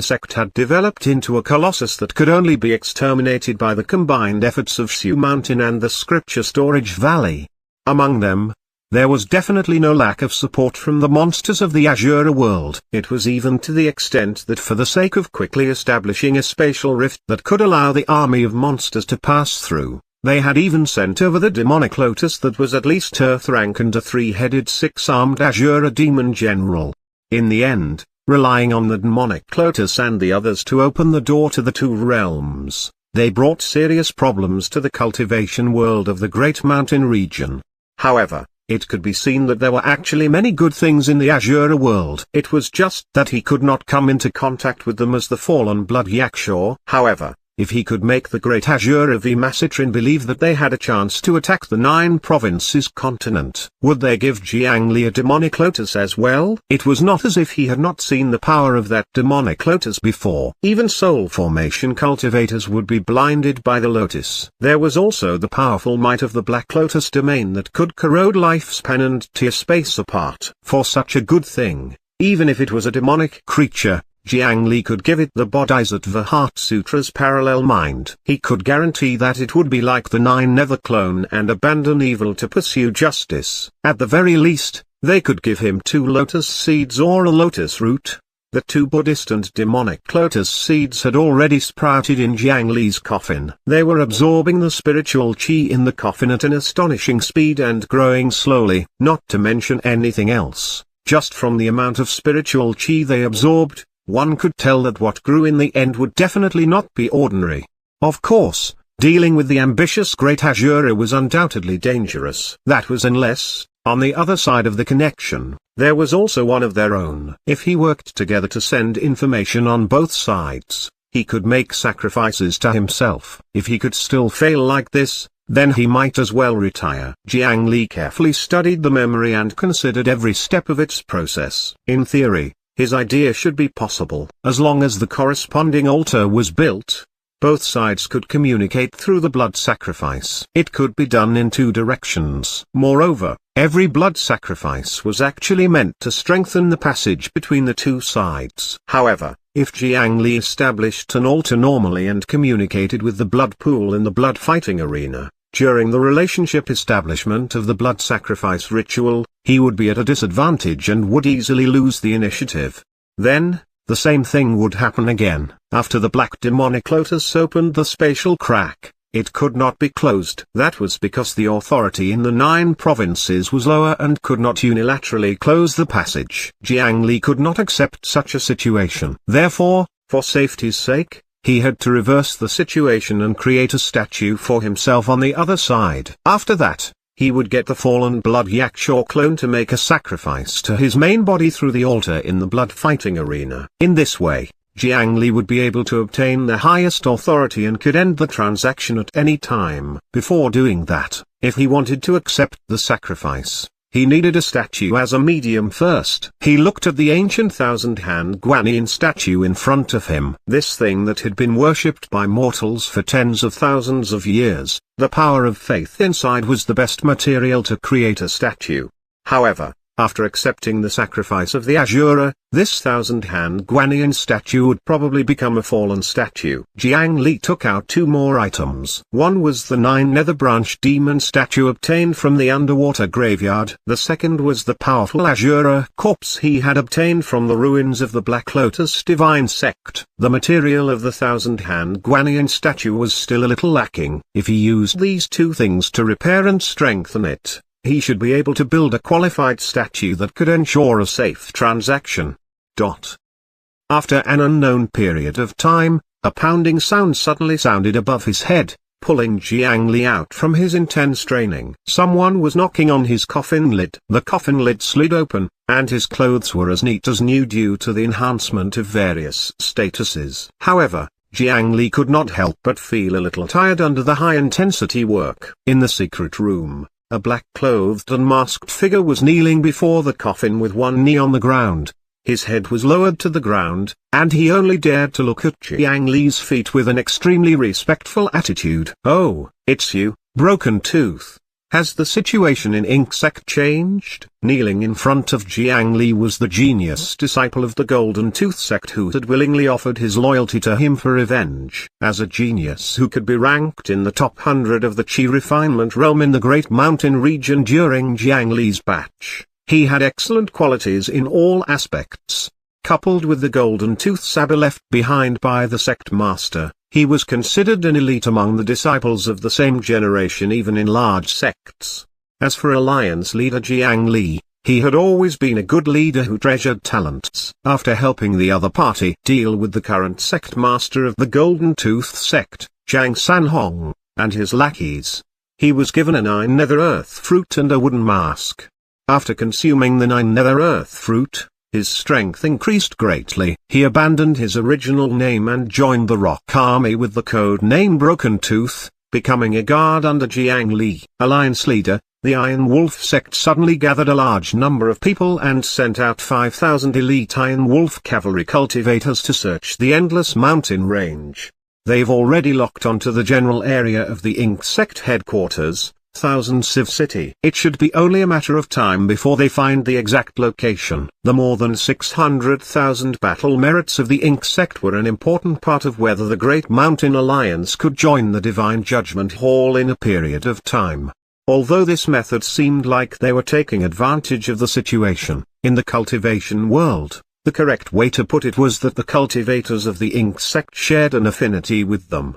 sect had developed into a colossus that could only be exterminated by the combined efforts of Su Mountain and the Scripture Storage Valley. Among them, there was definitely no lack of support from the monsters of the Asura world. It was even to the extent that for the sake of quickly establishing a spatial rift that could allow the army of monsters to pass through, they had even sent over the demonic lotus that was at least Earth rank and a 3-headed 6-armed Asura demon general. In the end, relying on the demonic lotus and the others to open the door to the two realms, they brought serious problems to the cultivation world of the Great Mountain region. However, it could be seen that there were actually many good things in the Asura world. It was just that he could not come into contact with them as the fallen blood Yakshaw. However, if he could make the great Asura V Macitrin believe that they had a chance to attack the 9 provinces continent, would they give Jiang Li a demonic lotus as well? It was not as if he had not seen the power of that demonic lotus before. Even soul formation cultivators would be blinded by the lotus. There was also the powerful might of the Black Lotus domain that could corrode lifespan and tear space apart. For such a good thing, even if it was a demonic creature, Jiang Li could give it the Bodhisattva Heart Sutra's parallel mind. He could guarantee that it would be like the 9 nether clone and abandon evil to pursue justice. At the very least, they could give him 2 lotus seeds or a lotus root. The 2 Buddhist and demonic lotus seeds had already sprouted in Jiang Li's coffin. They were absorbing the spiritual qi in the coffin at an astonishing speed and growing slowly, not to mention anything else. Just from the amount of spiritual qi they absorbed, one could tell that what grew in the end would definitely not be ordinary. Of course, dealing with the ambitious Great Asura was undoubtedly dangerous. That was unless, on the other side of the connection, there was also one of their own. If he worked together to send information on both sides, he could make sacrifices to himself. If he could still fail like this, then he might as well retire. Jiang Li carefully studied the memory and considered every step of its process. In theory, his idea should be possible. As long as the corresponding altar was built, both sides could communicate through the blood sacrifice. It could be done in 2 directions. Moreover, every blood sacrifice was actually meant to strengthen the passage between the 2 sides. However, if Jiang Li established an altar normally and communicated with the blood pool in the blood fighting arena, during the relationship establishment of the blood sacrifice ritual, he would be at a disadvantage and would easily lose the initiative. Then, the same thing would happen again. After the black demonic lotus opened the spatial crack, it could not be closed. That was because the authority in the 9 provinces was lower and could not unilaterally close the passage. Jiang Li could not accept such a situation. Therefore, for safety's sake, he had to reverse the situation and create a statue for himself on the other side. After that, he would get the fallen blood Yakshaw clone to make a sacrifice to his main body through the altar in the blood fighting arena. In this way, Jiang Li would be able to obtain the highest authority and could end the transaction at any time. Before doing that, if he wanted to accept the sacrifice, he needed a statue as a medium first. He looked at the ancient 1,000-hand Guanyin statue in front of him. This thing that had been worshipped by mortals for tens of thousands of years, the power of faith inside was the best material to create a statue. However, after accepting the sacrifice of the Asura, this 1,000-hand Guanyin statue would probably become a fallen statue. Jiang Li took out 2 more items. One was the 9 nether branch demon statue obtained from the underwater graveyard. The second was the powerful Asura corpse he had obtained from the ruins of the Black Lotus divine sect. The material of the 1,000-hand Guanyin statue was still a little lacking. If he used these 2 things to repair and strengthen it, he should be able to build a qualified statue that could ensure a safe transaction. After an unknown period of time, a pounding sound suddenly sounded above his head, pulling Jiang Li out from his intense training. Someone was knocking on his coffin lid. The coffin lid slid open, and his clothes were as neat as new due to the enhancement of various statuses. However, Jiang Li could not help but feel a little tired under the high-intensity work. In the secret room, a black-clothed and masked figure was kneeling before the coffin with one knee on the ground. His head was lowered to the ground, and he only dared to look at Jiang Li's feet with an extremely respectful attitude. "Oh, it's you, Broken Tooth. Has the situation in Ink Sect changed?" Kneeling in front of Jiang Li was the genius disciple of the Golden Tooth Sect who had willingly offered his loyalty to him for revenge. As a genius who could be ranked in the top 100 of the Qi refinement realm in the Great Mountain region during Jiang Li's batch, he had excellent qualities in all aspects. Coupled with the Golden Tooth saber left behind by the sect master, he was considered an elite among the disciples of the same generation even in large sects. As for Alliance leader Jiang Li, he had always been a good leader who treasured talents. After helping the other party deal with the current sect master of the Golden Tooth sect, Zhang Sanhong, and his lackeys, he was given a 9 nether earth fruit and a wooden mask. After consuming the 9 nether earth fruit, his strength increased greatly. He abandoned his original name and joined the Rock Army with the code name Broken Tooth, becoming a guard under Jiang Li. Alliance leader, the Iron Wolf sect suddenly gathered a large number of people and sent out 5,000 elite Iron Wolf cavalry cultivators to search the endless mountain range. They've already locked onto the general area of the Ink Sect headquarters, 1000 Civ City. It should be only a matter of time before they find the exact location. The more than 600,000 battle merits of the Ink Sect were an important part of whether the Great Mountain Alliance could join the Divine Judgment Hall in a period of time. Although this method seemed like they were taking advantage of the situation, in the cultivation world, the correct way to put it was that the cultivators of the Ink Sect shared an affinity with them.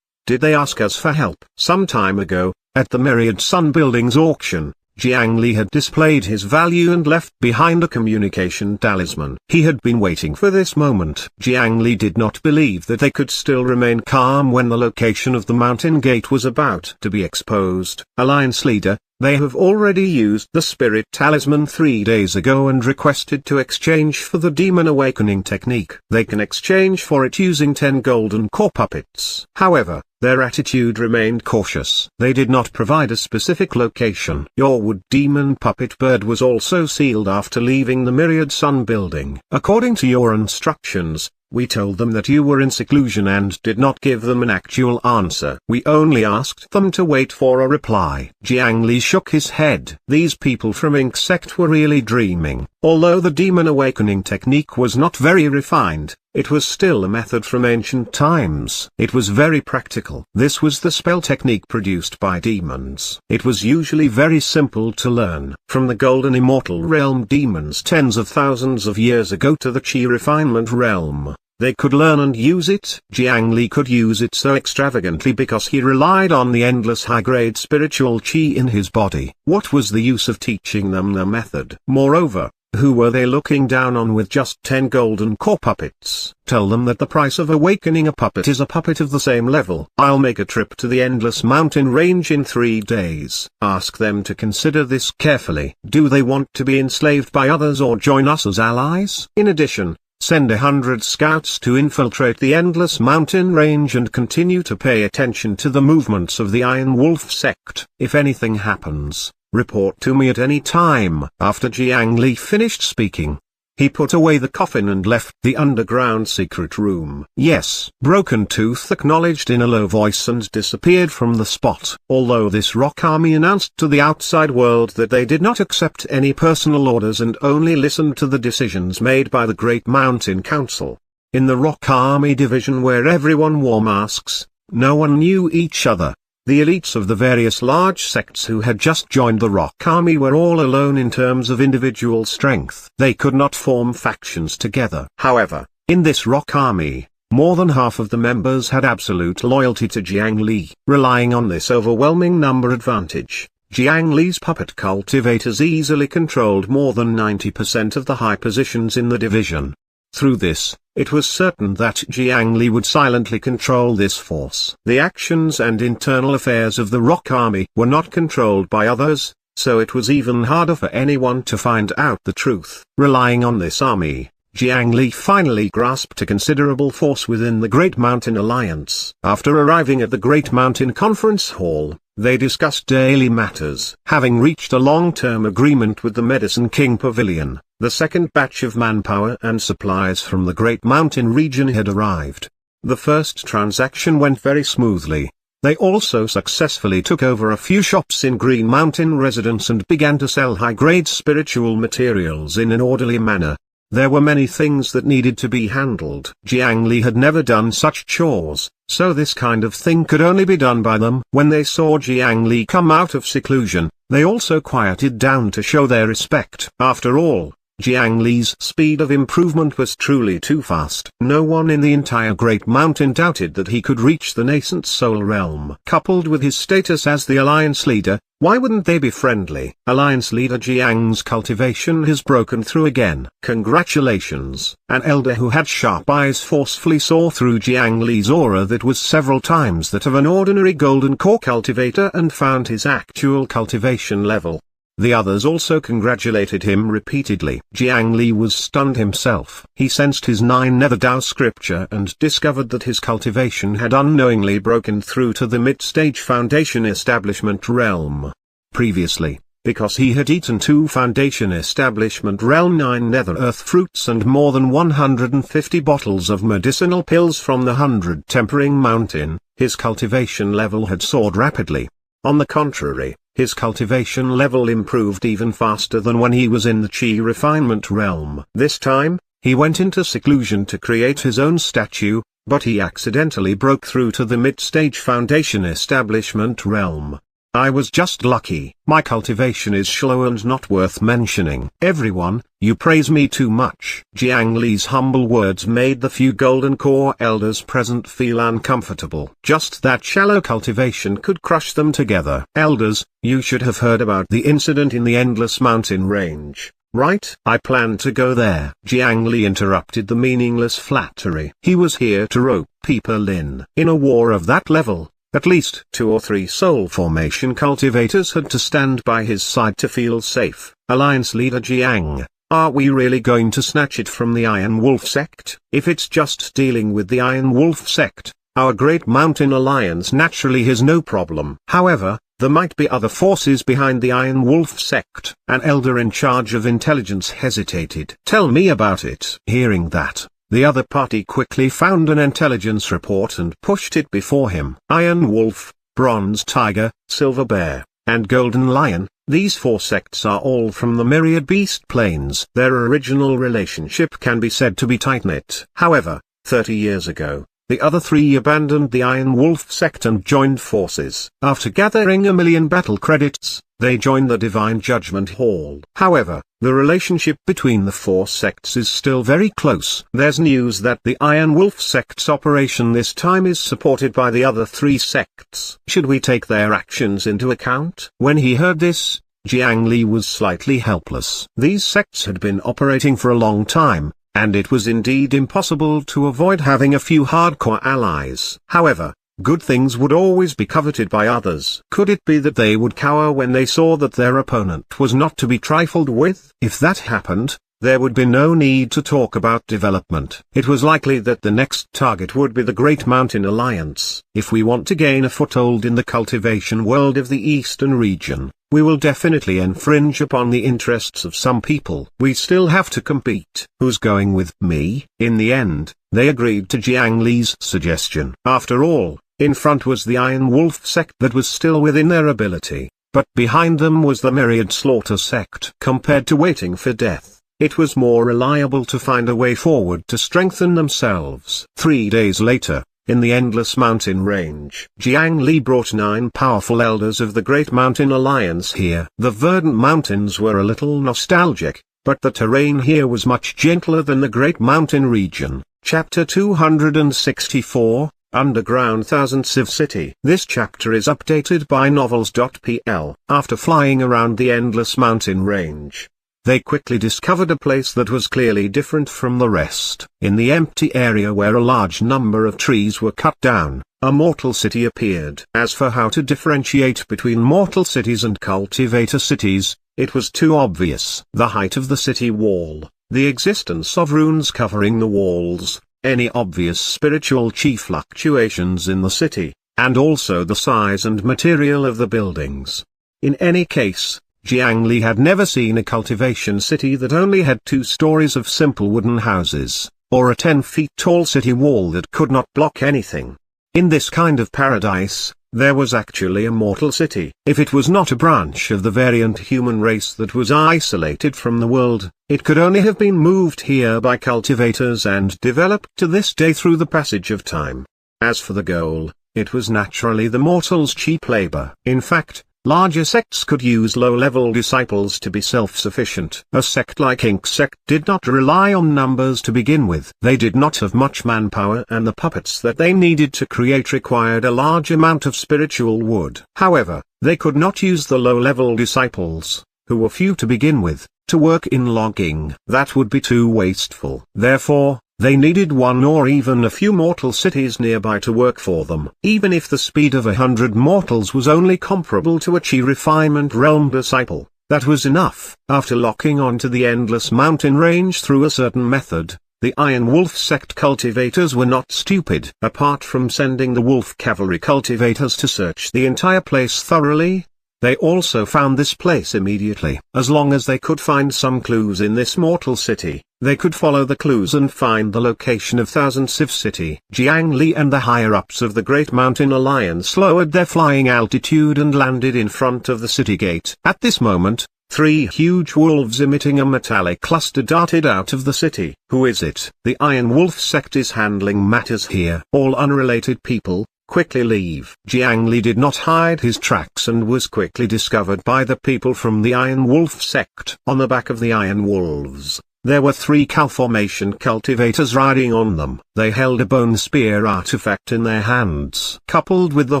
Did they ask us for help? Some time ago, at the Myriad Sun Buildings auction, Jiang Li had displayed his value and left behind a communication talisman. He had been waiting for this moment. Jiang Li did not believe that they could still remain calm when the location of the mountain gate was about to be exposed. Alliance leader, they have already used the spirit talisman 3 days ago and requested to exchange for the demon awakening technique. They can exchange for it using 10 golden core puppets. However, their attitude remained cautious. They did not provide a specific location. Your wood demon puppet bird was also sealed after leaving the Myriad Sun building. According to your instructions, we told them that you were in seclusion and did not give them an actual answer. We only asked them to wait for a reply. Jiang Li shook his head. These people from Ink Sect were really dreaming. Although the demon awakening technique was not very refined, it was still a method from ancient times. It was very practical. This was the spell technique produced by demons. It was usually very simple to learn. From the Golden Immortal Realm demons tens of thousands of years ago to the Qi Refinement Realm, they could learn and use it. Jiang Li could use it so extravagantly because he relied on the endless high-grade spiritual Qi in his body. What was the use of teaching them the method? Moreover, who were they looking down on with just 10 golden core puppets? Tell them that the price of awakening a puppet is a puppet of the same level. I'll make a trip to the endless mountain range in 3 days. Ask them to consider this carefully. Do they want to be enslaved by others or join us as allies? In addition, send 100 scouts to infiltrate the endless mountain range and continue to pay attention to the movements of the Iron Wolf sect. If anything happens, report to me at any time. After Jiang Li finished speaking, he put away the coffin and left the underground secret room. Yes, Broken Tooth acknowledged in a low voice and disappeared from the spot. Although this rock army announced to the outside world that they did not accept any personal orders and only listened to the decisions made by the Great Mountain Council. In the rock army division where everyone wore masks, no one knew each other. The elites of the various large sects who had just joined the Rock Army were all alone in terms of individual strength. They could not form factions together. However, in this Rock Army, more than half of the members had absolute loyalty to Jiang Li. Relying on this overwhelming number advantage, Jiang Li's puppet cultivators easily controlled more than 90% of the high positions in the division. Through this, it was certain that Jiang Li would silently control this force. The actions and internal affairs of the Rock Army were not controlled by others, so it was even harder for anyone to find out the truth. Relying on this army, Jiang Li finally grasped a considerable force within the Great Mountain Alliance. After arriving at the Great Mountain Conference Hall, they discussed daily matters. Having reached a long-term agreement with the Medicine King Pavilion, The second batch of manpower and supplies from the Great Mountain region had arrived. The first transaction went very smoothly. They also successfully took over a few shops in Green Mountain residence and began to sell high-grade spiritual materials in an orderly manner. There were many things that needed to be handled. Jiang Li had never done such chores, so this kind of thing could only be done by them. When they saw Jiang Li come out of seclusion, they also quieted down to show their respect. After all, Jiang Li's speed of improvement was truly too fast. No one in the entire Great Mountain doubted that he could reach the nascent Soul Realm. Coupled with his status as the Alliance leader, why wouldn't they be friendly? Alliance leader Jiang's cultivation has broken through again. Congratulations! An elder who had sharp eyes forcefully saw through Jiang Li's aura that was several times that of an ordinary golden core cultivator and found his actual cultivation level. The others also congratulated him repeatedly. Jiang Li was stunned himself. He sensed his 9 Nether Dao scripture and discovered that his cultivation had unknowingly broken through to the mid-stage foundation establishment realm. Previously, because he had eaten 2 foundation establishment realm 9 nether earth fruits and more than 150 bottles of medicinal pills from the 100 Tempering Mountain, his cultivation level had soared rapidly. On the contrary, his cultivation level improved even faster than when he was in the Qi refinement realm. This time, he went into seclusion to create his own statue, but he accidentally broke through to the mid-stage foundation establishment realm. I was just lucky. My cultivation is slow and not worth mentioning. Everyone, you praise me too much. Jiang Li's humble words made the few golden core elders present feel uncomfortable. Just that shallow cultivation could crush them together. Elders, you should have heard about the incident in the Endless Mountain Range, right? I plan to go there. Jiang Li interrupted the meaningless flattery. He was here to rope people in. In a war of that level, at least 2 or 3 soul formation cultivators had to stand by his side to feel safe. Alliance leader Jiang, are we really going to snatch it from the Iron Wolf sect? If it's just dealing with the Iron Wolf sect, our Great Mountain Alliance naturally has no problem. However, there might be other forces behind the Iron Wolf sect. An elder in charge of intelligence hesitated. Tell me about it. Hearing that, the other party quickly found an intelligence report and pushed it before him. Iron Wolf, Bronze Tiger, Silver Bear, and Golden Lion, these 4 sects are all from the Myriad Beast Plains. Their original relationship can be said to be tight-knit. However, 30 years ago, the other 3 abandoned the Iron Wolf sect and joined forces. After gathering 1 million battle credits, they joined the Divine Judgment Hall. However, the relationship between the 4 sects is still very close. There's news that the Iron Wolf sect's operation this time is supported by the other 3 sects. Should we take their actions into account? When he heard this, Jiang Li was slightly helpless. These sects had been operating for a long time, and it was indeed impossible to avoid having a few hardcore allies. However, good things would always be coveted by others. Could it be that they would cower when they saw that their opponent was not to be trifled with? If that happened, there would be no need to talk about development. It was likely that the next target would be the Great Mountain Alliance. If we want to gain a foothold in the cultivation world of the Eastern region, we will definitely infringe upon the interests of some people. We still have to compete. Who's going with me? In the end, they agreed to Jiang Li's suggestion. After all, in front was the Iron Wolf sect that was still within their ability, but behind them was the Myriad Slaughter sect. Compared to waiting for death, it was more reliable to find a way forward to strengthen themselves. 3 days later, in the Endless Mountain Range, Jiang Li brought 9 powerful elders of the Great Mountain Alliance here. The verdant mountains were a little nostalgic, but the terrain here was much gentler than the Great Mountain region. Chapter 264, Underground Thousand Civ City. This chapter is updated by novels.pl. After flying around the Endless Mountain Range, they quickly discovered a place that was clearly different from the rest. In the empty area where a large number of trees were cut down, a mortal city appeared. As for how to differentiate between mortal cities and cultivator cities, it was too obvious. The height of the city wall, the existence of runes covering the walls, any obvious spiritual chi fluctuations in the city, and also the size and material of the buildings. In any case, Jiang Li had never seen a cultivation city that only had 2 stories of simple wooden houses, or a 10 feet tall city wall that could not block anything. In this kind of paradise, there was actually a mortal city. If it was not a branch of the variant human race that was isolated from the world, it could only have been moved here by cultivators and developed to this day through the passage of time. As for the goal, it was naturally the mortals' cheap labor. In fact, larger sects could use low-level disciples to be self-sufficient. A sect like Ink sect did not rely on numbers to begin with. They did not have much manpower, and the puppets that they needed to create required a large amount of spiritual wood. However, they could not use the low-level disciples, who were few to begin with, to work in logging. That would be too wasteful. Therefore, they needed 1 or even a few mortal cities nearby to work for them. Even if the speed of 100 mortals was only comparable to a Chi refinement realm disciple, that was enough. After locking onto the endless mountain range through a certain method, the Iron Wolf sect cultivators were not stupid. Apart from sending the wolf cavalry cultivators to search the entire place thoroughly, they also found this place immediately. As long as they could find some clues in this mortal city, they could follow the clues and find the location of Thousand Civ City. Jiang Li and the higher-ups of the Great Mountain Alliance lowered their flying altitude and landed in front of the city gate. At this moment, 3 huge wolves emitting a metallic cluster darted out of the city. Who is it? The Iron Wolf sect is handling matters here. All unrelated people, quickly leave. Jiang Li did not hide his tracks and was quickly discovered by the people from the Iron Wolf sect. On the back of the Iron Wolves, there were 3 Calformation cultivators riding on them. They held a bone spear artifact in their hands. Coupled with the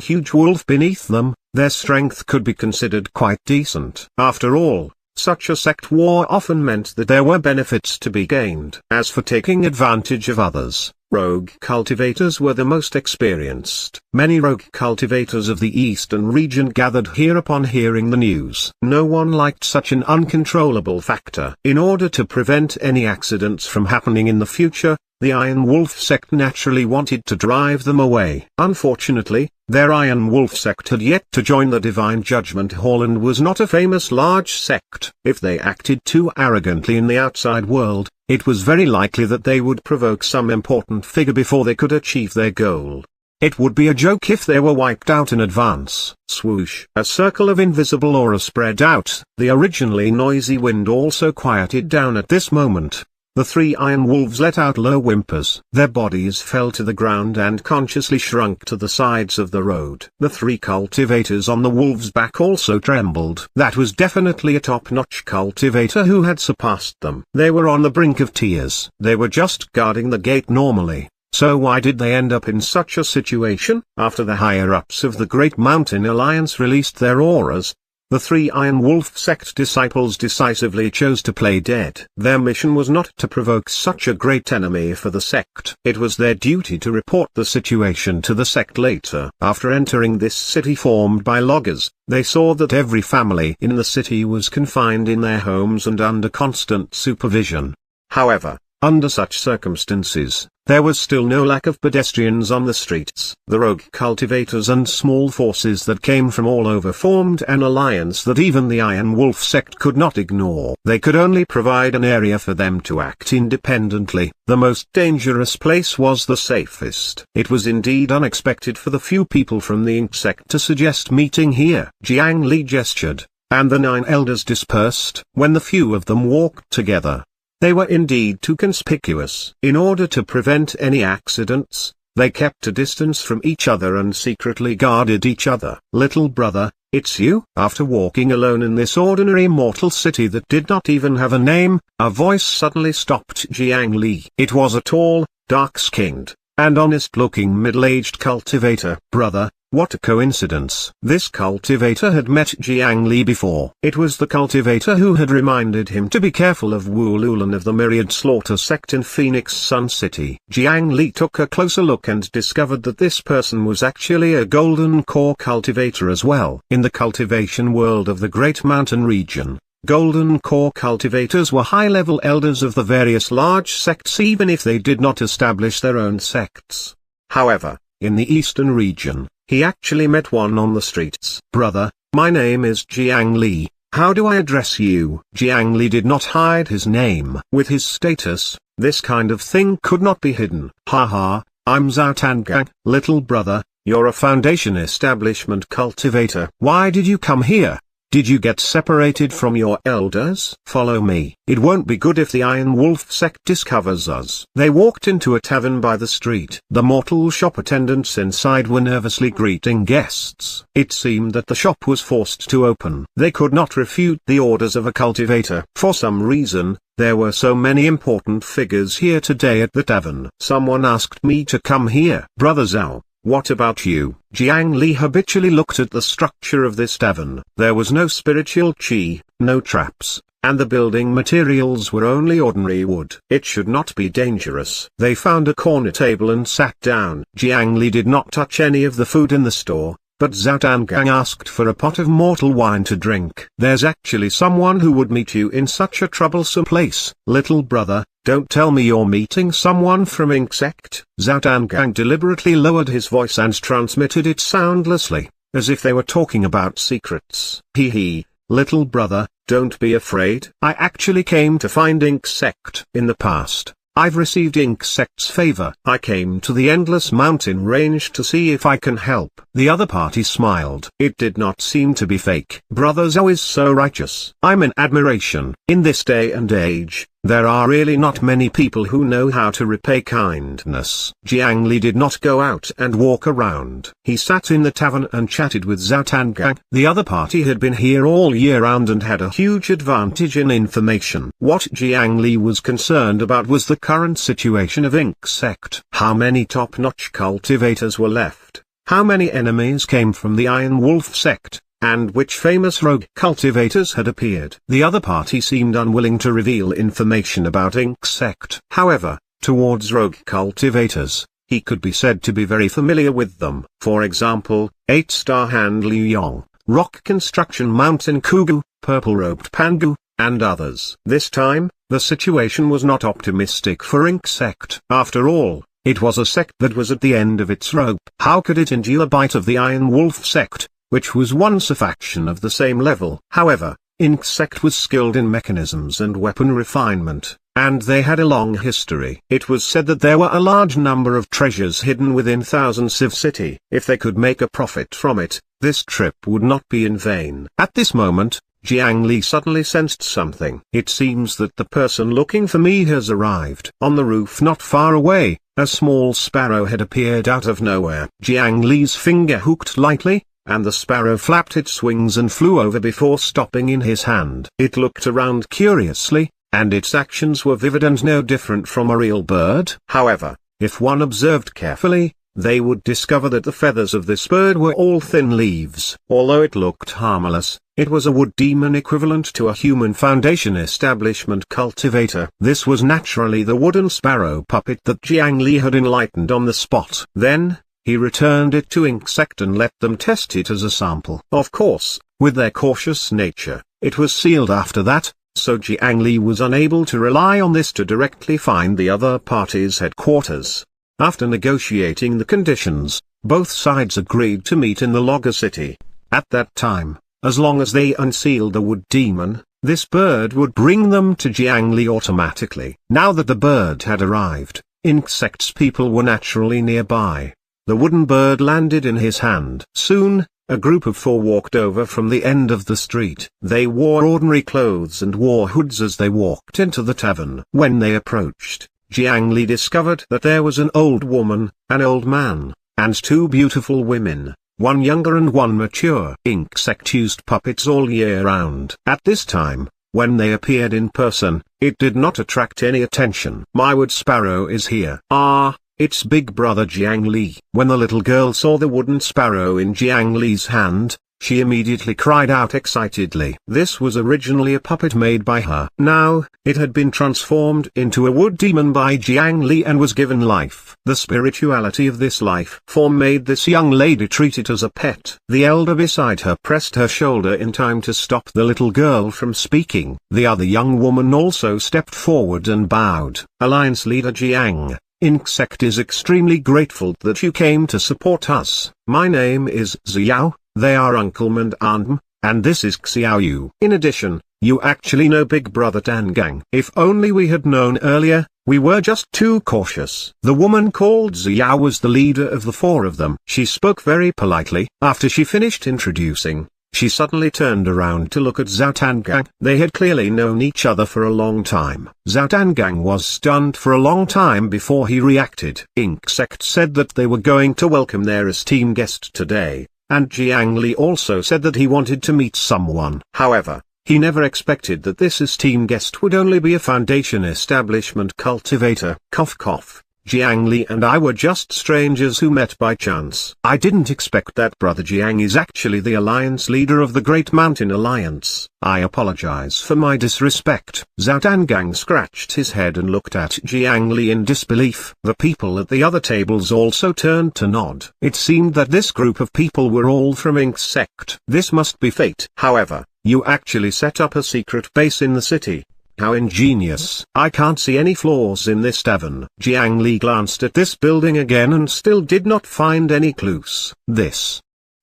huge wolf beneath them, their strength could be considered quite decent. After all, such a sect war often meant that there were benefits to be gained. As for taking advantage of others, rogue cultivators were the most experienced. Many rogue cultivators of the eastern region gathered here upon hearing the news. No one liked such an uncontrollable factor. In order to prevent any accidents from happening in the future, the Iron Wolf sect naturally wanted to drive them away. Unfortunately, their Iron Wolf sect had yet to join the Divine Judgment Hall and was not a famous large sect. If they acted too arrogantly in the outside world, it was very likely that they would provoke some important figure before they could achieve their goal. It would be a joke if they were wiped out in advance. Swoosh! A circle of invisible aura spread out. The originally noisy wind also quieted down at this moment. The 3 Iron Wolves let out low whimpers. Their bodies fell to the ground and consciously shrunk to the sides of the road. The 3 cultivators on the wolves' back also trembled. That was definitely a top-notch cultivator who had surpassed them. They were on the brink of tears. They were just guarding the gate normally. So why did they end up in such a situation? After the higher-ups of the Great Mountain Alliance released their auras, the 3 Iron Wolf sect disciples decisively chose to play dead. Their mission was not to provoke such a great enemy for the sect. It was their duty to report the situation to the sect later. After entering this city formed by loggers, they saw that every family in the city was confined in their homes and under constant supervision. However, under such circumstances, there was still no lack of pedestrians on the streets. The rogue cultivators and small forces that came from all over formed an alliance that even the Iron Wolf sect could not ignore. They could only provide an area for them to act independently. The most dangerous place was the safest. It was indeed unexpected for the few people from the Ink sect to suggest meeting here. Jiang Li gestured, and the 9 elders dispersed. When the few of them walked together, they were indeed too conspicuous. In order to prevent any accidents, they kept a distance from each other and secretly guarded each other. Little brother, it's you? After walking alone in this ordinary mortal city that did not even have a name, a voice suddenly stopped Jiang Li. It was a tall, dark-skinned, and honest-looking middle-aged cultivator. Brother, what a coincidence. This cultivator had met Jiang Li before. It was the cultivator who had reminded him to be careful of Wu Lulan of the Myriad Slaughter sect in Phoenix Sun City. Jiang Li took a closer look and discovered that this person was actually a Golden Core cultivator as well. In the cultivation world of the Great Mountain region, Golden Core cultivators were high-level elders of the various large sects even if they did not establish their own sects. However, in the eastern region, he actually met one on the streets. Brother, my name is Jiang Li, How do I address you? Jiang Li did not hide his name. With his status, this kind of thing could not be hidden. Haha, I'm Zhao Tangang. Little brother, you're a foundation establishment cultivator. Why did you come here? Did you get separated from your elders? Follow me. It won't be good if the Iron Wolf sect discovers us. They walked into a tavern by the street. The mortal shop attendants inside were nervously greeting guests. It seemed that the shop was forced to open. They could not refute the orders of a cultivator. For some reason, there were so many important figures here today at the tavern. Someone asked me to come here. Brother Zhao, what about you? Jiang Li habitually looked at the structure of this tavern. There was no spiritual qi, no traps, and the building materials were only ordinary wood. It should not be dangerous. They found a corner table and sat down. Jiang Li did not touch any of the food in the store, but Zhao Tangang asked for a pot of mortal wine to drink. There's actually someone who would meet you in such a troublesome place. Little brother, don't tell me you're meeting someone from Ink Sect. Zhao Tangang deliberately lowered his voice and transmitted it soundlessly, as if they were talking about secrets. Hee, little brother, don't be afraid. I actually came to find Ink Sect. In the past, I've received Ink Sect's favor. I came to the Endless Mountain range to see if I can help. The other party smiled. It did not seem to be fake. Brother Zhao is so righteous. I'm in admiration. In this day and age, there are really not many people who know how to repay kindness. Jiang Li did not go out and walk around. He sat in the tavern and chatted with Zhao Tangang. The other party had been here all year round and had a huge advantage in information. What Jiang Li was concerned about was the current situation of Ink Sect. How many top-notch cultivators were left? How many enemies came from the Iron Wolf sect? And which famous rogue cultivators had appeared? The other party seemed unwilling to reveal information about Ink Sect. However, towards rogue cultivators, he could be said to be very familiar with them. For example, 8-star Hand Liu Yong, Rock Construction Mountain Kugu, Purple Robed Pangu, and others. This time, the situation was not optimistic for Ink Sect. After all, it was a sect that was at the end of its rope. How could it endure a bite of the Iron Wolf sect, which was once a faction of the same level? However, Ink Sect was skilled in mechanisms and weapon refinement, and they had a long history. It was said that there were a large number of treasures hidden within Thousand Civ City. If they could make a profit from it, this trip would not be in vain. At this moment, Jiang Li suddenly sensed something. It seems that the person looking for me has arrived. On the roof not far away, a small sparrow had appeared out of nowhere. Jiang Li's finger hooked lightly, and the sparrow flapped its wings and flew over before stopping in his hand. It looked around curiously, and its actions were vivid and no different from a real bird. However, if one observed carefully, they would discover that the feathers of this bird were all thin leaves. Although it looked harmless, it was a wood demon equivalent to a human foundation establishment cultivator. This was naturally the wooden sparrow puppet that Jiang Li had enlightened on the spot. Then, he returned it to Ink Sect and let them test it as a sample. Of course, with their cautious nature, it was sealed after that, so Jiang Li was unable to rely on this to directly find the other party's headquarters. After negotiating the conditions, both sides agreed to meet in the Logger City. At that time, as long as they unsealed the wood demon, this bird would bring them to Jiang Li automatically. Now that the bird had arrived, Ink Sect's people were naturally nearby. The wooden bird landed in his hand. Soon, a group of 4 walked over from the end of the street. They wore ordinary clothes and wore hoods as they walked into the tavern. When they approached, Jiang Li discovered that there was an old woman, an old man, and 2 beautiful women, one younger and one mature. Ink Sect used puppets all year round. At this time, when they appeared in person, it did not attract any attention. My wood sparrow is here. Ah, it's big brother Jiang Li. When the little girl saw the wooden sparrow in Jiang Li's hand, she immediately cried out excitedly. This was originally a puppet made by her. Now, it had been transformed into a wood demon by Jiang Li and was given life. The spirituality of this life form made this young lady treat it as a pet. The elder beside her pressed her shoulder in time to stop the little girl from speaking. The other young woman also stepped forward and bowed. Alliance leader Jiang, Ink Sect is extremely grateful that you came to support us. My name is Xiao. They are Uncle and Aunt. and this is Xiaoyu. In addition, you actually know Big Brother Dangang. If only we had known earlier, we were just too cautious. The woman called Xiao was the leader of the four of them. She spoke very politely. After she finished introducing, she suddenly turned around to look at Zhao Dangang. They had clearly known each other for a long time. Zhao Dangang was stunned for a long time before he reacted. Insect said that they were going to welcome their esteemed guest today, and Jiang Li also said that he wanted to meet someone. However, he never expected that this esteemed guest would only be a foundation establishment cultivator. Cough cough. Jiang Li and I were just strangers who met by chance. I didn't expect that Brother Jiang is actually the alliance leader of the Great Mountain Alliance. I apologize for my disrespect. Zhao Dangang scratched his head and looked at Jiang Li in disbelief. The people at the other tables also turned to nod. It seemed that this group of people were all from Insect. This must be fate. However, you actually set up a secret base in the city. How ingenious. I can't see any flaws in this tavern. Jiang Li glanced at this building again and still did not find any clues. This.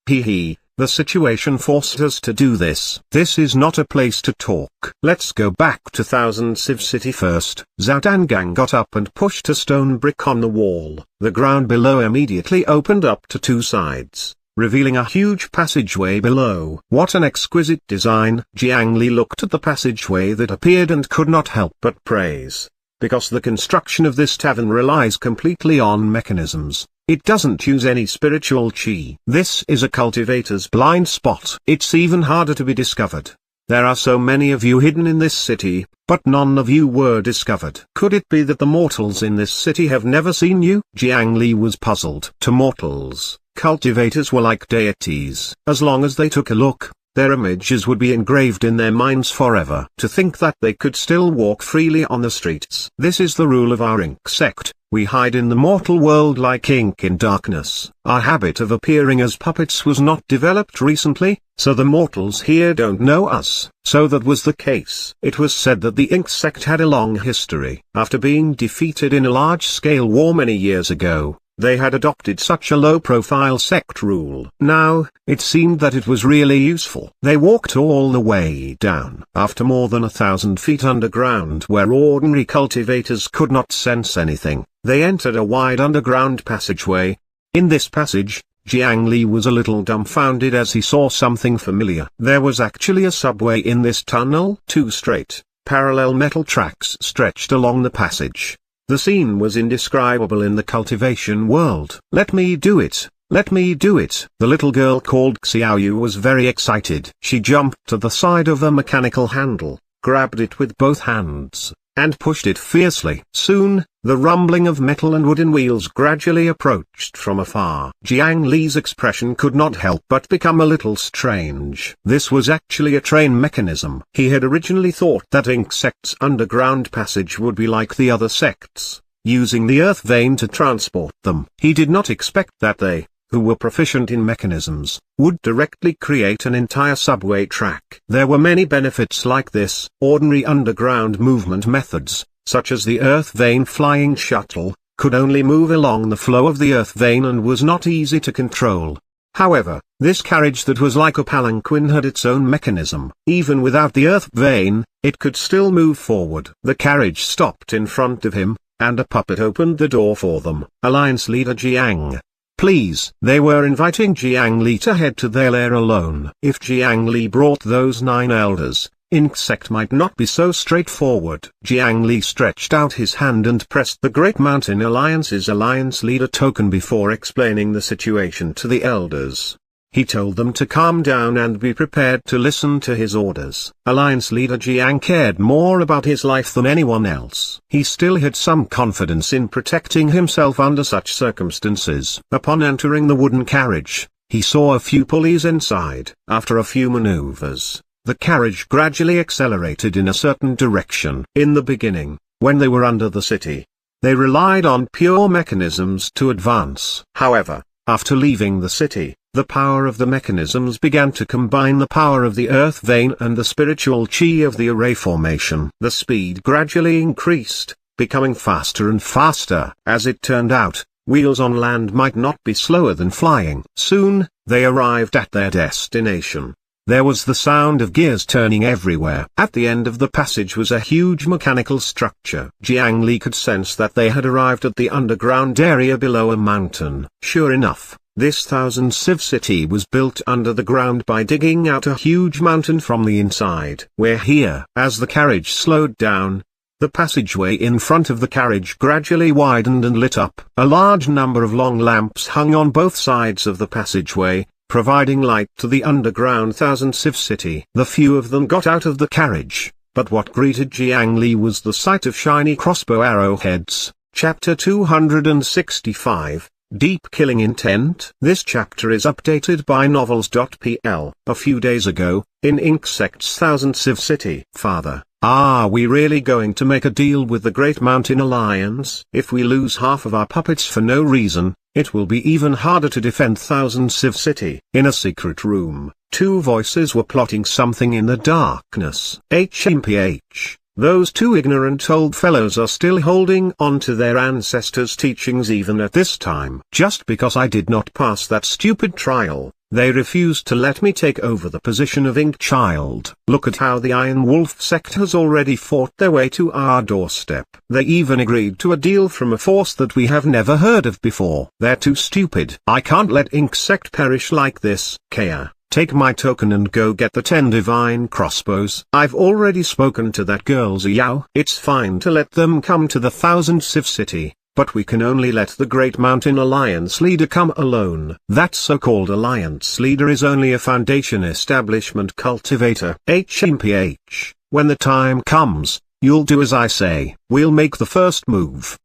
The situation forced us to do this. This is not a place to talk. Let's go back to Thousand Civ City first. Zhao Dangang got up and pushed a stone brick on the wall. The ground below immediately opened up to two sides, revealing a huge passageway below. What an exquisite design! Jiang Li looked at the passageway that appeared and could not help but praise. Because the construction of this tavern relies completely on mechanisms, it doesn't use any spiritual chi. This is a cultivator's blind spot. It's even harder to be discovered. There are so many of you hidden in this city, but none of you were discovered. Could it be that the mortals in this city have never seen you? Jiang Li was puzzled. To mortals, cultivators were like deities. As long as they took a look, their images would be engraved in their minds forever. To think that they could still walk freely on the streets. This is the rule of our Insect. We hide in the mortal world like ink in darkness. Our habit of appearing as puppets was not developed recently, so the mortals here don't know us. So that was the case. It was said that the Insect had a long history. After being defeated in a large-scale war many years ago, they had adopted such a low-profile sect rule. Now, it seemed that it was really useful. They walked all the way down. After more than 1,000 feet underground where ordinary cultivators could not sense anything, they entered a wide underground passageway. In this passage, Jiang Li was a little dumbfounded as he saw something familiar. There was actually a subway in this tunnel. Two straight, parallel metal tracks stretched along the passage. The scene was indescribable in the cultivation world. Let me do it. Let me do it. The little girl called Xiaoyu was very excited. She jumped to the side of a mechanical handle, grabbed it with both hands, and pushed it fiercely. Soon, the rumbling of metal and wooden wheels gradually approached from afar. Jiang Li's expression could not help but become a little strange. This was actually a train mechanism. He had originally thought that Insect's underground passage would be like the other sects, using the earth vein to transport them. He did not expect that they, who were proficient in mechanisms, would directly create an entire subway track. There were many benefits like this. Ordinary underground movement methods, such as the earth vein flying shuttle, could only move along the flow of the earth vein and was not easy to control. However, this carriage that was like a palanquin had its own mechanism. Even without the earth vein, it could still move forward. The carriage stopped in front of him, and a puppet opened the door for them. Alliance leader Jiang. Please. They were inviting Jiang Li to head to their lair alone. If Jiang Li brought those 9 elders, Insect might not be so straightforward. Jiang Li stretched out his hand and pressed the Great Mountain Alliance's alliance leader token before explaining the situation to the elders. He told them to calm down and be prepared to listen to his orders. Alliance leader Jiang cared more about his life than anyone else. He still had some confidence in protecting himself under such circumstances. Upon entering the wooden carriage, he saw a few pulleys inside. After a few maneuvers, the carriage gradually accelerated in a certain direction. In the beginning, when they were under the city, they relied on pure mechanisms to advance. However, after leaving the city, the power of the mechanisms began to combine the power of the earth vein and the spiritual chi of the array formation. The speed gradually increased, becoming faster and faster. As it turned out, wheels on land might not be slower than flying. Soon, they arrived at their destination. There was the sound of gears turning everywhere. At the end of the passage was a huge mechanical structure. Jiang Li could sense that they had arrived at the underground area below a mountain. Sure enough, this 1,000 city was built under the ground by digging out a huge mountain from the inside. We're here. As the carriage slowed down, the passageway in front of the carriage gradually widened and lit up. A large number of long lamps hung on both sides of the passageway, providing light to the underground 1,000 city. The few of them got out of the carriage, but what greeted Jiang Li was the sight of shiny crossbow arrowheads. Chapter 265. Deep Killing Intent. This chapter is updated by novels.pl. A few days ago, in Insect's 1,000 city. Father, are we really going to make a deal with the Great Mountain Alliance? If we lose half of our puppets for no reason, it will be even harder to defend 1,000 city. In a secret room, two voices were plotting something in the darkness. HMPH. Those two ignorant old fellows are still holding on to their ancestors' teachings even at this time. Just because I did not pass that stupid trial, they refused to let me take over the position of Ink Child. Look at how the Iron Wolf sect has already fought their way to our doorstep. They even agreed to a deal from a force that we have never heard of before. They're too stupid. I can't let Ink sect perish like this. Kea, take my token and go get the 10 divine crossbows. I've already spoken to that girl Xiao. It's fine to let them come to the 1,000 city, but we can only let the Great Mountain Alliance leader come alone. That so-called alliance leader is only a Foundation establishment cultivator. HMPH, when the time comes, you'll do as I say. We'll make the first move.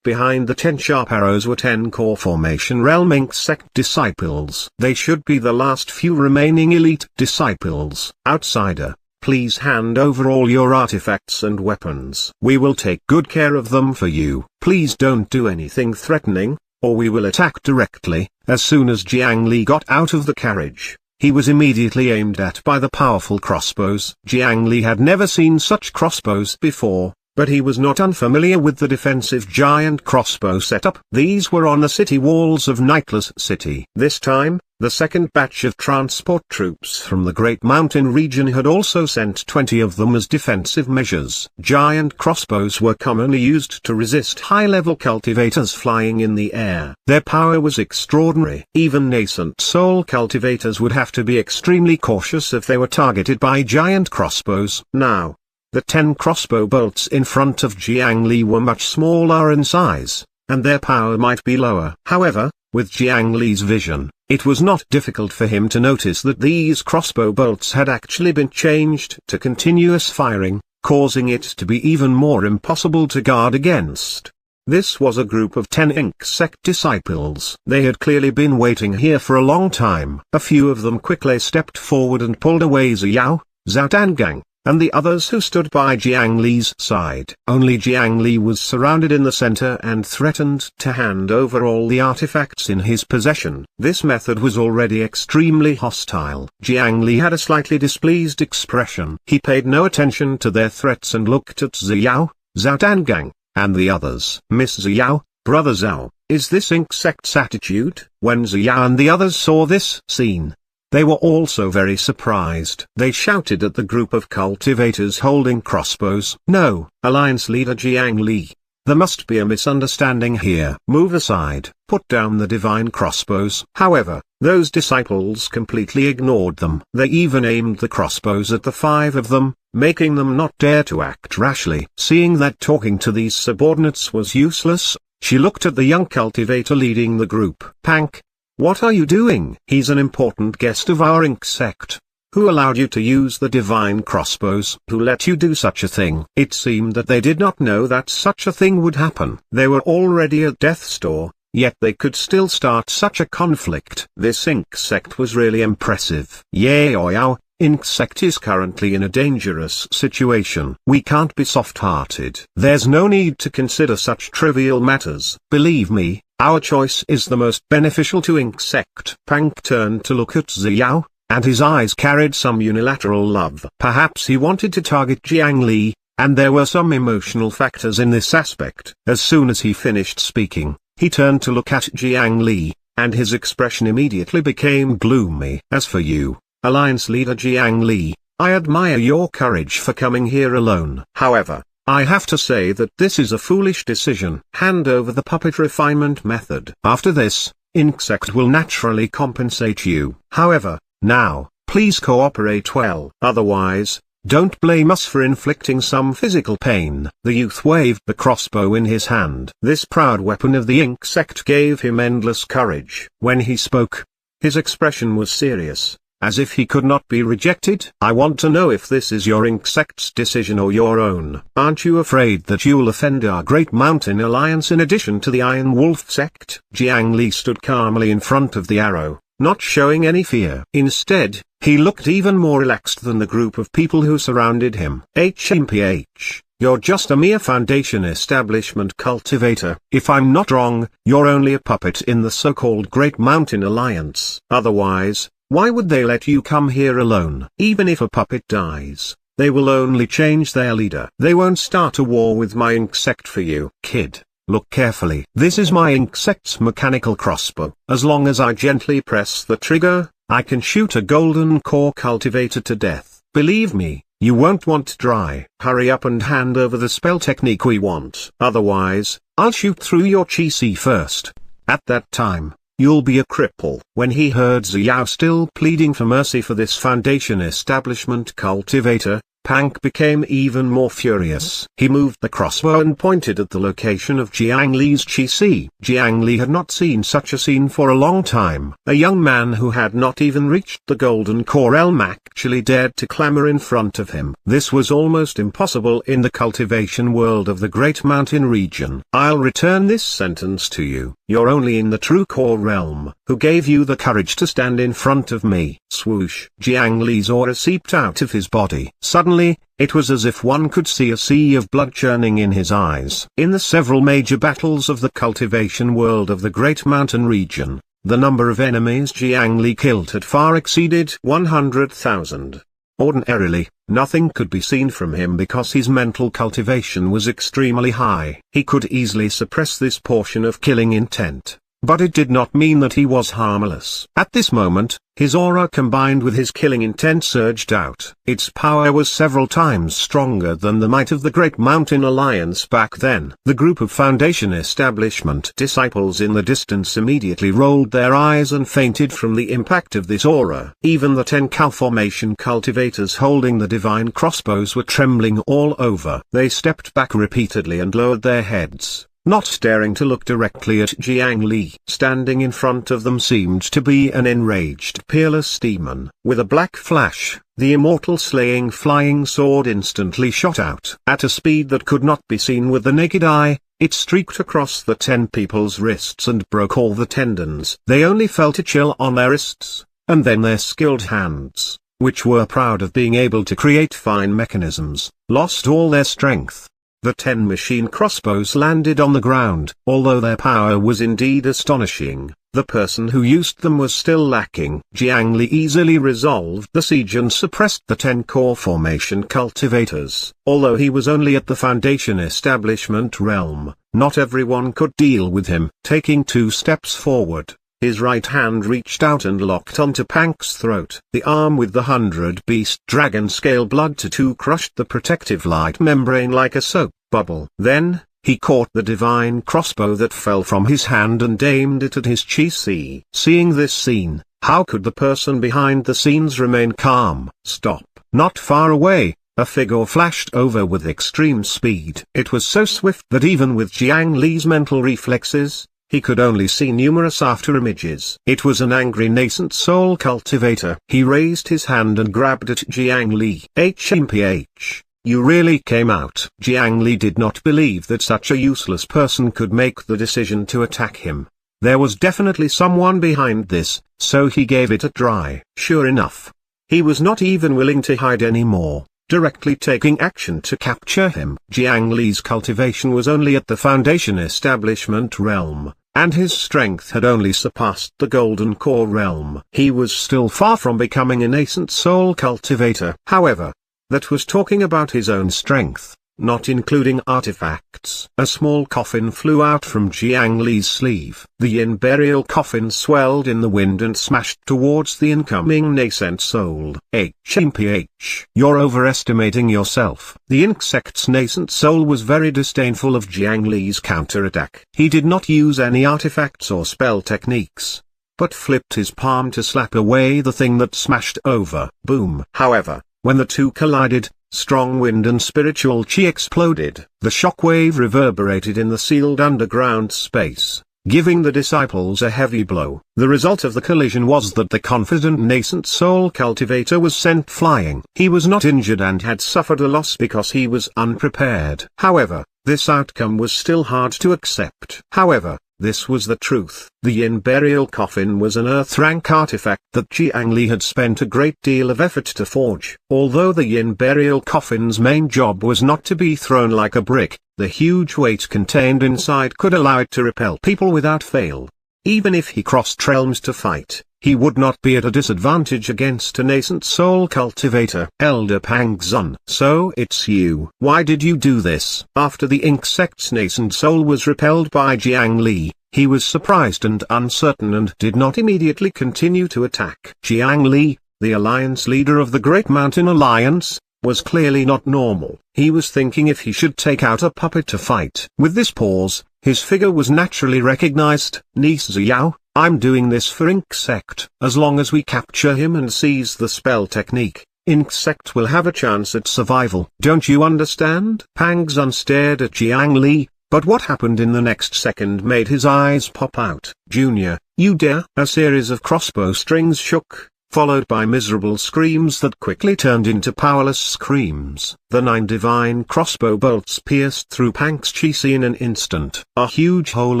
Behind the 10 sharp arrows were 10 core formation realm insect disciples. They should be the last few remaining elite disciples. Outsider, please hand over all your artifacts and weapons. We will take good care of them for you. Please don't do anything threatening, or we will attack directly. As soon as Jiang Li got out of the carriage, he was immediately aimed at by the powerful crossbows. Jiang Li had never seen such crossbows before, but he was not unfamiliar with the defensive giant crossbow setup. These were on the city walls of Nightless City. This time, the second batch of transport troops from the Great Mountain region had also sent 20 of them as defensive measures. Giant crossbows were commonly used to resist high-level cultivators flying in the air. Their power was extraordinary. Even nascent soul cultivators would have to be extremely cautious if they were targeted by giant crossbows. Now, the 10 crossbow bolts in front of Jiang Li were much smaller in size, and their power might be lower. However, with Jiang Li's vision, it was not difficult for him to notice that these crossbow bolts had actually been changed to continuous firing, causing it to be even more impossible to guard against. This was a group of 10 insect disciples. They had clearly been waiting here for a long time. A few of them quickly stepped forward and pulled away Xiao, Zhao Dangang, and the others who stood by Jiang Li's side. Only Jiang Li was surrounded in the center and threatened to hand over all the artifacts in his possession. This method was already extremely hostile. Jiang Li had a slightly displeased expression. He paid no attention to their threats and looked at Xiao, Zhao Dangang, and the others. Miss Xiao, Brother Zhao, is this insect's attitude? When Xiao and the others saw this scene, they were also very surprised. They shouted at the group of cultivators holding crossbows. No, Alliance leader Jiang Li. There must be a misunderstanding here. Move aside, put down the divine crossbows. However, those disciples completely ignored them. They even aimed the crossbows at the 5 of them, making them not dare to act rashly. Seeing that talking to these subordinates was useless, she looked at the young cultivator leading the group. Pank, what are you doing? He's an important guest of our insect. Who allowed you to use the divine crossbows? Who let you do such a thing? It seemed that they did not know that such a thing would happen. They were already at death's door, yet they could still start such a conflict. This insect was really impressive. Yao, insect is currently in a dangerous situation. We can't be soft-hearted. There's no need to consider such trivial matters. Believe me, our choice is the most beneficial to insect. Pank turned to look at Xiao, and his eyes carried some unilateral love. Perhaps he wanted to target Jiang Li, and there were some emotional factors in this aspect. As soon as he finished speaking, he turned to look at Jiang Li, and his expression immediately became gloomy. As for you, Alliance leader Jiang Li, I admire your courage for coming here alone. However, I have to say that this is a foolish decision. Hand over the puppet refinement method. After this, Insect will naturally compensate you. However, now, please cooperate well. Otherwise, don't blame us for inflicting some physical pain. The youth waved the crossbow in his hand. This proud weapon of the Insect gave him endless courage. When he spoke, his expression was serious, as if he could not be rejected. I want to know if this is your Insect's decision or your own. Aren't you afraid that you'll offend our Great Mountain Alliance in addition to the Iron Wolf sect? Jiang Li stood calmly in front of the arrow, not showing any fear. Instead, he looked even more relaxed than the group of people who surrounded him. HMPH, you're just a mere Foundation establishment cultivator. If I'm not wrong, you're only a puppet in the so-called Great Mountain Alliance. Otherwise, why would they let you come here alone? Even if a puppet dies, they will only change their leader. They won't start a war with my Insect for you. Kid, look carefully. This is my Insect's mechanical crossbow. As long as I gently press the trigger, I can shoot a golden core cultivator to death. Believe me, you won't want to try. Hurry up and hand over the spell technique we want. Otherwise, I'll shoot through your chi first. At that time, you'll be a cripple. When he heard Xiao still pleading for mercy for this Foundation establishment cultivator, Pank became even more furious. He moved the crossbow and pointed at the location of Jiang Li's Qi. Jiang Li had not seen such a scene for a long time. A young man who had not even reached the Golden Core realm actually dared to clamor in front of him. This was almost impossible in the cultivation world of the Great Mountain region. I'll return this sentence to you. You're only in the true core realm. Who gave you the courage to stand in front of me? Swoosh. Jiang Li's aura seeped out of his body. Suddenly, it was as if one could see a sea of blood churning in his eyes. In the several major battles of the cultivation world of the Great Mountain region, the number of enemies Jiang Li killed had far exceeded 100,000. Ordinarily, nothing could be seen from him because his mental cultivation was extremely high. He could easily suppress this portion of killing intent, but it did not mean that he was harmless. At this moment, his aura combined with his killing intent surged out. Its power was several times stronger than the might of the Great Mountain Alliance back then. The group of Foundation establishment disciples in the distance immediately rolled their eyes and fainted from the impact of this aura. Even the 10 cow formation cultivators holding the divine crossbows were trembling all over. They stepped back repeatedly and lowered their heads, not daring to look directly at Jiang Li. Standing in front of them seemed to be an enraged, peerless demon. With a black flash, the immortal slaying flying sword instantly shot out. At a speed that could not be seen with the naked eye, it streaked across the 10 people's wrists and broke all the tendons. They only felt a chill on their wrists, and then their skilled hands, which were proud of being able to create fine mechanisms, lost all their strength. The 10 machine crossbows landed on the ground. Although their power was indeed astonishing, the person who used them was still lacking. Jiang Li easily resolved the siege and suppressed the 10 core formation cultivators. Although he was only at the Foundation establishment realm, not everyone could deal with him. Taking 2 steps forward, his right hand reached out and locked onto Pank's throat. The arm with the 100-beast dragon scale blood tattoo crushed the protective light membrane like a soap bubble. Then, he caught the divine crossbow that fell from his hand and aimed it at his Qi. Seeing this scene, how could the person behind the scenes remain calm? Stop. Not far away, a figure flashed over with extreme speed. It was so swift that even with Jiang Li's mental reflexes, he could only see numerous after images. It was an angry nascent soul cultivator. He raised his hand and grabbed at Jiang Li. HMPH, you really came out. Jiang Li did not believe that such a useless person could make the decision to attack him. There was definitely someone behind this, so he gave it a try. Sure enough, he was not even willing to hide anymore, directly taking action to capture him. Jiang Li's cultivation was only at the Foundation establishment realm, and his strength had only surpassed the Golden Core realm. He was still far from becoming a nascent soul cultivator. However, that was talking about his own strength. not including artifacts. A small coffin flew out from Jiang Li's sleeve. The yin burial coffin swelled in the wind and smashed towards the incoming nascent soul. HMPH. You're overestimating yourself. The insect's nascent soul was very disdainful of Jiang Li's counterattack. He did not use any artifacts or spell techniques, but flipped his palm to slap away the thing that smashed over. Boom. However, when the two collided, strong wind and spiritual chi exploded. The shockwave reverberated in the sealed underground space, giving the disciples a heavy blow. The result of the collision was that the confident nascent soul cultivator was sent flying. He was not injured and had suffered a loss because he was unprepared. However, this outcome was still hard to accept. However, this was the truth. The yin burial coffin was an earth-rank artifact that Jiang Li had spent a great deal of effort to forge. Although the yin burial coffin's main job was not to be thrown like a brick, the huge weight contained inside could allow it to repel people without fail. Even if he crossed realms to fight, he would not be at a disadvantage against a nascent soul cultivator. Elder Pang Zun. So it's you. Why did you do this? After the insect's nascent soul was repelled by Jiang Li, he was surprised and uncertain and did not immediately continue to attack. Jiang Li, the alliance leader of the Great Mountain Alliance, was clearly not normal. He was thinking if he should take out a puppet to fight. With this pause, his figure was naturally recognized. Ni Ziyao, I'm doing this for Insect. As long as we capture him and seize the spell technique, Insect will have a chance at survival. Don't you understand? Pang Zun stared at Jiang Li, but what happened in the next second made his eyes pop out. Junior, you dare? A series of crossbow strings shook, followed by miserable screams that quickly turned into powerless screams. The 9 divine crossbow bolts pierced through Pang's chi in an instant. A huge hole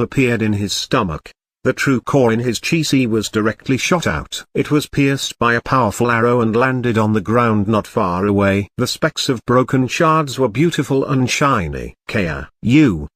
appeared in his stomach. The true core in his chi was directly shot out. It was pierced by a powerful arrow and landed on the ground not far away. The specks of broken shards were beautiful and shiny. Kea, you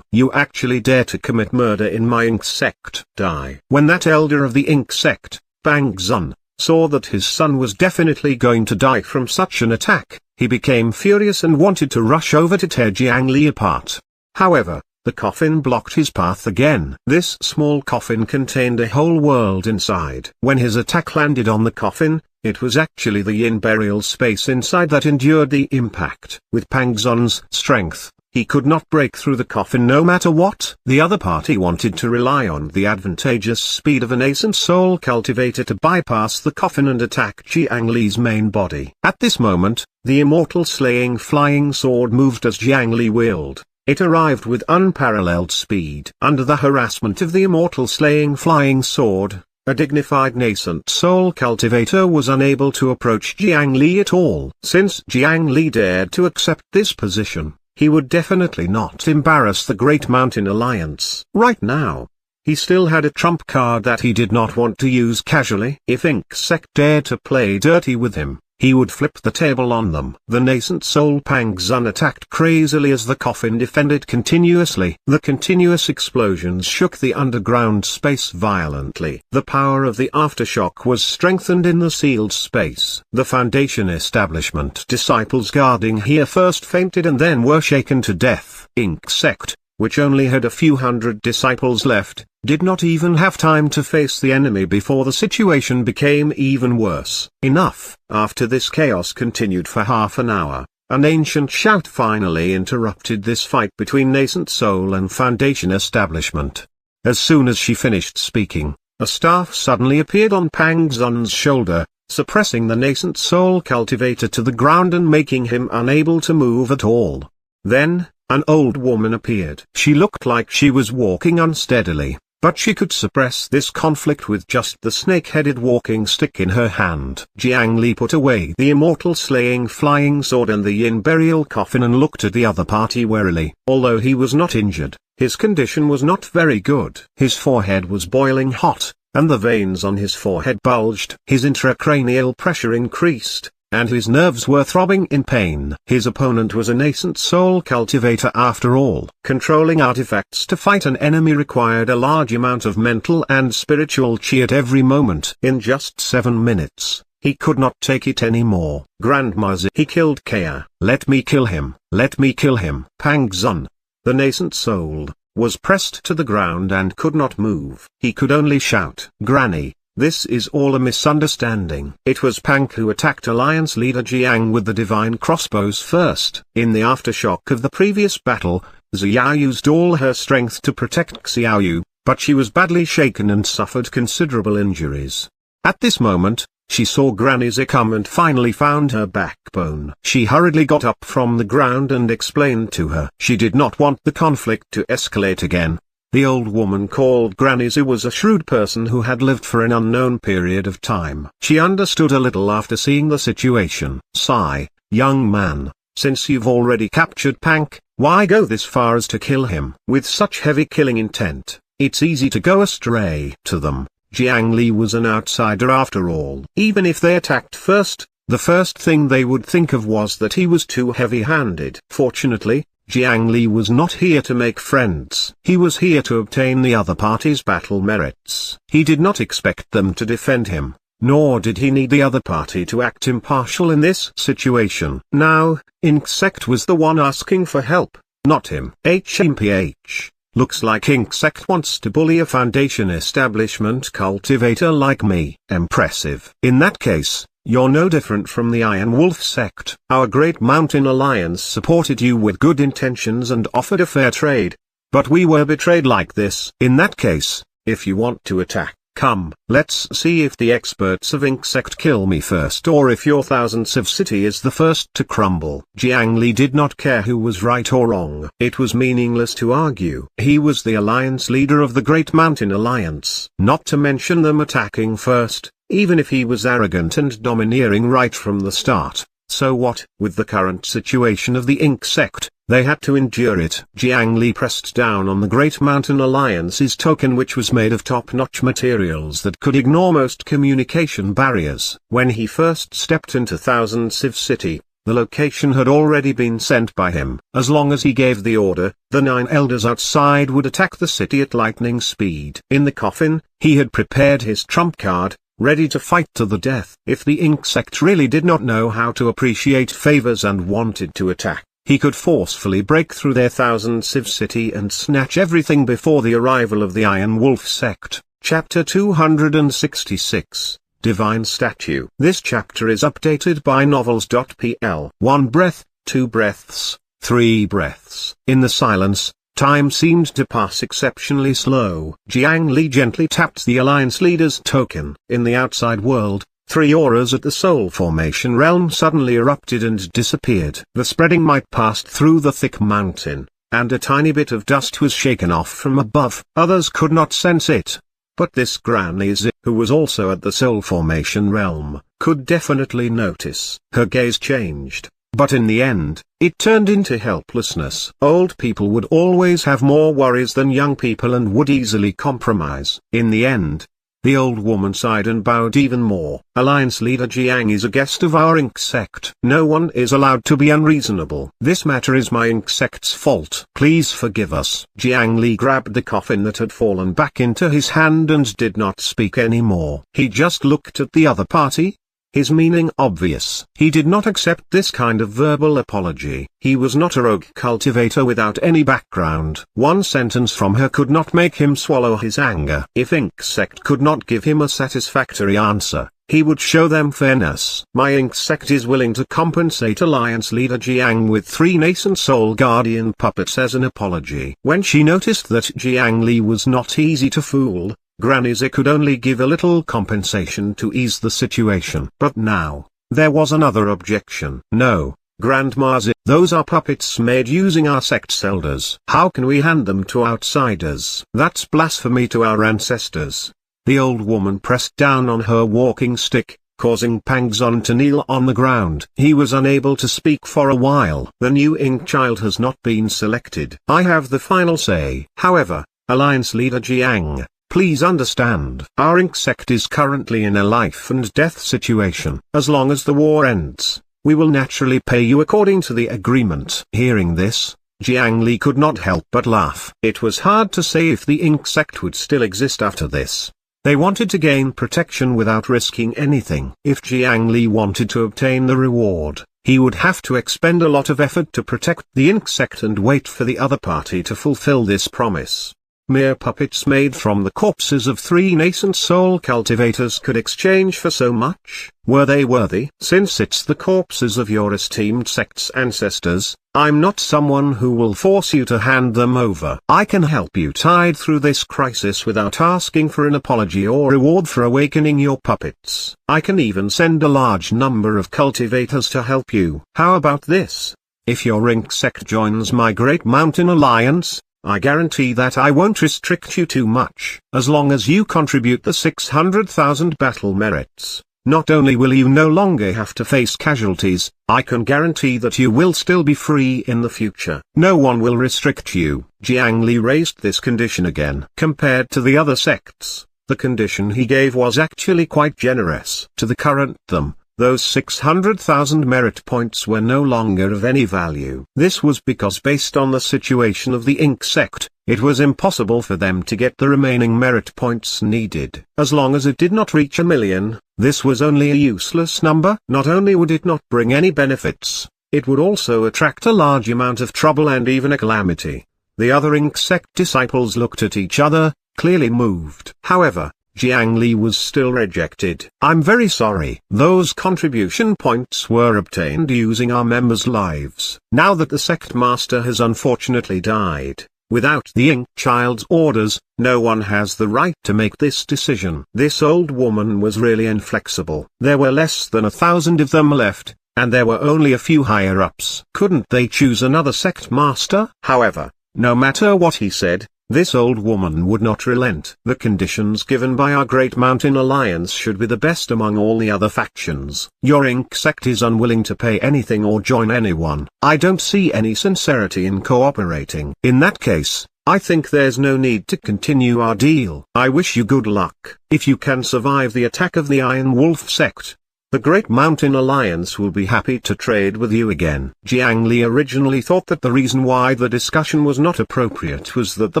actually dare to commit murder in my Insect. Die. When that elder of the Insect, Pang Zun, saw that his son was definitely going to die from such an attack, he became furious and wanted to rush over to tear Jiang Li apart. However, the coffin blocked his path again. This small coffin contained a whole world inside. When his attack landed on the coffin, it was actually the yin burial space inside that endured the impact. With Pang Zun's strength, he could not break through the coffin no matter what. The other party wanted to rely on the advantageous speed of a nascent soul cultivator to bypass the coffin and attack Jiang Li's main body. At this moment, the immortal slaying flying sword moved as Jiang Li willed. It arrived with unparalleled speed. Under the harassment of the immortal slaying flying sword, a dignified nascent soul cultivator was unable to approach Jiang Li at all. Since Jiang Li dared to accept this position, he would definitely not embarrass the Great Mountain Alliance. Right now, he still had a trump card that he did not want to use casually. If Insect dared to play dirty with him, he would flip the table on them. The nascent soul Pang Zun attacked crazily as the coffin defended continuously. The continuous explosions shook the underground space violently. The power of the aftershock was strengthened in the sealed space. The Foundation establishment disciples guarding here first fainted and then were shaken to death. Insect, which only had a few hundred disciples left, did not even have time to face the enemy before the situation became even worse. Enough. After this chaos continued for half an hour, an ancient shout finally interrupted this fight between nascent soul and Foundation establishment. As soon as she finished speaking, a staff suddenly appeared on Pang Zun's shoulder, suppressing the nascent soul cultivator to the ground and making him unable to move at all. Then, an old woman appeared. She looked like she was walking unsteadily, but she could suppress this conflict with just the snake-headed walking stick in her hand. Jiang Li put away the immortal slaying flying sword and the yin burial coffin and looked at the other party warily. Although he was not injured, his condition was not very good. His forehead was boiling hot, and the veins on his forehead bulged. His intracranial pressure increased, and his nerves were throbbing in pain. His opponent was a nascent soul cultivator after all. Controlling artifacts to fight an enemy required a large amount of mental and spiritual chi at every moment. In just 7 minutes, He could not take it anymore. Grandma Zi, he killed Kea. Let me kill him. Let me kill him. Pang Zun, the nascent soul, was pressed to the ground and could not move. He could only shout, Granny, this is all a misunderstanding. It was Pang who attacked Alliance leader Jiang with the divine crossbows first. In the aftershock of the previous battle, Xiao used all her strength to protect Xiaoyu, but she was badly shaken and suffered considerable injuries. At this moment, she saw Granny Zi come and finally found her backbone. She hurriedly got up from the ground and explained to her. She did not want the conflict to escalate again. The old woman called Granny Zi was a shrewd person who had lived for an unknown period of time. She understood a little after seeing the situation. Sigh, young man, since you've already captured Pank, why go this far as to kill him? With such heavy killing intent, it's easy to go astray. To them, Jiang Li was an outsider after all. Even if they attacked first, the first thing they would think of was that he was too heavy-handed. Fortunately, Jiang Li was not here to make friends. He was here to obtain the other party's battle merits. He did not expect them to defend him, nor did he need the other party to act impartial in this situation. Now, Insect was the one asking for help, not him. HMPH. Looks like Insect wants to bully a Foundation establishment cultivator like me. Impressive. In that case, you're no different from the Iron Wolf sect. Our Great Mountain Alliance supported you with good intentions and offered a fair trade. But we were betrayed like this. In that case, if you want to attack, come. Let's see if the experts of Insect kill me first or if your Thousands of City is the first to crumble. Jiang Li did not care who was right or wrong. It was meaningless to argue. He was the alliance leader of the Great Mountain Alliance. Not to mention them attacking first, even if he was arrogant and domineering right from the start. So what? With the current situation of the Insect, they had to endure it. Jiang Li pressed down on the Great Mountain Alliance's token, which was made of top-notch materials that could ignore most communication barriers. When he first stepped into Thousands of City, the location had already been sent by him. As long as he gave the order, the 9 elders outside would attack the city at lightning speed. In the coffin, he had prepared his trump card, ready to fight to the death. If the Insect really did not know how to appreciate favors and wanted to attack, he could forcefully break through their Thousands of City and snatch everything before the arrival of the Iron Wolf sect. Chapter 266, Divine Statue. This chapter is updated by novels.pl. 1 breath, 2 breaths, 3 breaths. In the silence, time seemed to pass exceptionally slow. Jiang Li gently tapped the Alliance leader's token. In the outside world, 3 auras at the Soul Formation realm suddenly erupted and disappeared. The spreading might passed through the thick mountain, and a tiny bit of dust was shaken off from above. Others could not sense it. But this Granny Zi, who was also at the Soul Formation realm, could definitely notice. Her gaze changed. But in the end, it turned into helplessness. Old people would always have more worries than young people and would easily compromise. In the end, the old woman sighed and bowed even more. Alliance leader Jiang is a guest of our Insect. No one is allowed to be unreasonable. This matter is my Insect's fault. Please forgive us. Jiang Li grabbed the coffin that had fallen back into his hand and did not speak anymore. He just looked at the other party. His meaning obvious. He did not accept this kind of verbal apology. He was not a rogue cultivator without any background. One sentence from her could not make him swallow his anger. If Insect could not give him a satisfactory answer, he would show them fairness. My Insect is willing to compensate Alliance leader Jiang with 3 nascent soul guardian puppets as an apology. When she noticed that Jiang Li was not easy to fool, Granny Zi could only give a little compensation to ease the situation. But now, there was another objection. No, Grandma Zi, those are puppets made using our sect's elders. How can we hand them to outsiders? That's blasphemy to our ancestors. The old woman pressed down on her walking stick, causing Pang Zun to kneel on the ground. He was unable to speak for a while. The new Ink child has not been selected. I have the final say. However, Alliance leader Jiang, please understand. Our Insect is currently in a life and death situation. As long as the war ends, we will naturally pay you according to the agreement. Hearing this, Jiang Li could not help but laugh. It was hard to say if the Insect would still exist after this. They wanted to gain protection without risking anything. If Jiang Li wanted to obtain the reward, he would have to expend a lot of effort to protect the insect and wait for the other party to fulfill this promise. Mere puppets made from the corpses of 3 nascent soul cultivators could exchange for so much. Were they worthy? Since it's the corpses of your esteemed sect's ancestors, I'm not someone who will force you to hand them over. I can help you tide through this crisis without asking for an apology or reward for awakening your puppets. I can even send a large number of cultivators to help you. How about this? If your insect joins my Great Mountain Alliance, I guarantee that I won't restrict you too much. As long as you contribute the 600,000 battle merits, not only will you no longer have to face casualties, I can guarantee that you will still be free in the future. No one will restrict you. Jiang Li raised this condition again. Compared to the other sects, the condition he gave was actually quite generous. To the current them, those 600,000 merit points were no longer of any value. This was because based on the situation of the Ink sect, it was impossible for them to get the remaining merit points needed. As long as it did not reach 1,000,000, this was only a useless number. Not only would it not bring any benefits, it would also attract a large amount of trouble and even a calamity. The other Ink sect disciples looked at each other, clearly moved. However, Jiang Li was still rejected. I'm very sorry. Those contribution points were obtained using our members' lives. Now that the sect master has unfortunately died, without the Ink child's orders, no one has the right to make this decision. This old woman was really inflexible. There were less than 1,000 of them left, and there were only a few higher-ups. Couldn't they choose another sect master? However, no matter what he said, this old woman would not relent. The conditions given by our Great Mountain Alliance should be the best among all the other factions. Your Ink sect is unwilling to pay anything or join anyone. I don't see any sincerity in cooperating. In that case, I think there's no need to continue our deal. I wish you good luck. If you can survive the attack of the Iron Wolf sect, the Great Mountain Alliance will be happy to trade with you again. Jiang Li originally thought that the reason why the discussion was not appropriate was that the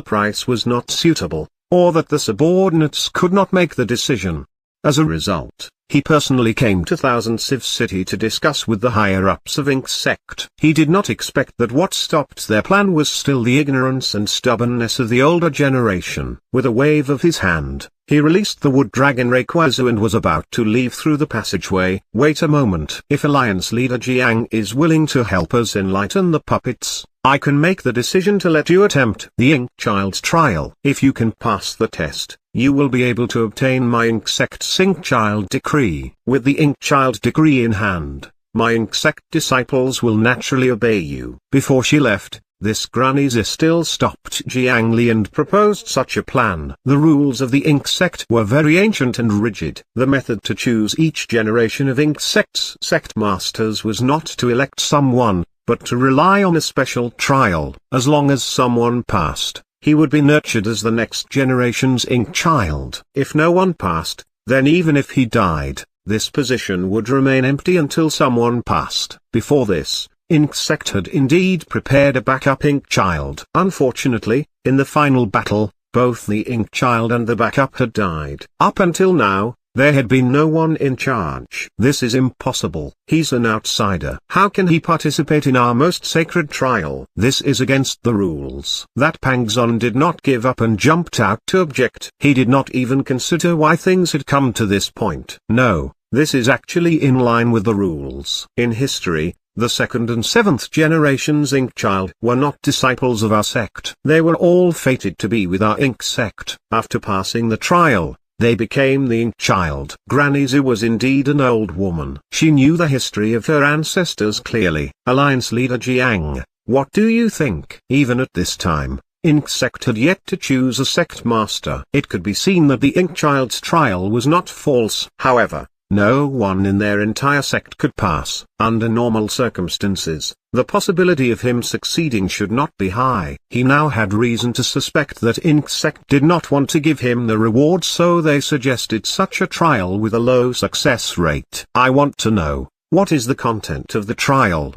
price was not suitable, or that the subordinates could not make the decision. As a result, he personally came to Thousand Civ City to discuss with the higher-ups of Ink sect. He did not expect that what stopped their plan was still the ignorance and stubbornness of the older generation. With a wave of his hand, he released the wood dragon Rayquaza and was about to leave through the passageway. Wait a moment. If Alliance leader Jiang is willing to help us enlighten the puppets, I can make the decision to let you attempt the Ink Child's trial. If you can pass the test, you will be able to obtain my Ink sect's Ink Child decree. With the Ink Child decree in hand, my Ink sect disciples will naturally obey you. Before she left, this Granny still stopped Jiang Li and proposed such a plan. The rules of the Ink sect were very ancient and rigid. The method to choose each generation of Ink sect's sect masters was not to elect someone, but to rely on a special trial. As long as someone passed, he would be nurtured as the next generation's Ink child. If no one passed, then even if he died, this position would remain empty until someone passed. Before this, Ink sect had indeed prepared a backup Ink child. Unfortunately, in the final battle, both the Ink child and the backup had died. Up until now, there had been no one in charge. This is impossible. He's an outsider. How can he participate in our most sacred trial? This is against the rules. That Pangzon did not give up and jumped out to object. He did not even consider why things had come to this point. No, this is actually in line with the rules. In history, the second and seventh generations Ink child were not disciples of our sect. They were all fated to be with our Ink sect. After passing the trial, they became the Ink child. Granny Zhu was indeed an old woman. She knew the history of her ancestors clearly. Alliance leader Jiang, what do you think? Even at this time, Ink sect had yet to choose a sect master. It could be seen that the Ink child's trial was not false. However, no one in their entire sect could pass. Under normal circumstances, the possibility of him succeeding should not be high. He now had reason to suspect that Ink sect did not want to give him the reward, so they suggested such a trial with a low success rate. I want to know, what is the content of the trial?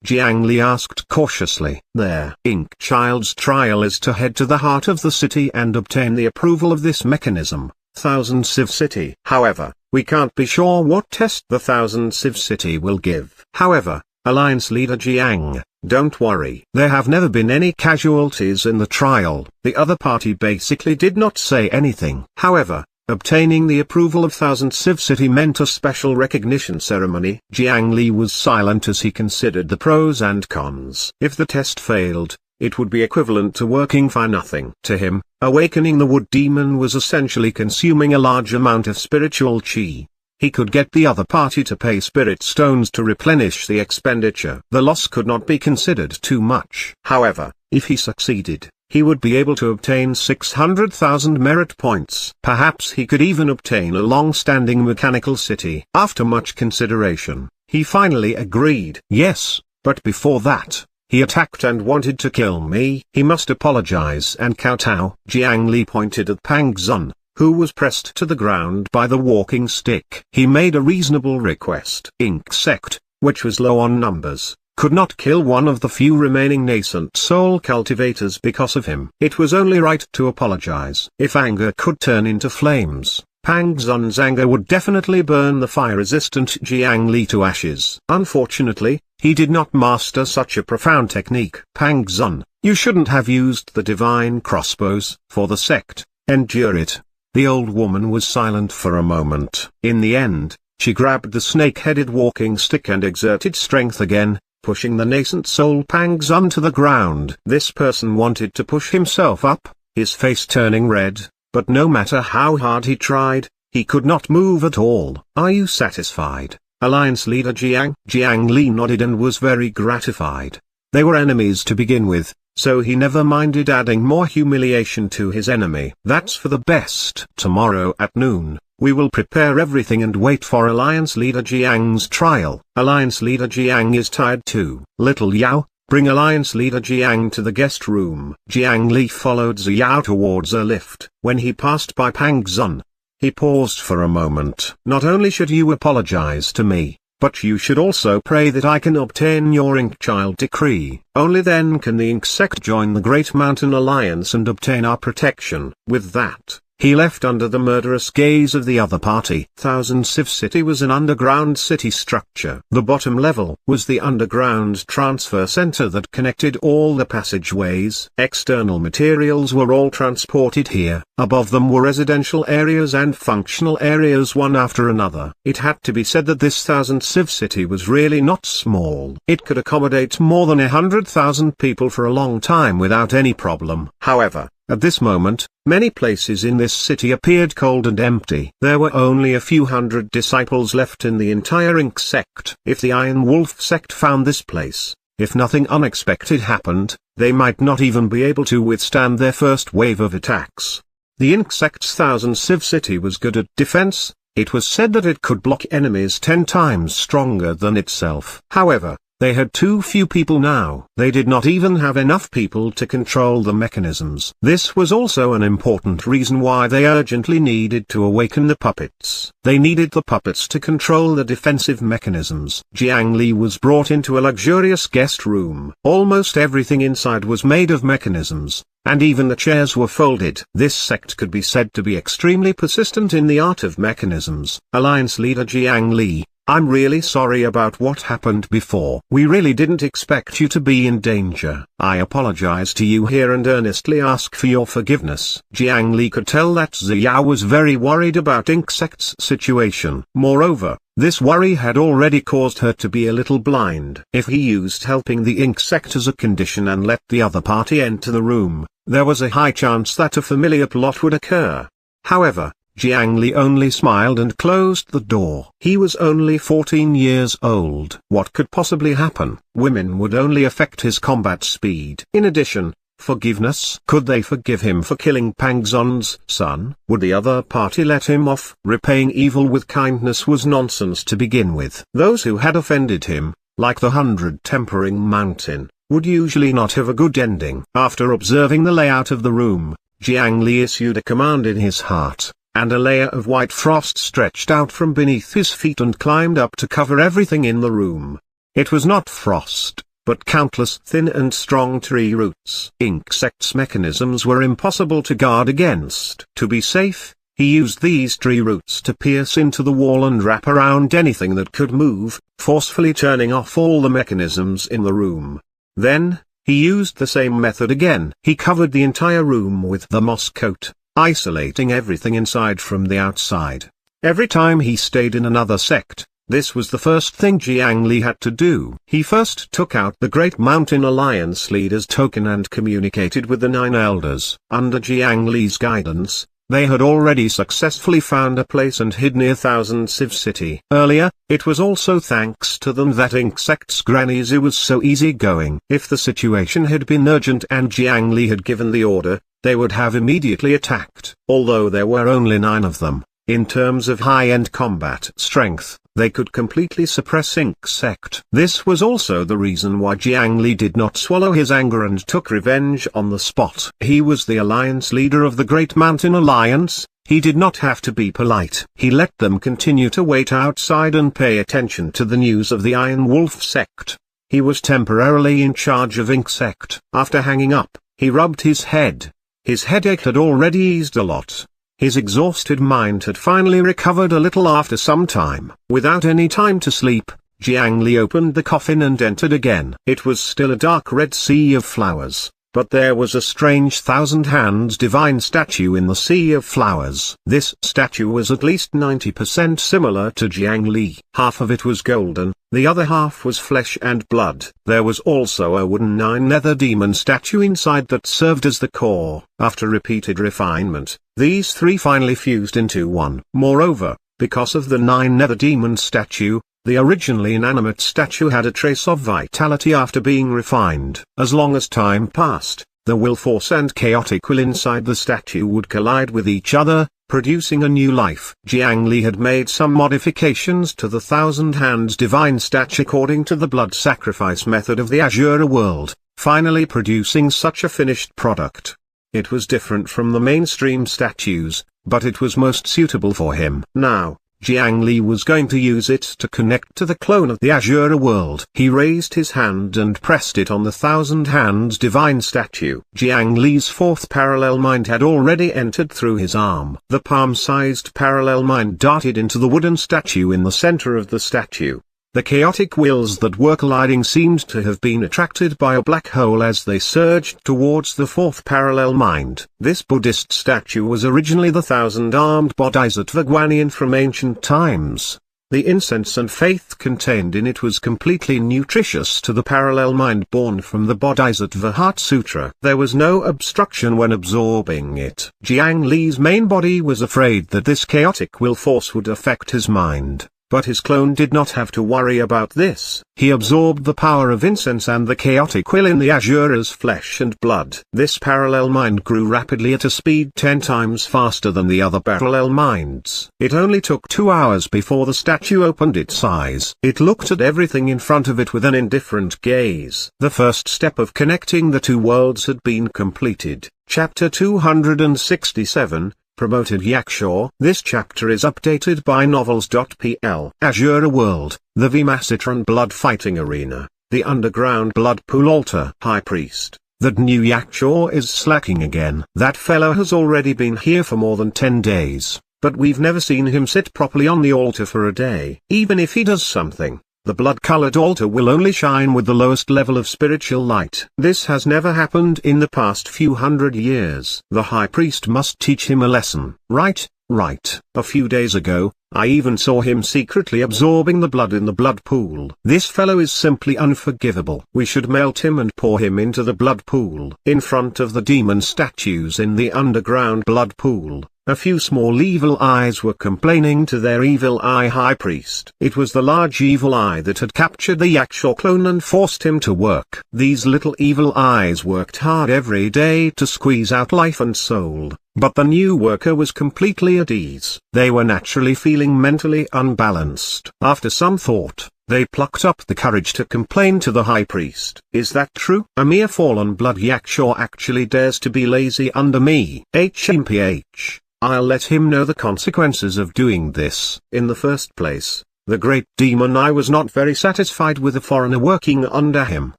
Jiang Li asked cautiously. Their Ink child's trial is to head to the heart of the city and obtain the approval of this mechanism, Thousand Civ City. However, we can't be sure what test the Thousand Civ City will give. However, Alliance leader Jiang, don't worry. There have never been any casualties in the trial. The other party basically did not say anything. However, obtaining the approval of Thousand Civ City meant a special recognition ceremony. Jiang Li was silent as he considered the pros and cons. If the test failed, it would be equivalent to working for nothing. To him, awakening the wood demon was essentially consuming a large amount of spiritual chi. He could get the other party to pay spirit stones to replenish the expenditure. The loss could not be considered too much. However, if he succeeded, he would be able to obtain 600,000 merit points. Perhaps he could even obtain a long-standing mechanical city. After much consideration, he finally agreed. Yes, but before that, he attacked and wanted to kill me. He must apologize and kowtow. Jiang Li pointed at Pang Zun, who was pressed to the ground by the walking stick. He made a reasonable request. Ink Sect, which was low on numbers, could not kill one of the few remaining nascent soul cultivators because of him. It was only right to apologize. If anger could turn into flames, Pang Zun's anger would definitely burn the fire-resistant Jiang Li to ashes. Unfortunately, he did not master such a profound technique. Pang Zun, you shouldn't have used the divine crossbows for the sect. Endure it. The old woman was silent for a moment. In the end, she grabbed the snake-headed walking stick and exerted strength again, pushing the nascent soul Pang Zun to the ground. This person wanted to push himself up, his face turning red, but no matter how hard he tried, he could not move at all. Are you satisfied, Alliance leader Jiang? Jiang Li nodded and was very gratified. They were enemies to begin with, so he never minded adding more humiliation to his enemy. That's for the best. Tomorrow at noon, we will prepare everything and wait for Alliance leader Jiang's trial. Alliance leader Jiang is tired too. Little Yao, bring Alliance leader Jiang to the guest room. Jiang Li followed Xiao towards a lift. When he passed by Pang Zun, he paused for a moment. Not only should you apologize to me, but you should also pray that I can obtain your Ink Child decree. Only then can the Ink Sect join the Great Mountain Alliance and obtain our protection. With that, he left under the murderous gaze of the other party. Thousand Civ City was an underground city structure. The bottom level was the underground transfer center that connected all the passageways. External materials were all transported here. Above them were residential areas and functional areas one after another. It had to be said that this Thousand Civ City was really not small. It could accommodate more than 100,000 people for a long time without any problem. However, at this moment, many places in this city appeared cold and empty. There were only a few hundred disciples left in the entire Ink Sect. If the Iron Wolf Sect found this place, if nothing unexpected happened, they might not even be able to withstand their first wave of attacks. The Ink Sect's Thousand Civ City was good at defense. It was said that it could block enemies 10 times stronger than itself. However, they had too few people now. They did not even have enough people to control the mechanisms. This was also an important reason why they urgently needed to awaken the puppets. They needed the puppets to control the defensive mechanisms. Jiang Li was brought into a luxurious guest room. Almost everything inside was made of mechanisms, and even the chairs were folded. This sect could be said to be extremely persistent in the art of mechanisms. Alliance leader Jiang Li, I'm really sorry about what happened before. We really didn't expect you to be in danger. I apologize to you here and earnestly ask for your forgiveness. Jiang Li could tell that Xiao was very worried about Ink Sect's situation. Moreover, this worry had already caused her to be a little blind. If he used helping the Ink Sect as a condition and let the other party enter the room, there was a high chance that a familiar plot would occur. However, Jiang Li only smiled and closed the door. He was only 14 years old. What could possibly happen? Women would only affect his combat speed. In addition, forgiveness. Could they forgive him for killing Pang Zun's son? Would the other party let him off? Repaying evil with kindness was nonsense to begin with. Those who had offended him, like the 100 Tempering Mountain, would usually not have a good ending. After observing the layout of the room, Jiang Li issued a command in his heart, and a layer of white frost stretched out from beneath his feet and climbed up to cover everything in the room. It was not frost, but countless thin and strong tree roots. Ink Sect's mechanisms were impossible to guard against. To be safe, He used these tree roots to pierce into the wall and wrap around anything that could move, forcefully turning off all the mechanisms in the room. Then, he used the same method again. He covered the entire room with the moss coat, isolating everything inside from the outside. Every time he stayed in another sect, this was the first thing Jiang Li had to do. He first took out the Great Mountain Alliance leader's token and communicated with the 9 elders. Under Jiang Li's guidance, they had already successfully found a place and hid near Thousand Civ City. Earlier, it was also thanks to them that Insect's Granny Zoo was so easygoing. If the situation had been urgent and Jiang Li had given the order, they would have immediately attacked. Although there were only 9 of them, in terms of high-end combat strength, they could completely suppress Insect. This was also the reason why Jiang Li did not swallow his anger and took revenge on the spot. He was the alliance leader of the Great Mountain Alliance. He did not have to be polite. He let them continue to wait outside and pay attention to the news of the Iron Wolf sect. He was temporarily in charge of Insect. After hanging up, he rubbed his head. His headache had already eased a lot. His exhausted mind had finally recovered a little after some time. Without any time to sleep, Jiang Li opened the coffin and entered again. It was still a dark red sea of flowers, but there was a strange thousand hands divine statue in the sea of flowers. This statue was at least 90% similar to Jiang Li. Half of it was golden, the other half was flesh and blood. There was also a wooden 9 nether demon statue inside that served as the core. After repeated refinement, these 3 finally fused into one. Moreover, because of the 9 nether demon statue, the originally inanimate statue had a trace of vitality after being refined. As long as time passed, the will force and chaotic will inside the statue would collide with each other, producing a new life. Jiang Li had made some modifications to the Thousand Hands divine statue according to the blood sacrifice method of the Azure world, finally producing such a finished product. It was different from the mainstream statues, but it was most suitable for him. Now, Jiang Li was going to use it to connect to the clone of the Azure world. He raised his hand and pressed it on the Thousand Hands divine statue. Jiang Li's 4th parallel mind had already entered through his arm. The palm-sized parallel mind darted into the wooden statue in the center of the statue. The chaotic wills that were colliding seemed to have been attracted by a black hole as they surged towards the 4th parallel mind. This Buddhist statue was originally the 1,000-armed Bodhisattva Guanyin from ancient times. The incense and faith contained in it was completely nutritious to the parallel mind born from the Bodhisattva Heart Sutra. There was no obstruction when absorbing it. Jiang Li's main body was afraid that this chaotic will force would affect his mind. But his clone did not have to worry about this. He absorbed the power of incense and the chaotic will in the Azure's flesh and blood. This parallel mind grew rapidly at a speed 10 times faster than the other parallel minds. It only took 2 hours before the statue opened its eyes. It looked at everything in front of it with an indifferent gaze. The first step of connecting the 2 worlds had been completed. Chapter 267. Promoted Yakshaw. This chapter is updated by novels.pl. Azure World, the Vimacitron Blood Fighting Arena, the Underground Blood Pool Altar. High Priest, that new Yakshaw is slacking again. That fellow has already been here for more than 10 days, but we've never seen him sit properly on the altar for a day. Even if he does something, the blood-colored altar will only shine with the lowest level of spiritual light. This has never happened in the past few hundred years. The high priest must teach him a lesson. Right. A few days ago, I even saw him secretly absorbing the blood in the blood pool. This fellow is simply unforgivable. We should melt him and pour him into the blood pool. In front of the demon statues in the underground blood pool, a few small evil eyes were complaining to their evil eye high priest. It was the large evil eye that had captured the Yakshaw clone and forced him to work. These little evil eyes worked hard every day to squeeze out life and soul, but the new worker was completely at ease. They were naturally feeling mentally unbalanced. After some thought, they plucked up the courage to complain to the high priest. Is that true? A mere fallen blood Yakshaw actually dares to be lazy under me. HMPH. I'll let him know the consequences of doing this. In the first place, the great demon I was not very satisfied with a foreigner working under him.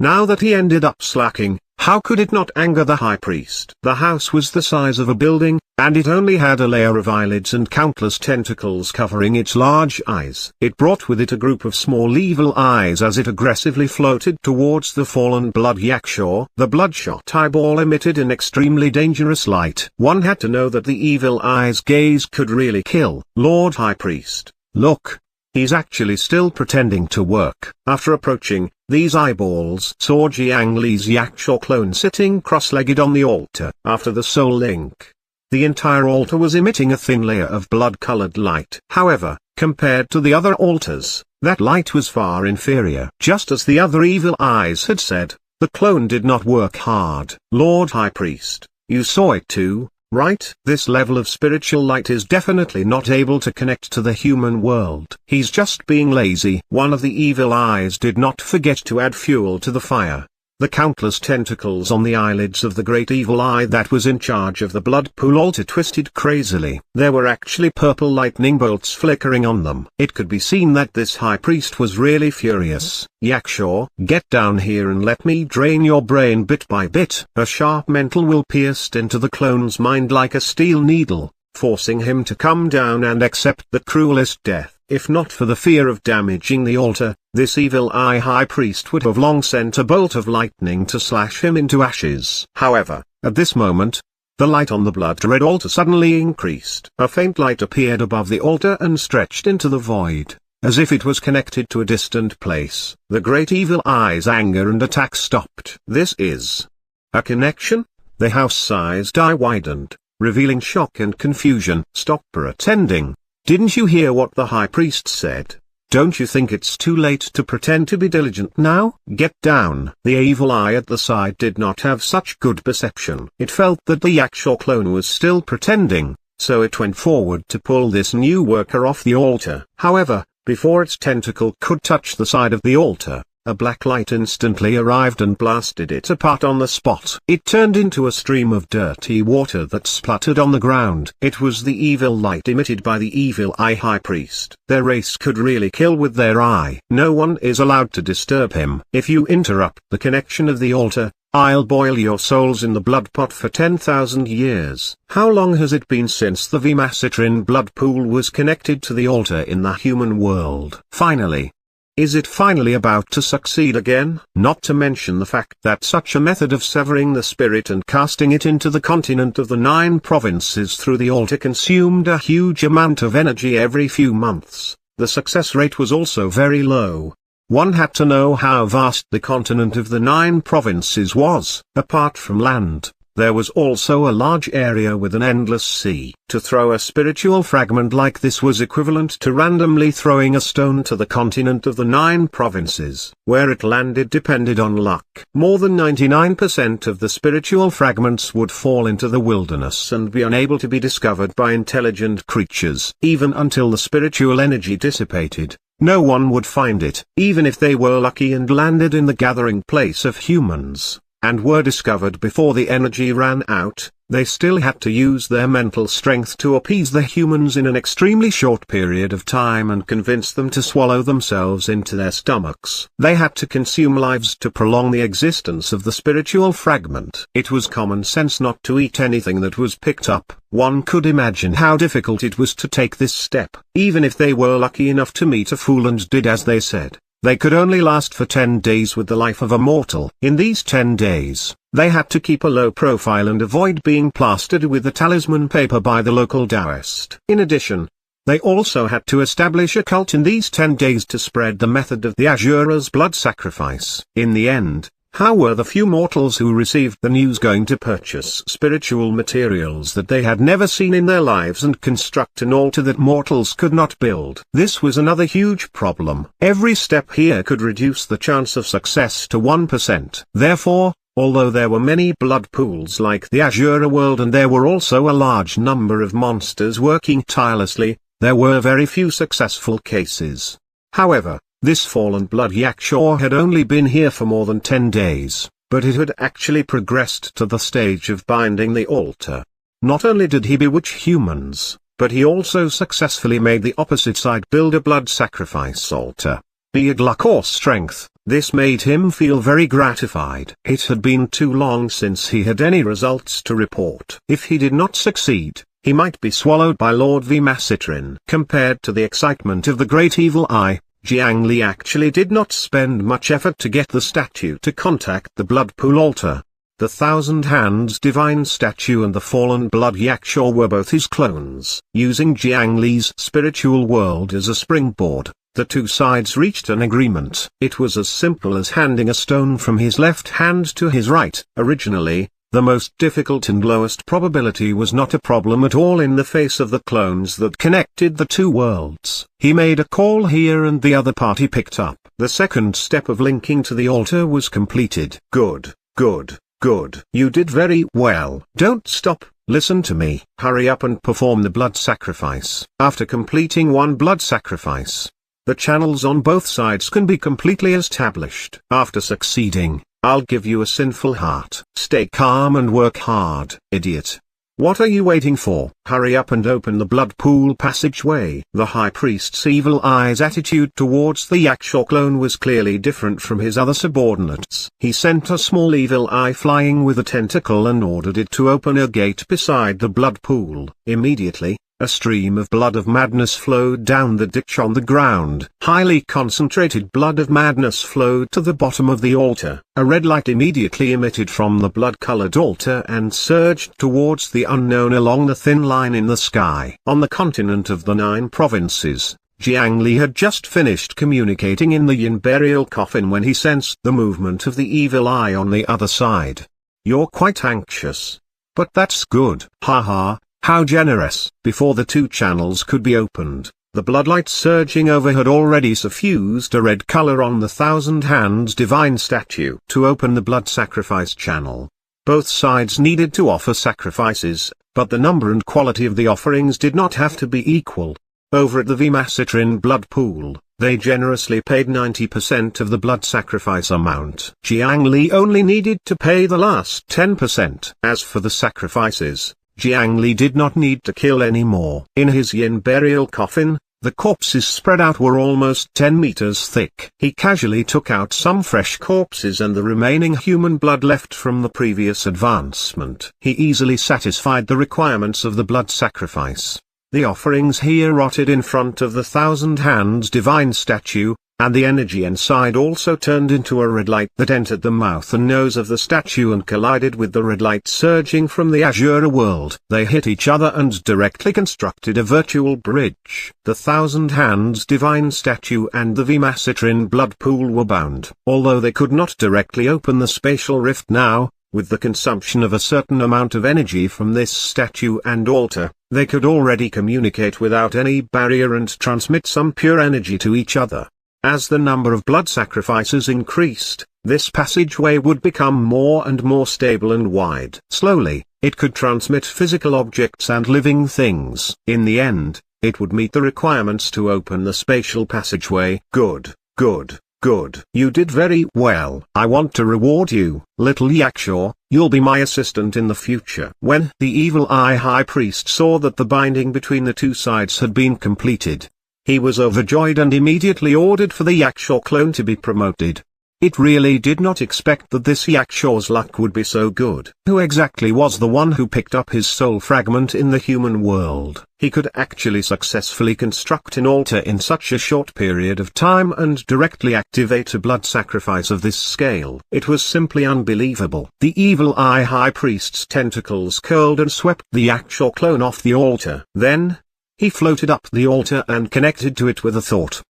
Now that he ended up slacking, how could it not anger the high priest? The house was the size of a building, and it only had a layer of eyelids and countless tentacles covering its large eyes. It brought with it a group of small evil eyes as it aggressively floated towards the fallen blood yakshaw. The bloodshot eyeball emitted an extremely dangerous light. One had to know that the evil eye's gaze could really kill. Lord High Priest, look. He's actually still pretending to work. After approaching, these eyeballs saw Jiang Li's yakshaw clone sitting cross-legged on the altar. After the soul link, the entire altar was emitting a thin layer of blood-colored light. However, compared to the other altars, that light was far inferior. Just as the other evil eyes had said, the clone did not work hard. Lord High Priest, you saw it too, right? This level of spiritual light is definitely not able to connect to the human world. He's just being lazy. One of the evil eyes did not forget to add fuel to the fire. The countless tentacles on the eyelids of the great evil eye that was in charge of the blood pool altar twisted crazily. There were actually purple lightning bolts flickering on them. It could be seen that this high priest was really furious. Yakshaw, get down here and let me drain your brain bit by bit. A sharp mental will pierced into the clone's mind like a steel needle, forcing him to come down and accept the cruelest death. If not for the fear of damaging the altar, this evil eye high priest would have long sent a bolt of lightning to slash him into ashes. However, at this moment, the light on the blood-red altar suddenly increased. A faint light appeared above the altar and stretched into the void, as if it was connected to a distant place. The great evil eye's anger and attack stopped. This is a connection? The house-sized eye widened, revealing shock and confusion. Stop pretending. Didn't you hear what the high priest said? Don't you think it's too late to pretend to be diligent now? Get down. The evil eye at the side did not have such good perception. It felt that the yakshaw clone was still pretending, so it went forward to pull this new worker off the altar. However, before its tentacle could touch the side of the altar, a black light instantly arrived and blasted it apart on the spot. It turned into a stream of dirty water that spluttered on the ground. It was the evil light emitted by the evil eye high priest. Their race could really kill with their eye. No one is allowed to disturb him. If you interrupt the connection of the altar, I'll boil your souls in the blood pot for 10,000 years. How long has it been since the Vimacitrin blood pool was connected to the altar in the human world? Finally. Is it finally about to succeed again? Not to mention the fact that such a method of severing the spirit and casting it into the continent of the 9 provinces through the altar consumed a huge amount of energy every few months. The success rate was also very low. One had to know how vast the continent of the 9 provinces was. Apart from land, there was also a large area with an endless sea. To throw a spiritual fragment like this was equivalent to randomly throwing a stone to the continent of the 9 provinces. Where it landed depended on luck. More than 99% of the spiritual fragments would fall into the wilderness and be unable to be discovered by intelligent creatures. Even until the spiritual energy dissipated, no one would find it. Even if they were lucky and landed in the gathering place of humans, and were discovered before the energy ran out, they still had to use their mental strength to appease the humans in an extremely short period of time and convince them to swallow themselves into their stomachs. They had to consume lives to prolong the existence of the spiritual fragment. It was common sense not to eat anything that was picked up. One could imagine how difficult it was to take this step. Even if they were lucky enough to meet a fool and did as they said, they could only last for 10 days with the life of a mortal. In these 10 days, they had to keep a low profile and avoid being plastered with the talisman paper by the local Taoist. In addition, they also had to establish a cult in these 10 days to spread the method of the Asura's blood sacrifice. In the end, how were the few mortals who received the news going to purchase spiritual materials that they had never seen in their lives and construct an altar that mortals could not build? This was another huge problem. Every step here could reduce the chance of success to 1%. Therefore, although there were many blood pools like the Azura world and there were also a large number of monsters working tirelessly, there were very few successful cases. However, this fallen blood yakshaw had only been here for more than 10 days, but it had actually progressed to the stage of binding the altar. Not only did he bewitch humans, but he also successfully made the opposite side build a blood sacrifice altar. Be it luck or strength, this made him feel very gratified. It had been too long since he had any results to report. If he did not succeed, he might be swallowed by Lord Vimasitrin. Compared to the excitement of the great evil eye, Jiang Li actually did not spend much effort to get the statue to contact the blood pool altar. The Thousand Hands divine statue and the fallen blood yakshaw were both his clones. Using Jiang Li's spiritual world as a springboard, the two sides reached an agreement. It was as simple as handing a stone from his left hand to his right. Originally, the most difficult and lowest probability was not a problem at all in the face of the clones that connected the two worlds. He made a call here and the other party picked up. The second step of linking to the altar was completed. Good, good, good. You did very well. Don't stop, listen to me. Hurry up and perform the blood sacrifice. After completing one blood sacrifice, the channels on both sides can be completely established. After succeeding, I'll give you a sinful heart. Stay calm and work hard, idiot. What are you waiting for? Hurry up and open the blood pool passageway. The high priest's evil eye's attitude towards the yakshaw clone was clearly different from his other subordinates. He sent a small evil eye flying with a tentacle and ordered it to open a gate beside the blood pool. Immediately, a stream of blood of madness flowed down the ditch on the ground. Highly concentrated blood of madness flowed to the bottom of the altar. A red light immediately emitted from the blood-colored altar and surged towards the unknown along the thin line in the sky. On the continent of the 9 provinces, Jiang Li had just finished communicating in the yin burial coffin when he sensed the movement of the evil eye on the other side. You're quite anxious. But that's good. Ha. How generous. Before the two channels could be opened, the bloodlight surging over had already suffused a red color on the Thousand Hands divine statue. To open the blood sacrifice channel, both sides needed to offer sacrifices, but the number and quality of the offerings did not have to be equal. Over at the Vimasitrin blood pool, they generously paid 90% of the blood sacrifice amount. Jiang Li only needed to pay the last 10%. As for the sacrifices, Jiang Li did not need to kill any more. In his yin burial coffin, the corpses spread out were almost 10 meters thick. He casually took out some fresh corpses and the remaining human blood left from the previous advancement. He easily satisfied the requirements of the blood sacrifice. The offerings here rotted in front of the Thousand Hands divine statue, and the energy inside also turned into a red light that entered the mouth and nose of the statue and collided with the red light surging from the Azura world. They hit each other and directly constructed a virtual bridge. The Thousand Hands divine statue and the Vimasitrin blood pool were bound. Although they could not directly open the spatial rift now, with the consumption of a certain amount of energy from this statue and altar, they could already communicate without any barrier and transmit some pure energy to each other. As the number of blood sacrifices increased, this passageway would become more and more stable and wide. Slowly, it could transmit physical objects and living things. In the end, it would meet the requirements to open the spatial passageway. Good, good, good. You did very well. I want to reward you, little Yakshaw. You'll be my assistant in the future. When the evil eye high priest saw that the binding between the two sides had been completed, he was overjoyed and immediately ordered for the Yakshaw clone to be promoted. It really did not expect that this Yakshaw's luck would be so good. Who exactly was the one who picked up his soul fragment in the human world? He could actually successfully construct an altar in such a short period of time and directly activate a blood sacrifice of this scale. It was simply unbelievable. The evil eye high priest's tentacles curled and swept the Yakshaw clone off the altar. Then, he floated up the altar and connected to it with a thought.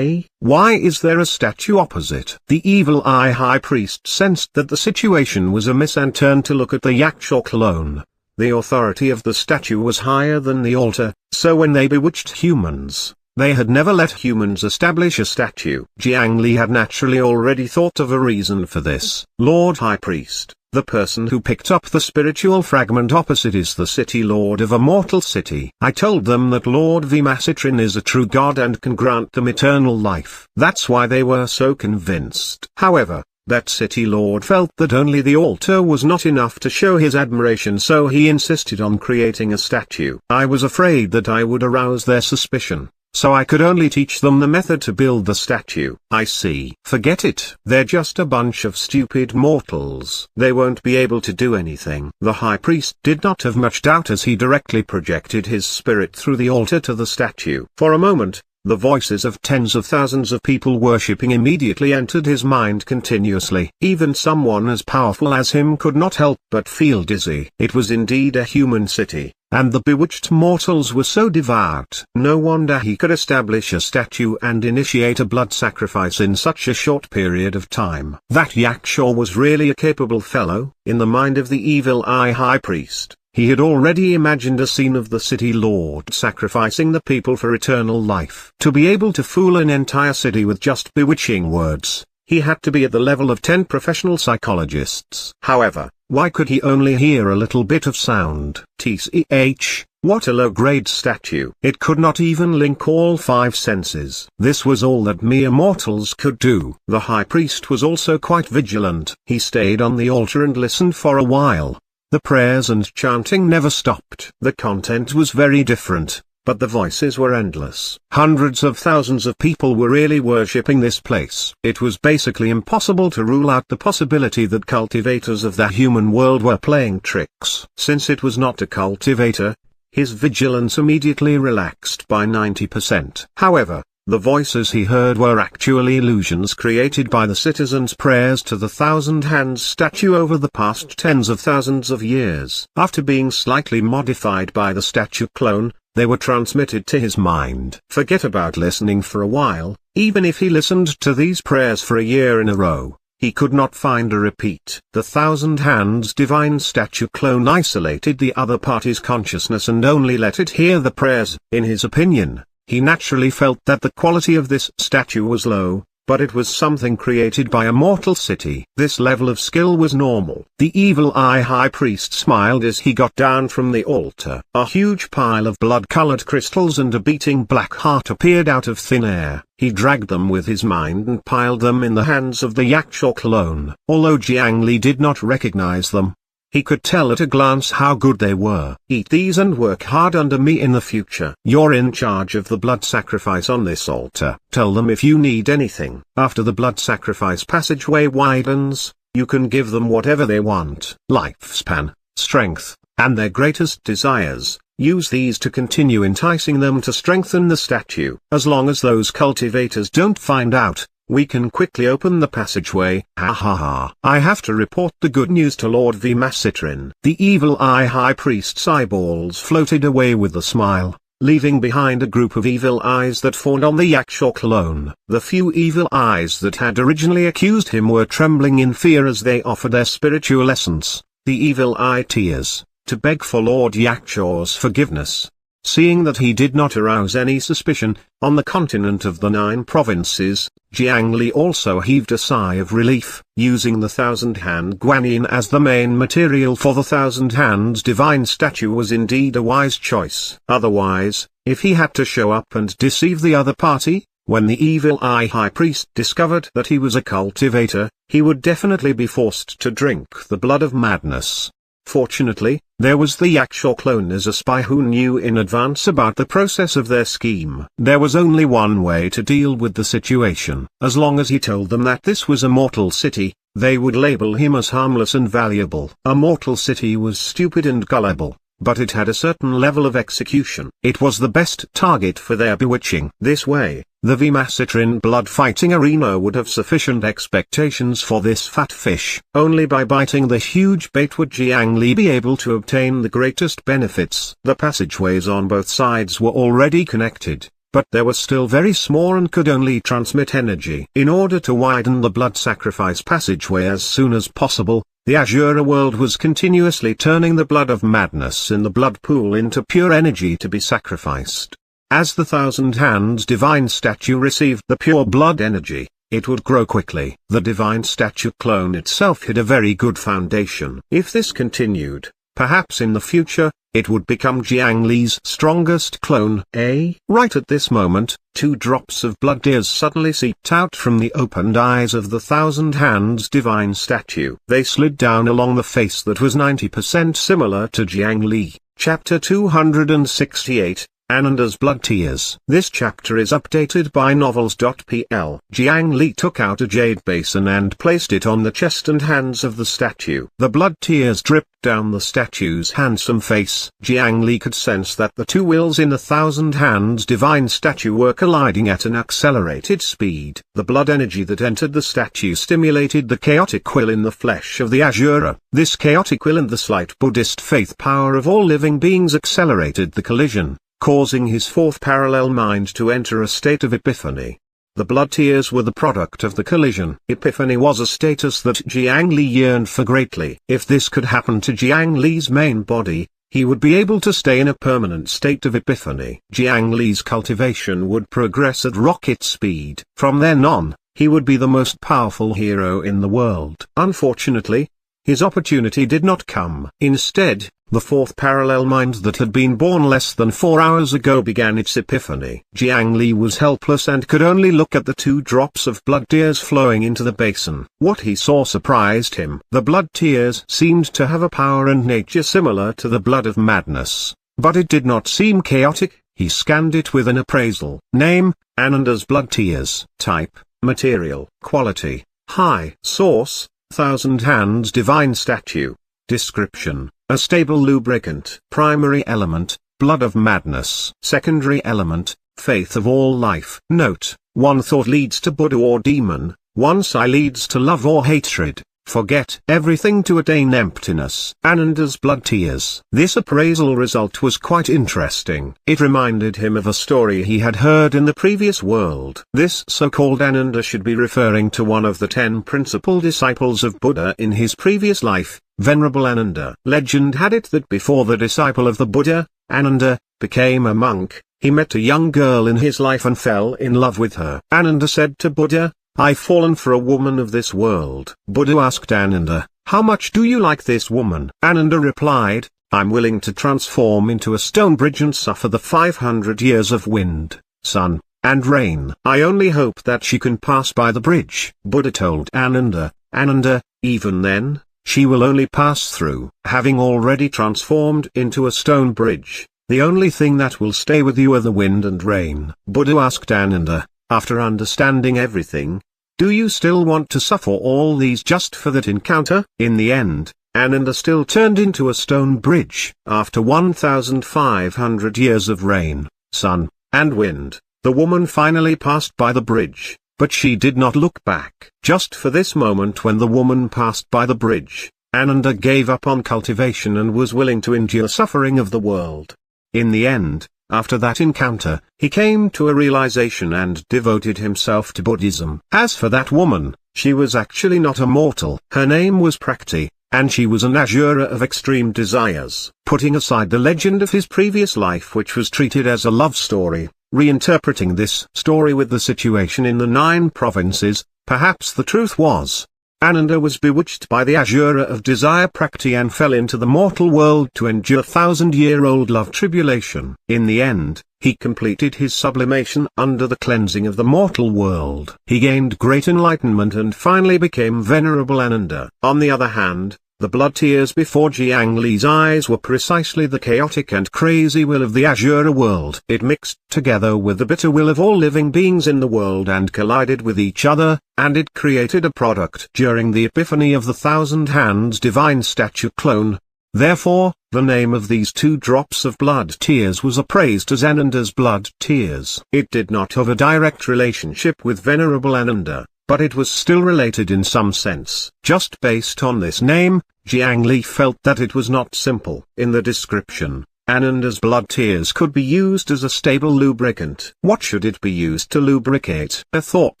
Why is there a statue opposite? The evil eye high priest sensed that the situation was amiss and turned to look at the Yakshaw clone. The authority of the statue was higher than the altar, so when they bewitched humans, they had never let humans establish a statue. Jiang Li had naturally already thought of a reason for this. Lord High Priest, the person who picked up the spiritual fragment opposite is the city lord of a mortal city. I told them that Lord Vimasitrin is a true god and can grant them eternal life. That's why they were so convinced. However, that city lord felt that only the altar was not enough to show his admiration, so he insisted on creating a statue. I was afraid that I would arouse their suspicion. so I could only teach them the method to build the statue. I see. Forget it. They're just a bunch of stupid mortals. They won't be able to do anything. The high priest did not have much doubt as he directly projected his spirit through the altar to the statue. For a moment, the voices of tens of thousands of people worshipping immediately entered his mind continuously. Even someone as powerful as him could not help but feel dizzy. It was indeed a human city, and the bewitched mortals were so devout. No wonder he could establish a statue and initiate a blood sacrifice in such a short period of time. That Yakshaw was really a capable fellow. In the mind of the evil eye high priest, he had already imagined a scene of the city lord sacrificing the people for eternal life. To be able to fool an entire city with just bewitching words, he had to be at the level of 10 professional psychologists. However, why could he only hear a little bit of sound? TCH, what a low-grade statue. It could not even link all 5 senses. This was all that mere mortals could do. The high priest was also quite vigilant. He stayed on the altar and listened for a while. The prayers and chanting never stopped. The content was very different, but the voices were endless. Hundreds of thousands of people were really worshipping this place. It was basically impossible to rule out the possibility that cultivators of the human world were playing tricks. Since it was not a cultivator, his vigilance immediately relaxed by 90%. However, the voices he heard were actually illusions created by the citizens' prayers to the Thousand Hands statue over the past tens of thousands of years. After being slightly modified by the statue clone, they were transmitted to his mind. Forget about listening for a while. Even if he listened to these prayers for a year in a row, he could not find a repeat. The Thousand Hands divine statue clone isolated the other party's consciousness and only let it hear the prayers. In his opinion, he naturally felt that the quality of this statue was low, but it was something created by a mortal city. This level of skill was normal. The evil eye high priest smiled as he got down from the altar. A huge pile of blood-colored crystals and a beating black heart appeared out of thin air. He dragged them with his mind and piled them in the hands of the Yakshaw clone. Although Jiang Li did not recognize them, he could tell at a glance how good they were. Eat these and work hard under me in the future. You're in charge of the blood sacrifice on this altar. Tell them if you need anything. After the blood sacrifice passageway widens, you can give them whatever they want. Lifespan, strength, and their greatest desires. Use these to continue enticing them to strengthen the statue. As long as those cultivators don't find out, we can quickly open the passageway. Ha ha ha. I have to report the good news to Lord Vimasitrin. The evil eye high priest's eyeballs floated away with a smile, leaving behind a group of evil eyes that fawned on the Yakshaw clone. The few evil eyes that had originally accused him were trembling in fear as they offered their spiritual essence, the evil eye tears, to beg for Lord Yakshaw's forgiveness. Seeing that he did not arouse any suspicion, on the continent of the 9 provinces, Jiang Li also heaved a sigh of relief. Using the Thousand-Hand Guanyin as the main material for the Thousand Hands divine statue was indeed a wise choice. Otherwise, if he had to show up and deceive the other party, when the evil eye high priest discovered that he was a cultivator, he would definitely be forced to drink the blood of madness. Fortunately, there was the Yakshaw clone as a spy who knew in advance about the process of their scheme. There was only one way to deal with the situation. As long as he told them that this was a mortal city, they would label him as harmless and valuable. A mortal city was stupid and gullible, but it had a certain level of execution. It was the best target for their bewitching. This way, the Vimasitrin blood fighting arena would have sufficient expectations for this fat fish. Only by biting the huge bait would Jiang Li be able to obtain the greatest benefits. The passageways on both sides were already connected, but they were still very small and could only transmit energy. In order to widen the blood sacrifice passageway as soon as possible, the Azura world was continuously turning the blood of madness in the blood pool into pure energy to be sacrificed. As the Thousand Hands divine statue received the pure blood energy, it would grow quickly. The divine statue clone itself had a very good foundation. If this continued, perhaps in the future, it would become Jiang Li's strongest clone. Right at this moment, 2 drops of blood tears suddenly seeped out from the opened eyes of the Thousand Hands divine statue. They slid down along the face that was 90% similar to Jiang Li. Chapter 268, Ananda's blood tears. This chapter is updated by novels.pl. Jiang Li took out a jade basin and placed it on the chest and hands of the statue. The blood tears dripped down the statue's handsome face. Jiang Li could sense that the two wills in the thousand hands divine statue were colliding at an accelerated speed. The blood energy that entered the statue stimulated the chaotic will in the flesh of the Asura. This chaotic will and the slight Buddhist faith power of all living beings accelerated the collision, causing his fourth parallel mind to enter a state of epiphany. The blood tears were the product of the collision. Epiphany was a status that Jiang Li yearned for greatly. If this could happen to Jiang Li's main body, he would be able to stay in a permanent state of epiphany. Jiang Li's cultivation would progress at rocket speed. From then on, he would be the most powerful hero in the world. Unfortunately, his opportunity did not come. Instead, the fourth parallel mind that had been born less than 4 hours ago began its epiphany. Jiang Li was helpless and could only look at the 2 drops of blood tears flowing into the basin. What he saw surprised him. The blood tears seemed to have a power and nature similar to the blood of madness, but it did not seem chaotic. He scanned it with an appraisal. Name: Ananda's blood tears. Type: material. Quality: high. Source: Thousand Hands Divine Statue. Description: a stable lubricant. Primary element: blood of madness. Secondary element: faith of all life. Note: one thought leads to Buddha or demon, one sigh leads to love or hatred. Forget everything to attain emptiness. Ananda's blood tears. This appraisal result was quite interesting. It reminded him of a story he had heard in the previous world. This so-called Ananda should be referring to one of the 10 principal disciples of Buddha in his previous life, Venerable Ananda. Legend had it that before the disciple of the Buddha, Ananda, became a monk, he met a young girl in his life and fell in love with her. Ananda said to Buddha, "I've fallen for a woman of this world." Buddha asked Ananda, "How much do you like this woman?" Ananda replied, "I'm willing to transform into a stone bridge and suffer the 500 years of wind, sun, and rain. I only hope that she can pass by the bridge." Buddha told Ananda, "Ananda, even then, she will only pass through." Having already transformed into a stone bridge, the only thing that will stay with you are the wind and rain. Buddha asked Ananda, after understanding everything, "Do you still want to suffer all these just for that encounter?" In the end, Ananda still turned into a stone bridge. After 1,500 years of rain, sun, and wind, the woman finally passed by the bridge, but she did not look back. Just for this moment when the woman passed by the bridge, Ananda gave up on cultivation and was willing to endure suffering of the world. In the end, after that encounter, he came to a realization and devoted himself to Buddhism. As for that woman, she was actually not a mortal. Her name was Prakti, and she was an Asura of extreme desires. Putting aside the legend of his previous life which was treated as a love story, reinterpreting this story with the situation in the 9 provinces, perhaps the truth was, Ananda was bewitched by the Asura of desire Prakti and fell into the mortal world to endure 1,000-year-old love tribulation. In the end, he completed his sublimation under the cleansing of the mortal world. He gained great enlightenment and finally became Venerable Ananda. On the other hand, the blood tears before Jiang Li's eyes were precisely the chaotic and crazy will of the Asura world. It mixed together with the bitter will of all living beings in the world and collided with each other, and it created a product during the epiphany of the Thousand Hands Divine Statue clone. Therefore, the name of these 2 drops of blood tears was appraised as Ananda's blood tears. It did not have a direct relationship with Venerable Ananda, but it was still related in some sense. Just based on this name, Jiang Li felt that it was not simple. In the description, Ananda's blood tears could be used as a stable lubricant. What should it be used to lubricate? A thought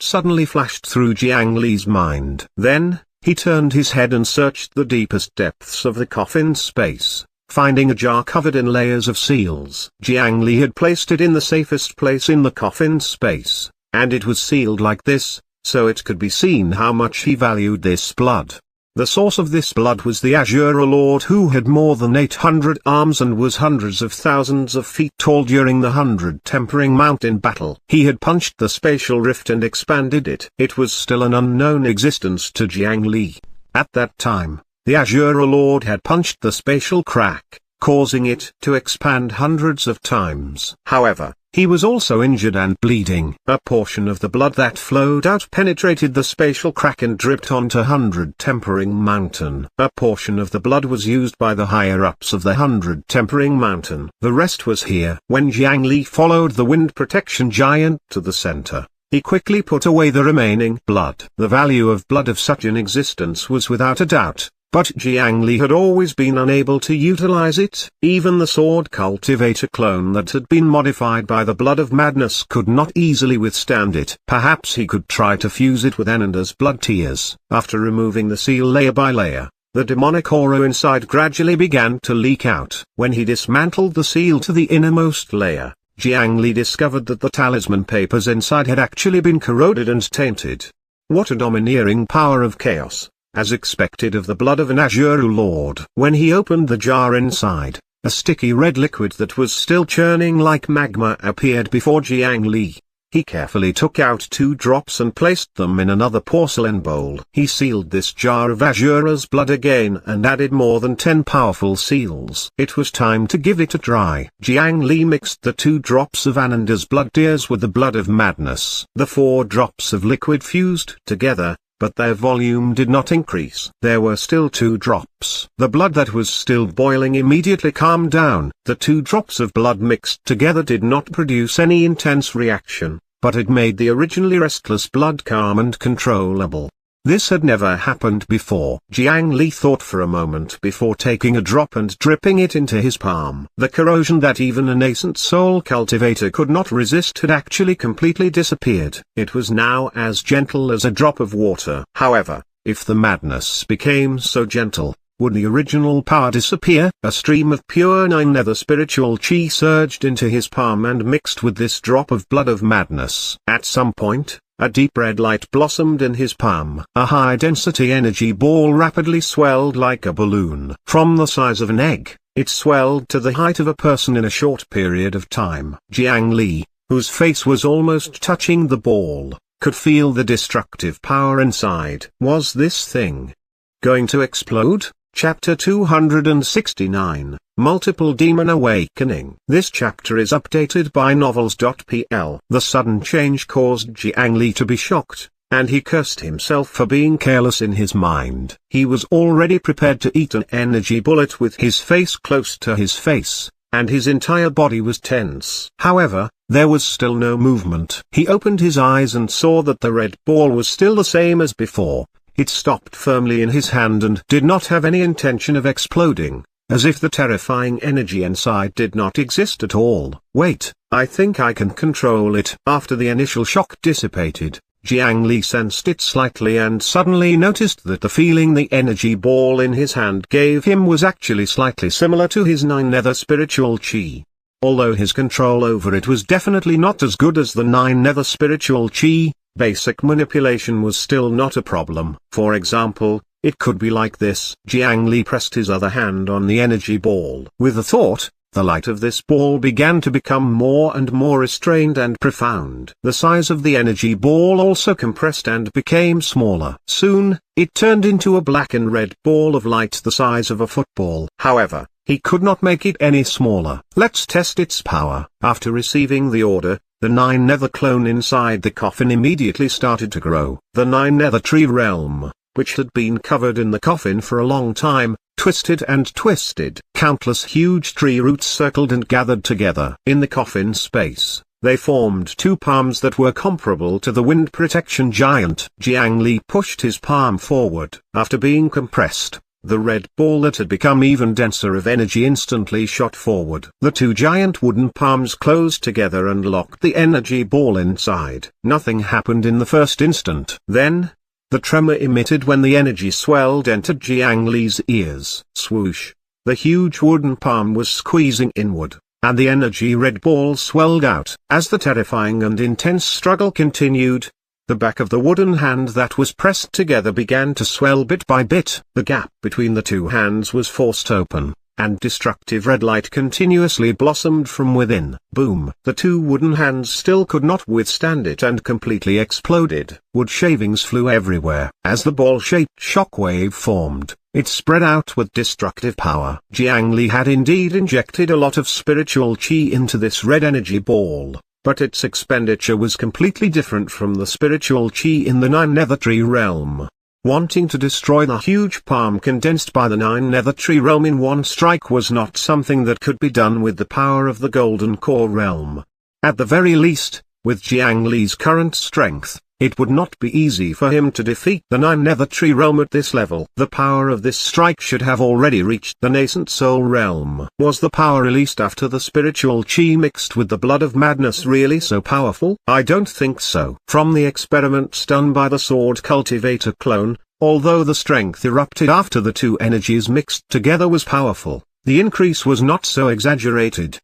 suddenly flashed through Jiang Li's mind. Then, he turned his head and searched the deepest depths of the coffin space, finding a jar covered in layers of seals. Jiang Li had placed it in the safest place in the coffin space, and it was sealed like this, so it could be seen how much he valued this blood. The source of this blood was the Asura Lord who had more than 800 arms and was hundreds of thousands of feet tall during the 100 Tempering Mountain battle. He had punched the spatial rift and expanded it. It was still an unknown existence to Jiang Li. At that time, the Asura Lord had punched the spatial crack, causing it to expand hundreds of times. However, he was also injured and bleeding. A portion of the blood that flowed out penetrated the spatial crack and dripped onto 100 Tempering Mountain. A portion of the blood was used by the higher-ups of the 100 Tempering Mountain. The rest was here. When Jiang Li followed the wind protection giant to the center, he quickly put away the remaining blood. The value of blood of such an existence was without a doubt, but Jiang Li had always been unable to utilize it. Even the sword cultivator clone that had been modified by the blood of madness could not easily withstand it. Perhaps he could try to fuse it with Ananda's blood tears. After removing the seal layer by layer, the demonic aura inside gradually began to leak out. When he dismantled the seal to the innermost layer, Jiang Li discovered that the talisman papers inside had actually been corroded and tainted. What a domineering power of chaos, as expected of the blood of an Azure Lord. When he opened the jar inside, a sticky red liquid that was still churning like magma appeared before Jiang Li. He carefully took out 2 drops and placed them in another porcelain bowl. He sealed this jar of Azura's blood again and added more than 10 powerful seals. It was time to give it a try. Jiang Li mixed the 2 drops of Ananda's blood tears with the blood of madness. The 4 drops of liquid fused together, but their volume did not increase. There were still 2 drops. The blood that was still boiling immediately calmed down. The 2 drops of blood mixed together did not produce any intense reaction, but it made the originally restless blood calm and controllable. This had never happened before. Jiang Li thought for a moment before taking a drop and dripping it into his palm. The corrosion that even a nascent soul cultivator could not resist had actually completely disappeared. It was now as gentle as a drop of water. However, if the madness became so gentle, would the original power disappear? A stream of pure 9 nether spiritual chi surged into his palm and mixed with this drop of blood of madness. At some point, a deep red light blossomed in his palm. A high-density energy ball rapidly swelled like a balloon. From the size of an egg, it swelled to the height of a person in a short period of time. Jiang Li, whose face was almost touching the ball, could feel the destructive power inside. Was this thing going to explode? Chapter 269, Multiple Demon Awakening. This chapter is updated by novels.pl. The sudden change caused Jiang Li to be shocked, and he cursed himself for being careless in his mind. He was already prepared to eat an energy bullet with his face close to his face, and his entire body was tense. However, there was still no movement. He opened his eyes and saw that the red ball was still the same as before. It stopped firmly in his hand and did not have any intention of exploding, as if the terrifying energy inside did not exist at all. Wait, I think I can control it. After the initial shock dissipated, Jiang Li sensed it slightly and suddenly noticed that the feeling the energy ball in his hand gave him was actually slightly similar to his 9 nether spiritual chi. Although his control over it was definitely not as good as the 9 nether spiritual chi, basic manipulation was still not a problem. For example, it could be like this. Jiang Li pressed his other hand on the energy ball. With a thought, the light of this ball began to become more and more restrained and profound. The size of the energy ball also compressed and became smaller. Soon, it turned into a black and red ball of light the size of a football. However, he could not make it any smaller. Let's test its power. After receiving the order, the 9 nether clone inside the coffin immediately started to grow. The 9 nether tree realm, which had been covered in the coffin for a long time, twisted and twisted. Countless huge tree roots circled and gathered together. In the coffin space, they formed 2 palms that were comparable to the wind protection giant. Jiang Li pushed his palm forward. After being compressed, the red ball that had become even denser of energy instantly shot forward. The 2 giant wooden palms closed together and locked the energy ball inside. Nothing happened in the first instant. Then, the tremor emitted when the energy swelled entered Jiang Li's ears. Swoosh! The huge wooden palm was squeezing inward, and the energy red ball swelled out. As the terrifying and intense struggle continued, the back of the wooden hand that was pressed together began to swell bit by bit. The gap between the 2 hands was forced open, and destructive red light continuously blossomed from within. Boom! The 2 wooden hands still could not withstand it and completely exploded. Wood shavings flew everywhere. As the ball-shaped shockwave formed, It spread out with destructive power. Jiang Li had indeed injected a lot of spiritual qi into this red energy ball, but its expenditure was completely different from the spiritual qi in the Nine Nether Tree realm. Wanting to destroy the huge palm condensed by the Nine Nether Tree realm in one strike was not something that could be done with the power of the Golden Core realm. At the very least, with Jiang Li's current strength, it would not be easy for him to defeat the Nine Nether Tree realm at this level. The power of this strike should have already reached the nascent soul realm. Was the power released after the spiritual qi mixed with the blood of madness really so powerful? I don't think so. From the experiments done by the sword cultivator clone, although the strength erupted after the two energies mixed together was powerful, the increase was not so exaggerated.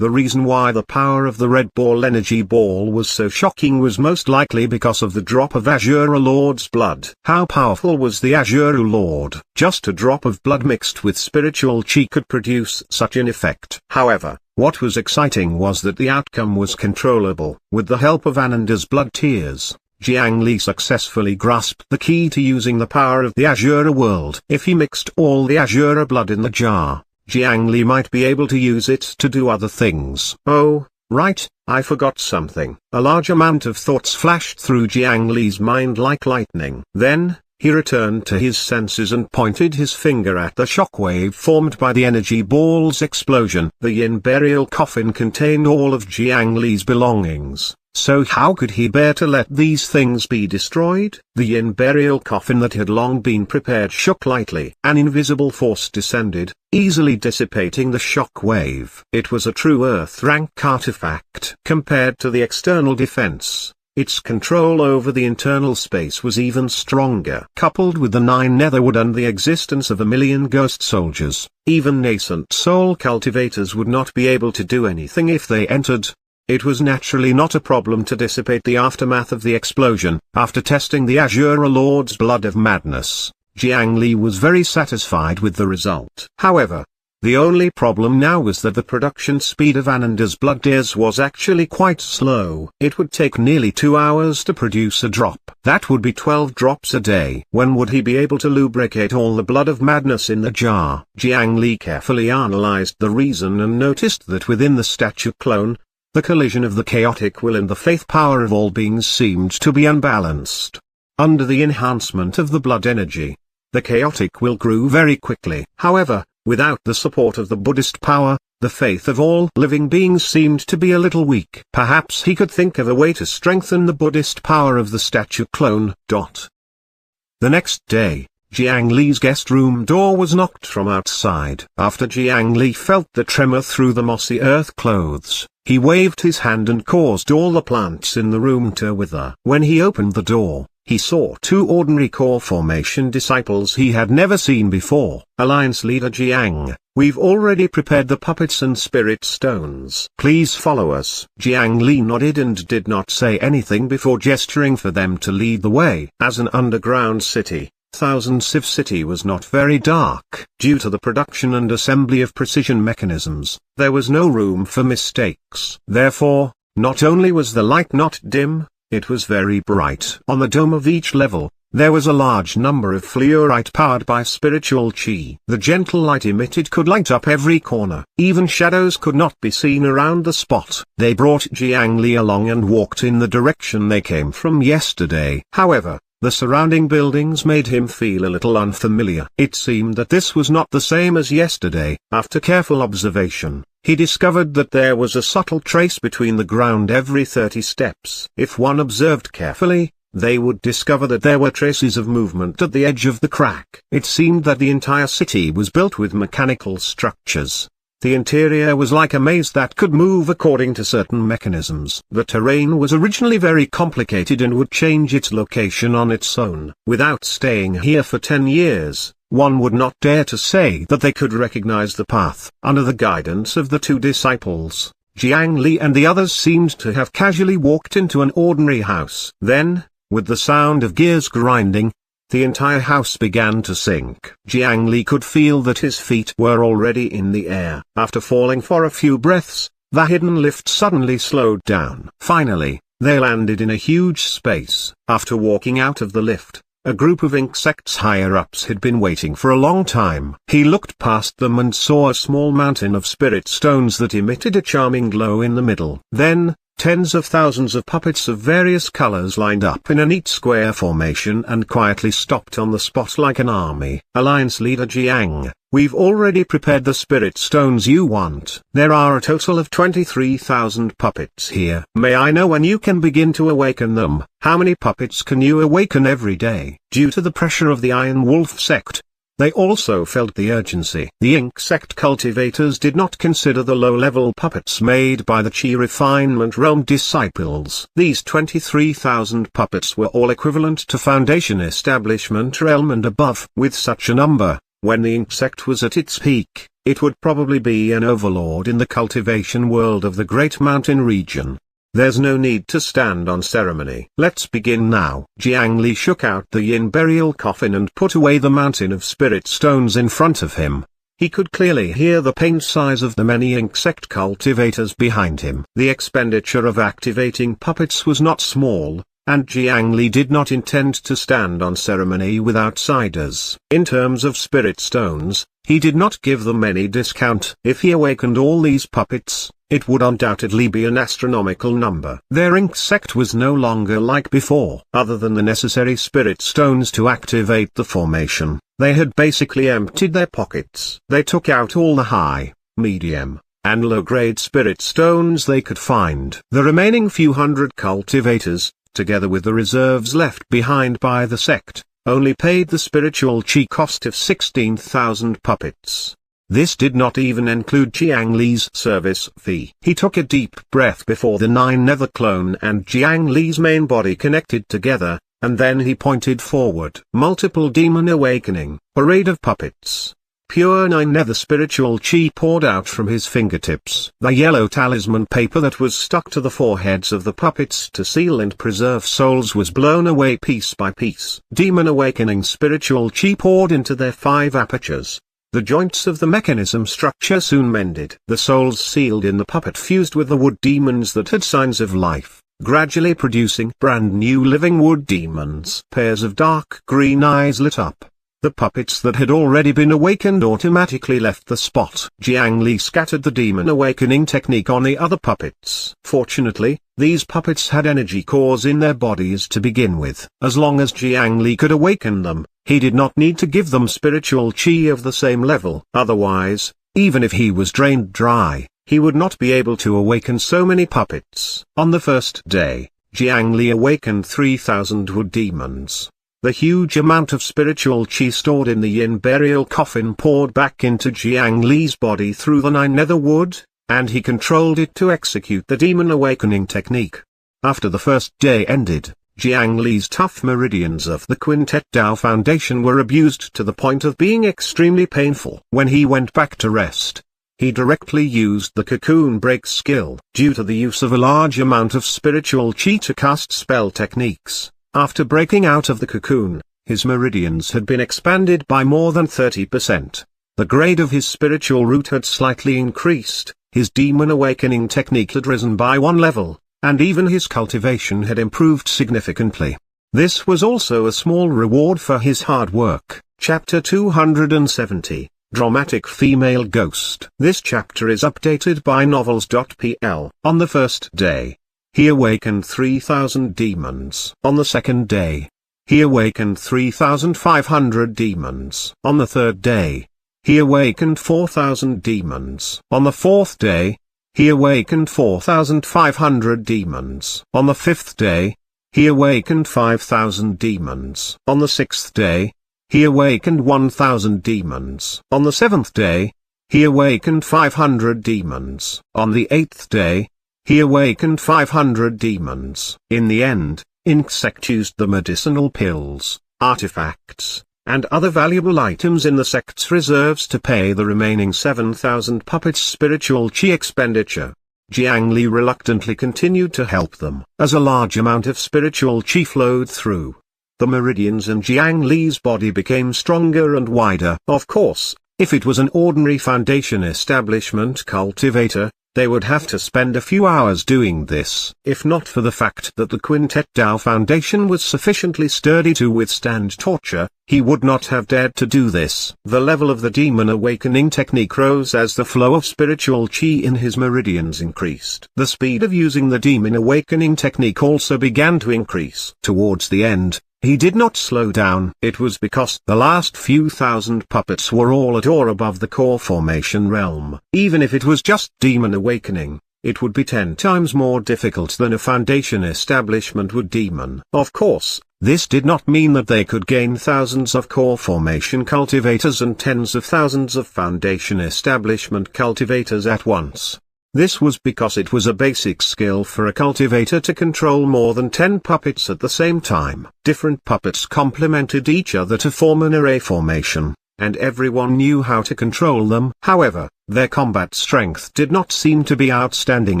The reason why the power of the red ball energy ball was so shocking was most likely because of the drop of Azura Lord's blood. How powerful was the Azura Lord? Just a drop of blood mixed with spiritual qi could produce such an effect. However, what was exciting was that the outcome was controllable. With the help of Ananda's blood tears, Jiang Li successfully grasped the key to using the power of the Azura world. If he mixed all the Azura blood in the jar, Jiang Li might be able to use it to do other things. Oh, right, I forgot something. A large amount of thoughts flashed through Jiang Li's mind like lightning. Then, he returned to his senses and pointed his finger at the shockwave formed by the energy ball's explosion. The Yin burial coffin contained all of Jiang Li's belongings. So how could he bear to let these things be destroyed? The Yin burial coffin that had long been prepared shook lightly. An invisible force descended, easily dissipating the shock wave. It was a true Earth-rank artifact. Compared to the external defense, its control over the internal space was even stronger. Coupled with the 9 netherwood and the existence of 1,000,000 ghost soldiers, even nascent soul cultivators would not be able to do anything if they entered. It was naturally not a problem to dissipate the aftermath of the explosion. After testing the Azura Lord's blood of madness, Jiang Li was very satisfied with the result. However, the only problem now was that the production speed of Ananda's blood tears was actually quite slow. It would take nearly 2 hours to produce a drop. That would be 12 drops a day. When would he be able to lubricate all the blood of madness in the jar? Jiang Li carefully analyzed the reason and noticed that within the statue clone, the collision of the chaotic will and the faith power of all beings seemed to be unbalanced. Under the enhancement of the blood energy, the chaotic will grew very quickly. However, without the support of the Buddhist power, the faith of all living beings seemed to be a little weak. Perhaps he could think of a way to strengthen the Buddhist power of the statue clone. The next day, Jiang Li's guest room door was knocked from outside. After Jiang Li felt the tremor through the mossy earth clothes, he waved his hand and caused all the plants in the room to wither. When he opened the door, he saw 2 ordinary core formation disciples he had never seen before. Alliance leader Jiang, we've already prepared the puppets and spirit stones. Please follow us. Jiang Li nodded and did not say anything before gesturing for them to lead the way. As an underground city, Thousand Civ City was not very dark. Due to the production and assembly of precision mechanisms, there was no room for mistakes. Therefore, not only was the light not dim, it was very bright. On the dome of each level, there was a large number of fluorite powered by spiritual qi. The gentle light emitted could light up every corner. Even shadows could not be seen around the spot. They brought Jiang Li along and walked in the direction they came from yesterday. However, the surrounding buildings made him feel a little unfamiliar. It seemed that this was not the same as yesterday. After careful observation, he discovered that there was a subtle trace between the ground every 30 steps. If one observed carefully, they would discover that there were traces of movement at the edge of the crack. It seemed that the entire city was built with mechanical structures. The interior was like a maze that could move according to certain mechanisms. The terrain was originally very complicated and would change its location on its own. Without staying here for 10 years, one would not dare to say that they could recognize the path. Under the guidance of the 2 disciples, Jiang Li and the others seemed to have casually walked into an ordinary house. Then, with the sound of gears grinding, the entire house began to sink. Jiang Li could feel that his feet were already in the air. After falling for a few breaths, the hidden lift suddenly slowed down. Finally, they landed in a huge space. After walking out of the lift, A group of insects higher-ups had been waiting for a long time. He looked past them and saw a small mountain of spirit stones that emitted a charming glow in the middle. Then, tens of thousands of puppets of various colors lined up in a neat square formation and quietly stopped on the spot like an army. Alliance leader Jiang, we've already prepared the spirit stones you want. There are a total of 23,000 puppets here. May I know when you can begin to awaken them? How many puppets can you awaken every day? Due to the pressure of the Iron Wolf sect, they also felt the urgency. The insect cultivators did not consider the low-level puppets made by the Chi Refinement Realm disciples. These 23,000 puppets were all equivalent to Foundation Establishment Realm and above. With such a number, when the insect was at its peak, it would probably be an overlord in the cultivation world of the Great Mountain region. There's no need to stand on ceremony. Let's begin now. Jiang Li shook out the yin burial coffin and put away the mountain of spirit stones in front of him. He could clearly hear the paint size of the many insect cultivators behind him. The expenditure of activating puppets was not small, and Jiang Li did not intend to stand on ceremony with outsiders. In terms of spirit stones, he did not give them any discount. If he awakened all these puppets, it would undoubtedly be an astronomical number. Their insect was no longer like before. Other than the necessary spirit stones to activate the formation, they had basically emptied their pockets. They took out all the high, medium, and low-grade spirit stones they could find. The remaining few hundred cultivators, together with the reserves left behind by the sect, only paid the spiritual chi cost of 16,000 puppets. This did not even include Jiang Li's service fee. He took a deep breath before the 9 nether clone and Jiang Li's main body connected together, and then he pointed forward. Multiple demon awakening, parade of puppets. Pure 9 nether spiritual chi poured out from his fingertips. The yellow talisman paper that was stuck to the foreheads of the puppets to seal and preserve souls was blown away piece by piece. Demon awakening spiritual chi poured into their 5 apertures. The joints of the mechanism structure soon mended. The souls sealed in the puppet fused with the wood demons that had signs of life, gradually producing brand new living wood demons. Pairs of dark green eyes lit up. The puppets that had already been awakened automatically left the spot. Jiang Li scattered the demon awakening technique on the other puppets. Fortunately, these puppets had energy cores in their bodies to begin with. As long as Jiang Li could awaken them, he did not need to give them spiritual chi of the same level. Otherwise, even if he was drained dry, he would not be able to awaken so many puppets. On the first day, Jiang Li awakened 3,000 wood demons. The huge amount of spiritual chi stored in the yin burial coffin poured back into Jiang Li's body through the 9 nether wood, and he controlled it to execute the demon awakening technique. After the first day ended, Jiang Li's tough meridians of the Quintet Tao Foundation were abused to the point of being extremely painful. When he went back to rest, he directly used the cocoon break skill. Due to the use of a large amount of spiritual chi to cast spell techniques, after breaking out of the cocoon, his meridians had been expanded by more than 30%. The grade of his spiritual root had slightly increased, his demon awakening technique had risen by 1 level, and even his cultivation had improved significantly. This was also a small reward for his hard work. Chapter 270, Dramatic Female Ghost. This chapter is updated by novels.pl. On the first day, he awakened 3,000 demons. On the second day, he awakened 3,500 demons. On the third day, he awakened 4,000 demons. On the fourth day, he awakened 4,500 demons. On the fifth day, he awakened 5,000 demons. On the sixth day, he awakened 1,000 demons. On the seventh day, he awakened 500 demons. On the eighth day, he awakened 500 demons. In the end, Insect used the medicinal pills, artifacts, and other valuable items in the sect's reserves to pay the remaining 7,000 puppets' spiritual chi expenditure. Jiang Li reluctantly continued to help them. As a large amount of spiritual chi flowed through the meridians and Jiang Li's body became stronger and wider. Of course, if it was an ordinary Foundation Establishment cultivator, They would have to spend a few hours doing this. If not for the fact that the Quintet Tao Foundation was sufficiently sturdy to withstand torture, he would not have dared to do this. The level of the demon awakening technique rose as the flow of spiritual chi in his meridians increased. The speed of using the demon awakening technique also began to increase. Towards the end, he did not slow down. It was because the last few thousand puppets were all at or above the core formation realm. Even if it was just demon awakening, it would be 10 times more difficult than a foundation establishment would demon. Of course, this did not mean that they could gain thousands of core formation cultivators and tens of thousands of foundation establishment cultivators at once. This was because it was a basic skill for a cultivator to control more than 10 puppets at the same time. Different puppets complemented each other to form an array formation, and everyone knew how to control them. However, their combat strength did not seem to be outstanding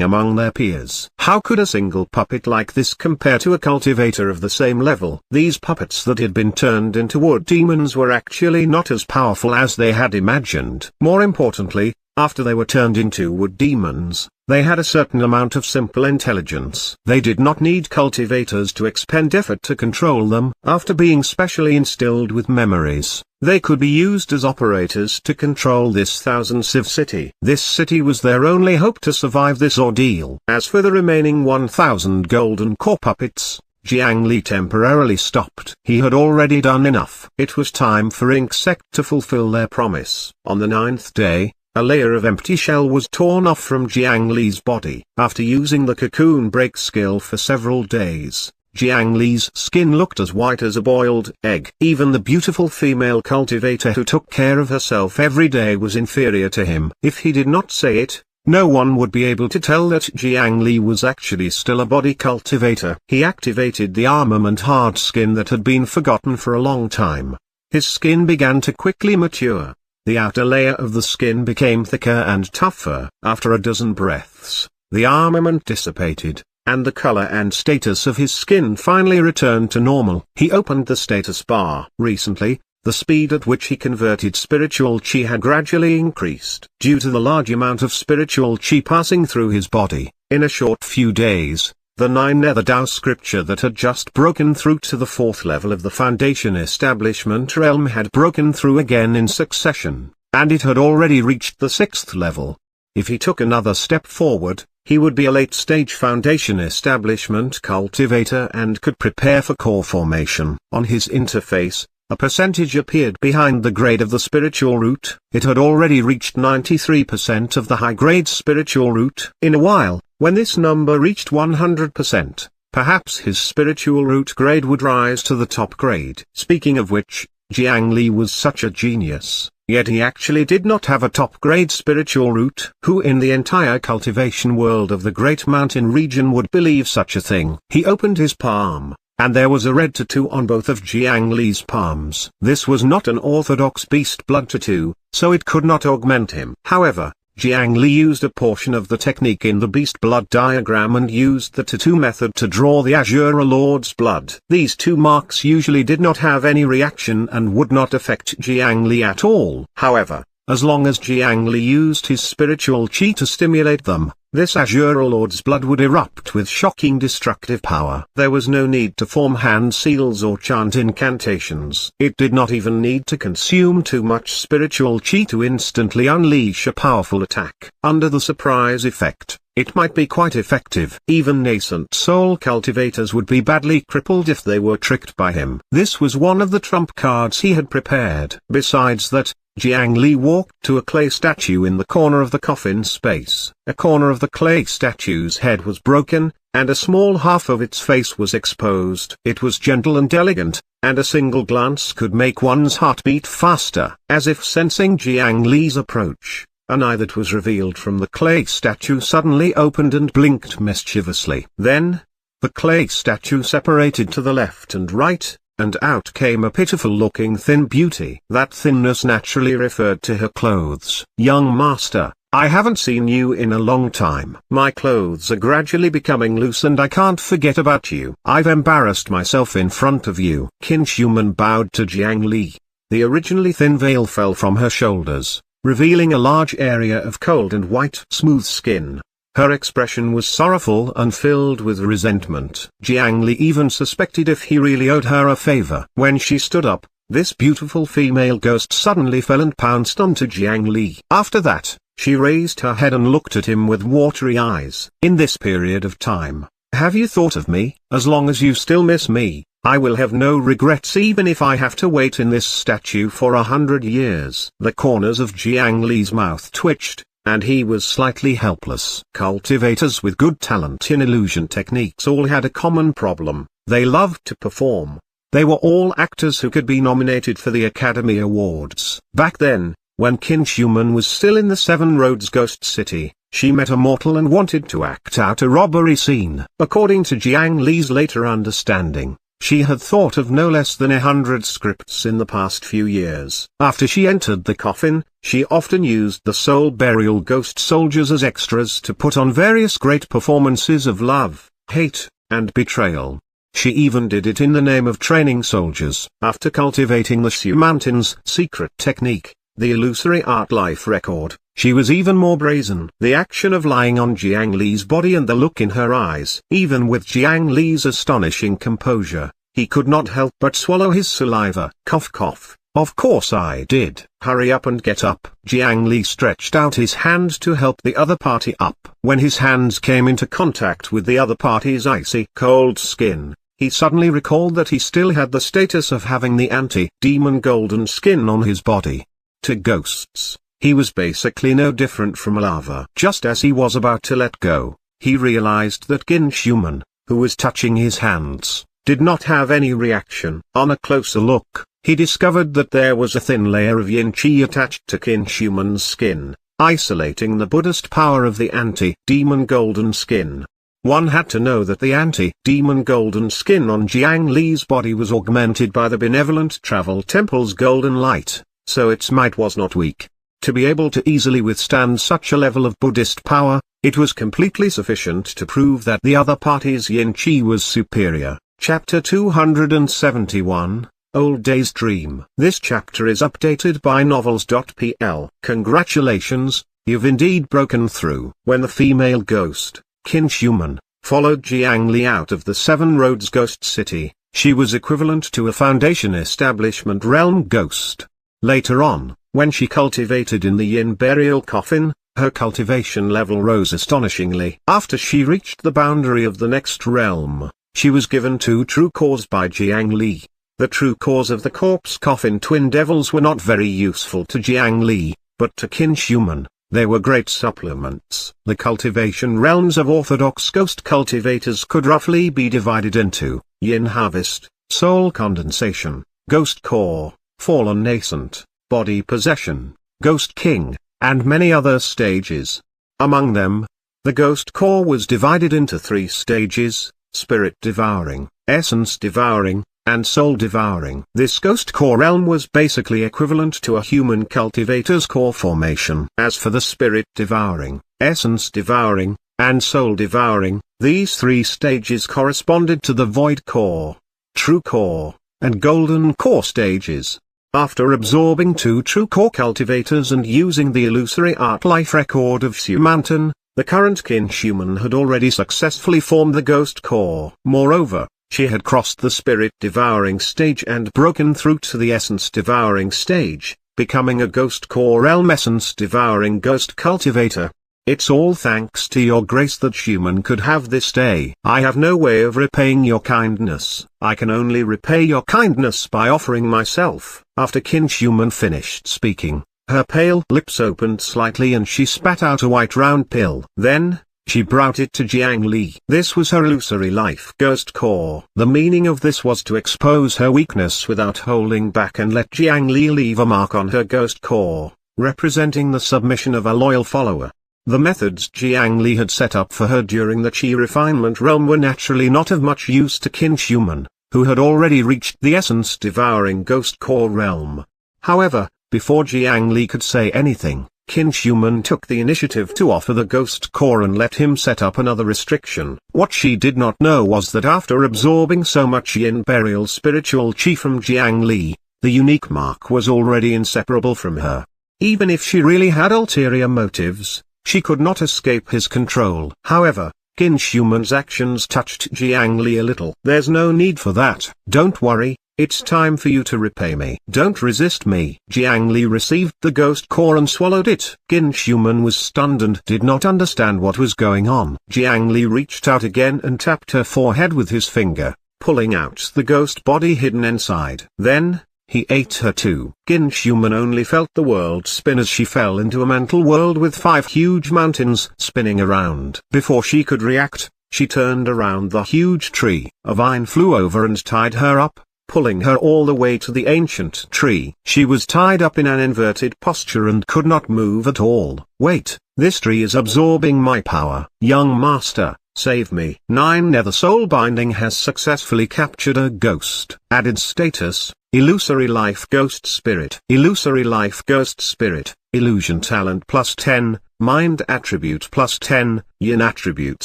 among their peers. How could a single puppet like this compare to a cultivator of the same level? These puppets that had been turned into wood demons were actually not as powerful as they had imagined. More importantly, after they were turned into wood demons, they had a certain amount of simple intelligence. They did not need cultivators to expend effort to control them. After being specially instilled with memories, they could be used as operators to control this thousand-civ city. This city was their only hope to survive this ordeal. As for the remaining 1,000 golden core puppets, Jiang Li temporarily stopped. He had already done enough. It was time for Inksect to fulfill their promise. On the 9th day, a layer of empty shell was torn off from Jiang Li's body. After using the cocoon break skill for several days, Jiang Li's skin looked as white as a boiled egg. Even the beautiful female cultivator who took care of herself every day was inferior to him. If he did not say it, no one would be able to tell that Jiang Li was actually still a body cultivator. He activated the armament hard skin that had been forgotten for a long time. His skin began to quickly mature. The outer layer of the skin became thicker and tougher. After a dozen breaths, the armament dissipated, and the color and status of his skin finally returned to normal. He opened the status bar. Recently, the speed at which he converted spiritual chi had gradually increased. Due to the large amount of spiritual chi passing through his body, in a short few days, the 9 Nether Dao scripture that had just broken through to the 4th level of the foundation establishment realm had broken through again in succession, and it had already reached the 6th level. If he took another step forward, he would be a late-stage foundation establishment cultivator and could prepare for core formation. On his interface, a percentage appeared behind the grade of the spiritual root. It had already reached 93% of the high-grade spiritual root. In a while, when this number reached 100%, perhaps his spiritual root grade would rise to the top grade. Speaking of which, Jiang Li was such a genius, yet he actually did not have a top grade spiritual root. Who in the entire cultivation world of the Great Mountain region would believe such a thing? He opened his palm, and there was a red tattoo on both of Jiang Li's palms. This was not an orthodox beast blood tattoo, so it could not augment him. However, Jiang Li used a portion of the technique in the beast blood diagram and used the tattoo method to draw the Azure Lord's blood. These two marks usually did not have any reaction and would not affect Jiang Li at all. However, as long as Jiang Li used his spiritual chi to stimulate them, this Azure Lord's blood would erupt with shocking destructive power. There was no need to form hand seals or chant incantations. It did not even need to consume too much spiritual chi to instantly unleash a powerful attack. Under the surprise effect, it might be quite effective. Even nascent soul cultivators would be badly crippled if they were tricked by him. This was one of the trump cards he had prepared. Besides that, Jiang Li walked to a clay statue in the corner of the coffin space. A corner of the clay statue's head was broken, and a small half of its face was exposed. It was gentle and elegant, and a single glance could make one's heart beat faster. As if sensing Jiang Li's approach, an eye that was revealed from the clay statue suddenly opened and blinked mischievously. Then, the clay statue separated to the left and right, and out came a pitiful-looking thin beauty. That thinness naturally referred to her clothes. "Young master, I haven't seen you in a long time. My clothes are gradually becoming loose and I can't forget about you. I've embarrassed myself in front of you." Qin Shuman bowed to Jiang Li. The originally thin veil fell from her shoulders, revealing a large area of cold and white smooth skin. Her expression was sorrowful and filled with resentment. Jiang Li even suspected if he really owed her a favor. When she stood up, this beautiful female ghost suddenly fell and pounced onto Jiang Li. After that, she raised her head and looked at him with watery eyes. In this period of time, have you thought of me? As long as you still miss me, I will have no regrets even if I have to wait in this statue for 100 years. The corners of Jiang Li's mouth twitched, and he was slightly helpless. Cultivators with good talent in illusion techniques all had a common problem: they loved to perform. They were all actors who could be nominated for the Academy Awards. Back then, when Qin Shuman was still in the Seven Roads Ghost City, she met a mortal and wanted to act out a robbery scene. According to Jiang Li's later understanding, she had thought of no less than 100 scripts in the past few years. After she entered the coffin, she often used the soul burial ghost soldiers as extras to put on various great performances of love, hate, and betrayal. She even did it in the name of training soldiers. After cultivating the Shu Mountain's secret technique, the illusory art life record, she was even more brazen. The action of lying on Jiang Li's body and the look in her eyes. Even with Jiang Li's astonishing composure, he could not help but swallow his saliva. Cough cough. Of course I did. Hurry up and get up. Jiang Li stretched out his hand to help the other party up. When his hands came into contact with the other party's icy cold skin, he suddenly recalled that he still had the status of having the anti-demon golden skin on his body. To ghosts, he was basically no different from lava. Just as he was about to let go, he realized that Qin Shuman, who was touching his hands, did not have any reaction. On a closer look, he discovered that there was a thin layer of yin qi attached to Qin Shuman's skin, isolating the Buddhist power of the anti-demon golden skin. One had to know that the anti-demon golden skin on Jiang Li's body was augmented by the benevolent travel temple's golden light, so its might was not weak. To be able to easily withstand such a level of Buddhist power, it was completely sufficient to prove that the other party's yin qi was superior. Chapter 271, Old Day's Dream. This chapter is updated by novels.pl. Congratulations, you've indeed broken through. When the female ghost, Qin Shuman, followed Jiang Li out of the Seven Roads Ghost City, she was equivalent to a Foundation Establishment Realm ghost. Later on, when she cultivated in the yin burial coffin, her cultivation level rose astonishingly. After she reached the boundary of the next realm, she was given 2 true cores by Jiang Li. The true cores of the corpse coffin twin devils were not very useful to Jiang Li, but to Qin Shuman, they were great supplements. The cultivation realms of orthodox ghost cultivators could roughly be divided into yin harvest, soul condensation, ghost core, fallen nascent, body possession, ghost king, and many other stages. Among them, the ghost core was divided into 3 stages: spirit devouring, essence devouring, and soul devouring. This ghost core realm was basically equivalent to a human cultivator's core formation. As for the spirit devouring, essence devouring, and soul devouring, these 3 stages corresponded to the void core, true core, and golden core stages. After absorbing 2 true core cultivators and using the illusory art life record of Shu Mountain, the current Qin Shuman had already successfully formed the ghost core. Moreover, she had crossed the spirit devouring stage and broken through to the essence devouring stage, becoming a ghost core realm essence devouring ghost cultivator. It's all thanks to your grace that Shuman could have this day. I have no way of repaying your kindness. I can only repay your kindness by offering myself. After Qin Shuman finished speaking, her pale lips opened slightly and she spat out a white round pill. Then, she brought it to Jiang Li. This was her illusory life ghost core. The meaning of this was to expose her weakness without holding back and let Jiang Li leave a mark on her ghost core, representing the submission of a loyal follower. The methods Jiang Li had set up for her during the Qi refinement realm were naturally not of much use to Qin Shuman, who had already reached the essence-devouring ghost core realm. However, before Jiang Li could say anything, Qin Shuman took the initiative to offer the ghost core and let him set up another restriction. What she did not know was that after absorbing so much yin burial spiritual qi from Jiang Li, the unique mark was already inseparable from her. Even if she really had ulterior motives, she could not escape his control. However, Qin actions touched Jiang Li a little. "There's no need for that. Don't worry, it's time for you to repay me. Don't resist me." Jiang Li received the ghost core and swallowed it. Qin was stunned and did not understand what was going on. Jiang Li reached out again and tapped her forehead with his finger, pulling out the ghost body hidden inside. Then, he ate her too. Qin only felt the world spin as she fell into a mental world with 5 huge mountains spinning around. Before she could react, she turned around the huge tree. A vine flew over and tied her up, pulling her all the way to the ancient tree. She was tied up in an inverted posture and could not move at all. "Wait, this tree is absorbing my power. Young master, save me." 9 Nether Soul Binding has successfully captured a ghost. Added status: Illusory Life Ghost Spirit. Illusory Life Ghost Spirit, Illusion Talent +10, Mind Attribute +10, Yin Attribute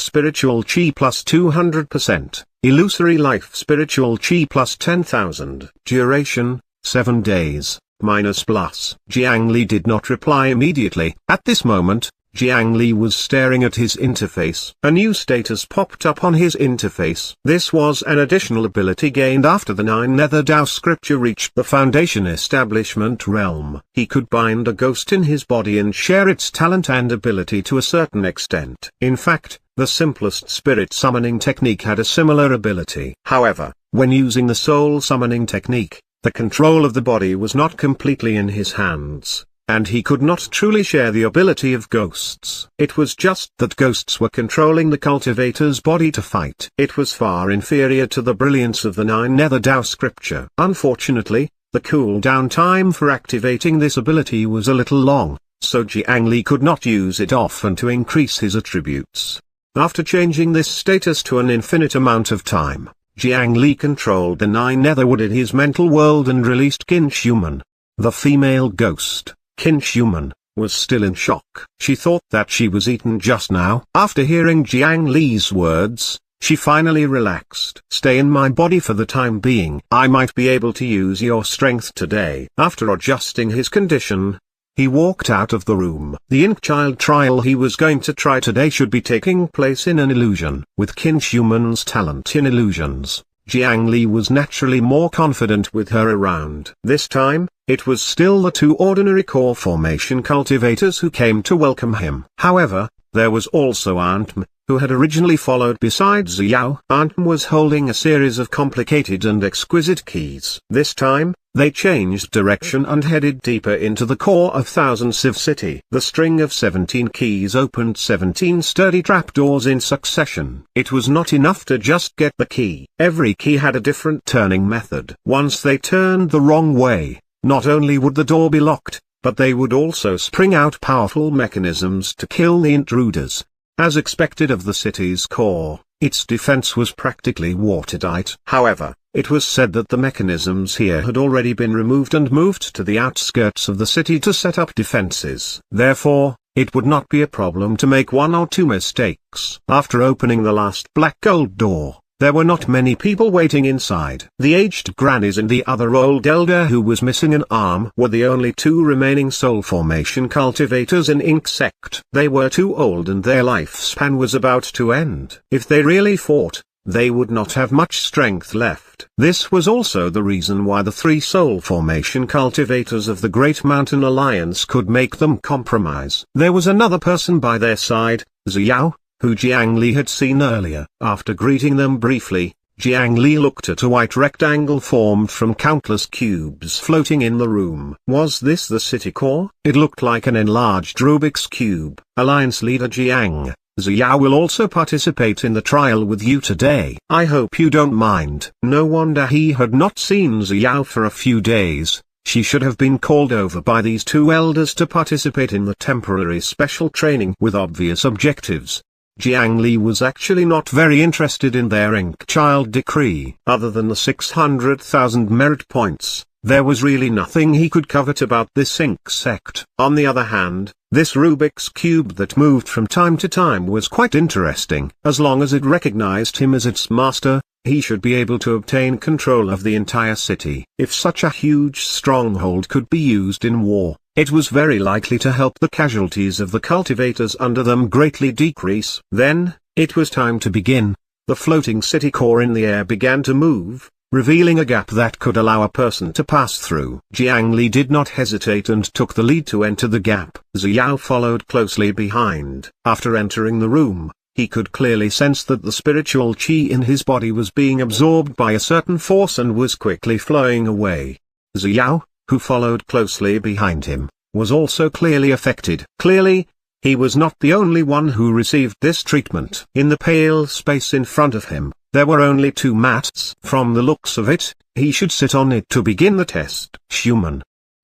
Spiritual Chi +200%, Illusory Life Spiritual Chi +10,000. Duration, 7 days, -+. Jiang Li did not reply immediately. At this moment, Jiang Li was staring at his interface. A new status popped up on his interface. This was an additional ability gained after the 9 Nether Dao scripture reached the Foundation Establishment realm. He could bind a ghost in his body and share its talent and ability to a certain extent. In fact, the simplest spirit summoning technique had a similar ability. However, when using the soul summoning technique, the control of the body was not completely in his hands, and he could not truly share the ability of ghosts. It was just that ghosts were controlling the cultivator's body to fight. It was far inferior to the brilliance of the 9 Nether Dao scripture. Unfortunately, the cooldown time for activating this ability was a little long, so Jiang Li could not use it often to increase his attributes. After changing this status to an infinite amount of time, Jiang Li controlled the 9 Netherwood in his mental world and released Qin. The female ghost, Qin, was still in shock. She thought that she was eaten just now. After hearing Jiang Li's words, she finally relaxed. "Stay in my body for the time being. I might be able to use your strength today." After adjusting his condition, he walked out of the room. The Ink Child trial he was going to try today should be taking place in an illusion. With Qin's talent in illusions, Jiang Li was naturally more confident with her around. This time, it was still the 2 ordinary core formation cultivators who came to welcome him. However, there was also Antm, who had originally followed beside Xiao. Antm was holding a series of complicated and exquisite keys. This time, they changed direction and headed deeper into the core of Thousand Civ City. The string of 17 keys opened 17 sturdy trapdoors in succession. It was not enough to just get the key. Every key had a different turning method. Once they turned the wrong way, not only would the door be locked, but they would also spring out powerful mechanisms to kill the intruders. As expected of the city's core, its defense was practically watertight. However, it was said that the mechanisms here had already been removed and moved to the outskirts of the city to set up defenses. Therefore, it would not be a problem to make 1 or 2 mistakes. After opening the last black gold door, there were not many people waiting inside. The aged grannies and the other old elder who was missing an arm were the only 2 remaining soul formation cultivators in Ink Sect. They were too old and their lifespan was about to end. If they really fought, they would not have much strength left. This was also the reason why the 3 soul formation cultivators of the Great Mountain Alliance could make them compromise. There was another person by their side, Xiao, who Jiang Li had seen earlier. After greeting them briefly, Jiang Li looked at a white rectangle formed from countless cubes floating in the room. Was this the city core? It looked like an enlarged Rubik's Cube. Alliance leader Jiang, Xiao will also participate in the trial with you today. I hope you don't mind. No wonder he had not seen Xiao for a few days. She should have been called over by these 2 elders to participate in the temporary special training with obvious objectives. Jiang Li was actually not very interested in their Ink Child decree. Other than the 600,000 merit points, there was really nothing he could covet about this Ink sect. On the other hand, this Rubik's Cube that moved from time to time was quite interesting. As long as it recognized him as its master, he should be able to obtain control of the entire city. If such a huge stronghold could be used in war, it was very likely to help the casualties of the cultivators under them greatly decrease. Then, it was time to begin. The floating city core in the air began to move, revealing a gap that could allow a person to pass through. Jiang Li did not hesitate and took the lead to enter the gap. Xiao followed closely behind. After entering the room, he could clearly sense that the spiritual qi in his body was being absorbed by a certain force and was quickly flowing away. Xiao, who followed closely behind him, was also clearly affected. Clearly, he was not the only one who received this treatment. In the pale space in front of him, there were only 2 mats. From the looks of it, he should sit on it to begin the test. Human.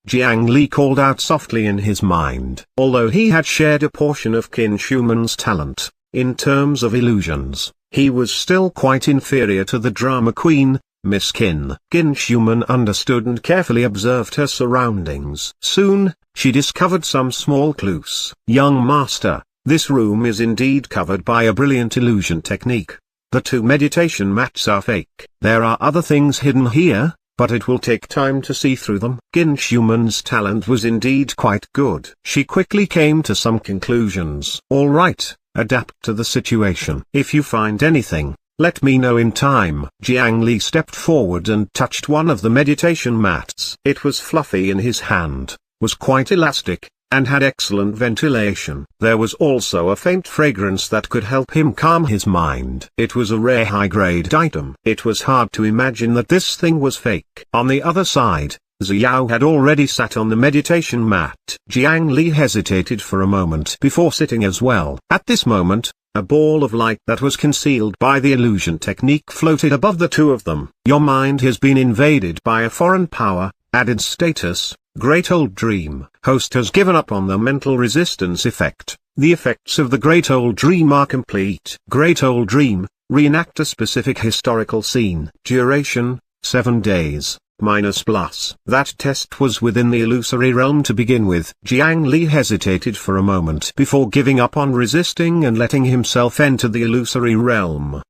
Jiang Li called out softly in his mind. Although he had shared a portion of Qin Shuman's talent, in terms of illusions, he was still quite inferior to the drama queen, Miss Qin. Qin Shuman understood and carefully observed her surroundings. Soon, she discovered some small clues. Young master, this room is indeed covered by a brilliant illusion technique. The 2 meditation mats are fake. There are other things hidden here, but it will take time to see through them. Qin Shuman's talent was indeed quite good. She quickly came to some conclusions. All right, adapt to the situation. If you find anything, let me know in time. Jiang Li stepped forward and touched one of the meditation mats. It was fluffy in his hand, was quite elastic, and had excellent ventilation. There was also a faint fragrance that could help him calm his mind. It was a rare high-grade item. It was hard to imagine that this thing was fake. On the other side, Xiao had already sat on the meditation mat. Jiang Li hesitated for a moment before sitting as well. At this moment, a ball of light that was concealed by the illusion technique floated above the 2 of them. Your mind has been invaded by a foreign power, added status, Great Old Dream. Host has given up on the mental resistance effect. The effects of the Great Old Dream are complete. Great Old Dream, reenact a specific historical scene. Duration, 7 days. Plus. That test was within the illusory realm to begin with. Jiang Li hesitated for a moment before giving up on resisting and letting himself enter the illusory realm.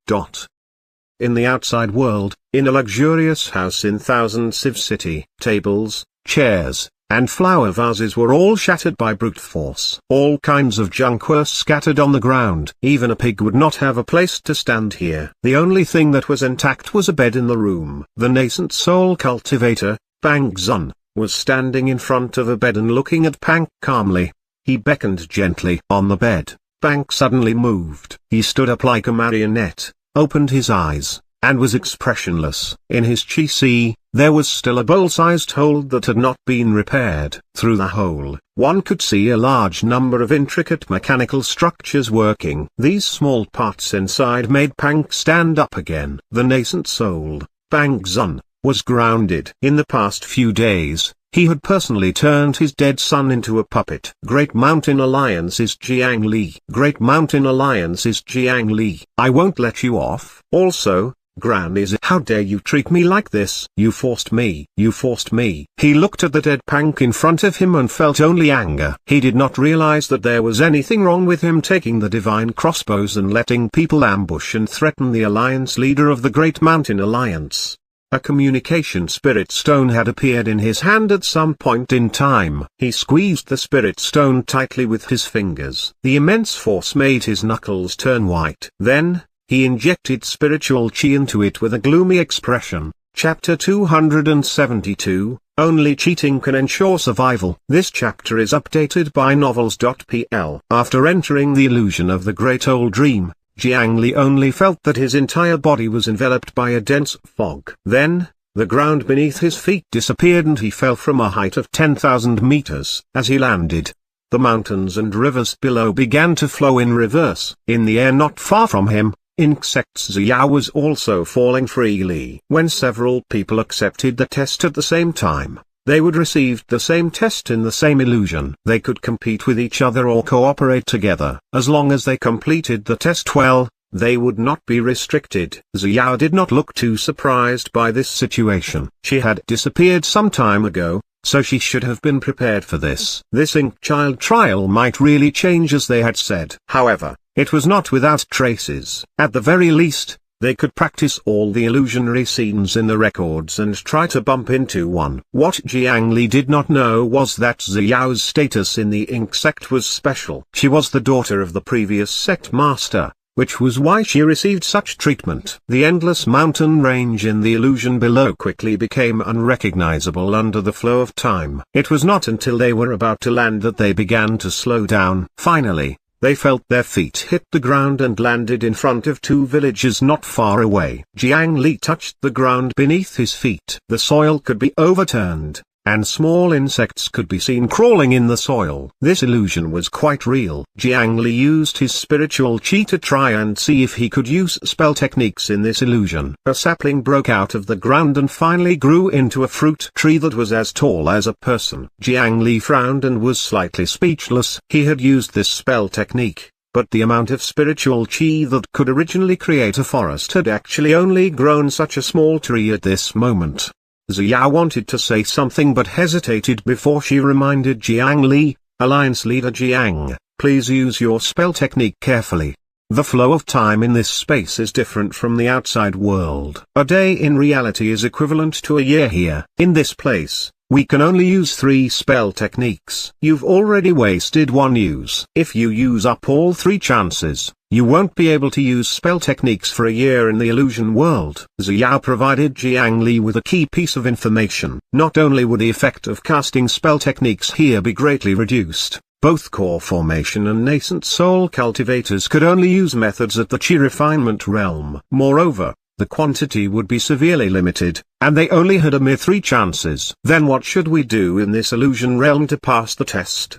In the outside world, in a luxurious house in Thousand Civ City, tables, chairs, and flower vases were all shattered by brute force. All kinds of junk were scattered on the ground. Even a pig would not have a place to stand here. The only thing that was intact was a bed in the room. The nascent soul cultivator, Bang Zun, was standing in front of a bed and looking at Pank calmly. He beckoned gently. On the bed, Pank suddenly moved. He stood up like a marionette, opened his eyes, and was expressionless. In his chi-si, there was still a bowl-sized hole that had not been repaired. Through the hole, one could see a large number of intricate mechanical structures working. These small parts inside made Pank stand up again. The nascent soul, Bang Zun, was grounded. In the past few days, he had personally turned his dead son into a puppet. Great Mountain Alliance is Jiang Li. Great Mountain Alliance is Jiang Li. I won't let you off. Also, Gran is how dare you treat me like this? You forced me. You forced me. He looked at the dead Pank in front of him and felt only anger. He did not realize that there was anything wrong with him taking the divine crossbows and letting people ambush and threaten the alliance leader of the Great Mountain Alliance. A communication spirit stone had appeared in his hand at some point in time. He squeezed the spirit stone tightly with his fingers. The immense force made his knuckles turn white. Then, he injected spiritual chi into it with a gloomy expression. Chapter 272, Only Cheating Can Ensure Survival. This chapter is updated by novels.pl. After entering the illusion of the Great Old Dream, Jiang Li only felt that his entire body was enveloped by a dense fog. Then, the ground beneath his feet disappeared and he fell from a height of 10,000 meters. As he landed, the mountains and rivers below began to flow in reverse. In the air not far from him, Insects Xiao was also falling freely. When several people accepted the test at the same time, they would receive the same test in the same illusion. They could compete with each other or cooperate together. As long as they completed the test well, they would not be restricted. Xiao did not look too surprised by this situation. She had disappeared some time ago, so she should have been prepared for this. This Ink Child trial might really change as they had said. However, it was not without traces. At the very least, they could practice all the illusionary scenes in the records and try to bump into one. What Jiang Li did not know was that Ziyao's status in the ink sect was special. She was the daughter of the previous sect master, which was why she received such treatment. The endless mountain range in the illusion below quickly became unrecognizable under the flow of time. It was not until they were about to land that they began to slow down. Finally, they felt their feet hit the ground and landed in front of two villages not far away. Jiang Li touched the ground beneath his feet. The soil could be overturned, and small insects could be seen crawling in the soil. This illusion was quite real. Jiang Li used his spiritual chi to try and see if he could use spell techniques in this illusion. A sapling broke out of the ground and finally grew into a fruit tree that was as tall as a person. Jiang Li frowned and was slightly speechless. He had used this spell technique, but the amount of spiritual chi that could originally create a forest had actually only grown such a small tree at this moment. Ziyao wanted to say something but hesitated before she reminded Jiang Li, Alliance Leader Jiang, please use your spell technique carefully. The flow of time in this space is different from the outside world. A day in reality is equivalent to a year here. In this place, we can only use 3 spell techniques. You've already wasted 1 use. If you use up all 3 chances, you won't be able to use spell techniques for a year in the illusion world. Ziyao provided Jiang Li with a key piece of information. Not only would the effect of casting spell techniques here be greatly reduced, both core formation and nascent soul cultivators could only use methods at the chi refinement realm. Moreover, the quantity would be severely limited, and they only had a mere 3 chances. Then what should we do in this illusion realm to pass the test?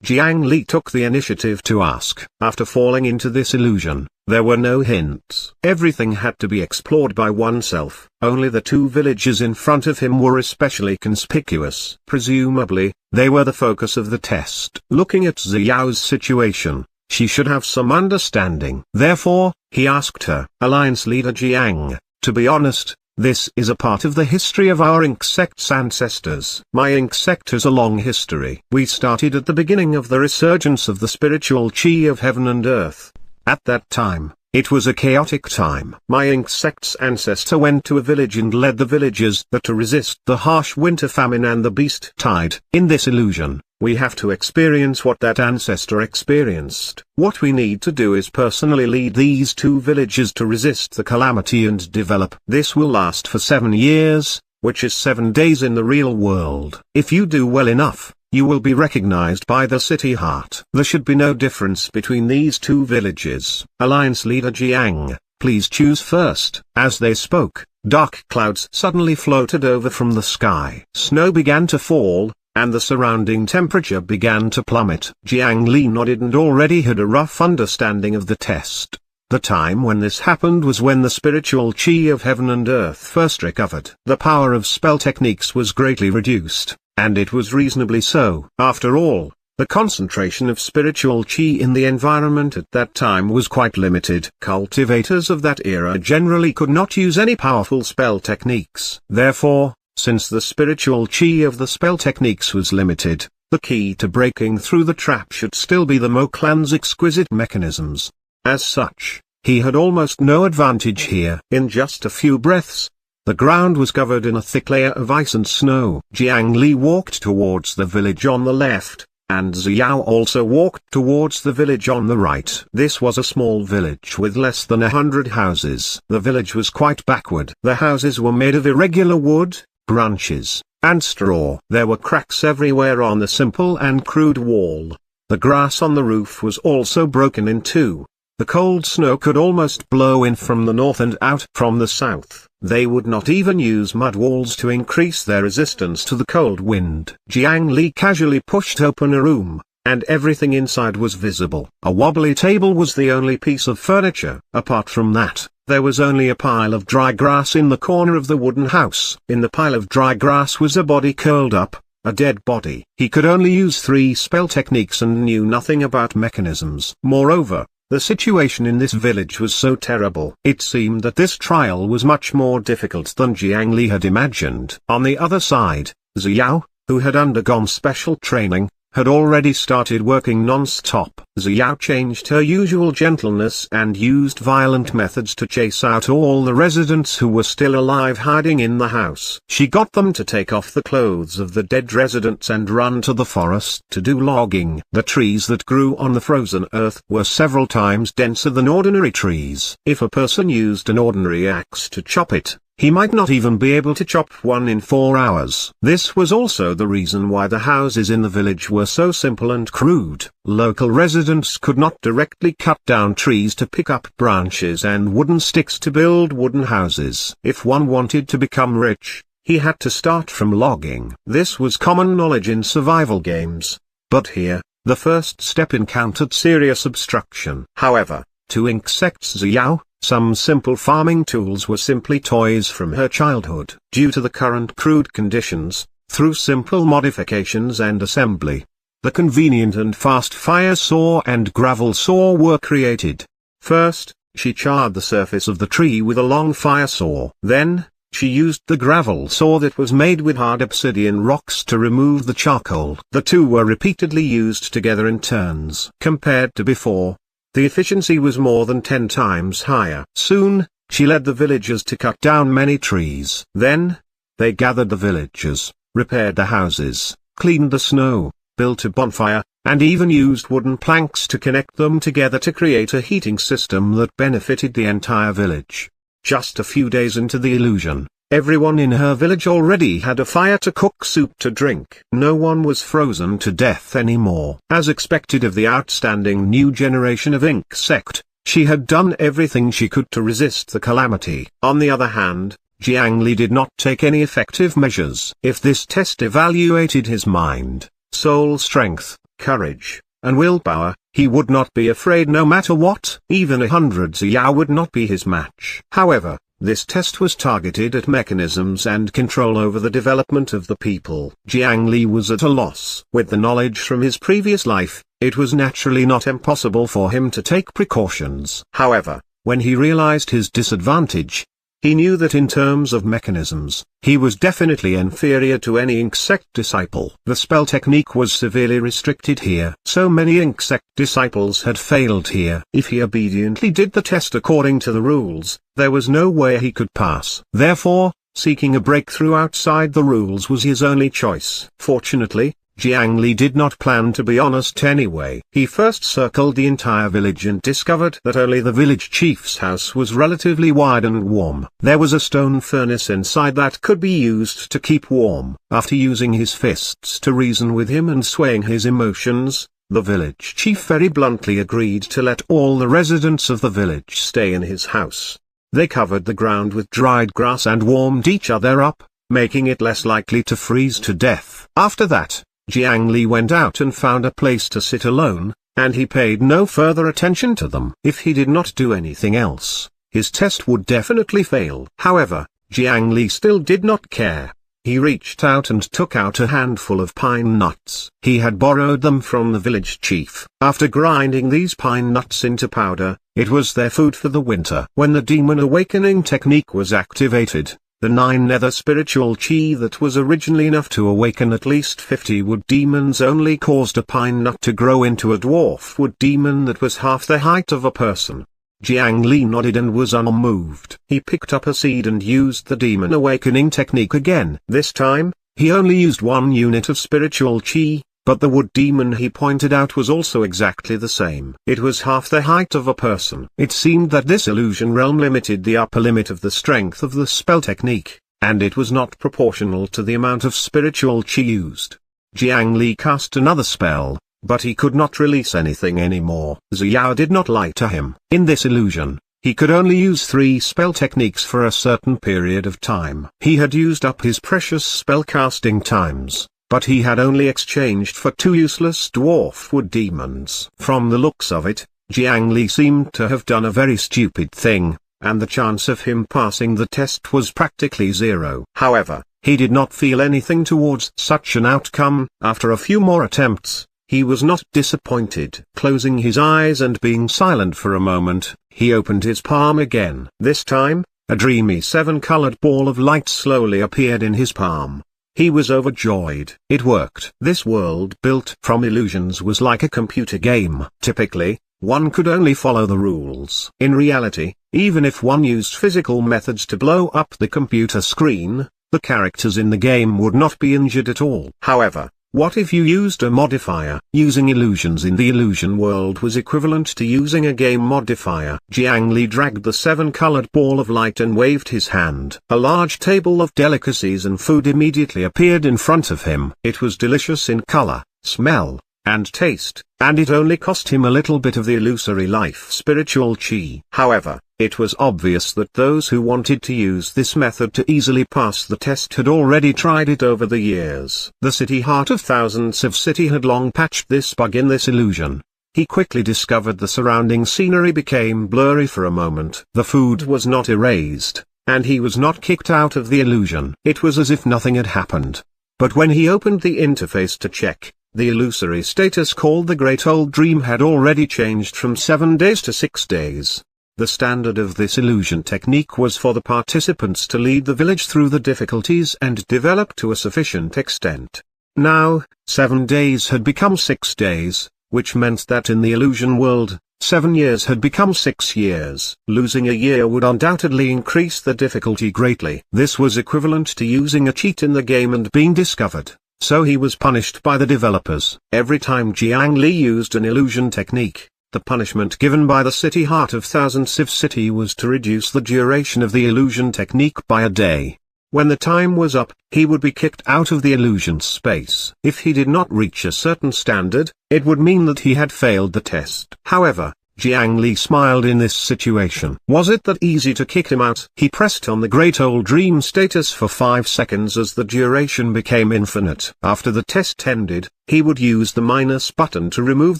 Jiang Li took the initiative to ask. After falling into this illusion, there were no hints. Everything had to be explored by oneself. Only the 2 villages in front of him were especially conspicuous. Presumably, they were the focus of the test. Looking at Ziyao's situation, she should have some understanding. Therefore, he asked her, Alliance Leader Jiang, to be honest, this is a part of the history of our ink sect's ancestors. My ink sect has a long history. We started at the beginning of the resurgence of the spiritual chi of heaven and earth. At that time, it was a chaotic time. My ink sect's ancestor went to a village and led the villagers to resist the harsh winter famine and the beast tide. In this illusion, we have to experience what that ancestor experienced. What we need to do is personally lead these 2 villages to resist the calamity and develop. This will last for 7 years, which is 7 days in the real world. If you do well enough, you will be recognized by the city heart. There should be no difference between these 2 villages. Alliance Leader Jiang, please choose first. As they spoke, dark clouds suddenly floated over from the sky. Snow began to fall, and the surrounding temperature began to plummet. Jiang Li nodded and already had a rough understanding of the test. The time when this happened was when the spiritual chi of heaven and earth first recovered. The power of spell techniques was greatly reduced, and it was reasonably so. After all, the concentration of spiritual chi in the environment at that time was quite limited. Cultivators of that era generally could not use any powerful spell techniques. Therefore, since the spiritual chi of the spell techniques was limited, the key to breaking through the trap should still be the Mo clan's exquisite mechanisms. As such, he had almost no advantage here. In just a few breaths, the ground was covered in a thick layer of ice and snow. Jiang Li walked towards the village on the left, and Ziyao also walked towards the village on the right. This was a small village with less than 100 houses. The village was quite backward. The houses were made of irregular wood, branches, and straw. There were cracks everywhere on the simple and crude wall. The grass on the roof was also broken in 2. The cold snow could almost blow in from the north and out from the south. They would not even use mud walls to increase their resistance to the cold wind. Jiang Li casually pushed open a room, and everything inside was visible. A wobbly table was the only piece of furniture. Apart from that, there was only a pile of dry grass in the corner of the wooden house. In the pile of dry grass was a body curled up, a dead body. He could only use 3 spell techniques and knew nothing about mechanisms. Moreover, the situation in this village was so terrible. It seemed that this trial was much more difficult than Jiang Li had imagined. On the other side, Ziyao, who had undergone special training, had already started working non-stop. Xiao changed her usual gentleness and used violent methods to chase out all the residents who were still alive hiding in the house. She got them to take off the clothes of the dead residents and run to the forest to do logging. The trees that grew on the frozen earth were several times denser than ordinary trees. If a person used an ordinary axe to chop it, he might not even be able to chop one in 4 hours. This was also the reason why the houses in the village were so simple and crude. Local residents could not directly cut down trees to pick up branches and wooden sticks to build wooden houses. If one wanted to become rich, he had to start from logging. This was common knowledge in survival games. But here, the first step encountered serious obstruction. However, to insects Xiao, some simple farming tools were simply toys from her childhood. Due to the current crude conditions, through simple modifications and assembly, the convenient and fast fire saw and gravel saw were created. First, she charred the surface of the tree with a long fire saw. Then, she used the gravel saw that was made with hard obsidian rocks to remove the charcoal. The two were repeatedly used together in turns. Compared to before, the efficiency was more than 10 times higher. Soon, she led the villagers to cut down many trees. Then, they gathered the villagers, repaired the houses, cleaned the snow, built a bonfire, and even used wooden planks to connect them together to create a heating system that benefited the entire village. Just a few days into the illusion, everyone in her village already had a fire to cook soup to drink. No one was frozen to death anymore. As expected of the outstanding new generation of insect, she had done everything she could to resist the calamity. On the other hand, Jiang Li did not take any effective measures. If this test evaluated his mind, soul strength, courage, and willpower, he would not be afraid no matter what. Even 100 Xiao would not be his match. However, this test was targeted at mechanisms and control over the development of the people. Jiang Li was at a loss. With the knowledge from his previous life, it was naturally not impossible for him to take precautions. However, when he realized his disadvantage, he knew that in terms of mechanisms, he was definitely inferior to any insect disciple. The spell technique was severely restricted here. So many insect disciples had failed here. If he obediently did the test according to the rules, there was no way he could pass. Therefore, seeking a breakthrough outside the rules was his only choice. Fortunately, Jiang Li did not plan to be honest anyway. He first circled the entire village and discovered that only the village chief's house was relatively wide and warm. There was a stone furnace inside that could be used to keep warm. After using his fists to reason with him and swaying his emotions, the village chief very bluntly agreed to let all the residents of the village stay in his house. They covered the ground with dried grass and warmed each other up, making it less likely to freeze to death. After that, Jiang Li went out and found a place to sit alone, and he paid no further attention to them. If he did not do anything else, his test would definitely fail. However, Jiang Li still did not care. He reached out and took out a handful of pine nuts. He had borrowed them from the village chief. After grinding these pine nuts into powder, it was their food for the winter. When the demon awakening technique was activated, the 9 nether spiritual chi that was originally enough to awaken at least 50 wood demons only caused a pine nut to grow into a dwarf wood demon that was half the height of a person. Jiang Li nodded and was unmoved. He picked up a seed and used the demon awakening technique again. This time, he only used 1 unit of spiritual chi, but the wood demon he pointed out was also exactly the same. It was half the height of a person. It seemed that this illusion realm limited the upper limit of the strength of the spell technique, and it was not proportional to the amount of spiritual chi used. Jiang Li cast another spell, but he could not release anything anymore. Xiao did not lie to him. In this illusion, he could only use 3 spell techniques for a certain period of time. He had used up his precious spell casting times, but he had only exchanged for 2 useless dwarf wood demons. From the looks of it, Jiang Li seemed to have done a very stupid thing, and the chance of him passing the test was practically 0. However, he did not feel anything towards such an outcome. After a few more attempts, he was not disappointed. Closing his eyes and being silent for a moment, he opened his palm again. This time, a dreamy 7-colored ball of light slowly appeared in his palm. He was overjoyed. It worked. This world built from illusions was like a computer game. Typically, one could only follow the rules. In reality, even if one used physical methods to blow up the computer screen, the characters in the game would not be injured at all. However, what if you used a modifier? Using illusions in the illusion world was equivalent to using a game modifier. Jiang Li dragged the 7-colored ball of light and waved his hand. A large table of delicacies and food immediately appeared in front of him. It was delicious in color, smell, and taste, and it only cost him a little bit of the illusory life spiritual chi. However, it was obvious that those who wanted to use this method to easily pass the test had already tried it over the years. The city heart of thousands of city had long patched this bug in this illusion. He quickly discovered the surrounding scenery became blurry for a moment. The food was not erased, and he was not kicked out of the illusion. It was as if nothing had happened. But when he opened the interface to check, the illusory status called the Great Old Dream had already changed from 7 days to 6 days. The standard of this illusion technique was for the participants to lead the village through the difficulties and develop to a sufficient extent. Now, 7 days had become 6 days, which meant that in the illusion world, 7 years had become 6 years. Losing a year would undoubtedly increase the difficulty greatly. This was equivalent to using a cheat in the game and being discovered. So he was punished by the developers. Every time Jiang Li used an illusion technique, the punishment given by the city heart of thousands of city was to reduce the duration of the illusion technique by a day. When the time was up, he would be kicked out of the illusion space. If he did not reach a certain standard, it would mean that he had failed the test. However, Jiang Li smiled in this situation. Was it that easy to kick him out? He pressed on the Great Old Dream status for 5 seconds as the duration became infinite. After the test ended, he would use the minus button to remove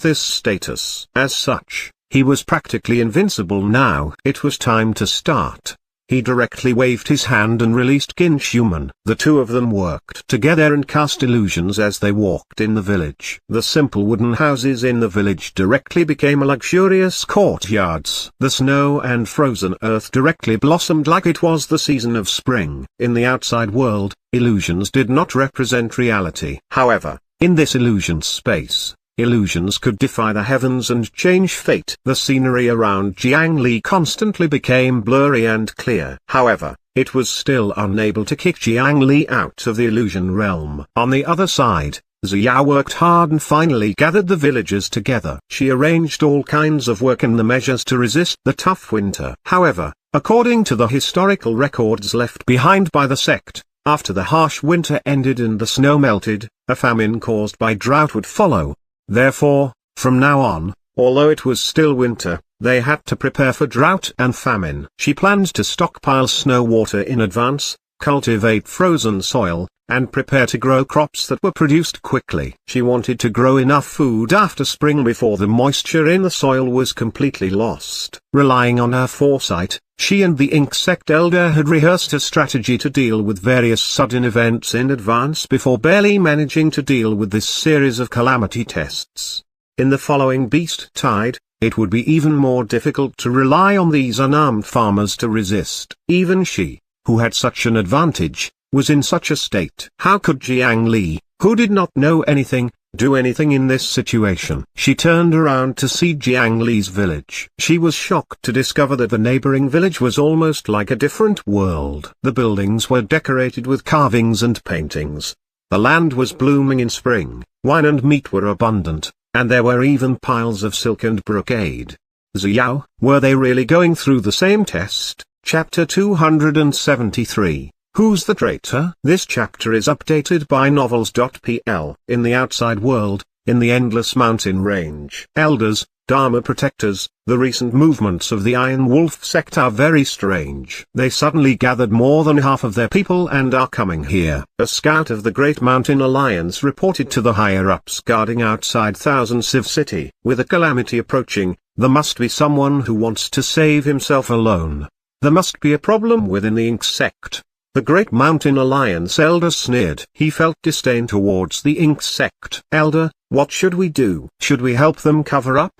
this status. As such, he was practically invincible now. It was time to start. He directly waved his hand and released Qinshuman. The two of them worked together and cast illusions as they walked in the village. The simple wooden houses in the village directly became luxurious courtyards. The snow and frozen earth directly blossomed like it was the season of spring. In the outside world, illusions did not represent reality. However, in this illusion space, illusions could defy the heavens and change fate. The scenery around Jiang Li constantly became blurry and clear. However, it was still unable to kick Jiang Li out of the illusion realm. On the other side, Ziyao worked hard and finally gathered the villagers together. She arranged all kinds of work and the measures to resist the tough winter. However, according to the historical records left behind by the sect, after the harsh winter ended and the snow melted, a famine caused by drought would follow. Therefore, from now on, although it was still winter, they had to prepare for drought and famine. She planned to stockpile snow water in advance, cultivate frozen soil, and prepare to grow crops that were produced quickly. She wanted to grow enough food after spring before the moisture in the soil was completely lost. Relying on her foresight, she and the insect elder had rehearsed a strategy to deal with various sudden events in advance before barely managing to deal with this series of calamity tests. In the following beast tide, it would be even more difficult to rely on these unarmed farmers to resist. Even she, who had such an advantage, was in such a state. How could Jiang Li, who did not know anything, do anything in this situation? She turned around to see Jiang Li's village. She was shocked to discover that the neighboring village was almost like a different world. The buildings were decorated with carvings and paintings. The land was blooming in spring, wine and meat were abundant, and there were even piles of silk and brocade. Ziyao, were they really going through the same test? Chapter 273. Who's the traitor? This chapter is updated by novels.pl. In the outside world, in the endless mountain range, elders, Dharma protectors, the recent movements of the Iron Wolf sect are very strange. They suddenly gathered more than half of their people and are coming here. A scout of the Great Mountain Alliance reported to the higher-ups guarding outside thousands of city. With a calamity approaching, there must be someone who wants to save himself alone. There must be a problem within the Ink sect. The Great Mountain Alliance elder sneered. He felt disdain towards the Ink sect. Elder, what should we do? Should we help them cover up?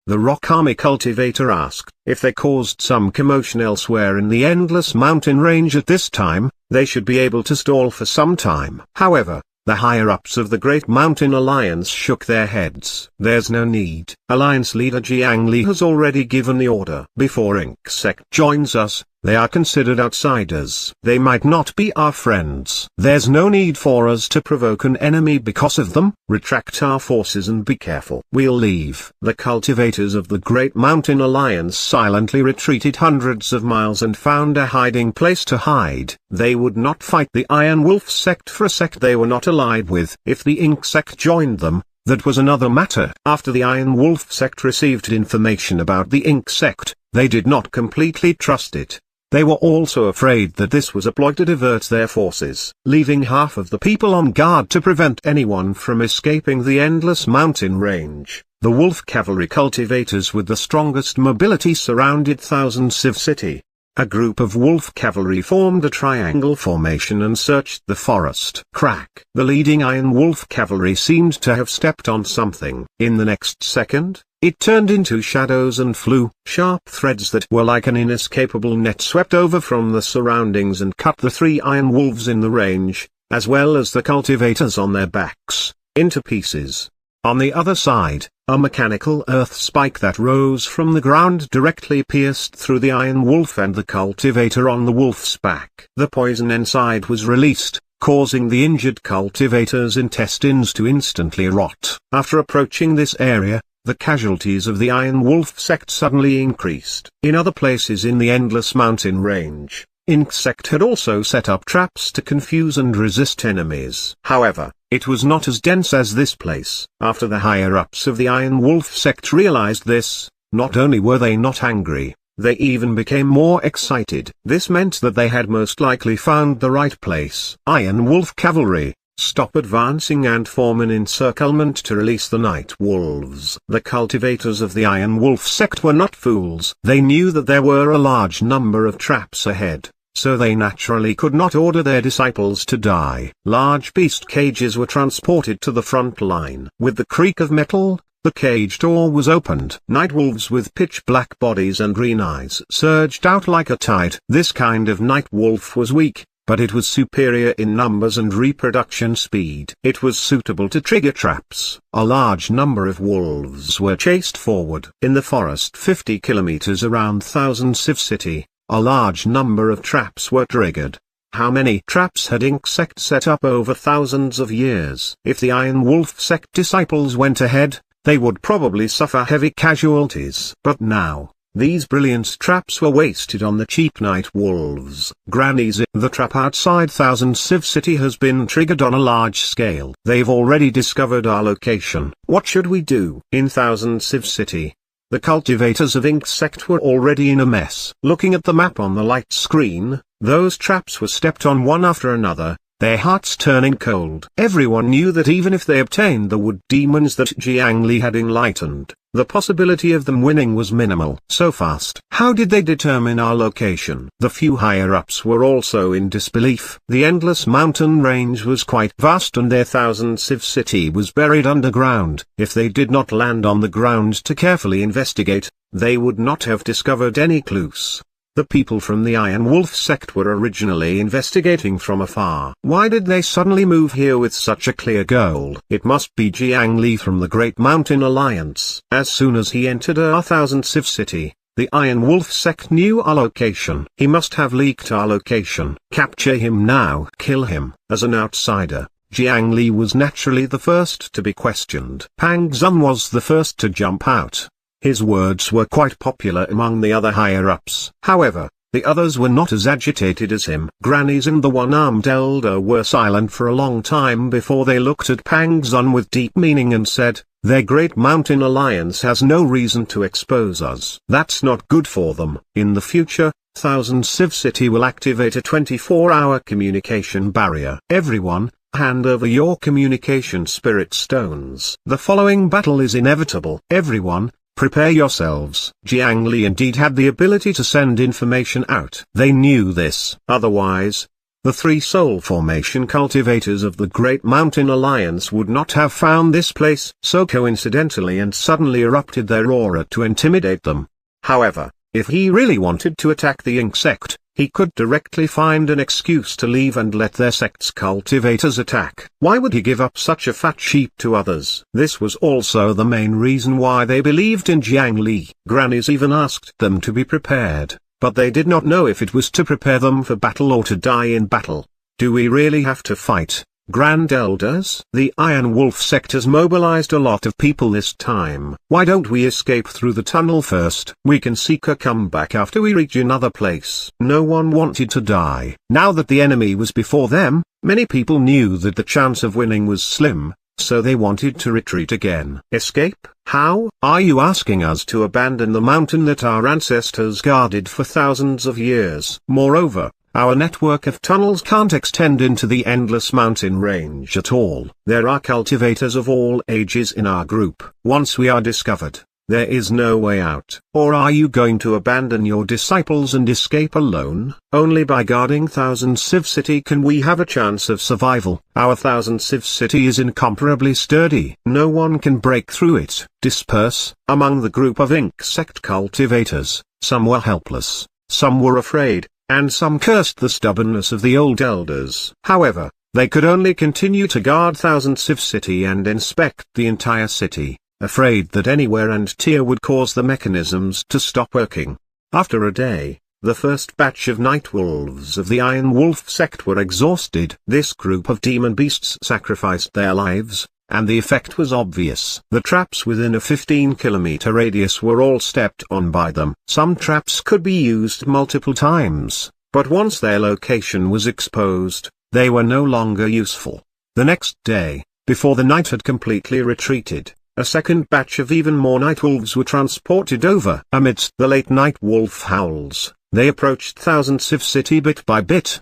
The Rock Army cultivator asked. If they caused some commotion elsewhere in the endless mountain range at this time, they should be able to stall for some time. However, the higher-ups of the Great Mountain Alliance shook their heads. There's no need. Alliance leader Jiang Li has already given the order. Before Inksect joins us, they are considered outsiders. They might not be our friends. There's no need for us to provoke an enemy because of them. Retract our forces and be careful. We'll leave. The cultivators of the Great Mountain Alliance silently retreated hundreds of miles and found a hiding place to hide. They would not fight the Iron Wolf sect for a sect they were not allied with. If the Ink sect joined them, that was another matter. After the Iron Wolf sect received information about the Ink sect, they did not completely trust it. They were also afraid that this was a ploy to divert their forces, leaving half of the people on guard to prevent anyone from escaping the endless mountain range. The wolf cavalry cultivators with the strongest mobility surrounded Thousand Civ City. A group of wolf cavalry formed a triangle formation and searched the forest. Crack! The leading Iron Wolf cavalry seemed to have stepped on something. In the next second, it turned into shadows and flew. Sharp threads that were like an inescapable net swept over from the surroundings and cut the 3 iron wolves in the range, as well as the cultivators on their backs, into pieces. On the other side, a mechanical earth spike that rose from the ground directly pierced through the iron wolf and the cultivator on the wolf's back. The poison inside was released, causing the injured cultivator's intestines to instantly rot. After approaching this area, the casualties of the Iron Wolf sect suddenly increased. In other places in the endless mountain range, Inksect had also set up traps to confuse and resist enemies. However, it was not as dense as this place. After the higher-ups of the Iron Wolf sect realized this, not only were they not angry, they even became more excited. This meant that they had most likely found the right place. Iron Wolf cavalry, stop advancing and form an encirclement to release the night wolves. The cultivators of the Iron Wolf sect were not fools. They knew that there were a large number of traps ahead, so they naturally could not order their disciples to die. Large beast cages were transported to the front line. With the creak of metal, the cage door was opened. Night wolves with pitch-black bodies and green eyes surged out like a tide. This kind of night wolf was weak, but it was superior in numbers and reproduction speed. It was suitable to trigger traps. A large number of wolves were chased forward. In the forest 50 kilometers around Thousand Civ City, a large number of traps were triggered. How many traps had Inksect set up over thousands of years? If the Iron Wolf sect disciples went ahead, they would probably suffer heavy casualties. But now, these brilliant traps were wasted on the cheap night wolves. Grannies, the trap outside Thousand Civ City has been triggered on a large scale. They've already discovered our location. What should we do? In Thousand Civ City, the cultivators of Inksect were already in a mess. Looking at the map on the light screen, those traps were stepped on one after another, their hearts turning cold. Everyone knew that even if they obtained the wood demons that Jiang Li had enlightened, the possibility of them winning was minimal. So fast. How did they determine our location? The few higher-ups were also in disbelief. The endless mountain range was quite vast and their Thousand Civ City was buried underground. If they did not land on the ground to carefully investigate, they would not have discovered any clues. The people from the Iron Wolf sect were originally investigating from afar. Why did they suddenly move here with such a clear goal? It must be Jiang Li from the Great Mountain Alliance. As soon as he entered our Thousand Civ City, the Iron Wolf sect knew our location. He must have leaked our location. Capture him now. Kill him. As an outsider, Jiang Li was naturally the first to be questioned. Pang Zun was the first to jump out. His words were quite popular among the other higher-ups. However, the others were not as agitated as him. Grannies and the one-armed elder were silent for a long time before they looked at Pang Zun with deep meaning and said, "Their Great Mountain Alliance has no reason to expose us. That's not good for them. In the future, Thousand Civ City will activate a 24-hour communication barrier. Everyone, hand over your communication spirit stones. The following battle is inevitable. Everyone, prepare yourselves." Jiang Li indeed had the ability to send information out. They knew this. Otherwise, The three soul formation cultivators of the Great Mountain Alliance would not have found this place so coincidentally and suddenly erupted their aura to intimidate them. However, if he really wanted to attack the insect, he could directly find an excuse to leave and let their sect's cultivators attack. Why would he give up such a fat sheep to others? This was also the main reason why they believed in Jiang Li. Grannies even asked them to be prepared, but they did not know if it was to prepare them for battle or to die in battle. Do we really have to fight, Grand Elders? The Iron Wolf sect has mobilized a lot of people this time. Why don't we escape through the tunnel first? We can seek a comeback after we reach another place. No one wanted to die. Now that the enemy was before them, many people knew that the chance of winning was slim, so they wanted to retreat again. Escape? How? Are you asking us to abandon the mountain that our ancestors guarded for thousands of years? Moreover, our network of tunnels can't extend into the endless mountain range at all. There are cultivators of all ages in our group. Once we are discovered, there is no way out. Or are you going to abandon your disciples and escape alone? Only by guarding Thousand Civ City can we have a chance of survival. Our Thousand Civ City is incomparably sturdy. No one can break through it. Disperse. Among the group of insect cultivators, some were helpless, some were afraid, and some cursed the stubbornness of the old elders. However, they could only continue to guard Thousand Civ City and inspect the entire city, afraid that any wear and tear would cause the mechanisms to stop working. After a day, the first batch of night wolves of the Iron Wolf sect were exhausted. This group of demon beasts sacrificed their lives, and the effect was obvious. The traps within a 15-kilometer radius were all stepped on by them. Some traps could be used multiple times, but once their location was exposed, they were no longer useful. The next day, before the night had completely retreated, a second batch of even more night wolves were transported over. Amidst the late night wolf howls, they approached Thousand Civ City bit by bit.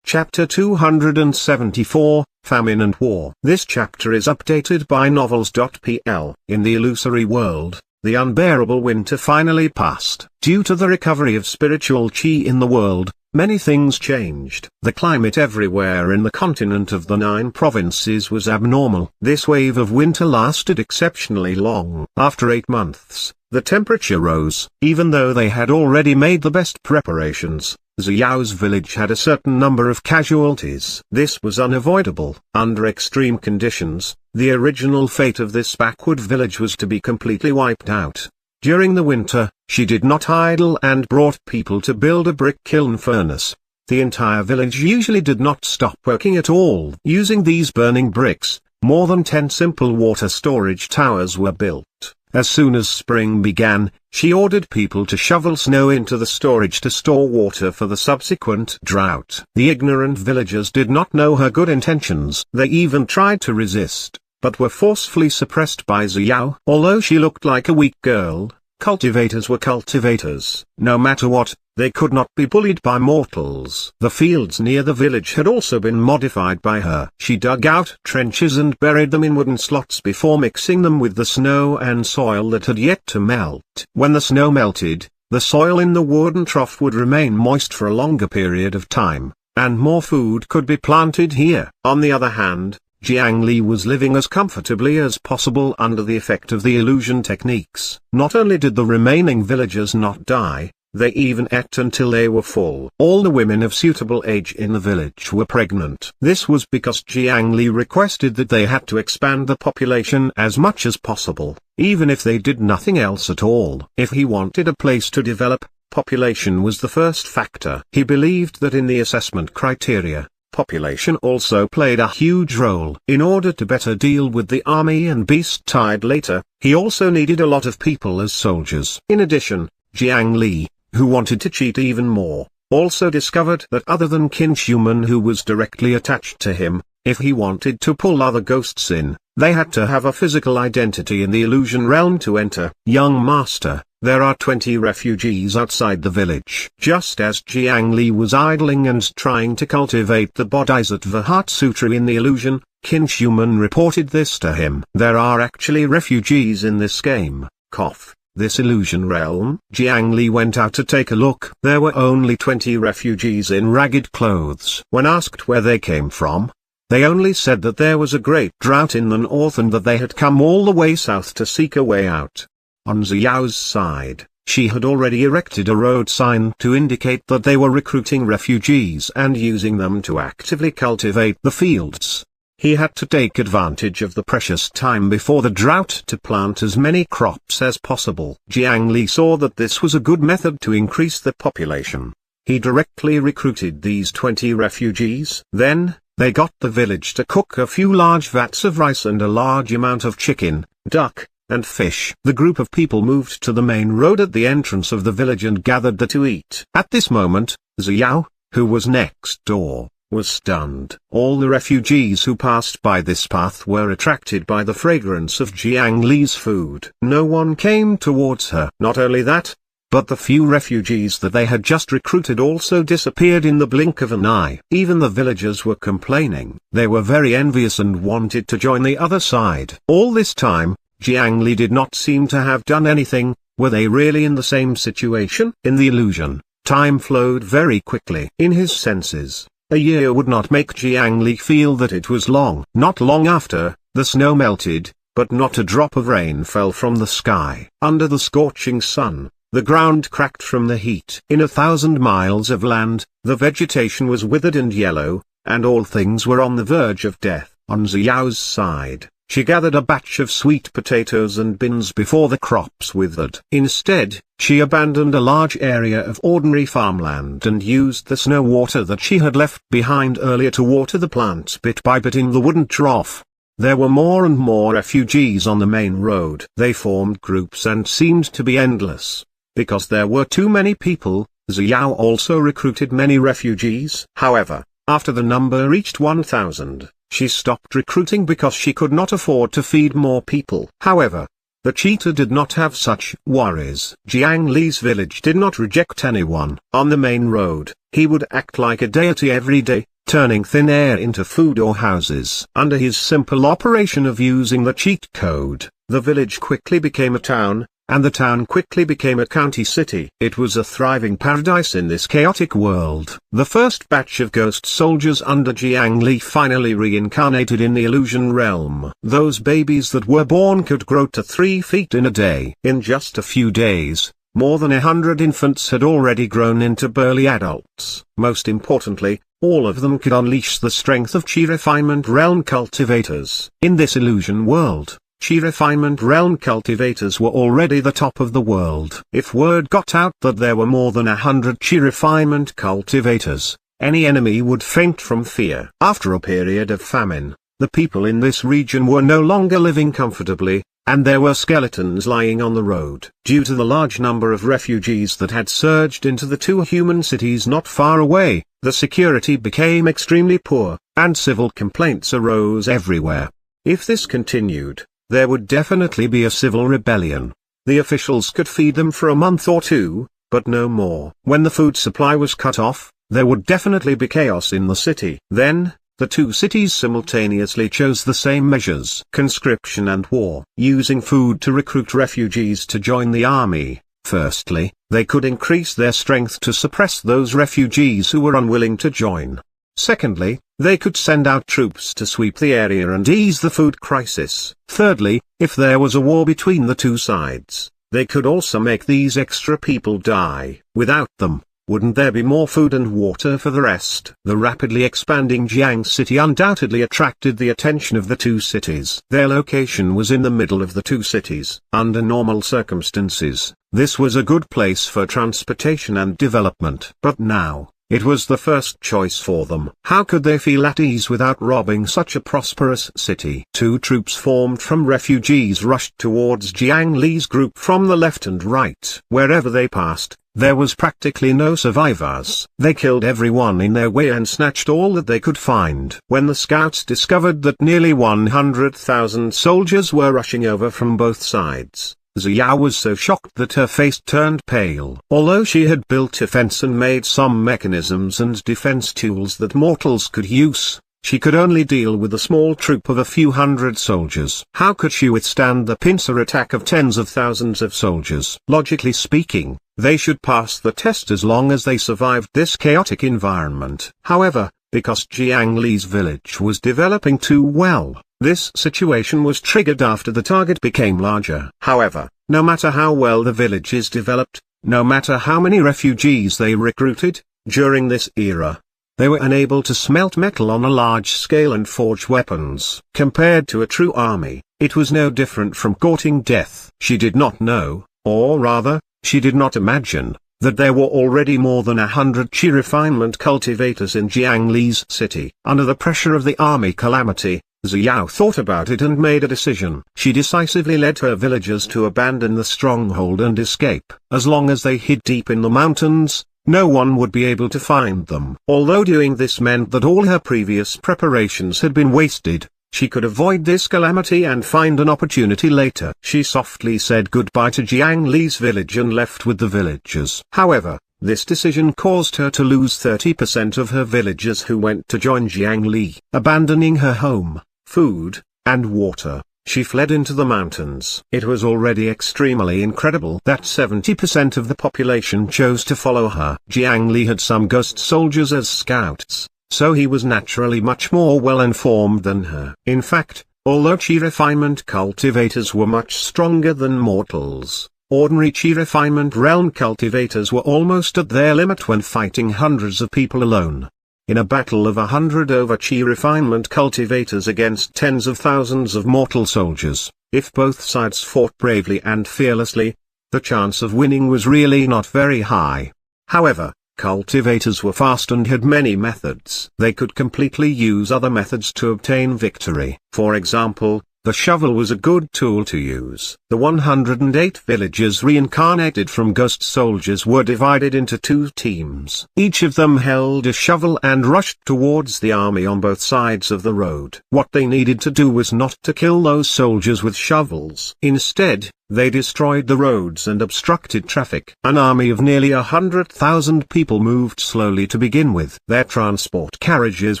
Chapter 274, Famine and War. This chapter is updated by novels.pl. In the illusory world, the unbearable winter finally passed. Due to the recovery of spiritual chi in the world, many things changed. The climate everywhere in the continent of the 9 provinces was abnormal. This wave of winter lasted exceptionally long. After 8 months, the temperature rose. Even though they had already made the best preparations, Xiao's village had a certain number of casualties. This was unavoidable. Under extreme conditions, the original fate of this backward village was to be completely wiped out. During the winter, she did not idle and brought people to build a brick kiln furnace. The entire village usually did not stop working at all. Using these burning bricks, more than 10 simple water storage towers were built. As soon as spring began, she ordered people to shovel snow into the storage to store water for the subsequent drought. The ignorant villagers did not know her good intentions. They even tried to resist, but were forcefully suppressed by Xiao. Although she looked like a weak girl, cultivators were cultivators. No matter what, they could not be bullied by mortals. The fields near the village had also been modified by her. She dug out trenches and buried them in wooden slots before mixing them with the snow and soil that had yet to melt. When the snow melted, the soil in the wooden trough would remain moist for a longer period of time, and more food could be planted here. On the other hand, Jiang Li was living as comfortably as possible under the effect of the illusion techniques. Not only did the remaining villagers not die, they even ate until they were full. All the women of suitable age in the village were pregnant. This was because Jiang Li requested that they had to expand the population as much as possible, even if they did nothing else at all. If he wanted a place to develop, population was the first factor. He believed that in the assessment criteria, population also played a huge role. In order to better deal with the army and beast tide later, he also needed a lot of people as soldiers. In addition, Jiang Li, who wanted to cheat even more, also discovered that other than Kinhuman who was directly attached to him, if he wanted to pull other ghosts in, they had to have a physical identity in the illusion realm to enter. Young master, there are 20 refugees outside the village. Just as Jiang Li was idling and trying to cultivate the Bodhisattva Heart Sutra in the illusion, Kinhuman reported this to him. There are actually refugees in this game. Cough. this illusion realm. Jiang Li went out to take a look. There were only 20 refugees in ragged clothes. When asked where they came from, they only said that there was a great drought in the north and that they had come all the way south to seek a way out. On Xiao's side, she had already erected a road sign to indicate that they were recruiting refugees and using them to actively cultivate the fields. He had to take advantage of the precious time before the drought to plant as many crops as possible. Jiang Li saw that this was a good method to increase the population. He directly recruited these 20 refugees. Then, they got the village to cook a few large vats of rice and a large amount of chicken, duck, and fish. The group of people moved to the main road at the entrance of the village and gathered there to eat. At this moment, Xiao, who was next door, was stunned. All the refugees who passed by this path were attracted by the fragrance of Jiang Li's food. No one came towards her. Not only that, but the few refugees that they had just recruited also disappeared in the blink of an eye. Even the villagers were complaining. They were very envious and wanted to join the other side. All this time, Jiang Li did not seem to have done anything. Were they really in the same situation? In the illusion, time flowed very quickly. In his senses, a year would not make Jiang Li feel that it was long. Not long after, the snow melted, but not a drop of rain fell from the sky. Under the scorching sun, the ground cracked from the heat. In 1,000 miles of land, the vegetation was withered and yellow, and all things were on the verge of death. On Xiao's side, she gathered a batch of sweet potatoes and beans before the crops withered. Instead, she abandoned a large area of ordinary farmland and used the snow water that she had left behind earlier to water the plants bit by bit in the wooden trough. There were more and more refugees on the main road. They formed groups and seemed to be endless. Because there were too many people, Xiao also recruited many refugees. However, after the number reached 1,000, she stopped recruiting because she could not afford to feed more people. However, the cheetah did not have such worries. Jiang Li's village did not reject anyone. On the main road, he would act like a deity every day, turning thin air into food or houses. Under his simple operation of using the cheat code, the village quickly became a town, and the town quickly became a county city. It was a thriving paradise in this chaotic world. The first batch of ghost soldiers under Jiang Li finally reincarnated in the illusion realm. Those babies that were born could grow to 3 feet in a day. In just a few days, more than 100 infants had already grown into burly adults. Most importantly, all of them could unleash the strength of Chi Refinement Realm cultivators. In this illusion world, Chi Refinement Realm cultivators were already the top of the world. If word got out that there were more than 100 Chi Refinement cultivators, any enemy would faint from fear. After a period of famine, the people in this region were no longer living comfortably, and there were skeletons lying on the road. Due to the large number of refugees that had surged into the 2 human cities not far away, the security became extremely poor, and civil complaints arose everywhere. If this continued, there would definitely be a civil rebellion. The officials could feed them for a month or 2, but no more. When the food supply was cut off, there would definitely be chaos in the city. Then, the 2 cities simultaneously chose the same measures: conscription and war. Using food to recruit refugees to join the army. Firstly, they could increase their strength to suppress those refugees who were unwilling to join. Secondly, they could send out troops to sweep the area and ease the food crisis. Thirdly, if there was a war between the 2 sides, they could also make these extra people die. Without them, wouldn't there be more food and water for the rest? The rapidly expanding Jiang city undoubtedly attracted the attention of the 2 cities. Their location was in the middle of the 2 cities. Under normal circumstances, this was a good place for transportation and development. But now, it was the first choice for them. How could they feel at ease without robbing such a prosperous city? 2 troops formed from refugees rushed towards Jiang Li's group from the left and right. Wherever they passed, there was practically no survivors. They killed everyone in their way and snatched all that they could find. When the scouts discovered that nearly 100,000 soldiers were rushing over from both sides, Xiao was so shocked that her face turned pale. Although she had built a fence and made some mechanisms and defense tools that mortals could use, she could only deal with a small troop of a few hundred soldiers. How could she withstand the pincer attack of tens of thousands of soldiers? Logically speaking, they should pass the test as long as they survived this chaotic environment. However, because Jiang Li's village was developing too well, this situation was triggered after the target became larger. However, no matter how well the village is developed, no matter how many refugees they recruited, during this era, they were unable to smelt metal on a large scale and forge weapons. Compared to a true army, it was no different from courting death. She did not know, or rather, she did not imagine, that there were already more than 100 chi refinement cultivators in Jiang Li's city. Under the pressure of the army calamity, Xiao thought about it and made a decision. She decisively led her villagers to abandon the stronghold and escape. As long as they hid deep in the mountains, no one would be able to find them. Although doing this meant that all her previous preparations had been wasted, she could avoid this calamity and find an opportunity later. She softly said goodbye to Jiang Li's village and left with the villagers. However, this decision caused her to lose 30% of her villagers who went to join Jiang Li. Abandoning her home, food, and water, she fled into the mountains. It was already extremely incredible that 70% of the population chose to follow her. Jiang Li had some ghost soldiers as scouts, so he was naturally much more well informed than her. In fact, although chi refinement cultivators were much stronger than mortals, ordinary chi refinement realm cultivators were almost at their limit when fighting hundreds of people alone. In a battle of 100 over chi refinement cultivators against tens of thousands of mortal soldiers, if both sides fought bravely and fearlessly, the chance of winning was really not very high. However, cultivators were fast and had many methods. They could completely use other methods to obtain victory. For example, the shovel was a good tool to use. The 108 villagers reincarnated from ghost soldiers were divided into two teams. Each of them held a shovel and rushed towards the army on both sides of the road. What they needed to do was not to kill those soldiers with shovels. Instead, they destroyed the roads and obstructed traffic. An army of nearly 100,000 people moved slowly to begin with. Their transport carriages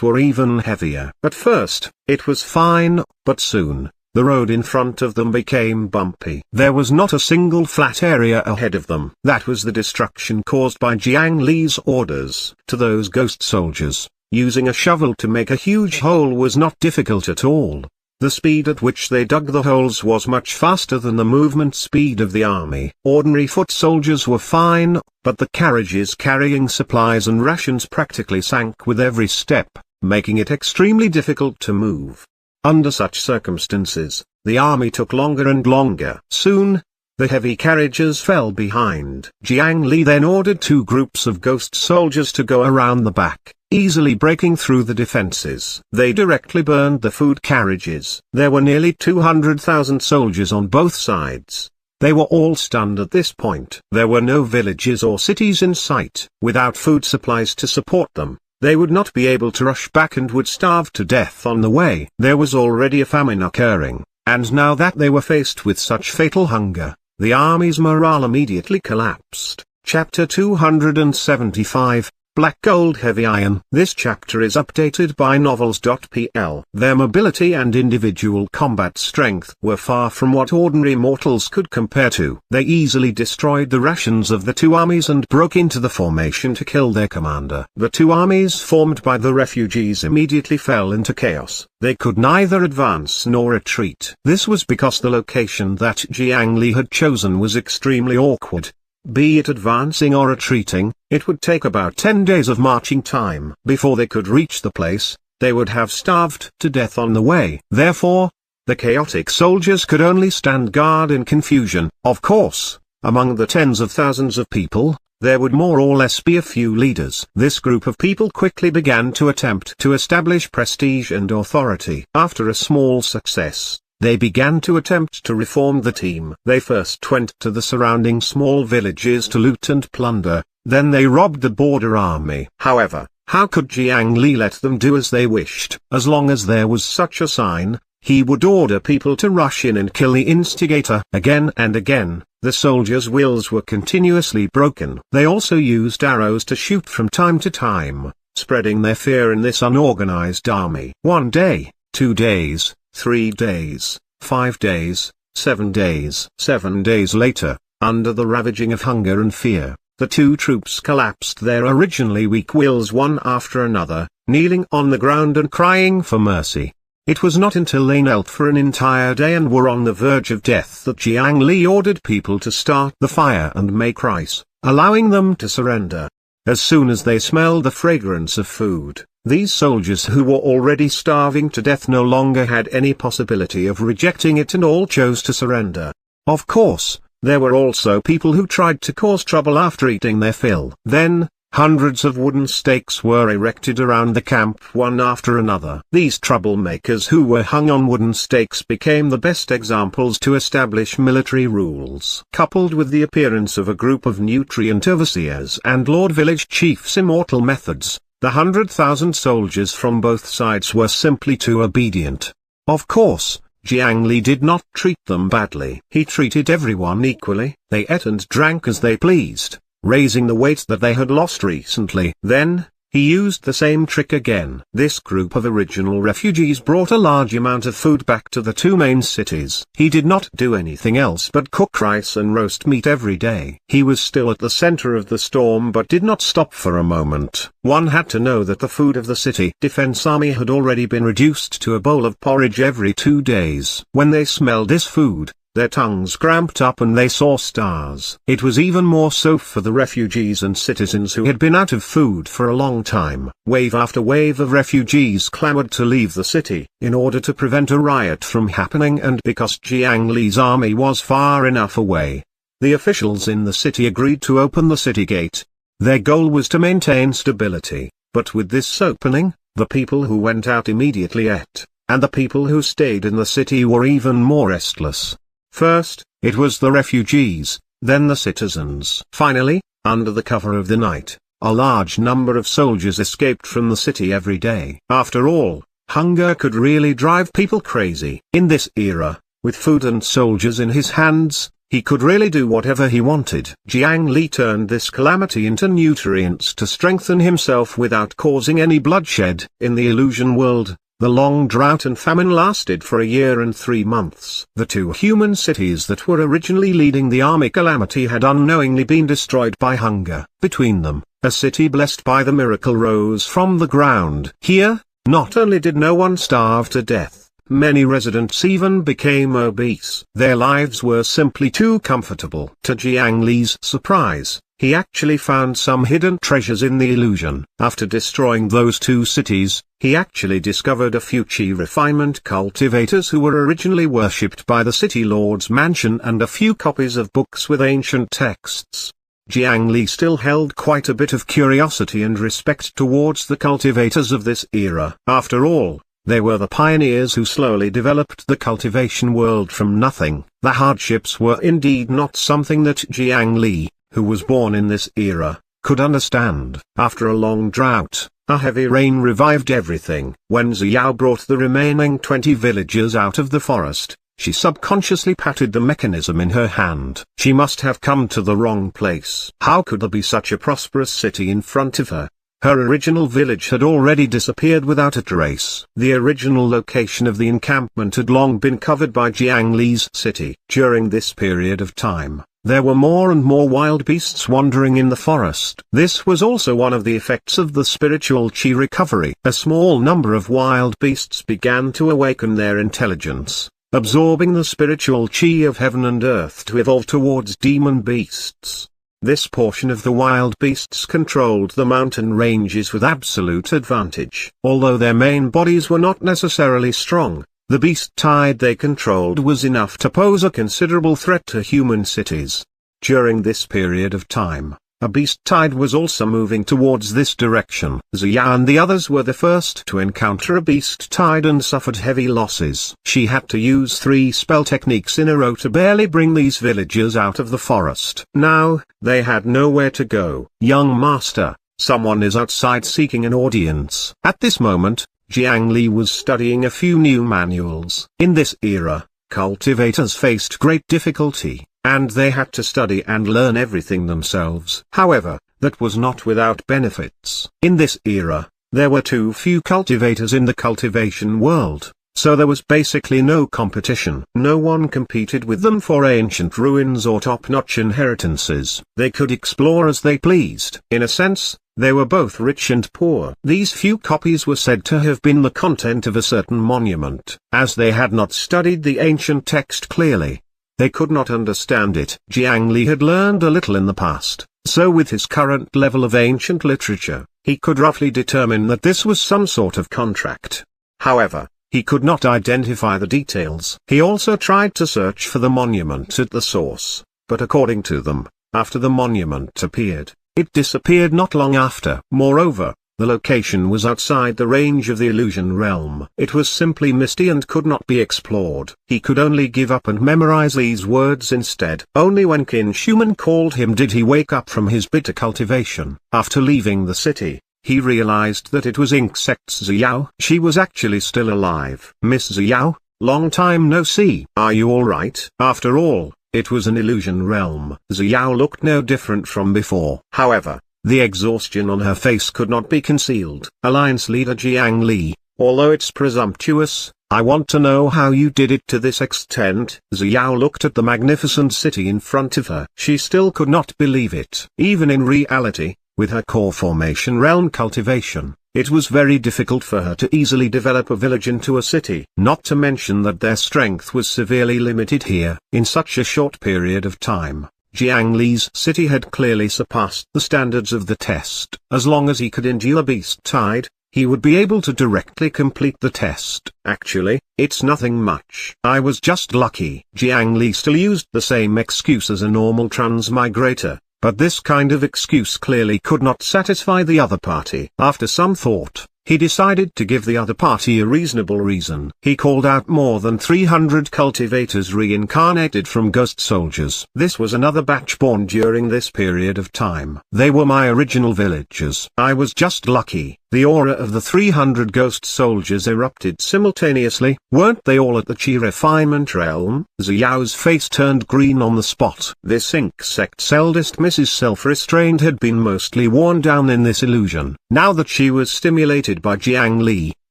were even heavier. At first, it was fine, but soon, the road in front of them became bumpy. There was not a single flat area ahead of them. That was the destruction caused by Jiang Li's orders. To those ghost soldiers, using a shovel to make a huge hole was not difficult at all. The speed at which they dug the holes was much faster than the movement speed of the army. Ordinary foot soldiers were fine, but the carriages carrying supplies and rations practically sank with every step, making it extremely difficult to move. Under such circumstances, the army took longer and longer. Soon, the heavy carriages fell behind. Jiang Li then ordered two groups of ghost soldiers to go around the back, easily breaking through the defenses. They directly burned the food carriages. There were nearly 200,000 soldiers on both sides. They were all stunned at this point. There were no villages or cities in sight. Without food supplies to support them, they would not be able to rush back and would starve to death on the way. There was already a famine occurring, and now that they were faced with such fatal hunger, the army's morale immediately collapsed. Chapter 275, Black Gold Heavy Iron. This chapter is updated by novels.pl. Their mobility and individual combat strength were far from what ordinary mortals could compare to. They easily destroyed the rations of the two armies and broke into the formation to kill their commander. The two armies formed by the refugees immediately fell into chaos. They could neither advance nor retreat. This was because the location that Jiang Li had chosen was extremely awkward. Be it advancing or retreating, it would take about 10 days of marching time. Before they could reach the place, they would have starved to death on the way. Therefore, the chaotic soldiers could only stand guard in confusion. Of course, among the tens of thousands of people, there would more or less be a few leaders. This group of people quickly began to attempt to establish prestige and authority. After a small success, they began to attempt to reform the team. They first went to the surrounding small villages to loot and plunder, then they robbed the border army. However, how could Jiang Li let them do as they wished? As long as there was such a sign, he would order people to rush in and kill the instigator. Again and again, the soldiers' wills were continuously broken. They also used arrows to shoot from time to time, spreading their fear in this unorganized army. 1 day, 2 days, 3 days, 5 days, 7 days. 7 days later, under the ravaging of hunger and fear, the two troops collapsed, their originally weak wills one after another, kneeling on the ground and crying for mercy. It was not until they knelt for an entire day and were on the verge of death that Jiang Li ordered people to start the fire and make rice, allowing them to surrender. As soon as they smelled the fragrance of food, these soldiers who were already starving to death no longer had any possibility of rejecting it and all chose to surrender. Of course, there were also people who tried to cause trouble after eating their fill. Then, hundreds of wooden stakes were erected around the camp one after another. These troublemakers who were hung on wooden stakes became the best examples to establish military rules. Coupled with the appearance of a group of nutrient overseers and Lord Village Chief's immortal methods, the 100,000 soldiers from both sides were simply too obedient. Of course, Jiang Li did not treat them badly. He treated everyone equally. They ate and drank as they pleased, raising the weight that they had lost recently. Then, he used the same trick again. This group of original refugees brought a large amount of food back to the two main cities. He did not do anything else but cook rice and roast meat every day. He was still at the center of the storm but did not stop for a moment. One had to know that the food of the city defense army had already been reduced to a bowl of porridge every 2 days. When they smelled this food, their tongues cramped up and they saw stars. It was even more so for the refugees and citizens who had been out of food for a long time. Wave after wave of refugees clamored to leave the city, in order to prevent a riot from happening and because Jiang Li's army was far enough away. The officials in the city agreed to open the city gate. Their goal was to maintain stability, but with this opening, the people who went out immediately ate, and the people who stayed in the city were even more restless. First, it was the refugees, then the citizens. Finally, under the cover of the night, a large number of soldiers escaped from the city every day. After all, hunger could really drive people crazy. In this era, with food and soldiers in his hands, he could really do whatever he wanted. Jiang Li turned this calamity into nutrients to strengthen himself without causing any bloodshed. In the illusion world, the long drought and famine lasted for a year and 3 months. The two human cities that were originally leading the army calamity had unknowingly been destroyed by hunger. Between them, a city blessed by the miracle rose from the ground. Here, not only did no one starve to death, many residents even became obese. Their lives were simply too comfortable. To Jiang Li's surprise, he actually found some hidden treasures in the illusion. After destroying those two cities, he actually discovered a few chi refinement cultivators who were originally worshipped by the city lord's mansion and a few copies of books with ancient texts. Jiang Li still held quite a bit of curiosity and respect towards the cultivators of this era. After all, they were the pioneers who slowly developed the cultivation world from nothing. The hardships were indeed not something that Jiang Li, who was born in this era, could understand. After a long drought, a heavy rain revived everything. When Ziyao brought the remaining 20 villagers out of the forest, she subconsciously patted the mechanism in her hand. She must have come to the wrong place. How could there be such a prosperous city in front of her? Her original village had already disappeared without a trace. The original location of the encampment had long been covered by Jiang Li's city. During this period of time, there were more and more wild beasts wandering in the forest. This was also one of the effects of the spiritual chi recovery. A small number of wild beasts began to awaken their intelligence, absorbing the spiritual chi of heaven and earth to evolve towards demon beasts. This portion of the wild beasts controlled the mountain ranges with absolute advantage. Although their main bodies were not necessarily strong, the beast tide they controlled was enough to pose a considerable threat to human cities. During this period of time, a beast tide was also moving towards this direction. Ziya and the others were the first to encounter a beast tide and suffered heavy losses. She had to use 3 spell techniques in a row to barely bring these villagers out of the forest. Now, they had nowhere to go. Young master, someone is outside seeking an audience. At this moment, Jiang Li was studying a few new manuals. In this era, cultivators faced great difficulty, and they had to study and learn everything themselves. However, that was not without benefits. In this era, there were too few cultivators in the cultivation world, so there was basically no competition. No one competed with them for ancient ruins or top-notch inheritances. They could explore as they pleased. In a sense, they were both rich and poor. These few copies were said to have been the content of a certain monument. As they had not studied the ancient text clearly, they could not understand it. Jiang Li had learned a little in the past, so with his current level of ancient literature, he could roughly determine that this was some sort of contract. However, he could not identify the details. He also tried to search for the monument at the source, but according to them, after the monument appeared, it disappeared not long after. Moreover, the location was outside the range of the illusion realm. It was simply misty and could not be explored. He could only give up and memorize these words instead. Only when Qin Shuman called him did he wake up from his bitter cultivation. After leaving the city, he realized that it was Insect Xiao. She was actually still alive. Miss Xiao, long time no see. Are you alright? After all, it was an illusion realm. Xiao looked no different from before. However, the exhaustion on her face could not be concealed. Alliance leader Jiang Li, although it's presumptuous, I want to know how you did it to this extent. Xiao looked at the magnificent city in front of her. She still could not believe it. Even in reality, with her core formation realm cultivation, it was very difficult for her to easily develop a village into a city. Not to mention that their strength was severely limited here. In such a short period of time, Jiang Li's city had clearly surpassed the standards of the test. As long as he could endure beast tide, he would be able to directly complete the test. Actually, it's nothing much. I was just lucky. Jiang Li still used the same excuse as a normal transmigrator, but this kind of excuse clearly could not satisfy the other party. After some thought, he decided to give the other party a reasonable reason. He called out more than 300 cultivators reincarnated from ghost soldiers. This was another batch born during this period of time. They were my original villagers. I was just lucky. The aura of the 300 ghost soldiers erupted simultaneously. Weren't they all at the Qi refinement realm? Xiao's face turned green on the spot. This insect's eldest Mrs. Self-Restrained had been mostly worn down in this illusion. Now that she was stimulated by Jiang Li,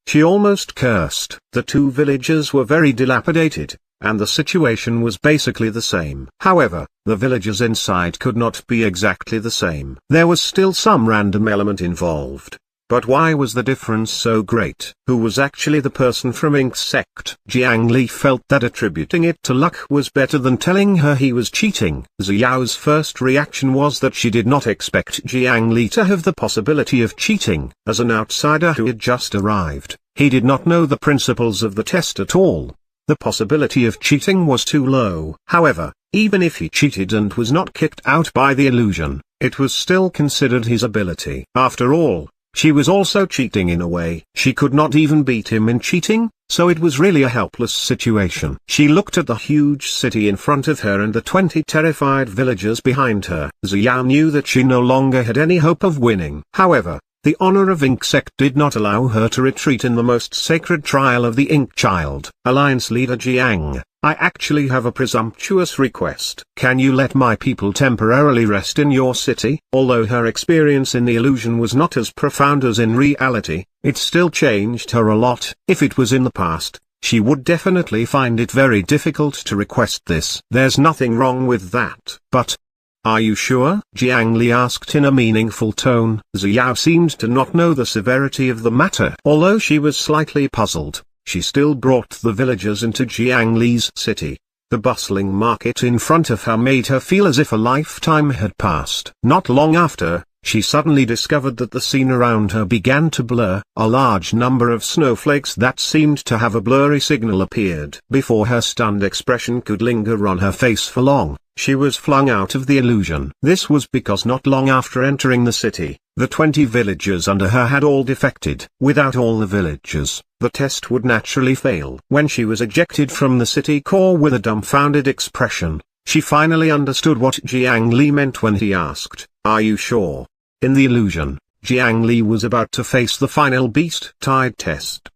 she almost cursed. The two villagers were very dilapidated, and the situation was basically the same. However, the villagers inside could not be exactly the same. There was still some random element involved. But why was the difference so great? Who was actually the person from Insect? Jiang Li felt that attributing it to luck was better than telling her he was cheating. Xiao's first reaction was that she did not expect Jiang Li to have the possibility of cheating. As an outsider who had just arrived, he did not know the principles of the test at all. The possibility of cheating was too low. However, even if he cheated and was not kicked out by the illusion, it was still considered his ability. After all, she was also cheating in a way. She could not even beat him in cheating, so it was really a helpless situation. She looked at the huge city in front of her and the 20 terrified villagers behind her. Xiao knew that she no longer had any hope of winning. However, the honor of Insect did not allow her to retreat in the most sacred trial of the Ink Child. Alliance leader Jiang, I actually have a presumptuous request. Can you let my people temporarily rest in your city? Although her experience in the illusion was not as profound as in reality, it still changed her a lot. If it was in the past, she would definitely find it very difficult to request this. There's nothing wrong with that. But, are you sure? Jiang Li asked in a meaningful tone. Xiao seemed to not know the severity of the matter. Although she was slightly puzzled, she still brought the villagers into Jiang Li's city. The bustling market in front of her made her feel as if a lifetime had passed. Not long after, she suddenly discovered that the scene around her began to blur. A large number of snowflakes that seemed to have a blurry signal appeared. Before her stunned expression could linger on her face for long, she was flung out of the illusion. This was because not long after entering the city, the 20 villagers under her had all defected. Without all the villagers, the test would naturally fail. When she was ejected from the city core with a dumbfounded expression, she finally understood what Jiang Li meant when he asked, "Are you sure?" In the illusion, Jiang Li was about to face the final beast tide test.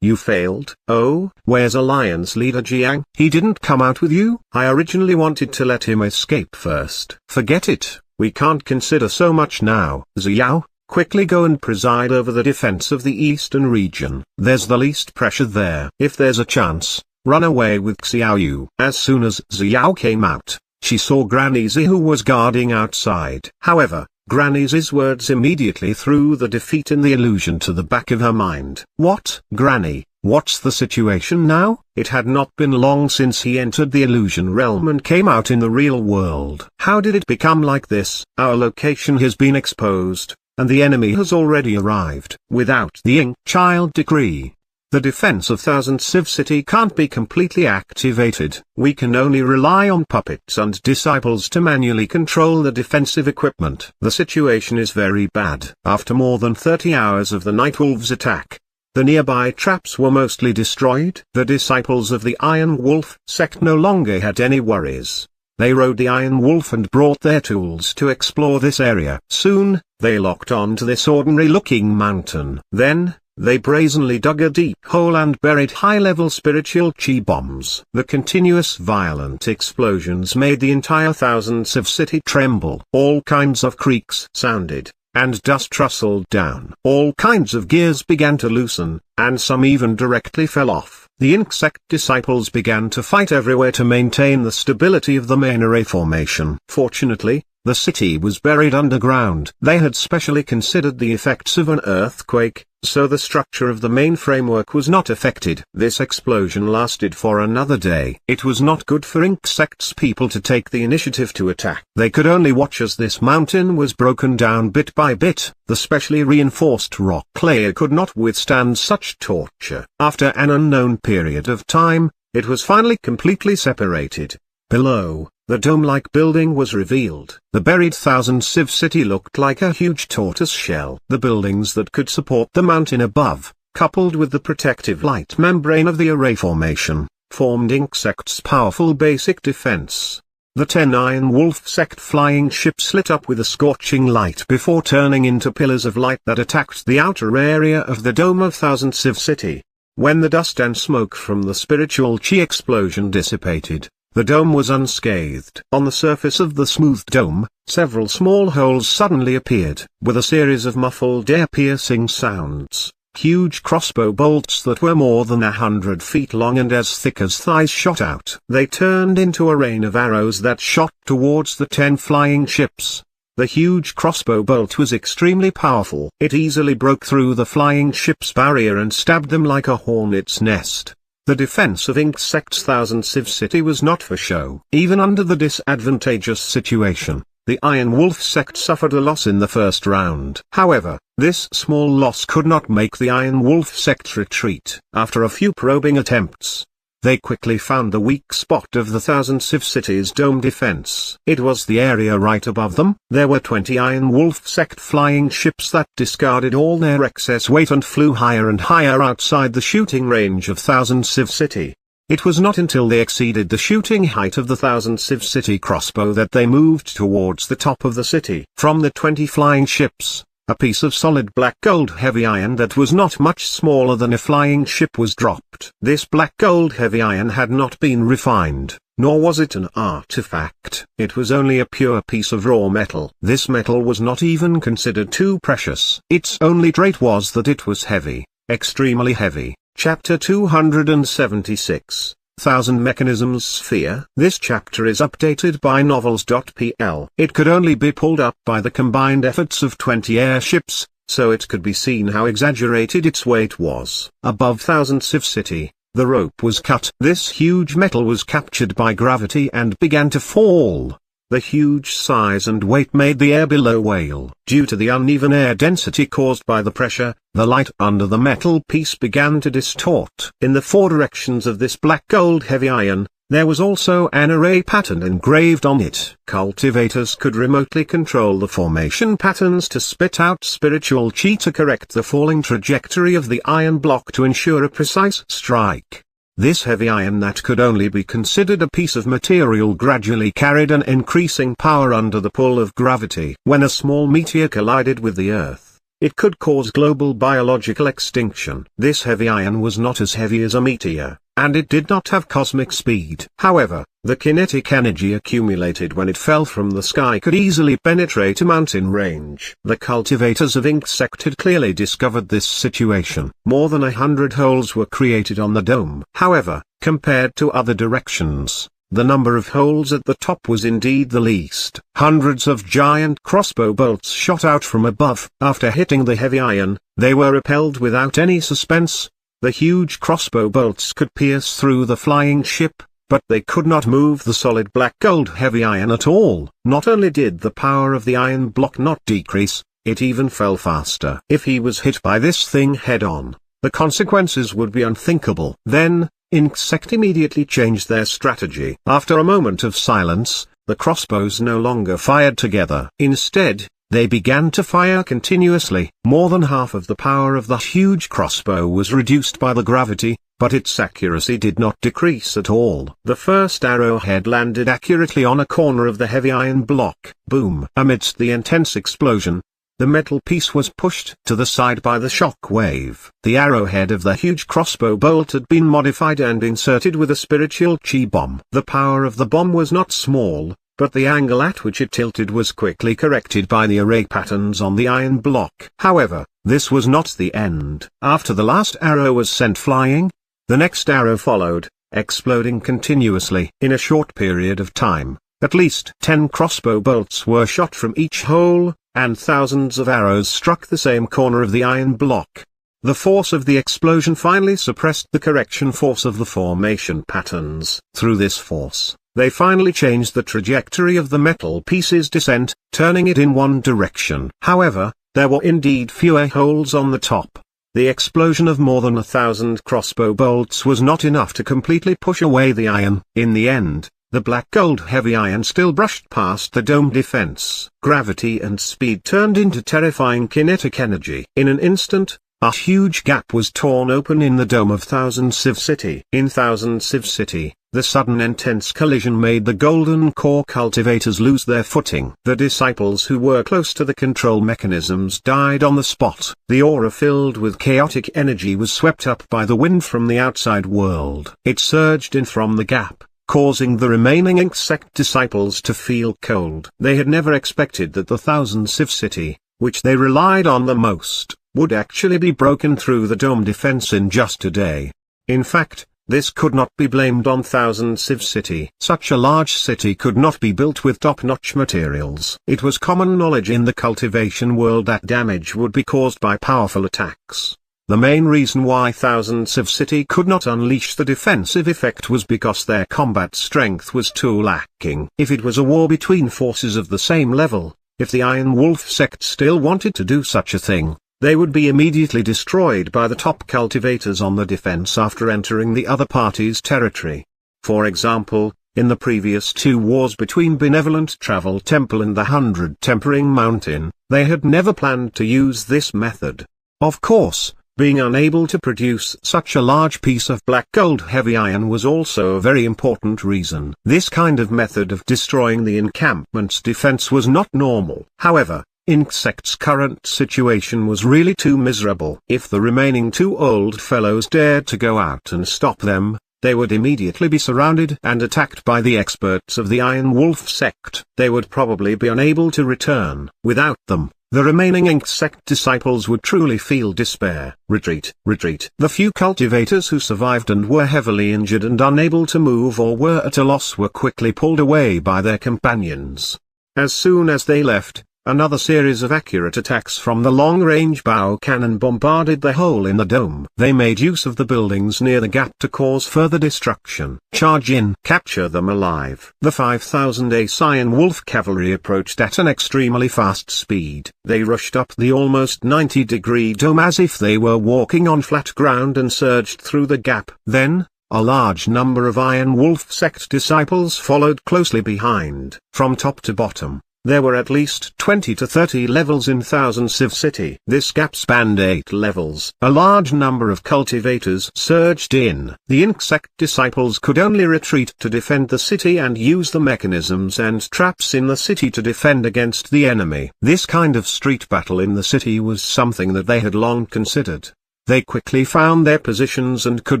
You failed? Oh, where's Alliance leader Jiang? He didn't come out with you? I originally wanted to let him escape first. Forget it. we can't consider so much now. Xiao, quickly go and preside over the defense of the eastern region. There's the least pressure there. If there's a chance, run away with Xiaoyu. As soon as Xiao came out, she saw Granny Zi who was guarding outside. However, Granny Zi's words immediately threw the defeat in the illusion to the back of her mind. What? Granny, what's the situation now? It had not been long since he entered the illusion realm and came out in the real world. How did it become like this? Our location has been exposed, and the enemy has already arrived. Without the Ink Child decree, the defense of Thousand Civ City can't be completely activated. We can only rely on puppets and disciples to manually control the defensive equipment. The situation is very bad. After more than 30 hours of the Nightwolves' attack, the nearby traps were mostly destroyed. The disciples of the Iron Wolf sect no longer had any worries. They rode the Iron Wolf and brought their tools to explore this area. Soon, they locked on to this ordinary-looking mountain. Then, they brazenly dug a deep hole and buried high-level spiritual chi bombs. The continuous violent explosions made the entire Thousand Civ City tremble. All kinds of creaks sounded, and dust rustled down. All kinds of gears began to loosen, and some even directly fell off. The insect disciples began to fight everywhere to maintain the stability of the main array formation. Fortunately, the city was buried underground. They had specially considered the effects of an earthquake, so the structure of the main framework was not affected. This explosion lasted for another day. It was not good for Insect's people to take the initiative to attack. They could only watch as this mountain was broken down bit by bit. The specially reinforced rock layer could not withstand such torture. After an unknown period of time, it was finally completely separated. Below, the dome-like building was revealed. The buried Thousand Civ City looked like a huge tortoise shell. The buildings that could support the mountain above, coupled with the protective light membrane of the array formation, formed Insect's powerful basic defense. The 10 Iron Wolf sect flying ships lit up with a scorching light before turning into pillars of light that attacked the outer area of the dome of Thousand Civ City. When the dust and smoke from the spiritual chi explosion dissipated, the dome was unscathed. On the surface of the smooth dome, several small holes suddenly appeared. With a series of muffled ear-piercing sounds, huge crossbow bolts that were more than 100 feet long and as thick as thighs shot out. They turned into a rain of arrows that shot towards the 10 flying ships. The huge crossbow bolt was extremely powerful. It easily broke through the flying ship's barrier and stabbed them like a hornet's nest. The defense of Insect's Thousand Civ City was not for show. Even under the disadvantageous situation, the Iron Wolf sect suffered a loss in the first round. However, this small loss could not make the Iron Wolf sect retreat. After a few probing attempts, they quickly found the weak spot of the Thousand Civ City's dome defense. It was the area right above them. There were 20 Iron Wolf sect flying ships that discarded all their excess weight and flew higher and higher outside the shooting range of Thousand Civ City. It was not until they exceeded the shooting height of the Thousand Civ City crossbow that they moved towards the top of the city. From the 20 flying ships, a piece of solid black gold heavy iron that was not much smaller than a flying ship was dropped. This black gold heavy iron had not been refined, nor was it an artifact. It was only a pure piece of raw metal. This metal was not even considered too precious. Its only trait was that it was heavy, extremely heavy. Chapter 276. Thousand Mechanisms Sphere. This chapter is updated by novels.pl. It could only be pulled up by the combined efforts of 20 airships, so it could be seen how exaggerated its weight was. Above Thousand Civ City, the rope was cut. This huge metal was captured by gravity and began to fall. The huge size and weight made the air below wail. Due to the uneven air density caused by the pressure, the light under the metal piece began to distort. In the 4 directions of this black gold heavy iron, there was also an array pattern engraved on it. Cultivators could remotely control the formation patterns to spit out spiritual chi to correct the falling trajectory of the iron block to ensure a precise strike. This heavy iron that could only be considered a piece of material gradually carried an increasing power under the pull of gravity. When a small meteor collided with the Earth, it could cause global biological extinction. This heavy iron was not as heavy as a meteor, and it did not have cosmic speed. However, the kinetic energy accumulated when it fell from the sky could easily penetrate a mountain range. The cultivators of Insect had clearly discovered this situation. More than 100 holes were created on the dome. However, compared to other directions, the number of holes at the top was indeed the least. Hundreds of giant crossbow bolts shot out from above. After hitting the heavy iron, they were repelled without any suspense. The huge crossbow bolts could pierce through the flying ship, but they could not move the solid black gold heavy iron at all. Not only did the power of the iron block not decrease, it even fell faster. If he was hit by this thing head-on, the consequences would be unthinkable. Then, Insect immediately changed their strategy. After a moment of silence, the crossbows no longer fired together. Instead, they began to fire continuously. More than half of the power of the huge crossbow was reduced by the gravity, but its accuracy did not decrease at all. The first arrowhead landed accurately on a corner of the heavy iron block. Boom! Amidst the intense explosion, the metal piece was pushed to the side by the shock wave. The arrowhead of the huge crossbow bolt had been modified and inserted with a spiritual chi bomb. The power of the bomb was not small, but the angle at which it tilted was quickly corrected by the array patterns on the iron block. However, this was not the end. After the last arrow was sent flying, the next arrow followed, exploding continuously. In a short period of time, at least 10 crossbow bolts were shot from each hole, and thousands of arrows struck the same corner of the iron block. The force of the explosion finally suppressed the correction force of the formation patterns. Through this force, they finally changed the trajectory of the metal piece's descent, turning it in one direction. However, there were indeed fewer holes on the top. The explosion of more than 1,000 crossbow bolts was not enough to completely push away the iron. In the end, the black gold heavy iron still brushed past the dome defense. Gravity and speed turned into terrifying kinetic energy. In an instant, a huge gap was torn open in the dome of Thousand Civ City. In Thousand Civ City, the sudden intense collision made the golden core cultivators lose their footing. The disciples who were close to the control mechanisms died on the spot. The aura filled with chaotic energy was swept up by the wind from the outside world. It surged in from the gap, causing the remaining Insect disciples to feel cold. They had never expected that the Thousand Civ City, which they relied on the most, would actually be broken through the dome defense in just a day. In fact, this could not be blamed on Thousand Civ City. Such a large city could not be built with top-notch materials. It was common knowledge in the cultivation world that damage would be caused by powerful attacks. The main reason why Thousand Civ City could not unleash the defensive effect was because their combat strength was too lacking. If it was a war between forces of the same level, if the Iron Wolf sect still wanted to do such a thing, they would be immediately destroyed by the top cultivators on the defense after entering the other party's territory. For example, in the previous two wars between Benevolent Travel Temple and the 100 Tempering Mountain, they had never planned to use this method. Of course, being unable to produce such a large piece of black gold heavy iron was also a very important reason. This kind of method of destroying the encampment's defense was not normal. However, Insect's current situation was really too miserable. If the remaining two old fellows dared to go out and stop them, they would immediately be surrounded and attacked by the experts of the Iron Wolf sect. They would probably be unable to return. Without them, the remaining Insect disciples would truly feel despair. Retreat, retreat. The few cultivators who survived and were heavily injured and unable to move or were at a loss were quickly pulled away by their companions. As soon as they left, another series of accurate attacks from the long-range bow cannon bombarded the hole in the dome. They made use of the buildings near the gap to cause further destruction. Charge in, capture them alive. The 5,000 Ace Iron Wolf cavalry approached at an extremely fast speed. They rushed up the almost 90-degree dome as if they were walking on flat ground and surged through the gap. Then, a large number of Iron Wolf sect disciples followed closely behind. From top to bottom, There were at least 20 to 30 levels in Thousand Civ City. This gap spanned 8 levels. A large number of cultivators surged in. The insect disciples could only retreat to defend the city and use the mechanisms and traps in the city to defend against the enemy. This kind of street battle in the city was something that they had long considered. They quickly found their positions and could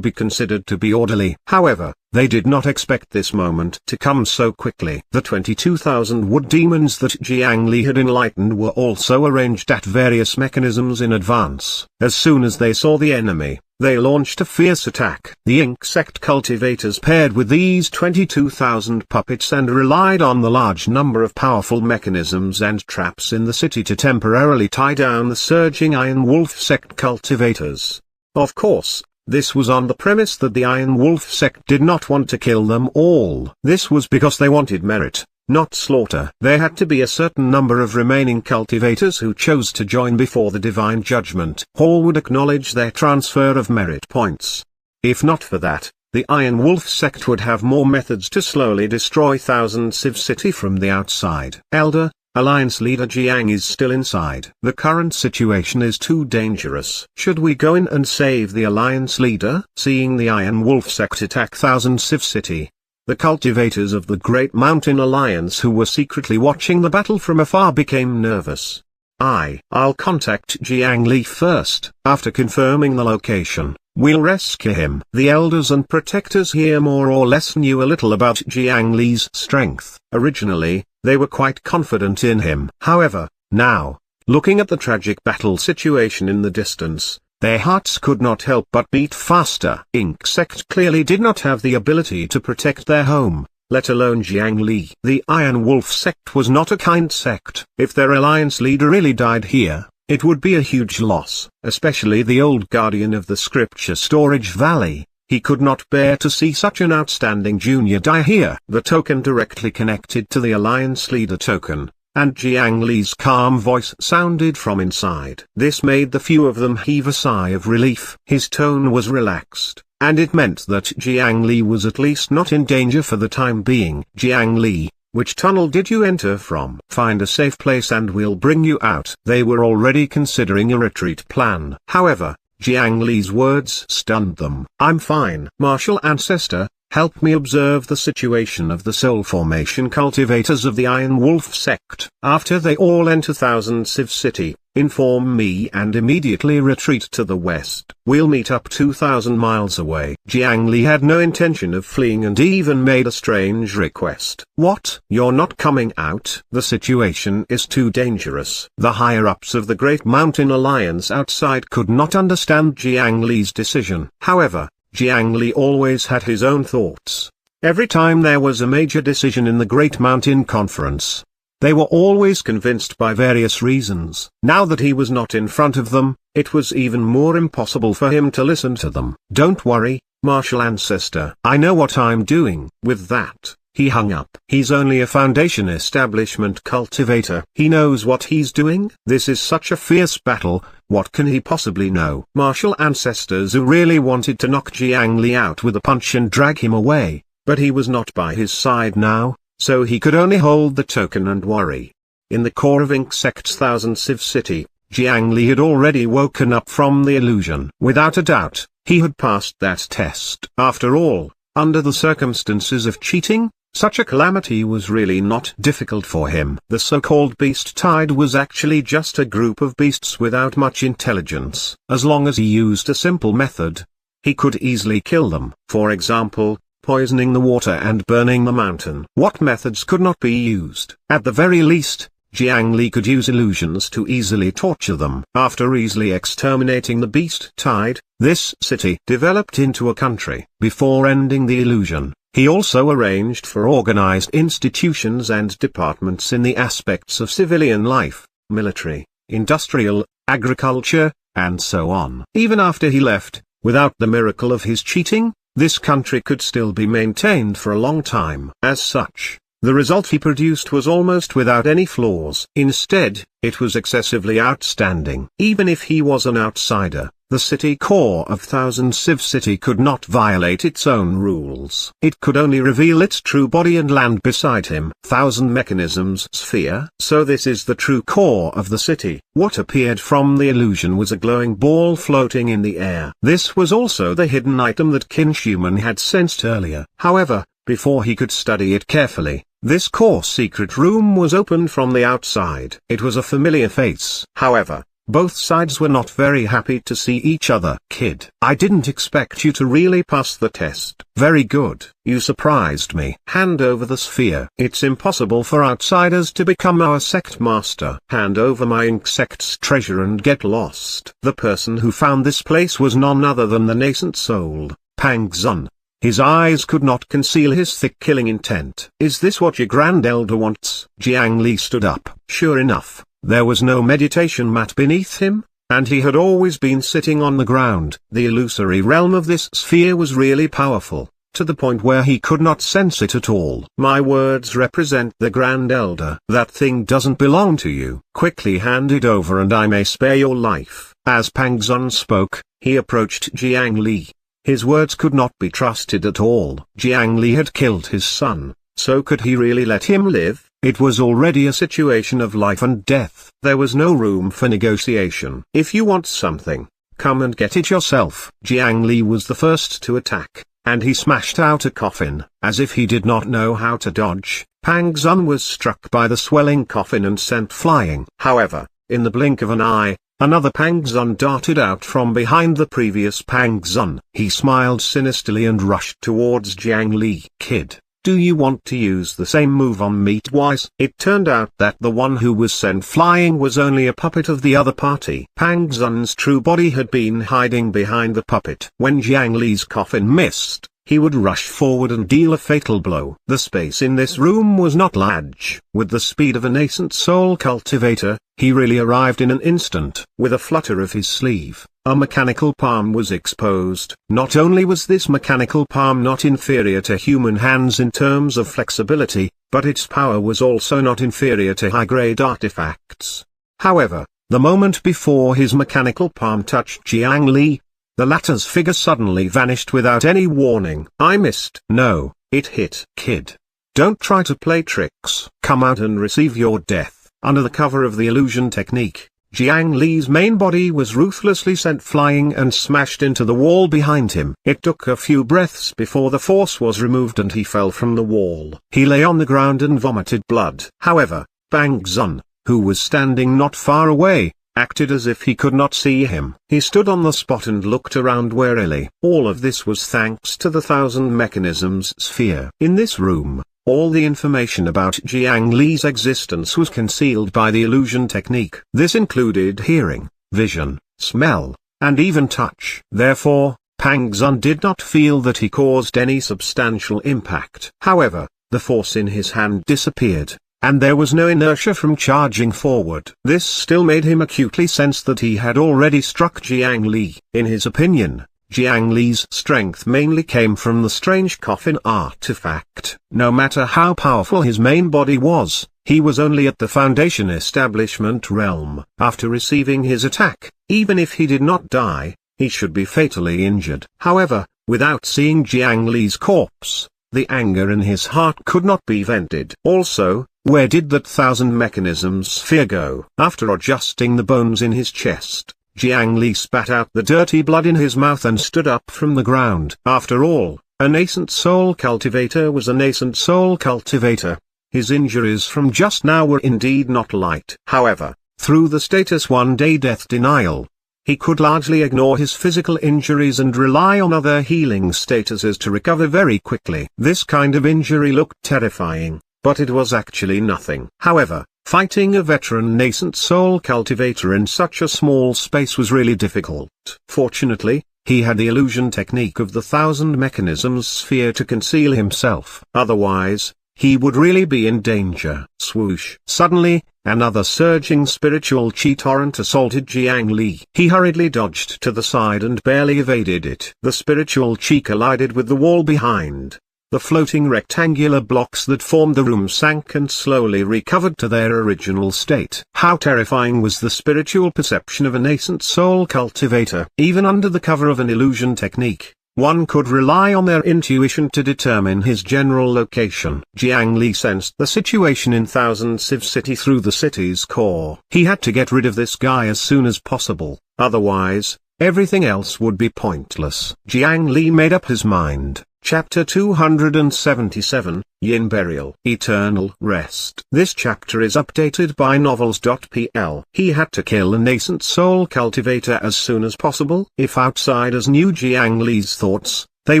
be considered to be orderly. However, they did not expect this moment to come so quickly. The 22,000 wood demons that Jiang Li had enlightened were also arranged at various mechanisms in advance. As soon as they saw the enemy, they launched a fierce attack. The insect cultivators paired with these 22,000 puppets and relied on the large number of powerful mechanisms and traps in the city to temporarily tie down the surging Iron Wolf sect cultivators. Of course, this was on the premise that the Iron Wolf sect did not want to kill them all. This was because they wanted merit, not slaughter. There had to be a certain number of remaining cultivators who chose to join before the divine judgment hall would acknowledge their transfer of merit points. If not for that, the Iron Wolf sect would have more methods to slowly destroy Thousand Civ City from the outside. Elder, Alliance leader Jiang is still inside. The current situation is too dangerous. Should we go in and save the Alliance leader? Seeing the Iron Wolf sect attack Thousand Civ City, the cultivators of the Great Mountain Alliance who were secretly watching the battle from afar became nervous. I'll contact Jiang Li first. After confirming the location, we'll rescue him. The elders and protectors here more or less knew a little about Jiang Li's strength. Originally, they were quite confident in him. However, now, looking at the tragic battle situation in the distance, their hearts could not help but beat faster. Insect clearly did not have the ability to protect their home, let alone Jiang Li. The Iron Wolf sect was not a kind sect. If their alliance leader really died here, it would be a huge loss, especially the old guardian of the scripture storage valley. He could not bear to see such an outstanding junior die here. The token directly connected to the alliance leader token, and Jiang Li's calm voice sounded from inside. This made the few of them heave a sigh of relief. His tone was relaxed, and it meant that Jiang Li was at least not in danger for the time being. Jiang Li, which tunnel did you enter from? Find a safe place and we'll bring you out. They were already considering a retreat plan. However, Jiang Li's words stunned them. I'm fine. Martial Ancestor, help me observe the situation of the soul formation cultivators of the Iron Wolf sect. After they all enter Thousand Civ City, inform me and immediately retreat to the west. We'll meet up 2,000 miles away. Jiang Li had no intention of fleeing and even made a strange request. What? You're not coming out? The situation is too dangerous. The higher-ups of the Great Mountain Alliance outside could not understand Jiang Li's decision. However, Jiang Li always had his own thoughts. Every time there was a major decision in the Great Mountain Conference, they were always convinced by various reasons. Now that he was not in front of them, it was even more impossible for him to listen to them. Don't worry, Martial Ancestor. I know what I'm doing. With that, he hung up. He's only a Foundation Establishment cultivator. He knows what he's doing. This is such a fierce battle, what can he possibly know? Martial Ancestors who really wanted to knock Jiang Li out with a punch and drag him away, but he was not by his side now, so he could only hold the token and worry. In the core of Insect's Thousand Civ City, Jiang Li had already woken up from the illusion. Without a doubt, he had passed that test. After all, under the circumstances of cheating, such a calamity was really not difficult for him. The so-called beast tide was actually just a group of beasts without much intelligence. As long as he used a simple method, he could easily kill them. For example, poisoning the water and burning the mountain. What methods could not be used? At the very least, Jiang Li could use illusions to easily torture them. After easily exterminating the beast tide, this city developed into a country. Before ending the illusion, he also arranged for organized institutions and departments in the aspects of civilian life, military, industrial, agriculture, and so on. Even after he left, without the miracle of his cheating, this country could still be maintained for a long time. As such, the result he produced was almost without any flaws. Instead, it was excessively outstanding. Even if he was an outsider, The city core of Thousand Civ City could not violate its own rules. It could only reveal its true body and land beside him. Thousand Mechanisms Sphere. So this is the true core of the city. What appeared from the illusion was a glowing ball floating in the air. This was also the hidden item that Kinshuman had sensed earlier. However, before he could study it carefully, this core secret room was opened from the outside. It was a familiar face. However, both sides were not very happy to see each other. Kid, I didn't expect you to really pass the test. Very good. You surprised me. Hand over the sphere. It's impossible for outsiders to become our sect master. Hand over my insect's treasure and get lost. The person who found this place was none other than the nascent soul, Pang Zun. His eyes could not conceal his thick killing intent. Is this what your grand elder wants? Jiang Li stood up. Sure enough, there was no meditation mat beneath him, and he had always been sitting on the ground. The illusory realm of this sphere was really powerful, to the point where he could not sense it at all. My words represent the Grand Elder. That thing doesn't belong to you. Quickly hand it over and I may spare your life. As Pang Zun spoke, he approached Jiang Li. His words could not be trusted at all. Jiang Li had killed his son, so could he really let him live? It was already a situation of life and death. There was no room for negotiation. If you want something, come and get it yourself. Jiang Li was the first to attack, and he smashed out a coffin. As if he did not know how to dodge, Pang Zun was struck by the swelling coffin and sent flying. However, in the blink of an eye, another Pang Zun darted out from behind the previous Pang Zun. He smiled sinisterly and rushed towards Jiang Li. Kid, do you want to use the same move on me twice? It turned out that the one who was sent flying was only a puppet of the other party. Pang Zun's true body had been hiding behind the puppet. When Jiang Li's coffin missed, he would rush forward and deal a fatal blow. The space in this room was not large. With the speed of a nascent soul cultivator, he really arrived in an instant. With a flutter of his sleeve, a mechanical palm was exposed. Not only was this mechanical palm not inferior to human hands in terms of flexibility, but its power was also not inferior to high-grade artifacts. However, the moment before his mechanical palm touched Jiang Li, the latter's figure suddenly vanished without any warning. I missed. No, it hit. Kid, don't try to play tricks. Come out and receive your death. Under the cover of the illusion technique, Jiang Li's main body was ruthlessly sent flying and smashed into the wall behind him. It took a few breaths before the force was removed and he fell from the wall. He lay on the ground and vomited blood. However, Pang Zun, who was standing not far away, acted as if he could not see him. He stood on the spot and looked around warily. All of this was thanks to the Thousand Mechanisms sphere. In this room, all the information about Jiang Li's existence was concealed by the illusion technique. This included hearing, vision, smell, and even touch. Therefore, Pang Zun did not feel that he caused any substantial impact. However, the force in his hand disappeared, and there was no inertia from charging forward. This still made him acutely sense that he had already struck Jiang Li. In his opinion, Jiang Li's strength mainly came from the strange coffin artifact. No matter how powerful his main body was, he was only at the Foundation establishment realm. After receiving his attack, even if he did not die, he should be fatally injured. However, without seeing Jiang Li's corpse, the anger in his heart could not be vented. Also, where did that Thousand Mechanisms sphere go? After adjusting the bones in his chest, Jiang Li spat out the dirty blood in his mouth and stood up from the ground. After all, a nascent soul cultivator was a nascent soul cultivator. His injuries from just now were indeed not light. However, through the status one-day death denial, he could largely ignore his physical injuries and rely on other healing statuses to recover very quickly. This kind of injury looked terrifying, but it was actually nothing. However, fighting a veteran nascent soul cultivator in such a small space was really difficult. Fortunately, he had the illusion technique of the Thousand Mechanisms sphere to conceal himself. Otherwise, he would really be in danger. Swoosh! Suddenly, another surging spiritual chi torrent assaulted Jiang Li. He hurriedly dodged to the side and barely evaded it. The spiritual chi collided with the wall behind. The floating rectangular blocks that formed the room sank and slowly recovered to their original state. How terrifying was the spiritual perception of a nascent soul cultivator. Even under the cover of an illusion technique, one could rely on their intuition to determine his general location. Jiang Li sensed the situation in Thousand Civ City through the city's core. He had to get rid of this guy as soon as possible, otherwise, everything else would be pointless. Jiang Li made up his mind. Chapter 277, Yin Burial. Eternal Rest. This chapter is updated by novels.pl. He had to kill a nascent soul cultivator as soon as possible. If outsiders knew Jiang Li's thoughts, they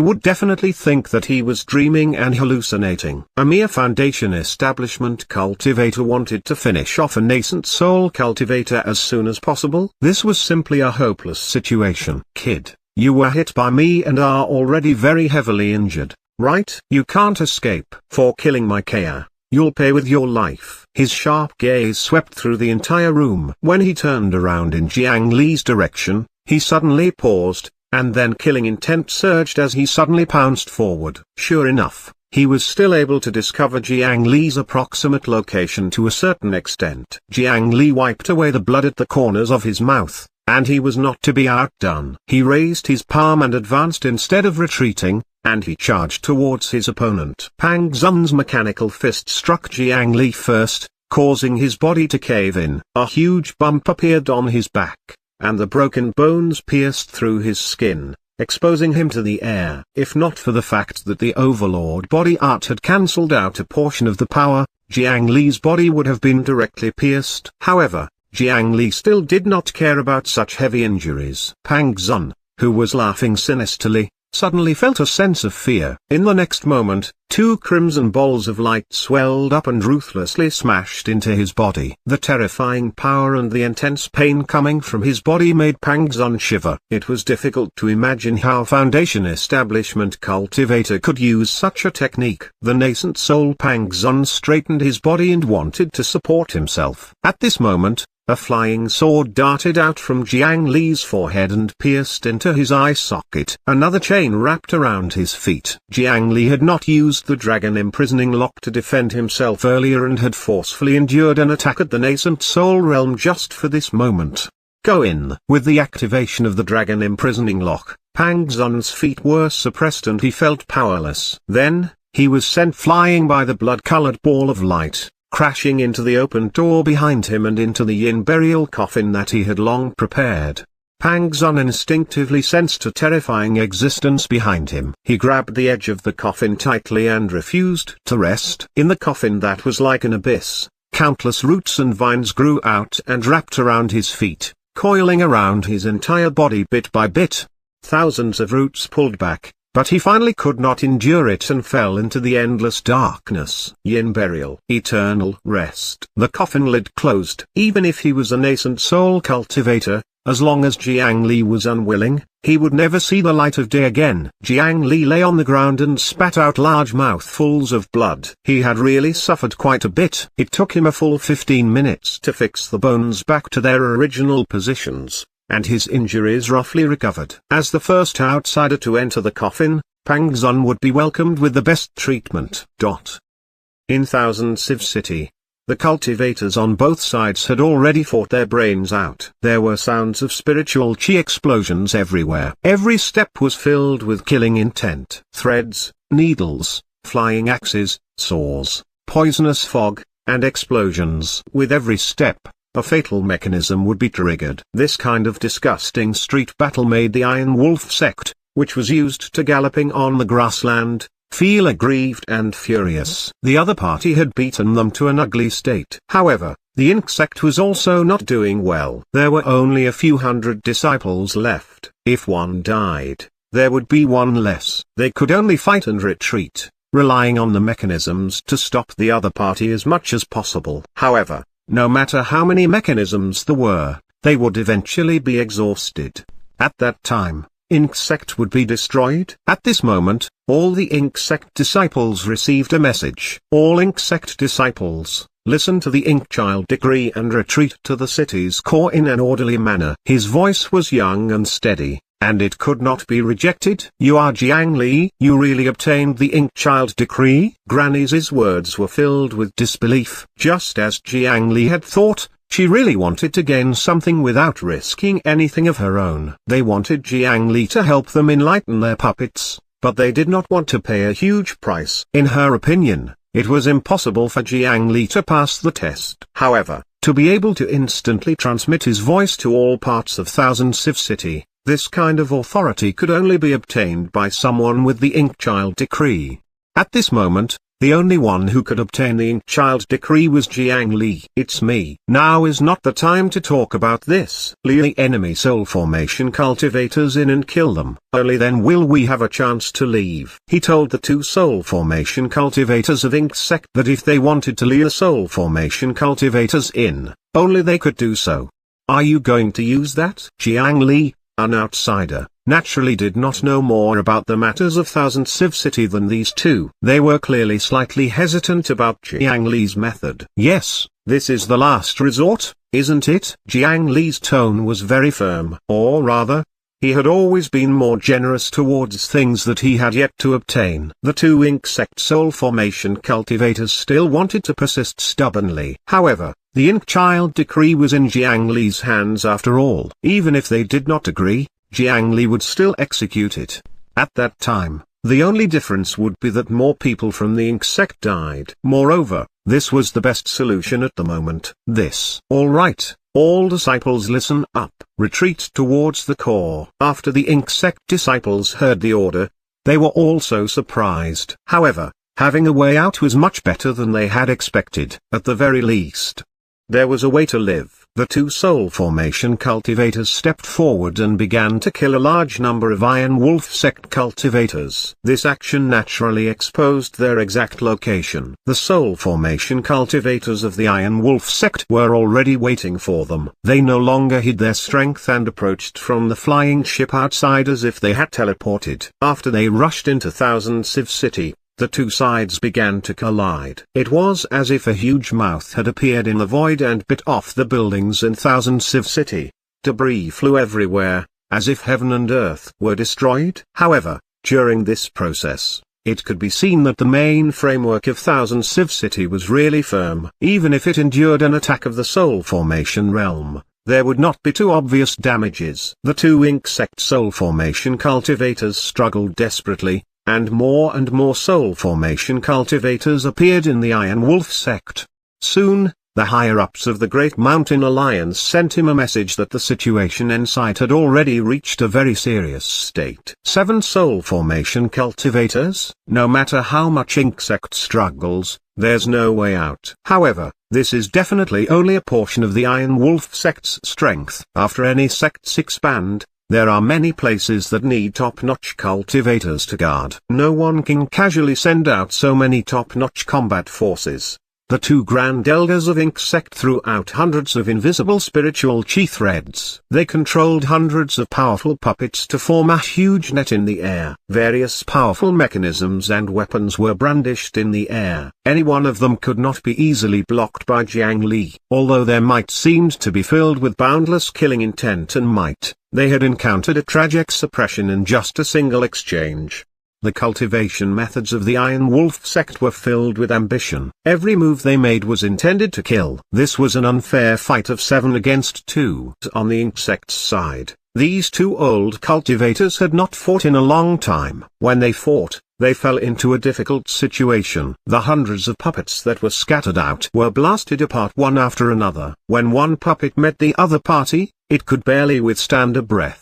would definitely think that he was dreaming and hallucinating. A mere foundation establishment cultivator wanted to finish off a nascent soul cultivator as soon as possible. This was simply a hopeless situation. Kid, you were hit by me and are already very heavily injured, right? You can't escape. For killing my Kea, you'll pay with your life. His sharp gaze swept through the entire room. When he turned around in Jiang Li's direction, he suddenly paused, and then killing intent surged as he suddenly pounced forward. Sure enough, he was still able to discover Jiang Li's approximate location to a certain extent. Jiang Li wiped away the blood at the corners of his mouth, and he was not to be outdone. He raised his palm and advanced instead of retreating, and he charged towards his opponent. Pang Zun's mechanical fist struck Jiang Li first, causing his body to cave in. A huge bump appeared on his back, and the broken bones pierced through his skin, exposing him to the air. If not for the fact that the Overlord body art had cancelled out a portion of the power, Jiang Li's body would have been directly pierced. However, Jiang Li still did not care about such heavy injuries. Pang Zun, who was laughing sinisterly, suddenly felt a sense of fear. In the next moment, two crimson balls of light swelled up and ruthlessly smashed into his body. The terrifying power and the intense pain coming from his body made Pang Zun shiver. It was difficult to imagine how Foundation Establishment Cultivator could use such a technique. The nascent soul Pang Zun straightened his body and wanted to support himself. At this moment, a flying sword darted out from Jiang Li's forehead and pierced into his eye socket. Another chain wrapped around his feet. Jiang Li had not used the dragon imprisoning lock to defend himself earlier and had forcefully endured an attack at the nascent soul realm just for this moment. Go in. With the activation of the dragon imprisoning lock, Pang Zun's feet were suppressed and he felt powerless. Then, he was sent flying by the blood-colored ball of light, crashing into the open door behind him and into the yin burial coffin that he had long prepared. Pang Zun instinctively sensed a terrifying existence behind him. He grabbed the edge of the coffin tightly and refused to rest. In the coffin that was like an abyss, countless roots and vines grew out and wrapped around his feet, coiling around his entire body bit by bit. Thousands of roots pulled back, but he finally could not endure it and fell into the endless darkness. Yin Burial. Eternal Rest. The coffin lid closed. Even if he was a nascent soul cultivator, as long as Jiang Li was unwilling, he would never see the light of day again. Jiang Li lay on the ground and spat out large mouthfuls of blood. He had really suffered quite a bit. It took him a full 15 minutes to fix the bones back to their original positions, and his injuries roughly recovered. As the first outsider to enter the coffin, Pang Zun would be welcomed with the best treatment. In Thousand Civ City, the cultivators on both sides had already fought their brains out. There were sounds of spiritual chi explosions everywhere. Every step was filled with killing intent. Threads, needles, flying axes, saws, poisonous fog, and explosions. With every step, a fatal mechanism would be triggered. This kind of disgusting street battle made the Iron Wolf sect, which was used to galloping on the grassland, feel aggrieved and furious. The other party had beaten them to an ugly state. However, the Ink sect was also not doing well. There were only a few hundred disciples left. If one died, there would be one less. They could only fight and retreat, relying on the mechanisms to stop the other party as much as possible. However, no matter how many mechanisms there were, they would eventually be exhausted. At that time, Ink sect would be destroyed. At this moment, all the Ink sect disciples received a message. All Ink sect disciples, listen to the Ink Child decree and retreat to the city's core in an orderly manner. His voice was young and steady, and it could not be rejected. "You are Jiang Li? You really obtained the Ink Child decree?" Granny's words were filled with disbelief. Just as Jiang Li had thought, she really wanted to gain something without risking anything of her own. They wanted Jiang Li to help them enlighten their puppets, but they did not want to pay a huge price. In her opinion, it was impossible for Jiang Li to pass the test. However, to be able to instantly transmit his voice to all parts of Thousand Civ City, this kind of authority could only be obtained by someone with the Ink Child decree. At this moment, the only one who could obtain the Ink Child decree was Jiang Li. "It's me." "Now is not the time to talk about this. Lure the enemy soul formation cultivators in and kill them. Only then will we have a chance to leave." He told the 2 soul formation cultivators of Ink Sect that if they wanted to lure soul formation cultivators in, only they could do so. "Are you going to use that?" Jiang Li, an outsider, naturally did not know more about the matters of Thousand Civ City than these 2. They were clearly slightly hesitant about Jiang Li's method. "Yes, this is the last resort, isn't it?" Jiang Li's tone was very firm. Or rather, he had always been more generous towards things that he had yet to obtain. The 2 Ink Sect soul formation cultivators still wanted to persist stubbornly. However, the Ink Child decree was in Jiang Li's hands after all. Even if they did not agree, Jiang Li would still execute it. At that time, the only difference would be that more people from the Ink Sect died. Moreover, this was the best solution at the moment. "All right, all disciples listen up. Retreat towards the core." After the Ink Sect disciples heard the order, they were also surprised. However, having a way out was much better than they had expected. At the very least, there was a way to live. The 2 soul formation cultivators stepped forward and began to kill a large number of Iron Wolf Sect cultivators. This action naturally exposed their exact location. The soul formation cultivators of the Iron Wolf Sect were already waiting for them. They no longer hid their strength and approached from the flying ship outside as if they had teleported. After they rushed into Thousand Civ City, the 2 sides began to collide. It was as if a huge mouth had appeared in the void and bit off the buildings in Thousand Civ City. Debris flew everywhere, as if heaven and earth were destroyed. However, during this process, it could be seen that the main framework of Thousand Civ City was really firm. Even if it endured an attack of the soul formation realm, there would not be too obvious damages. The 2 Ink Sect soul formation cultivators struggled desperately, and more soul formation cultivators appeared in the Iron Wolf Sect. Soon, the higher-ups of the Great Mountain Alliance sent him a message that the situation in sight had already reached a very serious state. 7 soul formation cultivators? No matter how much Ink Sect struggles, there's no way out. However, this is definitely only a portion of the Iron Wolf Sect's strength. After any sects expand, there are many places that need top-notch cultivators to guard. No one can casually send out so many top-notch combat forces. The 2 Grand Elders of Ink Sect threw out hundreds of invisible spiritual chi threads. They controlled hundreds of powerful puppets to form a huge net in the air. Various powerful mechanisms and weapons were brandished in the air. Any one of them could not be easily blocked by Jiang Li. Although their might seemed to be filled with boundless killing intent and might, they had encountered a tragic suppression in just a single exchange. The cultivation methods of the Iron Wolf Sect were filled with ambition. Every move they made was intended to kill. This was an unfair fight of 7 against 2. On the Ink Sect's side, these 2 old cultivators had not fought in a long time. When they fought, they fell into a difficult situation. The hundreds of puppets that were scattered out were blasted apart one after another. When one puppet met the other party, it could barely withstand a breath.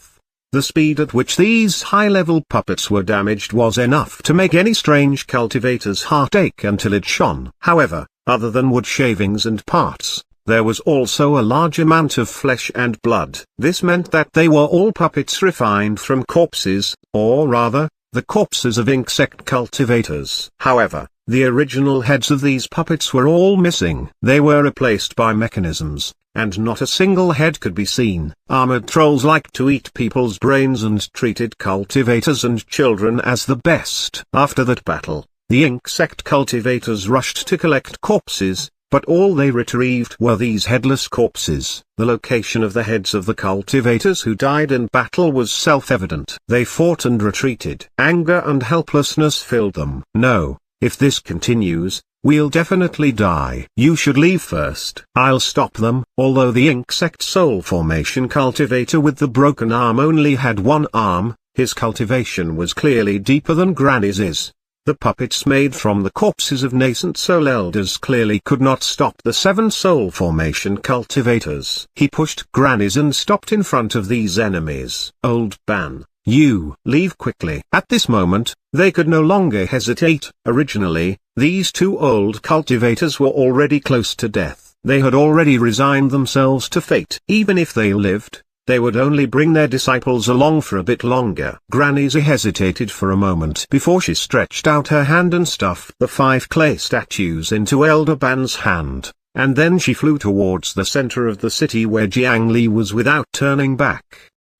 The speed at which these high-level puppets were damaged was enough to make any strange cultivator's heart ache until it shone. However, other than wood shavings and parts, there was also a large amount of flesh and blood. This meant that they were all puppets refined from corpses, or rather, the corpses of Ink Sect cultivators. However, the original heads of these puppets were all missing. They were replaced by mechanisms, and not a single head could be seen. Armored trolls liked to eat people's brains and treated cultivators and children as the best. After that battle, the Ink Sect cultivators rushed to collect corpses, but all they retrieved were these headless corpses. The location of the heads of the cultivators who died in battle was self-evident. They fought and retreated. Anger and helplessness filled them. "No, if this continues, we'll definitely die. You should leave first. I'll stop them." Although the insect soul formation cultivator with the broken arm only had one arm, his cultivation was clearly deeper than Granny's is. The puppets made from the corpses of nascent soul elders clearly could not stop the 7 soul formation cultivators. He pushed Granny's and stopped in front of these enemies. "Old man, you leave quickly." At this moment, they could no longer hesitate. Originally, these 2 old cultivators were already close to death. They had already resigned themselves to fate. Even if they lived, they would only bring their disciples along for a bit longer. Granny's hesitated for a moment before she stretched out her hand and stuffed the 5 clay statues into Elder Ban's hand, and then she flew towards the center of the city where Jiang Li was without turning back.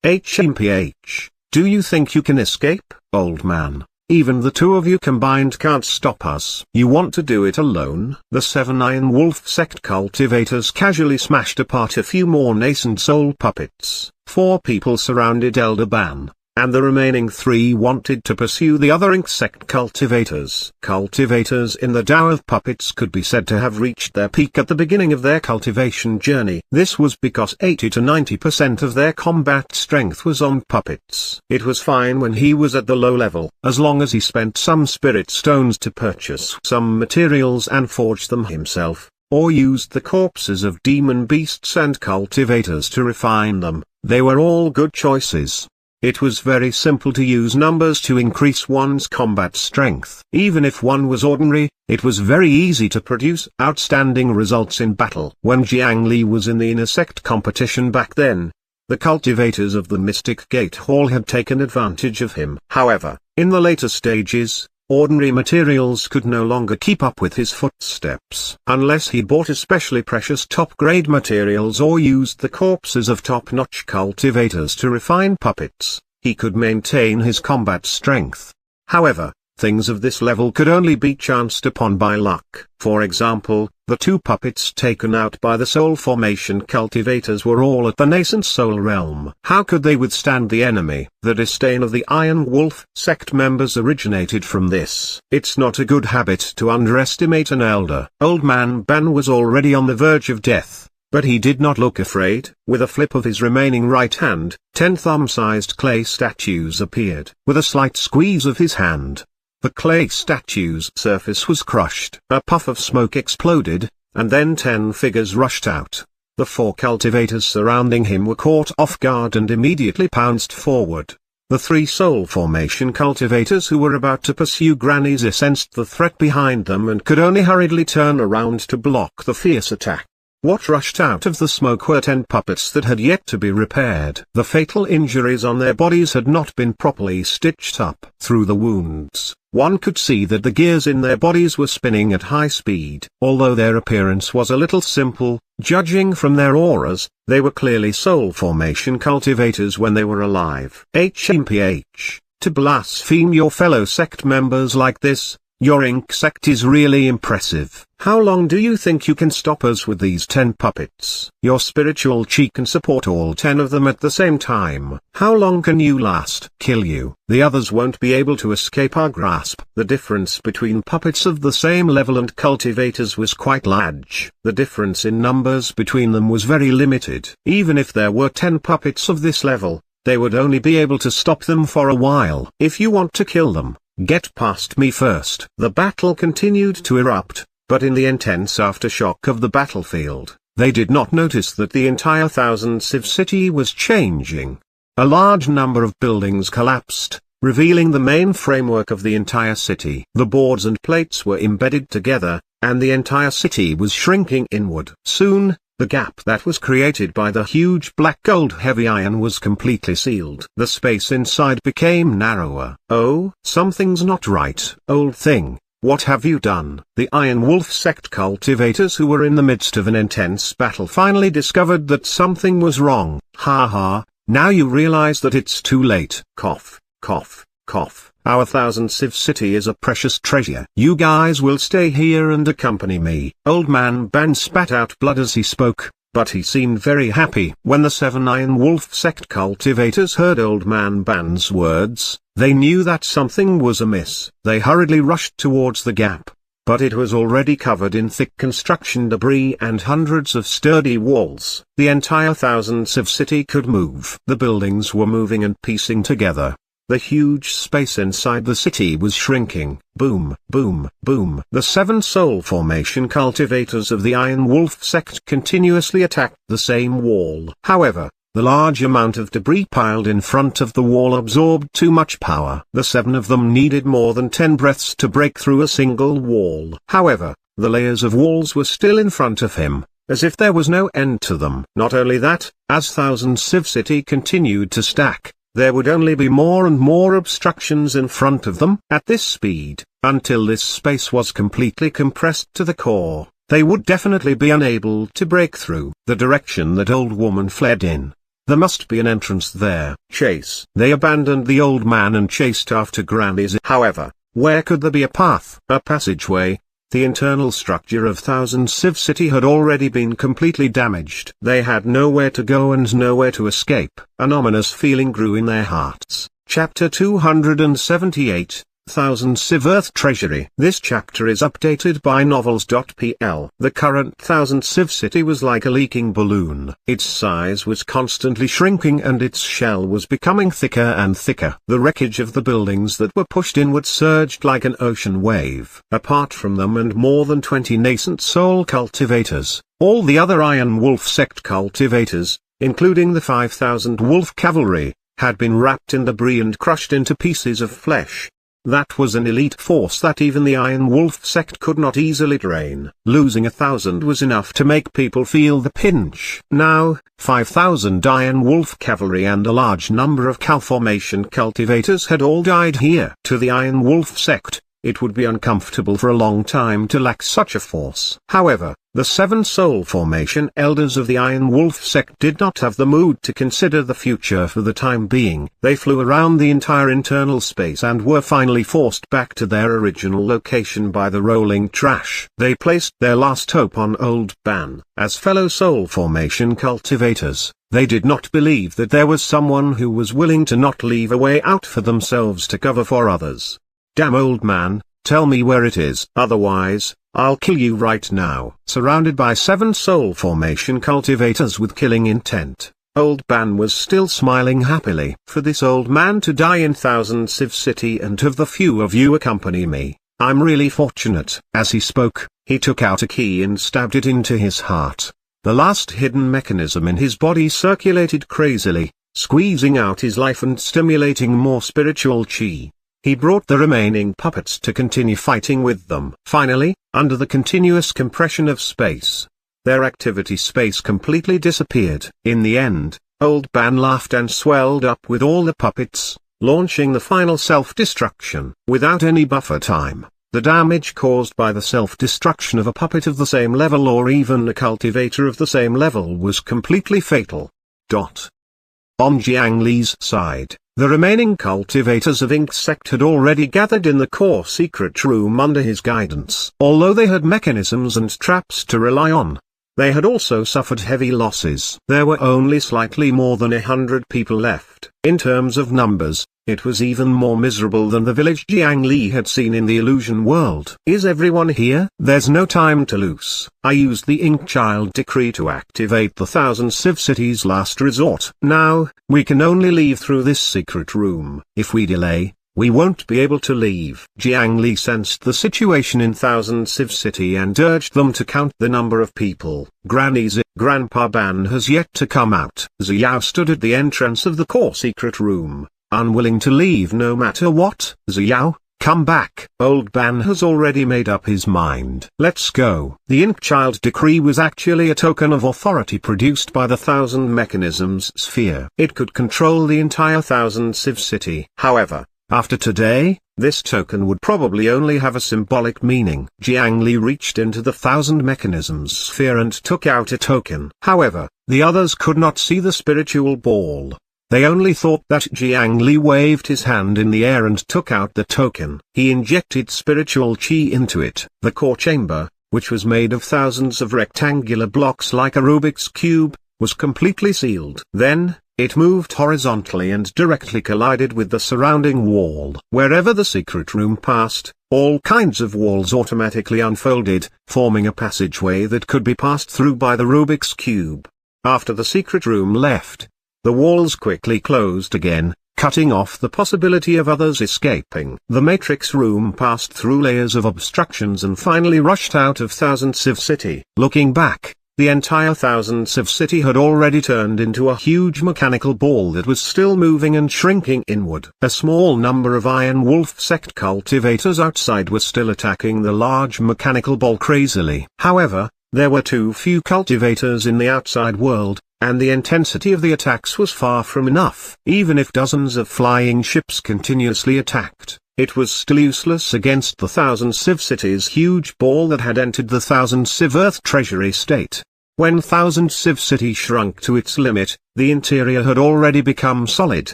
"HMPH, do you think you can escape, old man? Even the 2 of you combined can't stop us. You want to do it alone?" The 7 Iron Wolf sect cultivators casually smashed apart a few more nascent soul puppets. 4 people surrounded Elder Ban, and the remaining 3 wanted to pursue the other insect cultivators. Cultivators in the Tao of Puppets could be said to have reached their peak at the beginning of their cultivation journey. This was because 80 to 90% of their combat strength was on puppets. It was fine when he was at the low level, as long as he spent some spirit stones to purchase some materials and forge them himself, or used the corpses of demon beasts and cultivators to refine them. They were all good choices. It was very simple to use numbers to increase one's combat strength. Even if one was ordinary, it was very easy to produce outstanding results in battle. When Jiang Li was in the inner sect competition back then, the cultivators of the Mystic Gate Hall had taken advantage of him. However, in the later stages, ordinary materials could no longer keep up with his footsteps. Unless he bought especially precious top-grade materials or used the corpses of top-notch cultivators to refine puppets, he could maintain his combat strength. However, things of this level could only be chanced upon by luck. For example, the 2 puppets taken out by the soul formation cultivators were all at the nascent soul realm. How could they withstand the enemy? The disdain of the Iron Wolf sect members originated from this. It's not a good habit to underestimate an elder. Old Man Ban was already on the verge of death, but he did not look afraid. With a flip of his remaining right hand, 10 thumb-sized clay statues appeared. With a slight squeeze of his hand, the clay statue's surface was crushed. A puff of smoke exploded, and then 10 figures rushed out. The 4 cultivators surrounding him were caught off guard and immediately pounced forward. The 3 soul formation cultivators who were about to pursue Granny's sensed the threat behind them and could only hurriedly turn around to block the fierce attack. What rushed out of the smoke were 10 puppets that had yet to be repaired. The fatal injuries on their bodies had not been properly stitched up. Through the wounds, one could see that the gears in their bodies were spinning at high speed. Although their appearance was a little simple, judging from their auras, they were clearly soul formation cultivators when they were alive. HMPH, to blaspheme your fellow sect members like this, your ink sect is really impressive. How long do you think you can stop us with these 10 puppets? Your spiritual chi can support all 10 of them at the same time. How long can you last? Kill you. The others won't be able to escape our grasp. The difference between puppets of the same level and cultivators was quite large. The difference in numbers between them was very limited. Even if there were 10 puppets of this level, they would only be able to stop them for a while. If you want to kill them, get past me first. The battle continued to erupt, but in the intense aftershock of the battlefield, they did not notice that the entire Thousand Civ city was changing. A large number of buildings collapsed, revealing the main framework of the entire city. The boards and plates were embedded together, and the entire city was shrinking inward. Soon, the gap that was created by the huge black gold heavy iron was completely sealed. The space inside became narrower. Oh, something's not right. Old thing, what have you done? The Iron Wolf sect cultivators who were in the midst of an intense battle finally discovered that something was wrong. Ha ha, now you realize that it's too late. Cough, cough, cough. Our Thousand Civ City is a precious treasure. You guys will stay here and accompany me. Old Man Ban spat out blood as he spoke, but he seemed very happy. When the 7 Iron Wolf sect cultivators heard Old Man Ban's words, they knew that something was amiss. They hurriedly rushed towards the gap, but it was already covered in thick construction debris and hundreds of sturdy walls. The entire Thousand Civ City could move. The buildings were moving and piecing together. The huge space inside the city was shrinking. Boom, boom, boom. The 7 soul formation cultivators of the Iron Wolf sect continuously attacked the same wall. However, the large amount of debris piled in front of the wall absorbed too much power. The 7 of them needed more than 10 breaths to break through a single wall. However, the layers of walls were still in front of him, as if there was no end to them. Not only that, as Thousand Civ City continued to stack, there would only be more and more obstructions in front of them. At this speed, until this space was completely compressed to the core, they would definitely be unable to break through. The direction that old woman fled in. There must be an entrance there. Chase. They abandoned the old man and chased after Granny's. However, where could there be a path? A passageway? The internal structure of Thousand Civ City had already been completely damaged. They had nowhere to go and nowhere to escape. An ominous feeling grew in their hearts. Chapter 278, Thousand Civ Earth Treasury. This chapter is updated by novels.pl. The current Thousand Civ City was like a leaking balloon. Its size was constantly shrinking and its shell was becoming thicker and thicker. The wreckage of the buildings that were pushed inward surged like an ocean wave. Apart from them and more than 20 nascent soul cultivators, all the other Iron Wolf sect cultivators, including the 5,000 wolf cavalry, had been wrapped in debris and crushed into pieces of flesh. That was an elite force that even the Iron Wolf sect could not easily drain. Losing 1,000 was enough to make people feel the pinch. Now, 5,000 Iron Wolf cavalry and a large number of Cal formation cultivators had all died here. To the Iron Wolf sect, it would be uncomfortable for a long time to lack such a force. However, the 7 soul formation elders of the Iron Wolf sect did not have the mood to consider the future for the time being. They flew around the entire internal space and were finally forced back to their original location by the rolling trash. They placed their last hope on Old Ban. As fellow soul formation cultivators, they did not believe that there was someone who was willing to not leave a way out for themselves to cover for others. Damn old man, tell me where it is. Otherwise, I'll kill you right now. Surrounded by 7 soul formation cultivators with killing intent, Old Ban was still smiling happily. For this old man to die in Thousand Civ City and have the few of you accompany me, I'm really fortunate. As he spoke, he took out a key and stabbed it into his heart. The last hidden mechanism in his body circulated crazily, squeezing out his life and stimulating more spiritual chi. He brought the remaining puppets to continue fighting with them. Finally, under the continuous compression of space, their activity space completely disappeared. In the end, Old Ban laughed and swelled up with all the puppets, launching the final self-destruction. Without any buffer time, the damage caused by the self-destruction of a puppet of the same level or even a cultivator of the same level was completely fatal. On Jiang Li's side, the remaining cultivators of Ink Sect had already gathered in the core secret room under his guidance. Although they had mechanisms and traps to rely on, they had also suffered heavy losses. There were only slightly more than 100 people left. In terms of numbers, it was even more miserable than the village Jiang Li had seen in the illusion world. Is everyone here? There's no time to lose. I used the Ink Child decree to activate the Thousand Civ City's last resort. Now, we can only leave through this secret room. If we delay, we won't be able to leave. Jiang Li sensed the situation in Thousand Civ City and urged them to count the number of people. Grandpa Ban has yet to come out. Xiao stood at the entrance of the core secret room, unwilling to leave no matter what. Xiao, come back. Old Ban has already made up his mind. Let's go. The Ink Child decree was actually a token of authority produced by the Thousand Mechanisms sphere. It could control the entire Thousand Civ City. However, after today, this token would probably only have a symbolic meaning. Jiang Li reached into the Thousand Mechanisms sphere and took out a token. However, the others could not see the spiritual ball. They only thought that Jiang Li waved his hand in the air and took out the token. He injected spiritual qi into it. The core chamber, which was made of thousands of rectangular blocks like a Rubik's cube, was completely sealed. Then, it moved horizontally and directly collided with the surrounding wall. Wherever the secret room passed, all kinds of walls automatically unfolded, forming a passageway that could be passed through by the Rubik's cube. After the secret room left, the walls quickly closed again, cutting off the possibility of others escaping. The matrix room passed through layers of obstructions and finally rushed out of Thousand Civ City. Looking back, the entire Thousand Civ City had already turned into a huge mechanical ball that was still moving and shrinking inward. A small number of Iron Wolf sect cultivators outside were still attacking the large mechanical ball crazily. However, there were too few cultivators in the outside world, and the intensity of the attacks was far from enough. Even if dozens of flying ships continuously attacked, it was still useless against the Thousand Civ City's huge ball that had entered the Thousand Civ Earth Treasury state. When Thousand Civ City shrunk to its limit, the interior had already become solid,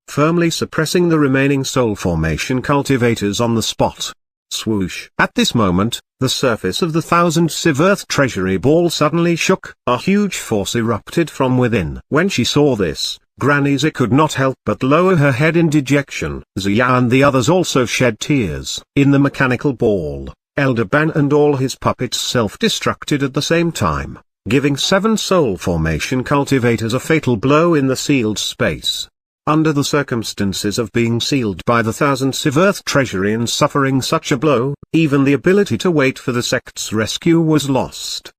firmly suppressing the remaining soul formation cultivators on the spot. Swoosh! At this moment, the surface of the Thousand Civ Earth Treasury ball suddenly shook. A huge force erupted from within. When she saw this, Granny Z could not help but lower her head in dejection. Zia and the others also shed tears. In the mechanical ball, Elder Ban and all his puppets self-destructed at the same time, giving 7 soul formation cultivators a fatal blow in the sealed space. Under the circumstances of being sealed by the Thousand Civ Earth Treasury and suffering such a blow, even the ability to wait for the sect's rescue was lost.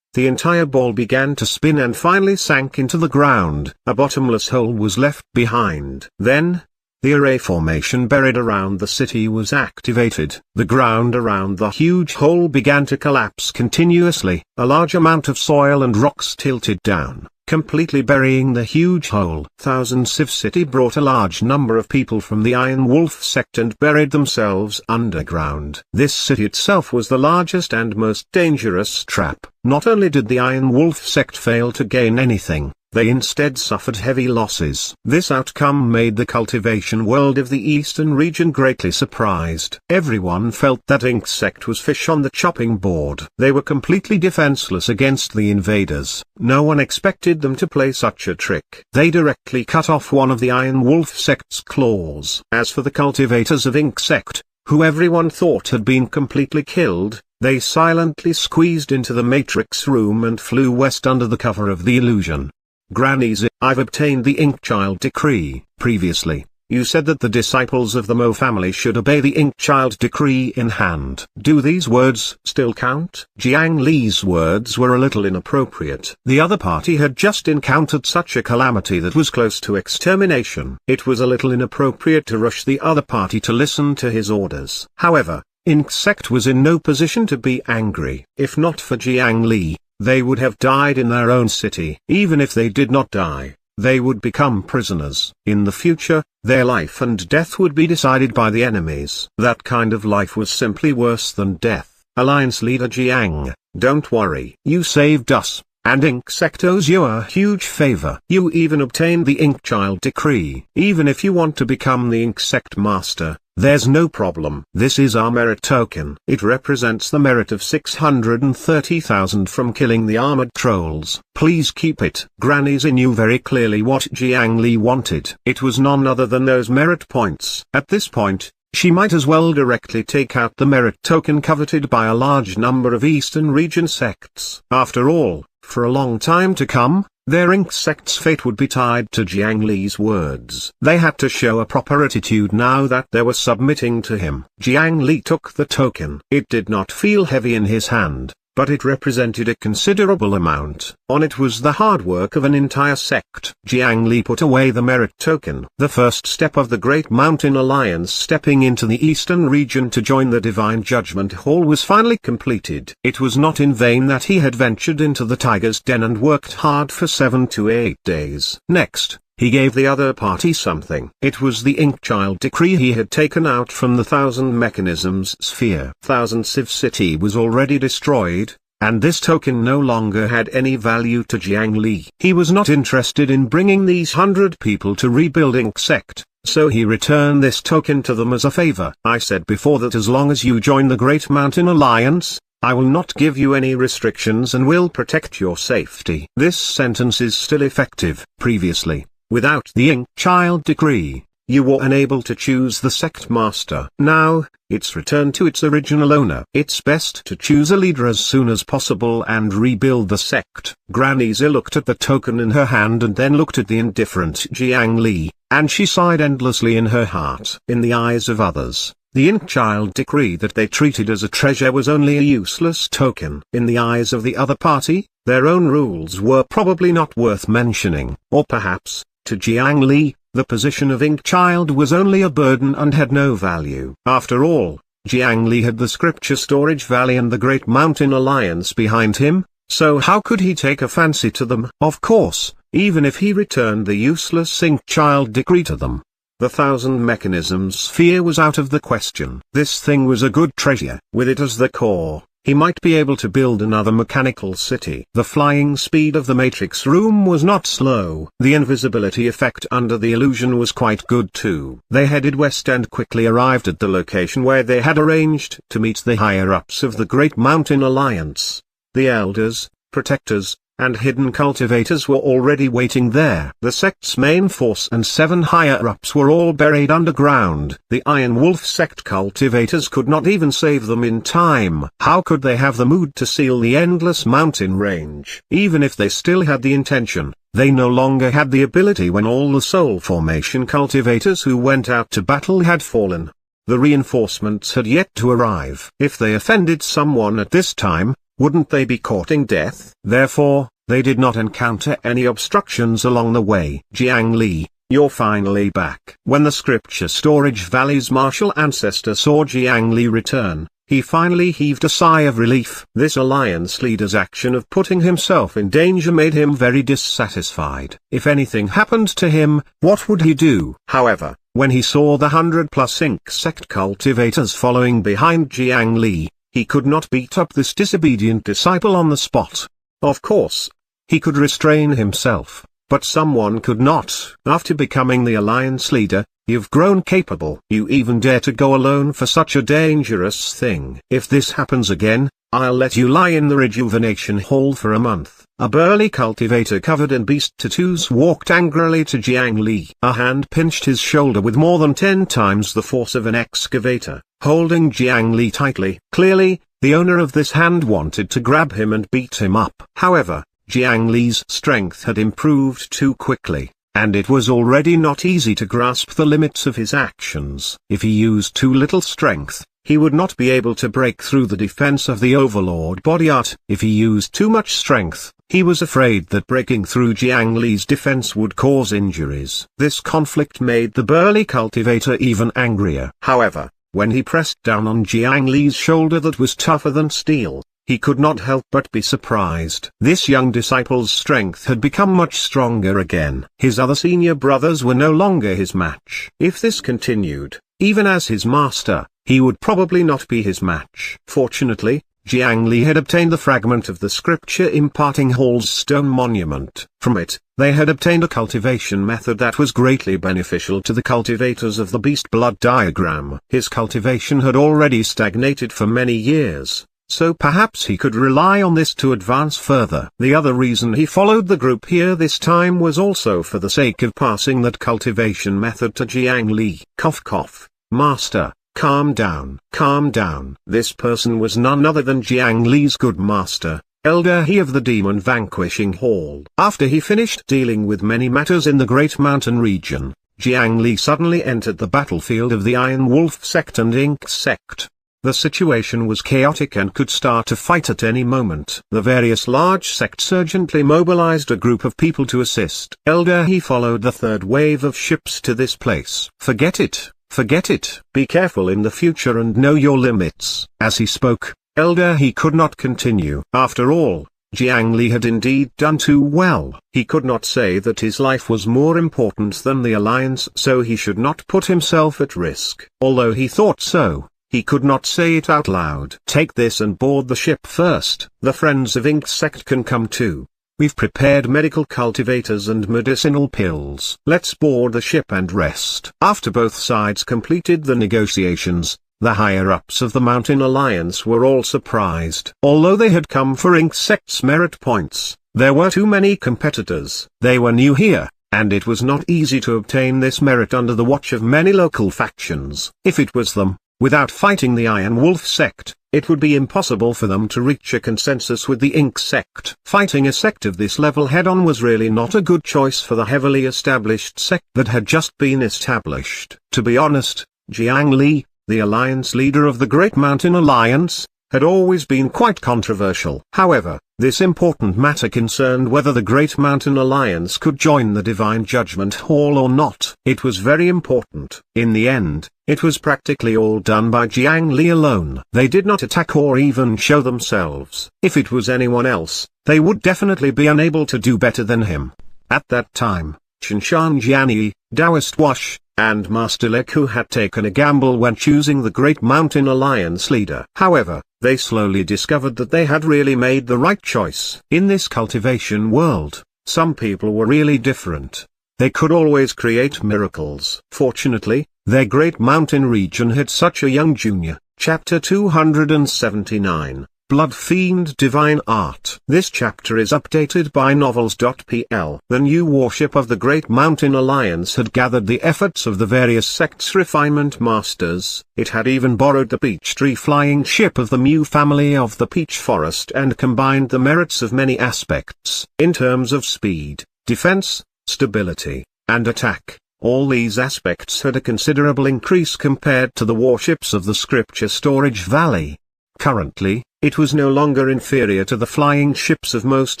The entire ball began to spin and finally sank into the ground. A bottomless hole was left behind. Then, the array formation buried around the city was activated. The ground around the huge hole began to collapse continuously. A large amount of soil and rocks tilted down, completely burying the huge hole. Thousand Civ City brought a large number of people from the Iron Wolf sect and buried themselves underground. This city itself was the largest and most dangerous trap. Not only did the Iron Wolf sect fail to gain anything, they instead suffered heavy losses. This outcome made the cultivation world of the eastern region greatly surprised. Everyone felt that Ink sect was fish on the chopping board. They were completely defenseless against the invaders. No one expected them to play such a trick. They directly cut off one of the Iron Wolf sect's claws. As for the cultivators of Ink sect, who everyone thought had been completely killed, they silently squeezed into the matrix room and flew west under the cover of the illusion. Granny Z, I've obtained the Ink Child decree. Previously, you said that the disciples of the Mo family should obey the Ink Child decree in hand. Do these words still count? Jiang Li's words were a little inappropriate. The other party had just encountered such a calamity that was close to extermination. It was a little inappropriate to rush the other party to listen to his orders. However, Ink sect was in no position to be angry. If not for Jiang Li, they would have died in their own city. Even if they did not die, they would become prisoners. In the future, their life and death would be decided by the enemies. That kind of life was simply worse than death. Alliance leader Jiang, don't worry. You saved us, and Ink sect owes you a huge favor. You even obtained the Ink Child decree. Even if you want to become the Ink sect master, there's no problem. This is our merit token. It represents the merit of 630,000 from killing the armored trolls. Please keep it. Granny Z knew very clearly what Jiang Li wanted. It was none other than those merit points. At this point, she might as well directly take out the merit token coveted by a large number of Eastern region sects. After all, for a long time to come, their Ink sect's fate would be tied to Jiang Li's words. They had to show a proper attitude now that they were submitting to him. Jiang Li took the token. It did not feel heavy in his hand, but it represented a considerable amount. On it was the hard work of an entire sect. Jiang Li put away the merit token. The first step of the Great Mountain Alliance stepping into the eastern region to join the Divine Judgment Hall was finally completed. It was not in vain that he had ventured into the Tiger's Den and worked hard for 7 to 8 days. Next, he gave the other party something. It was the Ink Child decree he had taken out from the Thousand Mechanisms sphere. Thousand Civ City was already destroyed, and this token no longer had any value to Jiang Li. He was not interested in bringing these 100 people to rebuild Ink Sect, so he returned this token to them as a favor. I said before that as long as you join the Great Mountain Alliance, I will not give you any restrictions and will protect your safety. This sentence is still effective. Previously, without the Ink Child Decree, you were unable to choose the sect master. Now, it's returned to its original owner. It's best to choose a leader as soon as possible and rebuild the sect. Granny Zhi looked at the token in her hand and then looked at the indifferent Jiang Li, and she sighed endlessly in her heart. In the eyes of others, the Ink Child Decree that they treated as a treasure was only a useless token. In the eyes of the other party, their own rules were probably not worth mentioning. Or perhaps, to Jiang Li, the position of Ink Child was only a burden and had no value. After all, Jiang Li had the Scripture Storage Valley and the Great Mountain Alliance behind him, so how could he take a fancy to them? Of course, even if he returned the useless Ink Child Decree to them, the Thousand Mechanisms Sphere was out of the question. This thing was a good treasure. With it as the core, he might be able to build another mechanical city. The flying speed of the Matrix Room was not slow. The invisibility effect under the illusion was quite good too. They headed west and quickly arrived at the location where they had arranged to meet the higher-ups of the Great Mountain Alliance. The elders, protectors, and hidden cultivators were already waiting there. The sect's main force and 7 higher-ups were all buried underground. The Iron Wolf sect cultivators could not even save them in time. How could they have the mood to seal the endless mountain range? Even if they still had the intention, they no longer had the ability when all the Soul Formation cultivators who went out to battle had fallen. The reinforcements had yet to arrive. If they offended someone at this time, wouldn't they be courting death? Therefore, they did not encounter any obstructions along the way. Jiang Li, you're finally back. When the Scripture Storage Valley's martial ancestor saw Jiang Li return, he finally heaved a sigh of relief. This alliance leader's action of putting himself in danger made him very dissatisfied. If anything happened to him, what would he do? However, when he saw the 100+ Ink Sect cultivators following behind Jiang Li, he could not beat up this disobedient disciple on the spot. Of course, he could restrain himself, but someone could not. After becoming the alliance leader, you've grown capable. You even dare to go alone for such a dangerous thing. If this happens again, I'll let you lie in the rejuvenation hall for a month. A burly cultivator covered in beast tattoos walked angrily to Jiang Li. A hand pinched his shoulder with more than 10 times the force of an excavator, holding Jiang Li tightly. Clearly, the owner of this hand wanted to grab him and beat him up. However, Jiang Li's strength had improved too quickly, and it was already not easy to grasp the limits of his actions. If he used too little strength, he would not be able to break through the defense of the Overlord body art. If he used too much strength, he was afraid that breaking through Jiang Li's defense would cause injuries. This conflict made the burly cultivator even angrier. However, when he pressed down on Jiang Li's shoulder that was tougher than steel, he could not help but be surprised. This young disciple's strength had become much stronger again. His other senior brothers were no longer his match. If this continued, even as his master, he would probably not be his match. Fortunately, Jiang Li had obtained the fragment of the Scripture Imparting Hall's stone monument. From it, they had obtained a cultivation method that was greatly beneficial to the cultivators of the Beast Blood diagram. His cultivation had already stagnated for many years, so perhaps he could rely on this to advance further. The other reason he followed the group here this time was also for the sake of passing that cultivation method to Jiang Li. Cough cough, master. Calm down. Calm down. This person was none other than Jiang Li's good master, Elder He of the Demon Vanquishing Hall. After he finished dealing with many matters in the Great Mountain region, Jiang Li suddenly entered the battlefield of the Iron Wolf sect and Ink sect. The situation was chaotic and could start a fight at any moment. The various large sects urgently mobilized a group of people to assist. Elder He followed the third wave of ships to this place. Forget it. Forget it. Be careful in the future and know your limits. As he spoke, Elder He could not continue. After all, Jiang Li had indeed done too well. He could not say that his life was more important than the alliance, so he should not put himself at risk. Although he thought so, he could not say it out loud. "Take this and board the ship first. The friends of Ink sect can come too. We've prepared medical cultivators and medicinal pills. Let's board the ship and rest." After both sides completed the negotiations, the higher-ups of the Mountain Alliance were all surprised. Although they had come for Ink sect's merit points, there were too many competitors. They were new here, and it was not easy to obtain this merit under the watch of many local factions. If it was them, without fighting the Iron Wolf sect, it would be impossible for them to reach a consensus with the Ink sect. Fighting a sect of this level head-on was really not a good choice for the heavily established sect that had just been established. To be honest, Jiang Li, the alliance leader of the Great Mountain Alliance, had always been quite controversial. However, this important matter concerned whether the Great Mountain Alliance could join the Divine Judgment Hall or not. It was very important. In the end, it was practically all done by Jiang Li alone. They did not attack or even show themselves. If it was anyone else, they would definitely be unable to do better than him. At that time, Qinshan Jianyi, Taoist Wash, and Master Leku had taken a gamble when choosing the Great Mountain Alliance leader. However, they slowly discovered that they had really made the right choice. In this cultivation world, some people were really different. They could always create miracles. Fortunately, their Great Mountain region had such a young junior. Chapter 279. Blood Fiend Divine Art. This chapter is updated by novels.pl. The new warship of the Great Mountain Alliance had gathered the efforts of the various sects' refinement masters. It had even borrowed the peach tree flying ship of the Mu family of the Peach Forest and combined the merits of many aspects. In terms of speed, defense, stability, and attack, all these aspects had a considerable increase compared to the warships of the Scripture Storage Valley. Currently, it was no longer inferior to the flying ships of most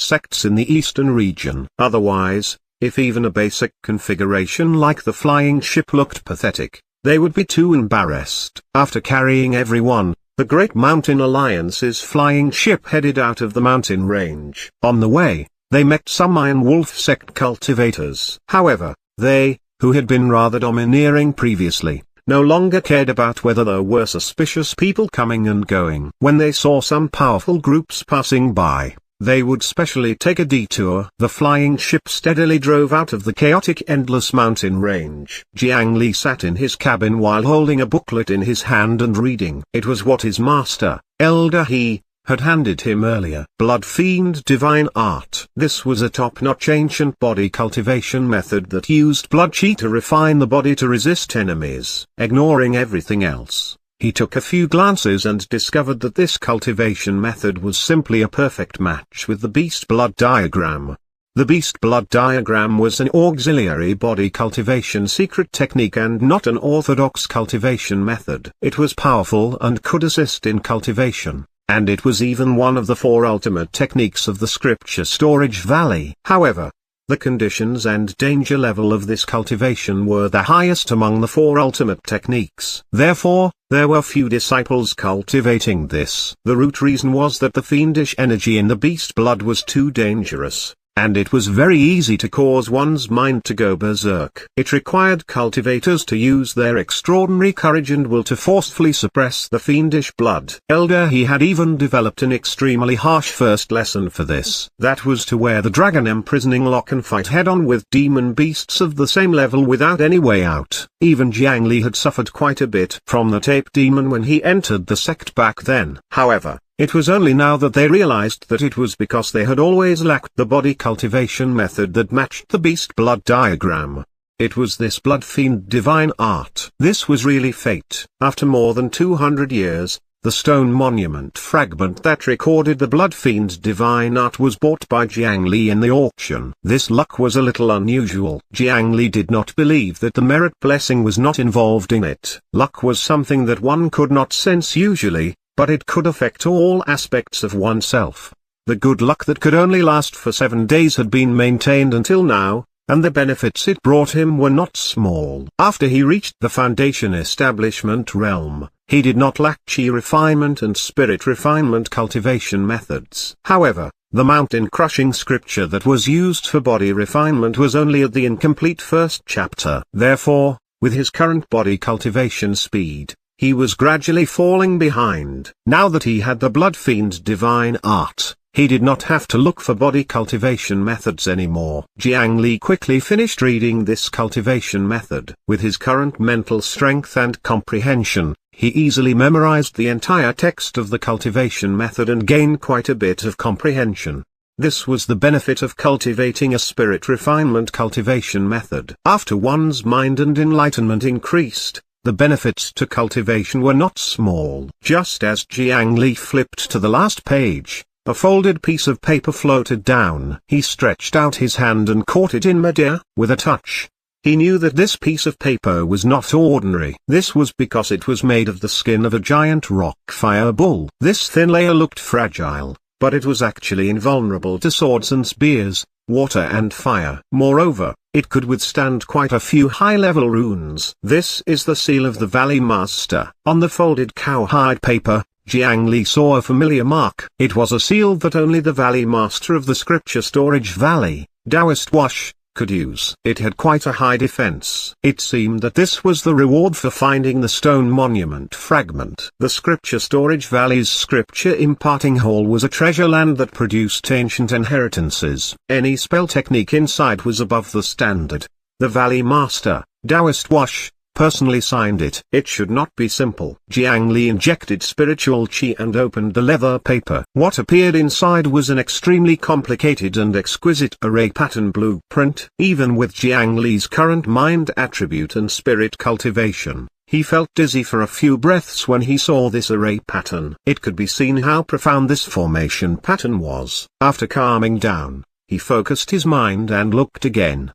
sects in the eastern region. Otherwise, if even a basic configuration like the flying ship looked pathetic, they would be too embarrassed. After carrying everyone, the Great Mountain Alliance's flying ship headed out of the mountain range. On the way, they met some Iron Wolf sect cultivators. However, they, who had been rather domineering previously, no longer cared about whether there were suspicious people coming and going. When they saw some powerful groups passing by, they would specially take a detour. The flying ship steadily drove out of the chaotic endless mountain range. Jiang Li sat in his cabin while holding a booklet in his hand and reading. It was what his master, Elder He, had handed him earlier. Blood Fiend Divine Art. This was a top-notch ancient body cultivation method that used blood chi to refine the body to resist enemies. Ignoring everything else, he took a few glances and discovered that this cultivation method was simply a perfect match with the Beast Blood diagram. The Beast Blood diagram was an auxiliary body cultivation secret technique and not an orthodox cultivation method. It was powerful and could assist in cultivation, and it was even one of the 4 ultimate techniques of the Scripture Storage Valley. However, the conditions and danger level of this cultivation were the highest among the 4 ultimate techniques. Therefore, there were few disciples cultivating this. The root reason was that the fiendish energy in the beast blood was too dangerous, and it was very easy to cause one's mind to go berserk. It required cultivators to use their extraordinary courage and will to forcefully suppress the fiendish blood. Elder He had even developed an extremely harsh first lesson for this. That was to wear the dragon imprisoning lock and fight head-on with demon beasts of the same level without any way out. Even Jiang Li had suffered quite a bit from the tape demon when he entered the sect back then. However, it was only now that they realized that it was because they had always lacked the body cultivation method that matched the beast blood diagram. It was this Blood Fiend Divine Art. This was really fate. After more than 200 years, the stone monument fragment that recorded the Blood Fiend Divine Art was bought by Jiang Li in the auction. This luck was a little unusual. Jiang Li did not believe that the merit blessing was not involved in it. Luck was something that one could not sense usually, but it could affect all aspects of oneself. The good luck that could only last for 7 days had been maintained until now, and the benefits it brought him were not small. After he reached the Foundation Establishment realm, he did not lack chi refinement and spirit refinement cultivation methods. However, the mountain-crushing scripture that was used for body refinement was only at the incomplete first chapter. Therefore, with his current body cultivation speed, he was gradually falling behind. Now that he had the Blood Fiend's divine art, he did not have to look for body cultivation methods anymore. Jiang Li quickly finished reading this cultivation method. With his current mental strength and comprehension, he easily memorized the entire text of the cultivation method and gained quite a bit of comprehension. This was the benefit of cultivating a spirit refinement cultivation method. After one's mind and enlightenment increased, the benefits to cultivation were not small. Just as Jiang Li flipped to the last page, a folded piece of paper floated down. He stretched out his hand and caught it in midair. With a touch, he knew that this piece of paper was not ordinary. This was because it was made of the skin of a giant rock fire bull. This thin layer looked fragile, but it was actually invulnerable to swords and spears, water and fire. Moreover, it could withstand quite a few high-level runes. This is the seal of the Valley Master. On the folded cowhide paper, Jiang Li saw a familiar mark. It was a seal that only the Valley Master of the Scripture Storage Valley, Taoist Wash, could use. It had quite a high defense. It seemed that this was the reward for finding the stone monument fragment. The Scripture Storage Valley's Scripture Imparting Hall was a treasure land that produced ancient inheritances. Any spell technique inside was above the standard. The Valley Master, Taoist Wash, personally signed it. It should not be simple. Jiang Li injected spiritual chi and opened the leather paper. What appeared inside was an extremely complicated and exquisite array pattern blueprint. Even with Jiang Li's current mind attribute and spirit cultivation, he felt dizzy for a few breaths when he saw this array pattern. It could be seen how profound this formation pattern was. After calming down, he focused his mind and looked again.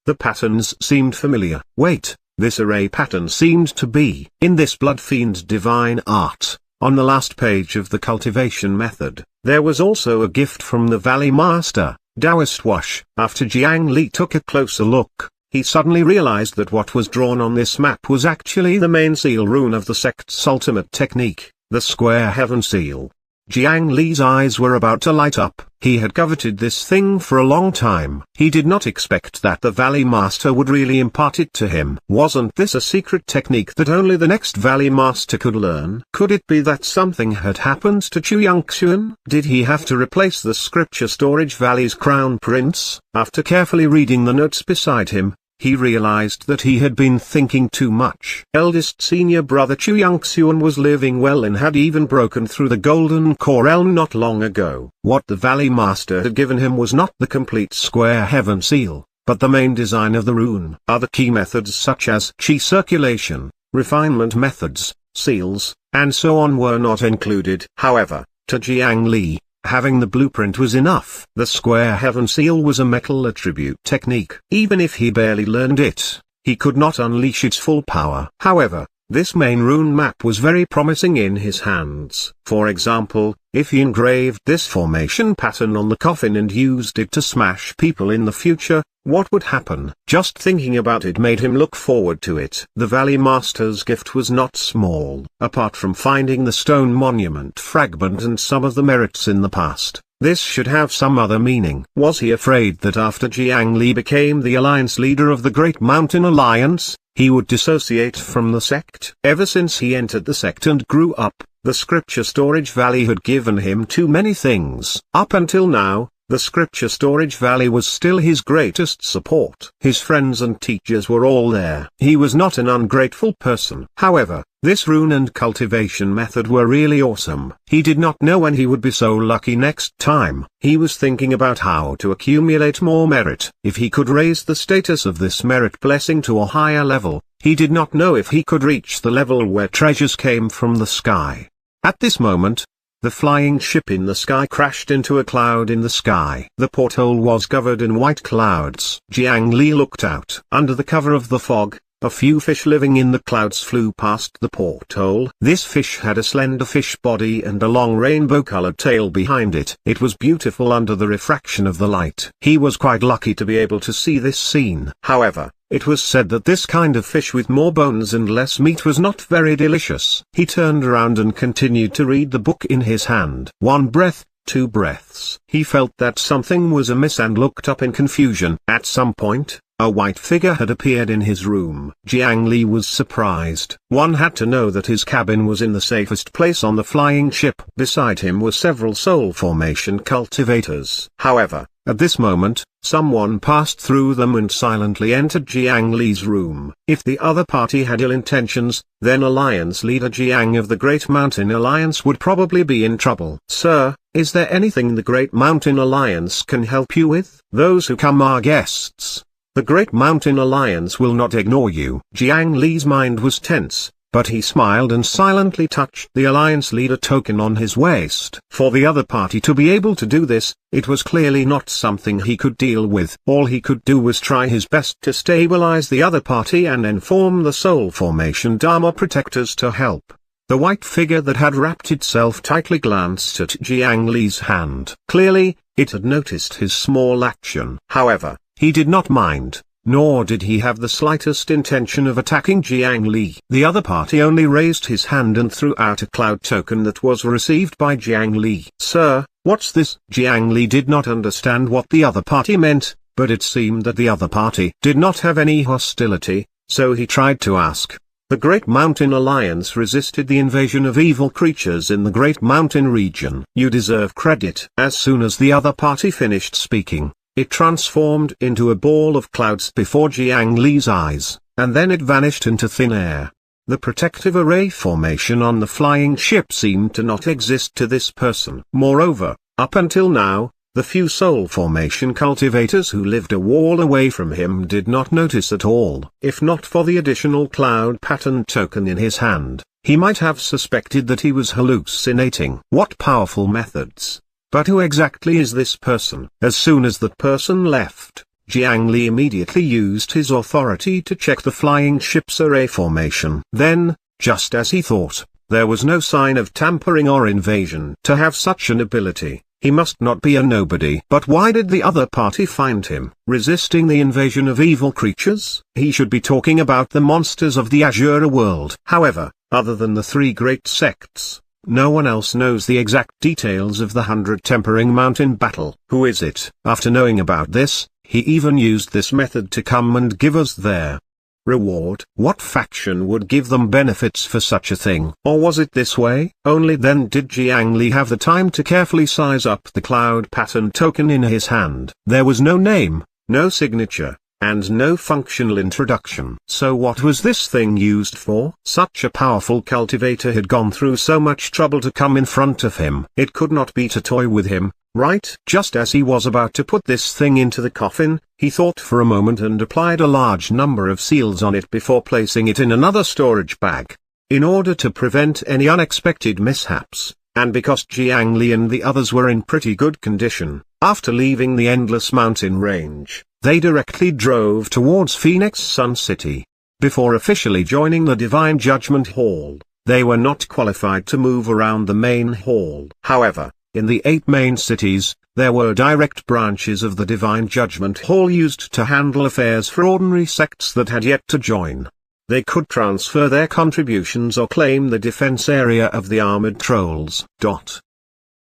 The patterns seemed familiar. Wait. This array pattern seemed to be in this Blood Fiend's divine art. On the last page of the cultivation method, there was also a gift from the Valley Master, Taoist Wash. After Jiang Li took a closer look, he suddenly realized that what was drawn on this map was actually the main seal rune of the sect's ultimate technique, the Square Heaven Seal. Jiang Li's eyes were about to light up. He had coveted this thing for a long time. He did not expect that the Valley Master would really impart it to him. Wasn't this a secret technique that only the next Valley Master could learn? Could it be that something had happened to Chu Yangxuan? Did he have to replace the Scripture Storage Valley's Crown Prince? After carefully reading the notes beside him, he realized that he had been thinking too much. Eldest senior brother Chu Yangxuan was living well and had even broken through the Golden Core Realm not long ago. What the Valley Master had given him was not the complete Square Heaven Seal, but the main design of the rune. Other key methods such as chi circulation, refinement methods, seals, and so on were not included. However, to Jiang Li, having the blueprint was enough. The Square Heaven Seal was a metal attribute technique. Even if he barely learned it, he could not unleash its full power. However, this main rune map was very promising in his hands. For example, if he engraved this formation pattern on the coffin and used it to smash people in the future, what would happen? Just thinking about it made him look forward to it. The Valley Master's gift was not small. Apart from finding the stone monument fragment and some of the merits in the past, this should have some other meaning. Was he afraid that after Jiang Li became the alliance leader of the Great Mountain Alliance, he would dissociate from the sect? Ever since he entered the sect and grew up, the Scripture Storage Valley had given him too many things. Up until now, the Scripture Storage Valley was still his greatest support. His friends and teachers were all there. He was not an ungrateful person. However, this rune and cultivation method were really awesome. He did not know when he would be so lucky next time. He was thinking about how to accumulate more merit. If he could raise the status of this merit blessing to a higher level, he did not know if he could reach the level where treasures came from the sky. At this moment, the flying ship in the sky crashed into a cloud in the sky. The porthole was covered in white clouds. Jiang Li looked out. Under the cover of the fog, a few fish living in the clouds flew past the porthole. This fish had a slender fish body and a long rainbow-colored tail behind it. It was beautiful under the refraction of the light. He was quite lucky to be able to see this scene. However, it was said that this kind of fish with more bones and less meat was not very delicious. He turned around and continued to read the book in his hand. 1 breath, 2 breaths. He felt that something was amiss and looked up in confusion. At some point, a white figure had appeared in his room. Jiang Li was surprised. One had to know that his cabin was in the safest place on the flying ship. Beside him were several soul formation cultivators. However, at this moment, someone passed through them and silently entered Jiang Li's room. If the other party had ill intentions, then Alliance leader Jiang of the Great Mountain Alliance would probably be in trouble. "Sir, is there anything the Great Mountain Alliance can help you with? Those who come are guests. The Great Mountain Alliance will not ignore you." Jiang Li's mind was tense, but he smiled and silently touched the Alliance leader token on his waist. For the other party to be able to do this, it was clearly not something he could deal with. All he could do was try his best to stabilize the other party and inform the Soul Formation Dharma Protectors to help. The white figure that had wrapped itself tightly glanced at Jiang Li's hand. Clearly, it had noticed his small action. However, he did not mind, nor did he have the slightest intention of attacking Jiang Li. The other party only raised his hand and threw out a cloud token that was received by Jiang Li. "Sir, what's this?" Jiang Li did not understand what the other party meant, but it seemed that the other party did not have any hostility, so he tried to ask. The Great Mountain Alliance resisted the invasion of evil creatures in the Great Mountain region. You deserve credit. As soon as the other party finished speaking, it transformed into a ball of clouds before Jiang Li's eyes, and then it vanished into thin air. The protective array formation on the flying ship seemed to not exist to this person. Moreover, up until now, the few soul formation cultivators who lived a wall away from him did not notice at all. If not for the additional cloud pattern token in his hand, he might have suspected that he was hallucinating. What powerful methods! But who exactly is this person? As soon as that person left, Jiang Li immediately used his authority to check the flying ship's array formation. Then, just as he thought, there was no sign of tampering or invasion. To have such an ability, he must not be a nobody. But why did the other party find him resisting the invasion of evil creatures? He should be talking about the monsters of the Azure world. However, other than the three great sects, no one else knows the exact details of the 100 Tempering Mountain battle. Who is it? After knowing about this, he even used this method to come and give us their reward. What faction would give them benefits for such a thing? Or was it this way? Only then did Jiang Li have the time to carefully size up the cloud pattern token in his hand. There was no name, no signature, and no functional introduction. So what was this thing used for? Such a powerful cultivator had gone through so much trouble to come in front of him. It could not be to toy with him, right? Just as he was about to put this thing into the coffin, he thought for a moment and applied a large number of seals on it before placing it in another storage bag. In order to prevent any unexpected mishaps, and because Jiang Li and the others were in pretty good condition, after leaving the endless mountain range, they directly drove towards Phoenix Sun City. Before officially joining the Divine Judgment Hall, they were not qualified to move around the main hall. However, in the 8 main cities, there were direct branches of the Divine Judgment Hall used to handle affairs for ordinary sects that had yet to join. They could transfer their contributions or claim the defense area of the armored trolls.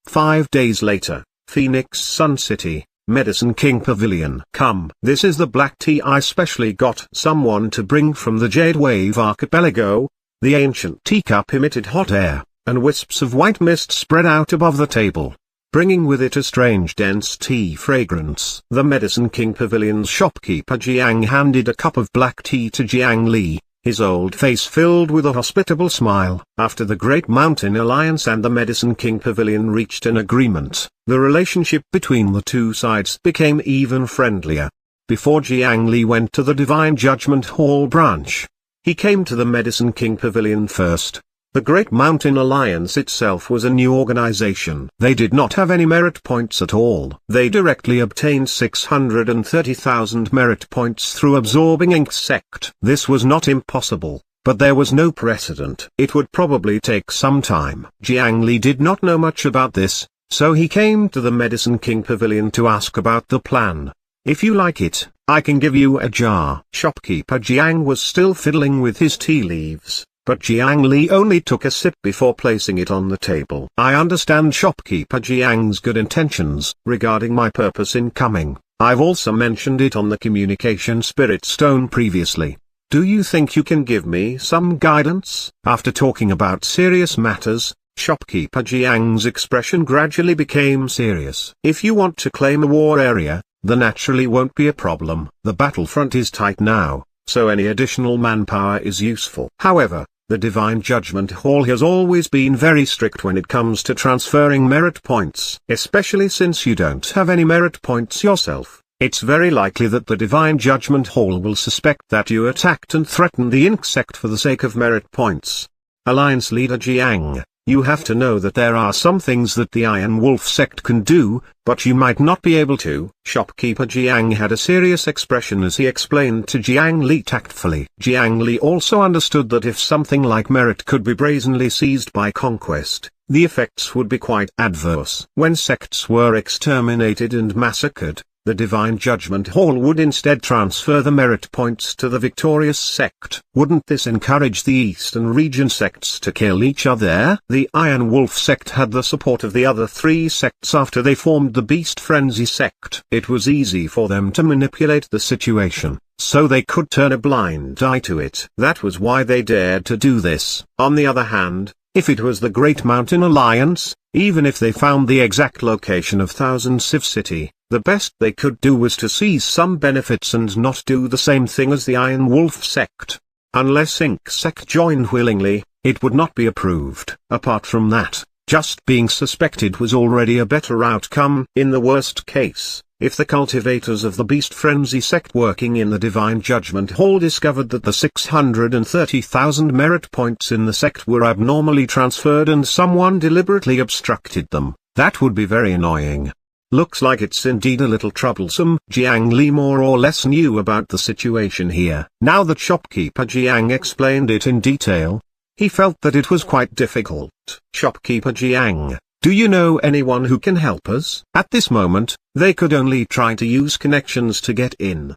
5 days later, Phoenix Sun City, Medicine King Pavilion. Come. This is the black tea I specially got someone to bring from the Jade Wave Archipelago. The ancient teacup emitted hot air, and wisps of white mist spread out above the table, bringing with it a strange dense tea fragrance. The Medicine King Pavilion's shopkeeper Jiang handed a cup of black tea to Jiang Li, his old face filled with a hospitable smile. After the Great Mountain Alliance and the Medicine King Pavilion reached an agreement, the relationship between the two sides became even friendlier. Before Jiang Li went to the Divine Judgment Hall branch, he came to the Medicine King Pavilion first. The Great Mountain Alliance itself was a new organization. They did not have any merit points at all. They directly obtained 630,000 merit points through absorbing Ink Sect. This was not impossible, but there was no precedent. It would probably take some time. Jiang Li did not know much about this, so he came to the Medicine King Pavilion to ask about the plan. If you like it, I can give you a jar. Shopkeeper Jiang was still fiddling with his tea leaves, but Jiang Li only took a sip before placing it on the table. I understand shopkeeper Jiang's good intentions regarding my purpose in coming, I've also mentioned it on the Communication Spirit Stone previously. Do you think you can give me some guidance? After talking about serious matters, shopkeeper Jiang's expression gradually became serious. If you want to claim a war area, there naturally won't be a problem. The battlefront is tight now, so any additional manpower is useful. However, the Divine Judgment Hall has always been very strict when it comes to transferring merit points. Especially since you don't have any merit points yourself, it's very likely that the Divine Judgment Hall will suspect that you attacked and threatened the insect for the sake of merit points. Alliance Leader Jiang, you have to know that there are some things that the Iron Wolf sect can do, but you might not be able to. Shopkeeper Jiang had a serious expression as he explained to Jiang Li tactfully. Jiang Li also understood that if something like merit could be brazenly seized by conquest, the effects would be quite adverse. When sects were exterminated and massacred, the Divine Judgment Hall would instead transfer the merit points to the victorious sect. Wouldn't this encourage the Eastern region sects to kill each other? The Iron Wolf sect had the support of the other three sects after they formed the Beast Frenzy sect. It was easy for them to manipulate the situation, so they could turn a blind eye to it. That was why they dared to do this. On the other hand, if it was the Great Mountain Alliance, even if they found the exact location of Thousand Civ City, the best they could do was to seize some benefits and not do the same thing as the Iron Wolf sect. Unless Ink sect joined willingly, it would not be approved. Apart from that, just being suspected was already a better outcome. In the worst case, if the cultivators of the Beast Frenzy sect working in the Divine Judgment Hall discovered that the 630,000 merit points in the sect were abnormally transferred and someone deliberately obstructed them, that would be very annoying. Looks like it's indeed a little troublesome. Jiang Li more or less knew about the situation here. Now that shopkeeper Jiang explained it in detail, he felt that it was quite difficult. Shopkeeper Jiang, do you know anyone who can help us? At this moment, they could only try to use connections to get in.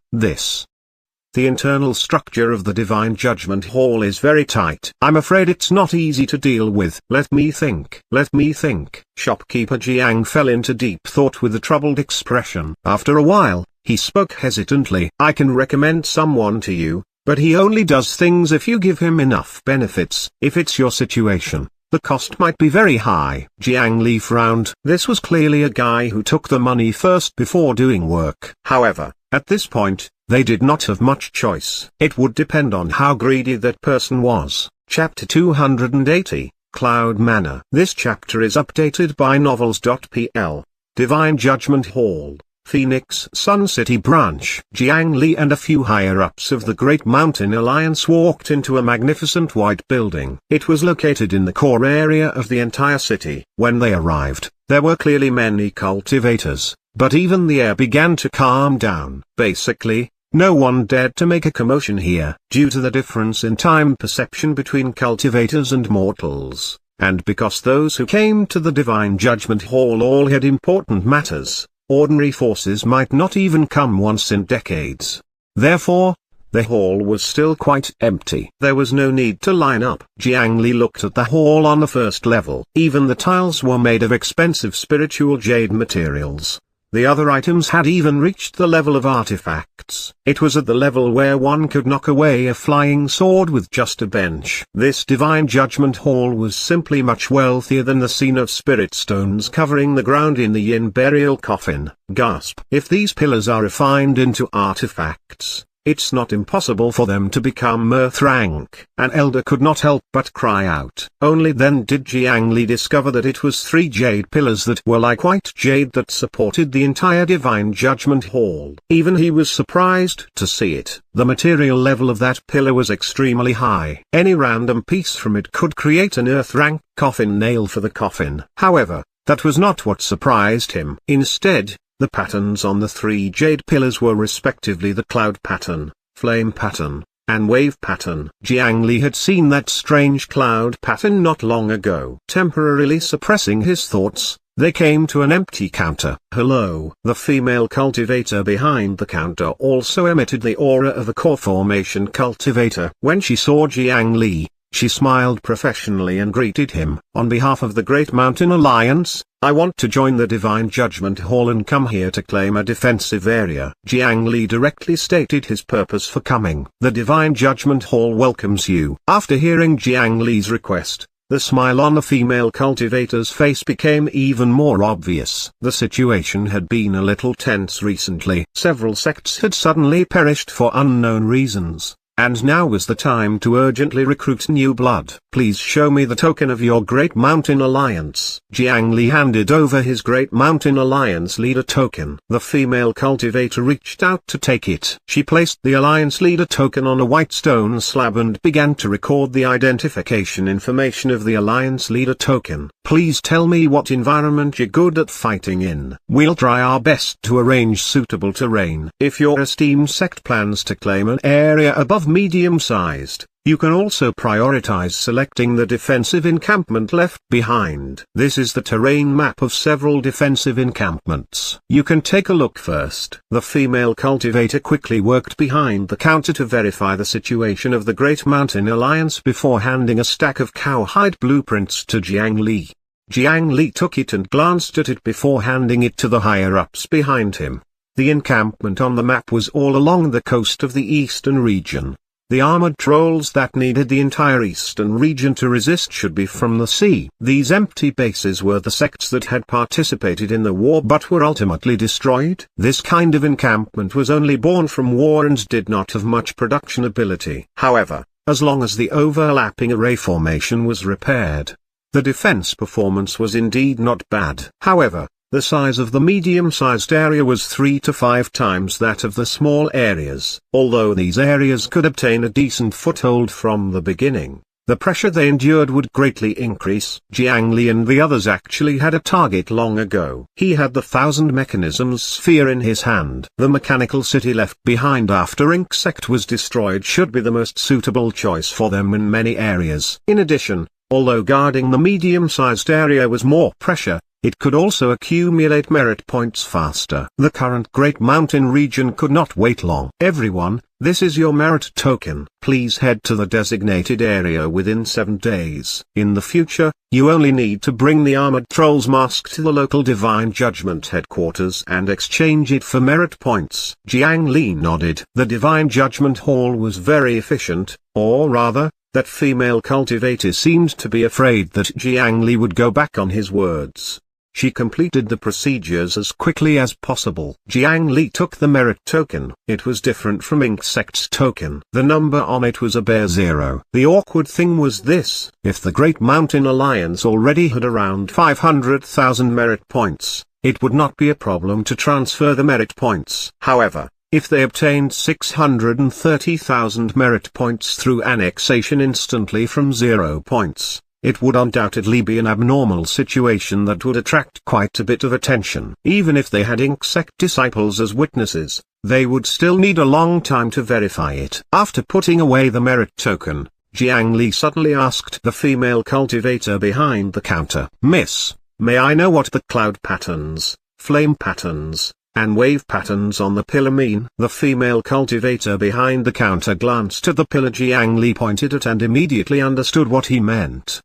The internal structure of the Divine Judgment Hall is very tight. I'm afraid it's not easy to deal with. Let me think. Shopkeeper Jiang fell into deep thought with a troubled expression. After a while, he spoke hesitantly. I can recommend someone to you, but he only does things if you give him enough benefits. If it's your situation, the cost might be very high. Jiang Li frowned. This was clearly a guy who took the money first before doing work. However, at this point, they did not have much choice. It would depend on how greedy that person was. Chapter 280, Cloud Manor. This chapter is updated by novels.pl. Divine Judgment Hall, Phoenix Sun City Branch. Jiang Li and a few higher-ups of the Great Mountain Alliance walked into a magnificent white building. It was located in the core area of the entire city. When they arrived, there were clearly many cultivators, but even the air began to calm down. Basically, no one dared to make a commotion here, due to the difference in time perception between cultivators and mortals, and because those who came to the Divine Judgment Hall all had important matters. Ordinary forces might not even come once in decades. Therefore, the hall was still quite empty. There was no need to line up. Jiang Li looked at the hall on the first level. Even the tiles were made of expensive spiritual jade materials. The other items had even reached the level of artifacts. It was at the level where one could knock away a flying sword with just a bench. This Divine Judgment Hall was simply much wealthier than the scene of spirit stones covering the ground in the Yin burial coffin. Gasp. If these pillars are refined into artifacts, it's not impossible for them to become earth rank. An elder could not help but cry out. Only then did Jiang Li discover that it was 3 jade pillars that were like white jade that supported the entire Divine Judgment Hall. Even he was surprised to see it. The material level of that pillar was extremely high. Any random piece from it could create an earth rank coffin nail for the coffin. However, that was not what surprised him. Instead, the patterns on the 3 jade pillars were respectively the cloud pattern, flame pattern, and wave pattern. Jiang Li had seen that strange cloud pattern not long ago. Temporarily suppressing his thoughts, they came to an empty counter. Hello. The female cultivator behind the counter also emitted the aura of a core formation cultivator. When she saw Jiang Li, She smiled professionally and greeted him. "On behalf of the Great Mountain Alliance, I want to join the Divine Judgment Hall and come here to claim a defensive area." Jiang Li directly stated his purpose for coming. "The Divine Judgment Hall welcomes you." After hearing Jiang Li's request, the smile on the female cultivator's face became even more obvious. The situation had been a little tense recently. Several sects had suddenly perished for unknown reasons, and now was the time to urgently recruit new blood. "Please show me the token of your Great Mountain Alliance." Jiang Li handed over his Great Mountain Alliance leader token. The female cultivator reached out to take it. She placed the Alliance leader token on a white stone slab and began to record the identification information of the Alliance leader token. "Please tell me what environment you're good at fighting in. We'll try our best to arrange suitable terrain." If your esteemed sect plans to claim an area above medium-sized, you can also prioritize selecting the defensive encampment left behind. This is the terrain map of several defensive encampments. You can take a look first. The female cultivator quickly worked behind the counter to verify the situation of the Great Mountain Alliance before handing a stack of cowhide blueprints to Jiang Li. Jiang Li took it and glanced at it before handing it to the higher-ups behind him. The encampment on the map was all along the coast of the eastern region. The armored trolls that needed the entire eastern region to resist should be from the sea. These empty bases were the sects that had participated in the war but were ultimately destroyed. This kind of encampment was only born from war and did not have much production ability. However, as long as the overlapping array formation was repaired, the defense performance was indeed not bad. However, the size of the medium-sized area was 3 to 5 times that of the small areas. Although these areas could obtain a decent foothold from the beginning, the pressure they endured would greatly increase. Jiang Li and the others actually had a target long ago. He had the 1,000 mechanisms sphere in his hand. The mechanical city left behind after Ink sect was destroyed should be the most suitable choice for them in many areas. In addition, although guarding the medium-sized area was more pressure, it could also accumulate merit points faster. The current Great Mountain region could not wait long. "Everyone, this is your merit token. Please head to the designated area within 7 days. In the future, you only need to bring the armored troll's mask to the local Divine Judgment headquarters and exchange it for merit points." Jiang Li nodded. The Divine Judgment Hall was very efficient, or rather, that female cultivator seemed to be afraid that Jiang Li would go back on his words. She completed the procedures as quickly as possible. Jiang Li took the merit token. It was different from Ink Sect's token. The number on it was a bare 0. The awkward thing was this: if the Great Mountain Alliance already had around 500,000 merit points, it would not be a problem to transfer the merit points. However, if they obtained 630,000 merit points through annexation instantly from 0 points, it would undoubtedly be an abnormal situation that would attract quite a bit of attention. Even if they had Ink sect disciples as witnesses, they would still need a long time to verify it. After putting away the merit token, Jiang Li suddenly asked the female cultivator behind the counter, "Miss, may I know what the cloud patterns, flame patterns, and wave patterns on the pillar mean?" The female cultivator behind the counter glanced at the pillar Jiang Li pointed at and immediately understood what he meant.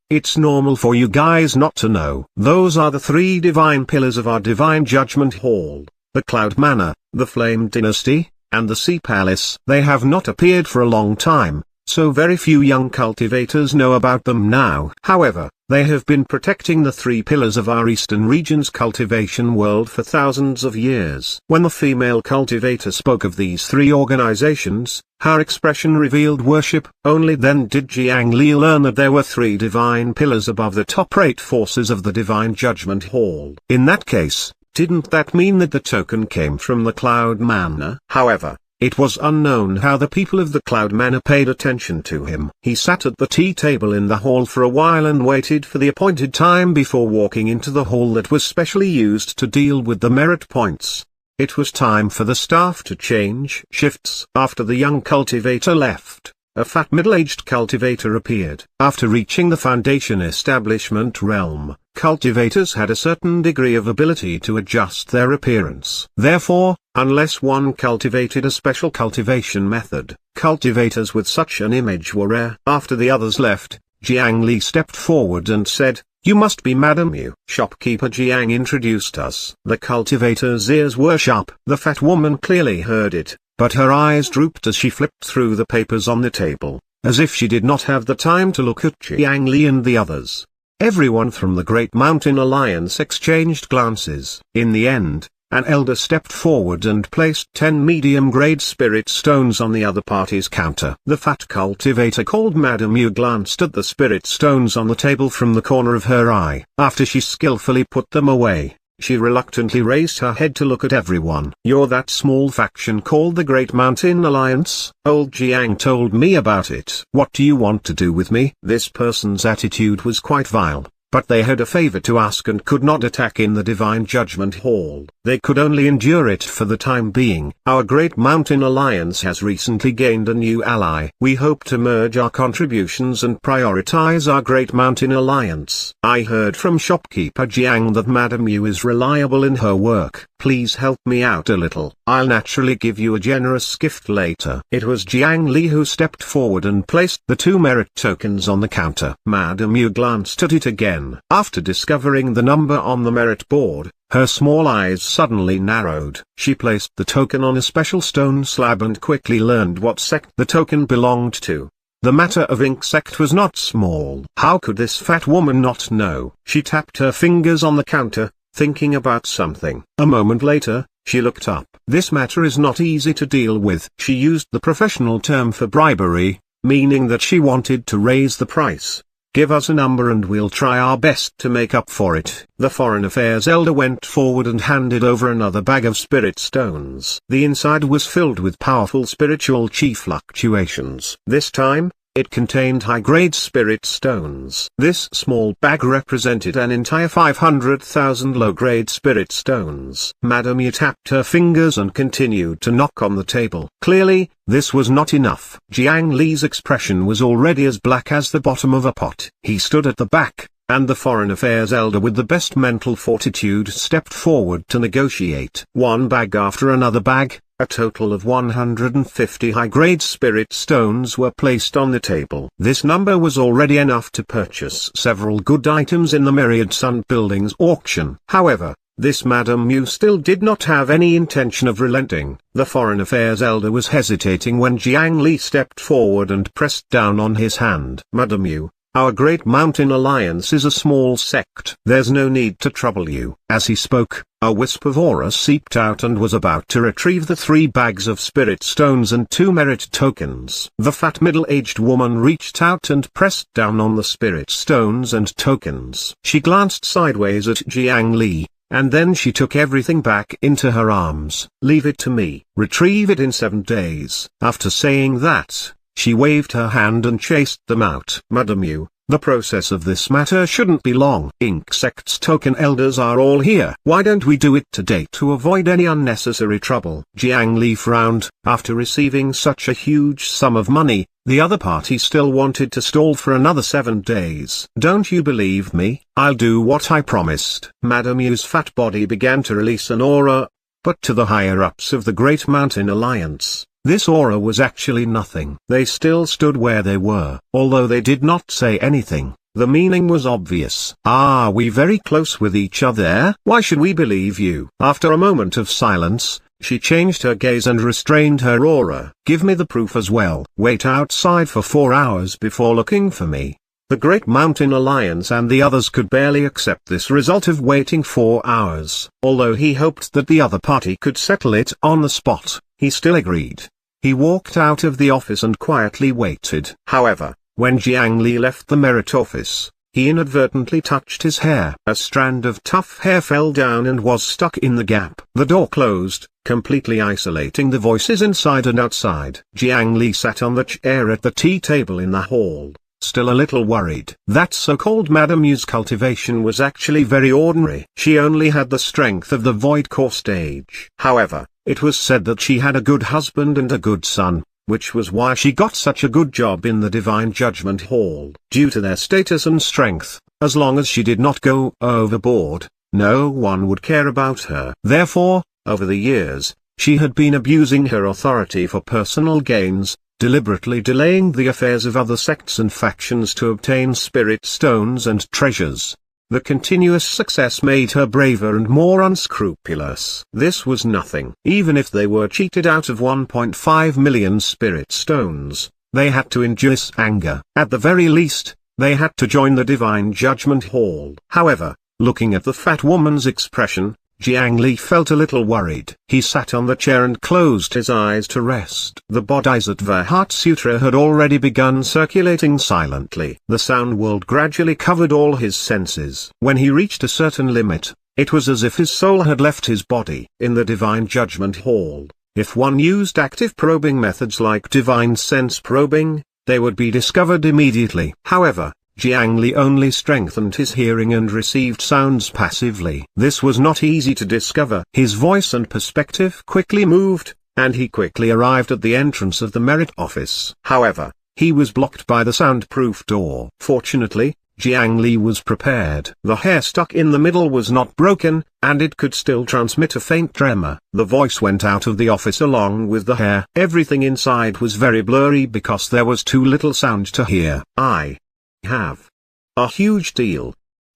It's normal for you guys not to know. Those are the 3 divine pillars of our Divine Judgment Hall: the Cloud Manor, the Flame Dynasty, and the Sea Palace. They have not appeared for a long time, so very few young cultivators know about them now. However, they have been protecting the 3 pillars of our eastern region's cultivation world for thousands of years. When the female cultivator spoke of these 3 organizations, her expression revealed worship. Only then did Jiang Li learn that there were 3 divine pillars above the top 8 forces of the Divine Judgment Hall. In that case, didn't that mean that the token came from the Cloud Manor? However, it was unknown how the people of the Cloud Manor paid attention to him. He sat at the tea table in the hall for a while and waited for the appointed time before walking into the hall that was specially used to deal with the merit points. It was time for the staff to change shifts. After the young cultivator left, a fat middle-aged cultivator appeared. After reaching the Foundation establishment realm, cultivators had a certain degree of ability to adjust their appearance. Therefore, unless one cultivated a special cultivation method, cultivators with such an image were rare. After the others left, Jiang Li stepped forward and said, "You must be Madame Yu." Shopkeeper Jiang introduced us. The cultivator's ears were sharp. The fat woman clearly heard it, but her eyes drooped as she flipped through the papers on the table, as if she did not have the time to look at Jiang Li and the others. Everyone from the Great Mountain Alliance exchanged glances. In the end, an elder stepped forward and placed 10 medium-grade spirit stones on the other party's counter. The fat cultivator called Madame Yu glanced at the spirit stones on the table from the corner of her eye. After she skillfully put them away, she reluctantly raised her head to look at everyone. "You're that small faction called the Great Mountain Alliance? Old Jiang told me about it. What do you want to do with me?" This person's attitude was quite vile, but they had a favor to ask and could not attack in the Divine Judgment Hall. They could only endure it for the time being. "Our Great Mountain Alliance has recently gained a new ally. We hope to merge our contributions and prioritize our Great Mountain Alliance. I heard from shopkeeper Jiang that Madame Yu is reliable in her work. Please help me out a little. I'll naturally give you a generous gift later." It was Jiang Li who stepped forward and placed the 2 merit tokens on the counter. Madame Yu glanced at it again. After discovering the number on the merit board, her small eyes suddenly narrowed. She placed the token on a special stone slab and quickly learned what sect the token belonged to. The matter of ink sect was not small. How could this fat woman not know? She tapped her fingers on the counter, thinking about something. A moment later, she looked up. "This matter is not easy to deal with." She used the professional term for bribery, meaning that she wanted to raise the price. "Give us a number and we'll try our best to make up for it." The Foreign Affairs Elder went forward and handed over another bag of spirit stones. The inside was filled with powerful spiritual chi fluctuations. This time, it contained high-grade spirit stones. This small bag represented an entire 500,000 low-grade spirit stones. Madame Yu tapped her fingers and continued to knock on the table. Clearly, this was not enough. Jiang Li's expression was already as black as the bottom of a pot. He stood at the back, and the Foreign Affairs Elder with the best mental fortitude stepped forward to negotiate. One bag after another bag, a total of 150 high-grade spirit stones were placed on the table. This number was already enough to purchase several good items in the Myriad Sun Buildings auction. However, this Madame Yu still did not have any intention of relenting. The Foreign Affairs Elder was hesitating when Jiang Li stepped forward and pressed down on his hand. "Madame Yu, our Great Mountain Alliance is a small sect. There's no need to trouble you." As he spoke, a wisp of aura seeped out and was about to retrieve the 3 bags of spirit stones and 2 merit tokens. The fat middle-aged woman reached out and pressed down on the spirit stones and tokens. She glanced sideways at Jiang Li, and then she took everything back into her arms. "Leave it to me. Retrieve it in 7 days." After saying that, she waved her hand and chased them out. "Madame Yu, the process of this matter shouldn't be long. Ink Sect's token elders are all here. Why don't we do it today to avoid any unnecessary trouble?" Jiang Li frowned. After receiving such a huge sum of money, the other party still wanted to stall for another 7 days. "Don't you believe me? I'll do what I promised." Madame Yu's fat body began to release an aura, but to the higher-ups of the Great Mountain Alliance, this aura was actually nothing. They still stood where they were. Although they did not say anything, the meaning was obvious. "Are we very close with each other? Why should we believe you?" After a moment of silence, she changed her gaze and restrained her aura. "Give me the proof as well. Wait outside for 4 hours before looking for me." The Great Mountain Alliance and the others could barely accept this result of waiting 4 hours. Although he hoped that the other party could settle it on the spot, he still agreed. He walked out of the office and quietly waited. However, when Jiang Li left the merit office, he inadvertently touched his hair. A strand of tough hair fell down and was stuck in the gap. The door closed, completely isolating the voices inside and outside. Jiang Li sat on the chair at the tea table in the hall, still a little worried. That so-called Madame Yu's cultivation was actually very ordinary. She only had the strength of the Void Core stage. However, it was said that she had a good husband and a good son, which was why she got such a good job in the Divine Judgment Hall. Due to their status and strength, As long as she did not go overboard, no one would care about her. Therefore, over the years, she had been abusing her authority for personal gains, deliberately delaying the affairs of other sects and factions to obtain spirit stones and treasures. The continuous success made her braver and more unscrupulous. This was nothing. Even if they were cheated out of 1.5 million spirit stones, they had to induce anger. At the very least, they had to join the Divine Judgment Hall. However, looking at the fat woman's expression, Jiang Li felt a little worried. He sat on the chair and closed his eyes to rest. The Bodhisattva Heart Sutra had already begun circulating silently. The sound world gradually covered all his senses. When he reached a certain limit, it was as if his soul had left his body. In the Divine Judgment Hall, if one used active probing methods like divine sense probing, they would be discovered immediately. However, Jiang Li only strengthened his hearing and received sounds passively. This was not easy to discover. His voice and perspective quickly moved, and he quickly arrived at the entrance of the merit office. However, he was blocked by the soundproof door. Fortunately, Jiang Li was prepared. The hair stuck in the middle was not broken, and it could still transmit a faint tremor. The voice went out of the office along with the hair. Everything inside was very blurry because there was too little sound to hear. I have a huge deal.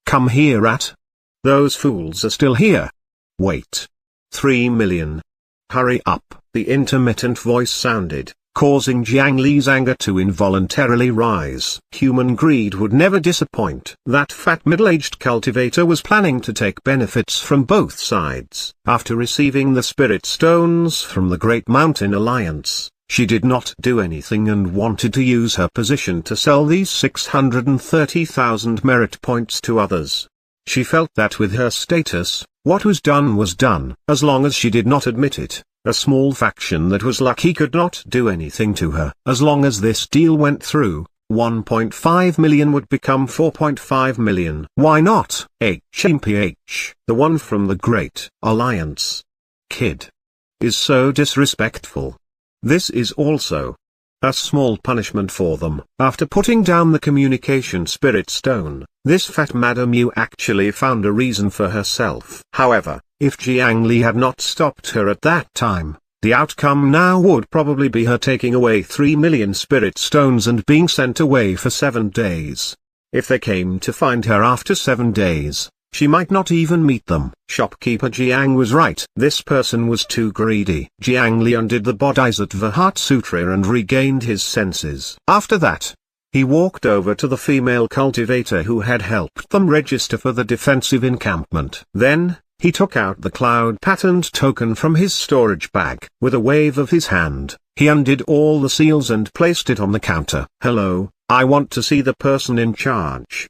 Come here at. Those fools are still here. Wait. 3 million. Hurry up. The intermittent voice sounded, causing Jiang Li's anger to involuntarily rise. Human greed would never disappoint. That fat middle-aged cultivator was planning to take benefits from both sides. After receiving the spirit stones from the Great Mountain Alliance, she did not do anything and wanted to use her position to sell these 630,000 merit points to others. She felt that with her status, what was done, as long as she did not admit it. A small faction that was lucky could not do anything to her. As long as this deal went through, 1.5 million would become 4.5 million. Why not? HMPH, the one from the Great Alliance. Kid. Is so disrespectful. This is also a small punishment for them. After putting down the communication spirit stone, this fat Madame Yu actually found a reason for herself. However, if Jiang Li had not stopped her at that time, the outcome now would probably be her taking away 3 million spirit stones and being sent away for 7 days. If they came to find her after 7 days, she might not even meet them. Shopkeeper Jiang was right. This person was too greedy. Jiang Li undid the Bodhisattva Heart Sutra and regained his senses. After that, he walked over to the female cultivator who had helped them register for the defensive encampment. Then, he took out the cloud-patterned token from his storage bag. With a wave of his hand, he undid all the seals and placed it on the counter. Hello, I want to see the person in charge.